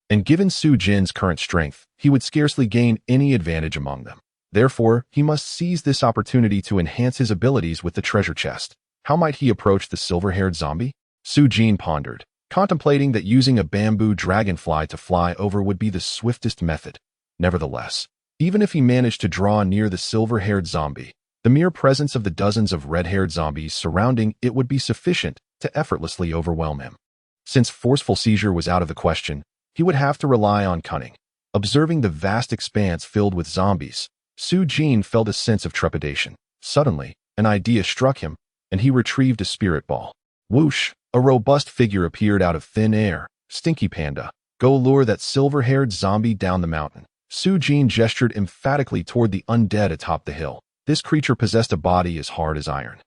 And given Su Jin's current strength, he would scarcely gain any advantage among them. Therefore, he must seize this opportunity to enhance his abilities with the treasure chest. How might he approach the silver-haired zombie? Su Jin pondered, contemplating that using a bamboo dragonfly to fly over would be the swiftest method. Nevertheless, even if he managed to draw near the silver-haired zombie, the mere presence of the dozens of red-haired zombies surrounding it would be sufficient to effortlessly overwhelm him. Since forceful seizure was out of the question, he would have to rely on cunning. Observing the vast expanse filled with zombies, Su Jin felt a sense of trepidation. Suddenly, an idea struck him, and he retrieved a spirit ball. Whoosh! A robust figure appeared out of thin air. Stinky Panda, go lure that silver-haired zombie down the mountain. Su Jin gestured emphatically toward the undead atop the hill. This creature possessed a body as hard as iron,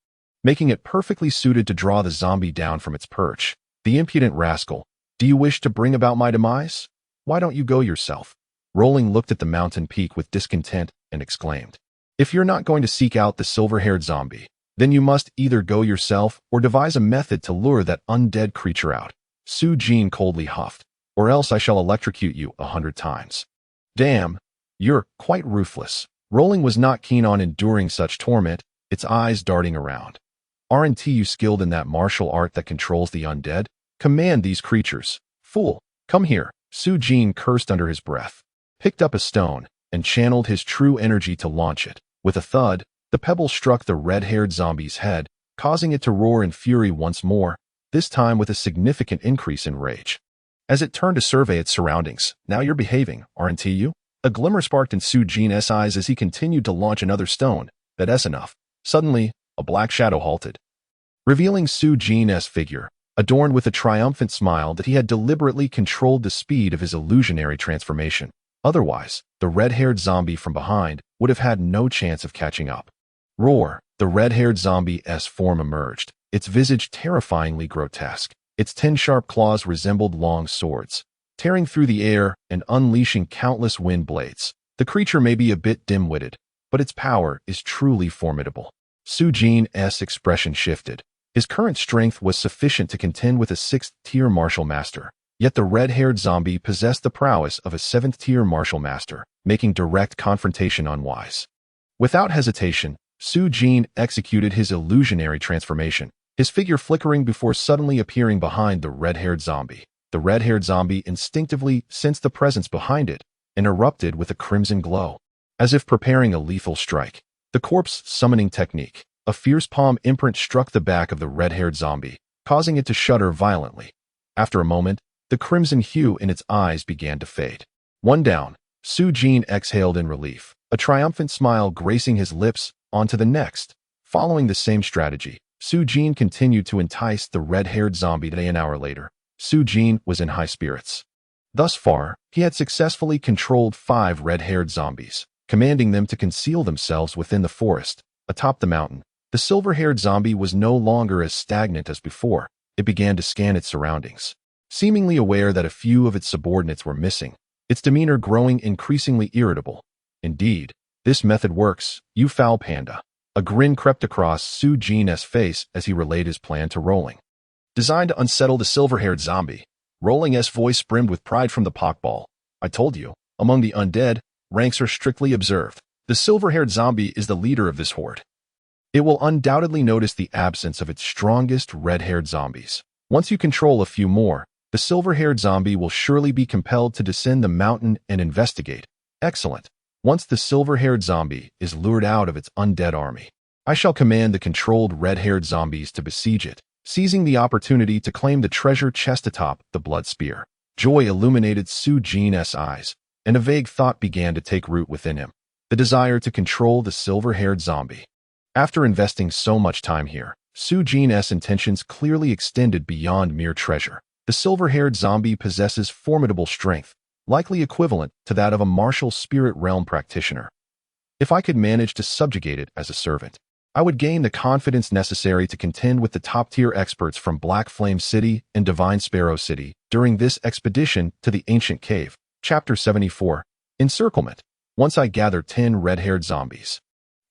making it perfectly suited to draw the zombie down from its perch. The impudent rascal, do you wish to bring about my demise? Why don't you go yourself? Rolling looked at the mountain peak with discontent and exclaimed, If you're not going to seek out the silver-haired zombie, then you must either go yourself or devise a method to lure that undead creature out. Su Jin coldly huffed, or else I shall electrocute you 100 times. Damn, you're quite ruthless. Rolling was not keen on enduring such torment, its eyes darting around. Aren't you skilled in that martial art that controls the undead? Command these creatures. Fool, come here. Su Jin cursed under his breath, picked up a stone, and channeled his true energy to launch it. With a thud, the pebble struck the red-haired zombie's head, causing it to roar in fury once more, this time with a significant increase in rage. As it turned to survey its surroundings, now you're behaving, aren't you? A glimmer sparked in Su Jin's eyes as he continued to launch another stone. That's enough. Suddenly, a black shadow halted, revealing Su Jin's figure, adorned with a triumphant smile that he had deliberately controlled the speed of his illusionary transformation. Otherwise, the red-haired zombie from behind would have had no chance of catching up. Roar! The red-haired zombie's form emerged, its visage terrifyingly grotesque. Its 10 sharp claws resembled long swords, tearing through the air and unleashing countless wind blades. The creature may be a bit dim-witted, but its power is truly formidable. Su Jin's expression shifted. His current strength was sufficient to contend with a 6th-tier martial master, yet the red-haired zombie possessed the prowess of a 7th-tier martial master, making direct confrontation unwise. Without hesitation, Su Jin executed his illusionary transformation, his figure flickering before suddenly appearing behind the red-haired zombie. The red-haired zombie instinctively sensed the presence behind it and erupted with a crimson glow, as if preparing a lethal strike. The corpse summoning technique. A fierce palm imprint struck the back of the red-haired zombie, causing it to shudder violently. After a moment, the crimson hue in its eyes began to fade. One down, Su Jin exhaled in relief, a triumphant smile gracing his lips. On to the next. Following the same strategy, Su Jin continued to entice the red-haired zombie. An hour later, Su Jin was in high spirits. Thus far, he had successfully controlled 5 red-haired zombies, commanding them to conceal themselves within the forest. Atop the mountain, the silver-haired zombie was no longer as stagnant as before. It began to scan its surroundings, seemingly aware that a few of its subordinates were missing, its demeanor growing increasingly irritable. Indeed, this method works, you foul panda. A grin crept across Su Jin's face as he relayed his plan to Rolling. Designed to unsettle the silver-haired zombie, Rolling's voice brimmed with pride from the pockball. I told you, among the undead, ranks are strictly observed. The silver-haired zombie is the leader of this horde. It will undoubtedly notice the absence of its strongest red-haired zombies. Once you control a few more, the silver-haired zombie will surely be compelled to descend the mountain and investigate. Excellent. Once the silver-haired zombie is lured out of its undead army, I shall command the controlled red-haired zombies to besiege it, seizing the opportunity to claim the treasure chest atop the blood spear. Joy illuminated Su Jin's eyes, and a vague thought began to take root within him, the desire to control the silver-haired zombie. After investing so much time here, Su Jin's intentions clearly extended beyond mere treasure. The silver-haired zombie possesses formidable strength, likely equivalent to that of a martial spirit realm practitioner. If I could manage to subjugate it as a servant, I would gain the confidence necessary to contend with the top-tier experts from Black Flame City and Divine Sparrow City during this expedition to the Ancient Cave. Chapter 74. Encirclement. Once I gather 10 red-haired zombies,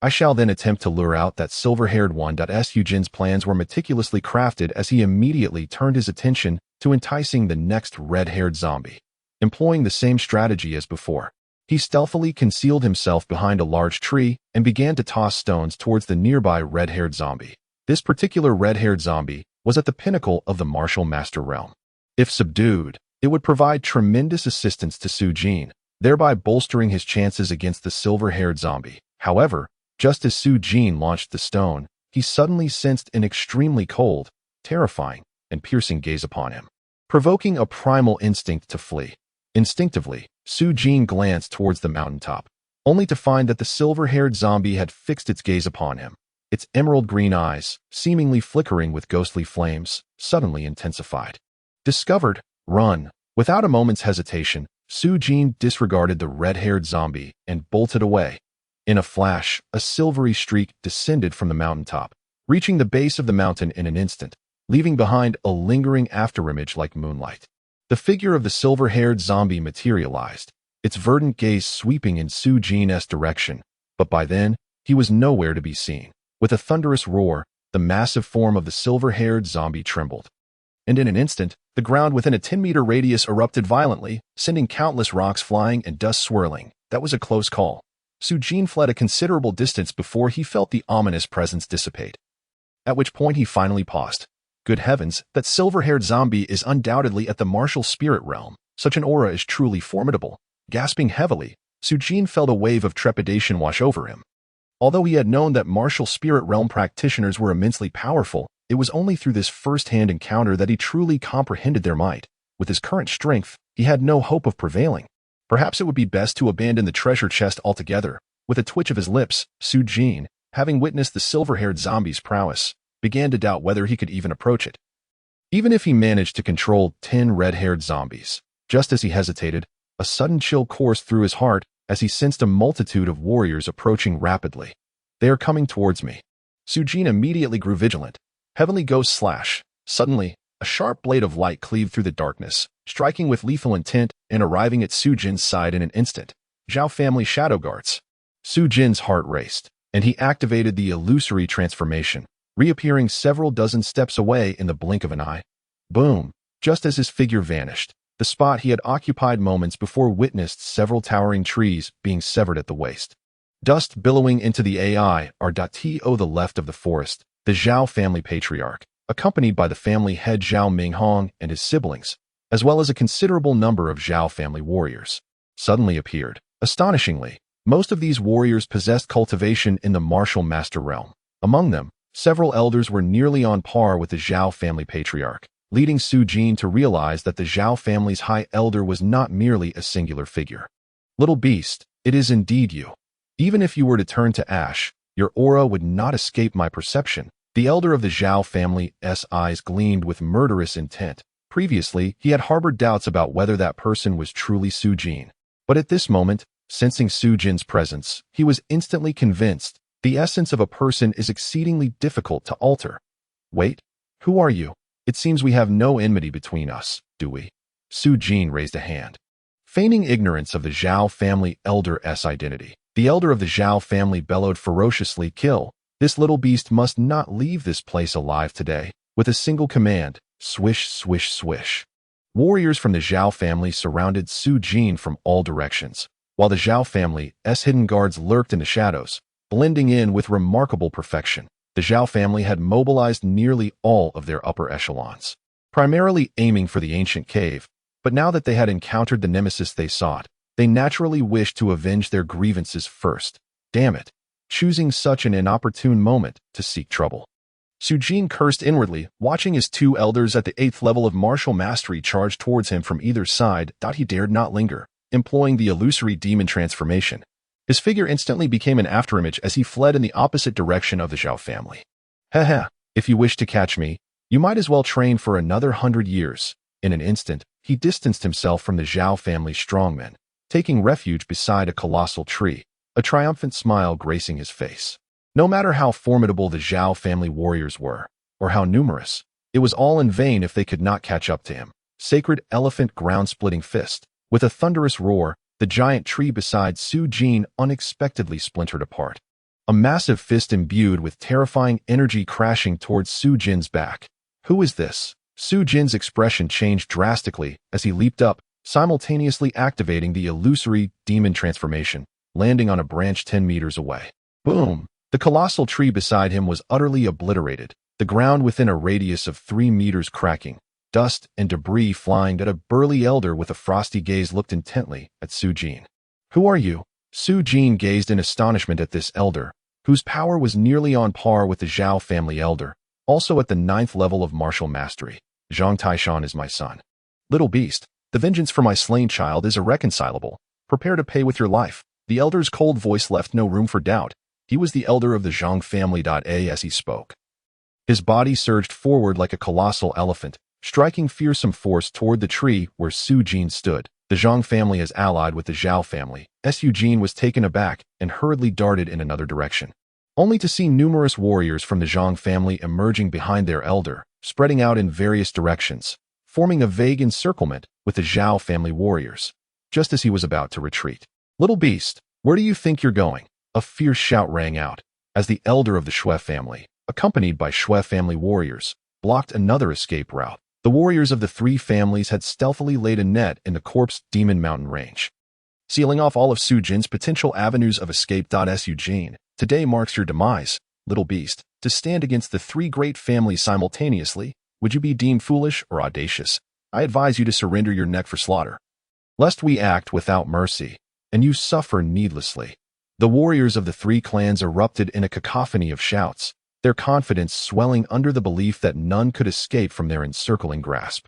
I shall then attempt to lure out that silver-haired one. Su Jin's plans were meticulously crafted as he immediately turned his attention to enticing the next red-haired zombie. Employing the same strategy as before, he stealthily concealed himself behind a large tree and began to toss stones towards the nearby red-haired zombie. This particular red-haired zombie was at the pinnacle of the martial master realm. If subdued, it would provide tremendous assistance to Su Jin, thereby bolstering his chances against the silver-haired zombie. However, just as Su Jin launched the stone, he suddenly sensed an extremely cold, terrifying, and piercing gaze upon him, provoking a primal instinct to flee. Instinctively, Su Jin glanced towards the mountaintop, only to find that the silver-haired zombie had fixed its gaze upon him. Its emerald green eyes, seemingly flickering with ghostly flames, suddenly intensified. Discovered, run. Without a moment's hesitation, Su Jin disregarded the red-haired zombie and bolted away. In a flash, a silvery streak descended from the mountaintop, reaching the base of the mountain in an instant, leaving behind a lingering afterimage like moonlight. The figure of the silver-haired zombie materialized, its verdant gaze sweeping in Su Jin's direction, but by then, he was nowhere to be seen. With a thunderous roar, the massive form of the silver-haired zombie trembled. And in an instant, the ground within a 10-meter radius erupted violently, sending countless rocks flying and dust swirling. That was a close call. Su Jin fled a considerable distance before he felt the ominous presence dissipate. At which point he finally paused. Good heavens, that silver-haired zombie is undoubtedly at the martial spirit realm. Such an aura is truly formidable. Gasping heavily, Su Jin felt a wave of trepidation wash over him. Although he had known that martial spirit realm practitioners were immensely powerful, it was only through this first-hand encounter that he truly comprehended their might. With his current strength, he had no hope of prevailing. Perhaps it would be best to abandon the treasure chest altogether. With a twitch of his lips, Su Jin, having witnessed the silver-haired zombie's prowess, began to doubt whether he could even approach it. Even if he managed to control 10 red-haired zombies. Just as he hesitated, a sudden chill coursed through his heart as he sensed a multitude of warriors approaching rapidly. They are coming towards me. Su Jin immediately grew vigilant. Heavenly Ghost Slash. Suddenly, a sharp blade of light cleaved through the darkness, striking with lethal intent and arriving at Su Jin's side in an instant. Zhao family shadow guards. Su Jin's heart raced, and he activated the illusory transformation, reappearing several dozen steps away in the blink of an eye. Boom! Just as his figure vanished, the spot he had occupied moments before witnessed several towering trees being severed at the waist. Dust billowing into the AI to the left of the forest, the Zhao family patriarch, accompanied by the family head Zhao Minghong and his siblings, as well as a considerable number of Zhao family warriors, suddenly appeared. Astonishingly, most of these warriors possessed cultivation in the martial master realm. Among them, several elders were nearly on par with the Zhao family patriarch, leading Su Jin to realize that the Zhao family's high elder was not merely a singular figure. Little beast, it is indeed you. Even if you were to turn to ash, your aura would not escape my perception. The elder of the Zhao family's eyes gleamed with murderous intent. Previously, he had harbored doubts about whether that person was truly Su Jin. But at this moment, sensing Su Jin's presence, he was instantly convinced the essence of a person is exceedingly difficult to alter. Wait, who are you? It seems we have no enmity between us, do we? Su Jin raised a hand. Feigning ignorance of the Zhao family elder's identity, the elder of the Zhao family bellowed ferociously, "Kill! This little beast must not leave this place alive today." With a single command, swish, swish, swish. Warriors from the Zhao family surrounded Su Jin from all directions, while the Zhao family's hidden guards lurked in the shadows, blending in with remarkable perfection. The Zhao family had mobilized nearly all of their upper echelons, primarily aiming for the ancient cave, but now that they had encountered the nemesis they sought, they naturally wished to avenge their grievances first. Damn it, choosing such an inopportune moment to seek trouble. Su Jin cursed inwardly, watching his two elders at the 8th level of martial mastery charge towards him from either side. He dared not linger, employing the illusory demon transformation. His figure instantly became an afterimage as he fled in the opposite direction of the Zhao family. Haha, if you wish to catch me, you might as well train for another 100 years. In an instant, he distanced himself from the Zhao family strongmen, taking refuge beside a colossal tree, a triumphant smile gracing his face. No matter how formidable the Zhao family warriors were, or how numerous, it was all in vain if they could not catch up to him. Sacred elephant ground-splitting fist. With a thunderous roar, the giant tree beside Su Jin unexpectedly splintered apart. A massive fist imbued with terrifying energy crashing towards Su Jin's back. Who is this? Su Jin's expression changed drastically as he leaped up, simultaneously activating the illusory demon transformation, landing on a branch 10 meters away. Boom! The colossal tree beside him was utterly obliterated, the ground within a radius of 3 meters cracking, dust and debris flying. At a burly elder with a frosty gaze looked intently at Su Jin. Who are you? Su Jin gazed in astonishment at this elder, whose power was nearly on par with the Zhao family elder, also at the 9th level of martial mastery. Zhang Taishan is my son. Little beast, the vengeance for my slain child is irreconcilable. Prepare to pay with your life. The elder's cold voice left no room for doubt. He was the elder of the Zhang family. As he spoke, his body surged forward like a colossal elephant, striking fearsome force toward the tree where Su Jin stood. The Zhang family is allied with the Zhao family. Su Jin was taken aback and hurriedly darted in another direction, only to see numerous warriors from the Zhang family emerging behind their elder, spreading out in various directions, forming a vague encirclement with the Zhao family warriors, just as he was about to retreat. Little beast, where do you think you're going? A fierce shout rang out as the elder of the Shui family, accompanied by Shui family warriors, blocked another escape route. The warriors of the three families had stealthily laid a net in the corpse demon mountain range, sealing off all of Su Jin's potential avenues of escape. Su Jin, today marks your demise, little beast. To stand against the three great families simultaneously, would you be deemed foolish or audacious? I advise you to surrender your neck for slaughter, lest we act without mercy, and you suffer needlessly. The warriors of the three clans erupted in a cacophony of shouts, their confidence swelling under the belief that none could escape from their encircling grasp.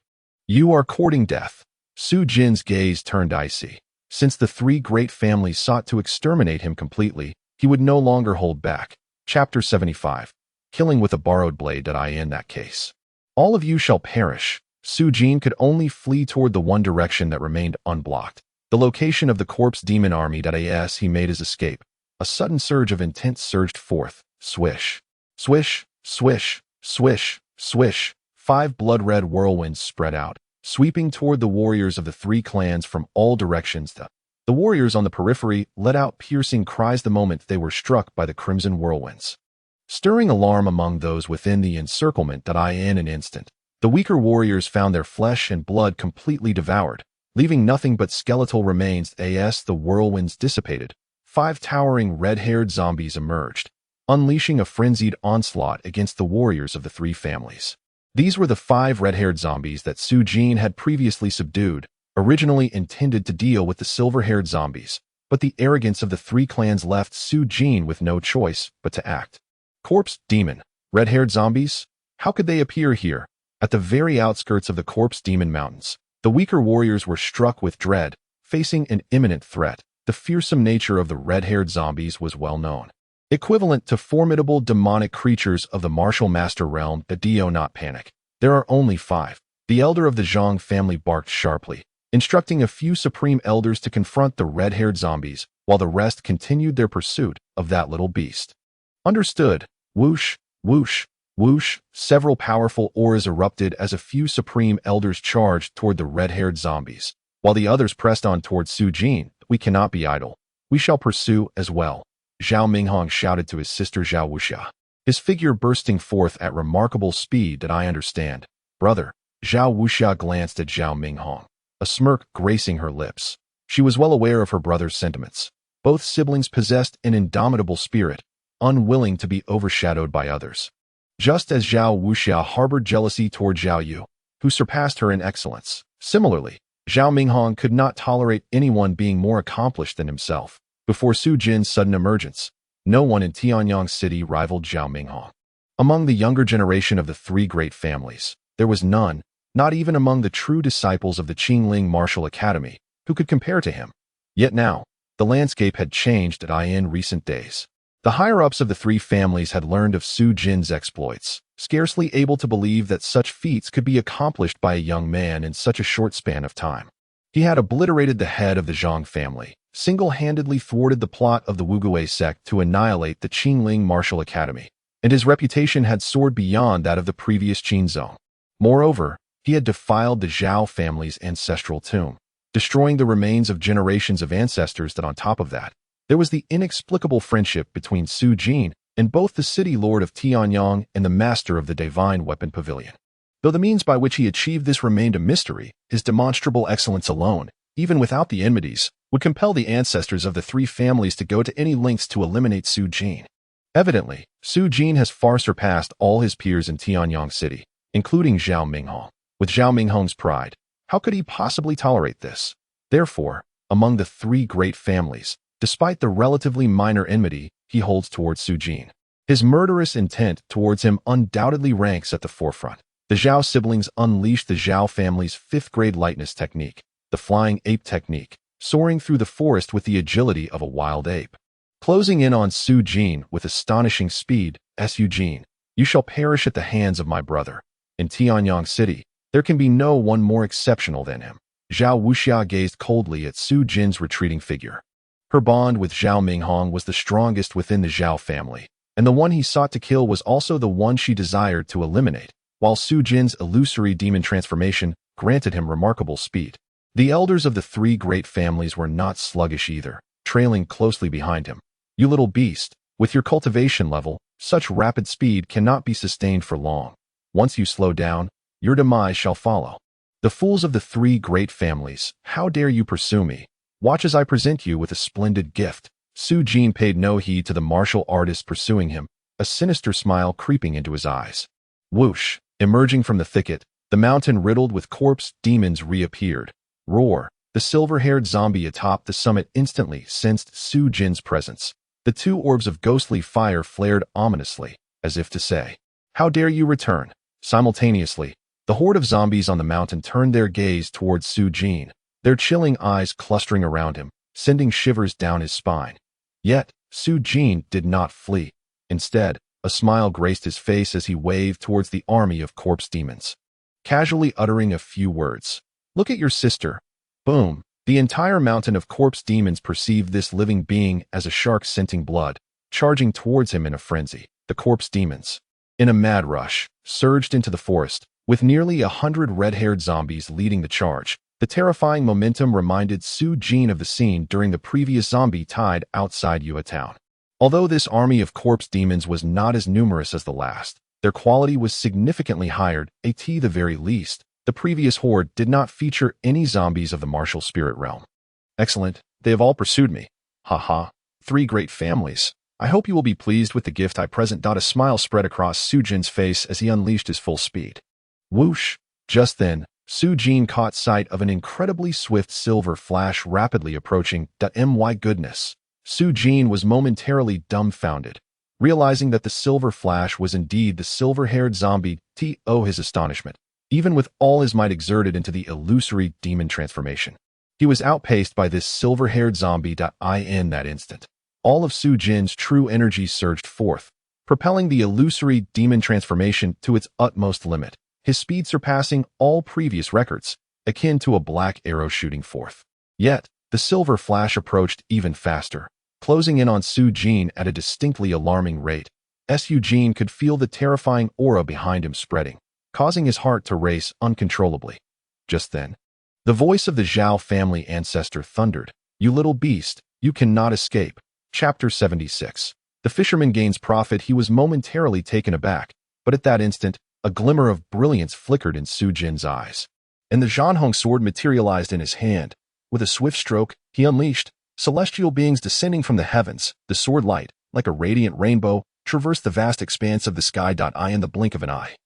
You are courting death. Su Jin's gaze turned icy. Since the three great families sought to exterminate him completely, he would no longer hold back. Chapter 75. Killing with a borrowed blade. In that case, all of you shall perish. Su Jin could only flee toward the one direction that remained unblocked, the location of the corpse demon army. As he made his escape, a sudden surge of intent surged forth. Swish, swish, swish, swish, swish. 5 blood-red whirlwinds spread out, sweeping toward the warriors of the three clans from all directions. The warriors on the periphery let out piercing cries the moment they were struck by the crimson whirlwinds, stirring alarm among those within the encirclement. In an instant, the weaker warriors found their flesh and blood completely devoured, leaving nothing but skeletal remains. As the whirlwinds dissipated, 5 towering red-haired zombies emerged, unleashing a frenzied onslaught against the warriors of the three families. These were the 5 red-haired zombies that Su Jin had previously subdued, originally intended to deal with the silver-haired zombies, but the arrogance of the three clans left Su Jin with no choice but to act. Corpse demon, red-haired zombies? How could they appear here? At the very outskirts of the corpse demon mountains, the weaker warriors were struck with dread, facing an imminent threat. The fearsome nature of the red-haired zombies was well known, equivalent to formidable demonic creatures of the martial master realm. Do not panic. There are only 5. The elder of the Zhang family barked sharply, instructing a few supreme elders to confront the red-haired zombies, while the rest continued their pursuit of that little beast. Understood. Whoosh, whoosh, whoosh. Several powerful auras erupted as a few supreme elders charged toward the red-haired zombies, while the others pressed on toward Su Jin. We cannot be idle. We shall pursue as well. Zhao Minghong shouted to his sister Zhao Wuxia, his figure bursting forth at remarkable speed. I understand, brother. Zhao Wuxia glanced at Zhao Minghong, a smirk gracing her lips. She was well aware of her brother's sentiments. Both siblings possessed an indomitable spirit, unwilling to be overshadowed by others. Just as Zhao Wuxia harbored jealousy toward Zhao Yu, who surpassed her in excellence. Similarly, Zhao Minghong could not tolerate anyone being more accomplished than himself. Before Su Jin's sudden emergence, no one in Tianyang City rivaled Zhao Minghong. Among the younger generation of the three great families, there was none, not even among the true disciples of the Qingling Martial Academy, who could compare to him. Yet now, the landscape had changed in recent days. The higher-ups of the three families had learned of Su Jin's exploits, scarcely able to believe that such feats could be accomplished by a young man in such a short span of time. He had obliterated the head of the Zhang family, single-handedly thwarted the plot of the Wugui sect to annihilate the Qingling Martial Academy, and his reputation had soared beyond that of the previous Qin zone. Moreover, he had defiled the Zhao family's ancestral tomb, destroying the remains of generations of ancestors. That on top of that, there was the inexplicable friendship between Su Jin and both the city lord of Tianyang and the master of the divine weapon pavilion. Though the means by which he achieved this remained a mystery, his demonstrable excellence alone, even without the enmities, would compel the ancestors of the three families to go to any lengths to eliminate Su Jin. Evidently, Su Jin has far surpassed all his peers in Tianyang City, including Zhao Minghong. With Zhao Minghong's pride, how could he possibly tolerate this? Therefore, among the three great families, despite the relatively minor enmity he holds towards Su Jin, his murderous intent towards him undoubtedly ranks at the forefront. The Zhao siblings unleashed the Zhao family's 5th-grade lightness technique, the flying ape technique, soaring through the forest with the agility of a wild ape. Closing in on Su Jin with astonishing speed, Su Jin, you shall perish at the hands of my brother. In Tianyang City, there can be no one more exceptional than him. Zhao Wuxia gazed coldly at Su Jin's retreating figure. Her bond with Zhao Minghong was the strongest within the Zhao family, and the one he sought to kill was also the one she desired to eliminate, while Su Jin's illusory demon transformation granted him remarkable speed. The elders of the three great families were not sluggish either, trailing closely behind him. You little beast, with your cultivation level, such rapid speed cannot be sustained for long. Once you slow down, your demise shall follow. The fools of the three great families, how dare you pursue me? Watch as I present you with a splendid gift. Su Jin paid no heed to the martial artist pursuing him, a sinister smile creeping into his eyes. Whoosh! Emerging from the thicket, the mountain riddled with corpse demons reappeared. Roar! The silver-haired zombie atop the summit instantly sensed Su Jin's presence. The two orbs of ghostly fire flared ominously, as if to say, "How dare you return?" Simultaneously, the horde of zombies on the mountain turned their gaze towards Su Jin, their chilling eyes clustering around him, sending shivers down his spine. Yet, Su Jin did not flee. Instead, a smile graced his face as he waved towards the army of corpse demons, casually uttering a few words. "Look at your sister." Boom! The entire mountain of corpse demons perceived this living being as a shark scenting blood, charging towards him in a frenzy. The corpse demons, in a mad rush, surged into the forest, with nearly 100 red-haired zombies leading the charge. The terrifying momentum reminded Su Jin of the scene during the previous zombie tide outside Yua Town. Although this army of corpse demons was not as numerous as the last, their quality was significantly higher, at the very least. The previous horde did not feature any zombies of the martial spirit realm. Excellent, they have all pursued me. Haha, three great families. I hope you will be pleased with the gift I present. A smile spread across Su Jin's face as he unleashed his full speed. Whoosh! Just then, Su Jin caught sight of an incredibly swift silver flash rapidly approaching. My goodness! Su Jin was momentarily dumbfounded, realizing that the silver flash was indeed the silver-haired zombie. His astonishment, even with all his might exerted into the illusory demon transformation. He was outpaced by this silver-haired zombie. In that instant, all of Su Jin's true energy surged forth, propelling the illusory demon transformation to its utmost limit, his speed surpassing all previous records, akin to a black arrow shooting forth. Yet, the silver flash approached even faster, closing in on Su Jin at a distinctly alarming rate. Su Jin could feel the terrifying aura behind him spreading, causing his heart to race uncontrollably. Just then, the voice of the Zhao family ancestor thundered, "You little beast, you cannot escape." Chapter 76. The fisherman gains profit. He was momentarily taken aback, but at that instant, a glimmer of brilliance flickered in Su Jin's eyes, and the Zhanhong sword materialized in his hand. With a swift stroke, he unleashed celestial beings descending from the heavens. The sword light, like a radiant rainbow, traversed the vast expanse of the sky. In the blink of an eye,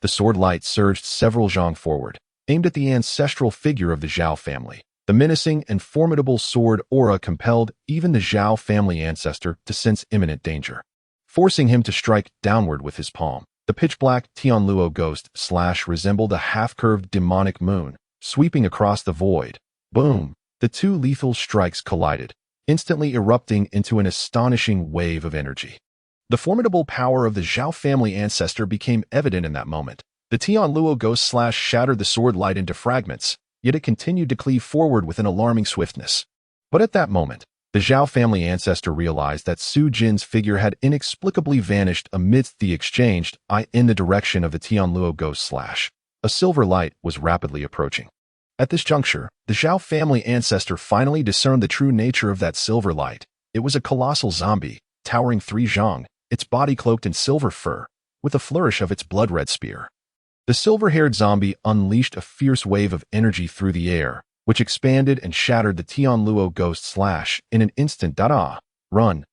the sword light surged several zhang forward, aimed at the ancestral figure of the Zhao family. The menacing and formidable sword aura compelled even the Zhao family ancestor to sense imminent danger, forcing him to strike downward with his palm. The pitch-black Tianluo ghost slash resembled a half-curved demonic moon, sweeping across the void. Boom! The two lethal strikes collided, instantly erupting into an astonishing wave of energy. The formidable power of the Zhao family ancestor became evident in that moment. The Tianluo ghost slash shattered the sword light into fragments, yet it continued to cleave forward with an alarming swiftness. But at that moment, the Zhao family ancestor realized that Su Jin's figure had inexplicably vanished amidst the exchange. In the direction of the Tianluo ghost slash, a silver light was rapidly approaching. At this juncture, the Zhao family ancestor finally discerned the true nature of that silver light. It was a colossal zombie, towering 3 zhang, its body cloaked in silver fur, with a flourish of its blood-red spear. The silver-haired zombie unleashed a fierce wave of energy through the air, which expanded and shattered the Tianluo ghost slash in an instant. Run!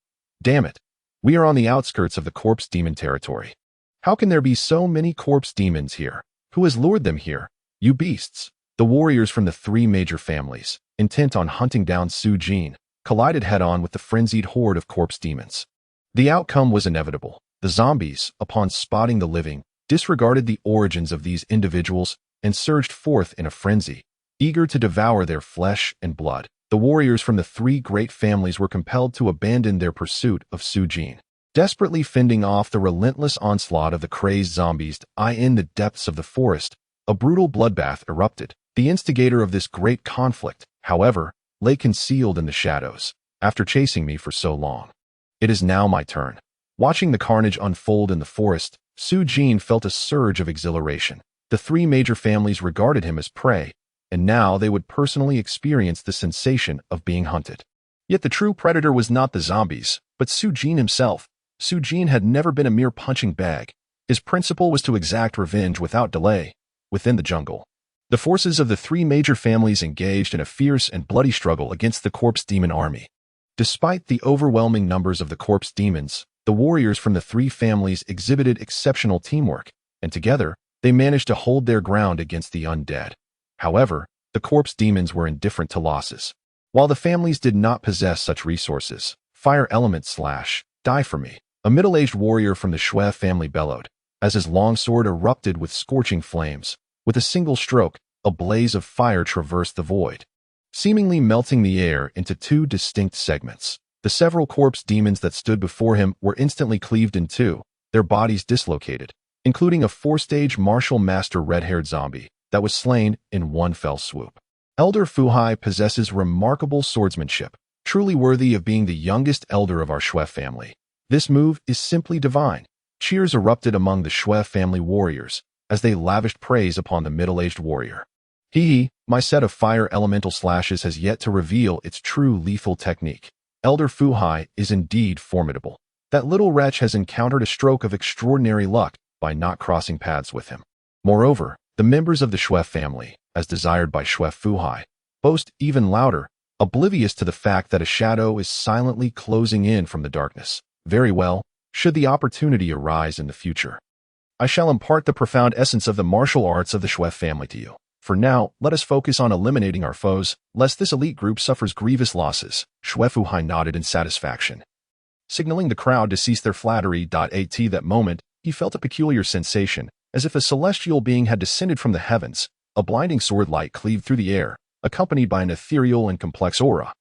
Damn it! We are on the outskirts of the corpse demon territory. How can there be so many corpse demons here? Who has lured them here? You beasts! The warriors from the 3 major families, intent on hunting down Su Jin, collided head-on with the frenzied horde of corpse demons. The outcome was inevitable. The zombies, upon spotting the living, disregarded the origins of these individuals and surged forth in a frenzy, eager to devour their flesh and blood. The warriors from the 3 great families were compelled to abandon their pursuit of Su Jin, desperately fending off the relentless onslaught of the crazed zombies. In the depths of the forest, a brutal bloodbath erupted. The instigator of this great conflict, however, lay concealed in the shadows. After chasing me for so long, it is now my turn. Watching the carnage unfold in the forest, Su Jin felt a surge of exhilaration. The 3 major families regarded him as prey, and now they would personally experience the sensation of being hunted. Yet the true predator was not the zombies, but Su Jin himself. Su Jin had never been a mere punching bag. His principle was to exact revenge without delay. Within the jungle, the forces of the three major families engaged in a fierce and bloody struggle against the corpse demon army. Despite the overwhelming numbers of the corpse demons, the warriors from the three families exhibited exceptional teamwork, and together, they managed to hold their ground against the undead. However, the corpse demons were indifferent to losses. While the families did not possess such resources, fire element / die for me, a middle-aged warrior from the Shui family bellowed, as his long sword erupted with scorching flames. With a single stroke, a blaze of fire traversed the void, seemingly melting the air into two distinct segments. The several corpse demons that stood before him were instantly cleaved in two, their bodies dislocated, including a 4-stage martial master red-haired zombie that was slain in one fell swoop. Elder Fuhai possesses remarkable swordsmanship, truly worthy of being the youngest elder of our Shui family. This move is simply divine. Cheers erupted among the Shui family warriors as they lavished praise upon the middle-aged warrior. My set of fire elemental slashes has yet to reveal its true lethal technique. Elder Fuhai is indeed formidable. That little wretch has encountered a stroke of extraordinary luck by not crossing paths with him. Moreover, the members of the Shui family, as desired by Shui Fuhai, boast even louder, oblivious to the fact that a shadow is silently closing in from the darkness. Very well, should the opportunity arise in the future, I shall impart the profound essence of the martial arts of the Shui family to you. For now, let us focus on eliminating our foes, lest this elite group suffers grievous losses. Shui Fuhai nodded in satisfaction, signaling the crowd to cease their flattery. At that moment, he felt a peculiar sensation, as if a celestial being had descended from the heavens. A blinding sword light cleaved through the air, accompanied by an ethereal and complex aura,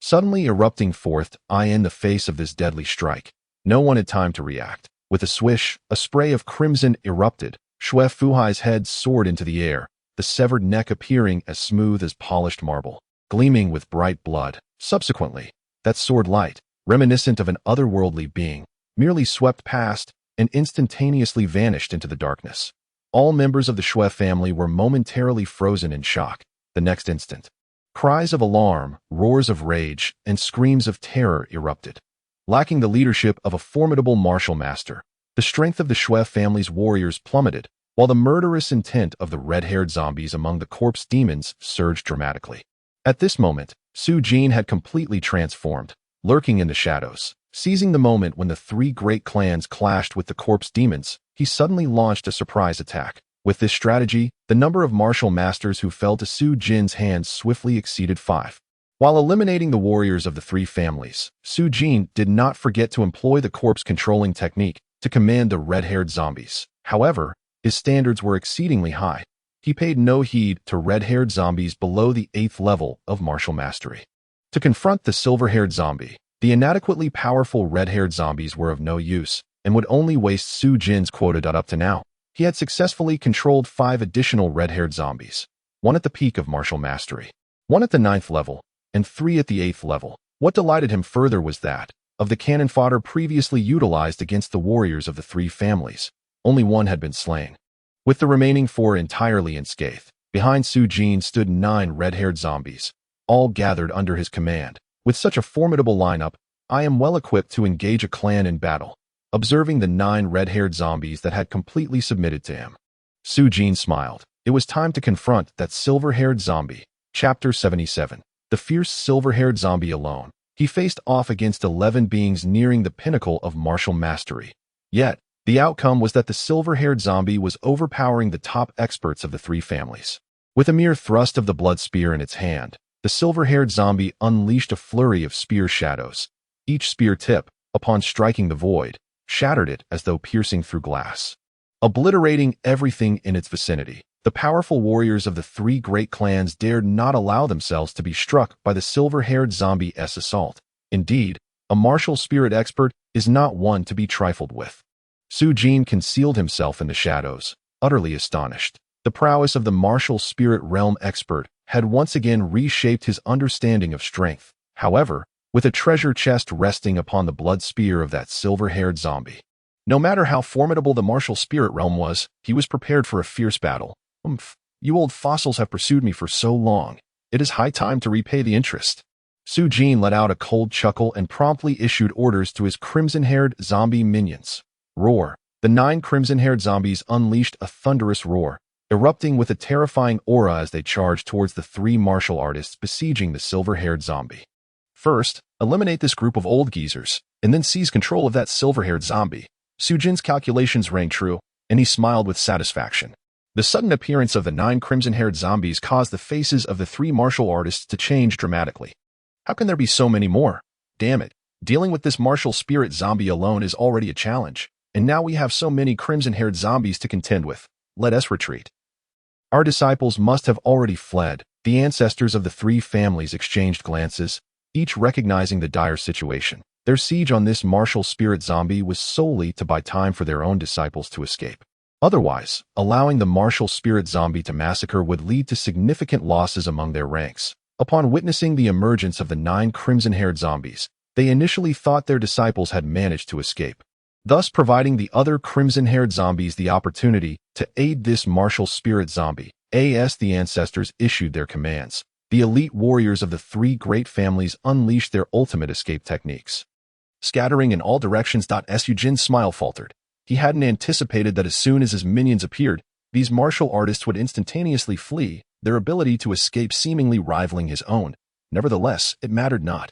suddenly erupting forth in the face of this deadly strike. No one had time to react. With a swish, a spray of crimson erupted. Shui Fuhai's head soared into the air, the severed neck appearing as smooth as polished marble, gleaming with bright blood. Subsequently, that sword light, reminiscent of an otherworldly being, merely swept past and instantaneously vanished into the darkness. All members of the Shui family were momentarily frozen in shock. The next instant, cries of alarm, roars of rage, and screams of terror erupted. Lacking the leadership of a formidable martial master, the strength of the Shui family's warriors plummeted, while the murderous intent of the red-haired zombies among the corpse demons surged dramatically. At this moment, Su Jin had completely transformed, lurking in the shadows. Seizing the moment when the three great clans clashed with the corpse demons, he suddenly launched a surprise attack. With this strategy, the number of martial masters who fell to Su Jin's hands swiftly exceeded 5. While eliminating the warriors of the three families, Su Jin did not forget to employ the corpse-controlling technique to command the red-haired zombies. However, his standards were exceedingly high. He paid no heed to red-haired zombies below the 8th level of martial mastery. To confront the silver-haired zombie, the inadequately powerful red-haired zombies were of no use and would only waste Su Jin's quota. Up to now, he had successfully controlled 5 additional red-haired zombies, 1 at the peak of martial mastery, 1 at the 9th level, and 3 at the 8th level. What delighted him further was that, of the cannon fodder previously utilized against the warriors of the three families, only 1 had been slain. With the remaining 4 entirely unscathed, behind Su Jin stood 9 red-haired zombies, all gathered under his command. With such a formidable lineup, I am well equipped to engage a clan in battle. Observing the 9 red-haired zombies that had completely submitted to him, Su Jin smiled. It was time to confront that silver-haired zombie. Chapter 77. The fierce silver-haired zombie alone. He faced off against 11 beings nearing the pinnacle of martial mastery. Yet, the outcome was that the silver-haired zombie was overpowering the top experts of the three families. With a mere thrust of the blood spear in its hand, the silver-haired zombie unleashed a flurry of spear shadows. Each spear tip, upon striking the void, shattered it as though piercing through glass, obliterating everything in its vicinity. The powerful warriors of the 3 great clans dared not allow themselves to be struck by the silver-haired zombie's assault. Indeed, a martial spirit expert is not one to be trifled with. Su Jin concealed himself in the shadows, utterly astonished. The prowess of the martial spirit realm expert had once again reshaped his understanding of strength. However, with a treasure chest resting upon the blood spear of that silver-haired zombie, no matter how formidable the martial spirit realm was, he was prepared for a fierce battle. You old fossils have pursued me for so long. It is high time to repay the interest. Su Jin let out a cold chuckle and promptly issued orders to his crimson-haired zombie minions. Roar! The 9 crimson-haired zombies unleashed a thunderous roar, erupting with a terrifying aura as they charged towards the 3 martial artists besieging the silver-haired zombie. First, eliminate this group of old geezers, and then seize control of that silver-haired zombie. Su Jin's calculations rang true, and he smiled with satisfaction. The sudden appearance of the 9 crimson-haired zombies caused the faces of the 3 martial artists to change dramatically. How can there be so many more? Damn it, dealing with this martial spirit zombie alone is already a challenge, and now we have so many crimson-haired zombies to contend with. Let us retreat. Our disciples must have already fled. The ancestors of the 3 families exchanged glances, each recognizing the dire situation. Their siege on this martial spirit zombie was solely to buy time for their own disciples to escape. Otherwise, allowing the martial spirit zombie to massacre would lead to significant losses among their ranks. Upon witnessing the emergence of the 9 crimson-haired zombies, they initially thought their disciples had managed to escape, thus providing the other crimson-haired zombies the opportunity to aid this martial spirit zombie. As the ancestors issued their commands, the elite warriors of the 3 great families unleashed their ultimate escape techniques. Scattering in all directions. Su Jin's smile faltered. He hadn't anticipated that as soon as his minions appeared, these martial artists would instantaneously flee, their ability to escape seemingly rivaling his own. Nevertheless, it mattered not.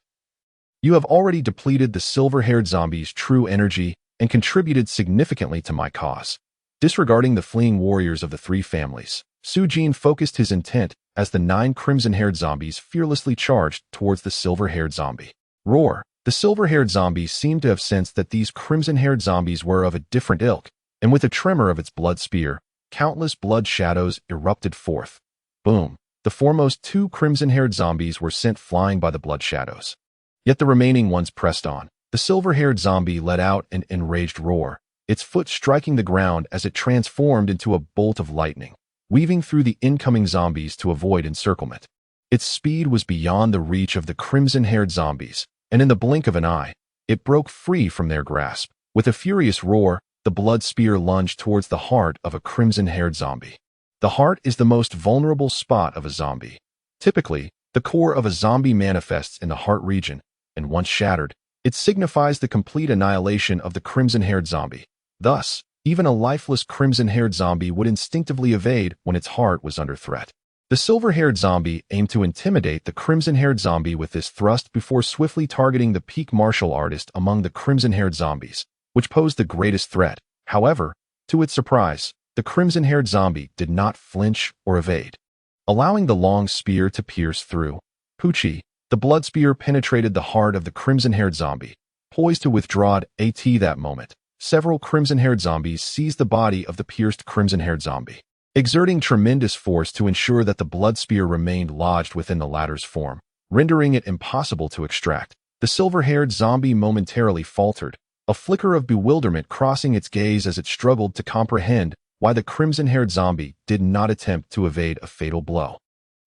You have already depleted the silver-haired zombie's true energy and contributed significantly to my cause. Disregarding the fleeing warriors of the 3 families, Su Jin focused his intent as the 9 crimson-haired zombies fearlessly charged towards the silver-haired zombie. Roar! The silver-haired zombie seemed to have sensed that these crimson-haired zombies were of a different ilk, and with a tremor of its blood spear, countless blood shadows erupted forth. Boom! The foremost 2 crimson-haired zombies were sent flying by the blood shadows. Yet the remaining ones pressed on. The silver-haired zombie let out an enraged roar, its foot striking the ground as it transformed into a bolt of lightning, weaving through the incoming zombies to avoid encirclement. Its speed was beyond the reach of the crimson-haired zombies, and in the blink of an eye, it broke free from their grasp. With a furious roar, the blood spear lunged towards the heart of a crimson-haired zombie. The heart is the most vulnerable spot of a zombie. Typically, the core of a zombie manifests in the heart region, and once shattered, it signifies the complete annihilation of the crimson-haired zombie. Thus, even a lifeless crimson-haired zombie would instinctively evade when its heart was under threat. The silver-haired zombie aimed to intimidate the crimson-haired zombie with this thrust before swiftly targeting the peak martial artist among the crimson-haired zombies, which posed the greatest threat. However, to its surprise, the crimson-haired zombie did not flinch or evade, allowing the long spear to pierce through. Poochie, the blood spear penetrated the heart of the crimson-haired zombie, poised to withdraw at that moment. Several crimson-haired zombies seized the body of the pierced crimson-haired zombie, exerting tremendous force to ensure that the blood spear remained lodged within the latter's form, rendering it impossible to extract. The silver-haired zombie momentarily faltered, a flicker of bewilderment crossing its gaze as it struggled to comprehend why the crimson-haired zombie did not attempt to evade a fatal blow.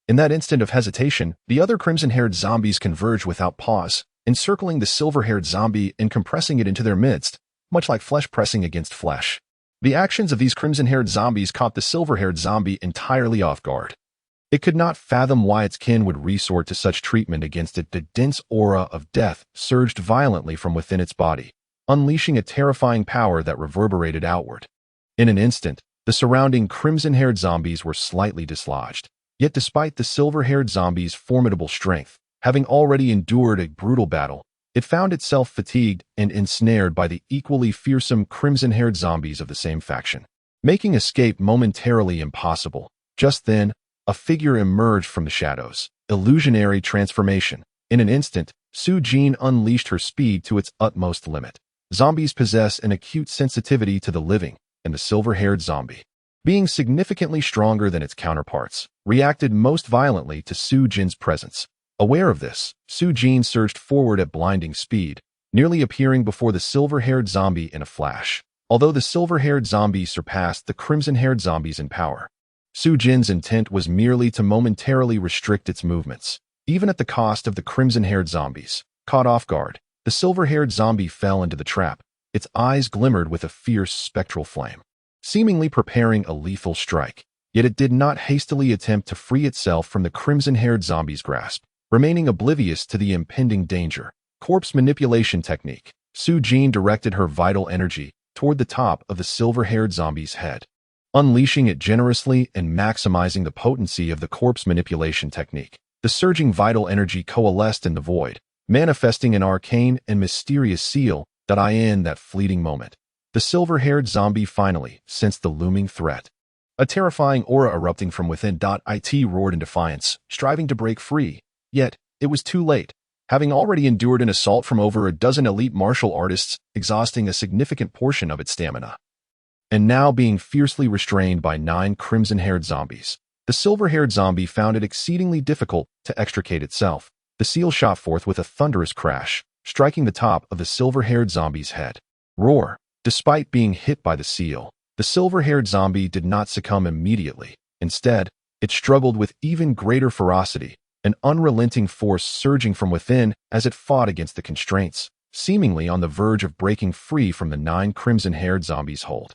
In that instant of hesitation, the other crimson-haired zombies converged without pause, encircling the silver-haired zombie and compressing it into their midst, much like flesh pressing against flesh. The actions of these crimson-haired zombies caught the silver-haired zombie entirely off guard. It could not fathom why its kin would resort to such treatment against it. The dense aura of death surged violently from within its body, unleashing a terrifying power that reverberated outward. In an instant, the surrounding crimson-haired zombies were slightly dislodged. Yet despite the silver-haired zombie's formidable strength, having already endured a brutal battle, it found itself fatigued and ensnared by the equally fearsome crimson-haired zombies of the same faction, making escape momentarily impossible. Just then, a figure emerged from the shadows. Illusionary transformation. In an instant, Su Jin unleashed her speed to its utmost limit. Zombies possess an acute sensitivity to the living, and the silver-haired zombie, being significantly stronger than its counterparts, reacted most violently to Su Jin's presence. Aware of this, Su Jin surged forward at blinding speed, nearly appearing before the silver-haired zombie in a flash. Although the silver-haired zombie surpassed the crimson-haired zombies in power, Su Jin's intent was merely to momentarily restrict its movements, even at the cost of the crimson-haired zombies. Caught off guard, the silver-haired zombie fell into the trap. Its eyes glimmered with a fierce spectral flame, seemingly preparing a lethal strike. Yet it did not hastily attempt to free itself from the crimson-haired zombie's grasp. remaining oblivious to the impending danger. Corpse manipulation technique. Su Jin directed her vital energy toward the top of the silver-haired zombie's head, unleashing it generously and maximizing the potency of the corpse manipulation technique. The surging vital energy coalesced in the void, manifesting an arcane and mysterious seal in that fleeting moment. The silver-haired zombie finally sensed the looming threat. A terrifying aura erupting from within. It roared in defiance, striving to break free. Yet, it was too late. Having already endured an assault from over a dozen elite martial artists, exhausting a significant portion of its stamina, and now being fiercely restrained by 9 crimson-haired zombies, the silver-haired zombie found it exceedingly difficult to extricate itself. The seal shot forth with a thunderous crash, striking the top of the silver-haired zombie's head. Roar! Despite being hit by the seal, the silver-haired zombie did not succumb immediately. Instead, it struggled with even greater ferocity, an unrelenting force surging from within as it fought against the constraints, seemingly on the verge of breaking free from the 9 crimson-haired zombies' hold.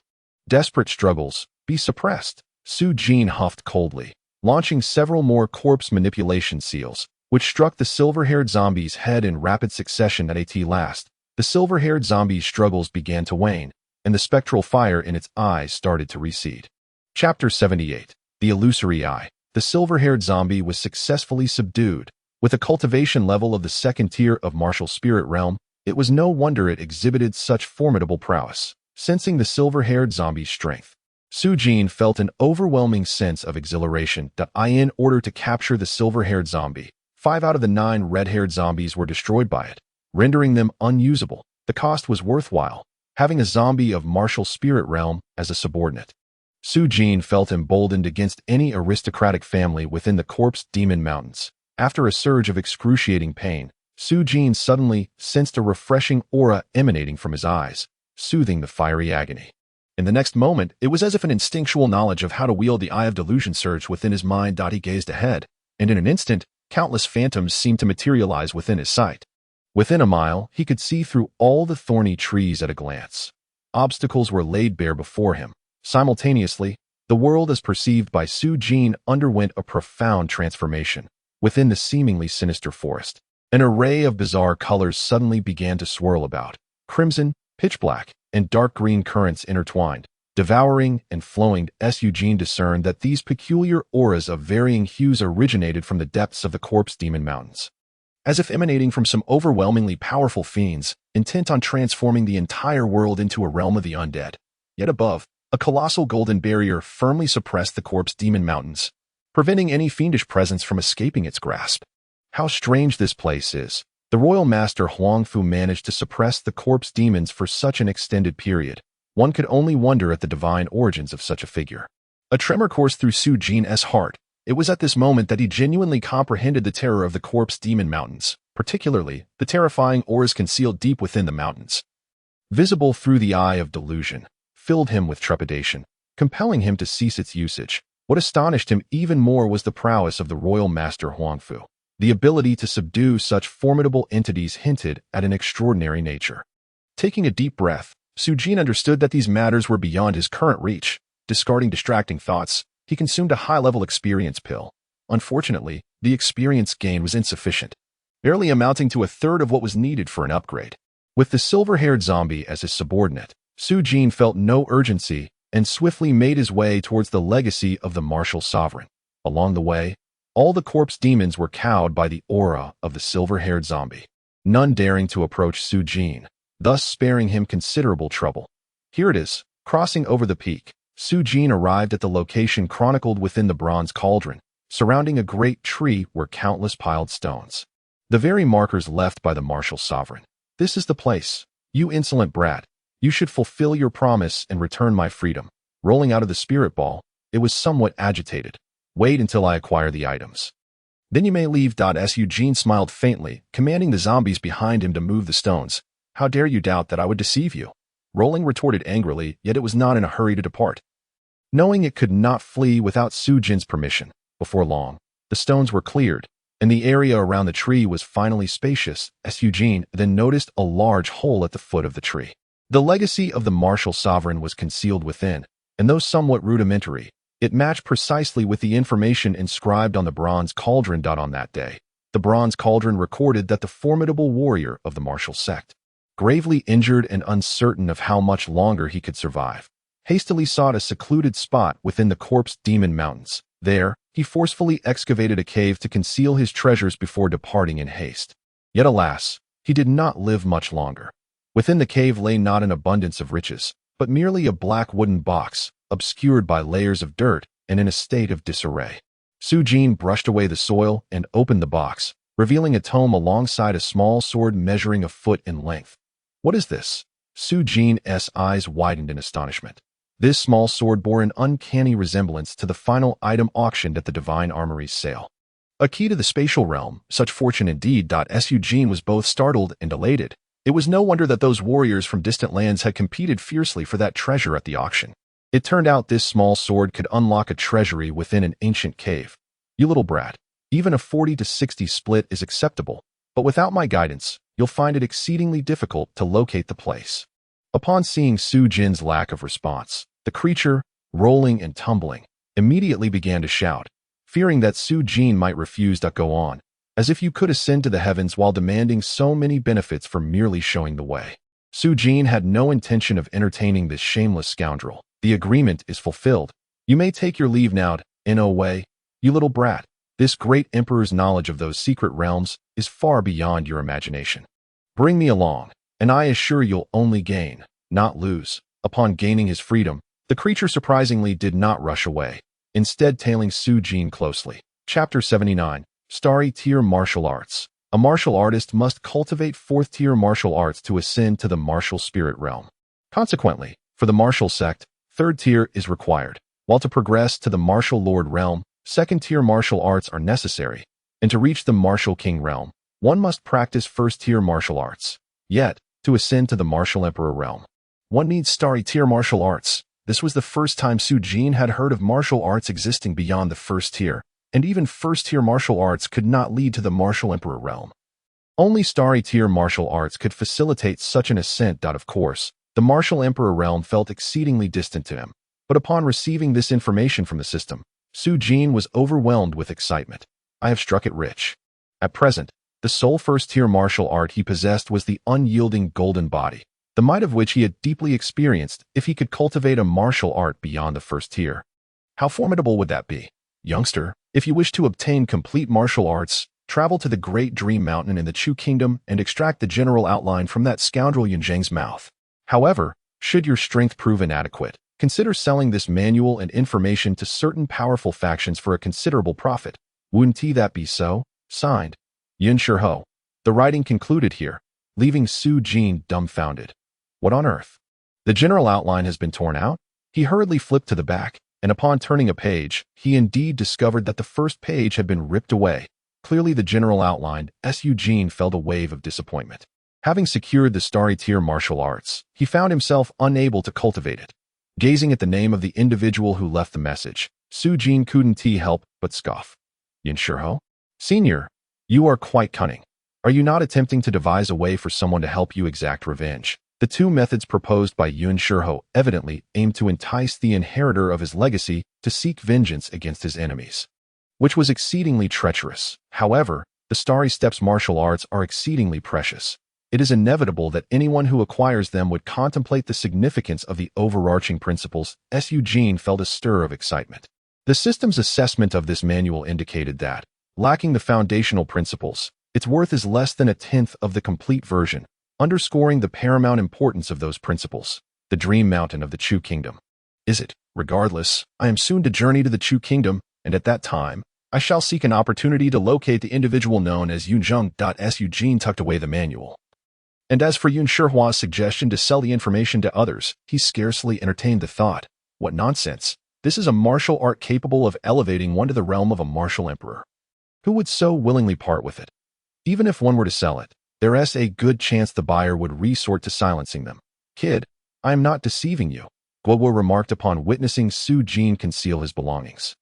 Desperate struggles, be suppressed. Su Jin huffed coldly, launching several more corpse manipulation seals, which struck the silver-haired zombie's head in rapid succession. At last, the silver-haired zombie's struggles began to wane, and the spectral fire in its eyes started to recede. Chapter 78. The Illusory Eye. The silver-haired zombie was successfully subdued. With a cultivation level of the 2nd tier of martial spirit realm, it was no wonder it exhibited such formidable prowess. Sensing the silver-haired zombie's strength, Su Jin felt an overwhelming sense of exhilaration. In order to capture the silver-haired zombie, 5 out of the 9 red-haired zombies were destroyed by it, rendering them unusable. The cost was worthwhile, having a zombie of martial spirit realm as a subordinate. Su Jin felt emboldened against any aristocratic family within the corpse demon mountains. After a surge of excruciating pain, Su Jin suddenly sensed a refreshing aura emanating from his eyes, soothing the fiery agony. In the next moment, it was as if an instinctual knowledge of how to wield the Eye of Delusion surged within his mind. He gazed ahead, and in an instant, countless phantoms seemed to materialize within his sight. Within a mile, he could see through all the thorny trees at a glance. Obstacles were laid bare before him. Simultaneously, the world as perceived by Su Jin underwent a profound transformation. Within the seemingly sinister forest, an array of bizarre colors suddenly began to swirl about. Crimson, pitch black, and dark green currents intertwined, devouring and flowing. Su Jin discerned that these peculiar auras of varying hues originated from the depths of the corpse demon mountains, as if emanating from some overwhelmingly powerful fiends, intent on transforming the entire world into a realm of the undead. Yet above, a colossal golden barrier firmly suppressed the corpse demon mountains, preventing any fiendish presence from escaping its grasp. How strange this place is. The royal master Huang Fu managed to suppress the corpse demons for such an extended period. One could only wonder at the divine origins of such a figure. A tremor coursed through Su Jin's heart. It was at this moment that he genuinely comprehended the terror of the corpse demon mountains, particularly the terrifying auras concealed deep within the mountains, visible through the Eye of Delusion, filled him with trepidation, compelling him to cease its usage. What astonished him even more was the prowess of the royal master Huang Fu. The ability to subdue such formidable entities hinted at an extraordinary nature. Taking a deep breath, Su Jin understood that these matters were beyond his current reach. Discarding distracting thoughts, he consumed a high-level experience pill. Unfortunately, the experience gain was insufficient, barely amounting to a third of what was needed for an upgrade. With the silver-haired zombie as his subordinate, Su Jin felt no urgency and swiftly made his way towards the legacy of the martial sovereign. Along the way, all the corpse demons were cowed by the aura of the silver-haired zombie, none daring to approach Su Jin, thus sparing him considerable trouble. Here it is. Crossing over the peak, Su Jin arrived at the location chronicled within the bronze cauldron. Surrounding a great tree were countless piled stones, the very markers left by the martial sovereign. This is the place. You insolent brat. You should fulfill your promise and return my freedom. Rolling out of the spirit ball, it was somewhat agitated. Wait until I acquire the items. Then you may leave. Su Jin smiled faintly, commanding the zombies behind him to move the stones. How dare you doubt that I would deceive you? Rolling retorted angrily, yet it was not in a hurry to depart, knowing it could not flee without Su Jin's permission. Before long, the stones were cleared, and the area around the tree was finally spacious. Su Jin then noticed a large hole at the foot of the tree. The legacy of the martial sovereign was concealed within, and though somewhat rudimentary, it matched precisely with the information inscribed on the bronze cauldron. On that day, The bronze cauldron recorded that the formidable warrior of the martial sect, gravely injured and uncertain of how much longer he could survive, hastily sought a secluded spot within the corpse demon mountains. There, he forcefully excavated a cave to conceal his treasures before departing in haste. Yet alas, he did not live much longer. Within the cave lay not an abundance of riches, but merely a black wooden box, obscured by layers of dirt and in a state of disarray. Su Jin brushed away the soil and opened the box, revealing a tome alongside a small sword measuring a foot in length. What is this? Su Jin's eyes widened in astonishment. This small sword bore an uncanny resemblance to the final item auctioned at the Divine Armory's sale. A key to the spatial realm, such fortune indeed. Su Jin was both startled and elated. It was no wonder that those warriors from distant lands had competed fiercely for that treasure at the auction. It turned out this small sword could unlock a treasury within an ancient cave. You little brat, even a 40-60 split is acceptable, but without my guidance, you'll find it exceedingly difficult to locate the place. Upon seeing Su Jin's lack of response, the creature, rolling and tumbling, immediately began to shout, fearing that Su Jin might refuse to go on, as if you could ascend to the heavens while demanding so many benefits for merely showing the way. Su Jin had no intention of entertaining this shameless scoundrel. The agreement is fulfilled. You may take your leave now. No way, you little brat. This great emperor's knowledge of those secret realms is far beyond your imagination. Bring me along, and I assure you'll only gain, not lose. Upon gaining his freedom, the creature surprisingly did not rush away, instead tailing Su Jin closely. Chapter 79. Starry Tier Martial Arts. A martial artist must cultivate 4th tier martial arts to ascend to the martial spirit realm. Consequently, for the martial sect, 3rd tier is required, while to progress to the martial lord realm, 2nd tier martial arts are necessary, and to reach the martial king realm, one must practice 1st tier martial arts. Yet, to ascend to the martial emperor realm, one needs starry tier martial arts. This was the first time Su Jin had heard of martial arts existing beyond the 1st tier, and even 1st tier martial arts could not lead to the martial emperor realm. Only starry tier martial arts could facilitate such an ascent. Of course, the martial emperor realm felt exceedingly distant to him, but upon receiving this information from the system, Su Jin was overwhelmed with excitement. I have struck it rich. At present, the sole 1st tier martial art he possessed was the unyielding golden body, the might of which he had deeply experienced if he could cultivate a martial art beyond the 1st tier. How formidable would that be? Youngster, if you wish to obtain complete martial arts, travel to the Great Dream Mountain in the Chu Kingdom and extract the general outline from that scoundrel Yunzhang's mouth. However, should your strength prove inadequate, consider selling this manual and information to certain powerful factions for a considerable profit. Wouldn't that be so? Signed, Yun Shiho. The writing concluded here, leaving Su Jin dumbfounded. What on earth? The general outline has been torn out? He hurriedly flipped to the back, and upon turning a page, he indeed discovered that the first page had been ripped away. Clearly the general outline. Su Jin felt a wave of disappointment. Having secured the starry tier martial arts, he found himself unable to cultivate it. Gazing at the name of the individual who left the message, Su Jin couldn't help but scoff. Yun Shiho? Senior, you are quite cunning. Are you not attempting to devise a way for someone to help you exact revenge? The two methods proposed by Yun Shiho evidently aimed to entice the inheritor of his legacy to seek vengeance against his enemies, which was exceedingly treacherous. However, the Starry Steps martial arts are exceedingly precious. It is inevitable that anyone who acquires them would contemplate the significance of the overarching principles. Su Jin felt a stir of excitement. The system's assessment of this manual indicated that, lacking the foundational principles, its worth is less than a tenth of the complete version, underscoring the paramount importance of those principles. The Dream Mountain of the Chu Kingdom. Is it? Regardless, I am soon to journey to the Chu Kingdom, and at that time, I shall seek an opportunity to locate the individual known as Yunzheng. Su Jin tucked away the manual. And as for Yun Shihua's suggestion to sell the information to others, he scarcely entertained the thought. What nonsense! This is a martial art capable of elevating one to the realm of a martial emperor. Who would so willingly part with it? Even if one were to sell it, there's a good chance the buyer would resort to silencing them. Kid, I am not deceiving you, Guo remarked upon witnessing Su Jin conceal his belongings.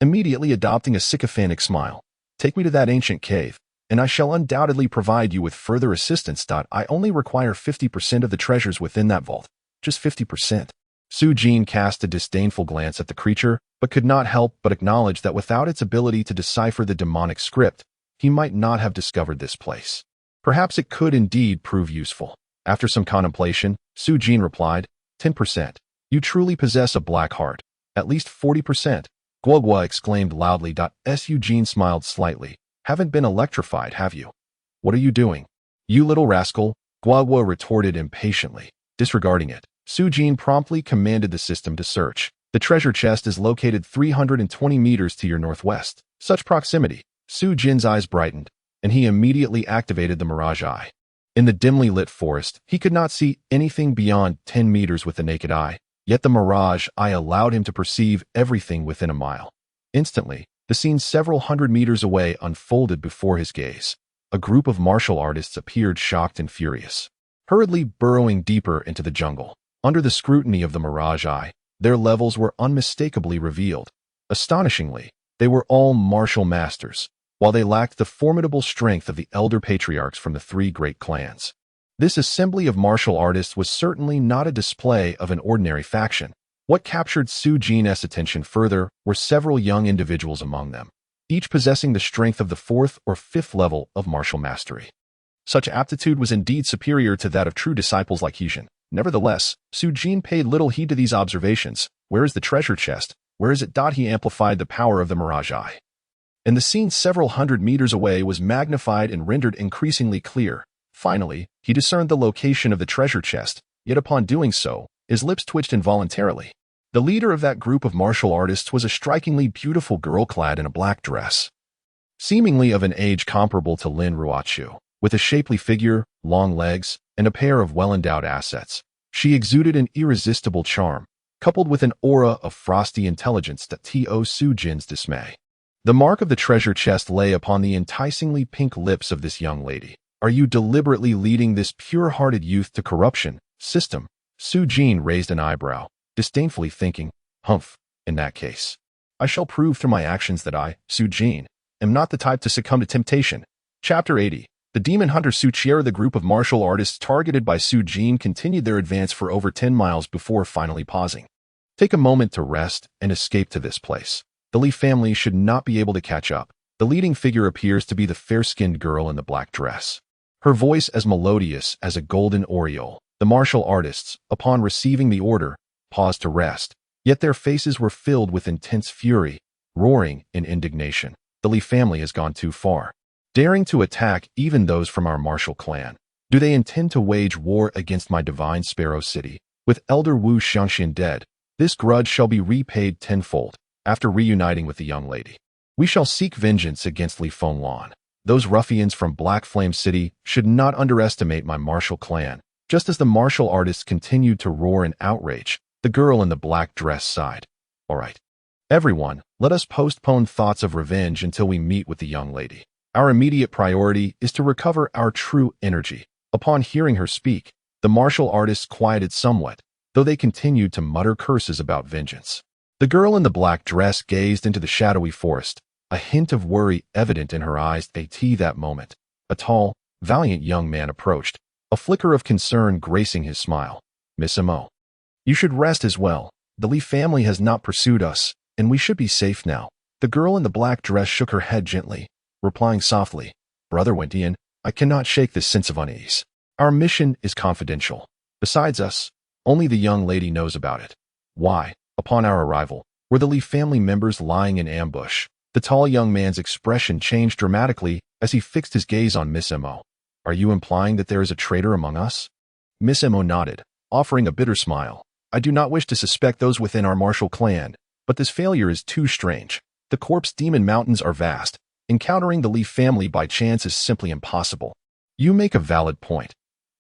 Immediately adopting a sycophantic smile. Take me to that ancient cave, and I shall undoubtedly provide you with further assistance. I only require 50% of the treasures within that vault. Just 50%. Su Jin cast a disdainful glance at the creature, but could not help but acknowledge that without its ability to decipher the demonic script, he might not have discovered this place. Perhaps it could indeed prove useful. After some contemplation, Su Jin replied, 10%. You truly possess a black heart. At least 40%. Guogua exclaimed loudly. Su Jin smiled slightly. Haven't been electrified, have you? What are you doing? You little rascal, Guogua retorted impatiently. Disregarding it, Su Jin promptly commanded the system to search. The treasure chest is located 320 meters to your northwest. Such proximity. Su Jin's eyes brightened, and he immediately activated the Mirage Eye. In the dimly lit forest, he could not see anything beyond 10 meters with the naked eye, yet the Mirage Eye allowed him to perceive everything within a mile. Instantly, the scene several hundred meters away unfolded before his gaze. A group of martial artists appeared shocked and furious, hurriedly burrowing deeper into the jungle. Under the scrutiny of the Mirage Eye, their levels were unmistakably revealed. Astonishingly, they were all martial masters, while they lacked the formidable strength of the elder patriarchs from the three great clans. This assembly of martial artists was certainly not a display of an ordinary faction. What captured Su Jin's attention further were several young individuals among them, each possessing the strength of the fourth or fifth level of martial mastery. Such aptitude was indeed superior to that of true disciples like Su Jin. Nevertheless, Su Jin paid little heed to these observations. Where is the treasure chest? Where is it? He amplified the power of the Mirage Eye, and the scene several hundred meters away was magnified and rendered increasingly clear. Finally, he discerned the location of the treasure chest, yet upon doing so, his lips twitched involuntarily. The leader of that group of martial artists was a strikingly beautiful girl clad in a black dress, seemingly of an age comparable to Lin Ruochu. With a shapely figure, long legs, and a pair of well-endowed assets, she exuded an irresistible charm, coupled with an aura of frosty intelligence that to Su Jin's dismay. The mark of the treasure chest lay upon the enticingly pink lips of this young lady. Are you deliberately leading this pure-hearted youth to corruption, system? Su Jin raised an eyebrow, disdainfully thinking, humph, in that case, I shall prove through my actions that I, Su Jin, am not the type to succumb to temptation. Chapter 80. The demon hunter Su Chiera. The group of martial artists targeted by Su Jin continued their advance for over 10 miles before finally pausing. Take a moment to rest and escape to this place. The Li family should not be able to catch up. The leading figure appears to be the fair-skinned girl in the black dress, her voice as melodious as a golden aureole. The martial artists, upon receiving the order, paused to rest, yet their faces were filled with intense fury, roaring in indignation. The Li family has gone too far, daring to attack even those from our martial clan. Do they intend to wage war against my divine Sparrow City? With Elder Wu Xiangxian dead, this grudge shall be repaid tenfold. After reuniting with the young lady, we shall seek vengeance against Li Fenglan. Those ruffians from Black Flame City should not underestimate my martial clan. Just as the martial artists continued to roar in outrage, the girl in the black dress sighed. All right, everyone, let us postpone thoughts of revenge until we meet with the young lady. Our immediate priority is to recover our true energy. Upon hearing her speak, the martial artists quieted somewhat, though they continued to mutter curses about vengeance. The girl in the black dress gazed into the shadowy forest, a hint of worry evident in her eyes. At that moment, a tall, valiant young man approached, a flicker of concern gracing his smile. Miss Mo, you should rest as well. The Li family has not pursued us, and we should be safe now. The girl in the black dress shook her head gently, replying softly, Brother Wentian, I cannot shake this sense of unease. Our mission is confidential. Besides us, only the young lady knows about it. Why, upon our arrival, were the Li family members lying in ambush? The tall young man's expression changed dramatically as he fixed his gaze on Miss Mo. Are you implying that there is a traitor among us? Miss Mo nodded, offering a bitter smile. I do not wish to suspect those within our martial clan, but this failure is too strange. The Corpse Demon Mountains are vast. Encountering the Li family by chance is simply impossible. You make a valid point.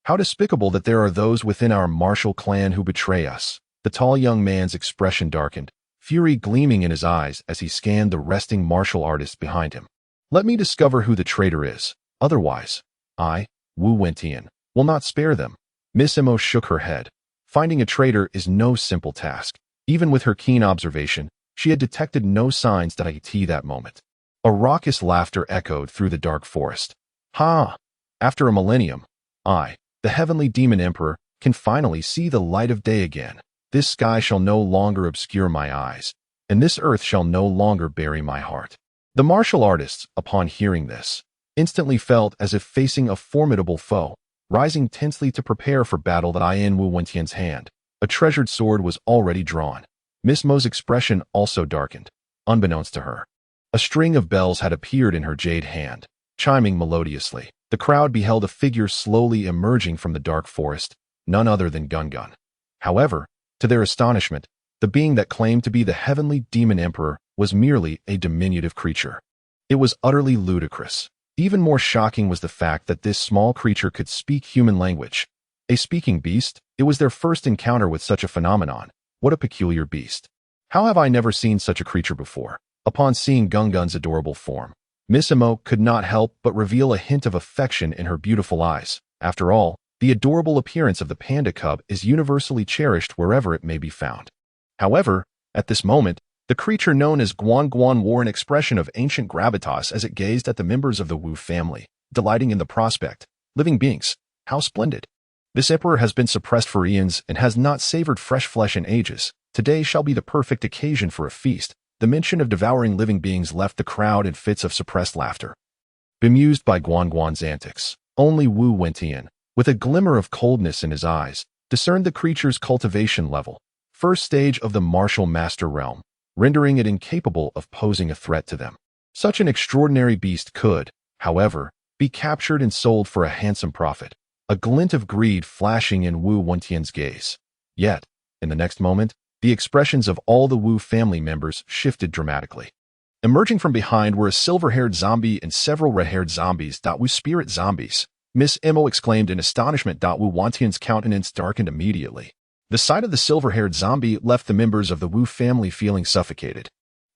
How despicable that there are those within our martial clan who betray us. The tall young man's expression darkened, fury gleaming in his eyes as he scanned the resting martial artists behind him. Let me discover who the traitor is. Otherwise, I, Wu Wentian, will not spare them. Miss Mo shook her head. Finding a traitor is no simple task. Even with her keen observation, she had detected no signs that that moment. A raucous laughter echoed through the dark forest. Ha! After a millennium, I, the heavenly demon emperor, can finally see the light of day again. This sky shall no longer obscure my eyes, and this earth shall no longer bury my heart. The martial artists, upon hearing this, instantly felt as if facing a formidable foe. Rising tensely to prepare for battle, that in Wu Wentian's hand, a treasured sword was already drawn. Miss Mo's expression also darkened. Unbeknownst to her, a string of bells had appeared in her jade hand, chiming melodiously. The crowd beheld a figure slowly emerging from the dark forest, none other than Gun. However, to their astonishment, the being that claimed to be the heavenly demon emperor was merely a diminutive creature. It was utterly ludicrous. Even more shocking was the fact that this small creature could speak human language. A speaking beast? It was their first encounter with such a phenomenon. What a peculiar beast. How have I never seen such a creature before? Upon seeing Gun's adorable form, Miss Mo could not help but reveal a hint of affection in her beautiful eyes. After all, the adorable appearance of the panda cub is universally cherished wherever it may be found. However, at this moment, the creature known as Guan wore an expression of ancient gravitas as it gazed at the members of the Wu family, delighting in the prospect. Living beings, how splendid! This emperor has been suppressed for eons and has not savored fresh flesh in ages. Today shall be the perfect occasion for a feast. The mention of devouring living beings left the crowd in fits of suppressed laughter. Bemused by Guan's antics, only Wu Wentian, with a glimmer of coldness in his eyes, discerned the creature's cultivation level, first stage of the martial master realm, rendering it incapable of posing a threat to them. Such an extraordinary beast could, however, be captured and sold for a handsome profit, a glint of greed flashing in Wu Wentian's gaze. Yet, in the next moment, the expressions of all the Wu family members shifted dramatically. Emerging from behind were a silver-haired zombie and several red-haired zombies. Wu spirit zombies, Miss Mo exclaimed in astonishment. Wu Wentian's countenance darkened immediately. The sight of the silver-haired zombie left the members of the Wu family feeling suffocated.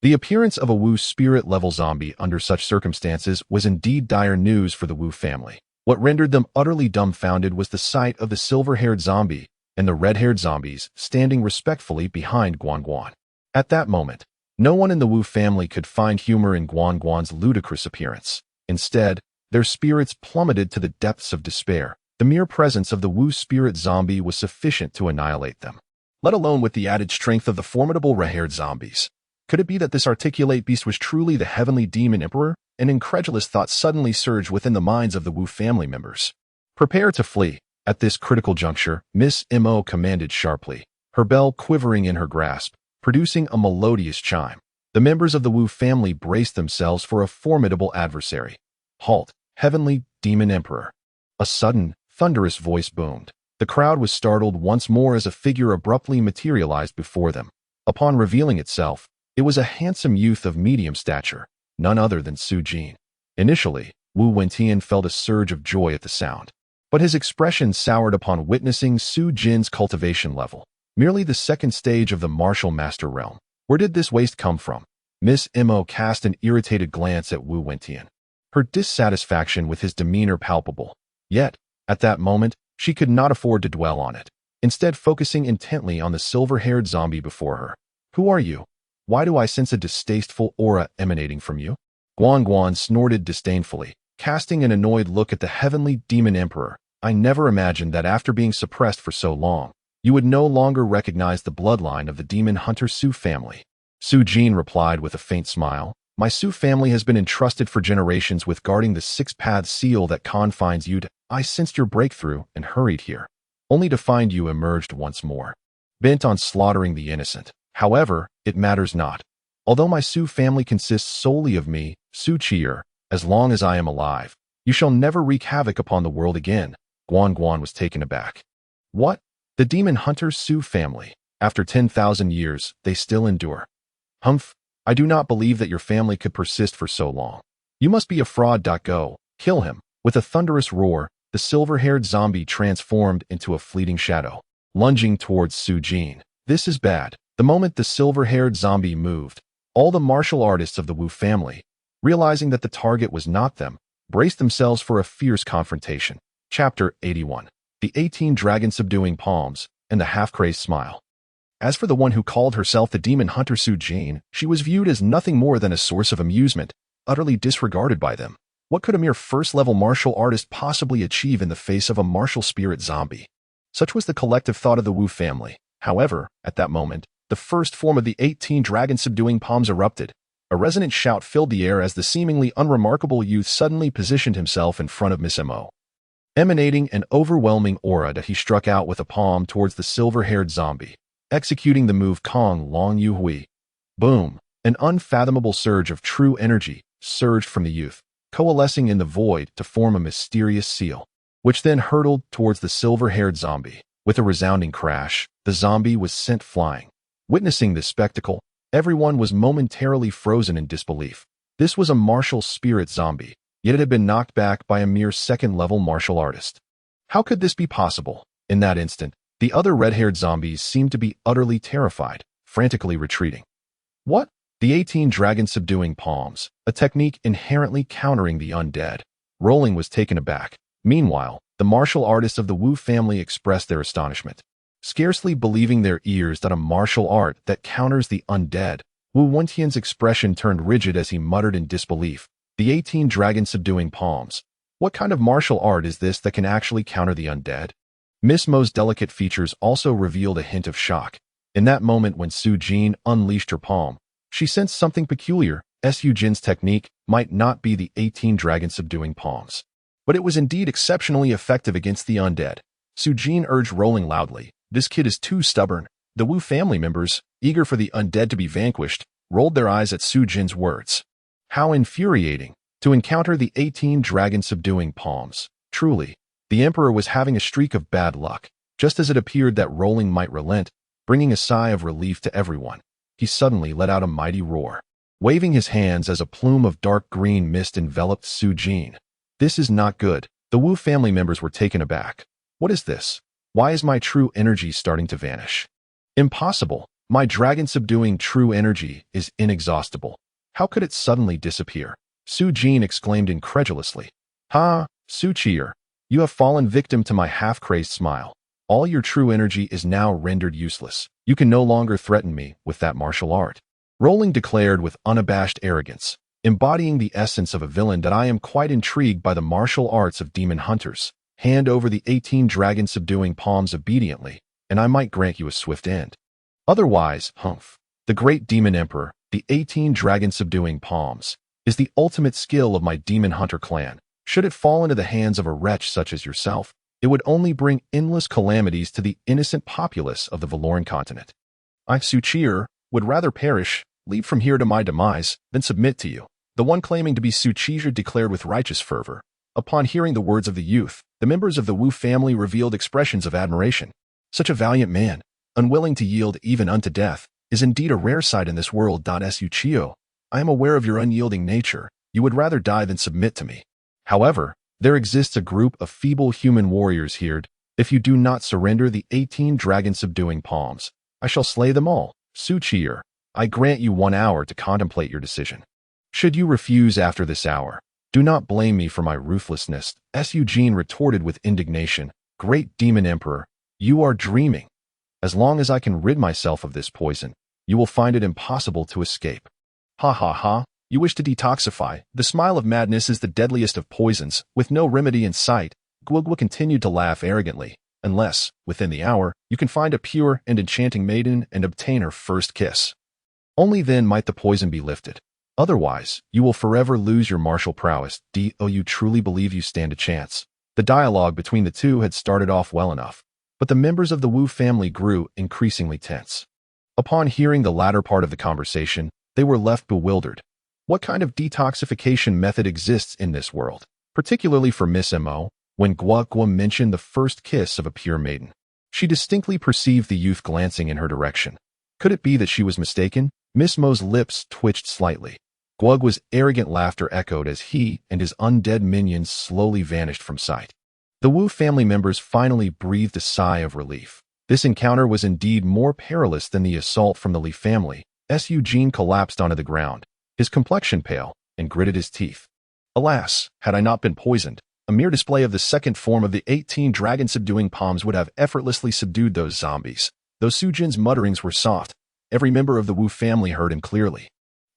The appearance of a Wu spirit-level zombie under such circumstances was indeed dire news for the Wu family. What rendered them utterly dumbfounded was the sight of the silver-haired zombie and the red-haired zombies standing respectfully behind Guan. At that moment, no one in the Wu family could find humor in Guan's ludicrous appearance. Instead, their spirits plummeted to the depths of despair. The mere presence of the Wu spirit zombie was sufficient to annihilate them, let alone with the added strength of the formidable red-haired zombies. Could it be that this articulate beast was truly the heavenly demon emperor? An incredulous thought suddenly surged within the minds of the Wu family members. Prepare to flee. At this critical juncture, Miss Mo commanded sharply, her bell quivering in her grasp, producing a melodious chime. The members of the Wu family braced themselves for a formidable adversary. Halt, heavenly demon emperor. A sudden, thunderous voice boomed. The crowd was startled once more as a figure abruptly materialized before them. Upon revealing itself, it was a handsome youth of medium stature, none other than Su Jin. Initially, Wu Wentian felt a surge of joy at the sound, but his expression soured upon witnessing Su Jin's cultivation level, merely the second stage of the martial master realm. Where did this waste come from? Miss Mo cast an irritated glance at Wu Wentian, her dissatisfaction with his demeanor palpable. Yet, at that moment, she could not afford to dwell on it, instead focusing intently on the silver-haired zombie before her. Who are you? Why do I sense a distasteful aura emanating from you? Guan snorted disdainfully, casting an annoyed look at the heavenly demon emperor. I never imagined that after being suppressed for so long, you would no longer recognize the bloodline of the demon hunter Su family. Su Jin replied with a faint smile. My Su family has been entrusted for generations with guarding the six-path seal that confines you to. I sensed your breakthrough and hurried here, only to find you emerged once more, bent on slaughtering the innocent. However, it matters not. Although my Su family consists solely of me, Su Chier, as long as I am alive, you shall never wreak havoc upon the world again. Guan was taken aback. What? The demon hunter Su family? After 10,000 years, they still endure. Humph, I do not believe that your family could persist for so long. You must be a fraud. Go, kill him. With a thunderous roar, the silver-haired zombie transformed into a fleeting shadow, lunging towards Su Jin. This is bad. The moment the silver-haired zombie moved, all the martial artists of the Wu family, realizing that the target was not them, braced themselves for a fierce confrontation. Chapter 81. The 18 Dragon Subduing Palms and the Half-Crazed Smile. As for the one who called herself the demon hunter Su Jin, she was viewed as nothing more than a source of amusement, utterly disregarded by them. What could a mere first-level martial artist possibly achieve in the face of a martial spirit zombie? Such was the collective thought of the Wu family. However, at that moment, the first form of the 18 dragon subduing palms erupted. A resonant shout filled the air as the seemingly unremarkable youth suddenly positioned himself in front of Miss Mo, emanating an overwhelming aura that he struck out with a palm towards the silver-haired zombie, executing the move Kong Long Yu Hui. Boom! An unfathomable surge of true energy surged from the youth, coalescing in the void to form a mysterious seal, which then hurtled towards the silver-haired zombie. With a resounding crash, the zombie was sent flying. Witnessing this spectacle, everyone was momentarily frozen in disbelief. This was a martial spirit zombie, yet it had been knocked back by a mere second-level martial artist. How could this be possible? In that instant, the other red-haired zombies seemed to be utterly terrified, frantically retreating. What? The 18 dragon subduing palms, a technique inherently countering the undead. Rolling was taken aback. Meanwhile, the martial artists of the Wu family expressed their astonishment, scarcely believing their ears that a martial art that counters the undead. Wu Wentian's expression turned rigid as he muttered in disbelief. The 18 dragon subduing palms. What kind of martial art is this that can actually counter the undead? Miss Mo's delicate features also revealed a hint of shock. In that moment when Su Jin unleashed her palm, she sensed something peculiar. Su Jin's technique might not be the 18 dragon subduing palms, but it was indeed exceptionally effective against the undead. Su Jin urged Rolling loudly. This kid is too stubborn. The Wu family members, eager for the undead to be vanquished, rolled their eyes at Su Jin's words. How infuriating to encounter the 18 dragon subduing palms. Truly, the emperor was having a streak of bad luck. Just as it appeared that Rolling might relent, bringing a sigh of relief to everyone, he suddenly let out a mighty roar, waving his hands as a plume of dark green mist enveloped Su Jin. This is not good. The Wu family members were taken aback. What is this? Why is my true energy starting to vanish? Impossible. My dragon-subduing true energy is inexhaustible. How could it suddenly disappear? Su Jin exclaimed incredulously. Ha, Su Chier, you have fallen victim to my half-crazed smile. All your true energy is now rendered useless. You can no longer threaten me with that martial art. Rolling declared with unabashed arrogance, embodying the essence of a villain, that I am quite intrigued by the martial arts of demon hunters. Hand over the 18 dragon-subduing palms obediently, and I might grant you a swift end. Otherwise, humph. The great demon emperor, the 18 dragon-subduing palms, is the ultimate skill of my demon hunter clan. Should it fall into the hands of a wretch such as yourself, it would only bring endless calamities to the innocent populace of the Valoran continent. I, Su Chier, would rather perish, leave from here to my demise, than submit to you. The one claiming to be Su Chier declared with righteous fervor. Upon hearing the words of the youth, the members of the Wu family revealed expressions of admiration. Such a valiant man, unwilling to yield even unto death, is indeed a rare sight in this world. Su Chio, I am aware of your unyielding nature. You would rather die than submit to me. However, there exists a group of feeble human warriors here. If you do not surrender the 18 dragon-subduing palms, I shall slay them all. Su Chier, I grant you 1 hour to contemplate your decision. Should you refuse after this hour, do not blame me for my ruthlessness. Su Jin retorted with indignation. Great demon emperor, you are dreaming. As long as I can rid myself of this poison, you will find it impossible to escape. Ha ha ha, you wish to detoxify. The smile of madness is the deadliest of poisons, with no remedy in sight. Guogwa continued to laugh arrogantly. Unless, within the hour, you can find a pure and enchanting maiden and obtain her first kiss. Only then might the poison be lifted. Otherwise, you will forever lose your martial prowess. Do you truly believe you stand a chance? The dialogue between the two had started off well enough, but the members of the Wu family grew increasingly tense. Upon hearing the latter part of the conversation, they were left bewildered. What kind of detoxification method exists in this world, particularly for Miss Mo? When Guogwa mentioned the first kiss of a pure maiden, she distinctly perceived the youth glancing in her direction. Could it be that she was mistaken? Miss Mo's lips twitched slightly. Guogwa's arrogant laughter echoed as he and his undead minions slowly vanished from sight. The Wu family members finally breathed a sigh of relief. This encounter was indeed more perilous than the assault from the Li family. Su Jin collapsed onto the ground, his complexion pale, and gritted his teeth. Alas, had I not been poisoned, a mere display of the second form of the 18 dragon-subduing palms would have effortlessly subdued those zombies. Though Su Jin's mutterings were soft, every member of the Wu family heard him clearly.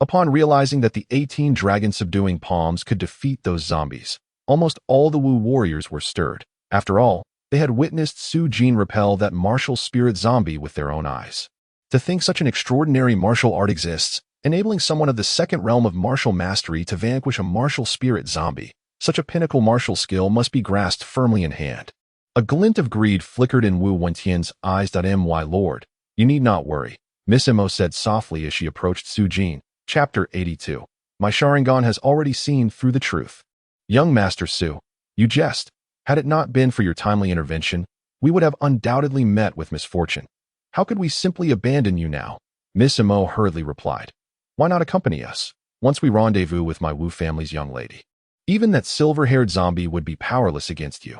Upon realizing that the 18 dragon-subduing palms could defeat those zombies, almost all the Wu warriors were stirred. After all, they had witnessed Su Jin repel that martial spirit zombie with their own eyes. To think such an extraordinary martial art exists, enabling someone of the second realm of martial mastery to vanquish a martial spirit zombie. Such a pinnacle martial skill must be grasped firmly in hand. A glint of greed flickered in Wu Wentian's eyes. My lord, you need not worry, Miss Mo said softly as she approached Su Jin. Chapter 82. My Sharingan has already seen through the truth. Young Master Su, you jest. Had it not been for your timely intervention, we would have undoubtedly met with misfortune. How could we simply abandon you now? Miss Mo hurriedly replied. Why not accompany us, once we rendezvous with my Wu family's young lady? Even that silver-haired zombie would be powerless against you.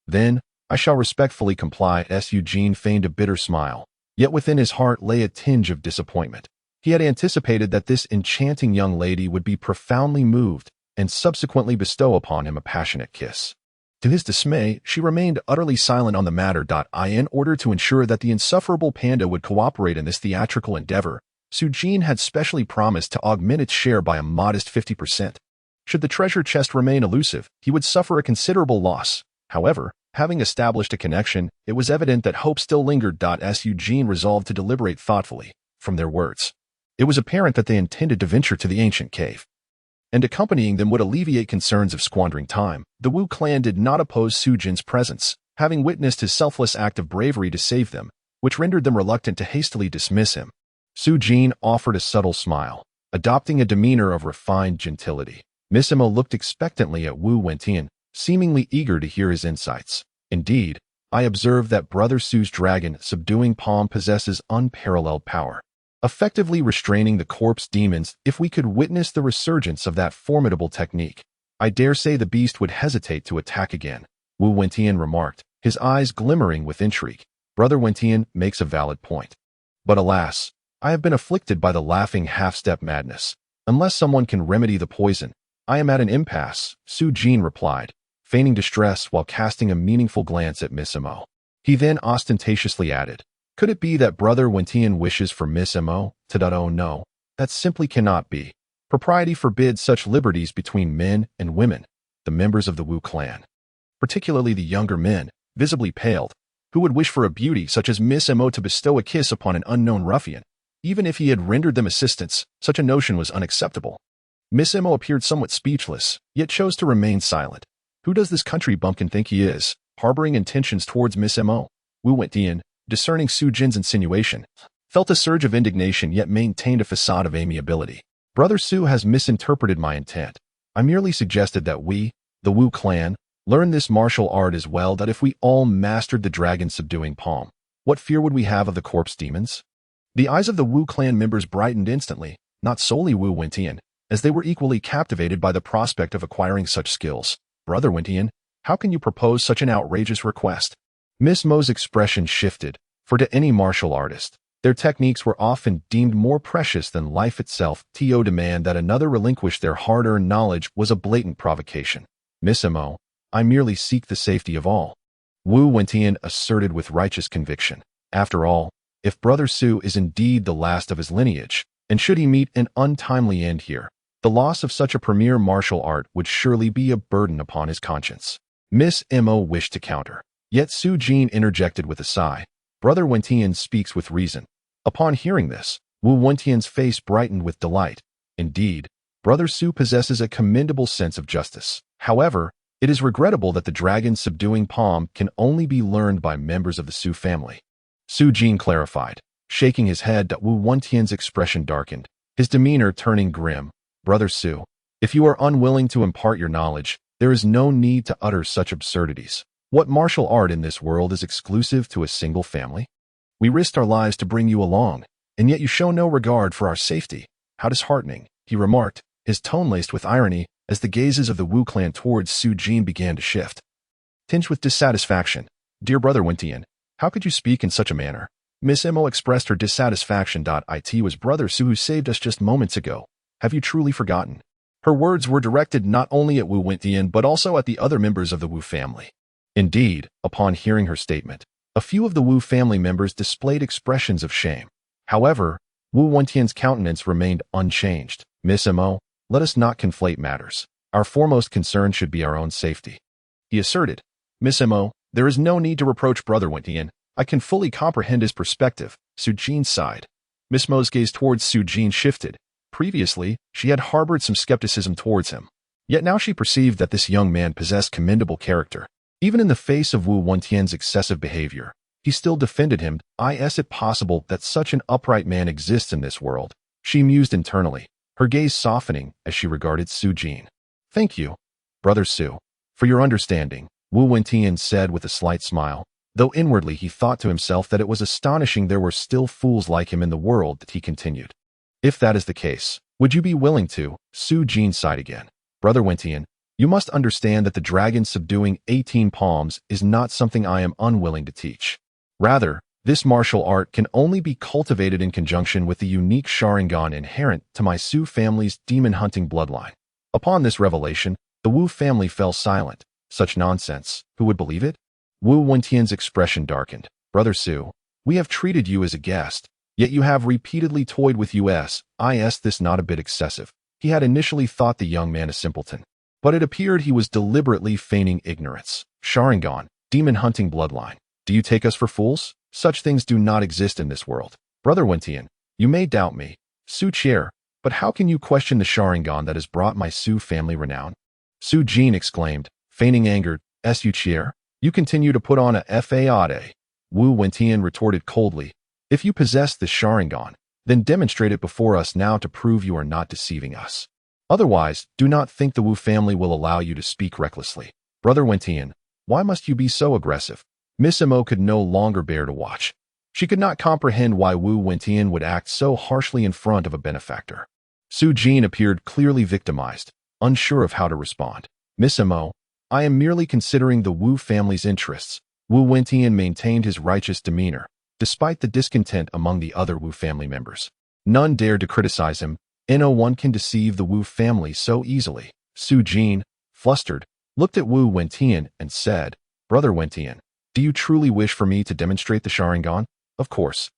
Then, I shall respectfully comply. Su Jin feigned a bitter smile, yet within his heart lay a tinge of disappointment. He had anticipated that this enchanting young lady would be profoundly moved and subsequently bestow upon him a passionate kiss. To his dismay, she remained utterly silent on the matter. In order to ensure that the insufferable panda would cooperate in this theatrical endeavor, Su Jin had specially promised to augment its share by a modest 50%. Should the treasure chest remain elusive, he would suffer a considerable loss. However, having established a connection, it was evident that hope still lingered. Su Jin resolved to deliberate thoughtfully. From their words, it was apparent that they intended to venture to the ancient cave, and accompanying them would alleviate concerns of squandering time. The Wu clan did not oppose Su Jin's presence, having witnessed his selfless act of bravery to save them, which rendered them reluctant to hastily dismiss him. Su Jin offered a subtle smile, adopting a demeanor of refined gentility. Miss Mo looked expectantly at Wu Wentian, seemingly eager to hear his insights. Indeed, I observed that Brother Su's dragon subduing palm possesses unparalleled power, effectively restraining the corpse demons. If we could witness the resurgence of that formidable technique, I dare say the beast would hesitate to attack again, Wu Wentian remarked, his eyes glimmering with intrigue. Brother Wentian makes a valid point. But alas, I have been afflicted by the laughing half-step madness. Unless someone can remedy the poison, I am at an impasse, Su Jin replied, feigning distress while casting a meaningful glance at Miss Mo. He then ostentatiously added, could it be that Brother Wentian wishes for Miss Mo? Oh no, that simply cannot be. Propriety forbids such liberties between men and women, the members of the Wu clan. Particularly the younger men, visibly paled, who would wish for a beauty such as Miss Mo to bestow a kiss upon an unknown ruffian. Even if he had rendered them assistance, such a notion was unacceptable. Miss Mo appeared somewhat speechless, yet chose to remain silent. Who does this country bumpkin think he is, harboring intentions towards Miss Mo? Wu Wentian, discerning Su Jin's insinuation, felt a surge of indignation yet maintained a facade of amiability. Brother Su has misinterpreted my intent. I merely suggested that we, the Wu clan, learn this martial art as well. That if we all mastered the dragon subduing palm, what fear would we have of the corpse demons? The eyes of the Wu clan members brightened instantly, not solely Wu Wentian, as they were equally captivated by the prospect of acquiring such skills. Brother Wentian, how can you propose such an outrageous request? Miss Mo's expression shifted, for to any martial artist, their techniques were often deemed more precious than life itself. To demand that another relinquish their hard-earned knowledge was a blatant provocation. Miss Mo, I merely seek the safety of all, Wu Wentian asserted with righteous conviction. After all, if Brother Su is indeed the last of his lineage, and should he meet an untimely end here, the loss of such a premier martial art would surely be a burden upon his conscience. Miss Mo wished to counter, yet Su Jin interjected with a sigh. Brother Wentian speaks with reason. Upon hearing this, Wu Wentian's face brightened with delight. Indeed, Brother Su possesses a commendable sense of justice. However, it is regrettable that the dragon subduing palm can only be learned by members of the Su family. Su Jin clarified, shaking his head. Wu Wentian's expression darkened, his demeanor turning grim. Brother Su, if you are unwilling to impart your knowledge, there is no need to utter such absurdities. What martial art in this world is exclusive to a single family? We risked our lives to bring you along, and yet you show no regard for our safety. How disheartening, he remarked, his tone laced with irony, as the gazes of the Wu clan towards Su Jin began to shift, tinged with dissatisfaction. Dear Brother Wentian, how could you speak in such a manner? Miss Mo expressed her dissatisfaction. It was Brother Su who saved us just moments ago. Have you truly forgotten? Her words were directed not only at Wu Wentian but also at the other members of the Wu family. Indeed, upon hearing her statement, a few of the Wu family members displayed expressions of shame. However, Wu Wentian's countenance remained unchanged. Miss Mo, let us not conflate matters. Our foremost concern should be our own safety, he asserted. Miss Mo, there is no need to reproach Brother Wentian. I can fully comprehend his perspective. Su Jin sighed. Miss Mo's gaze towards Su Jin shifted, Previously, she had harbored some skepticism towards him. Yet now she perceived that this young man possessed commendable character. Even in the face of Wu Wentian's excessive behavior, he still defended him. Is it possible that such an upright man exists in this world? She mused internally, her gaze softening as she regarded Su Jin. Thank you, Brother Su, for your understanding, Wu Wentian said with a slight smile, though inwardly he thought to himself that it was astonishing there were still fools like him in the world. That he continued. If that is the case, would you be willing to? Su Jin sighed again. Brother Wentian, you must understand that the dragon subduing 18 palms is not something I am unwilling to teach. Rather, this martial art can only be cultivated in conjunction with the unique Sharingan inherent to my Su family's demon-hunting bloodline. Upon this revelation, the Wu family fell silent. Such nonsense, who would believe it? Wu Wentian's expression darkened. Brother Su, we have treated you as a guest, yet you have repeatedly toyed with us. Is this not a bit excessive? He had initially thought the young man a simpleton, but it appeared he was deliberately feigning ignorance. Sharingan, demon-hunting bloodline. Do you take us for fools? Such things do not exist in this world. Brother Wentian, you may doubt me, Su Chair, but how can you question the Sharingan that has brought my Su family renown? Su Jin exclaimed, feigning anger. Su Chair, you continue to put on a fade. Wu Wentian retorted coldly. If you possess the Sharingan, then demonstrate it before us now to prove you are not deceiving us. Otherwise, do not think the Wu family will allow you to speak recklessly. Brother Wentian, why must you be so aggressive? Miss Mo could no longer bear to watch. She could not comprehend why Wu Wentian would act so harshly in front of a benefactor. Su Jin appeared clearly victimized, unsure of how to respond. Miss Mo, I am merely considering the Wu family's interests. Wu Wentian maintained his righteous demeanor, despite the discontent among the other Wu family members. None dared to criticize him. No one can deceive the Wu family so easily. Su Jin, flustered, looked at Wu Wentian and said, Brother Wentian, do you truly wish for me to demonstrate the Sharingan? Of course.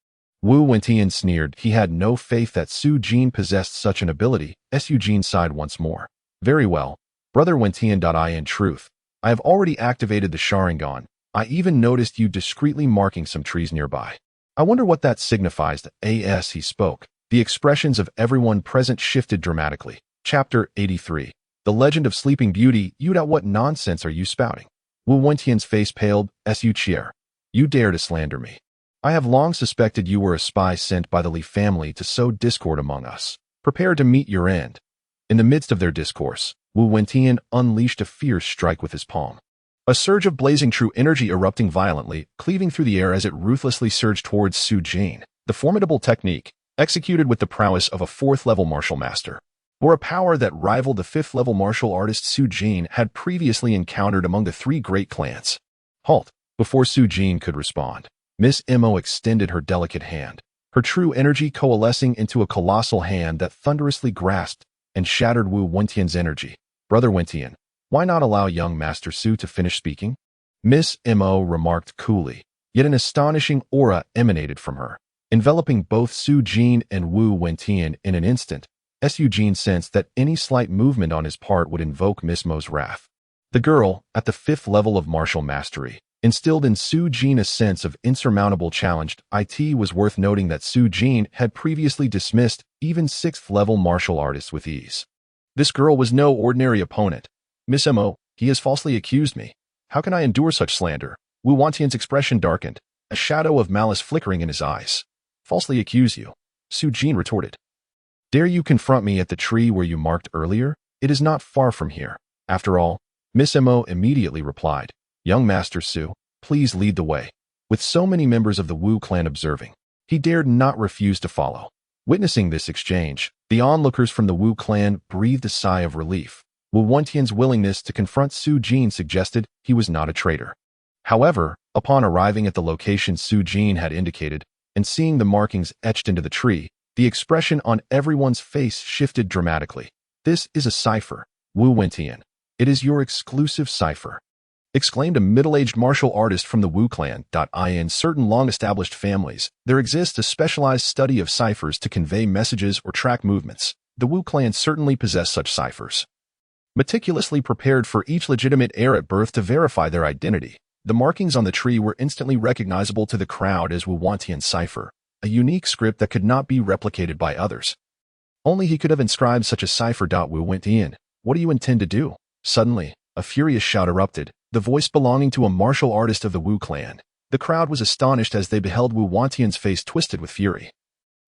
Wu Wentian sneered. He had no faith that Su Jin possessed such an ability. Su Jin sighed once more. Very well, Brother Wentian. In truth, I have already activated the Sharingan. I even noticed you discreetly marking some trees nearby. I wonder what that signifies. As he spoke, the expressions of everyone present shifted dramatically. Chapter 83. The Legend of Sleeping Beauty. What nonsense are you spouting? Wu Wentian's face paled. Su Chair, you dare to slander me. I have long suspected you were a spy sent by the Li family to sow discord among us. Prepare to meet your end. In the midst of their discourse, Wu Wentian unleashed a fierce strike with his palm. A surge of blazing true energy erupting violently, cleaving through the air as it ruthlessly surged towards Su Jin. The formidable technique, executed with the prowess of a 4th-level martial master, or a power that rivaled the 5th-level martial artist Su Jin had previously encountered among the 3 great clans. Halt! Before Su Jin could respond, Miss Mo extended her delicate hand, her true energy coalescing into a colossal hand that thunderously grasped and shattered Wu Wentian's energy. Brother Wentian, why not allow young Master Su to finish speaking? Miss Mo remarked coolly, yet an astonishing aura emanated from her, enveloping both Su Jin and Wu Wentian in an instant. Su Jin sensed that any slight movement on his part would invoke Miss Mo's wrath. The girl, at the 5th level of martial mastery, instilled in Su Jin a sense of insurmountable challenge. It was worth noting that Su Jin had previously dismissed even 6th-level martial artists with ease. This girl was no ordinary opponent. Miss Mo, he has falsely accused me. How can I endure such slander? Wu Wentian's expression darkened, a shadow of malice flickering in his eyes. Falsely accuse you? Su Jin retorted. Dare you confront me at the tree where you marked earlier? It is not far from here. After all, Miss Mo immediately replied, Young Master Su, please lead the way. With so many members of the Wu clan observing, he dared not refuse to follow. Witnessing this exchange, the onlookers from the Wu clan breathed a sigh of relief. Wu Wentian's willingness to confront Su Jin suggested he was not a traitor. However, upon arriving at the location Su Jin had indicated, and seeing the markings etched into the tree, the expression on everyone's face shifted dramatically. This is a cipher, Wu Wentian. It is your exclusive cipher, exclaimed a middle-aged martial artist from the Wu clan. In certain long-established families, there exists a specialized study of ciphers to convey messages or track movements. The Wu clan certainly possess such ciphers, meticulously prepared for each legitimate heir at birth to verify their identity. The markings on the tree were instantly recognizable to the crowd as Wu Wentian's cipher, a unique script that could not be replicated by others. Only he could have inscribed such a cipher. Wu Wentian, what do you intend to do? Suddenly, a furious shout erupted, the voice belonging to a martial artist of the Wu clan. The crowd was astonished as they beheld Wu Wentian's face twisted with fury,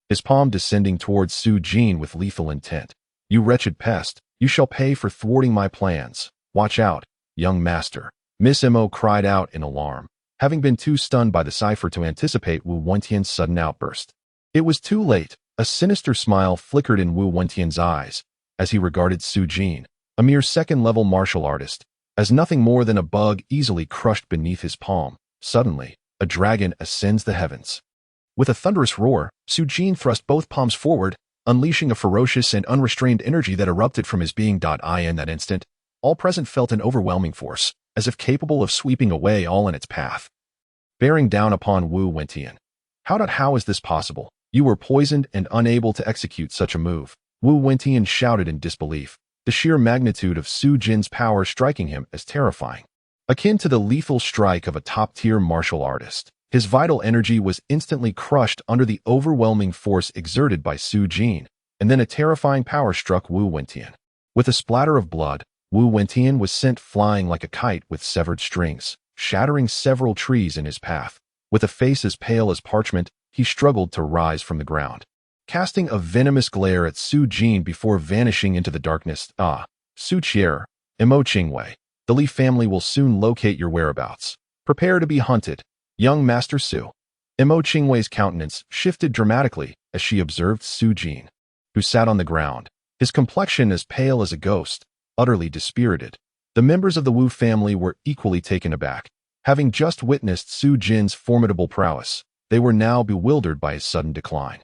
his palm descending towards Su Jin with lethal intent. You wretched pest, you shall pay for thwarting my plans. Watch out, young master. Miss Mo cried out in alarm, having been too stunned by the cipher to anticipate Wu Wentian's sudden outburst. It was too late. A sinister smile flickered in Wu Wentian's eyes as he regarded Su Jin, a mere second-level martial artist, as nothing more than a bug easily crushed beneath his palm. Suddenly, a dragon ascends the heavens. With a thunderous roar, Su Jin thrust both palms forward, unleashing a ferocious and unrestrained energy that erupted from his being. In that instant, all present felt an overwhelming force, as if capable of sweeping away all in its path, bearing down upon Wu Wentian. How is this possible? You were poisoned and unable to execute such a move. Wu Wentian shouted in disbelief, the sheer magnitude of Su Jin's power striking him as terrifying, akin to the lethal strike of a top-tier martial artist. His vital energy was instantly crushed under the overwhelming force exerted by Su Jin, and then a terrifying power struck Wu Wentian. With a splatter of blood, Wu Wentian was sent flying like a kite with severed strings, shattering several trees in his path. With a face as pale as parchment, he struggled to rise from the ground, casting a venomous glare at Su Jin before vanishing into the darkness. Su Qier, Mo Qingwei, the Li family will soon locate your whereabouts. Prepare to be hunted. Young Master Su. Mo Qingwei's countenance shifted dramatically as she observed Su Jin, who sat on the ground, his complexion as pale as a ghost, utterly dispirited. The members of the Wu family were equally taken aback. Having just witnessed Su Jin's formidable prowess, they were now bewildered by his sudden decline.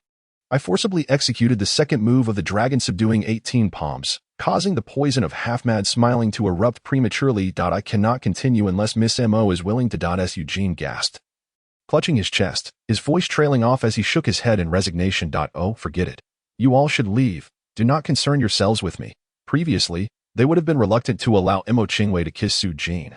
I forcibly executed the second move of the dragon, subduing 18 palms, causing the poison of half-mad smiling to erupt prematurely. I cannot continue unless Miss Mo is willing to. Su Jin gasped, clutching his chest, his voice trailing off as he shook his head in resignation. Oh, forget it. You all should leave. Do not concern yourselves with me. Previously, they would have been reluctant to allow Mo Qingwei to kiss Su Jin.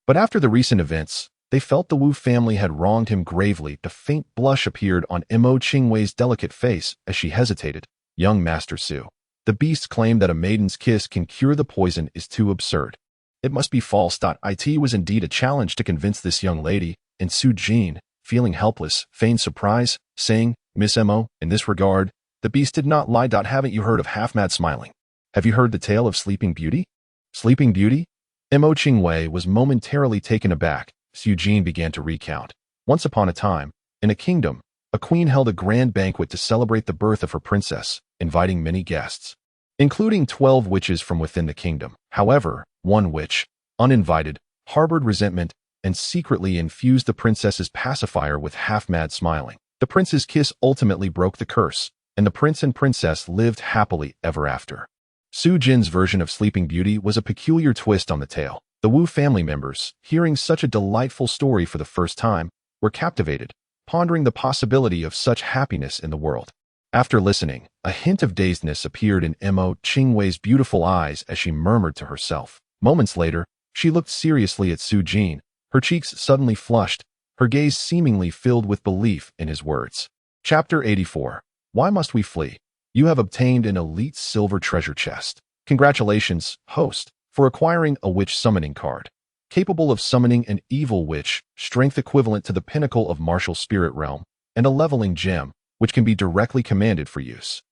But after the recent events, they felt the Wu family had wronged him gravely. A faint blush appeared on Mo Qingwei's delicate face as she hesitated. Young Master Su, the beast's claim that a maiden's kiss can cure the poison is too absurd. It must be false. It was indeed a challenge to convince this young lady, and Su Jin, feeling helpless, feigned surprise, saying, Miss Mo, in this regard, the beast did not lie. Haven't you heard of half-mad smiling? Have you heard the tale of Sleeping Beauty? Sleeping Beauty? Mo Qingwei was momentarily taken aback. Su Jin began to recount. Once upon a time, in a kingdom, a queen held a grand banquet to celebrate the birth of her princess, inviting many guests, including 12 witches from within the kingdom. However, one witch, uninvited, harbored resentment and secretly infused the princess's pacifier with half-mad smiling. The prince's kiss ultimately broke the curse, and the prince and princess lived happily ever after. Su Jin's version of Sleeping Beauty was a peculiar twist on the tale. The Wu family members, hearing such a delightful story for the first time, were captivated, pondering the possibility of such happiness in the world. After listening, a hint of dazedness appeared in Mo Qingwei's beautiful eyes as she murmured to herself. Moments later, she looked seriously at Su Jin, her cheeks suddenly flushed, her gaze seemingly filled with belief in his words. Chapter 84. Why must we flee? You have obtained an elite silver treasure chest. Congratulations, host, for acquiring a witch summoning card, capable of summoning an evil witch, strength equivalent to the pinnacle of martial spirit realm, and a leveling gem, which can be directly commanded for use.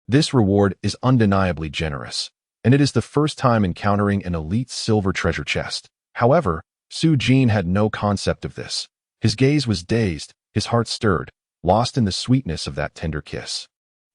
This reward is undeniably generous, and it is the first time encountering an elite silver treasure chest. However, Su Jin had no concept of this. His gaze was dazed, his heart stirred, lost in the sweetness of that tender kiss.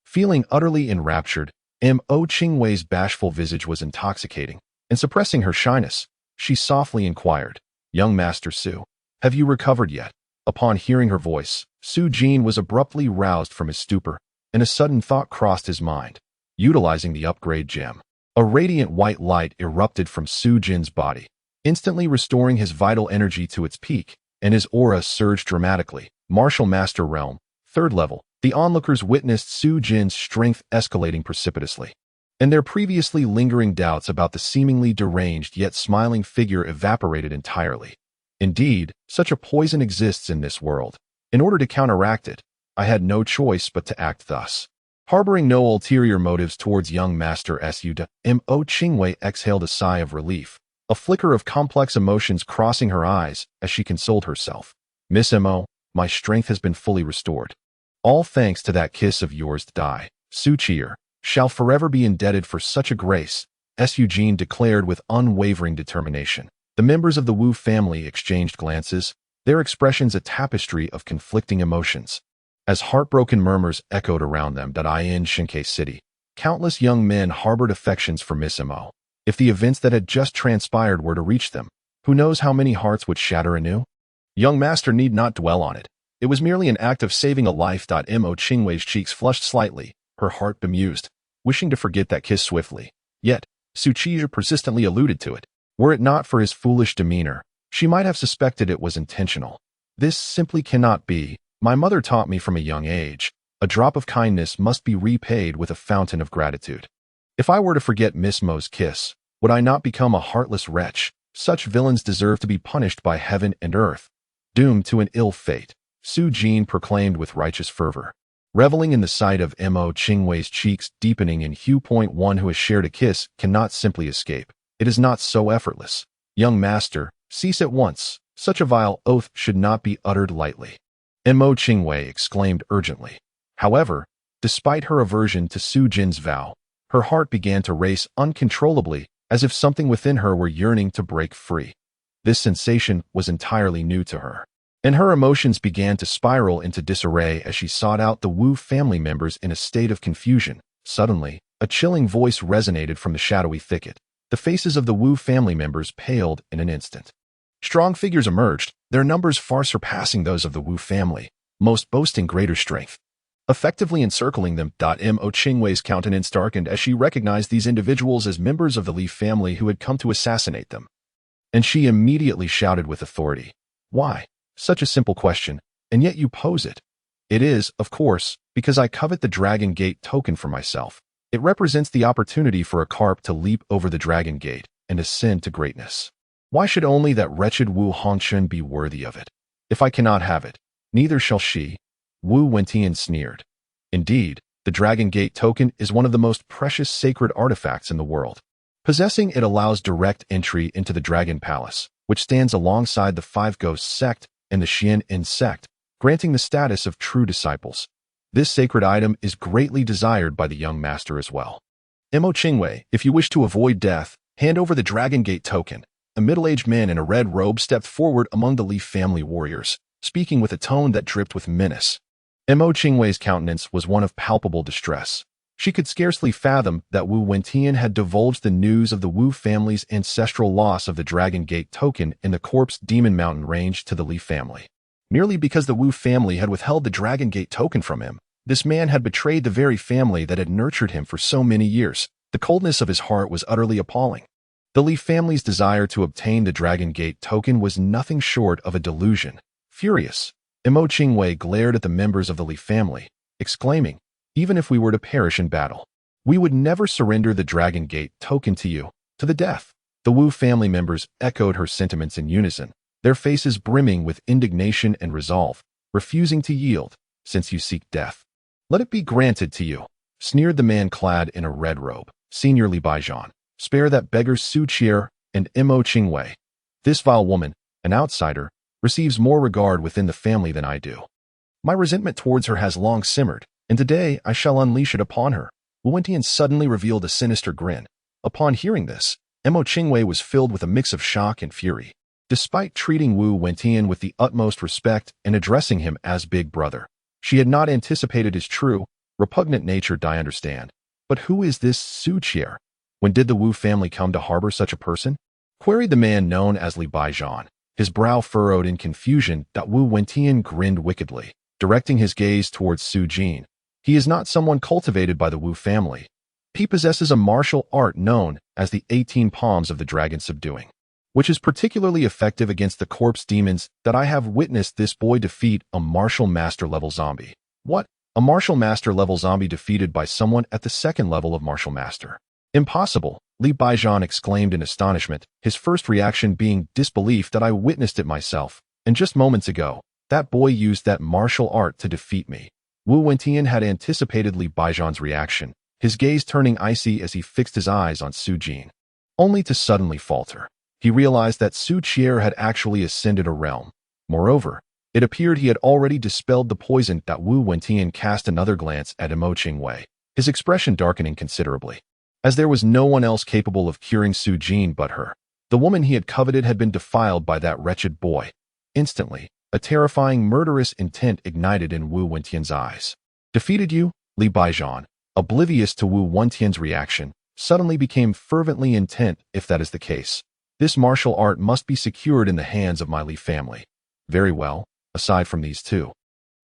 Feeling utterly enraptured, Mo Qingwei's bashful visage was intoxicating, and suppressing her shyness, she softly inquired, Young Master Su, have you recovered yet? Upon hearing her voice, Su Jin was abruptly roused from his stupor, and a sudden thought crossed his mind. Utilizing the upgrade gem, a radiant white light erupted from Su Jin's body, instantly restoring his vital energy to its peak, and his aura surged dramatically. Martial Master Realm, 3rd level. The onlookers witnessed Su Jin's strength escalating precipitously, and their previously lingering doubts about the seemingly deranged yet smiling figure evaporated entirely. Indeed, such a poison exists in this world. In order to counteract it, I had no choice but to act thus. Harboring no ulterior motives towards young Master Su Mo Qingwei exhaled a sigh of relief, a flicker of complex emotions crossing her eyes as she consoled herself. Miss Mo, my strength has been fully restored. All thanks to that kiss of yours. Su Jin shall forever be indebted for such a grace, Su Jin declared with unwavering determination. The members of the Wu family exchanged glances, their expressions a tapestry of conflicting emotions. As heartbroken murmurs echoed around them. In Shinkei City, countless young men harbored affections for Miss Mo. If the events that had just transpired were to reach them, who knows how many hearts would shatter anew? Young master need not dwell on it. It was merely an act of saving a life. Mo Qingwei's cheeks flushed slightly, her heart bemused, wishing to forget that kiss swiftly. Yet, Su Jin persistently alluded to it. Were it not for his foolish demeanor, she might have suspected it was intentional. This simply cannot be. My mother taught me from a young age, a drop of kindness must be repaid with a fountain of gratitude. If I were to forget Miss Mo's kiss, would I not become a heartless wretch? Such villains deserve to be punished by heaven and earth, doomed to an ill fate, Su Jin proclaimed with righteous fervor. Reveling in the sight of Mo Qingwei's cheeks deepening in hue. One who has shared a kiss cannot simply escape. It is not so effortless. Young master, cease at once. Such a vile oath should not be uttered lightly. Mo Qingwei exclaimed urgently. However, despite her aversion to Su Jin's vow, her heart began to race uncontrollably, as if something within her were yearning to break free. This sensation was entirely new to her, and her emotions began to spiral into disarray as she sought out the Wu family members in a state of confusion. Suddenly, a chilling voice resonated from the shadowy thicket. The faces of the Wu family members paled in an instant. Strong figures emerged, their numbers far surpassing those of the Wu family, most boasting greater strength. Effectively encircling them. Mo Qingwei's countenance darkened as she recognized these individuals as members of the Li family who had come to assassinate them. And she immediately shouted with authority. Why? Such a simple question, and yet you pose it. It is, of course, because I covet the Dragon Gate token for myself. It represents the opportunity for a carp to leap over the Dragon Gate and ascend to greatness. Why should only that wretched Wu Hongshun be worthy of it? If I cannot have it, neither shall she. Wu Wentian sneered. Indeed, the Dragon Gate token is one of the most precious sacred artifacts in the world. Possessing it allows direct entry into the Dragon Palace, which stands alongside the Five Ghosts sect and the Xian sect, granting the status of true disciples. This sacred item is greatly desired by the young master as well. Mo Qingwei, if you wish to avoid death, hand over the Dragon Gate token. A middle-aged man in a red robe stepped forward among the Li family warriors, speaking with a tone that dripped with menace. Mo Qingwei's countenance was one of palpable distress. She could scarcely fathom that Wu Wentian had divulged the news of the Wu family's ancestral loss of the Dragon Gate token in the Corpse Demon Mountain range to the Li family. Merely because the Wu family had withheld the Dragon Gate token from him, this man had betrayed the very family that had nurtured him for so many years. The coldness of his heart was utterly appalling. The Li family's desire to obtain the Dragon Gate token was nothing short of a delusion. Furious, Mo Qingwei glared at the members of the Li family, exclaiming, even if we were to perish in battle, we would never surrender the Dragon Gate token to you, to the death. The Wu family members echoed her sentiments in unison, their faces brimming with indignation and resolve, refusing to yield, since you seek death. Let it be granted to you, sneered the man clad in a red robe, Senior Li Baijian. Spare that beggar Su Jin and Mo Qingwei. This vile woman, an outsider, receives more regard within the family than I do. My resentment towards her has long simmered, and today I shall unleash it upon her. Wu Wentian suddenly revealed a sinister grin. Upon hearing this, Mo Qingwei was filled with a mix of shock and fury. Despite treating Wu Wentian with the utmost respect and addressing him as Big Brother, she had not anticipated his true, repugnant nature. I understand. But who is this Su Jin? When did the Wu family come to harbor such a person? Queried the man known as Li Baijian, his brow furrowed in confusion. Wu Wentian grinned wickedly, directing his gaze towards Su Jin. He is not someone cultivated by the Wu family. He possesses a martial art known as the 18 palms of the dragon subduing, which is particularly effective against the corpse demons. I have witnessed this boy defeat a martial master level zombie. What? A martial master level zombie defeated by someone at the second level of martial master? Impossible, Li Baijian exclaimed in astonishment, his first reaction being disbelief. I witnessed it myself, and just moments ago, that boy used that martial art to defeat me. Wu Wentian had anticipated Li Baijian's reaction, his gaze turning icy as he fixed his eyes on Su Jin, only to suddenly falter. He realized that Su Qier had actually ascended a realm. Moreover, it appeared he had already dispelled the poison that Wu Wentian cast another glance at Imo Qingwei, his expression darkening considerably. As there was no one else capable of curing Su Jin but her, the woman he had coveted had been defiled by that wretched boy. Instantly, a terrifying murderous intent ignited in Wu Wentian's eyes. Defeated you? Li Baijian, oblivious to Wu Wentian's reaction, suddenly became fervently intent. If that is the case, this martial art must be secured in the hands of my Li family. Very well, aside from these two.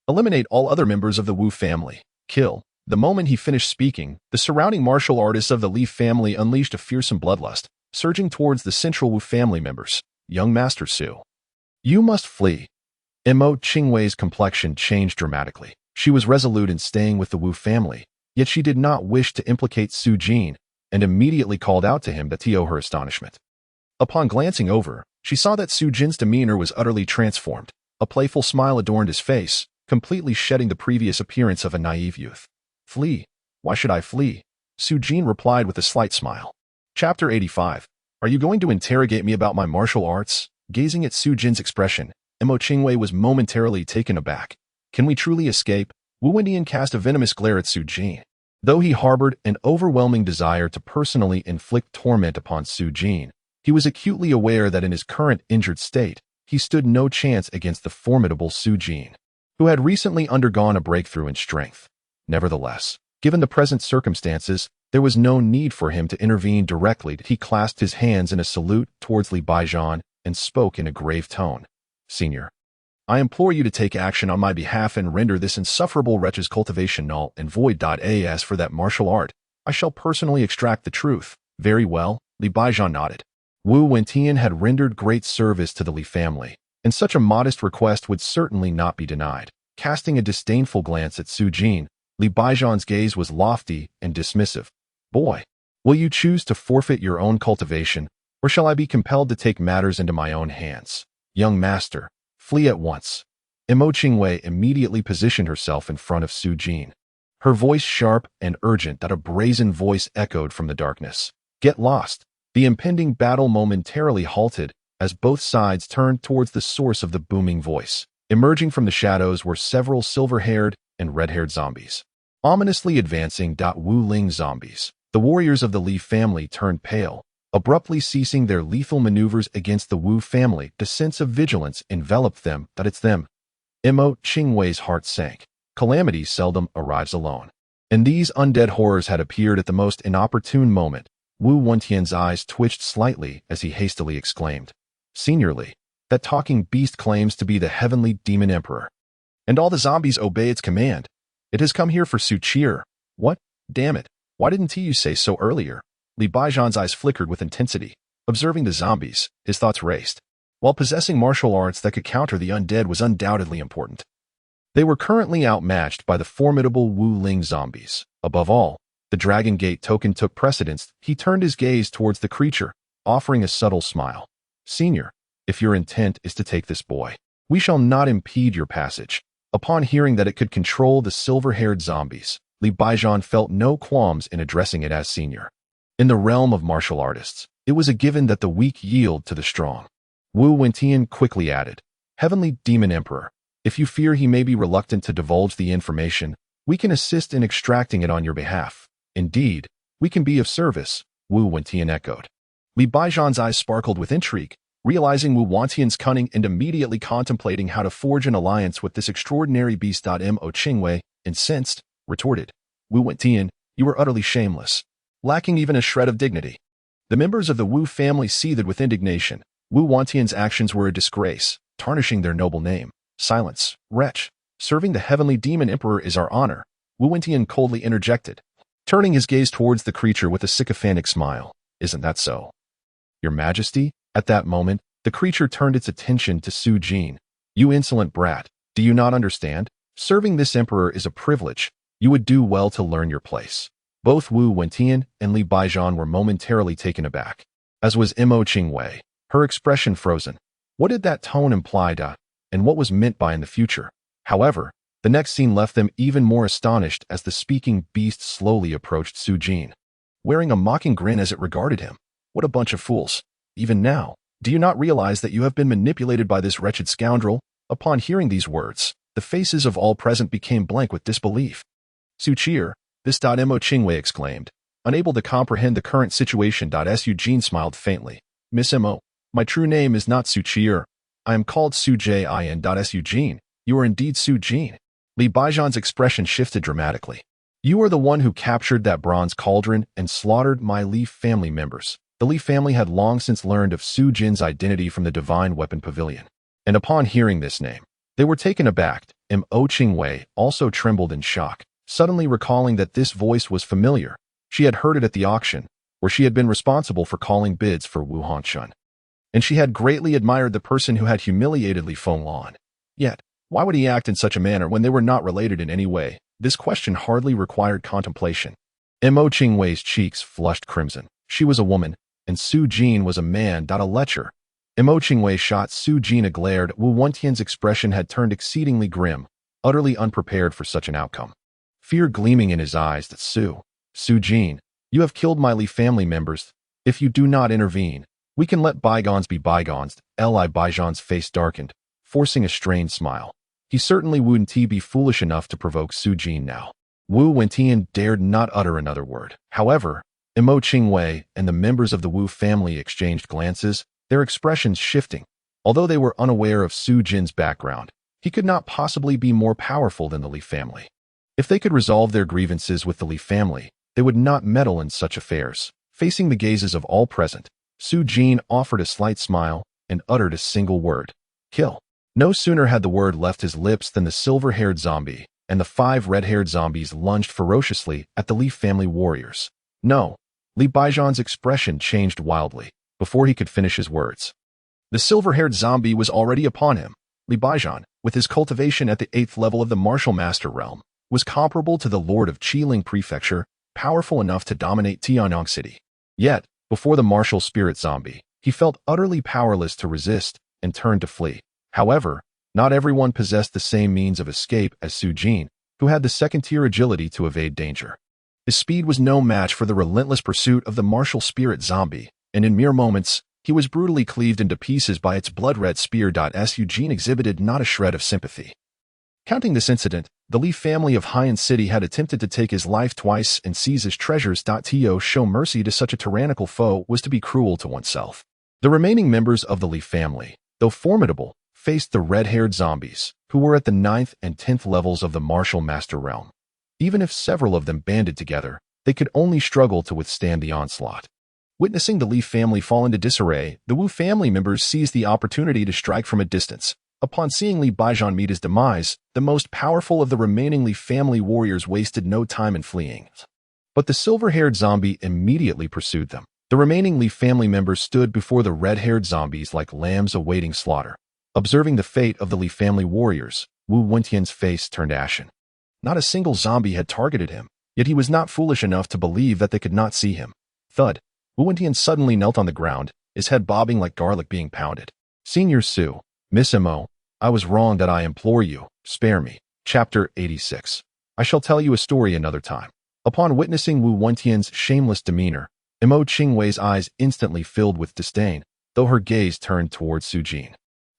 Eliminate all other members of the Wu family. Kill. The moment he finished speaking, the surrounding martial artists of the Li family unleashed a fearsome bloodlust, surging towards the central Wu family members. Young Master Su, you must flee. Imo Qingwei's complexion changed dramatically. She was resolute in staying with the Wu family, yet she did not wish to implicate Su Jin, and immediately called out to him to her astonishment. Upon glancing over, she saw that Su Jin's demeanor was utterly transformed. A playful smile adorned his face, completely shedding the previous appearance of a naive youth. Flee? Why should I flee? Su Jin replied with a slight smile. Chapter 85. Are you going to interrogate me about my martial arts? Gazing at Su Jin's expression, Imo Qingwei was momentarily taken aback. Can we truly escape? Wu Wentian cast a venomous glare at Su Jin. Though he harbored an overwhelming desire to personally inflict torment upon Su Jin, he was acutely aware that in his current injured state, he stood no chance against the formidable Su Jin, who had recently undergone a breakthrough in strength. Nevertheless, given the present circumstances, there was no need for him to intervene directly. He clasped his hands in a salute towards Li Baijian and spoke in a grave tone. Senior, I implore you to take action on my behalf and render this insufferable wretch's cultivation null and void. As for that martial art, I shall personally extract the truth. Very well, Li Baijian nodded. Wu Wentian had rendered great service to the Li family, and such a modest request would certainly not be denied. Casting a disdainful glance at Su Jin, Li Baijian's gaze was lofty and dismissive. Boy, will you choose to forfeit your own cultivation, or shall I be compelled to take matters into my own hands? Young master, flee at once. Imo Qingwei immediately positioned herself in front of Su Jin, her voice sharp and urgent that a brazen voice echoed from the darkness. Get lost. The impending battle momentarily halted as both sides turned towards the source of the booming voice. Emerging from the shadows were several silver-haired and red-haired zombies, ominously advancing. Wu Ling zombies. The warriors of the Li family turned pale, abruptly ceasing their lethal maneuvers against the Wu family. The sense of vigilance enveloped them. It's them. Imo Qingwei's heart sank. Calamity seldom arrives alone, and these undead horrors had appeared at the most inopportune moment. Wu Wentian's eyes twitched slightly as he hastily exclaimed, Seniorly, that talking beast claims to be the heavenly demon emperor, and all the zombies obey its command. It has come here for Su Qier. What? Damn it. Why didn't you say so earlier? Li Baijian's eyes flickered with intensity. Observing the zombies, his thoughts raced. While possessing martial arts that could counter the undead was undoubtedly important, they were currently outmatched by the formidable Wu Ling zombies. Above all, the Dragon Gate token took precedence. He turned his gaze towards the creature, offering a subtle smile. Senior, if your intent is to take this boy, we shall not impede your passage. Upon hearing that it could control the silver-haired zombies, Li Baijian felt no qualms in addressing it as senior. In the realm of martial artists, it was a given that the weak yield to the strong. Wu Wentian quickly added, Heavenly Demon Emperor, if you fear he may be reluctant to divulge the information, we can assist in extracting it on your behalf. Indeed, we can be of service, Wu Wentian echoed. Li Baijian's eyes sparkled with intrigue, realizing Wu Wentian's cunning and immediately contemplating how to forge an alliance with this extraordinary beast. Imo Qingwei, incensed, retorted, Wu Wentian, you are utterly shameless, lacking even a shred of dignity. The members of the Wu family seethed with indignation. Wu Wentian's actions were a disgrace, tarnishing their noble name. Silence, wretch. Serving the heavenly demon emperor is our honor, Wu Wentian coldly interjected, turning his gaze towards the creature with a sycophantic smile. Isn't that so? Your Majesty? At that moment, the creature turned its attention to Su Jin. You insolent brat, do you not understand? Serving this emperor is a privilege. You would do well to learn your place. Both Wu Wentian and Li Baijian were momentarily taken aback, as was Imo Qingwei, her expression frozen. What did that tone imply, and what was meant by in the future? However, The next scene left them even more astonished as the speaking beast slowly approached Su Jin, wearing a mocking grin as it regarded him. What a bunch of fools. Even now, do you not realize that you have been manipulated by this wretched scoundrel? Upon hearing these words, the faces of all present became blank with disbelief. Su Cheer, this Mo Qingwei exclaimed, unable to comprehend the current situation. Su Jin smiled faintly. Miss Mo, my true name is not Su Cheer. I am called Su Jin. Su Jin, you are indeed Su Jin. Li Baijian's expression shifted dramatically. You are the one who captured that bronze cauldron and slaughtered my Li family members. The Li family had long since learned of Su Jin's identity from the Divine Weapon Pavilion. And upon hearing this name, they were taken aback. Mo Qingwei also trembled in shock, suddenly recalling that this voice was familiar. She had heard it at the auction, where she had been responsible for calling bids for Wu Hongshun. And she had greatly admired the person who had humiliated Li Fenglan. Yet, why would he act in such a manner when they were not related in any way? This question hardly required contemplation. Mo Qingwei's cheeks flushed crimson. She was a woman, and Su Jin was a man. A lecher. Mo Qingwei shot Su Jin a glare. Wu Wentian's expression had turned exceedingly grim, utterly unprepared for such an outcome. Fear gleaming in his eyes. That Su Jin, you have killed my Li family members. If you do not intervene, we can let bygones be bygones. Li Baijian's face darkened, forcing a strained smile. He certainly wouldn't be foolish enough to provoke Su Jin now. Wu Wentian dared not utter another word. However, Mo Qingwei and the members of the Wu family exchanged glances, their expressions shifting. Although they were unaware of Su Jin's background, he could not possibly be more powerful than the Li family. If they could resolve their grievances with the Li family, they would not meddle in such affairs. Facing the gazes of all present, Su Jin offered a slight smile and uttered a single word. Kill. No sooner had the word left his lips than the silver-haired zombie and the 5 red-haired zombies lunged ferociously at the Li family warriors. No. Li Baijian's expression changed wildly before he could finish his words. The silver-haired zombie was already upon him. Li Baijian, with his cultivation at the 8th level of the martial master realm, was comparable to the Lord of Qiling Prefecture, powerful enough to dominate Tianyang City. Yet, before the martial spirit zombie, he felt utterly powerless to resist and turned to flee. However, not everyone possessed the same means of escape as Su Jin, who had the second-tier agility to evade danger. His speed was no match for the relentless pursuit of the martial spirit zombie, and in mere moments, he was brutally cleaved into pieces by its blood-red spear. Su Jin exhibited not a shred of sympathy. Counting this incident, the Li family of Haiyan City had attempted to take his life twice and seize his treasures. To show mercy to such a tyrannical foe was to be cruel to oneself. The remaining members of the Li family, though formidable, faced the red-haired zombies, who were at the 9th and 10th levels of the martial master realm. Even if several of them banded together, they could only struggle to withstand the onslaught. Witnessing the Li family fall into disarray, the Wu family members seized the opportunity to strike from a distance. Upon seeing Li Baijian meet his demise, the most powerful of the remaining Li family warriors wasted no time in fleeing. But the silver-haired zombie immediately pursued them. The remaining Li family members stood before the red-haired zombies like lambs awaiting slaughter. Observing the fate of the Li family warriors, Wu Wentian's face turned ashen. Not a single zombie had targeted him, yet he was not foolish enough to believe that they could not see him. Thud. Wu Wentian suddenly knelt on the ground, his head bobbing like garlic being pounded. Senior Su, Miss Mo, I was wrong. I implore you, spare me. Chapter 86. I shall tell you a story another time. Upon witnessing Wu Wentian's shameless demeanor, Mo Qingwei's eyes instantly filled with disdain, though her gaze turned towards Su Jin.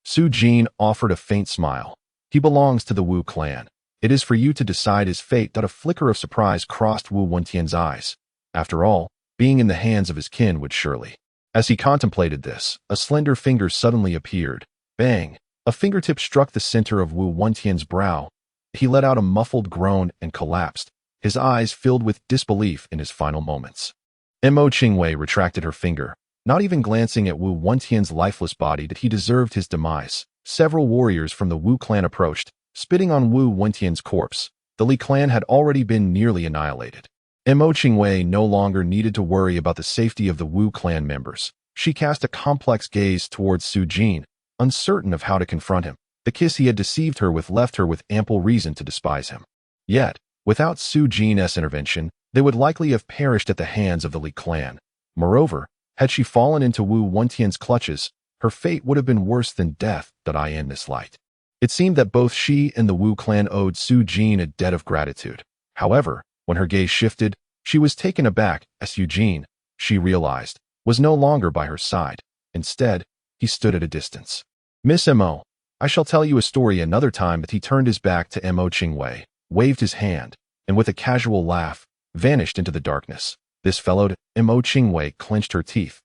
Su Jin offered a faint smile. He belongs to the Wu clan. It is for you to decide his fate. A flicker of surprise crossed Wu Wentian's eyes. After all, being in the hands of his kin would surely. As he contemplated this, a slender finger suddenly appeared. Bang! A fingertip struck the center of Wu Wentian's brow. He let out a muffled groan and collapsed, his eyes filled with disbelief in his final moments. Mo Qingwei retracted her finger. Not even glancing at Wu Wentian's lifeless body did he deserve his demise. Several warriors from the Wu clan approached, spitting on Wu Wentian's corpse. The Li clan had already been nearly annihilated. Mo Qingwei no longer needed to worry about the safety of the Wu clan members. She cast a complex gaze towards Su Jin, uncertain of how to confront him. The kiss he had deceived her with left her with ample reason to despise him. Yet, without Su Jin's intervention, they would likely have perished at the hands of the Li clan. Moreover, had she fallen into Wu Wentian's clutches, her fate would have been worse than death. In this light, It seemed that both she and the Wu clan owed Su Jin a debt of gratitude. However, when her gaze shifted, she was taken aback as Su Jin, she realized, was no longer by her side. Instead, he stood at a distance. Miss Mo, I shall tell you a story another time. That he turned his back to Mo Qingwei, waved his hand, and with a casual laugh, vanished into the darkness. This fellow, Mo Qingwei clenched her teeth.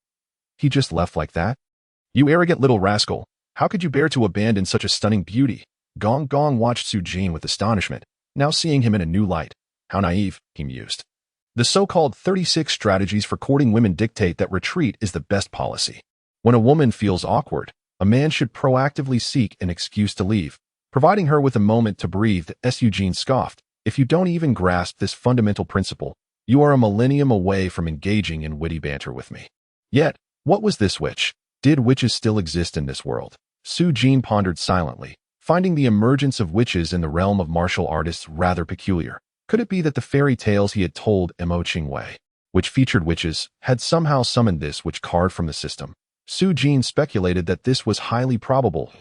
He just left like that? You arrogant little rascal, how could you bear to abandon such a stunning beauty? Gong Gong watched Su Jin with astonishment, now seeing him in a new light. How naive, he mused. The so-called 36 strategies for courting women dictate that retreat is the best policy. When a woman feels awkward, a man should proactively seek an excuse to leave, providing her with a moment to breathe. Su Jin scoffed. If you don't even grasp this fundamental principle, you are a millennium away from engaging in witty banter with me. Yet, what was this witch? Did witches still exist in this world? Su Jin pondered silently, finding the emergence of witches in the realm of martial artists rather peculiar. Could it be that the fairy tales he had told Mo Qingwei, which featured witches, had somehow summoned this witch card from the system? Su Jin speculated that this was highly probable.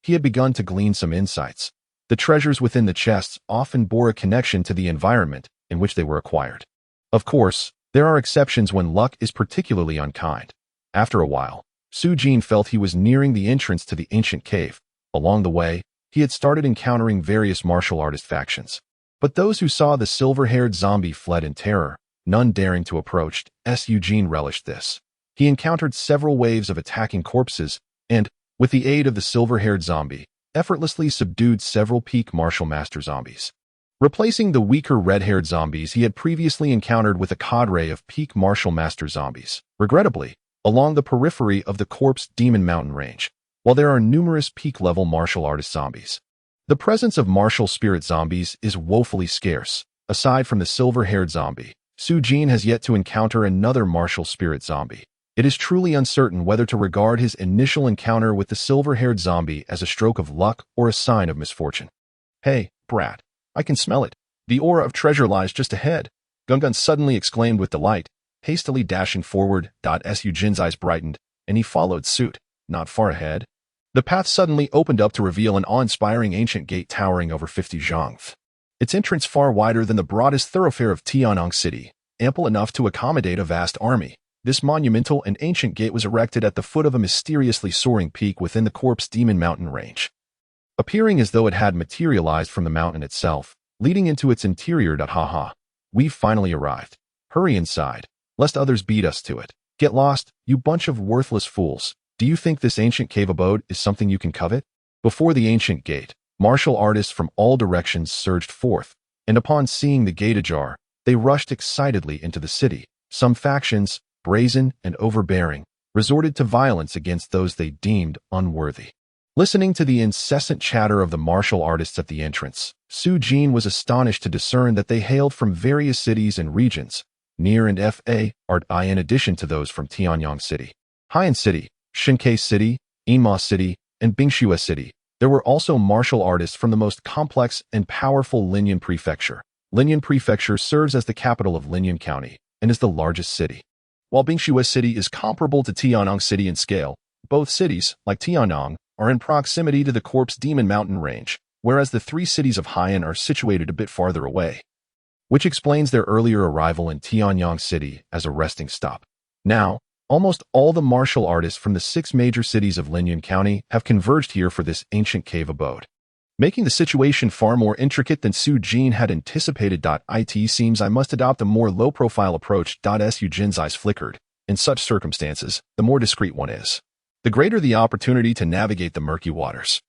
He had begun to glean some insights. The treasures within the chests often bore a connection to the environment in which they were acquired. Of course, there are exceptions when luck is particularly unkind. After a while, Su Jin felt he was nearing the entrance to the ancient cave. Along the way, he had started encountering various martial artist factions. But those who saw the silver-haired zombie fled in terror, none daring to approach. Su Jin relished this. He encountered several waves of attacking corpses, and, with the aid of the silver-haired zombie, effortlessly subdued several peak martial master zombies. Replacing the weaker red-haired zombies he had previously encountered with a cadre of peak martial master zombies. Regrettably, along the periphery of the Corpse Demon Mountain range, while there are numerous peak-level martial artist zombies, the presence of martial spirit zombies is woefully scarce. Aside from the silver-haired zombie, Su Jin has yet to encounter another martial spirit zombie. It is truly uncertain whether to regard his initial encounter with the silver-haired zombie as a stroke of luck or a sign of misfortune. Hey, brat, I can smell it. The aura of treasure lies just ahead, Gungun suddenly exclaimed with delight, hastily dashing forward. Su Jin's eyes brightened, and he followed suit. Not far ahead, the path suddenly opened up to reveal an awe-inspiring ancient gate towering over 50 zhang. Its entrance far wider than the broadest thoroughfare of Tianyang City, ample enough to accommodate a vast army. This monumental and ancient gate was erected at the foot of a mysteriously soaring peak within the Corpse Demon Mountain range, appearing as though it had materialized from the mountain itself, leading into its interior. Haha, we've finally arrived. Hurry inside, lest others beat us to it. Get lost, you bunch of worthless fools. Do you think this ancient cave abode is something you can covet? Before the ancient gate, martial artists from all directions surged forth, and upon seeing the gate ajar, they rushed excitedly into the city. Some factions, brazen and overbearing, resorted to violence against those they deemed unworthy. Listening to the incessant chatter of the martial artists at the entrance, Su Jin was astonished to discern that they hailed from various cities and regions, near and far, in addition to those from Tianyang City, Haiyan City, Shinkei City, Inma City, and Bingshua City. There were also martial artists from the most complex and powerful Linyan Prefecture. Linyan Prefecture serves as the capital of Linyan County and is the largest city. While Bingshua City is comparable to Tianyang City in scale, both cities, like Tianyang, are in proximity to the Corpse Demon Mountain range, whereas the three cities of Haiyan are situated a bit farther away, which explains their earlier arrival in Tianyang City as a resting stop. Now, almost all the martial artists from the 6 major cities of Linyan County have converged here for this ancient cave abode, making the situation far more intricate than Su Jin had anticipated. It seems I must adopt a more low-profile approach. Su Jin's eyes flickered. In such circumstances, the more discreet one is, the greater the opportunity to navigate the murky waters.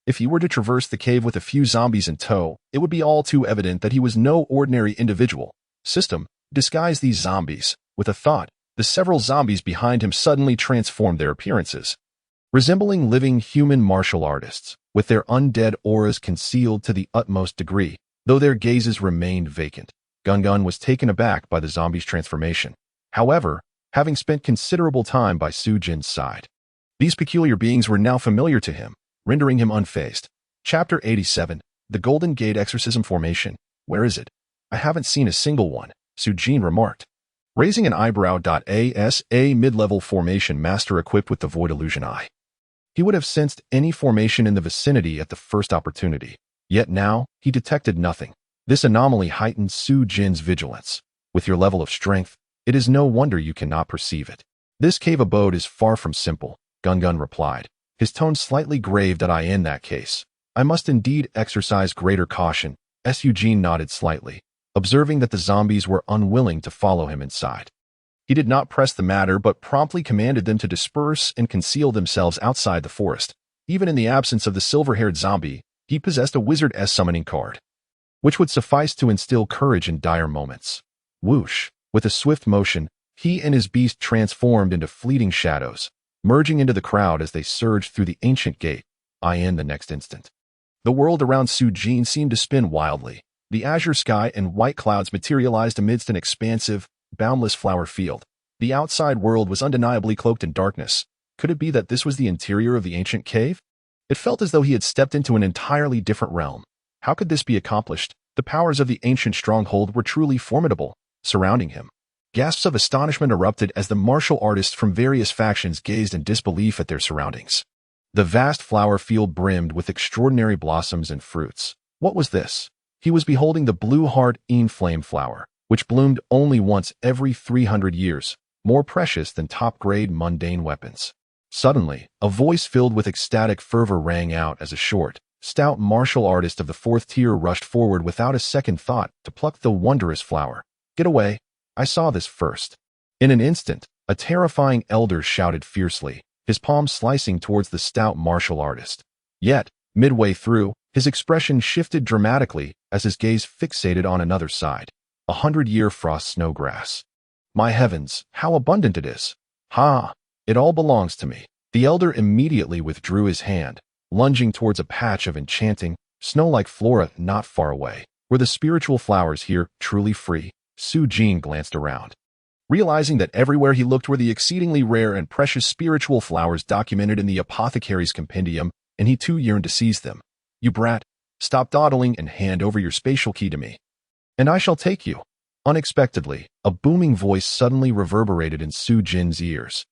If he were to traverse the cave with a few zombies in tow, it would be all too evident that he was no ordinary individual. System, disguise these zombies. With a thought, the several zombies behind him suddenly transformed their appearances, resembling living human martial artists, with their undead auras concealed to the utmost degree, though their gazes remained vacant. Gungun was taken aback by the zombies' transformation. However, having spent considerable time by Su Jin's side, these peculiar beings were now familiar to him, rendering him unfazed. Chapter 87, The Golden Gate Exorcism Formation. Where is it? I haven't seen a single one, Su Jin remarked, raising an eyebrow. A mid-level formation master equipped with the Void Illusion Eye. He would have sensed any formation in the vicinity at the first opportunity. Yet now, he detected nothing. This anomaly heightened Su Jin's vigilance. With your level of strength, it is no wonder you cannot perceive it. This cave abode is far from simple, Gun replied, his tone slightly grave. In that case, I must indeed exercise greater caution. Su Jin nodded slightly, observing that the zombies were unwilling to follow him inside. He did not press the matter but promptly commanded them to disperse and conceal themselves outside the forest. Even in the absence of the silver-haired zombie, he possessed a wizard's summoning card, which would suffice to instill courage in dire moments. Whoosh! With a swift motion, he and his beast transformed into fleeting shadows, merging into the crowd as they surged through the ancient gate. The next instant, the world around Su Jin seemed to spin wildly. The azure sky and white clouds materialized amidst an expansive, boundless flower field. The outside world was undeniably cloaked in darkness. Could it be that this was the interior of the ancient cave? It felt as though he had stepped into an entirely different realm. How could this be accomplished? The powers of the ancient stronghold were truly formidable. Surrounding him, gasps of astonishment erupted as the martial artists from various factions gazed in disbelief at their surroundings. The vast flower field brimmed with extraordinary blossoms and fruits. What was this? He was beholding the blue heart flame flower, which bloomed only once every 300 years, more precious than top-grade mundane weapons. Suddenly, a voice filled with ecstatic fervor rang out as a short, stout martial artist of the fourth tier rushed forward without a second thought to pluck the wondrous flower. Get away! I saw this first. In an instant, a terrifying elder shouted fiercely, his palm slicing towards the stout martial artist. Yet, midway through, his expression shifted dramatically as his gaze fixated on another side. 100-year frost snowgrass. My heavens, how abundant it is! Ha! It all belongs to me. The elder immediately withdrew his hand, lunging towards a patch of enchanting, snow-like flora not far away. Were the spiritual flowers here truly free? Su Jin glanced around, realizing that everywhere he looked were the exceedingly rare and precious spiritual flowers documented in the apothecary's compendium, and he too yearned to seize them. You brat, stop dawdling and hand over your spatial key to me, and I shall take you. Unexpectedly, a booming voice suddenly reverberated in Su Jin's ears.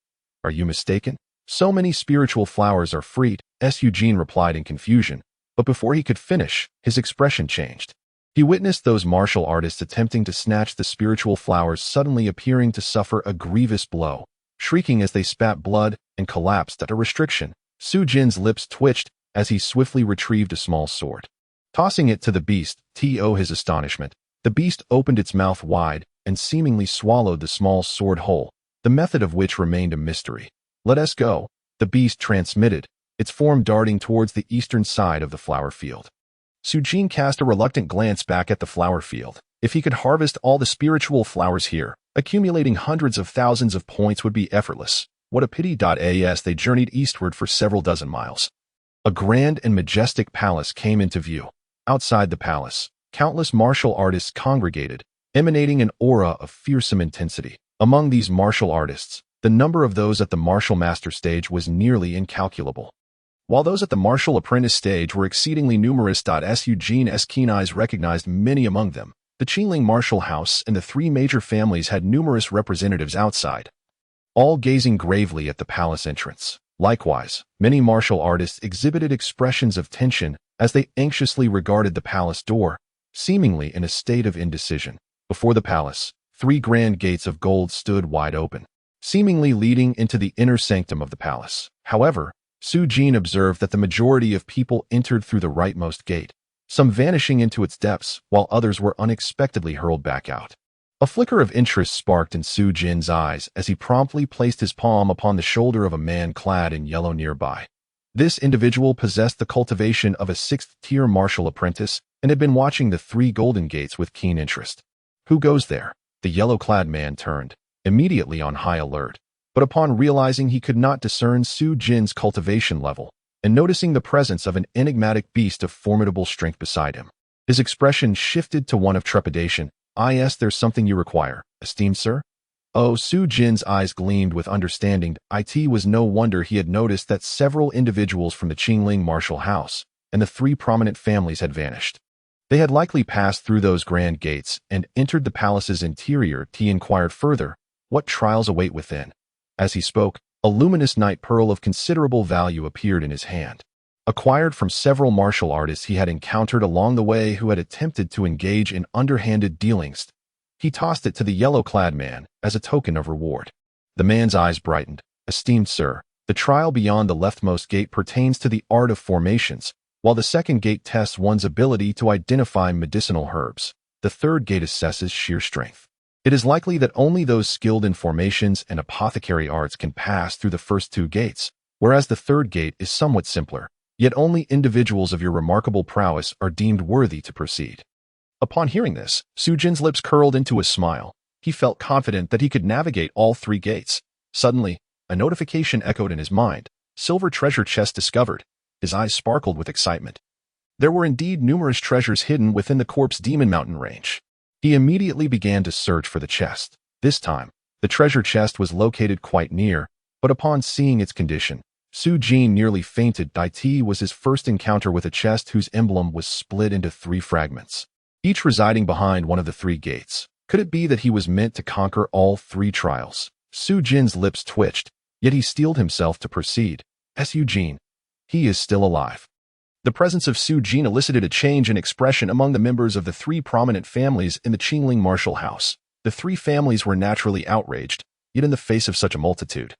Are you mistaken? So many spiritual flowers are freed, Su Jin replied in confusion, but before he could finish, his expression changed. He witnessed those martial artists attempting to snatch the spiritual flowers suddenly appearing to suffer a grievous blow, shrieking as they spat blood and collapsed at a restriction. Su Jin's lips twitched as he swiftly retrieved a small sword. Tossing it to the beast, to his astonishment, the beast opened its mouth wide and seemingly swallowed the small sword whole, the method of which remained a mystery. Let us go, the beast transmitted, its form darting towards the eastern side of the flower field. Su Jin cast a reluctant glance back at the flower field. If he could harvest all the spiritual flowers here, accumulating hundreds of thousands of points would be effortless. What a pity. As they journeyed eastward for several dozen miles, a grand and majestic palace came into view. Outside the palace, countless martial artists congregated, emanating an aura of fearsome intensity. Among these martial artists, the number of those at the martial master stage was nearly incalculable, while those at the martial apprentice stage were exceedingly numerous. Su Jin's keen eyes recognized many among them. The Qingling martial house and the three major families had numerous representatives outside, all gazing gravely at the palace entrance. Likewise, many martial artists exhibited expressions of tension as they anxiously regarded the palace door, seemingly in a state of indecision. Before the palace, 3 grand gates of gold stood wide open, seemingly leading into the inner sanctum of the palace. However, Su Jin observed that the majority of people entered through the rightmost gate, some vanishing into its depths, while others were unexpectedly hurled back out. A flicker of interest sparked in Su Jin's eyes as he promptly placed his palm upon the shoulder of a man clad in yellow nearby. This individual possessed the cultivation of a 6th-tier martial apprentice and had been watching the 3 golden gates with keen interest. Who goes there? The yellow-clad man turned, immediately on high alert. But upon realizing he could not discern Su Jin's cultivation level, and noticing the presence of an enigmatic beast of formidable strength beside him, his expression shifted to one of trepidation. There's something you require, esteemed sir? Oh, Su Jin's eyes gleamed with understanding. It was no wonder he had noticed that several individuals from the Qingling martial house and the 3 prominent families had vanished. They had likely passed through those grand gates and entered the palace's interior. He inquired further, what trials await within? As he spoke, A luminous night pearl of considerable value appeared in his hand. Acquired from several martial artists he had encountered along the way who had attempted to engage in underhanded dealings, he tossed it to the yellow-clad man as a token of reward. The man's eyes brightened. "Esteemed sir, the trial beyond the leftmost gate pertains to the art of formations, while the second gate tests one's ability to identify medicinal herbs. The third gate assesses sheer strength. It is likely that only those skilled in formations and apothecary arts can pass through the first two gates, whereas the third gate is somewhat simpler. Yet only individuals of your remarkable prowess are deemed worthy to proceed." Upon hearing this, Su Jin's lips curled into a smile. He felt confident that he could navigate all three gates. Suddenly, a notification echoed in his mind. Silver treasure chest discovered. His eyes sparkled with excitement. There were indeed numerous treasures hidden within the corpse demon mountain range. He immediately began to search for the chest. This time, the treasure chest was located quite near, but upon seeing its condition, Su Jin nearly fainted. It was his first encounter with a chest whose emblem was split into 3 fragments, each residing behind one of the 3 gates. Could it be that he was meant to conquer all 3 trials? Su Jin's lips twitched, yet he steeled himself to proceed. Su Jin. He is still alive. The presence of Su Jin elicited a change in expression among the members of the 3 prominent families in the Qingling martial house. The 3 families were naturally outraged, yet in the face of such a multitude,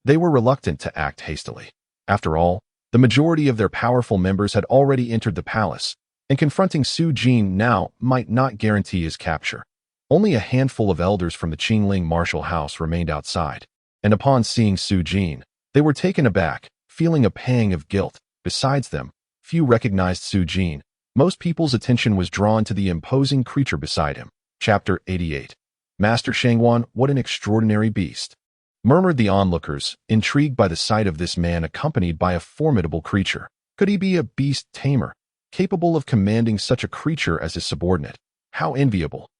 they were reluctant to act hastily. After all, the majority of their powerful members had already entered the palace, and confronting Su Jin now might not guarantee his capture. Only a handful of elders from the Qingling martial house remained outside, and upon seeing Su Jin, they were taken aback, feeling a pang of guilt. Besides them, few recognized Su Jin. Most people's attention was drawn to the imposing creature beside him. Chapter 88. Master Shangwan, what an extraordinary beast, murmured the onlookers, intrigued by the sight of this man accompanied by a formidable creature. Could he be a beast tamer, capable of commanding such a creature as his subordinate? How enviable.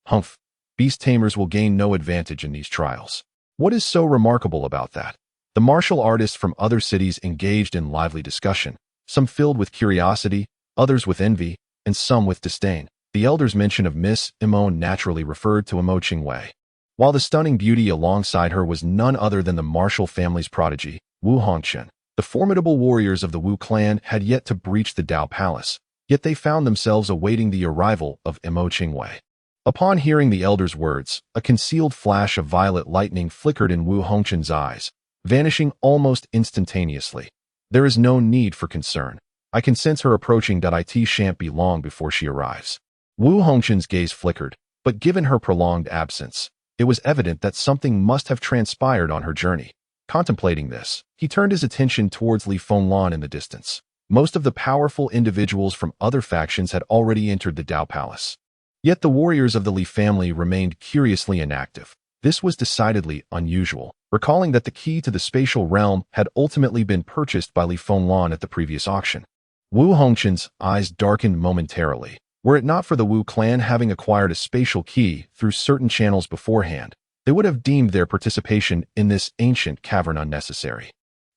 Humph. Beast tamers will gain no advantage in these trials. What is so remarkable about that? The martial artists from other cities engaged in lively discussion, some filled with curiosity, others with envy, and some with disdain. The elder's mention of Miss Imone naturally referred to Imo Qingwei, while the stunning beauty alongside her was none other than the martial family's prodigy, Wu Hongqian. The formidable warriors of the Wu clan had yet to breach the Dao Palace, yet they found themselves awaiting the arrival of Imo Qingwei. Upon hearing the elder's words, a concealed flash of violet lightning flickered in Wu Hongqian's eyes, vanishing almost instantaneously. There is no need for concern. I can sense her approaching. It shan't be long before she arrives. Wu Hongqian's gaze flickered, but given her prolonged absence, it was evident that something must have transpired on her journey. Contemplating this, he turned his attention towards Li Fenglan in the distance. Most of the powerful individuals from other factions had already entered the Dao Palace. Yet the warriors of the Li family remained curiously inactive. This was decidedly unusual, recalling that the key to the spatial realm had ultimately been purchased by Li Fenglan at the previous auction. Wu Hongqian's eyes darkened momentarily. Were it not for the Wu clan having acquired a spatial key through certain channels beforehand, they would have deemed their participation in this ancient cavern unnecessary.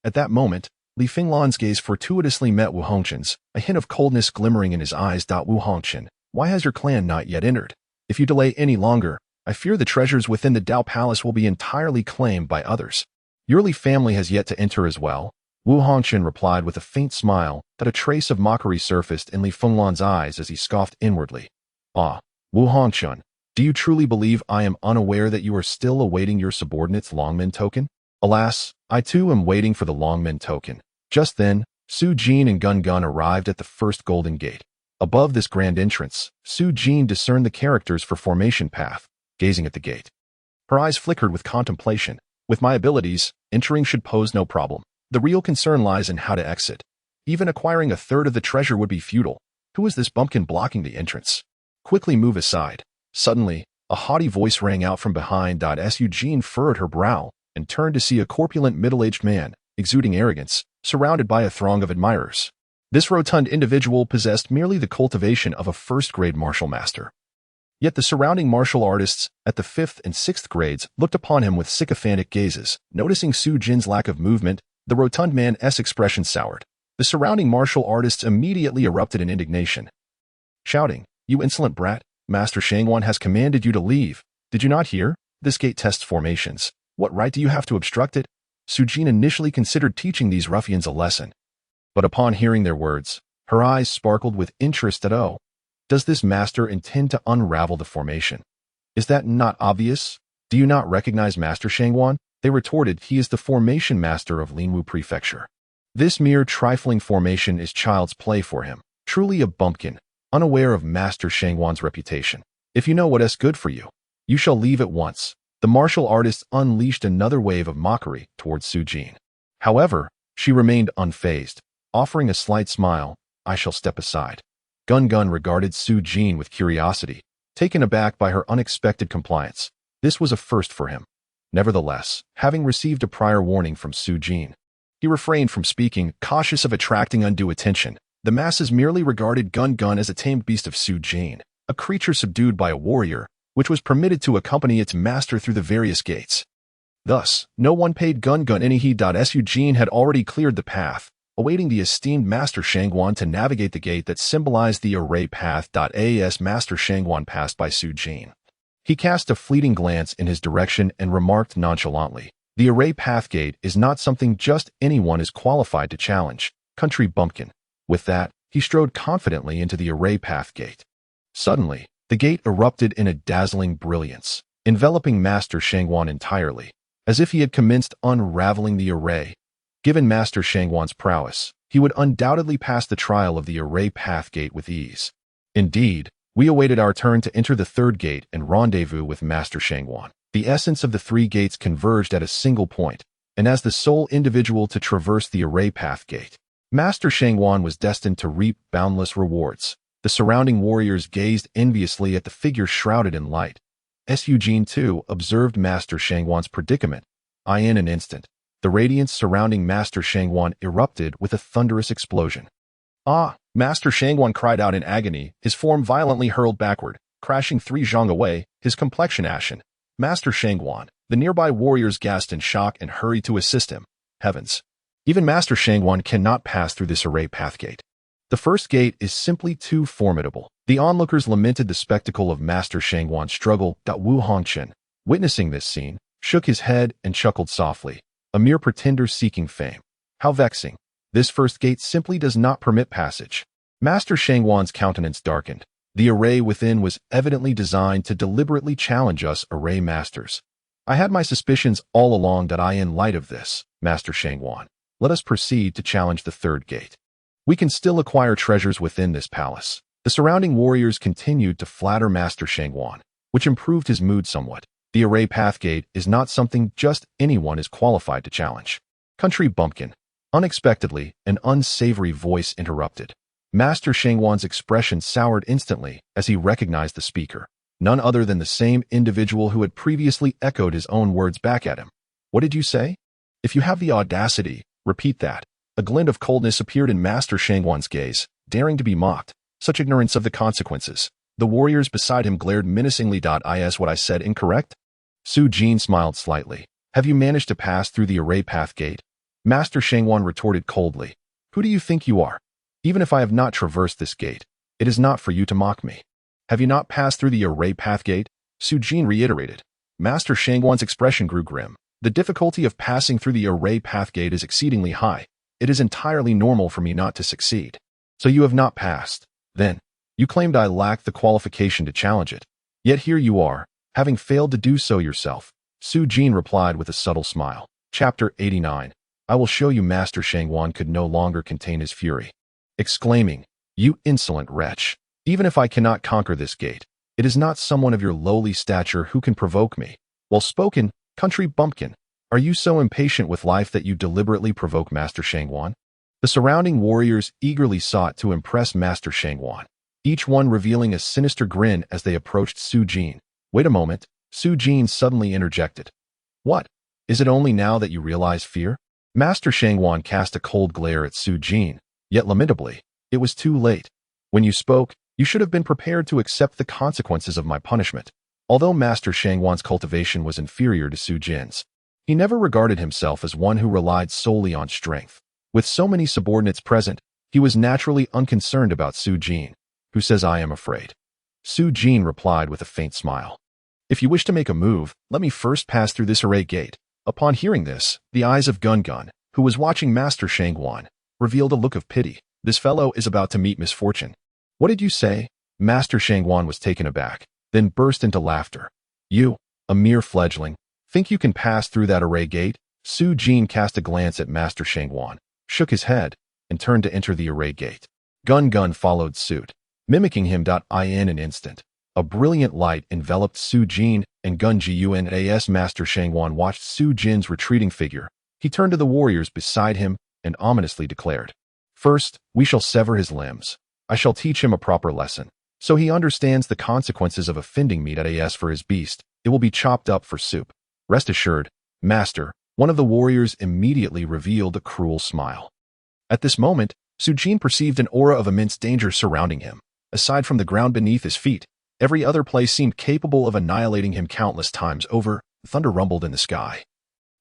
At that moment, Li Fenglan's gaze fortuitously met Wu Hongqian's, a hint of coldness glimmering in his eyes. Wu Hongqian, why has your clan not yet entered? If you delay any longer, I fear the treasures within the Dao Palace will be entirely claimed by others. Your Li family has yet to enter as well. Wu Hongqian replied with a faint smile that a trace of mockery surfaced in Li Fenglan's eyes as he scoffed inwardly. Ah, Wu Hongqian, do you truly believe I am unaware that you are still awaiting your subordinate's Longmen token? Alas, I too am waiting for the Longmen token. Just then, Su Jin and Gun Gun arrived at the first golden gate. Above this grand entrance, Su Jin discerned the characters for formation path, gazing at the gate. Her eyes flickered with contemplation. With my abilities, entering should pose no problem. The real concern lies in how to exit. Even acquiring a third of the treasure would be futile. Who is this bumpkin blocking the entrance? Quickly move aside. Suddenly, a haughty voice rang out from behind. Su Jin furrowed her brow and turned to see a corpulent middle-aged man, exuding arrogance, surrounded by a throng of admirers. This rotund individual possessed merely the cultivation of a first-grade martial master. Yet the surrounding martial artists at the 5th and 6th grades looked upon him with sycophantic gazes. Noticing Su Jin's lack of movement, the rotund man's expression soured. The surrounding martial artists immediately erupted in indignation, shouting, "You insolent brat! Master Shangwan has commanded you to leave. Did you not hear? This gate tests formations. What right do you have to obstruct it?" Su Jin initially considered teaching these ruffians a lesson. But upon hearing their words, her eyes sparkled with interest that, oh, does this master intend to unravel the formation? Is that not obvious? Do you not recognize Master Shangwan? They retorted, he is the formation master of Linwu Prefecture. This mere trifling formation is child's play for him, truly a bumpkin, unaware of Master Shangwan's reputation. If you know what is good for you, you shall leave at once. The martial artist unleashed another wave of mockery towards Su Jin. However, she remained unfazed, offering a slight smile. I shall step aside. Gun regarded Su Jin with curiosity, taken aback by her unexpected compliance. This was a first for him. Nevertheless, having received a prior warning from Su Jin, he refrained from speaking, cautious of attracting undue attention. The masses merely regarded Gun as a tamed beast of Su Jin, a creature subdued by a warrior, which was permitted to accompany its master through the various gates. Thus, no one paid Gun any heed. Su Jin had already cleared the path, awaiting the esteemed Master Shangwan to navigate the gate that symbolized the array path. As Master Shangwan passed by Su Jin, he cast a fleeting glance in his direction and remarked nonchalantly, the array path gate is not something just anyone is qualified to challenge. Country bumpkin. With that, he strode confidently into the array path gate. Suddenly, the gate erupted in a dazzling brilliance, enveloping Master Shangwan entirely, as if he had commenced unraveling the array. Given Master Shangwan's prowess, he would undoubtedly pass the trial of the array path gate with ease. Indeed, we awaited our turn to enter the third gate and rendezvous with Master Shangwan. The essence of the three gates converged at a single point, and as the sole individual to traverse the array path gate, Master Shangwan was destined to reap boundless rewards. The surrounding warriors gazed enviously at the figure shrouded in light. Su Jin too observed Master Shangwan's predicament. In an instant, the radiance surrounding Master Shangwan erupted with a thunderous explosion. Ah! Master Shangwan cried out in agony, his form violently hurled backward, crashing 3 zhang away, his complexion ashen. Master Shangwan, the nearby warriors gasped in shock and hurried to assist him. Heavens! Even Master Shangwan cannot pass through this array path gate. The first gate is simply too formidable. The onlookers lamented the spectacle of Master Shangwan's struggle. Wu Hongchen, witnessing this scene, shook his head and chuckled softly. A mere pretender seeking fame. How vexing. This first gate simply does not permit passage. Master Shangwan's countenance darkened. The array within was evidently designed to deliberately challenge us array masters. I had my suspicions all along. In light of this, Master Shangwan, let us proceed to challenge the third gate. We can still acquire treasures within this palace. The surrounding warriors continued to flatter Master Shangwan, which improved his mood somewhat. The array path gate is not something just anyone is qualified to challenge. Country bumpkin. Unexpectedly, an unsavory voice interrupted. Master Shangwan's expression soured instantly as he recognized the speaker. None other than the same individual who had previously echoed his own words back at him. What did you say? If you have the audacity, repeat that. A glint of coldness appeared in Master Shangwan's gaze, daring to be mocked. Such ignorance of the consequences. The warriors beside him glared menacingly. Is what I said incorrect? Su Jin smiled slightly. Have you managed to pass through the array path gate? Master Shangwan retorted coldly. Who do you think you are? Even if I have not traversed this gate, it is not for you to mock me. Have you not passed through the array path gate? Su Jin reiterated. Master Shangwan's expression grew grim. The difficulty of passing through the array path gate is exceedingly high. It is entirely normal for me not to succeed. So you have not passed. Then, you claimed I lacked the qualification to challenge it. Yet here you are, having failed to do so yourself. Su Jin replied with a subtle smile. Chapter 89. I will show you. Master Shangwan could no longer contain his fury, exclaiming, You insolent wretch! Even if I cannot conquer this gate, it is not someone of your lowly stature who can provoke me. Well spoken, country bumpkin. Are you so impatient with life that you deliberately provoke Master Shangwan? The surrounding warriors eagerly sought to impress Master Shangwan, each one revealing a sinister grin as they approached Su Jin. Wait a moment, Su Jin suddenly interjected. What? Is it only now that you realize fear? Master Shangwan cast a cold glare at Su Jin, yet lamentably, it was too late. When you spoke, you should have been prepared to accept the consequences of my punishment. Although Master Shangwan's cultivation was inferior to Su Jin's, he never regarded himself as one who relied solely on strength. With so many subordinates present, he was naturally unconcerned about Su Jin. Who says I am afraid? Su Jin replied with a faint smile. If you wish to make a move, let me first pass through this array gate. Upon hearing this, the eyes of Gun Gun, who was watching Master Shangguan, revealed a look of pity. This fellow is about to meet misfortune. What did you say? Master Shangguan was taken aback, then burst into laughter. You, a mere fledgling, think you can pass through that array gate? Su Jin cast a glance at Master Shangguan, shook his head, and turned to enter the array gate. Gun Gun followed suit, mimicking him. In an instant, a brilliant light enveloped Su Jin and Gun Jiun. As Master Shangguan watched Su Jin's retreating figure, he turned to the warriors beside him and ominously declared, "First, we shall sever his limbs. I shall teach him a proper lesson, so he understands the consequences of offending me. As for his beast, it will be chopped up for soup. Rest assured, Master." One of the warriors immediately revealed a cruel smile. At this moment, Su Jin perceived an aura of immense danger surrounding him. Aside from the ground beneath his feet, every other place seemed capable of annihilating him countless times over. Thunder rumbled in the sky.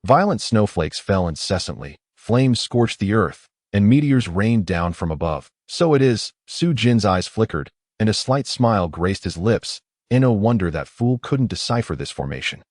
Violent snowflakes fell incessantly, flames scorched the earth, and meteors rained down from above. So it is, Su Jin's eyes flickered, and a slight smile graced his lips. No wonder that fool couldn't decipher this formation.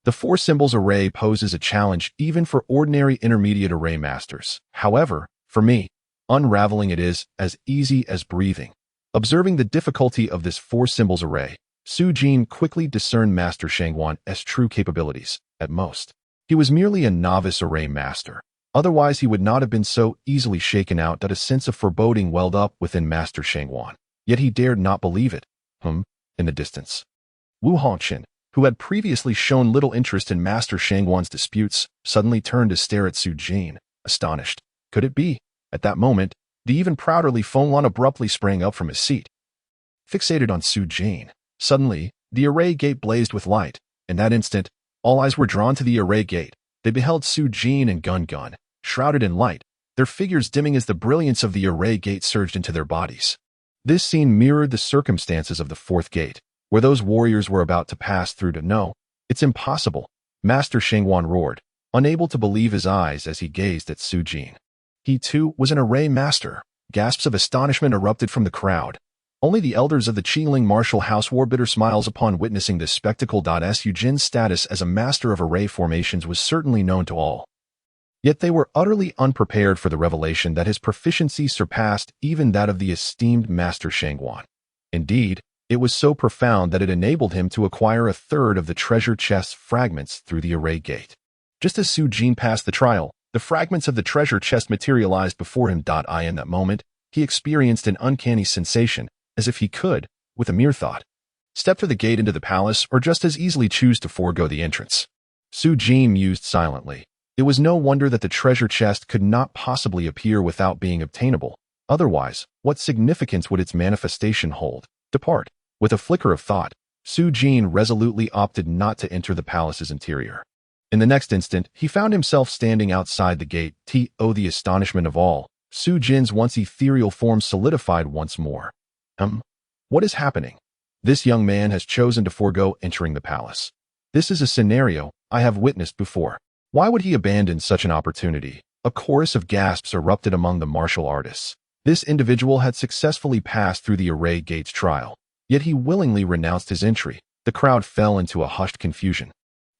The four symbols array poses a challenge even for ordinary intermediate array masters. However, for me, unraveling it is as easy as breathing. Observing the difficulty of this four symbols array, Su Jin quickly discerned Master Shangguan's true capabilities. At most, he was merely a novice array master. Otherwise, he would not have been so easily shaken out. That a sense of foreboding welled up within Master Shangguan. Yet he dared not believe it. In the distance, Wu Hongqin, who had previously shown little interest in Master Shangguan's disputes, suddenly turned to stare at Su Jin, astonished. Could it be? At that moment, the even prouder Li Fenglan abruptly sprang up from his seat. Fixated on Su Jin, suddenly, the array gate blazed with light. In that instant, all eyes were drawn to the array gate. They beheld Su Jin and Gun Gun, shrouded in light, their figures dimming as the brilliance of the array gate surged into their bodies. This scene mirrored the circumstances of the fourth gate, where those warriors were about to pass through. No, it's impossible, Master Shangguan roared, unable to believe his eyes as he gazed at Su Jin. He too was an array master. Gasps of astonishment erupted from the crowd. Only the elders of the Qiling martial house wore bitter smiles upon witnessing this spectacle. Su Jin's status as a master of array formations was certainly known to all. Yet they were utterly unprepared for the revelation that his proficiency surpassed even that of the esteemed Master Shangguan. Indeed, it was so profound that it enabled him to acquire a third of the treasure chest's fragments through the array gate. Just as Su Jin passed the trial, the fragments of the treasure chest materialized before him. In that moment, he experienced an uncanny sensation, as if he could, with a mere thought, step through the gate into the palace or just as easily choose to forego the entrance. Su Jin mused silently. It was no wonder that the treasure chest could not possibly appear without being obtainable. Otherwise, what significance would its manifestation hold? Depart. With a flicker of thought, Su Jin resolutely opted not to enter the palace's interior. In the next instant, he found himself standing outside the gate. The astonishment of all, Su Jin's once ethereal form solidified once more. What is happening? This young man has chosen to forego entering the palace. This is a scenario I have witnessed before. Why would he abandon such an opportunity? A chorus of gasps erupted among the martial artists. This individual had successfully passed through the array gate's trial. Yet he willingly renounced his entry. The crowd fell into a hushed confusion.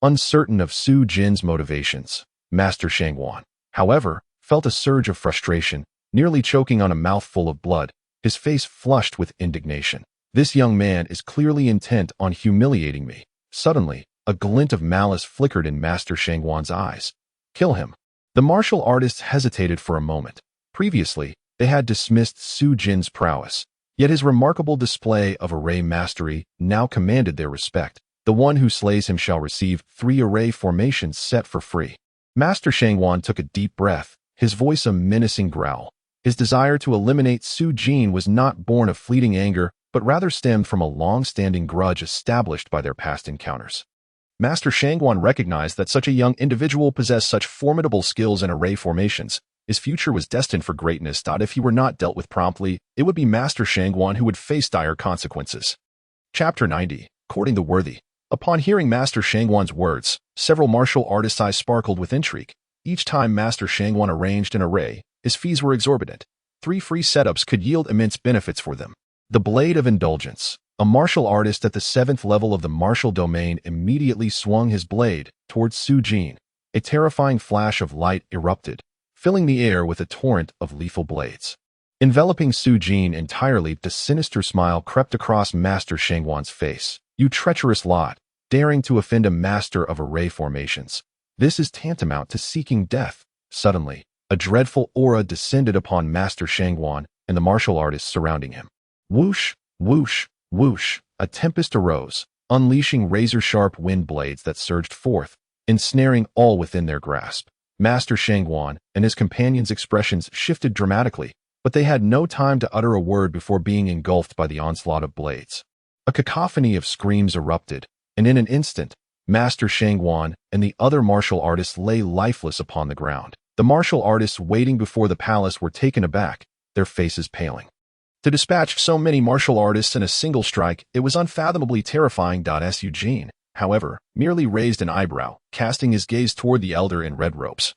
Uncertain of Su Jin's motivations, Master Shangguan, however, felt a surge of frustration, nearly choking on a mouthful of blood, his face flushed with indignation. This young man is clearly intent on humiliating me. Suddenly, a glint of malice flickered in Master Shangguan's eyes. Kill him. The martial artists hesitated for a moment. Previously, they had dismissed Su Jin's prowess. Yet his remarkable display of array mastery now commanded their respect. The one who slays him shall receive 3 array formations set for free. Master Shangguan took a deep breath, his voice a menacing growl. His desire to eliminate Su Jin was not born of fleeting anger, but rather stemmed from a long-standing grudge established by their past encounters. Master Shangguan recognized that such a young individual possessed such formidable skills in array formations. His future was destined for greatness. If he were not dealt with promptly, it would be Master Shangguan who would face dire consequences. Chapter 90. Courting the Worthy. Upon hearing Master Shangguan's words, several martial artists' eyes sparkled with intrigue. Each time Master Shangguan arranged an array, his fees were exorbitant. 3 free setups could yield immense benefits for them. The Blade of Indulgence. A martial artist at the 7th level of the martial domain immediately swung his blade towards Su Jin. a terrifying flash of light erupted, filling the air with a torrent of lethal blades. Enveloping Su Jin entirely, the sinister smile crept across Master Shangwan's face. You treacherous lot, daring to offend a master of array formations. This is tantamount to seeking death. Suddenly, a dreadful aura descended upon Master Shangwan and the martial artists surrounding him. Whoosh, whoosh, whoosh, a tempest arose, unleashing razor-sharp wind blades that surged forth, ensnaring all within their grasp. Master Shangwan and his companions' expressions shifted dramatically, but they had no time to utter a word before being engulfed by the onslaught of blades. A cacophony of screams erupted, and in an instant, Master Shangwan and the other martial artists lay lifeless upon the ground. The martial artists waiting before the palace were taken aback, their faces paling. To dispatch so many martial artists in a single strike, it was unfathomably terrifying. Su Jin, however, merely raised an eyebrow, casting his gaze toward the elder in red robes.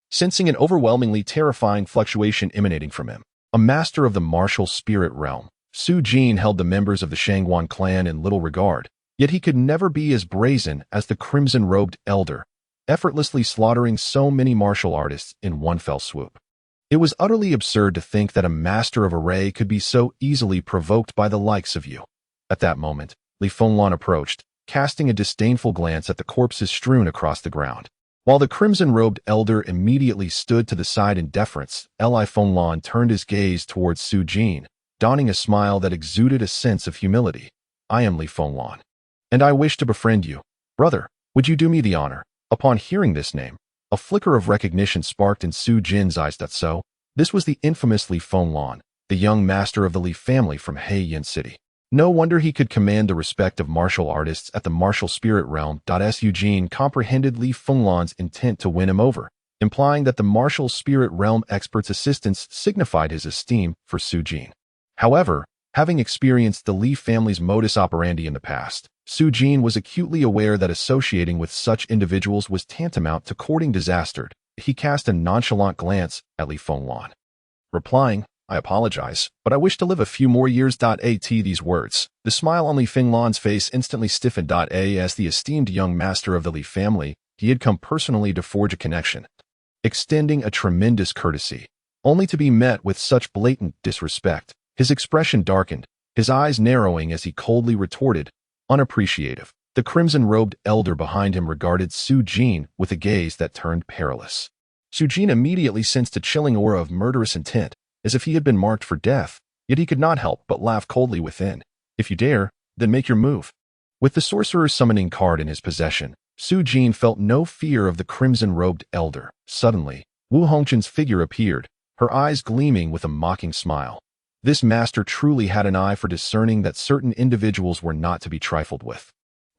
Sensing an overwhelmingly terrifying fluctuation emanating from him, a master of the martial spirit realm, Su Jin held the members of the Shangwan clan in little regard, yet he could never be as brazen as the crimson-robed elder, effortlessly slaughtering so many martial artists in one fell swoop. It was utterly absurd to think that a master of array could be so easily provoked by the likes of you. At that moment, Li Fenglan approached, casting a disdainful glance at the corpses strewn across the ground. While the crimson-robed elder immediately stood to the side in deference, Li Fenglan turned his gaze towards Su Jin, donning a smile that exuded a sense of humility. I am Li Fenglan, and I wish to befriend you. Brother, would you do me the honor? Upon hearing this name, a flicker of recognition sparked in Su Jin's eyes. So, this was the infamous Li Fenglan, the young master of the Li family from Heiyin City. No wonder he could command the respect of martial artists at the martial spirit realm. Su Jin comprehended Li Fenglan's intent to win him over, implying that the martial spirit realm expert's assistance signified his esteem for Su Jin. However, having experienced the Li family's modus operandi in the past, Su Jin was acutely aware that associating with such individuals was tantamount to courting disaster. He cast a nonchalant glance at Li Fenglan, replying, I apologize, but I wish to live a few more years. At these words, the smile on Li Fenglan's face instantly stiffened. As the esteemed young master of the Li family, he had come personally to forge a connection, extending a tremendous courtesy, only to be met with such blatant disrespect. His expression darkened, his eyes narrowing as he coldly retorted, unappreciative. The crimson-robed elder behind him regarded Su Jin with a gaze that turned perilous. Su Jin immediately sensed a chilling aura of murderous intent, as if he had been marked for death, yet he could not help but laugh coldly within. If you dare, then make your move. With the sorcerer's summoning card in his possession, Su Jin felt no fear of the crimson-robed elder. Suddenly, Wu Hongchen's figure appeared, her eyes gleaming with a mocking smile. This master truly had an eye for discerning that certain individuals were not to be trifled with.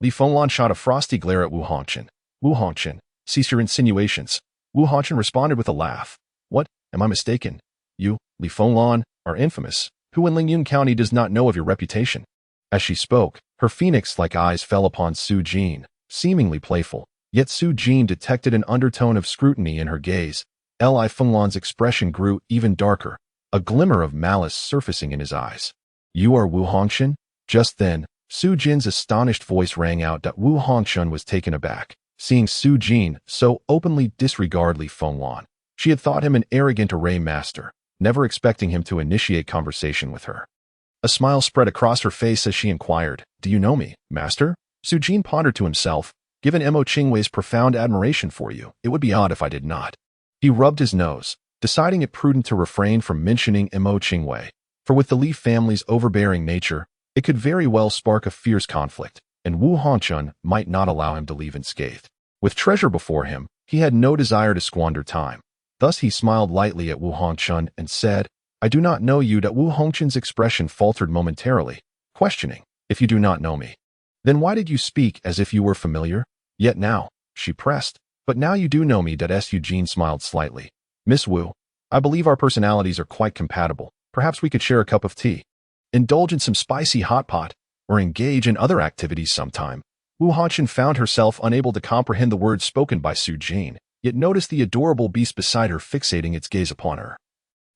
Li Fenglan shot a frosty glare at Wu Hongchen. Wu Hongchen, cease your insinuations. Wu Hongchen responded with a laugh. What? Am I mistaken? You, Li Fenglan, are infamous. Who in Lingyun County does not know of your reputation? As she spoke, her phoenix-like eyes fell upon Su Jin, seemingly playful. Yet Su Jin detected an undertone of scrutiny in her gaze. Li Fenglan's expression grew even darker, a glimmer of malice surfacing in his eyes. You are Wu Hongchen? Just then, Su Jin's astonished voice rang out. Wu Hongchen was taken aback, seeing Su Jin so openly disregard Li Fenglan. She had thought him an arrogant array master, never expecting him to initiate conversation with her. A smile spread across her face as she inquired, Do you know me, master? Su Jin pondered to himself, Given Mo Qingwei's profound admiration for you, it would be odd if I did not. He rubbed his nose, deciding it prudent to refrain from mentioning Mo Qingwei, for with the Li family's overbearing nature, it could very well spark a fierce conflict, and Wu Hongchen might not allow him to leave unscathed. With treasure before him, he had no desire to squander time. Thus he smiled lightly at Wu Hongchen and said, I do not know you. Wu Hongchen's expression faltered momentarily, questioning, If you do not know me, then why did you speak as if you were familiar? Yet now, she pressed, But now you do know me. Su Jin smiled slightly. Miss Wu, I believe our personalities are quite compatible. Perhaps we could share a cup of tea, indulge in some spicy hot pot, or engage in other activities sometime. Wu Hongchen found herself unable to comprehend the words spoken by Su Jin, yet noticed the adorable beast beside her fixating its gaze upon her,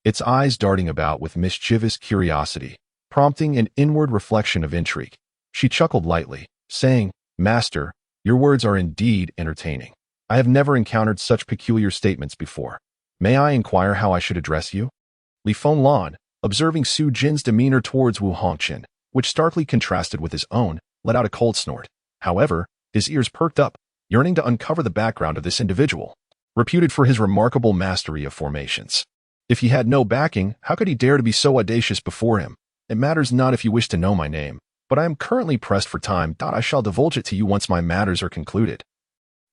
its eyes darting about with mischievous curiosity, prompting an inward reflection of intrigue. She chuckled lightly, saying, Master, your words are indeed entertaining. I have never encountered such peculiar statements before. May I inquire how I should address you? Li Fenglan, observing Su Jin's demeanor towards Wu Hongqin, which starkly contrasted with his own, let out a cold snort. However, his ears perked up, yearning to uncover the background of this individual, reputed for his remarkable mastery of formations. If he had no backing, how could he dare to be so audacious before him? It matters not if you wish to know my name, but I am currently pressed for time. I shall divulge it to you once my matters are concluded.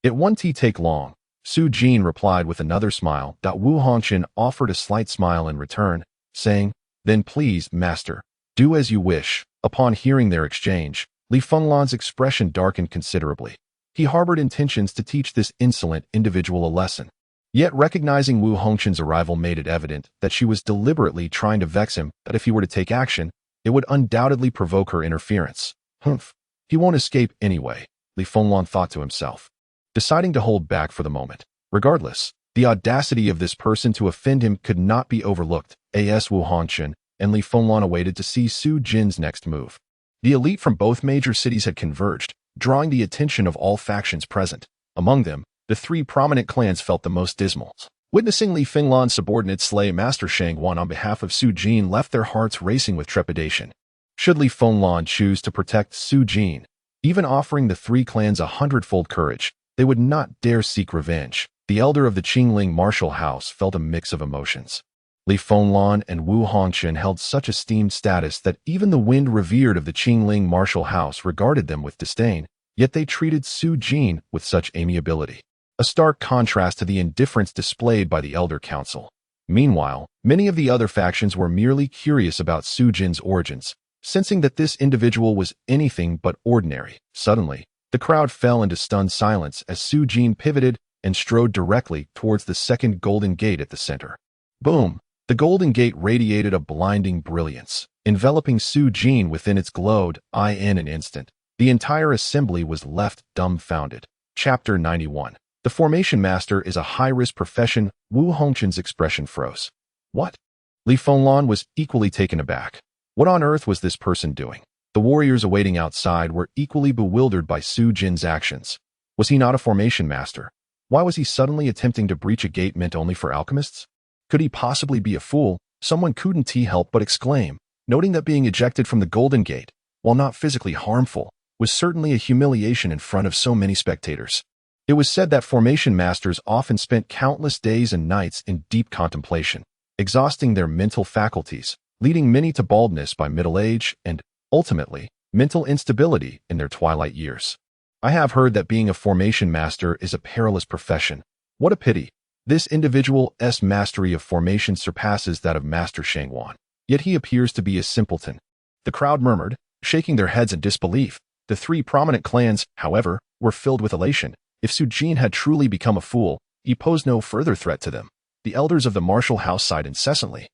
It won't take long, Su Jin replied with another smile. Wu Hongqin offered a slight smile in return, saying, Then please, master, do as you wish. Upon hearing their exchange, Li Fenglan's expression darkened considerably. He harbored intentions to teach this insolent individual a lesson. Yet recognizing Wu Hongqin's arrival made it evident that she was deliberately trying to vex him, that if he were to take action, it would undoubtedly provoke her interference. Humph, he won't escape anyway, Li Fenglan thought to himself, deciding to hold back for the moment. Regardless, the audacity of this person to offend him could not be overlooked. As Wu Hongqin and Li Fenglan awaited to see Su Jin's next move. The elite from both major cities had converged, drawing the attention of all factions present. Among them, the three prominent clans felt the most dismal. Witnessing Li Fenglan's subordinate slay Master Shangwan on behalf of Su Jin left their hearts racing with trepidation. Should Li Fenglan choose to protect Su Jin, even offering the three clans 100-fold courage, they would not dare seek revenge. The elder of the Qingling martial house felt a mix of emotions. Li Fenglan and Wu Hongqin held such esteemed status that even the wind revered of the Qingling martial house regarded them with disdain, yet they treated Su Jin with such amiability. A stark contrast to the indifference displayed by the elder council. Meanwhile, many of the other factions were merely curious about Su Jin's origins, sensing that this individual was anything but ordinary. Suddenly, the crowd fell into stunned silence as Su Jin pivoted and strode directly towards the second golden gate at the center. Boom! The golden gate radiated a blinding brilliance, enveloping Su Jin within its glow. In an instant, the entire assembly was left dumbfounded. Chapter 91. The formation master is a high-risk profession. Wu Hongqin's expression froze. What? Li Fenglan was equally taken aback. What on earth was this person doing? The warriors awaiting outside were equally bewildered by Su Jin's actions. Was he not a formation master? Why was he suddenly attempting to breach a gate meant only for alchemists? Could he possibly be a fool? Someone couldn't help but exclaim, noting that being ejected from the Golden Gate, while not physically harmful, was certainly a humiliation in front of so many spectators. It was said that formation masters often spent countless days and nights in deep contemplation, exhausting their mental faculties, leading many to baldness by middle age and, ultimately, mental instability in their twilight years. I have heard that being a formation master is a perilous profession. What a pity. This individual's mastery of formation surpasses that of Master Shangwan. Yet he appears to be a simpleton. The crowd murmured, shaking their heads in disbelief. The three prominent clans, however, were filled with elation. If Su Jin had truly become a fool, he posed no further threat to them. The elders of the martial house sighed incessantly,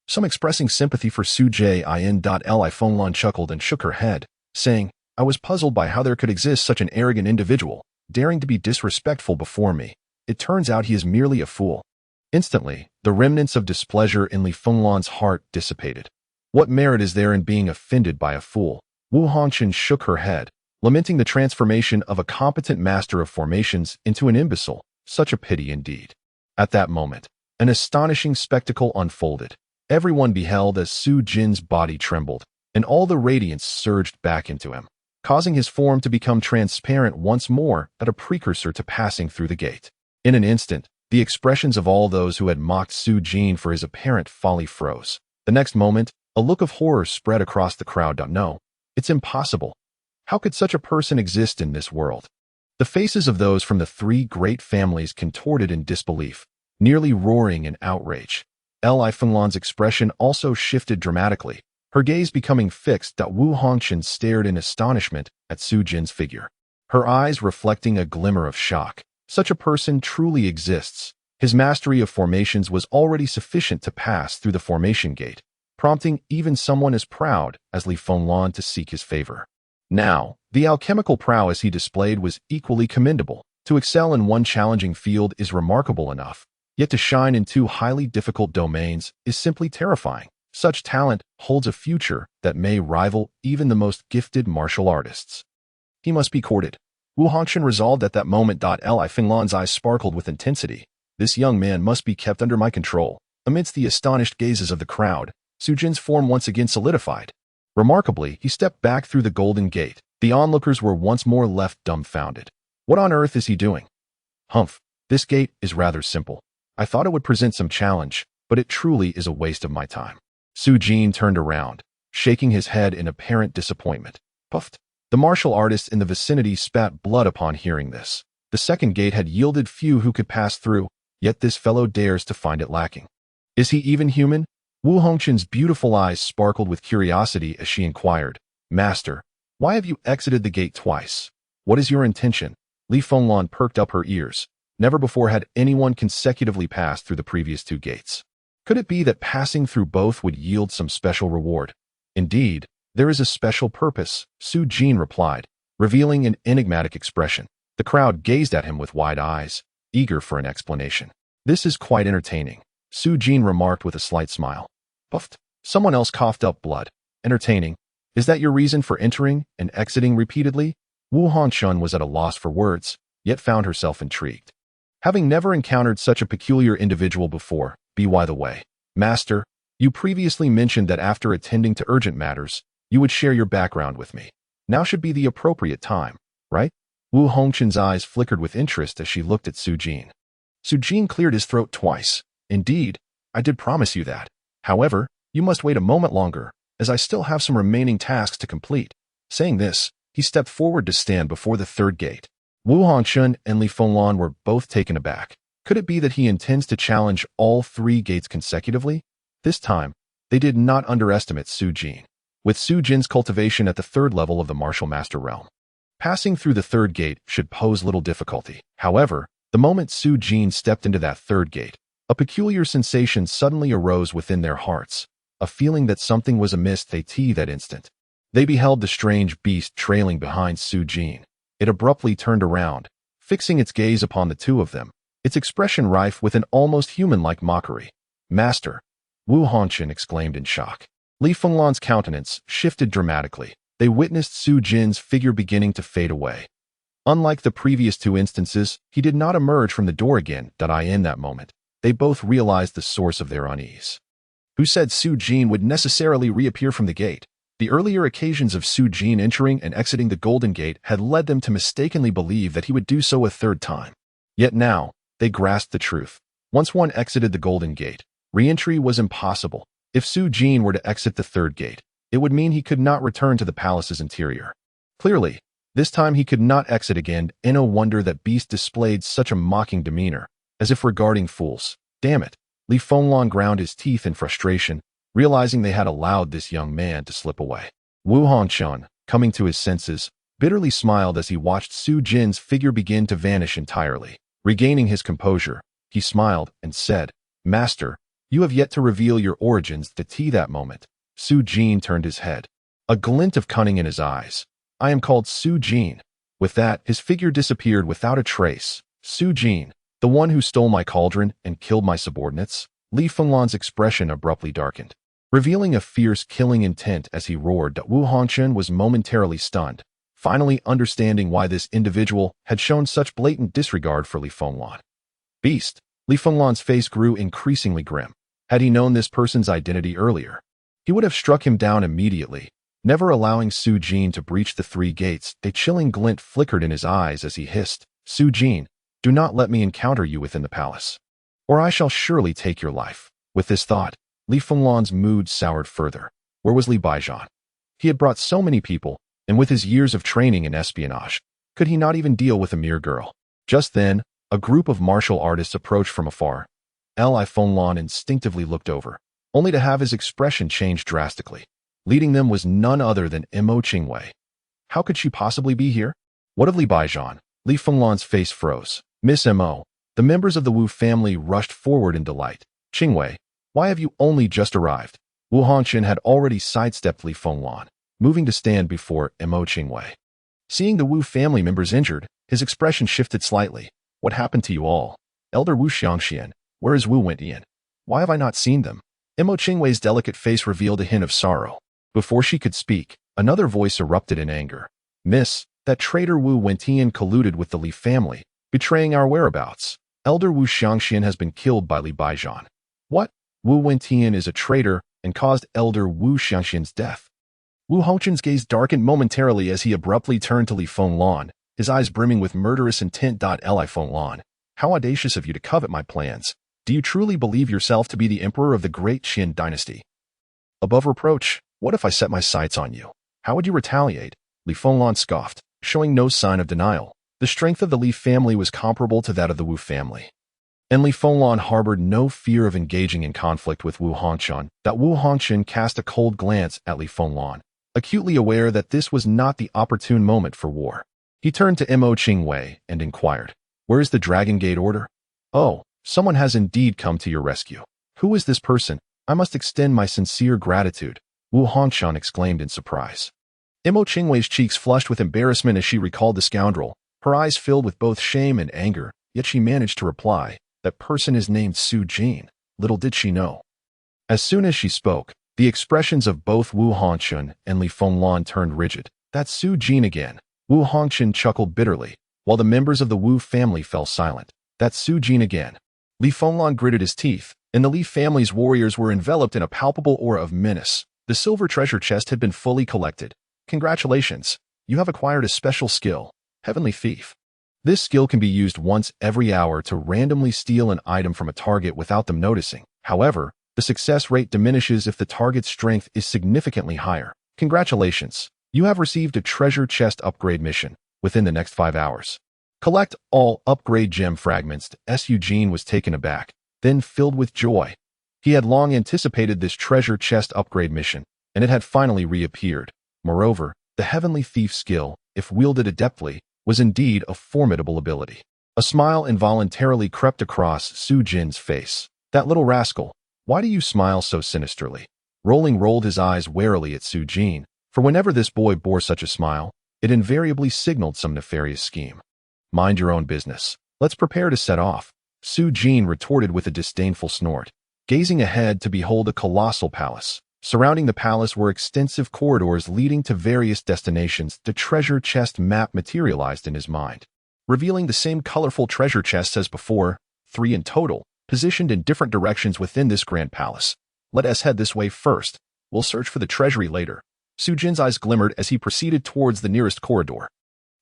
some expressing sympathy for Su Jin. Li Fenglan chuckled and shook her head, saying, I was puzzled by how there could exist such an arrogant individual, daring to be disrespectful before me. It turns out he is merely a fool. Instantly, the remnants of displeasure in Li Fenglan's heart dissipated. What merit is there in being offended by a fool? Wu Hongqin shook her head, lamenting the transformation of a competent master of formations into an imbecile. Such a pity indeed. At that moment, an astonishing spectacle unfolded. Everyone beheld as Su Jin's body trembled, and all the radiance surged back into him, causing his form to become transparent once more at a precursor to passing through the gate. In an instant, the expressions of all those who had mocked Su Jin for his apparent folly froze. The next moment, a look of horror spread across the crowd. No, it's impossible. How could such a person exist in this world? The faces of those from the three great families contorted in disbelief, nearly roaring in outrage. Li Fenglan's expression also shifted dramatically, her gaze becoming fixed. Wu Hongqin stared in astonishment at Su Jin's figure, her eyes reflecting a glimmer of shock. Such a person truly exists. His mastery of formations was already sufficient to pass through the formation gate, prompting even someone as proud as Li Fenglan to seek his favor. Now, the alchemical prowess he displayed was equally commendable. To excel in one challenging field is remarkable enough, yet to shine in two highly difficult domains is simply terrifying. Such talent holds a future that may rival even the most gifted martial artists. He must be courted. Wu Hongchen resolved at that moment. Li Fenglan's eyes sparkled with intensity. This young man must be kept under my control. Amidst the astonished gazes of the crowd, Su Jin's form once again solidified. Remarkably, he stepped back through the golden gate. The onlookers were once more left dumbfounded. What on earth is he doing? Humph, this gate is rather simple. I thought it would present some challenge, but it truly is a waste of my time. Su Jin turned around, shaking his head in apparent disappointment. Puffed. The martial artist in the vicinity spat blood upon hearing this. The second gate had yielded few who could pass through, yet this fellow dares to find it lacking. Is he even human? Wu Hongchen's beautiful eyes sparkled with curiosity as she inquired, Master, why have you exited the gate twice? What is your intention? Li Fenglan perked up her ears. Never before had anyone consecutively passed through the previous two gates. Could it be that passing through both would yield some special reward? Indeed, there is a special purpose, Su Jin replied, revealing an enigmatic expression. The crowd gazed at him with wide eyes, eager for an explanation. This is quite entertaining, Su Jin remarked with a slight smile. Puffed. Someone else coughed up blood. Entertaining? Is that your reason for entering and exiting repeatedly? Wu Hongchen was at a loss for words, yet found herself intrigued. Having never encountered such a peculiar individual before, by the way, Master, you previously mentioned that after attending to urgent matters, you would share your background with me. Now should be the appropriate time, right? Wu Hongchen's eyes flickered with interest as she looked at Su Jin. Su Jin cleared his throat twice. Indeed, I did promise you that. However, you must wait a moment longer, as I still have some remaining tasks to complete. Saying this, he stepped forward to stand before the third gate. Wu Hongchen and Li Fenglan were both taken aback. Could it be that he intends to challenge all three gates consecutively? This time, they did not underestimate Su Jin. With Su Jin's cultivation at the third level of the martial master realm, passing through the third gate should pose little difficulty. However, the moment Su Jin stepped into that third gate, a peculiar sensation suddenly arose within their hearts, a feeling that something was amiss. That instant, they beheld the strange beast trailing behind Su Jin. It abruptly turned around, fixing its gaze upon the two of them, its expression rife with an almost human-like mockery. Master, Wu Hongchen exclaimed in shock. Li Fenglan's countenance shifted dramatically. They witnessed Su Jin's figure beginning to fade away. Unlike the previous two instances, he did not emerge from the door again. In that moment, they both realized the source of their unease. Who said Su Jin would necessarily reappear from the gate? The earlier occasions of Su Jin entering and exiting the Golden Gate had led them to mistakenly believe that he would do so a third time. Yet now, they grasped the truth. Once one exited the Golden Gate, re-entry was impossible. If Su Jin were to exit the third gate, it would mean he could not return to the palace's interior. Clearly, this time he could not exit again. No wonder that beast displayed such a mocking demeanor, as if regarding fools. Damn it! Li Fenglan ground his teeth in frustration, realizing they had allowed this young man to slip away. Wu Hongchen, coming to his senses, bitterly smiled as he watched Su Jin's figure begin to vanish entirely. Regaining his composure, he smiled and said, Master, you have yet to reveal your origins. That moment, Su Jin turned his head, a glint of cunning in his eyes. I am called Su Jin. With that, his figure disappeared without a trace. Su Jin, the one who stole my cauldron and killed my subordinates? Li Fenglan's expression abruptly darkened, revealing a fierce killing intent as he roared. Wu Hongchen was momentarily stunned, finally understanding why this individual had shown such blatant disregard for Li Fenglan. Beast! Li Fenglan's face grew increasingly grim. Had he known this person's identity earlier, he would have struck him down immediately, never allowing Su Jin to breach the three gates. A chilling glint flickered in his eyes as he hissed, Su Jin, do not let me encounter you within the palace, or I shall surely take your life. With this thought, Li Fenglan's mood soured further. Where was Li Baijian? He had brought so many people, and with his years of training in espionage, could he not even deal with a mere girl? Just then, a group of martial artists approached from afar. Li Fenglan instinctively looked over, only to have his expression change drastically. Leading them was none other than Mo Qingwei. How could she possibly be here? What of Li Baijian? Li Fenglan's face froze. Miss Mo. The members of the Wu family rushed forward in delight. Qingwei, why have you only just arrived? Wu Hongchen had already sidestepped Li Fenglan, moving to stand before Mo Qingwei. Seeing the Wu family members injured, his expression shifted slightly. What happened to you all? Elder Wu Xiangxian, where is Wu Wentian? Why have I not seen them? Mo Qingwei's delicate face revealed a hint of sorrow. Before she could speak, another voice erupted in anger. Miss, That traitor Wu Wentian colluded with the Li family, betraying our whereabouts. Elder Wu Xiangxian has been killed by Li Baijian. What? Wu Wentian is a traitor and caused Elder Wu Xiangxian's death. Wu Hongqian's gaze darkened momentarily as he abruptly turned to Li Fenglan, his eyes brimming with murderous intent. Li Fenglan, how audacious of you to covet my plans. Do you truly believe yourself to be the emperor of the great Qin dynasty? Above reproach, what if I set my sights on you? How would you retaliate? Li Fenglan scoffed, showing no sign of denial. The strength of the Li family was comparable to that of the Wu family. And Li Fenglan harbored no fear of engaging in conflict with Wu Hongqian. That Wu Hongqian cast a cold glance at Li Fenglan, acutely aware that this was not the opportune moment for war. He turned to Mo Qingwei and inquired, "Where is the Dragon Gate order?" "Oh, someone has indeed come to your rescue. Who is this person? I must extend my sincere gratitude," Wu Hongqian exclaimed in surprise. Mo Qingwei's cheeks flushed with embarrassment as she recalled the scoundrel, her eyes filled with both shame and anger, yet she managed to reply, "That person is named Su Jin." Little did she know. As soon as she spoke, the expressions of both Wu Hongqian and Li Fenglan turned rigid. "That's Su Jin again." Wu Hongqian chuckled bitterly, while the members of the Wu family fell silent. "That's Su Jin again." Li Fenglan gritted his teeth, and the Li family's warriors were enveloped in a palpable aura of menace. The silver treasure chest had been fully collected. "Congratulations, you have acquired a special skill, Heavenly Thief. This skill can be used once every hour to randomly steal an item from a target without them noticing. However, the success rate diminishes if the target's strength is significantly higher. Congratulations, you have received a treasure chest upgrade mission within the next 5 hours. Collect all upgrade gem fragments." Su Jin was taken aback, then filled with joy. He had long anticipated this treasure chest upgrade mission, and it had finally reappeared. Moreover, the Heavenly Thief skill, if wielded adeptly, was indeed a formidable ability. A smile involuntarily crept across Su Jin's face. "That little rascal, why do you smile so sinisterly?" Rolling rolled his eyes warily at Su Jin, for whenever this boy bore such a smile, it invariably signaled some nefarious scheme. "Mind your own business. Let's prepare to set off," Su Jin retorted with a disdainful snort, gazing ahead to behold a colossal palace. Surrounding the palace were extensive corridors leading to various destinations. The treasure chest map materialized in his mind, revealing the same colorful treasure chests as before, 3 in total, positioned in different directions within this grand palace. "Let us head this way first. We'll search for the treasury later." Su Jin's eyes glimmered as he proceeded towards the nearest corridor.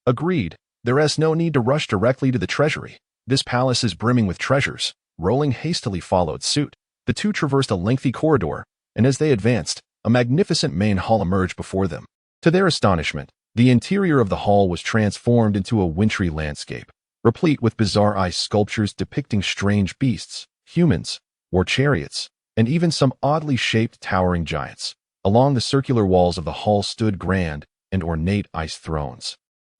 "Agreed. There is no need to rush directly to the treasury. This palace is brimming with treasures." Rolling hastily followed suit. The two traversed a lengthy corridor, and as they advanced, a magnificent main hall emerged before them. To their astonishment, the interior of the hall was transformed into a wintry landscape, replete with bizarre ice sculptures depicting strange beasts, humans, war chariots, and even some oddly shaped towering giants. Along the circular walls of the hall stood grand and ornate ice thrones,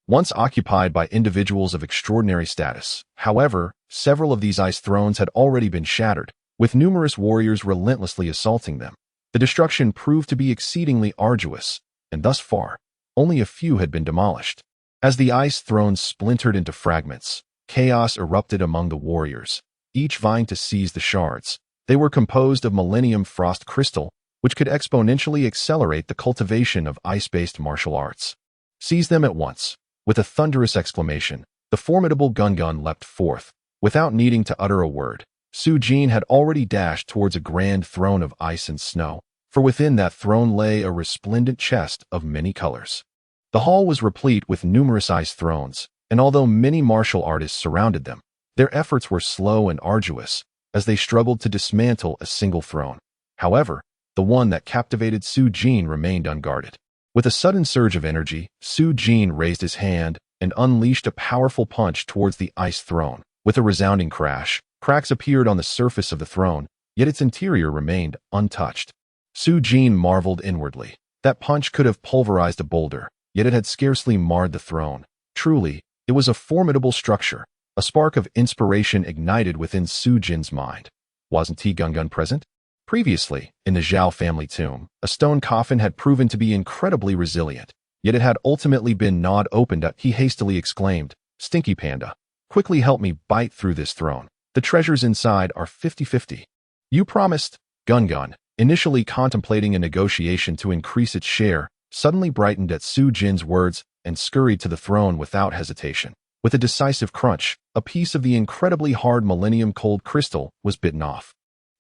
once occupied by individuals of extraordinary status. However, several of these ice thrones had already been shattered, with numerous warriors relentlessly assaulting them. The destruction proved to be exceedingly arduous, and thus far, only a few had been demolished. As the ice thrones splintered into fragments, chaos erupted among the warriors, each vying to seize the shards. They were composed of Millennium Frost Crystal, which could exponentially accelerate the cultivation of ice-based martial arts. "Seize them at once." With a thunderous exclamation, the formidable Gun leapt forth. Without needing to utter a word, Su Jin had already dashed towards a grand throne of ice and snow, for within that throne lay a resplendent chest of many colors. The hall was replete with numerous ice thrones, and although many martial artists surrounded them, their efforts were slow and arduous as they struggled to dismantle a single throne. However, the one that captivated Su Jin remained unguarded. With a sudden surge of energy, Su Jin raised his hand and unleashed a powerful punch towards the ice throne. With a resounding crash, cracks appeared on the surface of the throne, yet its interior remained untouched. Su Jin marveled inwardly. That punch could have pulverized a boulder, yet it had scarcely marred the throne. Truly, it was a formidable structure. A spark of inspiration ignited within Su Jin's mind. Wasn't Gun present? Previously, in the Zhao family tomb, a stone coffin had proven to be incredibly resilient, yet it had ultimately been gnawed open. He hastily exclaimed, "Stinky Panda, quickly help me bite through this throne. The treasures inside are 50-50. "You promised." Gun, initially contemplating a negotiation to increase its share, suddenly brightened at Su Jin's words. and scurried to the throne without hesitation. With a decisive crunch, a piece of the incredibly hard Millennium Cold crystal was bitten off.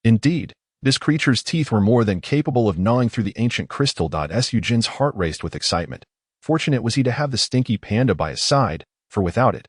Indeed, this creature's teeth were more than capable of gnawing through the ancient crystal. Su Jin's heart raced with excitement. Fortunate was he to have the stinky panda by his side, for without it,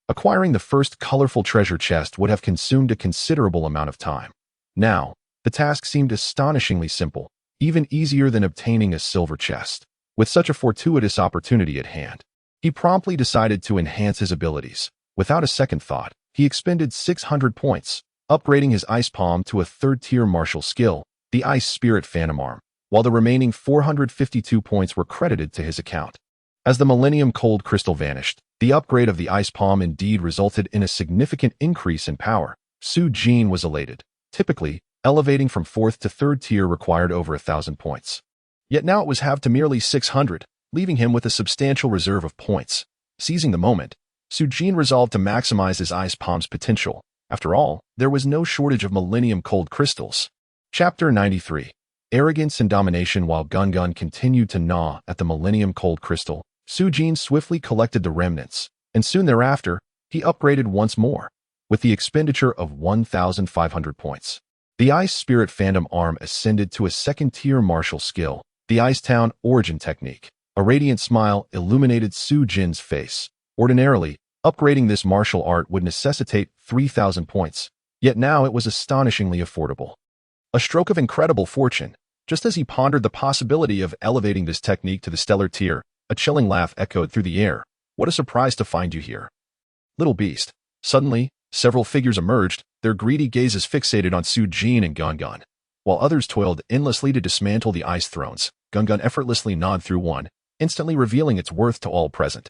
acquiring the first colorful treasure chest would have consumed a considerable amount of time. Now, the task seemed astonishingly simple, even easier than obtaining a silver chest. With such a fortuitous opportunity at hand, he promptly decided to enhance his abilities. Without a second thought, he expended 600 points, upgrading his Ice Palm to a third-tier martial skill, the Ice Spirit Phantom Arm, while the remaining 452 points were credited to his account. As the Millennium Cold crystal vanished, the upgrade of the Ice Palm indeed resulted in a significant increase in power. Su Jin was elated. Typically, elevating from 4th to 3rd tier required over 1,000 points. Yet now it was halved to merely 600, leaving him with a substantial reserve of points. Seizing the moment, Su Jin resolved to maximize his Ice Palm's potential. After all, there was no shortage of Millennium Cold crystals. Chapter 93. Arrogance and Domination. While Gun continued to gnaw at the Millennium Cold crystal, Su Jin swiftly collected the remnants, and soon thereafter, he upgraded once more, with the expenditure of 1,500 points. The Ice Spirit Phantom Arm ascended to a second-tier martial skill, the Ice Town Origin Technique. A radiant smile illuminated Su Jin's face. Ordinarily, upgrading this martial art would necessitate 3,000 points, yet now it was astonishingly affordable. A stroke of incredible fortune. Just as he pondered the possibility of elevating this technique to the stellar tier, a chilling laugh echoed through the air. What a surprise to find you here, little beast. Suddenly, several figures emerged, their greedy gazes fixated on Su Jin and Gun. While others toiled endlessly to dismantle the ice thrones, Gun effortlessly gnawed through one, instantly revealing its worth to all present.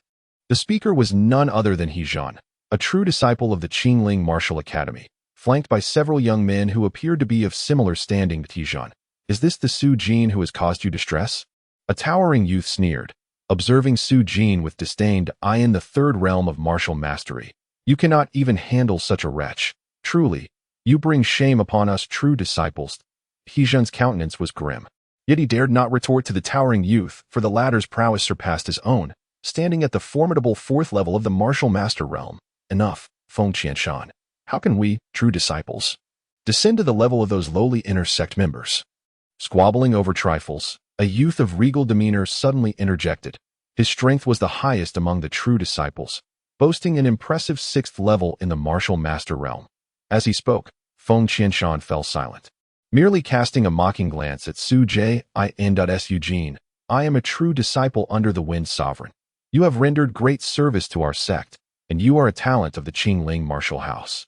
The speaker was none other than He Jin, a true disciple of the Qingling Martial Academy, flanked by several young men who appeared to be of similar standing to He Jin. Is this the Su Jin who has caused you distress? A towering youth sneered, observing Su Jin with disdain. I in the third realm of martial mastery. You cannot even handle such a wretch. Truly, you bring shame upon us true disciples. He Jin's countenance was grim. Yet he dared not retort to the towering youth, for the latter's prowess surpassed his own, standing at the formidable 4th level of the martial master realm. Enough, Feng Qianshan. How can we, true disciples, descend to the level of those lowly inner sect members? Squabbling over trifles, a youth of regal demeanor suddenly interjected. His strength was the highest among the true disciples, boasting an impressive 6th level in the martial master realm. As he spoke, Feng Qianshan fell silent, merely casting a mocking glance at Su Jin. I am a true disciple under the Wind Sovereign. You have rendered great service to our sect, and you are a talent of the Qingling martial house.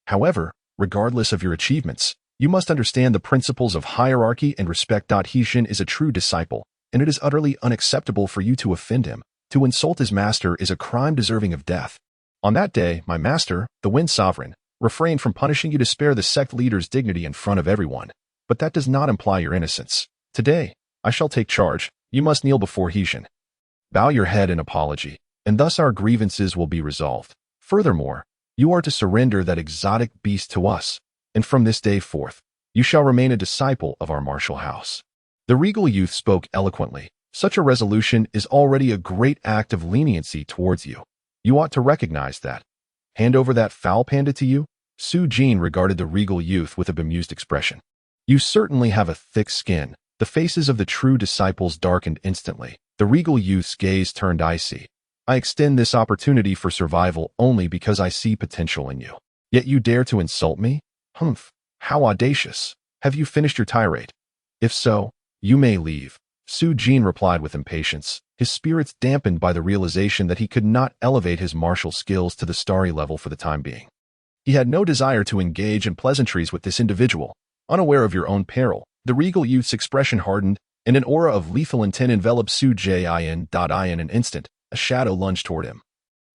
However, regardless of your achievements, you must understand the principles of hierarchy and respect. He Jin is a true disciple, and it is utterly unacceptable for you to offend him. To insult his master is a crime deserving of death. On that day, my master, the Wind Sovereign, refrained from punishing you to spare the sect leader's dignity in front of everyone, but that does not imply your innocence. Today, I shall take charge. You must kneel before He Jin. Bow your head in apology, and thus our grievances will be resolved. Furthermore, you are to surrender that exotic beast to us, and from this day forth, you shall remain a disciple of our martial house. The regal youth spoke eloquently. Such a resolution is already a great act of leniency towards you. You ought to recognize that. Hand over that foul panda to you? Su Jin regarded the regal youth with a bemused expression. You certainly have a thick skin. The faces of the true disciples darkened instantly. The regal youth's gaze turned icy. I extend this opportunity for survival only because I see potential in you. Yet you dare to insult me? Humph, how audacious. Have you finished your tirade? If so, you may leave. Su Jin replied with impatience, his spirits dampened by the realization that he could not elevate his martial skills to the starry level for the time being. He had no desire to engage in pleasantries with this individual. Unaware of your own peril, the regal youth's expression hardened, and an aura of lethal intent enveloped Su Jin. In an instant, a shadow lunged toward him,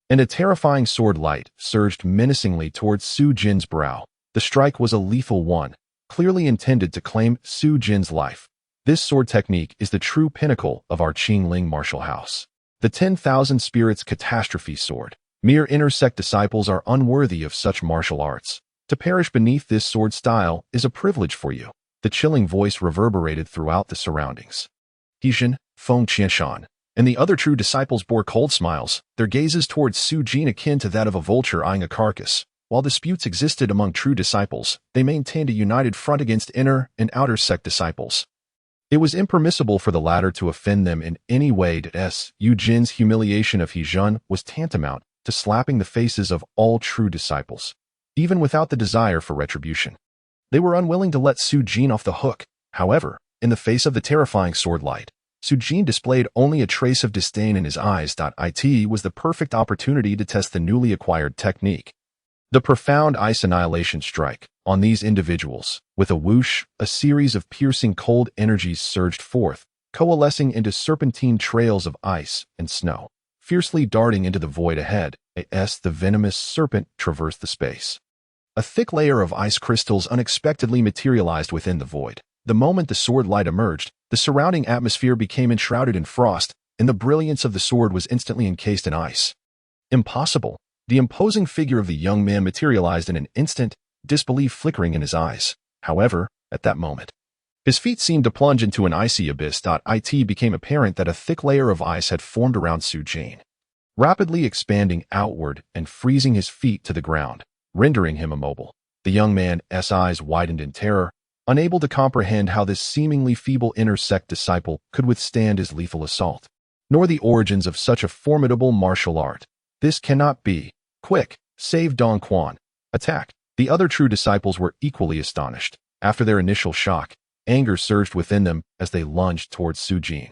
and a terrifying sword light surged menacingly towards Su Jin's brow. The strike was a lethal one, clearly intended to claim Su Jin's life. This sword technique is the true pinnacle of our Qingling martial house. The 10,000 Spirits Catastrophe Sword. Mere intersect disciples are unworthy of such martial arts. To perish beneath this sword style is a privilege for you. The chilling voice reverberated throughout the surroundings. He Jin, Feng Qianshan, and the other true disciples bore cold smiles, their gazes towards Su Jin akin to that of a vulture eyeing a carcass. While disputes existed among true disciples, they maintained a united front against inner and outer sect disciples. It was impermissible for the latter to offend them in any way. Su Jin's humiliation of Su Jin was tantamount to slapping the faces of all true disciples, even without the desire for retribution. They were unwilling to let Su Jin off the hook. However, in the face of the terrifying sword light, Su Jin displayed only a trace of disdain in his eyes. It was the perfect opportunity to test the newly acquired technique. The profound ice annihilation strike on these individuals. With a whoosh, a series of piercing cold energies surged forth, coalescing into serpentine trails of ice and snow. Fiercely darting into the void ahead, the venomous serpent traversed the space. A thick layer of ice crystals unexpectedly materialized within the void. The moment the sword light emerged, the surrounding atmosphere became enshrouded in frost, and the brilliance of the sword was instantly encased in ice. Impossible! The imposing figure of the young man materialized in an instant, disbelief flickering in his eyes. However, at that moment, his feet seemed to plunge into an icy abyss. It became apparent that a thick layer of ice had formed around Su Jin, rapidly expanding outward and freezing his feet to the ground, rendering him immobile. The young man's eyes widened in terror, unable to comprehend how this seemingly feeble inner sect disciple could withstand his lethal assault, nor the origins of such a formidable martial art. This cannot be. Quick, save Dong Quan. Attack. The other true disciples were equally astonished. After their initial shock, anger surged within them as they lunged towards Su Jin.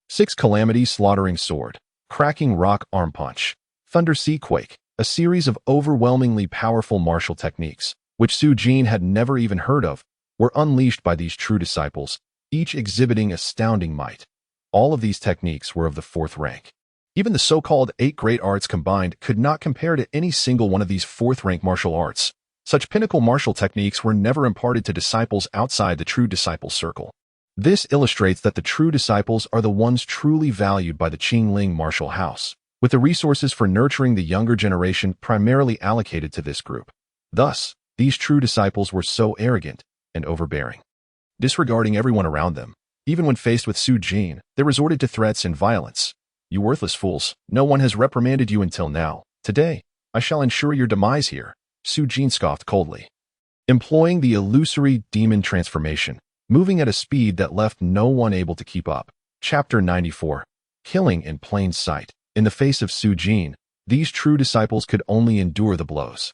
6 Calamity slaughtering sword, cracking rock arm punch, thunder sea quake, a series of overwhelmingly powerful martial techniques, which Su Jin had never even heard of, were unleashed by these true disciples, each exhibiting astounding might. All of these techniques were of the 4th rank. Even the so-called 8 great arts combined could not compare to any single one of these 4th-rank martial arts. Such pinnacle martial techniques were never imparted to disciples outside the true disciple circle. This illustrates that the true disciples are the ones truly valued by the Qingling martial house, with the resources for nurturing the younger generation primarily allocated to this group. Thus, these true disciples were so arrogant and overbearing, disregarding everyone around them. Even when faced with Su Jin, they resorted to threats and violence. You worthless fools, no one has reprimanded you until now. Today, I shall ensure your demise here, Su Jin scoffed coldly. Employing the illusory demon transformation, moving at a speed that left no one able to keep up. Chapter 94. Killing in plain sight. In the face of Su Jin, these true disciples could only endure the blows.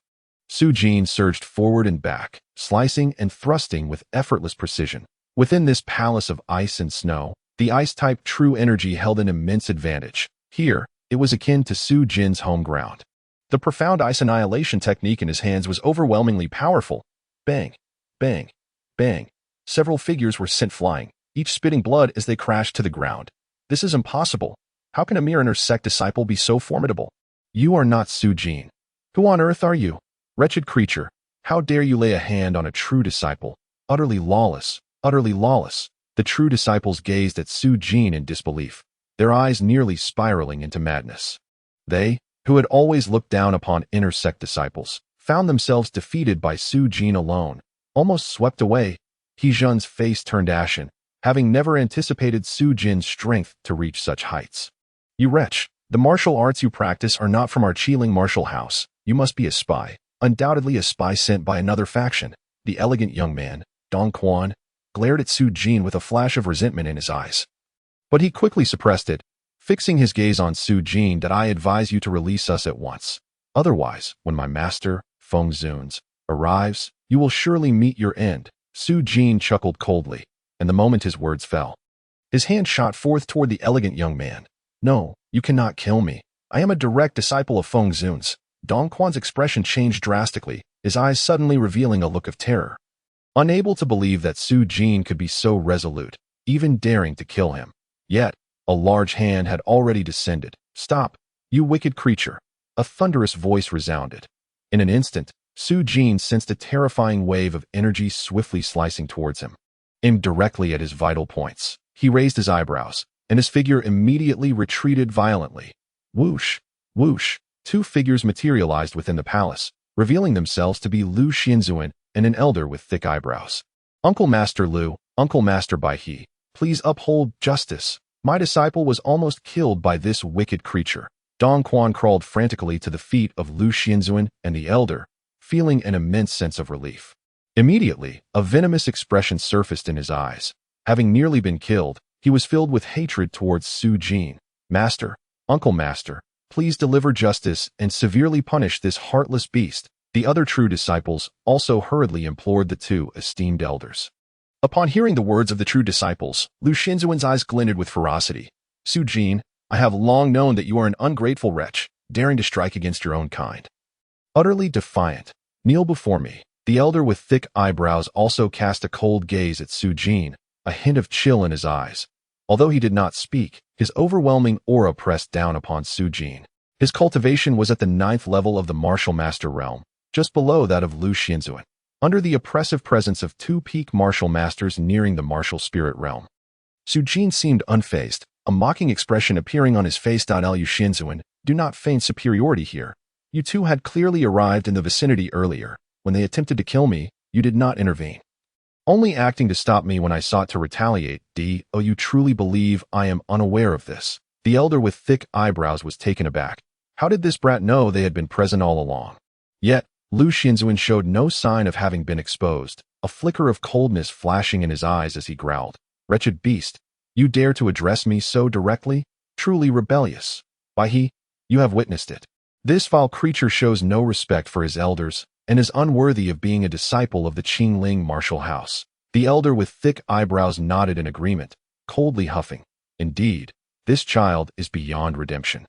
Su Jin surged forward and back, slicing and thrusting with effortless precision. Within this palace of ice and snow, the ice-type true energy held an immense advantage. Here, it was akin to Su Jin's home ground. The profound ice annihilation technique in his hands was overwhelmingly powerful. Bang, bang, bang. Several figures were sent flying, each spitting blood as they crashed to the ground. This is impossible. How can a mere inner sect disciple be so formidable? You are not Su Jin. Who on earth are you? Wretched creature, how dare you lay a hand on a true disciple? Utterly lawless, utterly lawless. The true disciples gazed at Su Jin in disbelief, their eyes nearly spiraling into madness. They, who had always looked down upon inner sect disciples, found themselves defeated by Su Jin alone, almost swept away. Su Jin's face turned ashen, having never anticipated Su Jin's strength to reach such heights. You wretch, the martial arts you practice are not from our Qingling martial house. You must be a spy, undoubtedly a spy sent by another faction. The elegant young man, Dong Quan, glared at Su Jin with a flash of resentment in his eyes. But he quickly suppressed it, fixing his gaze on Su Jin. I advise you to release us at once. Otherwise, when my master, Feng Zun's, arrives, you will surely meet your end. Su Jin chuckled coldly, and the moment his words fell, his hand shot forth toward the elegant young man. No, you cannot kill me. I am a direct disciple of Feng Zun's. Dong Quan's expression changed drastically, his eyes suddenly revealing a look of terror. Unable to believe that Su Jin could be so resolute, even daring to kill him. Yet, a large hand had already descended. Stop, you wicked creature. A thunderous voice resounded. In an instant, Su Jin sensed a terrifying wave of energy swiftly slicing towards him. Aimed directly at his vital points, he raised his eyebrows, and his figure immediately retreated violently. Whoosh, whoosh, 2 figures materialized within the palace, revealing themselves to be Lu Xianzuan and an elder with thick eyebrows. Uncle Master Lu, Uncle Master Bai He, please uphold justice. My disciple was almost killed by this wicked creature. Dong Quan crawled frantically to the feet of Lu Xianzuan and the elder, feeling an immense sense of relief. Immediately, a venomous expression surfaced in his eyes. Having nearly been killed, he was filled with hatred towards Su Jin. Master, Uncle Master, please deliver justice and severely punish this heartless beast. The other true disciples also hurriedly implored the two esteemed elders. Upon hearing the words of the true disciples, Lu Xianzuan's eyes glinted with ferocity. Su Jin, I have long known that you are an ungrateful wretch, daring to strike against your own kind. Utterly defiant, kneel before me. The elder with thick eyebrows also cast a cold gaze at Su Jin, a hint of chill in his eyes. Although he did not speak, his overwhelming aura pressed down upon Su Jin. His cultivation was at the 9th level of the martial master realm, just below that of Lu Xianzuan, under the oppressive presence of two peak martial masters nearing the martial spirit realm. Su Jin seemed unfazed, a mocking expression appearing on his face. Lu Xianzuan, do not feign superiority here. You two had clearly arrived in the vicinity earlier. When they attempted to kill me, you did not intervene. Only acting to stop me when I sought to retaliate. Oh, you truly believe I am unaware of this? The elder with thick eyebrows was taken aback. How did this brat know they had been present all along? Yet, Lu Xianzuan showed no sign of having been exposed, a flicker of coldness flashing in his eyes as he growled. Wretched beast, you dare to address me so directly? Truly rebellious. Why, you have witnessed it. This foul creature shows no respect for his elders, and is unworthy of being a disciple of the Qingling martial house. The elder with thick eyebrows nodded in agreement, coldly huffing. Indeed, this child is beyond redemption.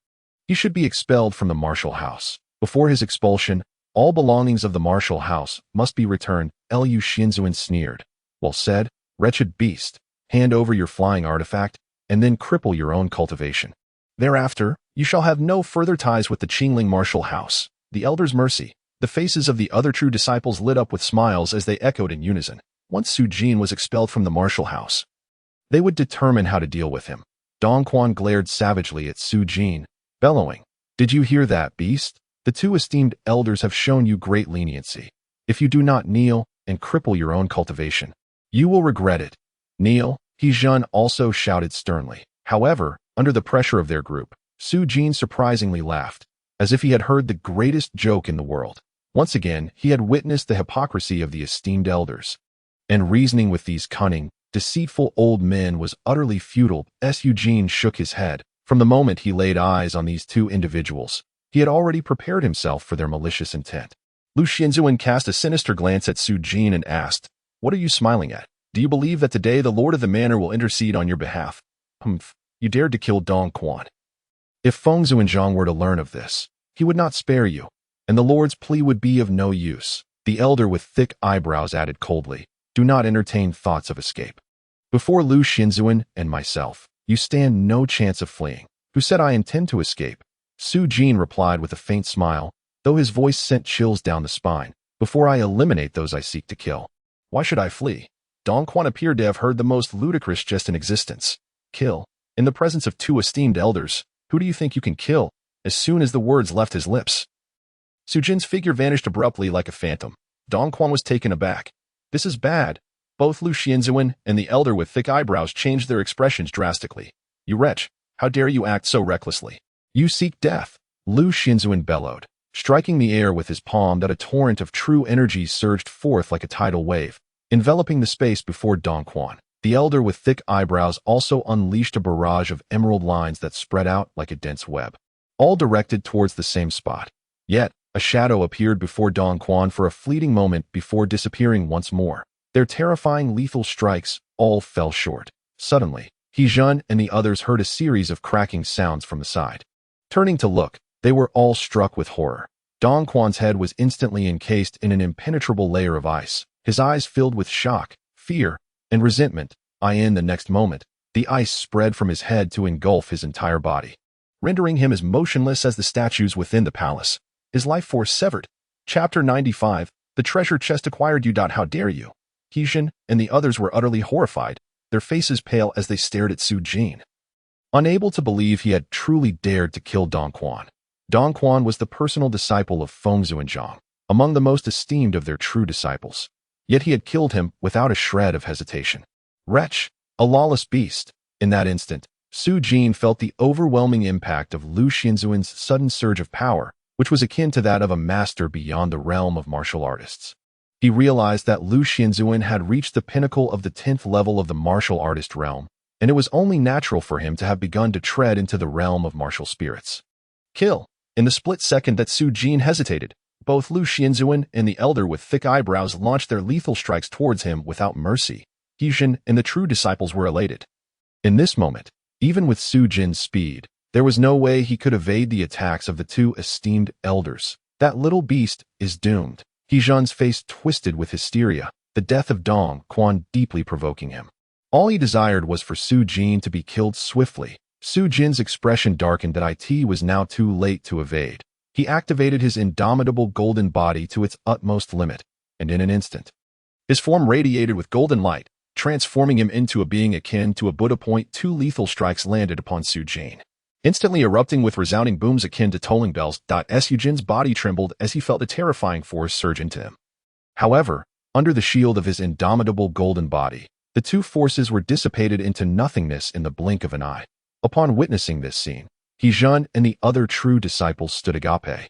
He should be expelled from the martial house. Before his expulsion, all belongings of the martial house must be returned. Lu Xianzuan sneered. Well said, wretched beast. Hand over your flying artifact, and then cripple your own cultivation. Thereafter, you shall have no further ties with the Qingling martial house. The elder's mercy. The faces of the other true disciples lit up with smiles as they echoed in unison. Once Su Jin was expelled from the martial house, they would determine how to deal with him. Dong Quan glared savagely at Su Jin, bellowing, "Did you hear that, beast? The two esteemed elders have shown you great leniency. If you do not kneel and cripple your own cultivation, you will regret it." Kneel, He Jun also shouted sternly. However, under the pressure of their group, Su Jin surprisingly laughed, as if he had heard the greatest joke in the world. Once again, he had witnessed the hypocrisy of the esteemed elders. And reasoning with these cunning, deceitful old men was utterly futile. Su Jin shook his head. From the moment he laid eyes on these two individuals, he had already prepared himself for their malicious intent. Lu Xianzuan cast a sinister glance at Su Jin and asked, "What are you smiling at? Do you believe that today the Lord of the Manor will intercede on your behalf?" "Humph, you dared to kill Dong Quan. If Feng Zuanzhang were to learn of this, he would not spare you, and the Lord's plea would be of no use." The elder with thick eyebrows added coldly, "Do not entertain thoughts of escape. Before Lu Xianzuan and myself, you stand no chance of fleeing." "Who said I intend to escape?" Su Jin replied with a faint smile, though his voice sent chills down the spine. "Before I eliminate those I seek to kill. Why should I flee?" Dong Quan appeared to have heard the most ludicrous jest in existence. "Kill? In the presence of two esteemed elders, who do you think you can kill?" As soon as the words left his lips, Su Jin's figure vanished abruptly like a phantom. Dong Quan was taken aback. "This is bad." Both Lu Xianzuan and the elder with thick eyebrows changed their expressions drastically. "You wretch, how dare you act so recklessly? You seek death." Lu Xianzuan bellowed, striking the air with his palm that a torrent of true energy surged forth like a tidal wave, enveloping the space before Dong Quan. The elder with thick eyebrows also unleashed a barrage of emerald lines that spread out like a dense web, all directed towards the same spot. Yet, a shadow appeared before Dong Quan for a fleeting moment before disappearing once more. Their terrifying lethal strikes all fell short. Suddenly, He Jun and the others heard a series of cracking sounds from the side. Turning to look, they were all struck with horror. Dong Quan's head was instantly encased in an impenetrable layer of ice, his eyes filled with shock, fear, and resentment. In the next moment, the ice spread from his head to engulf his entire body, rendering him as motionless as the statues within the palace. His life force severed. Chapter 95, The Treasure Chest Acquired. You. How dare you? He Jun and the others were utterly horrified, their faces pale as they stared at Su Jin, unable to believe he had truly dared to kill Dong Quan. Dong Quan was the personal disciple of Feng Zuanzhang, among the most esteemed of their true disciples. Yet he had killed him without a shred of hesitation. Wretch, a lawless beast. In that instant, Su Jin felt the overwhelming impact of Lu Xianzuan's sudden surge of power, which was akin to that of a master beyond the realm of martial artists. He realized that Lu Xianzuan had reached the pinnacle of the 10th level of the martial artist realm, and it was only natural for him to have begun to tread into the realm of martial spirits. Kill. In the split second that Su Jin hesitated, both Lu Xianzuan and the elder with thick eyebrows launched their lethal strikes towards him without mercy. Su Jin and the true disciples were elated. In this moment, even with Su Jin's speed, there was no way he could evade the attacks of the two esteemed elders. That little beast is doomed. Su Jin's face twisted with hysteria, the death of Dong Quan deeply provoking him. All he desired was for Su Jin to be killed swiftly. Su Jin's expression darkened that it was now too late to evade. He activated his indomitable golden body to its utmost limit, and in an instant, his form radiated with golden light, transforming him into a being akin to a Buddha. Two lethal strikes landed upon Su Jin, instantly erupting with resounding booms akin to tolling bells. Su Jin's body trembled as he felt a terrifying force surge into him. However, under the shield of his indomitable golden body, the two forces were dissipated into nothingness in the blink of an eye. Upon witnessing this scene, Su Jin and the other true disciples stood agape,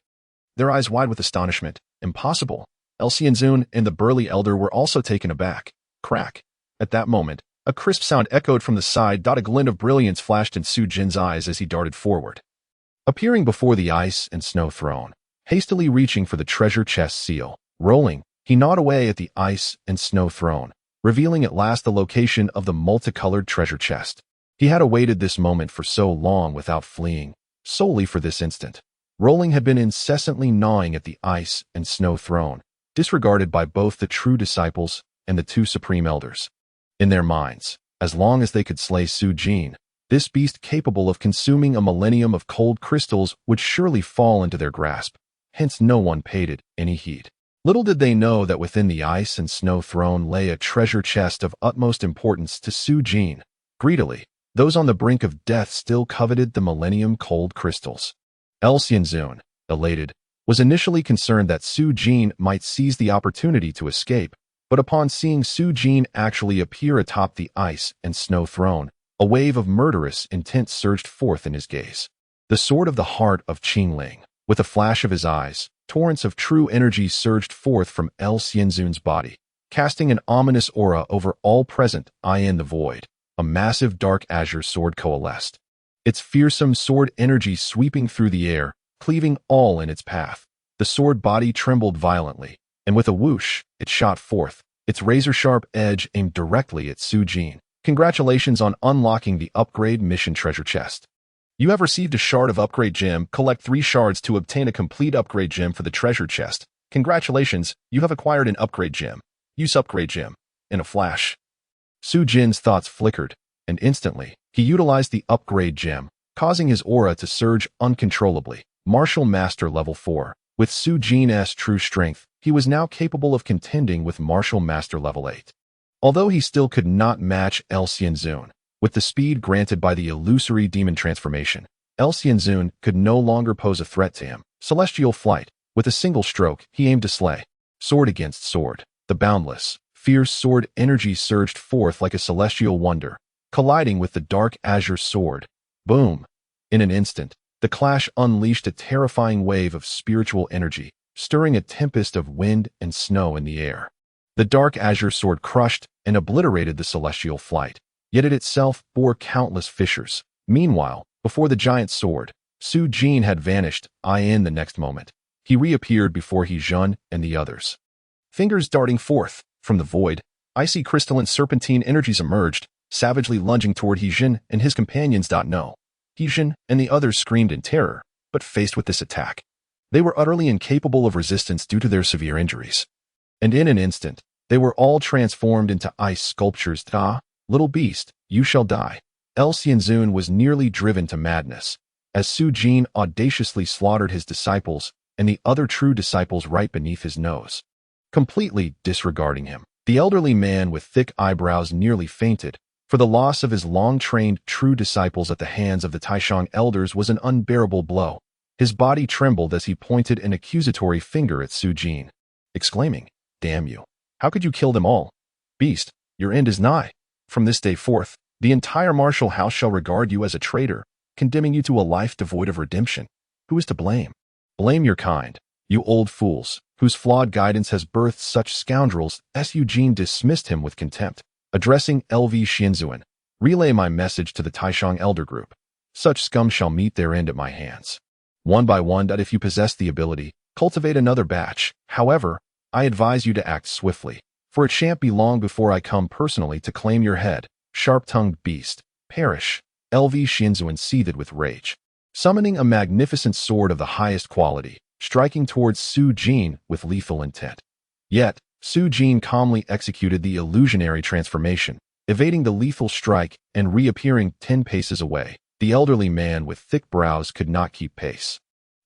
their eyes wide with astonishment. Impossible. Xianzun and the burly elder were also taken aback. Crack. At that moment, a crisp sound echoed from the side. A glint of brilliance flashed in Su Jin's eyes as he darted forward, appearing before the ice and snow throne. Hastily reaching for the treasure chest seal, rolling, he gnawed away at the ice and snow throne, revealing at last the location of the multicolored treasure chest. He had awaited this moment for so long without fleeing, solely for this instant. Rolling had been incessantly gnawing at the ice and snow throne, disregarded by both the true disciples and the two supreme elders. In their minds, as long as they could slay Su Jin, this beast capable of consuming a millennium of cold crystals would surely fall into their grasp. Hence no one paid it any heed. Little did they know that within the ice and snow throne lay a treasure chest of utmost importance to Su Jin. Greedily, those on the brink of death still coveted the millennium cold crystals. Xianzun, elated, was initially concerned that Su Jin might seize the opportunity to escape, but upon seeing Su Jin actually appear atop the ice and snow throne, a wave of murderous intent surged forth in his gaze. The sword of the heart of Qingling, with a flash of his eyes, torrents of true energy surged forth from Xianzun's body, casting an ominous aura over all present. In the void, a massive dark azure sword coalesced, its fearsome sword energy sweeping through the air, cleaving all in its path. The sword body trembled violently, and with a whoosh, it shot forth, its razor-sharp edge aimed directly at Su Jin. Congratulations on unlocking the upgrade mission treasure chest. You have received a shard of upgrade gem. Collect 3 shards to obtain a complete upgrade gem for the treasure chest. Congratulations, you have acquired an upgrade gem. Use upgrade gem. In a flash, Su Jin's thoughts flickered, and instantly, he utilized the upgrade gem, causing his aura to surge uncontrollably. Martial Master Level 4. With Su Jin's true strength, he was now capable of contending with Martial Master Level 8. Although he still could not match Xianzun, with the speed granted by the illusory demon transformation, Xianzun could no longer pose a threat to him. Celestial flight. With a single stroke, he aimed to slay. Sword against sword. The boundless, fierce sword energy surged forth like a celestial wonder, colliding with the dark azure sword. Boom! In an instant, the clash unleashed a terrifying wave of spiritual energy, stirring a tempest of wind and snow in the air. The dark azure sword crushed and obliterated the celestial flight, yet it itself bore countless fissures. Meanwhile, before the giant sword, Su Jin had vanished. In the next moment, he reappeared before Su Jin and the others. Fingers darting forth from the void, icy crystalline serpentine energies emerged, savagely lunging toward Su Jin and his companions. No. Su Jin and the others screamed in terror, but faced with this attack, they were utterly incapable of resistance due to their severe injuries. And in an instant, they were all transformed into ice sculptures. Little beast, you shall die. Xianzun was nearly driven to madness, as Su Jin audaciously slaughtered his disciples and the other true disciples right beneath his nose. Completely disregarding him, the elderly man with thick eyebrows nearly fainted, for the loss of his long-trained true disciples at the hands of the Taishang elders was an unbearable blow. His body trembled as he pointed an accusatory finger at Su Jin, exclaiming, "Damn you! How could you kill them all? Beast, your end is nigh. From this day forth, The entire martial house shall regard you as a traitor, condemning you to a life devoid of redemption. Who is to blame? Blame your kind, you old fools, whose flawed guidance has birthed such scoundrels. Su Jin dismissed him with contempt. Addressing LV Xianzuan, relay my message to the Taishang elder group. Such scum shall meet their end at my hands. One by one, that if you possess the ability, cultivate another batch. However, I advise you to act swiftly, for it shan't be long before I come personally to claim your head. Sharp-tongued beast, perish. LV Xianzuan seethed with rage, summoning a magnificent sword of the highest quality, striking towards Su Jin with lethal intent. Yet, Su Jin calmly executed the illusionary transformation, evading the lethal strike and reappearing 10 paces away. The elderly man with thick brows could not keep pace.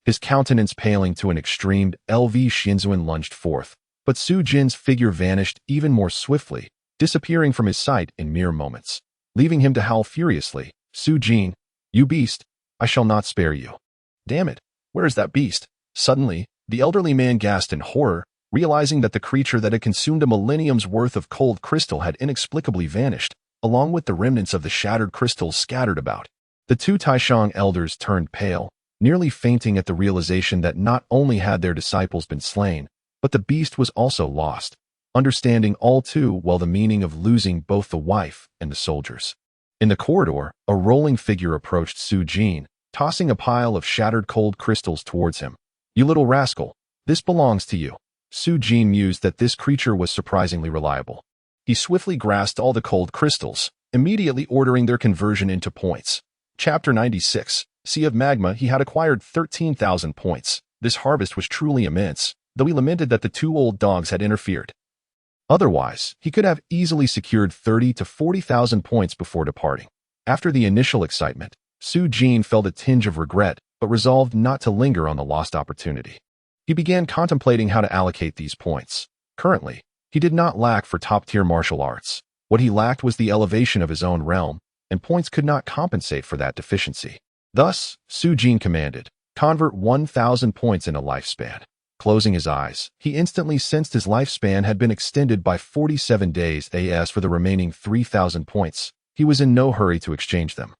His countenance paling to an extreme, LV Xianzuan lunged forth, but Su Jin's figure vanished even more swiftly, disappearing from his sight in mere moments, leaving him to howl furiously. Su Jin, you beast, I shall not spare you. Damn it, where is that beast? Suddenly, the elderly man gasped in horror, realizing that the creature that had consumed a millennium's worth of cold crystal had inexplicably vanished, along with the remnants of the shattered crystals scattered about. The two Taishang elders turned pale, nearly fainting at the realization that not only had their disciples been slain, but the beast was also lost, understanding all too well the meaning of losing both the wife and the soldiers. In the corridor, a rolling figure approached Su Jin, tossing a pile of shattered cold crystals towards him. You little rascal, this belongs to you. Su Jin mused that this creature was surprisingly reliable. He swiftly grasped all the cold crystals, immediately ordering their conversion into points. Chapter 96, Sea of Magma. He had acquired 13,000 points. This harvest was truly immense, though he lamented that the two old dogs had interfered. Otherwise, he could have easily secured 30 to 40,000 points before departing. After the initial excitement, Su Jin felt a tinge of regret, but resolved not to linger on the lost opportunity. He began contemplating how to allocate these points. Currently, he did not lack for top-tier martial arts. What he lacked was the elevation of his own realm, and points could not compensate for that deficiency. Thus, Su Jin commanded, convert 1,000 points in a lifespan. Closing his eyes, he instantly sensed his lifespan had been extended by 47 days. As for the remaining 3,000 points, he was in no hurry to exchange them,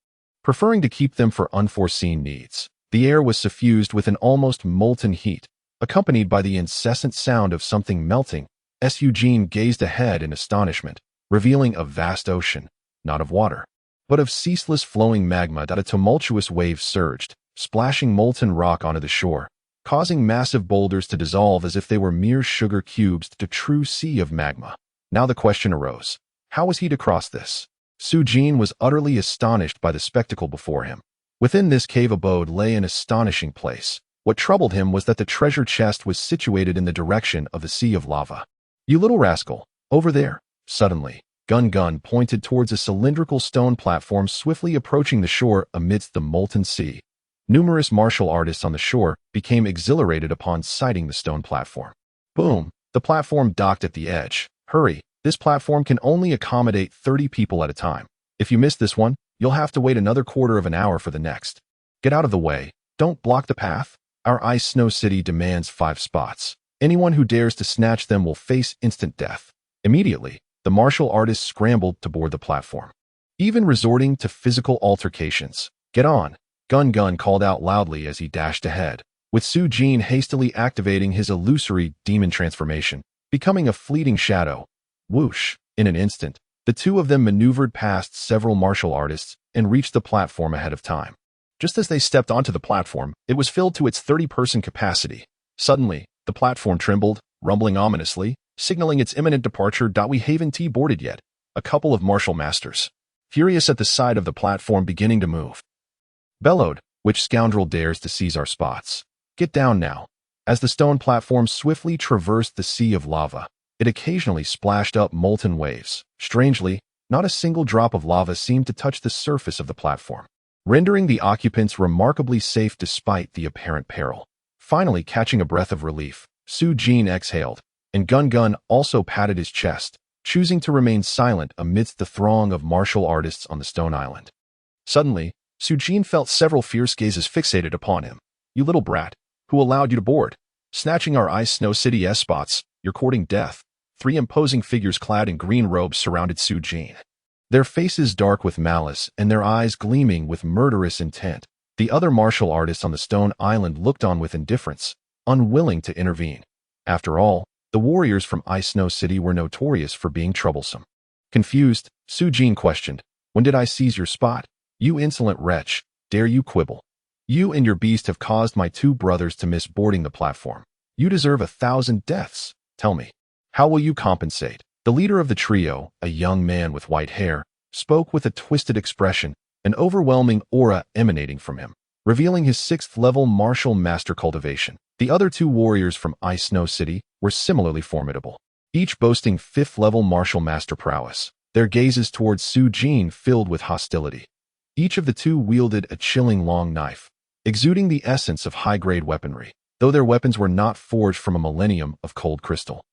preferring to keep them for unforeseen needs. The air was suffused with an almost molten heat, accompanied by the incessant sound of something melting. Su Jin gazed ahead in astonishment, revealing a vast ocean, not of water, but of ceaseless flowing magma. A tumultuous wave surged, splashing molten rock onto the shore, causing massive boulders to dissolve as if they were mere sugar cubes. The true sea of magma. Now the question arose, how was he to cross this? Su Jin was utterly astonished by the spectacle before him. Within this cave abode lay an astonishing place. What troubled him was that the treasure chest was situated in the direction of the sea of lava. You little rascal, over there. Suddenly, Gun pointed towards a cylindrical stone platform swiftly approaching the shore amidst the molten sea. Numerous martial artists on the shore became exhilarated upon sighting the stone platform. Boom! The platform docked at the edge. Hurry! This platform can only accommodate 30 people at a time. If you miss this one, you'll have to wait another quarter of an hour for the next. Get out of the way. Don't block the path. Our ice snow city demands 5 spots. Anyone who dares to snatch them will face instant death. Immediately, the martial artists scrambled to board the platform, even resorting to physical altercations. Get on! Gun called out loudly as he dashed ahead, with Su Jin hastily activating his illusory demon transformation, becoming a fleeting shadow. Whoosh! In an instant, the two of them maneuvered past several martial artists and reached the platform ahead of time. Just as they stepped onto the platform, it was filled to its 30-person capacity. Suddenly, the platform trembled, rumbling ominously, signaling its imminent departure. We haven't boarded yet. A couple of martial masters, furious at the sight of the platform beginning to move, bellowed, which scoundrel dares to seize our spots? Get down now. As the stone platform swiftly traversed the sea of lava, it occasionally splashed up molten waves. Strangely, not a single drop of lava seemed to touch the surface of the platform, rendering the occupants remarkably safe despite the apparent peril. Finally catching a breath of relief, Su Jin exhaled, and Gun also patted his chest, choosing to remain silent amidst the throng of martial artists on the stone island. Suddenly, Su Jin felt several fierce gazes fixated upon him. You little brat, who allowed you to board? Snatching our ice snow city spots, you're courting death. 3 imposing figures clad in green robes surrounded Su Jin. their faces dark with malice and their eyes gleaming with murderous intent. The other martial artists on the stone island looked on with indifference, unwilling to intervene. After all, the warriors from Ice Snow City were notorious for being troublesome. Confused, Su Jin questioned, "When did I seize your spot? You insolent wretch, dare you quibble? You and your beast have caused my 2 brothers to miss boarding the platform. You deserve 1,000 deaths. Tell me, how will you compensate?" The leader of the trio, a young man with white hair, spoke with a twisted expression, an overwhelming aura emanating from him, revealing his 6th-level martial master cultivation. The other 2 warriors from Ice Snow City were similarly formidable, each boasting 5th-level martial master prowess, their gazes towards Su Jin filled with hostility. Each of the 2 wielded a chilling long knife, exuding the essence of high-grade weaponry, though their weapons were not forged from a millennium of cold crystal.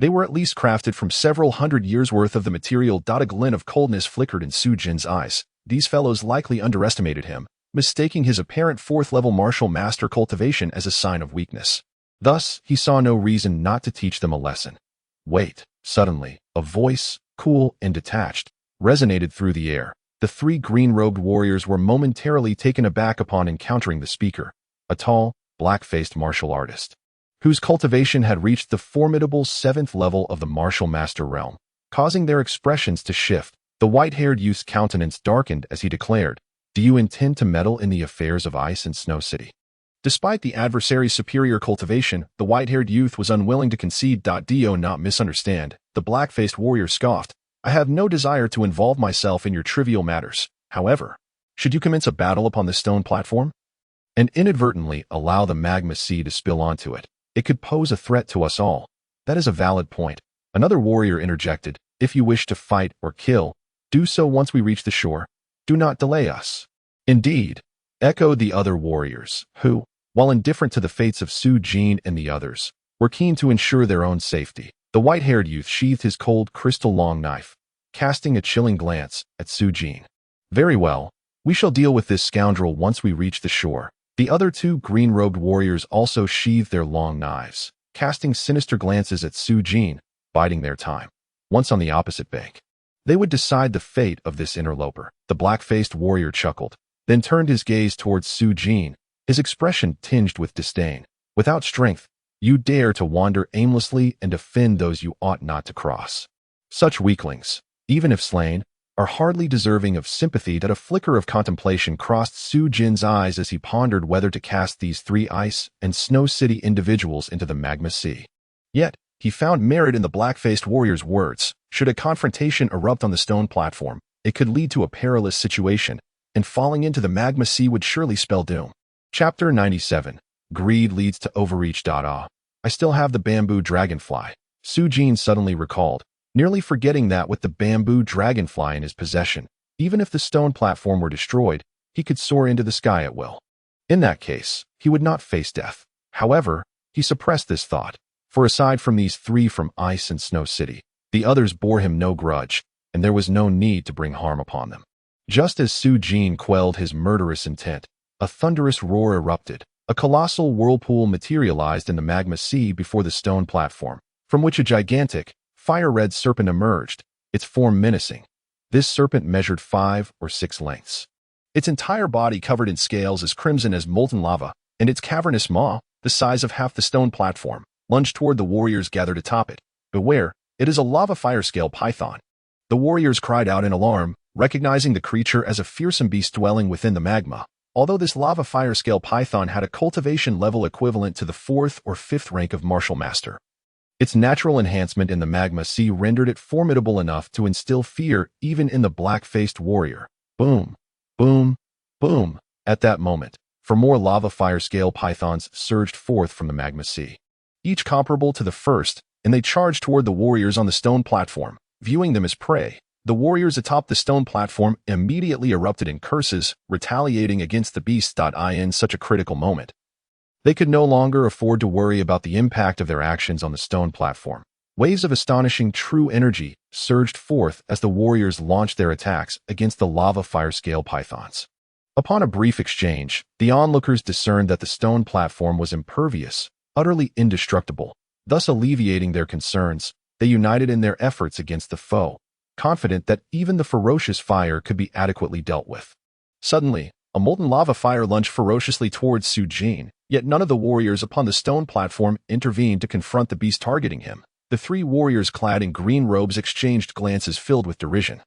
They were at least crafted from several hundred years' worth of the material. A glint of coldness flickered in Su Jin's eyes. These fellows likely underestimated him, mistaking his apparent 4th-level martial master cultivation as a sign of weakness. Thus, he saw no reason not to teach them a lesson. Wait. Suddenly, a voice, cool and detached, resonated through the air. The 3 green-robed warriors were momentarily taken aback upon encountering the speaker, a tall, black-faced martial artist, whose cultivation had reached the formidable 7th level of the martial master realm, causing their expressions to shift. The white-haired youth's countenance darkened as he declared, "Do you intend to meddle in the affairs of Ice and Snow City?" Despite the adversary's superior cultivation, the white-haired youth was unwilling to concede. Do not misunderstand, the black-faced warrior scoffed. "I have no desire to involve myself in your trivial matters. However, should you commence a battle upon this stone platform and inadvertently allow the magma sea to spill onto it, it could pose a threat to us all." "That is a valid point," another warrior interjected. "If you wish to fight or kill, do so once we reach the shore. Do not delay us." "Indeed," echoed the other warriors, who, while indifferent to the fates of Su Jin and the others, were keen to ensure their own safety. The white-haired youth sheathed his cold crystal-long knife, casting a chilling glance at Su Jin. "Very well, we shall deal with this scoundrel once we reach the shore." The other 2 green-robed warriors also sheathed their long knives, casting sinister glances at Su Jin, biding their time. Once on the opposite bank, they would decide the fate of this interloper. The black-faced warrior chuckled, then turned his gaze towards Su Jin, his expression tinged with disdain. "Without strength, you dare to wander aimlessly and offend those you ought not to cross. Such weaklings, even if slain, are hardly deserving of sympathy." That a flicker of contemplation crossed Su Jin's eyes as he pondered whether to cast these 3 Ice and Snow City individuals into the magma sea. Yet, he found merit in the black-faced warrior's words. Should a confrontation erupt on the stone platform, it could lead to a perilous situation, and falling into the magma sea would surely spell doom. Chapter 97. Greed leads to overreach. I still have the bamboo dragonfly, Su Jin suddenly recalled, nearly forgetting that with the bamboo dragonfly in his possession, even if the stone platform were destroyed, he could soar into the sky at will. In that case, he would not face death. However, he suppressed this thought, for aside from these 3 from Ice and Snow City, the others bore him no grudge, and there was no need to bring harm upon them. Just as Su Jin quelled his murderous intent, a thunderous roar erupted. A colossal whirlpool materialized in the magma sea before the stone platform, from which a gigantic, fire-red serpent emerged, its form menacing. This serpent measured 5 or 6 lengths. Its entire body covered in scales as crimson as molten lava, and its cavernous maw, the size of half the stone platform, lunged toward the warriors gathered atop it. "Beware, it is a lava fire-scale python." The warriors cried out in alarm, recognizing the creature as a fearsome beast dwelling within the magma. Although this lava fire-scale python had a cultivation level equivalent to the 4th or 5th rank of martial master, its natural enhancement in the magma sea rendered it formidable enough to instill fear even in the black-faced warrior. Boom, boom, boom. At that moment, 4 more lava fire-scale pythons surged forth from the magma sea, each comparable to the first, and they charged toward the warriors on the stone platform, viewing them as prey. The warriors atop the stone platform immediately erupted in curses, retaliating against the beasts. In such a critical moment, they could no longer afford to worry about the impact of their actions on the stone platform. Waves of astonishing true energy surged forth as the warriors launched their attacks against the lava fire-scale pythons. Upon a brief exchange, the onlookers discerned that the stone platform was impervious, utterly indestructible. Thus alleviating their concerns, they united in their efforts against the foe. confident that even the ferocious fire could be adequately dealt with. Suddenly, a molten lava fire lunged ferociously towards Su Jin, yet none of the warriors upon the stone platform intervened to confront the beast targeting him. The three warriors clad in green robes exchanged glances filled with derision.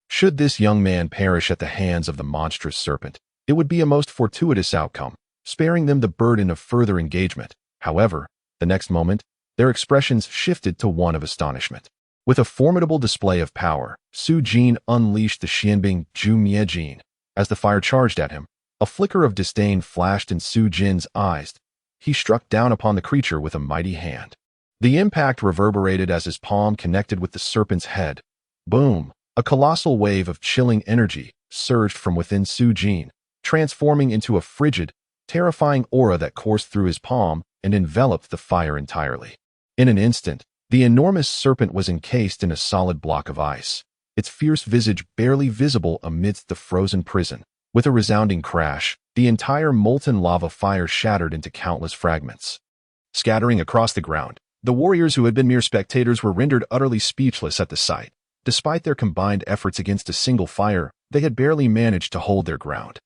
Should this young man perish at the hands of the monstrous serpent, it would be a most fortuitous outcome, sparing them the burden of further engagement. However, the next moment, their expressions shifted to one of astonishment. With a formidable display of power, Su Jin unleashed the Xianbing Ju. As the fire charged at him, a flicker of disdain flashed in Su Jin's eyes. He struck down upon the creature with a mighty hand. The impact reverberated as his palm connected with the serpent's head. Boom! A colossal wave of chilling energy surged from within Su Jin, transforming into a frigid, terrifying aura that coursed through his palm and enveloped the fire entirely. In an instant, the enormous serpent was encased in a solid block of ice, its fierce visage barely visible amidst the frozen prison. With a resounding crash, the entire molten lava fire shattered into countless fragments. Scattering across the ground, the warriors who had been mere spectators were rendered utterly speechless at the sight. Despite their combined efforts against a single fire, they had barely managed to hold their ground,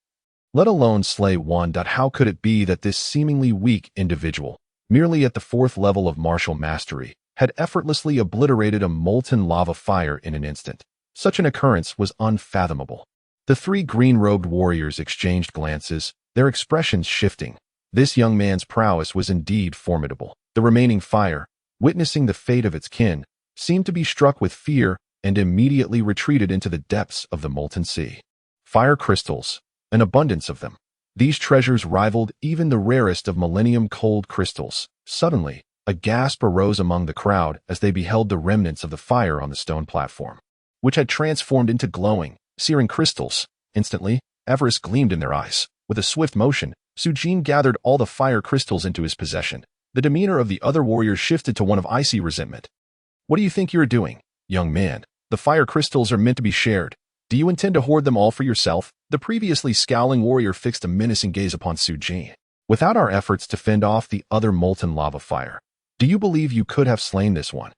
let alone slay one. How could it be that this seemingly weak individual, merely at the 4th level of martial mastery, had effortlessly obliterated a molten lava fire in an instant? Such an occurrence was unfathomable. The three green-robed warriors exchanged glances, their expressions shifting. This young man's prowess was indeed formidable. The remaining fire, witnessing the fate of its kin, seemed to be struck with fear and immediately retreated into the depths of the molten sea. Fire crystals, an abundance of them. These treasures rivaled even the rarest of millennium-cold crystals. Suddenly, a gasp arose among the crowd as they beheld the remnants of the fire on the stone platform, which had transformed into glowing, searing crystals. Instantly, avarice gleamed in their eyes. With a swift motion, Su Jin gathered all the fire crystals into his possession. The demeanor of the other warriors shifted to one of icy resentment. "What do you think you're doing, young man? The fire crystals are meant to be shared. Do you intend to hoard them all for yourself?" The previously scowling warrior fixed a menacing gaze upon Su Jin. "Without our efforts to fend off the other molten lava fire, do you believe you could have slain this one?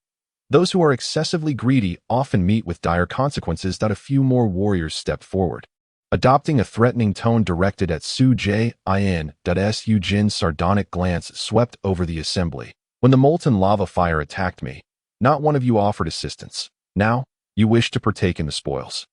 Those who are excessively greedy often meet with dire consequences." A few more warriors stepped forward, adopting a threatening tone directed at Su Jin. Su Jin's sardonic glance swept over the assembly. "When the molten lava fire attacked me, not one of you offered assistance. Now, you wish to partake in the spoils.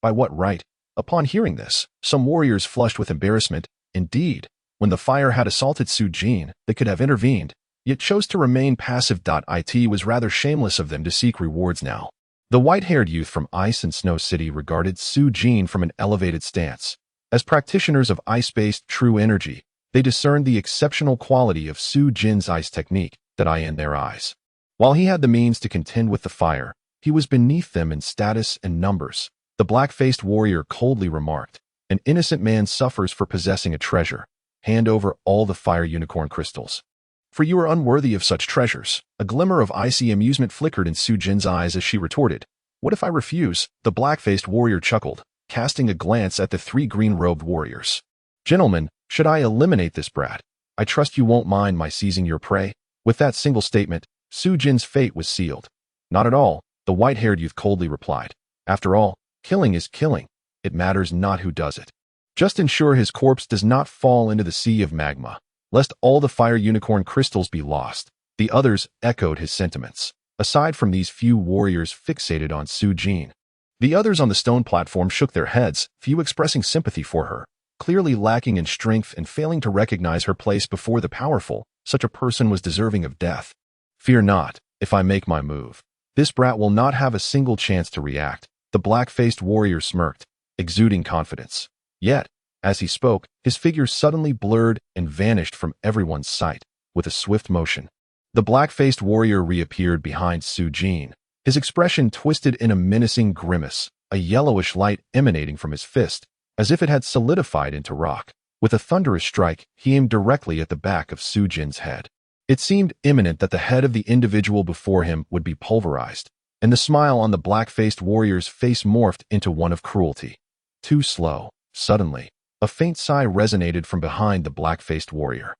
By what right?" Upon hearing this, some warriors flushed with embarrassment. Indeed, when the fire had assaulted Su Jin, they could have intervened, yet chose to remain passive. It was rather shameless of them to seek rewards now. The white-haired youth from Ice and Snow City regarded Su Jin from an elevated stance. As practitioners of ice-based true energy, they discerned the exceptional quality of Su Jin's ice technique in their eyes. While he had the means to contend with the fire, he was beneath them in status and numbers. The black-faced warrior coldly remarked, "An innocent man suffers for possessing a treasure. Hand over all the fire unicorn crystals, for you are unworthy of such treasures." A glimmer of icy amusement flickered in Su Jin's eyes as she retorted, "What if I refuse?" The black-faced warrior chuckled, casting a glance at the three green-robed warriors. "Gentlemen, should I eliminate this brat? I trust you won't mind my seizing your prey." With that single statement, Su Jin's fate was sealed. "Not at all," the white-haired youth coldly replied. "After all, killing is killing. It matters not who does it. Just ensure his corpse does not fall into the sea of magma, lest all the fire unicorn crystals be lost." The others echoed his sentiments. Aside from these few warriors fixated on Su Jin, the others on the stone platform shook their heads, few expressing sympathy for her. Clearly lacking in strength and failing to recognize her place before the powerful, such a person was deserving of death. "Fear not, if I make my move. This brat will not have a single chance to react." The black-faced warrior smirked, exuding confidence. Yet, as he spoke, his figure suddenly blurred and vanished from everyone's sight. With a swift motion, the black-faced warrior reappeared behind Su Jin, his expression twisted in a menacing grimace, a yellowish light emanating from his fist, as if it had solidified into rock. With a thunderous strike, he aimed directly at the back of Su Jin's head. It seemed imminent that the head of the individual before him would be pulverized, and the smile on the black-faced warrior's face morphed into one of cruelty. Too slow. Suddenly, a faint sigh resonated from behind the black-faced warrior.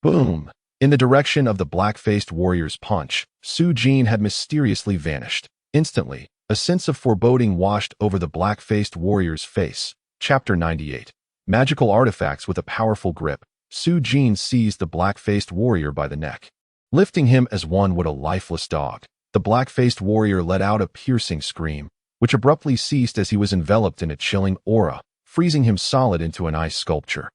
Boom! In the direction of the black-faced warrior's punch, Su Jin had mysteriously vanished. Instantly, A sense of foreboding washed over the black-faced warrior's face. Chapter 98. Magical artifacts with a powerful grip. Su Jin seized the black-faced warrior by the neck, lifting him as one would a lifeless dog. The black-faced warrior let out a piercing scream, which abruptly ceased as he was enveloped in a chilling aura, freezing him solid into an ice sculpture,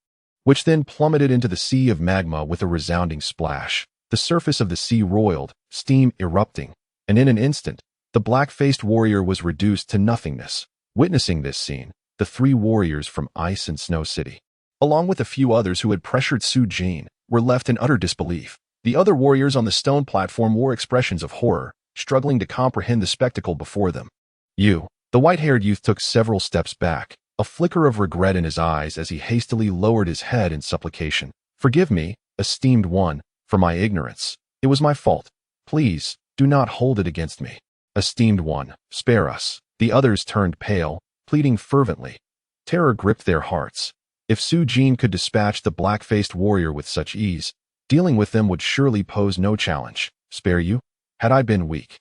which then plummeted into the sea of magma with a resounding splash. The surface of the sea roiled, steam erupting, and in an instant, the black-faced warrior was reduced to nothingness. Witnessing this scene, the three warriors from Ice and Snow City, along with a few others who had pressured Su Jin, were left in utter disbelief. The other warriors on the stone platform wore expressions of horror, struggling to comprehend the spectacle before them. The white-haired youth took several steps back, a flicker of regret in his eyes as he hastily lowered his head in supplication. "Forgive me, esteemed one, for my ignorance. It was my fault. Please, do not hold it against me. Esteemed one, spare us." The others turned pale, pleading fervently. Terror gripped their hearts. If Su Jin could dispatch the black-faced warrior with such ease, dealing with them would surely pose no challenge. "Spare you? Had I been weak,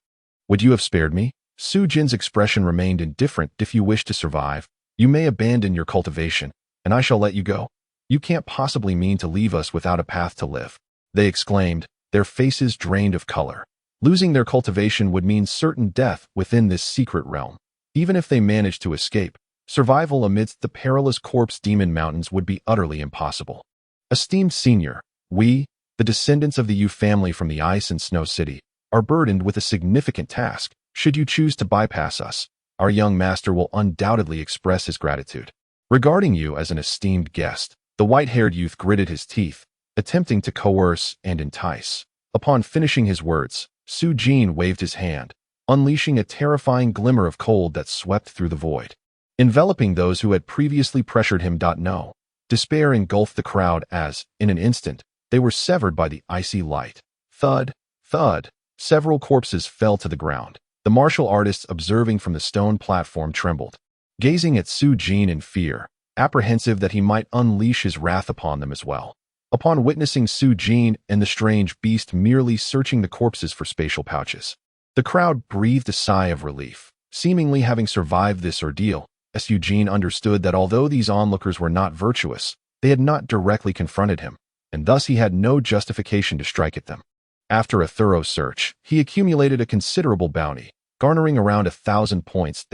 would you have spared me?" Su Jin's expression remained indifferent. "If you wish to survive, you may abandon your cultivation, and I shall let you go. You can't possibly mean to leave us without a path to live," they exclaimed, their faces drained of color. Losing their cultivation would mean certain death within this secret realm. Even if they managed to escape, survival amidst the perilous corpse demon mountains would be utterly impossible. "Esteemed senior, we, the descendants of the Yu family from the Ice and Snow City, are burdened with a significant task. Should you choose to bypass us, our young master will undoubtedly express his gratitude. Regarding you as an esteemed guest," the white-haired youth gritted his teeth, attempting to coerce and entice. Upon finishing his words, Su Jin waved his hand, unleashing a terrifying glimmer of cold that swept through the void, enveloping those who had previously pressured him. No. Despair engulfed the crowd as, in an instant, they were severed by the icy light. Thud, thud, several corpses fell to the ground. The martial artists observing from the stone platform trembled, gazing at Su Jin in fear, apprehensive that he might unleash his wrath upon them as well. Upon witnessing Su Jin and the strange beast merely searching the corpses for spatial pouches, the crowd breathed a sigh of relief. Seemingly having survived this ordeal, Su Jin understood that although these onlookers were not virtuous, they had not directly confronted him, and thus he had no justification to strike at them. After a thorough search, he accumulated a considerable bounty, garnering around 1,000 points.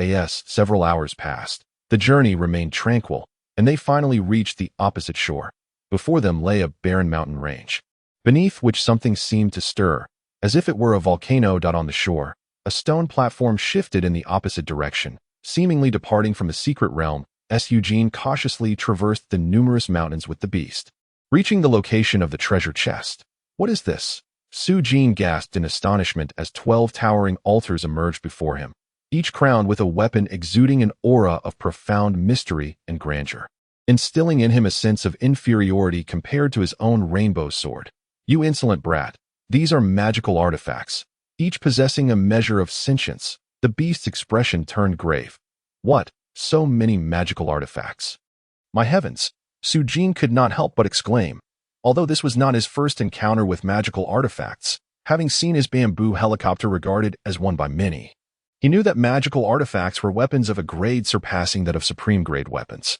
Several hours passed. The journey remained tranquil, and they finally reached the opposite shore. Before them lay a barren mountain range, beneath which something seemed to stir, as if it were a volcano. On the shore, a stone platform shifted in the opposite direction, seemingly departing from the secret realm. Su Jin cautiously traversed the numerous mountains with the beast, reaching the location of the treasure chest. "What is this?" Su Jin gasped in astonishment as 12 towering altars emerged before him, each crowned with a weapon exuding an aura of profound mystery and grandeur, instilling in him a sense of inferiority compared to his own rainbow sword. "You insolent brat, these are magical artifacts, each possessing a measure of sentience." The beast's expression turned grave. "What? So many magical artifacts? My heavens!" Su Jin could not help but exclaim. Although this was not his first encounter with magical artifacts, having seen his bamboo helicopter regarded as one by many, he knew that magical artifacts were weapons of a grade surpassing that of supreme-grade weapons,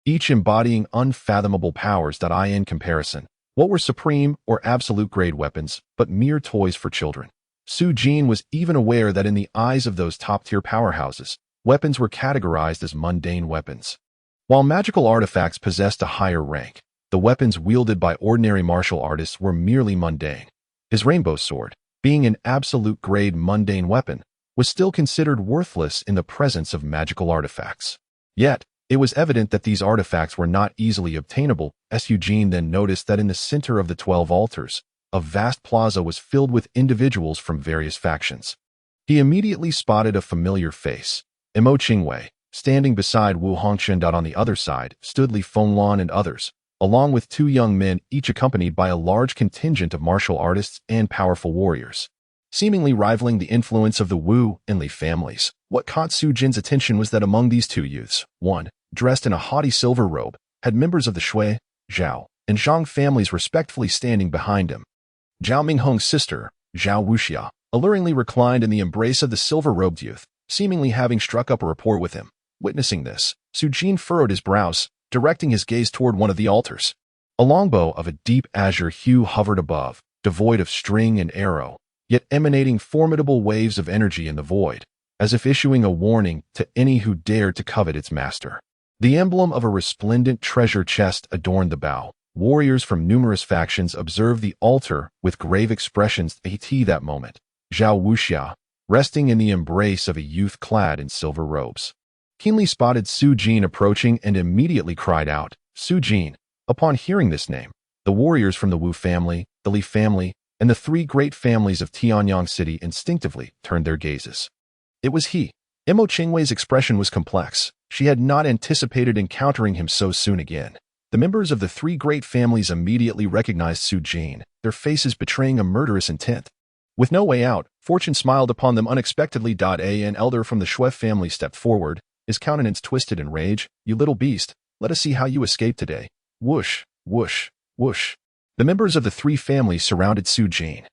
each embodying unfathomable powers. In comparison, what were supreme or absolute-grade weapons but mere toys for children? Su Jin was even aware that in the eyes of those top-tier powerhouses, weapons were categorized as mundane weapons, while magical artifacts possessed a higher rank. The weapons wielded by ordinary martial artists were merely mundane. His rainbow sword, being an absolute-grade mundane weapon, was still considered worthless in the presence of magical artifacts. Yet, it was evident that these artifacts were not easily obtainable. Su Jin then noticed that in the center of the 12 altars, a vast plaza was filled with individuals from various factions. He immediately spotted a familiar face, Imo Qingwei. Standing beside Wu Hongchen. On the other side stood Li Fengluan and others, along with 2 young men, each accompanied by a large contingent of martial artists and powerful warriors, seemingly rivaling the influence of the Wu and Li families. What caught Su Jin's attention was that among these 2 youths, one, dressed in a haughty silver robe, had members of the Shui, Zhao, and Zhang families respectfully standing behind him. Zhao Minghong's sister, Zhao Wuxia, alluringly reclined in the embrace of the silver-robed youth, seemingly having struck up a rapport with him. Witnessing this, Su Jin furrowed his brows, directing his gaze toward one of the altars. A longbow of a deep azure hue hovered above, devoid of string and arrow, yet emanating formidable waves of energy in the void, as if issuing a warning to any who dared to covet its master. The emblem of a resplendent treasure chest adorned the bow. Warriors from numerous factions observed the altar with grave expressions at that moment. Zhao Wuxia, resting in the embrace of a youth clad in silver robes, keenly spotted Su Jin approaching and immediately cried out, "Su Jin!" Upon hearing this name, the warriors from the Wu family, the Li family, and the three great families of Tianyang City instinctively turned their gazes. It was he. Mo Qingwei's expression was complex. She had not anticipated encountering him so soon again. The members of the three great families immediately recognized Su Jin, their faces betraying a murderous intent. With no way out, fortune smiled upon them unexpectedly. An elder from the Shui family stepped forward, his countenance twisted in rage. "You little beast, let us see how you escape today." Whoosh, whoosh, whoosh. The members of the three families surrounded Su Jin,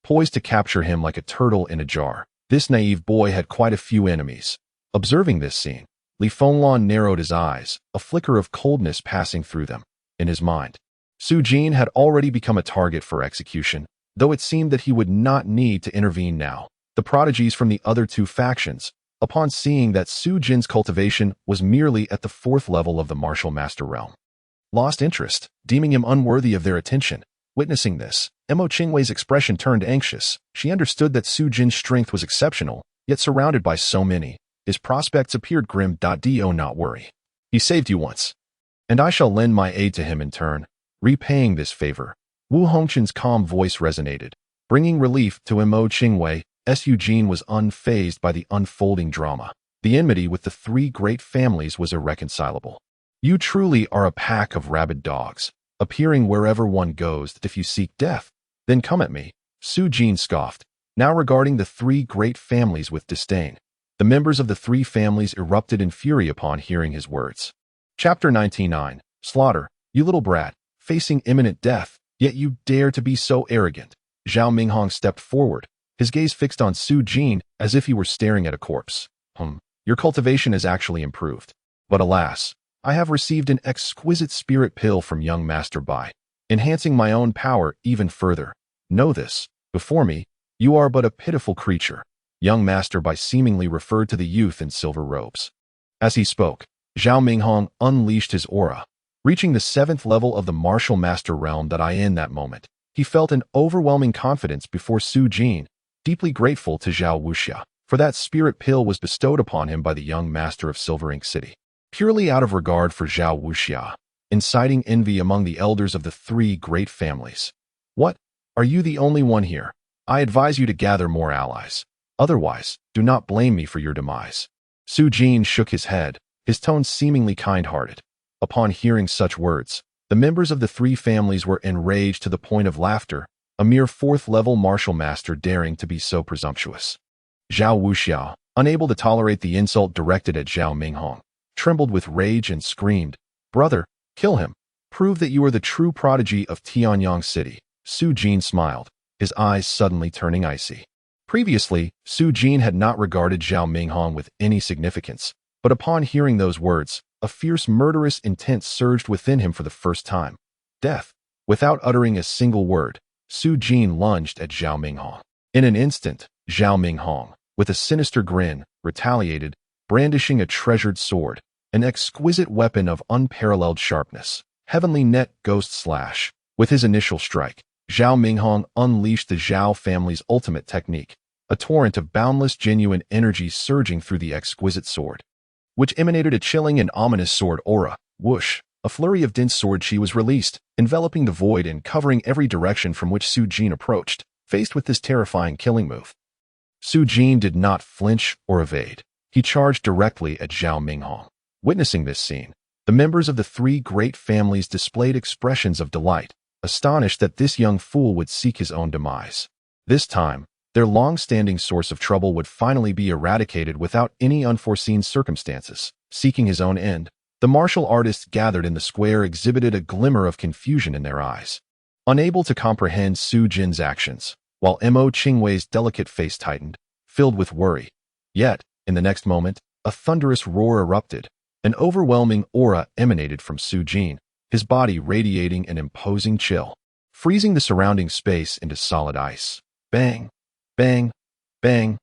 poised to capture him like a turtle in a jar. This naive boy had quite a few enemies. Observing this scene, Li Fenglong narrowed his eyes, a flicker of coldness passing through them. In his mind, Su Jin had already become a target for execution, though it seemed that he would not need to intervene now. The prodigies from the other two factions, upon seeing that Su Jin's cultivation was merely at the 4th level of the martial master realm, lost interest, deeming him unworthy of their attention. Witnessing this, Mo Qingwei's expression turned anxious. She understood that Su Jin's strength was exceptional, yet surrounded by so many, his prospects appeared grim. Do not worry. He saved you once, and I shall lend my aid to him in turn, repaying this favor. Wu Hongqin's calm voice resonated, bringing relief to Mo Qingwei. Su Jin was unfazed by the unfolding drama. The enmity with the three great families was irreconcilable. "You truly are a pack of rabid dogs, appearing wherever one goes. If you seek death, then come at me," Su Jin scoffed, now regarding the three great families with disdain. The members of the three families erupted in fury upon hearing his words. Chapter 99. Slaughter. "You little brat, facing imminent death, yet you dare to be so arrogant." Zhao Minghong stepped forward, his gaze fixed on Su Jin as if he were staring at a corpse. Your cultivation has actually improved. But alas, I have received an exquisite spirit pill from young Master Bai, enhancing my own power even further. Know this, before me, you are but a pitiful creature." Young Master Bai seemingly referred to the youth in silver robes. As he spoke, Zhao Minghong unleashed his aura, reaching the 7th level of the martial master realm. In that moment, he felt an overwhelming confidence before Su Jin, deeply grateful to Zhao Wuxia, for that spirit pill was bestowed upon him by the young master of Silver Ink City, purely out of regard for Zhao Wuxia, inciting envy among the elders of the three great families. "What? Are you the only one here? I advise you to gather more allies. Otherwise, do not blame me for your demise." Su Jin shook his head, his tone seemingly kind-hearted. Upon hearing such words, the members of the three families were enraged to the point of laughter, a mere 4th-level martial master daring to be so presumptuous. Zhao Wuxia, unable to tolerate the insult directed at Zhao Minghong, trembled with rage and screamed, "Brother, kill him. Prove that you are the true prodigy of Tianyang City." Su Jin smiled, his eyes suddenly turning icy. Previously, Su Jin had not regarded Zhao Minghong with any significance, but upon hearing those words, a fierce murderous intent surged within him for the first time. Death. Without uttering a single word, Su Jin lunged at Zhao Minghong. In an instant, Zhao Minghong, with a sinister grin, retaliated, brandishing a treasured sword, an exquisite weapon of unparalleled sharpness. Heavenly Net Ghost Slash. With his initial strike, Zhao Minghong unleashed the Zhao family's ultimate technique, a torrent of boundless genuine energy surging through the exquisite sword, which emanated a chilling and ominous sword aura. Whoosh! A flurry of dense sword chi was released, enveloping the void and covering every direction from which Su Jin approached. Faced with this terrifying killing move, Su Jin did not flinch or evade. He charged directly at Zhao Minghong. Witnessing this scene, the members of the three great families displayed expressions of delight, astonished that this young fool would seek his own demise. This time, their long-standing source of trouble would finally be eradicated without any unforeseen circumstances. Seeking his own end, the martial artists gathered in the square exhibited a glimmer of confusion in their eyes, unable to comprehend Su Jin's actions, while Mo Qingwei's delicate face tightened, filled with worry. Yet, In the next moment, a thunderous roar erupted. An overwhelming aura emanated from Su Jin, his body radiating an imposing chill, freezing the surrounding space into solid ice. Bang! Bang! Bang!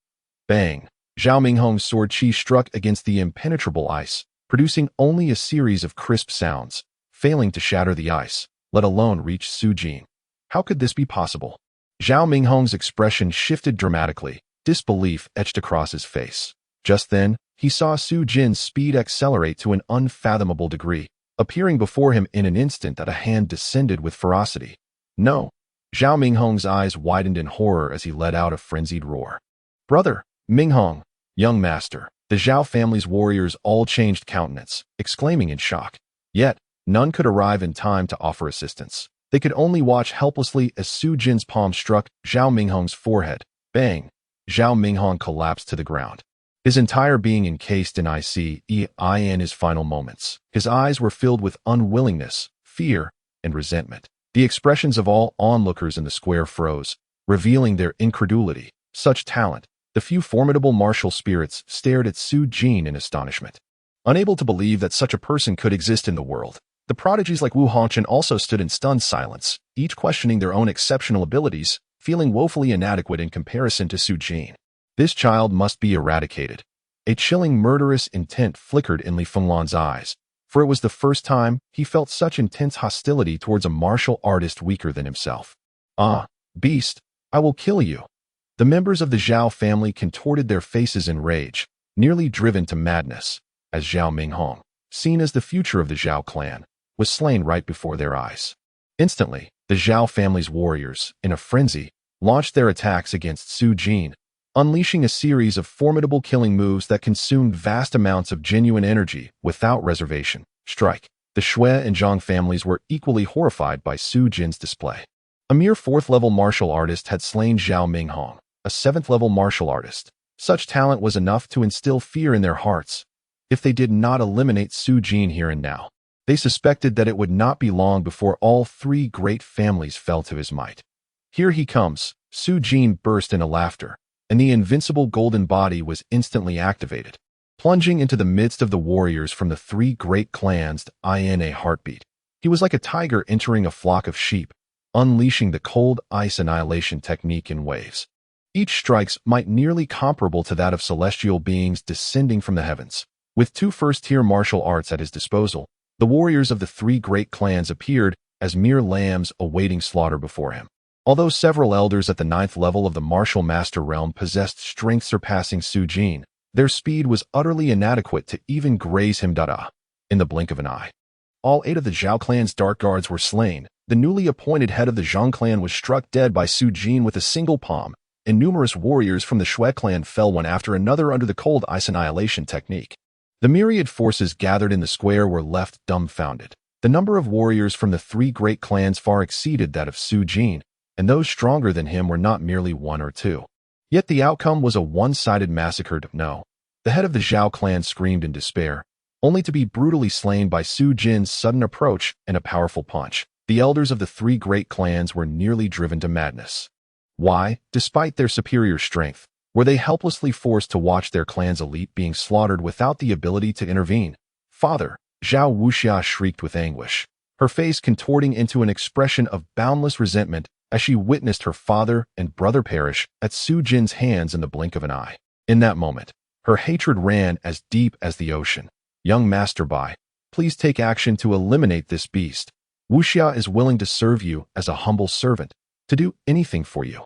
Bang! Zhao Minghong's sword chi struck against the impenetrable ice, producing only a series of crisp sounds, failing to shatter the ice, let alone reach Su Jin. How could this be possible? Zhao Minghong's expression shifted dramatically, disbelief etched across his face. Just then, he saw Su Jin's speed accelerate to an unfathomable degree, appearing before him in an instant that a hand descended with ferocity. No! Zhao Minghong's eyes widened in horror as he let out a frenzied roar. Brother, Minghong, young master, the Zhao family's warriors all changed countenance, exclaiming in shock. Yet, none could arrive in time to offer assistance. They could only watch helplessly as Su Jin's palm struck Zhao Minghong's forehead. Bang! Zhao Minghong collapsed to the ground, his entire being encased in ice in his final moments. His eyes were filled with unwillingness, fear, and resentment. The expressions of all onlookers in the square froze, revealing their incredulity. Such talent! The few formidable martial spirits stared at Su Jin in astonishment, unable to believe that such a person could exist in the world. The prodigies like Wu Hongchen also stood in stunned silence, each questioning their own exceptional abilities, feeling woefully inadequate in comparison to Su Jin. This child must be eradicated. A chilling, murderous intent flickered in Li Fenglan's eyes, for it was the first time he felt such intense hostility towards a martial artist weaker than himself. Ah, beast, I will kill you. The members of the Zhao family contorted their faces in rage, nearly driven to madness, as Zhao Minghong, seen as the future of the Zhao clan, was slain right before their eyes. Instantly, the Zhao family's warriors, in a frenzy, launched their attacks against Su Jin, unleashing a series of formidable killing moves that consumed vast amounts of genuine energy without reservation. Strike! The Shui and Zhang families were equally horrified by Su Jin's display. A mere 4th-level martial artist had slain Zhao Minghong, a 7th-level martial artist. Such talent was enough to instill fear in their hearts. If they did not eliminate Su Jin here and now, they suspected that it would not be long before all 3 great families fell to his might. Here he comes! Su Jin burst into laughter, and the invincible golden body was instantly activated, plunging into the midst of the warriors from the 3 great clans in a heartbeat. He was like a tiger entering a flock of sheep, unleashing the cold ice annihilation technique in waves. Each strikes might nearly comparable to that of celestial beings descending from the heavens. With 2 first-tier martial arts at his disposal, the warriors of the 3 great clans appeared as mere lambs awaiting slaughter before him. Although several elders at the 9th level of the martial master realm possessed strength surpassing Su Jin, their speed was utterly inadequate to even graze him in the blink of an eye. All 8 of the Zhao clan's dark guards were slain. The newly appointed head of the Zhang clan was struck dead by Su Jin with a single palm, and numerous warriors from the Shui clan fell one after another under the cold ice annihilation technique. The myriad forces gathered in the square were left dumbfounded. The number of warriors from the 3 great clans far exceeded that of Su Jin, and those stronger than him were not merely 1 or 2. Yet the outcome was a one-sided massacre. No. The head of the Zhao clan screamed in despair, only to be brutally slain by Su Jin's sudden approach and a powerful punch. The elders of the 3 great clans were nearly driven to madness. Why, despite their superior strength, were they helplessly forced to watch their clan's elite being slaughtered without the ability to intervene? Father, Zhao Wuxia shrieked with anguish, her face contorting into an expression of boundless resentment as she witnessed her father and brother perish at Su Jin's hands in the blink of an eye. In that moment, her hatred ran as deep as the ocean. Young Master Bai, please take action to eliminate this beast. Wuxia is willing to serve you as a humble servant, to do anything for you.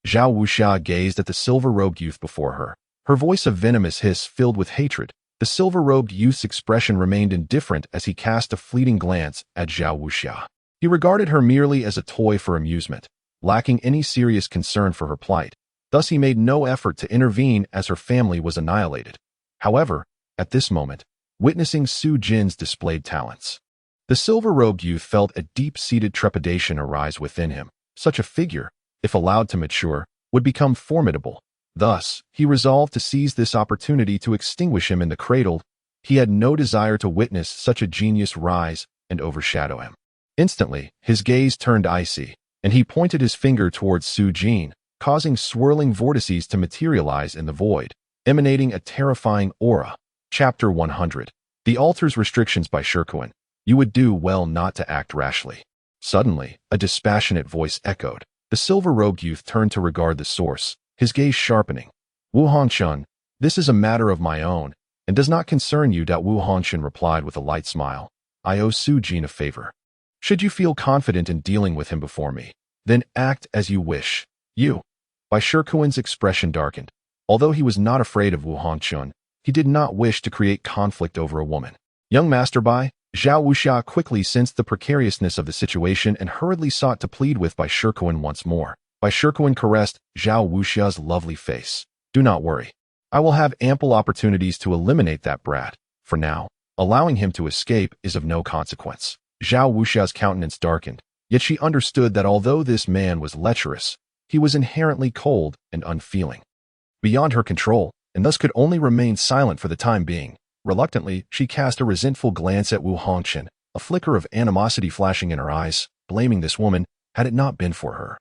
Zhao Wuxia gazed at the silver-robed youth before her, her voice a venomous hiss filled with hatred. The silver-robed youth's expression remained indifferent as he cast a fleeting glance at Zhao Wuxia. He regarded her merely as a toy for amusement, lacking any serious concern for her plight. Thus he made no effort to intervene as her family was annihilated. However, at this moment, witnessing Su Jin's displayed talents, the silver-robed youth felt a deep-seated trepidation arise within him. Such a figure, if allowed to mature, would become formidable. Thus, he resolved to seize this opportunity to extinguish him in the cradle. He had no desire to witness such a genius rise and overshadow him. Instantly, his gaze turned icy, and he pointed his finger towards Su Jin, causing swirling vortices to materialize in the void. emanating a terrifying aura. Chapter 100. The altar's restrictions by Shirkuan. You would do well not to act rashly. Suddenly, a dispassionate voice echoed. The silver-robed youth turned to regard the source, his gaze sharpening. Wu Hongchun, this is a matter of my own, and does not concern you. Wu Hongchun replied with a light smile. I owe Su Jin a favor. Should you feel confident in dealing with him before me, then act as you wish. You. By Shirkuan's expression darkened. Although he was not afraid of Wu Hongchun, he did not wish to create conflict over a woman. Young Master Bai, Zhao Wuxia quickly sensed the precariousness of the situation and hurriedly sought to plead with Bai Shirkuan once more. Bai Shirkuan caressed Zhao Wuxia's lovely face. Do not worry. I will have ample opportunities to eliminate that brat. For now, allowing him to escape is of no consequence. Zhao Wuxia's countenance darkened, yet she understood that although this man was lecherous, he was inherently cold and unfeeling. Beyond her control, and thus could only remain silent for the time being. Reluctantly, she cast a resentful glance at Wu Hongchun, a flicker of animosity flashing in her eyes, blaming this woman had it not been for her.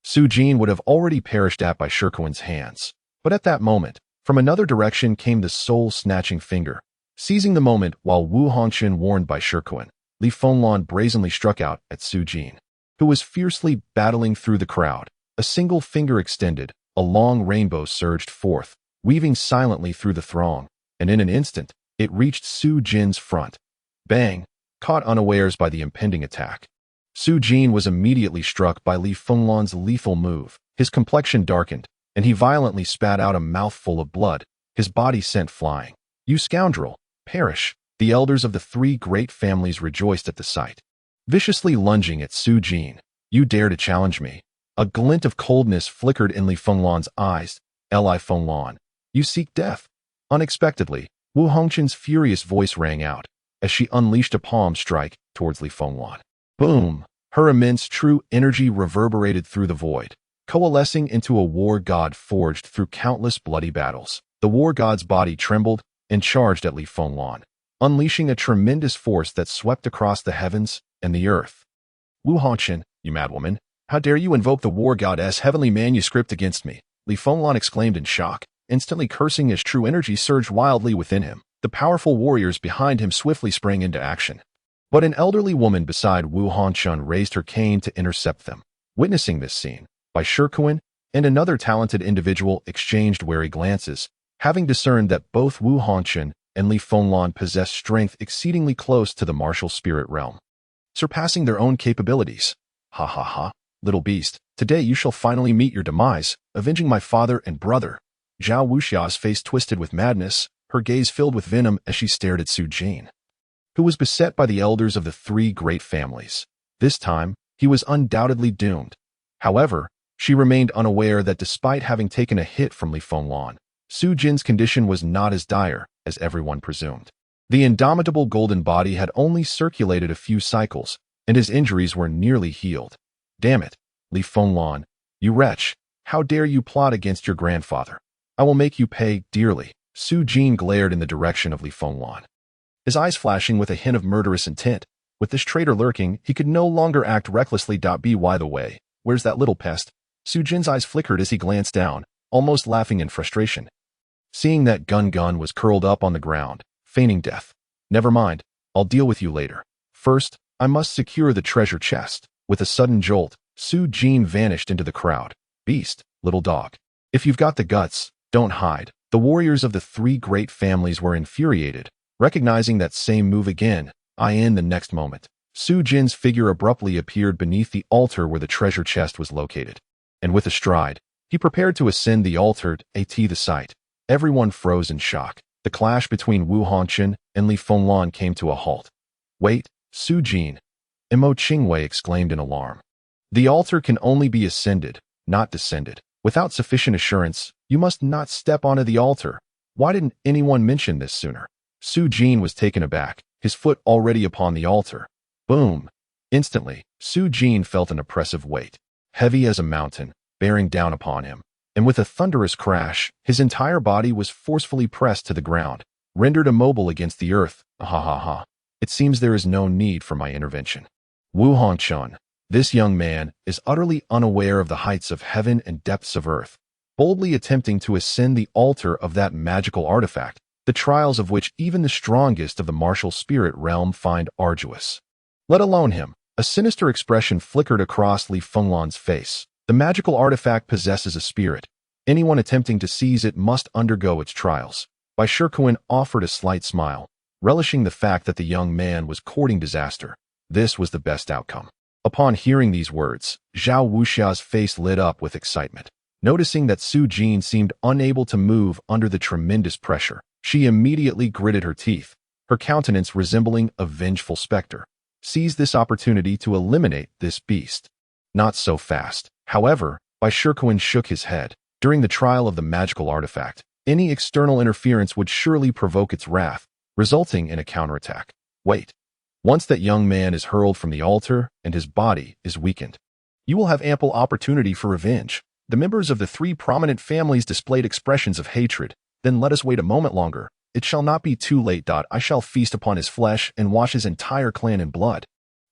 Su Jin would have already perished Bai Shirkuan's hands. But at that moment, from another direction came the soul-snatching finger. Seizing the moment while Wu Hongchun warned Bai Shirkuan, Li Fenglan brazenly struck out at Su Jin, who was fiercely battling through the crowd. A single finger extended, a long rainbow surged forth, weaving silently through the throng, and in an instant, it reached Su Jin's front. Bang! Caught unawares by the impending attack. Su Jin was immediately struck by Li Fenglan's lethal move. His complexion darkened, and he violently spat out a mouthful of blood, his body sent flying. You scoundrel! Perish! The elders of the three great families rejoiced at the sight. Viciously lunging at Su Jin, you dare to challenge me? A glint of coldness flickered in Li Fenglan's eyes. Li Fenglan, you seek death. Unexpectedly, Wu Hongchun's furious voice rang out, as she unleashed a palm strike towards Li Fenglan. Boom! Her immense true energy reverberated through the void, coalescing into a war god forged through countless bloody battles. The war god's body trembled and charged at Li Fenglan, unleashing a tremendous force that swept across the heavens and the earth. Wu Hongchun, you madwoman, how dare you invoke the war god's heavenly manuscript against me? Li Fenglan exclaimed in shock, instantly cursing as true energy surged wildly within him. The powerful warriors behind him swiftly sprang into action. But an elderly woman beside Wu Hongchun raised her cane to intercept them. Witnessing this scene, Bai Shirkuan and another talented individual exchanged wary glances, having discerned that both Wu Hongchun and Li Fenglan possessed strength exceedingly close to the martial spirit realm, surpassing their own capabilities. Ha ha ha, little beast, today you shall finally meet your demise, avenging my father and brother. Zhao Wuxia's face twisted with madness, her gaze filled with venom as she stared at Su Jin, who was beset by the elders of the three great families. This time, he was undoubtedly doomed. However, she remained unaware that despite having taken a hit from Li Fenglan, Su Jin's condition was not as dire as everyone presumed. The indomitable golden body had only circulated a few cycles, and his injuries were nearly healed. Damn it, Li Fenglan, you wretch, how dare you plot against your grandfather? I will make you pay dearly. Su Jin glared in the direction of Li Fenglan, his eyes flashing with a hint of murderous intent. With this traitor lurking, he could no longer act recklessly. By the way, where's that little pest? Su Jin's eyes flickered as he glanced down, almost laughing in frustration. Seeing that Gun was curled up on the ground, feigning death. Never mind, I'll deal with you later. First, I must secure the treasure chest. With a sudden jolt, Su Jin vanished into the crowd. Beast, little dog. If you've got the guts, don't hide. The warriors of the three great families were infuriated, recognizing that same move again. In the next moment, Su Jin's figure abruptly appeared beneath the altar where the treasure chest was located. And with a stride, he prepared to ascend the altar. The sight. Everyone froze in shock. The clash between Wu Hongchun and Li Fenglan came to a halt. Wait, Su Jin! Mo Qingwei exclaimed in alarm. The altar can only be ascended, not descended. Without sufficient assurance, you must not step onto the altar. Why didn't anyone mention this sooner? Su Jin was taken aback, his foot already upon the altar. Boom! Instantly, Su Jin felt an oppressive weight, heavy as a mountain, bearing down upon him. And with a thunderous crash, his entire body was forcefully pressed to the ground, rendered immobile against the earth. Ha ha ha. It seems there is no need for my intervention. Wu Hongchun, this young man is utterly unaware of the heights of heaven and depths of earth. boldly attempting to ascend the altar of that magical artifact, the trials of which even the strongest of the martial spirit realm find arduous. Let alone him. A sinister expression flickered across Li Fenglan's face. The magical artifact possesses a spirit. Anyone attempting to seize it must undergo its trials. Bai Shikuan offered a slight smile, relishing the fact that the young man was courting disaster. This was the best outcome. Upon hearing these words, Zhao Wuxia's face lit up with excitement. Noticing that Su Jin seemed unable to move under the tremendous pressure, she immediately gritted her teeth, her countenance resembling a vengeful specter. Seize this opportunity to eliminate this beast. Not so fast. However, Bai Shikuan shook his head. During the trial of the magical artifact, any external interference would surely provoke its wrath, resulting in a counterattack. Wait. Once that young man is hurled from the altar and his body is weakened, you will have ample opportunity for revenge. The members of the three prominent families displayed expressions of hatred. Then let us wait a moment longer. It shall not be too late. I shall feast upon his flesh and wash his entire clan in blood.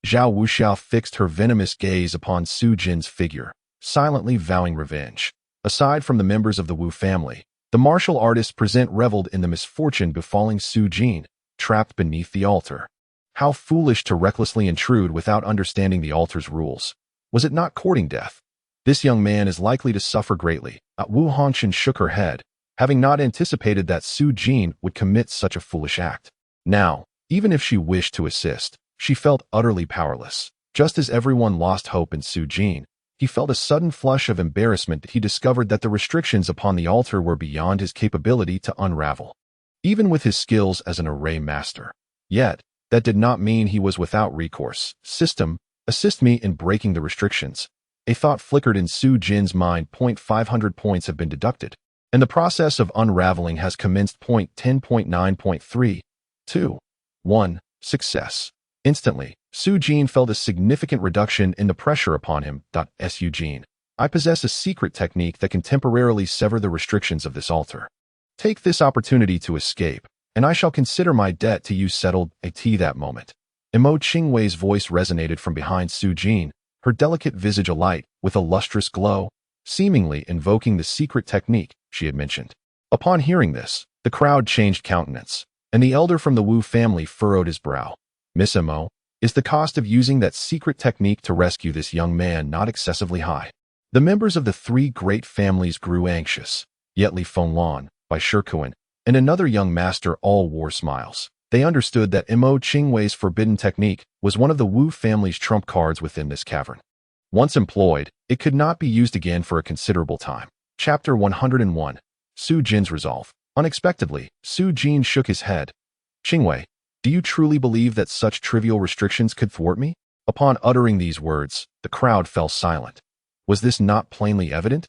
Zhao Wuxia fixed her venomous gaze upon Su Jin's figure, silently vowing revenge. Aside from the members of the Wu family, the martial artists present reveled in the misfortune befalling Su Jin, trapped beneath the altar. How foolish to recklessly intrude without understanding the altar's rules. Was it not courting death? This young man is likely to suffer greatly. Wu Hongxin shook her head, having not anticipated that Su Jin would commit such a foolish act. Now, even if she wished to assist, she felt utterly powerless. Just as everyone lost hope in Su Jin, he felt a sudden flush of embarrassment. He discovered that the restrictions upon the altar were beyond his capability to unravel, even with his skills as an array master. Yet, that did not mean he was without recourse. System, assist me in breaking the restrictions. A thought flickered in Su Jin's mind. 500 points have been deducted, and the process of unraveling has commenced. 10.9.3. 2. 1. Success. Instantly, Su Jin felt a significant reduction in the pressure upon him. Su Jin, I possess a secret technique that can temporarily sever the restrictions of this altar. Take this opportunity to escape, and I shall consider my debt to you settled. At that moment, Emo Qingwei's voice resonated from behind Su Jin, her delicate visage alight with a lustrous glow, seemingly invoking the secret technique she had mentioned. Upon hearing this, the crowd changed countenance, and the elder from the Wu family furrowed his brow. Miss Emo, is the cost of using that secret technique to rescue this young man not excessively high? The members of the three great families grew anxious, yet Li Fenglan, Bai Shikuan, and another young master all wore smiles. They understood that Emo Qingwei's forbidden technique was one of the Wu family's trump cards within this cavern. Once employed, it could not be used again for a considerable time. Chapter 101. Su Jin's Resolve. Unexpectedly, Su Jin shook his head. Qingwei, do you truly believe that such trivial restrictions could thwart me? Upon uttering these words, the crowd fell silent. Was this not plainly evident?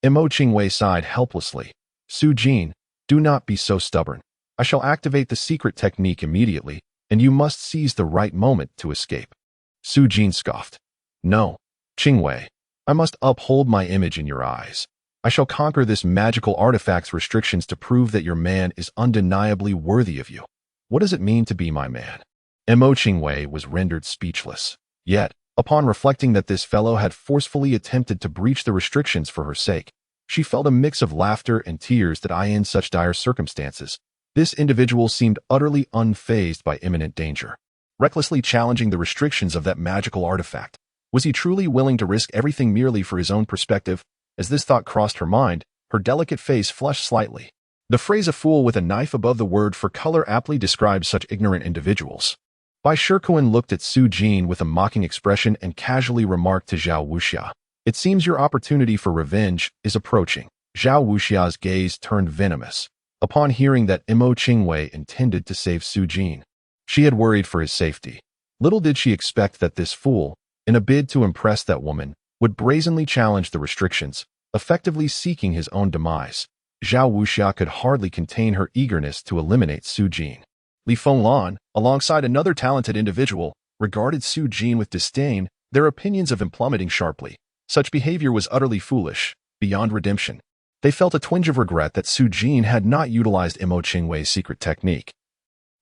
Emo Qingwei sighed helplessly. Su Jin, do not be so stubborn. I shall activate the secret technique immediately, and you must seize the right moment to escape. Su Jin scoffed. No, Qingwei, I must uphold my image in your eyes. I shall conquer this magical artifact's restrictions to prove that your man is undeniably worthy of you. What does it mean to be my man? Emo Qingwei was rendered speechless. Yet, upon reflecting that this fellow had forcefully attempted to breach the restrictions for her sake, she felt a mix of laughter and tears that in such dire circumstances, this individual seemed utterly unfazed by imminent danger. Recklessly challenging the restrictions of that magical artifact, was he truly willing to risk everything merely for his own perspective? As this thought crossed her mind, her delicate face flushed slightly. The phrase "a fool with a knife above the word for color" aptly describes such ignorant individuals. Bai Shikuan looked at Su Jin with a mocking expression and casually remarked to Zhao Wuxia, "It seems your opportunity for revenge is approaching." Zhao Wuxia's gaze turned venomous upon hearing that Emo Qingwei intended to save Su Jin. She had worried for his safety. Little did she expect that this fool, in a bid to impress that woman, would brazenly challenge the restrictions, effectively seeking his own demise. Zhao Wuxia could hardly contain her eagerness to eliminate Su Jin. Li Fenglan, alongside another talented individual, regarded Su Jin with disdain, their opinions of him plummeting sharply. Such behavior was utterly foolish, beyond redemption. They felt a twinge of regret that Su Jin had not utilized Emo Qingwei's secret technique.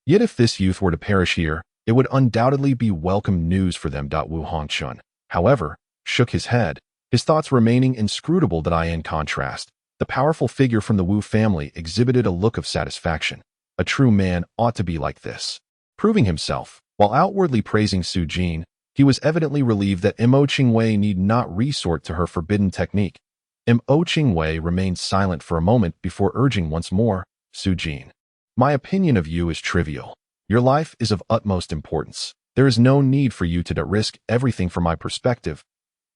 Yet if this youth were to perish here, it would undoubtedly be welcome news for them. Wu Hongxun, however, shook his head, his thoughts remaining inscrutable. In contrast, The powerful figure from the Wu family exhibited a look of satisfaction. A true man ought to be like this. Proving himself, while outwardly praising Su Jin, he was evidently relieved that Mo Qingwei need not resort to her forbidden technique. Mo Qingwei remained silent for a moment before urging once more, Su Jin. My opinion of you is trivial. Your life is of utmost importance. There is no need for you to risk everything from my perspective.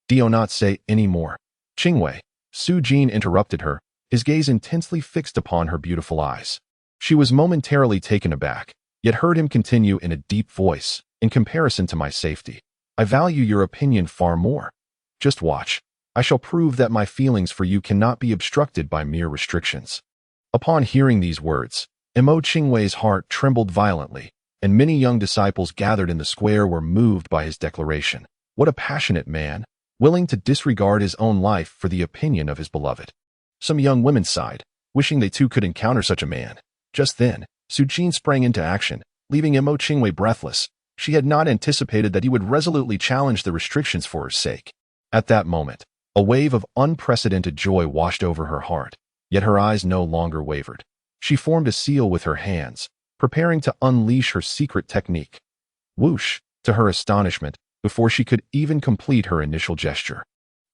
Do not say any more. Qingwei. Su Jin interrupted her, his gaze intensely fixed upon her beautiful eyes. She was momentarily taken aback, yet heard him continue in a deep voice, in comparison to my safety. I value your opinion far more. Just watch. I shall prove that my feelings for you cannot be obstructed by mere restrictions. Upon hearing these words, Mo Qingwei's heart trembled violently, and many young disciples gathered in the square were moved by his declaration. What a passionate man, willing to disregard his own life for the opinion of his beloved. Some young women sighed, wishing they too could encounter such a man. Just then, Su Jin sprang into action, leaving Mo Qingwei breathless. She had not anticipated that he would resolutely challenge the restrictions for her sake. At that moment, a wave of unprecedented joy washed over her heart, yet her eyes no longer wavered. She formed a seal with her hands, preparing to unleash her secret technique. Whoosh, to her astonishment, before she could even complete her initial gesture,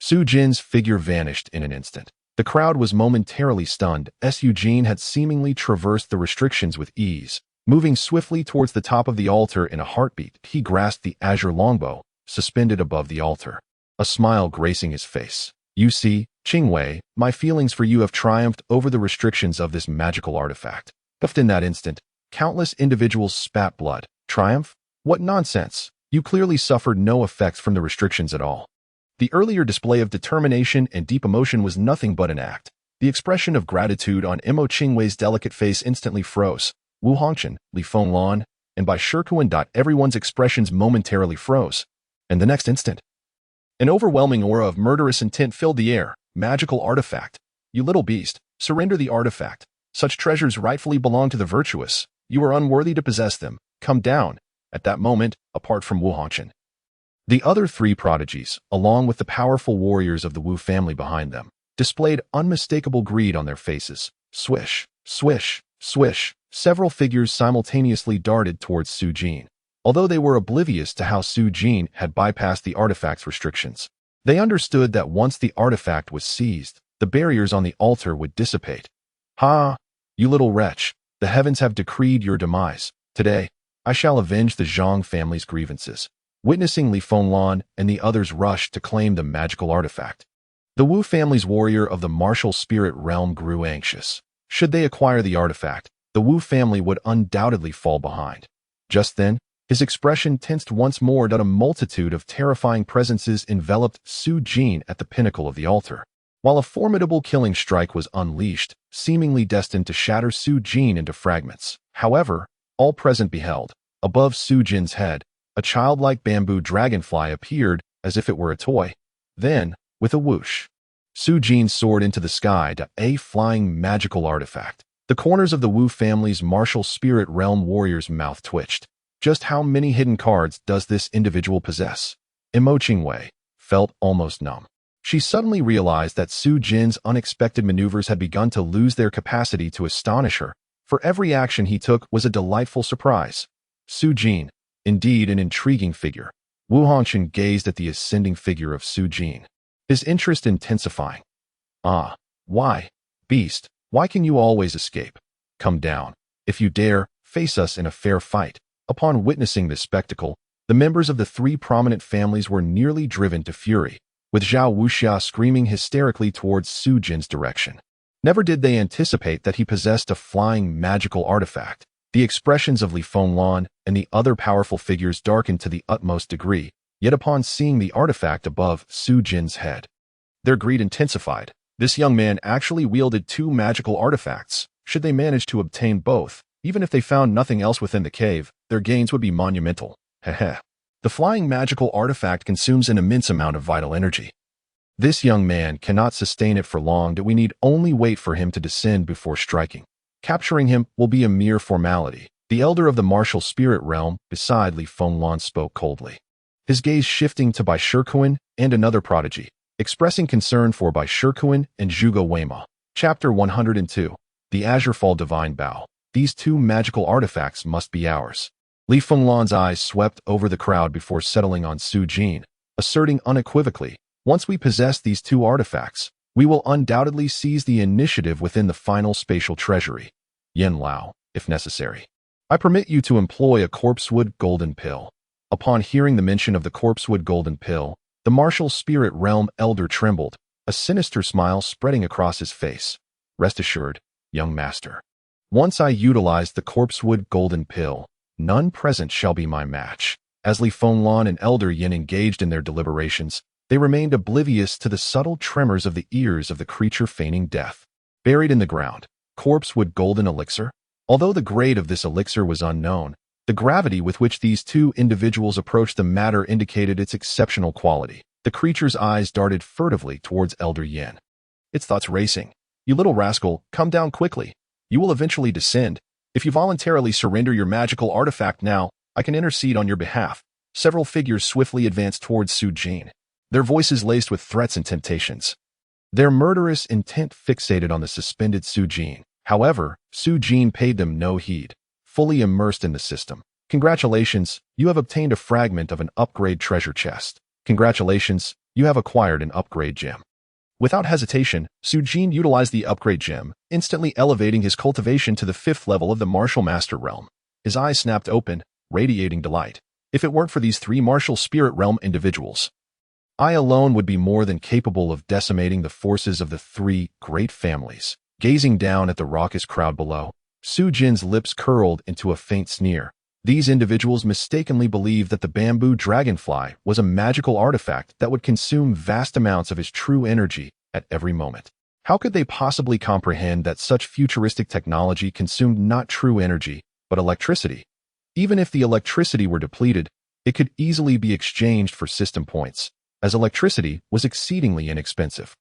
Su Jin's figure vanished in an instant. The crowd was momentarily stunned, as Su Jin had seemingly traversed the restrictions with ease. Moving swiftly towards the top of the altar in a heartbeat, he grasped the azure longbow, suspended above the altar. A smile gracing his face. You see, Qingwei, my feelings for you have triumphed over the restrictions of this magical artifact. Just in that instant, countless individuals spat blood. Triumph? What nonsense! You clearly suffered no effects from the restrictions at all. The earlier display of determination and deep emotion was nothing but an act. The expression of gratitude on Mo Qingwei's delicate face instantly froze. Wu Hongchen, Li Fenglan, and by Shikuan. Everyone's expressions momentarily froze. And the next instant, an overwhelming aura of murderous intent filled the air. Magical artifact. You little beast, surrender the artifact. Such treasures rightfully belong to the virtuous. You are unworthy to possess them. Come down. At that moment, apart from Wu Hongchen, the other three prodigies, along with the powerful warriors of the Wu family behind them, displayed unmistakable greed on their faces. Swish, swish, swish. Several figures simultaneously darted towards Su Jin. Although they were oblivious to how Su Jin had bypassed the artifact's restrictions, they understood that once the artifact was seized, the barriers on the altar would dissipate. Ha! You little wretch, the heavens have decreed your demise. Today, I shall avenge the Zhang family's grievances. Witnessing Li Fenglan and the others rushed to claim the magical artifact. The Wu family's warrior of the martial spirit realm grew anxious. Should they acquire the artifact, the Wu family would undoubtedly fall behind. Just then, his expression tensed once more. A multitude of terrifying presences enveloped Su Jin at the pinnacle of the altar, while a formidable killing strike was unleashed, seemingly destined to shatter Su Jin into fragments. However, all present beheld, above Su Jin's head, a childlike bamboo dragonfly appeared as if it were a toy. Then, with a whoosh, Su Jin soared into the sky to a flying magical artifact. The corners of the Wu family's martial spirit realm warrior's mouth twitched. Just how many hidden cards does this individual possess? Mo Qingwei felt almost numb. She suddenly realized that Su Jin's unexpected maneuvers had begun to lose their capacity to astonish her. For every action he took was a delightful surprise. Su Jin, indeed an intriguing figure. Wu Hongchen gazed at the ascending figure of Su Jin, his interest intensifying. Ah, why, beast, why can you always escape? Come down. If you dare, face us in a fair fight. Upon witnessing this spectacle, the members of the three prominent families were nearly driven to fury, with Zhao Wuxia screaming hysterically towards Su Jin's direction. Never did they anticipate that he possessed a flying magical artifact. The expressions of Li Fenglan and the other powerful figures darkened to the utmost degree, yet upon seeing the artifact above Su Jin's head, their greed intensified. This young man actually wielded two magical artifacts. Should they manage to obtain both, even if they found nothing else within the cave, their gains would be monumental. Heh. The flying magical artifact consumes an immense amount of vital energy. This young man cannot sustain it for long. We need only wait for him to descend before striking. Capturing him will be a mere formality. The elder of the martial spirit realm beside Li Fenglan spoke coldly, his gaze shifting to Bai Shikuan and another prodigy, expressing concern for Bai Shikuan and Zhuge Weima. Chapter 102. The Azure Fall Divine Bow. These two magical artifacts must be ours. Li Fenglan's eyes swept over the crowd before settling on Su Jin, asserting unequivocally, once we possess these two artifacts, we will undoubtedly seize the initiative within the final spatial treasury. Yen Lao, if necessary. I permit you to employ a corpsewood golden pill. Upon hearing the mention of the corpsewood golden pill, the martial spirit realm elder trembled, a sinister smile spreading across his face. Rest assured, young master. Once I utilized the corpsewood golden pill, none present shall be my match. As Li Fenglan and Elder Yin engaged in their deliberations, they remained oblivious to the subtle tremors of the ears of the creature feigning death. Buried in the ground, corpsewood golden elixir. Although the grade of this elixir was unknown, the gravity with which these two individuals approached the matter indicated its exceptional quality. The creature's eyes darted furtively towards Elder Yin. Its thoughts racing. You little rascal, come down quickly. You will eventually descend. If you voluntarily surrender your magical artifact now, I can intercede on your behalf. Several figures swiftly advanced towards Su Jin, their voices laced with threats and temptations. Their murderous intent fixated on the suspended Su Jin. However, Su Jin paid them no heed, fully immersed in the system. Congratulations, you have obtained a fragment of an upgrade treasure chest. Congratulations, you have acquired an upgrade gem. Without hesitation, Su Jin utilized the upgrade gem, instantly elevating his cultivation to the 5th level of the martial master realm. His eyes snapped open, radiating delight. If it weren't for these three martial spirit realm individuals, I alone would be more than capable of decimating the forces of the three great families. Gazing down at the raucous crowd below, Su Jin's lips curled into a faint sneer. These individuals mistakenly believed that the bamboo dragonfly was a magical artifact that would consume vast amounts of his true energy at every moment. How could they possibly comprehend that such futuristic technology consumed not true energy, but electricity? Even if the electricity were depleted, it could easily be exchanged for system points, as electricity was exceedingly inexpensive.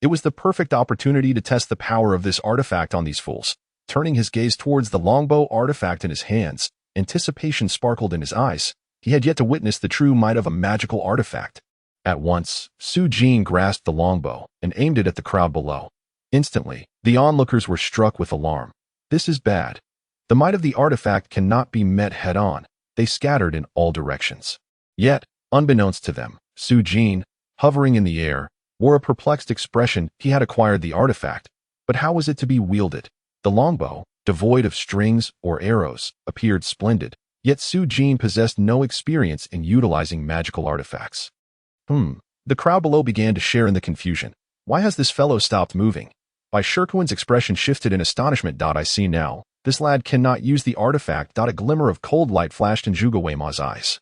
It was the perfect opportunity to test the power of this artifact on these fools. Turning his gaze towards the longbow artifact in his hands, anticipation sparkled in his eyes. He had yet to witness the true might of a magical artifact. At once, Su Jin grasped the longbow and aimed it at the crowd below. Instantly, the onlookers were struck with alarm. This is bad. The might of the artifact cannot be met head-on. They scattered in all directions. Yet, unbeknownst to them, Su Jin, hovering in the air, wore a perplexed expression. He had acquired the artifact, but how was it to be wielded? The longbow, devoid of strings or arrows, appeared splendid, yet Su Jin possessed no experience in utilizing magical artifacts. The crowd below began to share in the confusion. Why has this fellow stopped moving? Bai Shikuan's expression shifted in astonishment. I see now. This lad cannot use the artifact. A glimmer of cold light flashed in Zhuge Weima's eyes.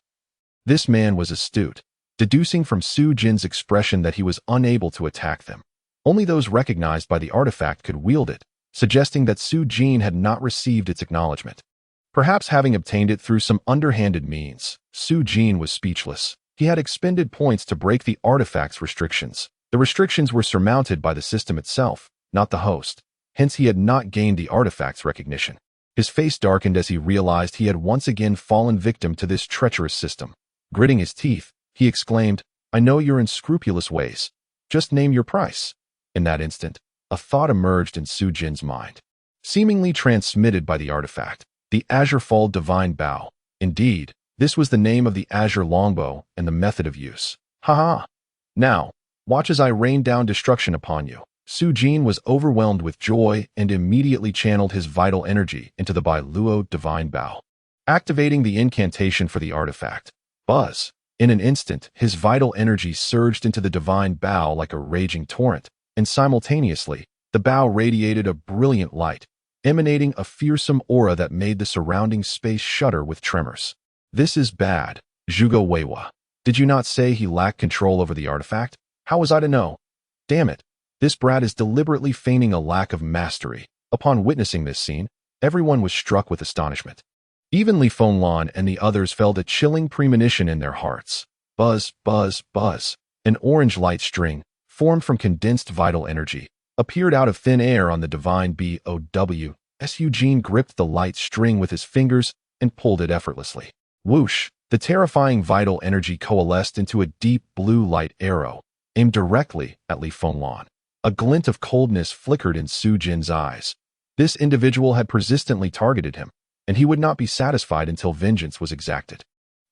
This man was astute, deducing from Su Jin's expression that he was unable to attack them. Only those recognized by the artifact could wield it, suggesting that Su Jin had not received its acknowledgement. Perhaps having obtained it through some underhanded means, Su Jin was speechless. He had expended points to break the artifact's restrictions. The restrictions were surmounted by the system itself, not the host. Hence he had not gained the artifact's recognition. His face darkened as he realized he had once again fallen victim to this treacherous system. Gritting his teeth, he exclaimed, I know your unscrupulous ways. Just name your price. In that instant, a thought emerged in Su Jin's mind, seemingly transmitted by the artifact. The Azure Fall Divine Bow. Indeed, this was the name of the Azure Longbow and the method of use. Ha! Now, watch as I rain down destruction upon you. Su Jin was overwhelmed with joy and immediately channeled his vital energy into the Bai Luo Divine Bow, activating the incantation for the artifact. Buzz! In an instant, his vital energy surged into the divine bow like a raging torrent, and simultaneously, the bow radiated a brilliant light, emanating a fearsome aura that made the surrounding space shudder with tremors. This is bad, Zhuge Weiwa. Did you not say he lacked control over the artifact? How was I to know? Damn it. This brat is deliberately feigning a lack of mastery. Upon witnessing this scene, everyone was struck with astonishment. Even Li Fenglan and the others felt a chilling premonition in their hearts. Buzz, buzz, buzz. An orange light string, formed from condensed vital energy, appeared out of thin air on the divine BOW. Su Jin gripped the light string with his fingers and pulled it effortlessly. Whoosh! The terrifying vital energy coalesced into a deep blue light arrow, aimed directly at Li Fenglan. A glint of coldness flickered in Su Jin's eyes. This individual had persistently targeted him, and he would not be satisfied until vengeance was exacted.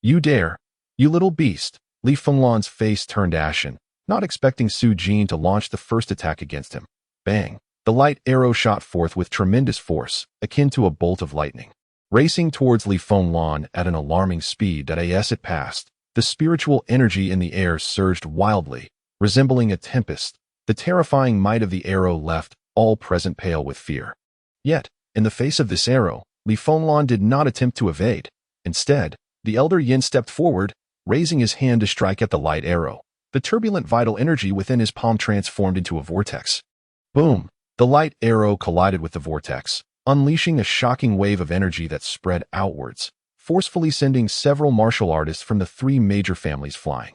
"You dare, you little beast!" Li Fenglan's face turned ashen, not expecting Su Jin to launch the first attack against him. Bang! The light arrow shot forth with tremendous force, akin to a bolt of lightning. Racing towards Li Fenglan at an alarming speed as it passed, the spiritual energy in the air surged wildly, resembling a tempest. The terrifying might of the arrow left all present pale with fear. Yet, in the face of this arrow, Li Fenglan did not attempt to evade. Instead, the elder Yin stepped forward, raising his hand to strike at the light arrow. The turbulent vital energy within his palm transformed into a vortex. Boom! The light arrow collided with the vortex, unleashing a shocking wave of energy that spread outwards, forcefully sending several martial artists from the three major families flying.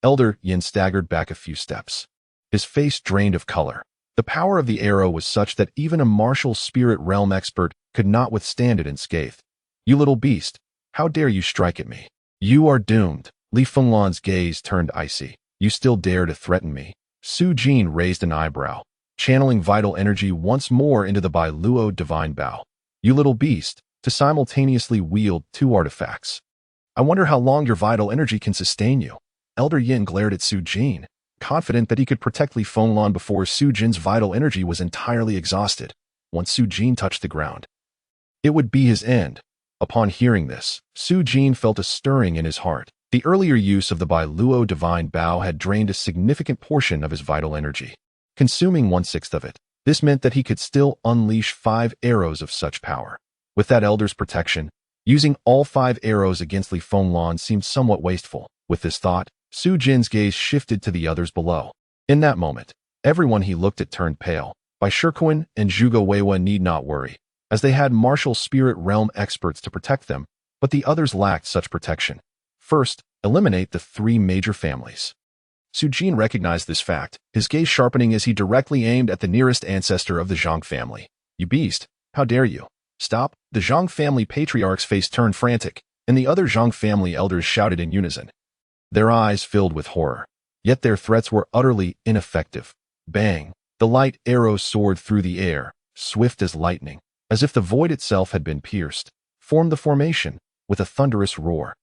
Elder Yin staggered back a few steps. His face drained of color. The power of the arrow was such that even a martial spirit realm expert could not withstand it unscathed. "You little beast, how dare you strike at me? You are doomed." Li Fenglan's gaze turned icy. "You still dare to threaten me?" Su Jin raised an eyebrow, channeling vital energy once more into the Bai Luo divine bow. "You little beast," to simultaneously wield two artifacts. "I wonder how long your vital energy can sustain you." Elder Yin glared at Su Jin, confident that he could protect Li Fenglan before Su Jin's vital energy was entirely exhausted. Once Su Jin touched the ground, it would be his end. Upon hearing this, Su Jin felt a stirring in his heart. The earlier use of the Bai Luo divine bow had drained a significant portion of his vital energy, consuming 1/6 of it. This meant that he could still unleash 5 arrows of such power. With that elder's protection, using all 5 arrows against Li Fenglan seemed somewhat wasteful. With this thought, Su Jin's gaze shifted to the others below. In that moment, everyone he looked at turned pale. Bai Shikuan and Zhuge Weiwa need not worry, as they had martial spirit realm experts to protect them, but the others lacked such protection. First, eliminate the 3 major families. Su Jin recognized this fact, his gaze sharpening as he directly aimed at the nearest ancestor of the Zhang family. "You beast, how dare you? Stop!" The Zhang family patriarch's face turned frantic, and the other Zhang family elders shouted in unison. Their eyes filled with horror. Yet their threats were utterly ineffective. Bang! The light arrow soared through the air, swift as lightning, as if the void itself had been pierced, formed the formation, with a thunderous roar.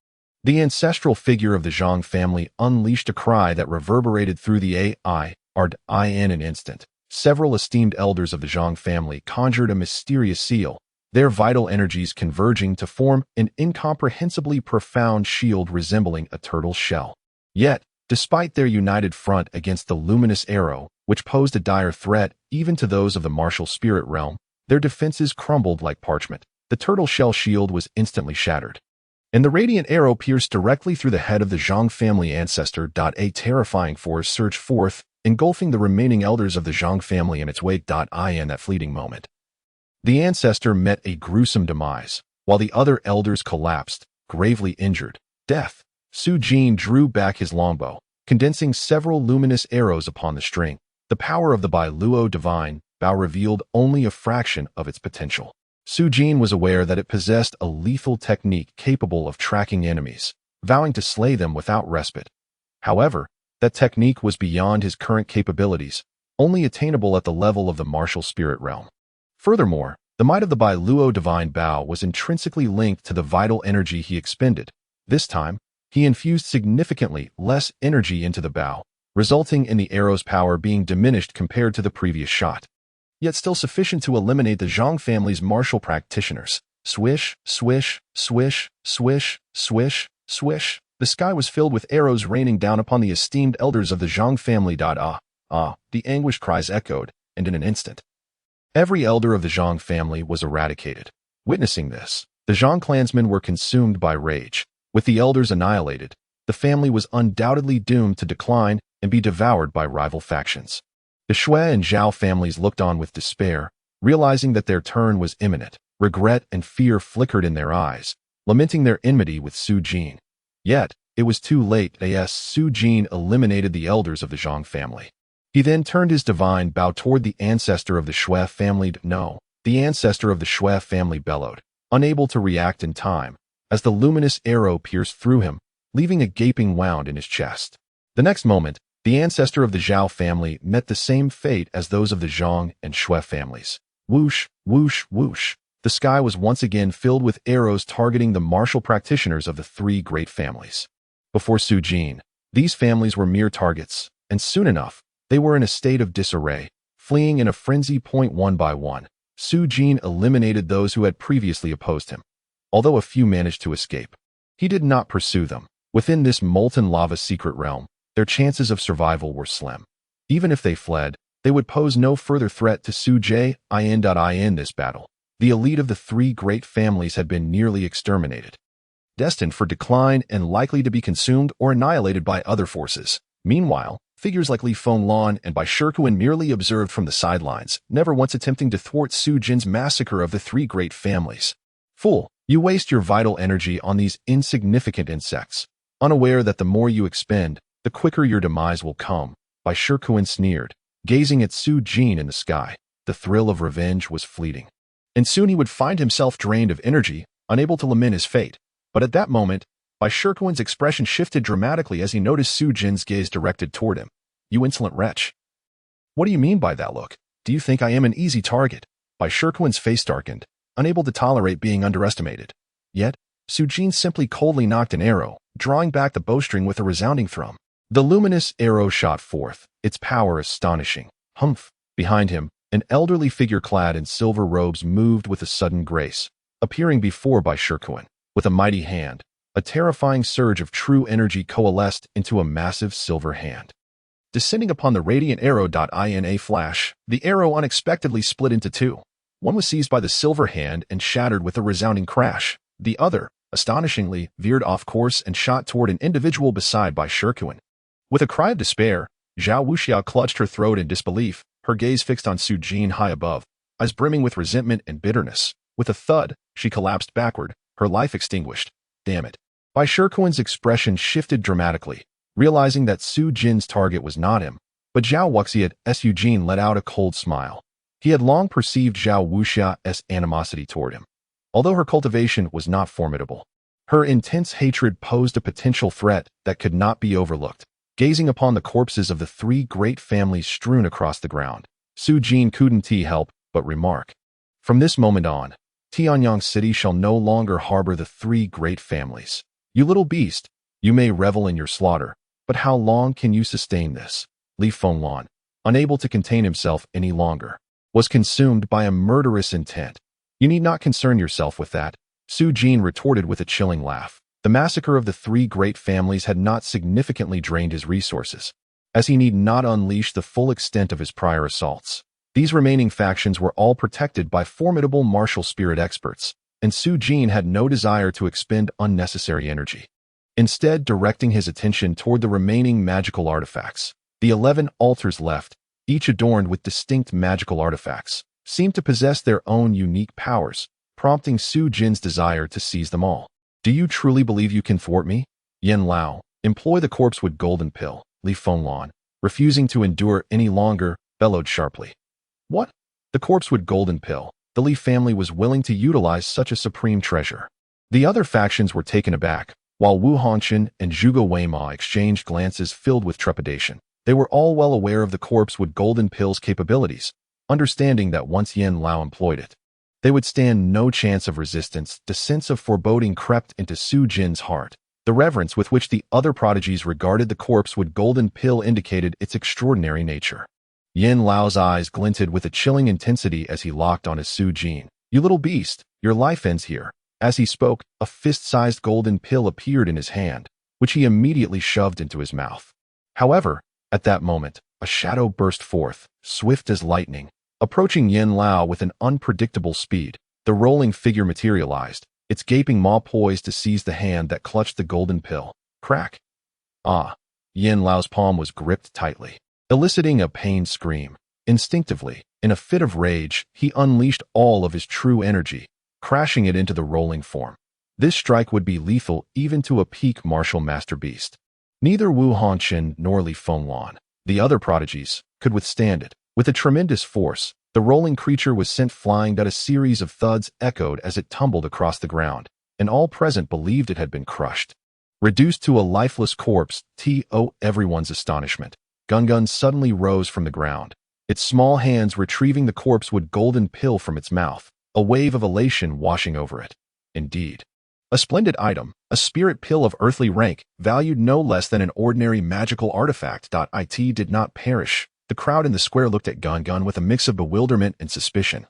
The ancestral figure of the Zhang family unleashed a cry that reverberated through the AI in an instant. Several esteemed elders of the Zhang family conjured a mysterious seal, their vital energies converging to form an incomprehensibly profound shield resembling a turtle's shell. Yet, despite their united front against the luminous arrow, which posed a dire threat even to those of the martial spirit realm, their defenses crumbled like parchment. The turtle shell shield was instantly shattered, and the radiant arrow pierced directly through the head of the Zhang family ancestor. A terrifying force surged forth, engulfing the remaining elders of the Zhang family in its wake. In that fleeting moment, the ancestor met a gruesome demise, while the other elders collapsed, gravely injured. Death. Su Jin drew back his longbow, condensing several luminous arrows upon the string. The power of the Bai Luo divine bow revealed only a fraction of its potential. Su Jin was aware that it possessed a lethal technique capable of tracking enemies, vowing to slay them without respite. However, that technique was beyond his current capabilities, only attainable at the level of the martial spirit realm. Furthermore, the might of the Bai Luo divine bow was intrinsically linked to the vital energy he expended. This time, he infused significantly less energy into the bow, resulting in the arrow's power being diminished compared to the previous shot, yet still sufficient to eliminate the Zhang family's martial practitioners. Swish, swish, swish, swish, swish, swish. The sky was filled with arrows raining down upon the esteemed elders of the Zhang family. The anguished cries echoed, and in an instant, every elder of the Zhang family was eradicated. Witnessing this, the Zhang clansmen were consumed by rage. With the elders annihilated, the family was undoubtedly doomed to decline and be devoured by rival factions. The Shui and Zhao families looked on with despair, realizing that their turn was imminent. Regret and fear flickered in their eyes, lamenting their enmity with Su Jin. Yet, it was too late as Su Jin eliminated the elders of the Zhang family. He then turned his divine bow toward the ancestor of the Shui family. No, the ancestor of the Shui family bellowed, unable to react in time, as the luminous arrow pierced through him, leaving a gaping wound in his chest. The next moment, The ancestor of the Zhao family met the same fate as those of the Zhang and Shui families. Whoosh, whoosh, whoosh. The sky was once again filled with arrows targeting the martial practitioners of the three great families. Before Su Jin, these families were mere targets, and soon enough, they were in a state of disarray, fleeing in a frenzy. One by one, Su Jin eliminated those who had previously opposed him. Although a few managed to escape, he did not pursue them. Within this molten lava secret realm, their chances of survival were slim. Even if they fled, they would pose no further threat to Su Jin. In this battle, the elite of the three great families had been nearly exterminated, destined for decline and likely to be consumed or annihilated by other forces. Meanwhile, figures like Li Fenglan and Bai Shikuan merely observed from the sidelines, never once attempting to thwart Su Jin's massacre of the three great families. Fool, you waste your vital energy on these insignificant insects, unaware that the more you expend, the quicker your demise will come. Bai Shikuan sneered, gazing at Su Jin in the sky. The thrill of revenge was fleeting, and soon he would find himself drained of energy, unable to lament his fate. But at that moment, Bai Shikuan's expression shifted dramatically as he noticed Su Jin's gaze directed toward him. You insolent wretch. What do you mean by that look? Do you think I am an easy target? Bai Shikuan's face darkened, unable to tolerate being underestimated. Yet, Su Jin simply coldly knocked an arrow, drawing back the bowstring with a resounding thrum. The luminous arrow shot forth, its power astonishing. Humph! Behind him, an elderly figure clad in silver robes moved with a sudden grace, appearing before Bai Shikuan. With a mighty hand, a terrifying surge of true energy coalesced into a massive silver hand. Descending upon the radiant arrow. In a flash, the arrow unexpectedly split into two. One was seized by the silver hand and shattered with a resounding crash. The other, astonishingly, veered off course and shot toward an individual beside Bai Shikuan. With a cry of despair, Zhao Wuxiao clutched her throat in disbelief, her gaze fixed on Su Jin high above, eyes brimming with resentment and bitterness. With a thud, she collapsed backward, her life extinguished. Damn it. Bai Shikuan's expression shifted dramatically, realizing that Su Jin's target was not him, but Zhao Wuxia's. Su Jin let out a cold smile. He had long perceived Zhao Wuxia's animosity toward him. Although her cultivation was not formidable, her intense hatred posed a potential threat that could not be overlooked. Gazing upon the corpses of the three great families strewn across the ground, Su Jin couldn't help but remark. From this moment on, Tianyang City shall no longer harbor the three great families. You little beast, you may revel in your slaughter, but how long can you sustain this? Li Fenglan, unable to contain himself any longer, was consumed by a murderous intent. You need not concern yourself with that, Su Jin retorted with a chilling laugh. The massacre of the three great families had not significantly drained his resources, as he need not unleash the full extent of his prior assaults. These remaining factions were all protected by formidable martial spirit experts, and Su Jin had no desire to expend unnecessary energy. Instead, directing his attention toward the remaining magical artifacts, the 11 altars left, each adorned with distinct magical artifacts, seemed to possess their own unique powers, prompting Su Jin's desire to seize them all. Do you truly believe you can thwart me? Yen Lao, employ the corpsewood golden pill, Li Fenglan, refusing to endure any longer, bellowed sharply. What? The corpsewood golden pill. The Li family was willing to utilize such a supreme treasure. The other factions were taken aback, while Wu Hongqian and Zhuge Weima exchanged glances filled with trepidation. They were all well aware of the corpsewood golden pill's capabilities, understanding that once Yen Lao employed it, they would stand no chance of resistance. The sense of foreboding crept into Su Jin's heart. The reverence with which the other prodigies regarded the corpsewood golden pill indicated its extraordinary nature. Yen Lao's eyes glinted with a chilling intensity as he locked on his Su Jin. You little beast, your life ends here. As he spoke, a fist-sized golden pill appeared in his hand, which he immediately shoved into his mouth. However, at that moment, a shadow burst forth, swift as lightning, approaching Yen Lao with an unpredictable speed. The rolling figure materialized, its gaping maw poised to seize the hand that clutched the golden pill. Crack! Ah! Yen Lao's palm was gripped tightly, eliciting a pained scream. Instinctively, in a fit of rage, he unleashed all of his true energy, crashing it into the rolling form. This strike would be lethal even to a peak martial master beast. Neither Wu Hongqian nor Li Fenglan, the other prodigies, could withstand it. With a tremendous force, the rolling creature was sent flying. A series of thuds echoed as it tumbled across the ground, and all present believed it had been crushed. Reduced to a lifeless corpse, to everyone's astonishment, Gungun suddenly rose from the ground, its small hands retrieving the corpsewood golden pill from its mouth, a wave of elation washing over it. Indeed. A splendid item, a spirit pill of earthly rank, valued no less than an ordinary magical artifact. It did not perish. The crowd in the square looked at Gungun with a mix of bewilderment and suspicion.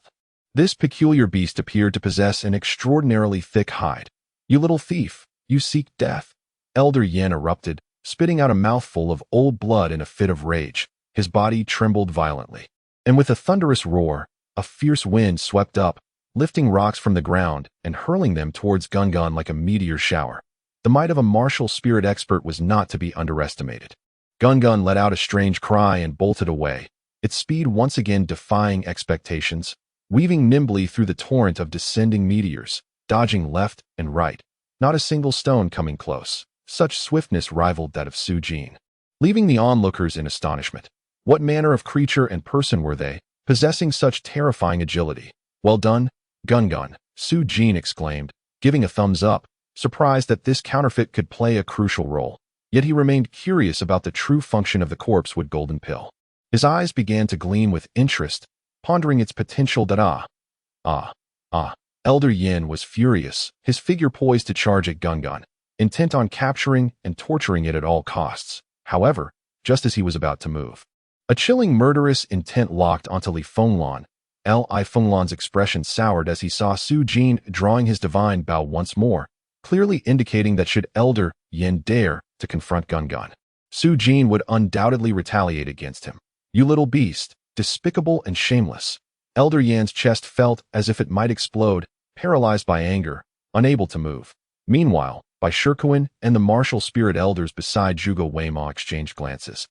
This peculiar beast appeared to possess an extraordinarily thick hide. "You little thief, you seek death," Elder Yin erupted, spitting out a mouthful of old blood in a fit of rage. His body trembled violently. And with a thunderous roar, a fierce wind swept up, lifting rocks from the ground and hurling them towards Gungun like a meteor shower. The might of a martial spirit expert was not to be underestimated. Gungun let out a strange cry and bolted away, its speed once again defying expectations, weaving nimbly through the torrent of descending meteors, dodging left and right, not a single stone coming close. Such swiftness rivaled that of Su Jin, leaving the onlookers in astonishment. What manner of creature and person were they, possessing such terrifying agility? "Well done, Gungun," Su Jin exclaimed, giving a thumbs up, surprised that this counterfeit could play a crucial role. Yet he remained curious about the true function of the corpsewood golden pill. His eyes began to gleam with interest, pondering its potential. Elder Yin was furious, his figure poised to charge at Gungun, intent on capturing and torturing it at all costs. However, just as he was about to move, a chilling murderous intent locked onto Li Fenglan. Li Fenglan's expression soured as he saw Su Jin drawing his divine bow once more, clearly indicating that should Elder Yin dare to confront Gungun, Su Jin would undoubtedly retaliate against him. "You little beast, despicable and shameless." Elder Yan's chest felt as if it might explode, paralyzed by anger, unable to move. Meanwhile, Bai Shikuan and the martial spirit elders beside Zhuge Weima exchanged glances,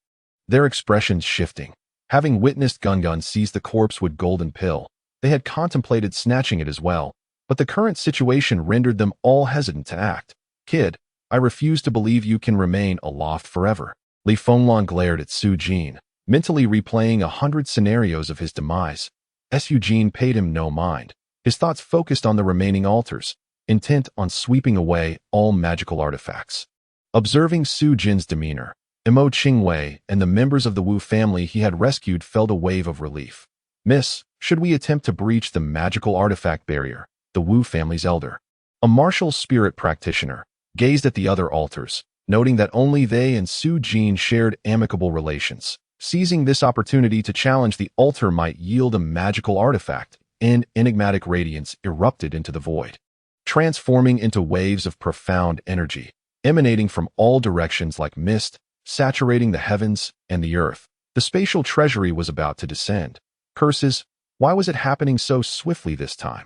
their expressions shifting. Having witnessed Gungun seize the corpsewood golden pill, they had contemplated snatching it as well, but the current situation rendered them all hesitant to act. "Kid, I refuse to believe you can remain aloft forever." Li Fenglan glared at Su Jin, mentally replaying 100 scenarios of his demise. Su Jin paid him no mind. His thoughts focused on the remaining altars, intent on sweeping away all magical artifacts. Observing Su Jin's demeanor, Imo Qingwei and the members of the Wu family he had rescued felt a wave of relief. "Miss, should we attempt to breach the magical artifact barrier?" The Wu family's elder, a martial spirit practitioner, gazed at the other altars, noting that only they and Su Jin shared amicable relations. Seizing this opportunity to challenge the altar might yield a magical artifact, and enigmatic radiance erupted into the void, transforming into waves of profound energy, emanating from all directions like mist, saturating the heavens and the earth. The spatial treasury was about to descend. Curses, why was it happening so swiftly this time?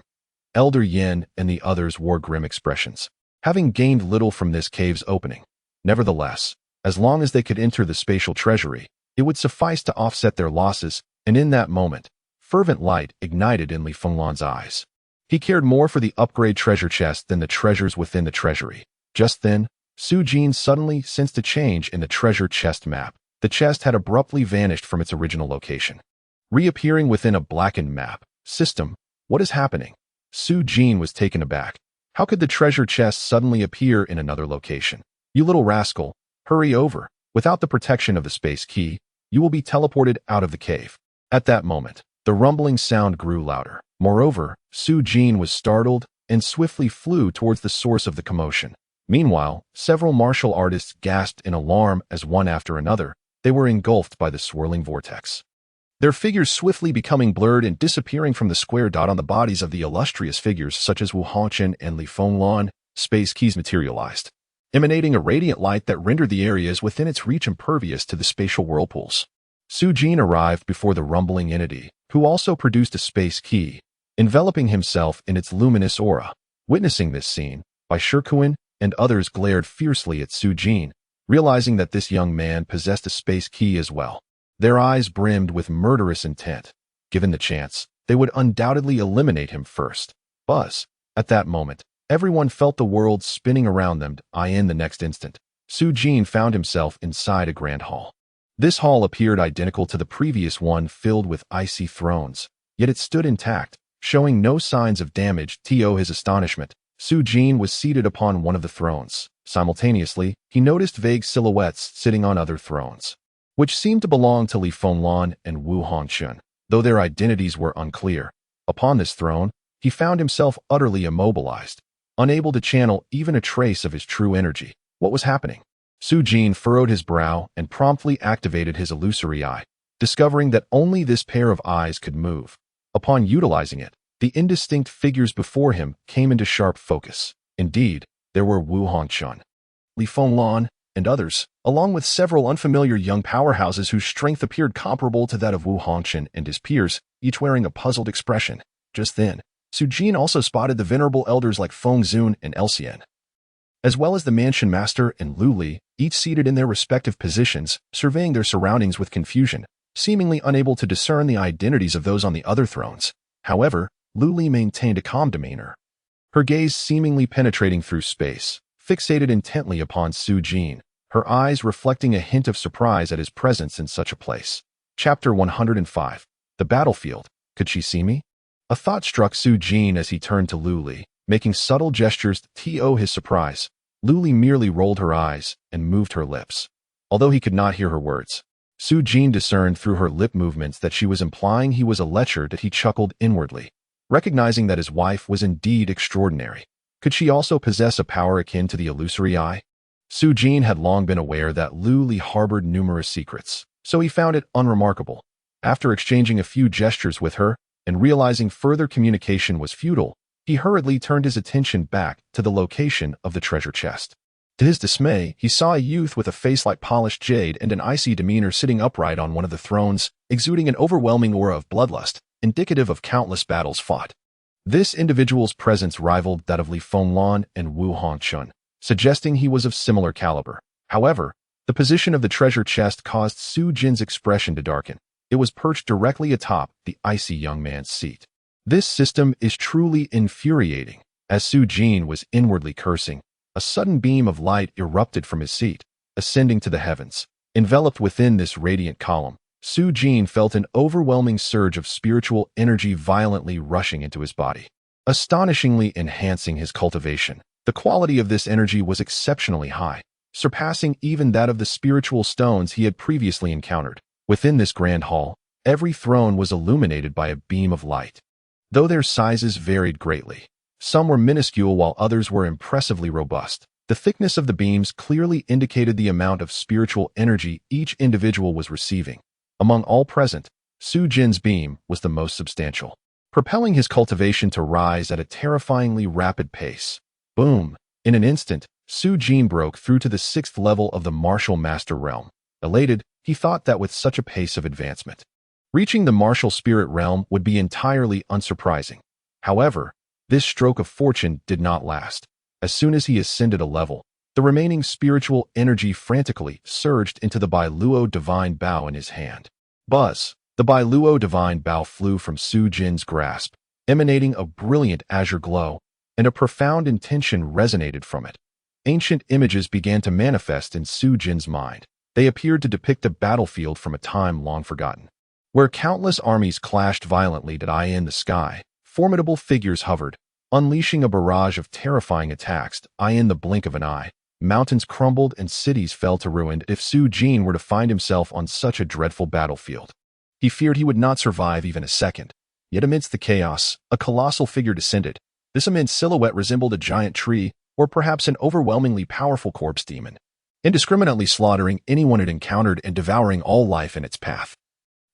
Elder Yin and the others wore grim expressions, having gained little from this cave's opening. Nevertheless, as long as they could enter the spatial treasury, it would suffice to offset their losses, and in that moment, fervent light ignited in Li Fenglan's eyes. He cared more for the upgrade treasure chest than the treasures within the treasury. Just then, Su Jin suddenly sensed a change in the treasure chest map. The chest had abruptly vanished from its original location, reappearing within a blackened map. "System, what is happening?" Su Jin was taken aback. How could the treasure chest suddenly appear in another location? "You little rascal, hurry over. Without the protection of the space key, you will be teleported out of the cave." At that moment, the rumbling sound grew louder. Moreover, Su Jin was startled and swiftly flew towards the source of the commotion. Meanwhile, several martial artists gasped in alarm as one after another, they were engulfed by the swirling vortex, their figures swiftly becoming blurred and disappearing from the square dot on the bodies of the illustrious figures such as Wu Hongchen and Li Fenglan. Space keys materialized, emanating a radiant light that rendered the areas within its reach impervious to the spatial whirlpools. Su Jin arrived before the rumbling entity, who also produced a space key, enveloping himself in its luminous aura. Witnessing this scene, Bai Shikuan and others glared fiercely at Su Jin, realizing that this young man possessed a space key as well. Their eyes brimmed with murderous intent. Given the chance, they would undoubtedly eliminate him first. Buzz. At that moment, everyone felt the world spinning around them. In the next instant, Su Jin found himself inside a grand hall. This hall appeared identical to the previous one, filled with icy thrones, yet it stood intact, showing no signs of damage. To his astonishment, Su Jin was seated upon one of the thrones. Simultaneously, he noticed vague silhouettes sitting on other thrones. which seemed to belong to Li Fenglan and Wu Hongxun, though their identities were unclear. Upon this throne, he found himself utterly immobilized, unable to channel even a trace of his true energy. What was happening? Su Jin furrowed his brow and promptly activated his illusory eye, discovering that only this pair of eyes could move. Upon utilizing it, the indistinct figures before him came into sharp focus. Indeed, there were Wu Hongxun, Li Fenglan, and others, along with several unfamiliar young powerhouses whose strength appeared comparable to that of Wu Hongxun and his peers, each wearing a puzzled expression. Just then, Su Jin also spotted the venerable elders like Feng Zun and Elxian, as well as the mansion master and Lu Li, each seated in their respective positions, surveying their surroundings with confusion, seemingly unable to discern the identities of those on the other thrones. However, Lu Li maintained a calm demeanor, her gaze seemingly penetrating through space, fixated intently upon Su Jin, her eyes reflecting a hint of surprise at his presence in such a place. Chapter 105. The Battlefield. Could she see me? A thought struck Su Jin as he turned to Lu Li, making subtle gestures to his surprise. Lu Li merely rolled her eyes and moved her lips. Although he could not hear her words, Su Jin discerned through her lip movements that she was implying he was a lecher. That he chuckled inwardly, recognizing that his wife was indeed extraordinary. Could she also possess a power akin to the illusory eye? Su Jin had long been aware that Lu Li harbored numerous secrets, so he found it unremarkable. After exchanging a few gestures with her, and realizing further communication was futile, he hurriedly turned his attention back to the location of the treasure chest. To his dismay, he saw a youth with a face like polished jade and an icy demeanor sitting upright on one of the thrones, exuding an overwhelming aura of bloodlust, indicative of countless battles fought. This individual's presence rivaled that of Li Fenglan and Wu Hongxun, suggesting he was of similar caliber. However, the position of the treasure chest caused Su Jin's expression to darken. It was perched directly atop the icy young man's seat. This system is truly infuriating. As Su Jin was inwardly cursing, a sudden beam of light erupted from his seat, ascending to the heavens. Enveloped within this radiant column, Su Jin felt an overwhelming surge of spiritual energy violently rushing into his body, astonishingly enhancing his cultivation. The quality of this energy was exceptionally high, surpassing even that of the spiritual stones he had previously encountered. Within this grand hall, every throne was illuminated by a beam of light, though their sizes varied greatly. Some were minuscule while others were impressively robust. The thickness of the beams clearly indicated the amount of spiritual energy each individual was receiving. Among all present, Su Jin's beam was the most substantial, propelling his cultivation to rise at a terrifyingly rapid pace. Boom! In an instant, Su Jin broke through to the 6th level of the martial master realm. Elated, he thought that with such a pace of advancement, reaching the martial spirit realm would be entirely unsurprising. However, this stroke of fortune did not last. As soon as he ascended a level, the remaining spiritual energy frantically surged into the Bailuo divine bow in his hand. Buzz! The Bailuo divine bow flew from Su Jin's grasp, emanating a brilliant azure glow, and a profound intention resonated from it. Ancient images began to manifest in Su Jin's mind. They appeared to depict a battlefield from a time long forgotten, where countless armies clashed violently in the sky. Formidable figures hovered, unleashing a barrage of terrifying attacks in the blink of an eye. Mountains crumbled and cities fell to ruin if Su Jin were to find himself on such a dreadful battlefield. He feared he would not survive even a second. Yet amidst the chaos, a colossal figure descended. This immense silhouette resembled a giant tree, or perhaps an overwhelmingly powerful corpse demon, indiscriminately slaughtering anyone it encountered and devouring all life in its path.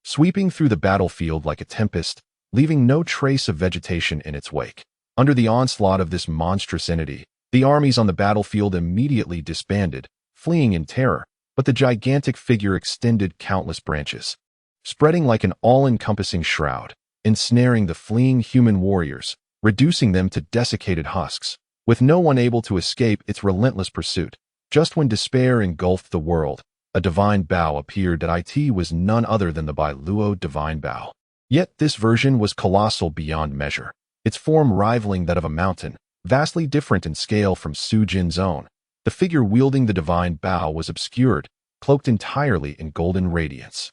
Sweeping through the battlefield like a tempest, leaving no trace of vegetation in its wake. Under the onslaught of this monstrous entity, the armies on the battlefield immediately disbanded, fleeing in terror, but the gigantic figure extended countless branches, spreading like an all-encompassing shroud, ensnaring the fleeing human warriors, reducing them to desiccated husks, with no one able to escape its relentless pursuit. Just when despair engulfed the world, a divine bow appeared that it was none other than the Bailuo divine bow. Yet this version was colossal beyond measure, its form rivaling that of a mountain, vastly different in scale from Su Jin's own. The figure wielding the divine bow was obscured, cloaked entirely in golden radiance.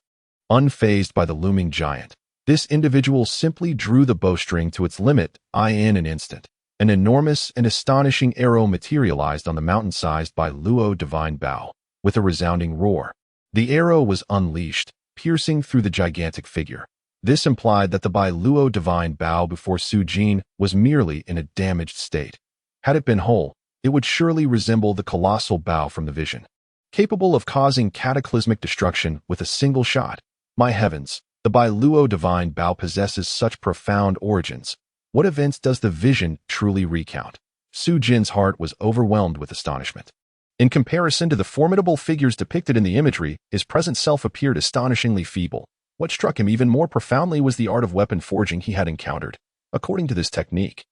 Unfazed by the looming giant, this individual simply drew the bowstring to its limit in an instant. An enormous and astonishing arrow materialized on the mountain-sized Bailuo divine bow. With a resounding roar, The arrow was unleashed, piercing through the gigantic figure. This implied that the Bailuo divine bow before Su Jin was merely in a damaged state. Had it been whole, it would surely resemble the colossal bow from the vision, capable of causing cataclysmic destruction with a single shot. My heavens, the Bailuo divine bow possesses such profound origins. What events does the vision truly recount? Su Jin's heart was overwhelmed with astonishment. In comparison to the formidable figures depicted in the imagery, his present self appeared astonishingly feeble. What struck him even more profoundly was the art of weapon forging he had encountered. According to this technique,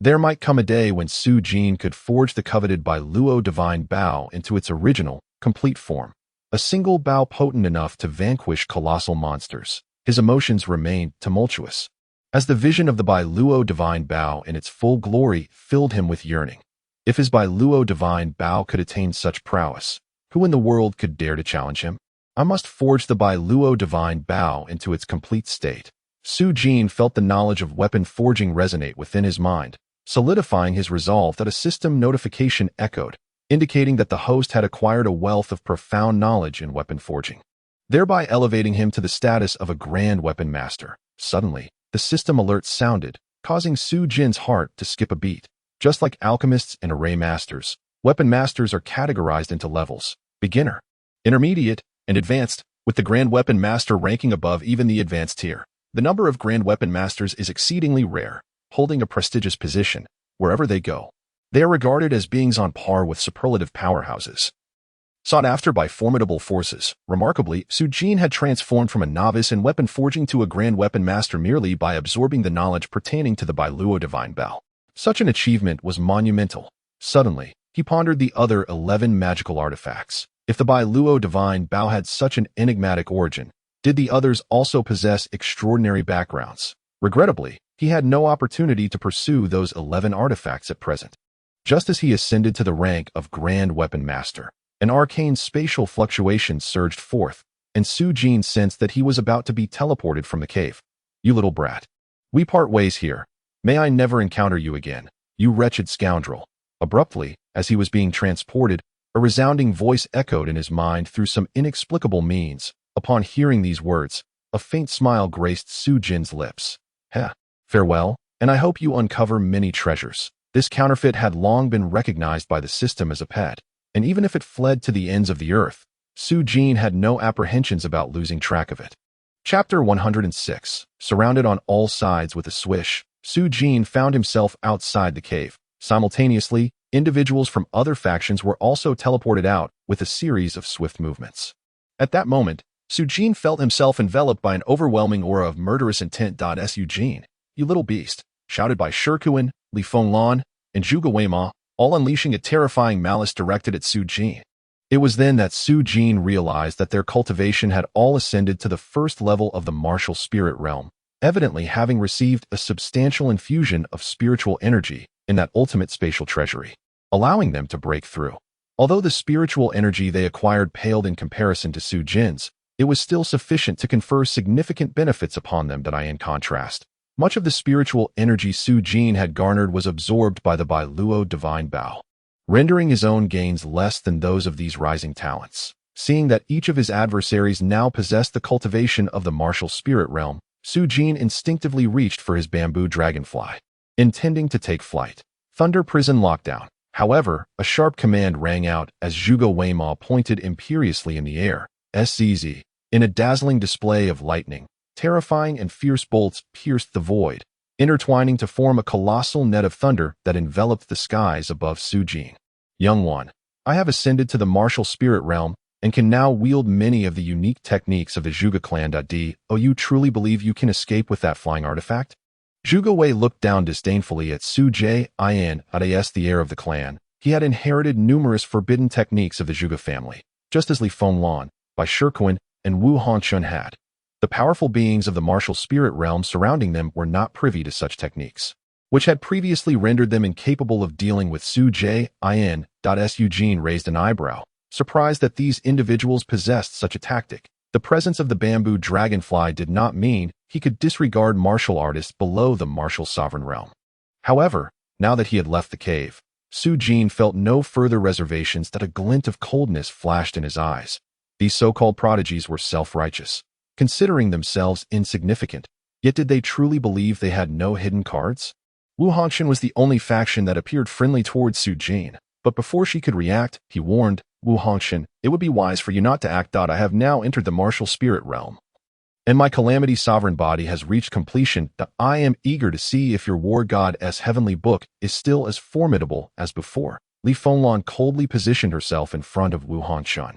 there might come a day when Su Jin could forge the coveted Bailuo divine bow into its original, complete form. A single bow potent enough to vanquish colossal monsters. His emotions remained tumultuous, as the vision of the Bailuo divine bow in its full glory filled him with yearning. If his Bailuo divine bow could attain such prowess, who in the world could dare to challenge him? I must forge the Bailuo divine bow into its complete state. Su Jin felt the knowledge of weapon forging resonate within his mind, solidifying his resolve that a system notification echoed, indicating that the host had acquired a wealth of profound knowledge in weapon forging, thereby elevating him to the status of a grand weapon master. Suddenly, the system alert sounded, causing Su Jin's heart to skip a beat. Just like alchemists and array masters, weapon masters are categorized into levels: beginner, intermediate, and advanced, with the Grand Weapon Master ranking above even the advanced tier. The number of Grand Weapon Masters is exceedingly rare, holding a prestigious position wherever they go. They are regarded as beings on par with superlative powerhouses, sought after by formidable forces. Remarkably, Su Jin had transformed from a novice in weapon forging to a Grand Weapon Master merely by absorbing the knowledge pertaining to the Bailuo divine bow. Such an achievement was monumental. Suddenly, he pondered the other 11 magical artifacts. If the Bailuo divine bow had such an enigmatic origin, did the others also possess extraordinary backgrounds? Regrettably, he had no opportunity to pursue those 11 artifacts at present. Just as he ascended to the rank of Grand Weapon Master, an arcane spatial fluctuation surged forth, and Su Jin sensed that he was about to be teleported from the cave. "You little brat. We part ways here. May I never encounter you again, you wretched scoundrel." Abruptly, as he was being transported, a resounding voice echoed in his mind through some inexplicable means. Upon hearing these words, a faint smile graced Su Jin's lips. "Heh, farewell, and I hope you uncover many treasures." This counterfeit had long been recognized by the system as a pet, and even if it fled to the ends of the earth, Su Jin had no apprehensions about losing track of it. Chapter 106. Surrounded on all sides with a swish, Su Jin found himself outside the cave. Simultaneously, individuals from other factions were also teleported out with a series of swift movements. At that moment, Su Jin felt himself enveloped by an overwhelming aura of murderous intent. Su Jin, you little beast, shouted by Shikuan, Li Fenglan, and Zhuge Weima, all unleashing a terrifying malice directed at Su Jin. It was then that Su Jin realized that their cultivation had all ascended to the first level of the martial spirit realm, evidently having received a substantial infusion of spiritual energy in that ultimate spatial treasury, allowing them to break through. Although the spiritual energy they acquired paled in comparison to Su Jin's, it was still sufficient to confer significant benefits upon them. In contrast, much of the spiritual energy Su Jin had garnered was absorbed by the Bailuo divine bow, rendering his own gains less than those of these rising talents. Seeing that each of his adversaries now possessed the cultivation of the martial spirit realm, Su Jin instinctively reached for his bamboo dragonfly, intending to take flight. Thunder Prison Lockdown. However, a sharp command rang out as Zhuge Weima pointed imperiously in the air. SCZ. In a dazzling display of lightning, terrifying and fierce bolts pierced the void, intertwining to form a colossal net of thunder that enveloped the skies above Su Jin. "Young one, I have ascended to the martial spirit realm and can now wield many of the unique techniques of the Zhuge clan. Do you truly believe you can escape with that flying artifact?" Zhuge Wei looked down disdainfully at Su Jin. As the heir of the clan, he had inherited numerous forbidden techniques of the Zhuge family, just as Li Fenglan, Bai Shikuan, and Wu Hanchun had. The powerful beings of the martial spirit realm surrounding them were not privy to such techniques, which had previously rendered them incapable of dealing with Su Jin. Su Jin raised an eyebrow, surprised that these individuals possessed such a tactic. The presence of the bamboo dragonfly did not mean he could disregard martial artists below the martial sovereign realm. However, now that he had left the cave, Su Jin felt no further reservations. A glint of coldness flashed in his eyes. These so-called prodigies were self-righteous, considering themselves insignificant. Yet did they truly believe they had no hidden cards? Wu Hongxuan was the only faction that appeared friendly towards Su Jin, but before she could react, he warned, Wu Hongxuan, it would be wise for you not to act. I have now entered the martial spirit realm, and my calamity sovereign body has reached completion. I am eager to see if your war god's heavenly book is still as formidable as before. Li Fenglan coldly positioned herself in front of Wu Hongxuan,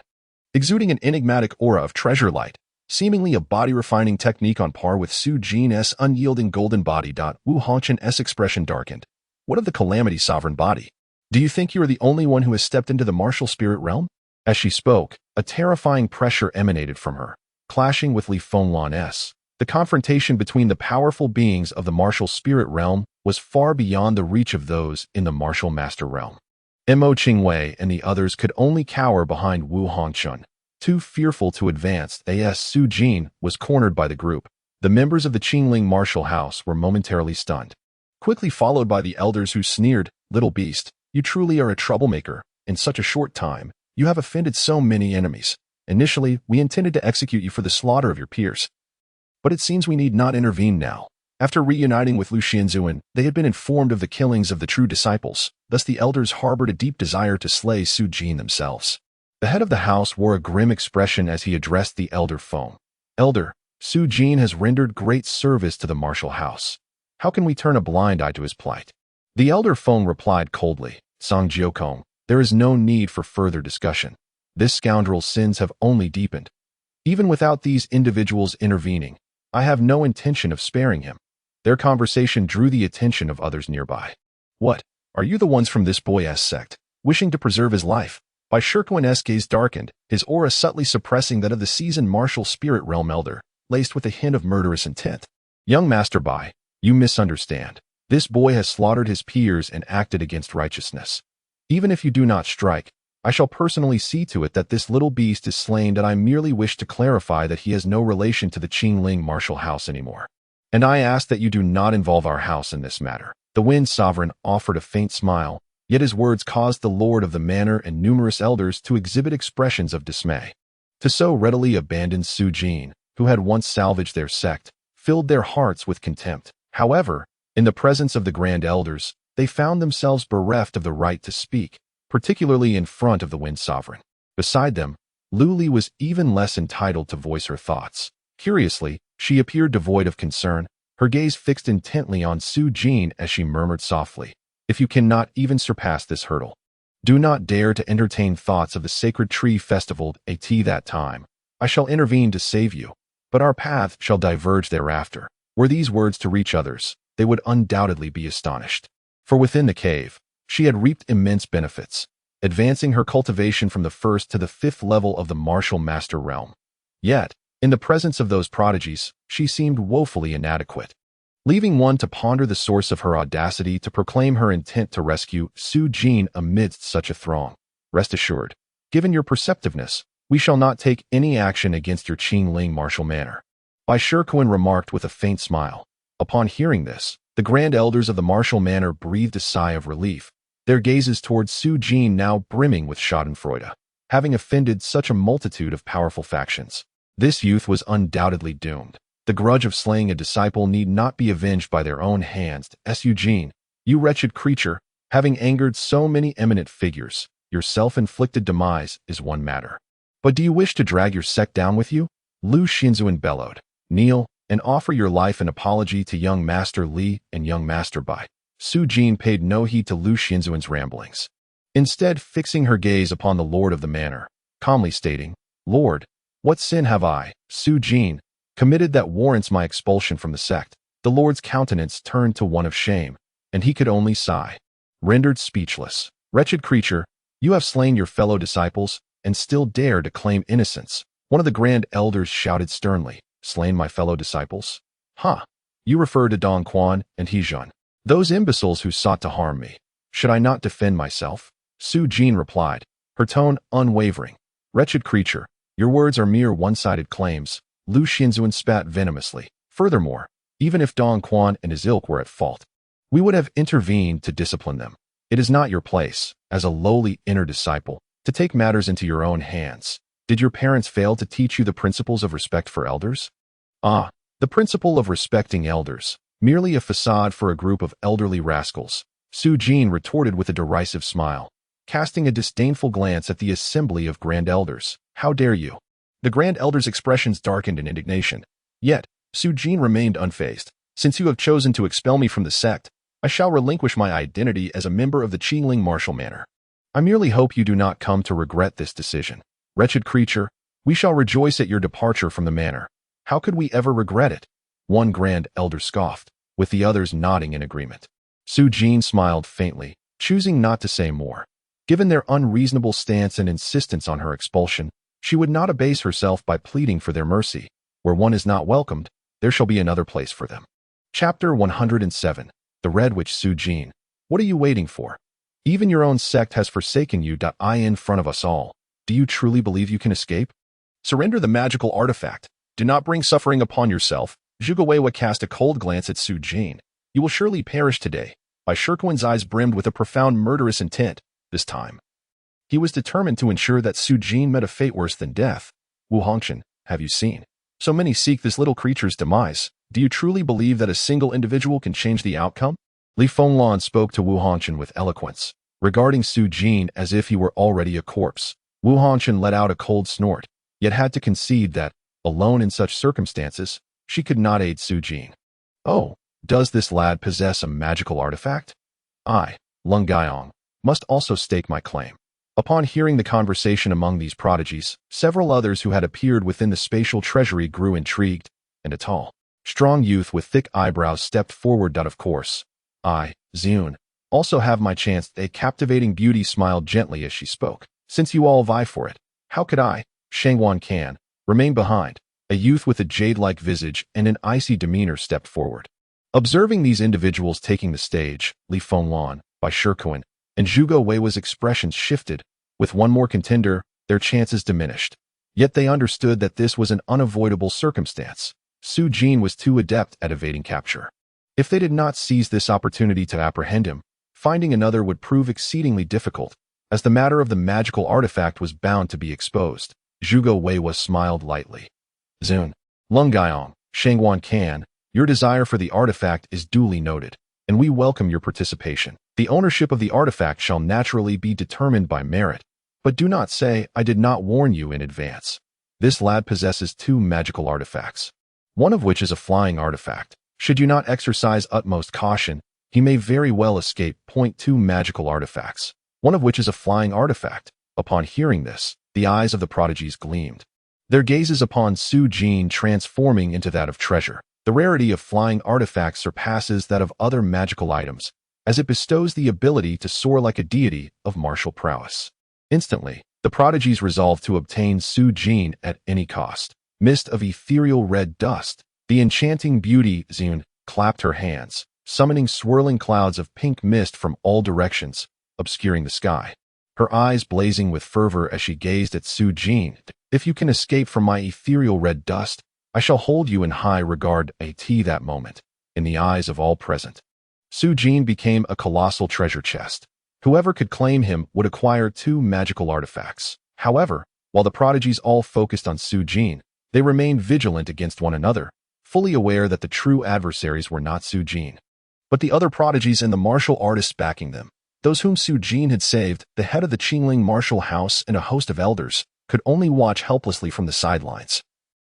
exuding an enigmatic aura of treasure light, seemingly a body-refining technique on par with Su Jin's unyielding golden body. Wu Hongxuan's expression darkened. What of the calamity sovereign body? Do you think you are the only one who has stepped into the martial spirit realm? As she spoke, a terrifying pressure emanated from her, clashing with Li Fenglan's. The confrontation between the powerful beings of the martial spirit realm was far beyond the reach of those in the martial master realm. Mo Qingwei and the others could only cower behind Wu Hongxuan, too fearful to advance. As Su Jin was cornered by the group, the members of the Qingling martial house were momentarily stunned, quickly followed by the elders who sneered, "Little beast, you truly are a troublemaker. In such a short time, you have offended so many enemies. Initially, we intended to execute you for the slaughter of your peers, but it seems we need not intervene now." After reuniting with Lu Xianzuan, they had been informed of the killings of the true disciples, thus the elders harbored a deep desire to slay Su Jin themselves. The head of the house wore a grim expression as he addressed the elder Feng. "Elder, Su Jin has rendered great service to the martial house. How can we turn a blind eye to his plight?" The elder Feng replied coldly, "Song Jiukong, there is no need for further discussion. This scoundrel's sins have only deepened. Even without these individuals intervening, I have no intention of sparing him." Their conversation drew the attention of others nearby. "What? Are you the ones from this boy's sect, wishing to preserve his life?" Bai Shikuan's gaze darkened, his aura subtly suppressing that of the seasoned martial spirit realm elder, laced with a hint of murderous intent. "Young Master Bai, you misunderstand. This boy has slaughtered his peers and acted against righteousness. Even if you do not strike, I shall personally see to it that this little beast is slain. That I merely wish to clarify that he has no relation to the Qingling martial house anymore. And I ask that you do not involve our house in this matter." The Wind Sovereign offered a faint smile, yet his words caused the Lord of the Manor and numerous elders to exhibit expressions of dismay. To so readily abandon Su Jin, who had once salvaged their sect, filled their hearts with contempt. However, in the presence of the Grand Elders, they found themselves bereft of the right to speak, particularly in front of the Wind Sovereign. Beside them, Lu Li was even less entitled to voice her thoughts. Curiously, she appeared devoid of concern, her gaze fixed intently on Su Jin as she murmured softly, "If you cannot even surpass this hurdle, do not dare to entertain thoughts of the sacred tree festival at that time. I shall intervene to save you, but our paths shall diverge thereafter." Were these words to reach others, they would undoubtedly be astonished. For within the cave, she had reaped immense benefits, advancing her cultivation from the 1st to the 5th level of the martial master realm. Yet, in the presence of those prodigies, she seemed woefully inadequate. Leaving one to ponder the source of her audacity to proclaim her intent to rescue Su Jin amidst such a throng. "Rest assured, given your perceptiveness, we shall not take any action against your Qingling martial manor," Bai Shikuan remarked with a faint smile. Upon hearing this, the Grand Elders of the martial manor breathed a sigh of relief, their gazes towards Su Jin now brimming with schadenfreude, having offended such a multitude of powerful factions. This youth was undoubtedly doomed. The grudge of slaying a disciple need not be avenged by their own hands. Su Jin, you wretched creature, having angered so many eminent figures, your self-inflicted demise is one matter. But do you wish to drag your sect down with you? Lu Xianzuan bellowed. "Kneel and offer your life an apology to young Master Li and young Master Bai." Su Jin paid no heed to Lu Xianzuan's ramblings, instead fixing her gaze upon the Lord of the Manor, calmly stating, "Lord, what sin have I, Su Jin, committed that warrants my expulsion from the sect?" The Lord's countenance turned to one of shame, and he could only sigh, rendered speechless. "Wretched creature, you have slain your fellow disciples, and still dare to claim innocence." One of the Grand Elders shouted sternly, "Slain my fellow disciples? Huh? You refer to Dong Quan and Hezhun, those imbeciles who sought to harm me. Should I not defend myself?" Su Jin replied, her tone unwavering. "Wretched creature, your words are mere one-sided claims." Lu Xianzuan spat venomously. "Furthermore, even if Dong Quan and his ilk were at fault, we would have intervened to discipline them. It is not your place, as a lowly inner disciple, to take matters into your own hands." Did your parents fail to teach you the principles of respect for elders? Ah, the principle of respecting elders, merely a facade for a group of elderly rascals, Su Jin retorted with a derisive smile, casting a disdainful glance at the assembly of grand elders. How dare you? The grand elders' expressions darkened in indignation. Yet, Su Jin remained unfazed. Since you have chosen to expel me from the sect, I shall relinquish my identity as a member of the Qingling martial manor. I merely hope you do not come to regret this decision. Wretched creature, we shall rejoice at your departure from the manor. How could we ever regret it? One grand elder scoffed, with the others nodding in agreement. Su Jin smiled faintly, choosing not to say more. Given their unreasonable stance and insistence on her expulsion, she would not abase herself by pleading for their mercy. Where one is not welcomed, there shall be another place for them. Chapter 107. The Red Witch Su Jin. What are you waiting for? Even your own sect has forsaken you. In front of us all. Do you truly believe you can escape? Surrender the magical artifact. Do not bring suffering upon yourself. Zhuge cast a cold glance at Su Jin. You will surely perish today. Bai Shikuan's eyes brimmed with a profound murderous intent. This time, he was determined to ensure that Su Jin met a fate worse than death. Wu Hongqian, have you seen? So many seek this little creature's demise. Do you truly believe that a single individual can change the outcome? Li Fenglan spoke to Wu Hongqian with eloquence, regarding Su Jin as if he were already a corpse. Wu Hongqian let out a cold snort, yet had to concede that, alone in such circumstances, she could not aid Su Jin. Oh, does this lad possess a magical artifact? I, Lung Gaiong, must also stake my claim. Upon hearing the conversation among these prodigies, several others who had appeared within the spatial treasury grew intrigued, and a tall, strong youth with thick eyebrows stepped forward. Of course, I, Zun, also have my chance. A captivating beauty smiled gently as she spoke. Since you all vie for it, how could I, Shangwan Can, remain behind? A youth with a jade-like visage and an icy demeanor stepped forward. Observing these individuals taking the stage, Li Fenglan, Bai Shikuan, and Zhuge Wei's expressions shifted. With one more contender, their chances diminished. Yet they understood that this was an unavoidable circumstance. Su Jin was too adept at evading capture. If they did not seize this opportunity to apprehend him, finding another would prove exceedingly difficult, as the matter of the magical artifact was bound to be exposed. Zhuge Wei smiled lightly. Zun, Lung Gaiong, Shangwan Can, your desire for the artifact is duly noted, and we welcome your participation. The ownership of the artifact shall naturally be determined by merit, but do not say I did not warn you in advance. This lad possesses two magical artifacts, one of which is a flying artifact. Should you not exercise utmost caution, he may very well escape. Two magical artifacts, one of which is a flying artifact. Upon hearing this, the eyes of the prodigies gleamed, their gazes upon Su Jin transforming into that of treasure. The rarity of flying artifacts surpasses that of other magical items, as it bestows the ability to soar like a deity of martial prowess. Instantly, the prodigies resolved to obtain Su Jin at any cost. Mist of ethereal red dust. The enchanting beauty, Zun, clapped her hands, summoning swirling clouds of pink mist from all directions, obscuring the sky. Her eyes blazing with fervor as she gazed at Su Jin. If you can escape from my ethereal red dust, I shall hold you in high regard. That moment, in the eyes of all present, Su Jin became a colossal treasure chest. Whoever could claim him would acquire two magical artifacts. However, while the prodigies all focused on Su Jin, they remained vigilant against one another, fully aware that the true adversaries were not Su Jin, but the other prodigies and the martial artists backing them. Those whom Su Jin had saved, the head of the Qingling martial house and a host of elders, could only watch helplessly from the sidelines,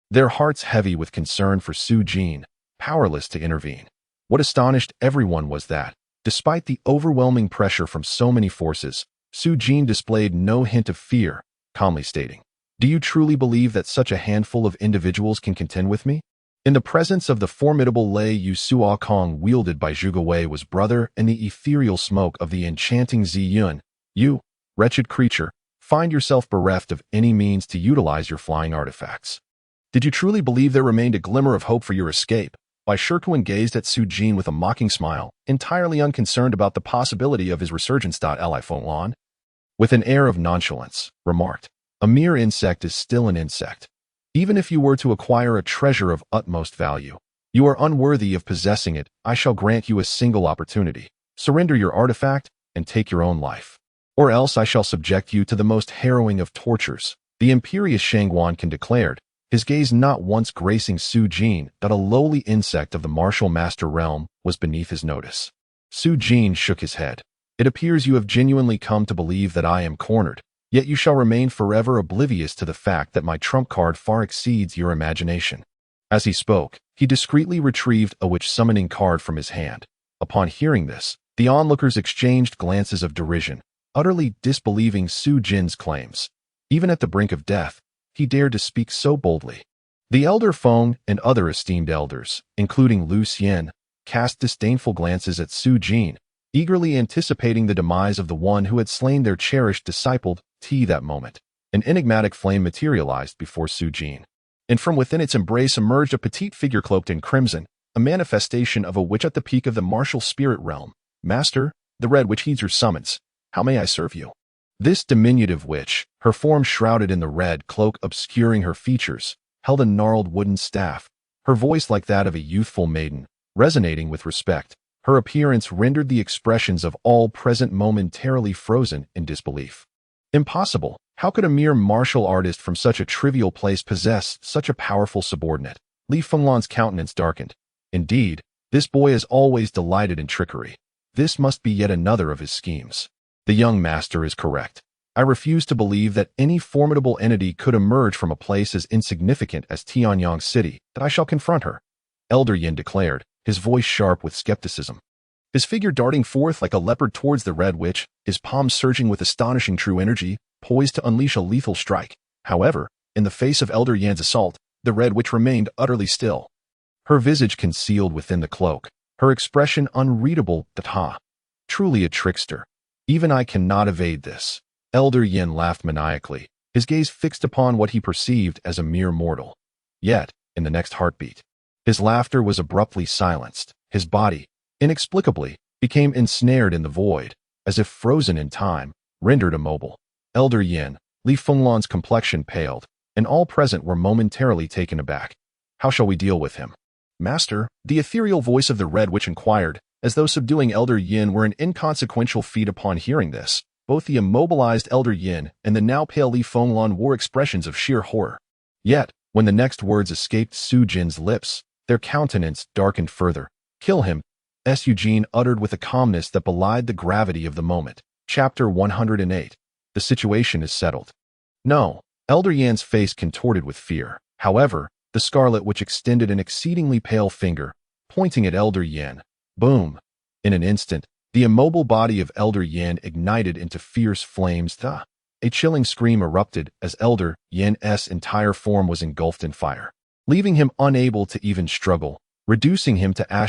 their hearts heavy with concern for Su Jin, powerless to intervene. What astonished everyone was that, despite the overwhelming pressure from so many forces, Su Jin displayed no hint of fear, calmly stating, "Do you truly believe that such a handful of individuals can contend with me?" In the presence of the formidable Lei Yu Sua Kong wielded by Zhuge Wei was brother and the ethereal smoke of the enchanting Zi Yun, you, wretched creature, find yourself bereft of any means to utilize your flying artifacts. Did you truly believe there remained a glimmer of hope for your escape? Bai Shikuan gazed at Su Jin with a mocking smile, entirely unconcerned about the possibility of his resurgence. Li Fenglan, with an air of nonchalance, remarked, "A mere insect is still an insect. Even if you were to acquire a treasure of utmost value, you are unworthy of possessing it. I shall grant you a single opportunity. Surrender your artifact and take your own life. Or else I shall subject you to the most harrowing of tortures." The imperious Shangguan declared, his gaze not once gracing Su Jin, that a lowly insect of the martial master realm was beneath his notice. Su Jin shook his head. It appears you have genuinely come to believe that I am cornered, yet you shall remain forever oblivious to the fact that my trump card far exceeds your imagination. As he spoke, he discreetly retrieved a witch summoning card from his hand. Upon hearing this, the onlookers exchanged glances of derision, utterly disbelieving Su Jin's claims. Even at the brink of death, he dared to speak so boldly. The elder Feng and other esteemed elders, including Lu Xian, cast disdainful glances at Su Jin, eagerly anticipating the demise of the one who had slain their cherished disciple. That moment, an enigmatic flame materialized before Su Jin, and from within its embrace emerged a petite figure cloaked in crimson, a manifestation of a witch at the peak of the martial spirit realm. Master, the Red Witch heeds your summons. How may I serve you? This diminutive witch, her form shrouded in the red cloak obscuring her features, held a gnarled wooden staff, her voice like that of a youthful maiden, resonating with respect. Her appearance rendered the expressions of all present momentarily frozen in disbelief. Impossible! How could a mere martial artist from such a trivial place possess such a powerful subordinate? Li Fenglan's countenance darkened. Indeed, this boy has always delighted in trickery. This must be yet another of his schemes. The young master is correct. I refuse to believe that any formidable entity could emerge from a place as insignificant as Tianyang City, that I shall confront her. Elder Yin declared, his voice sharp with skepticism. His figure darting forth like a leopard towards the Red Witch, his palms surging with astonishing true energy, poised to unleash a lethal strike. However, in the face of Elder Yan's assault, the Red Witch remained utterly still. Her visage concealed within the cloak, her expression unreadable. Truly a trickster. Even I cannot evade this. Elder Yin laughed maniacally, his gaze fixed upon what he perceived as a mere mortal. Yet, in the next heartbeat, his laughter was abruptly silenced. His body, inexplicably, became ensnared in the void, as if frozen in time, rendered immobile. Elder Yin, Li Fenglan's complexion paled, and all present were momentarily taken aback. How shall we deal with him? Master, the ethereal voice of the Red Witch inquired, as though subduing Elder Yin were an inconsequential feat. Upon hearing this, both the immobilized Elder Yin and the now pale Li Fenglan wore expressions of sheer horror. Yet, when the next words escaped Su Jin's lips, their countenance darkened further. Kill him, Su Jin uttered with a calmness that belied the gravity of the moment. Chapter 108. The situation is settled. No. Elder Yan's face contorted with fear. However, the Scarlet Witch extended an exceedingly pale finger, pointing at Elder Yan. Boom! In an instant, the immobile body of Elder Yan ignited into fierce flames. A chilling scream erupted as Elder Yan's entire form was engulfed in fire, leaving him unable to even struggle, reducing him to ash.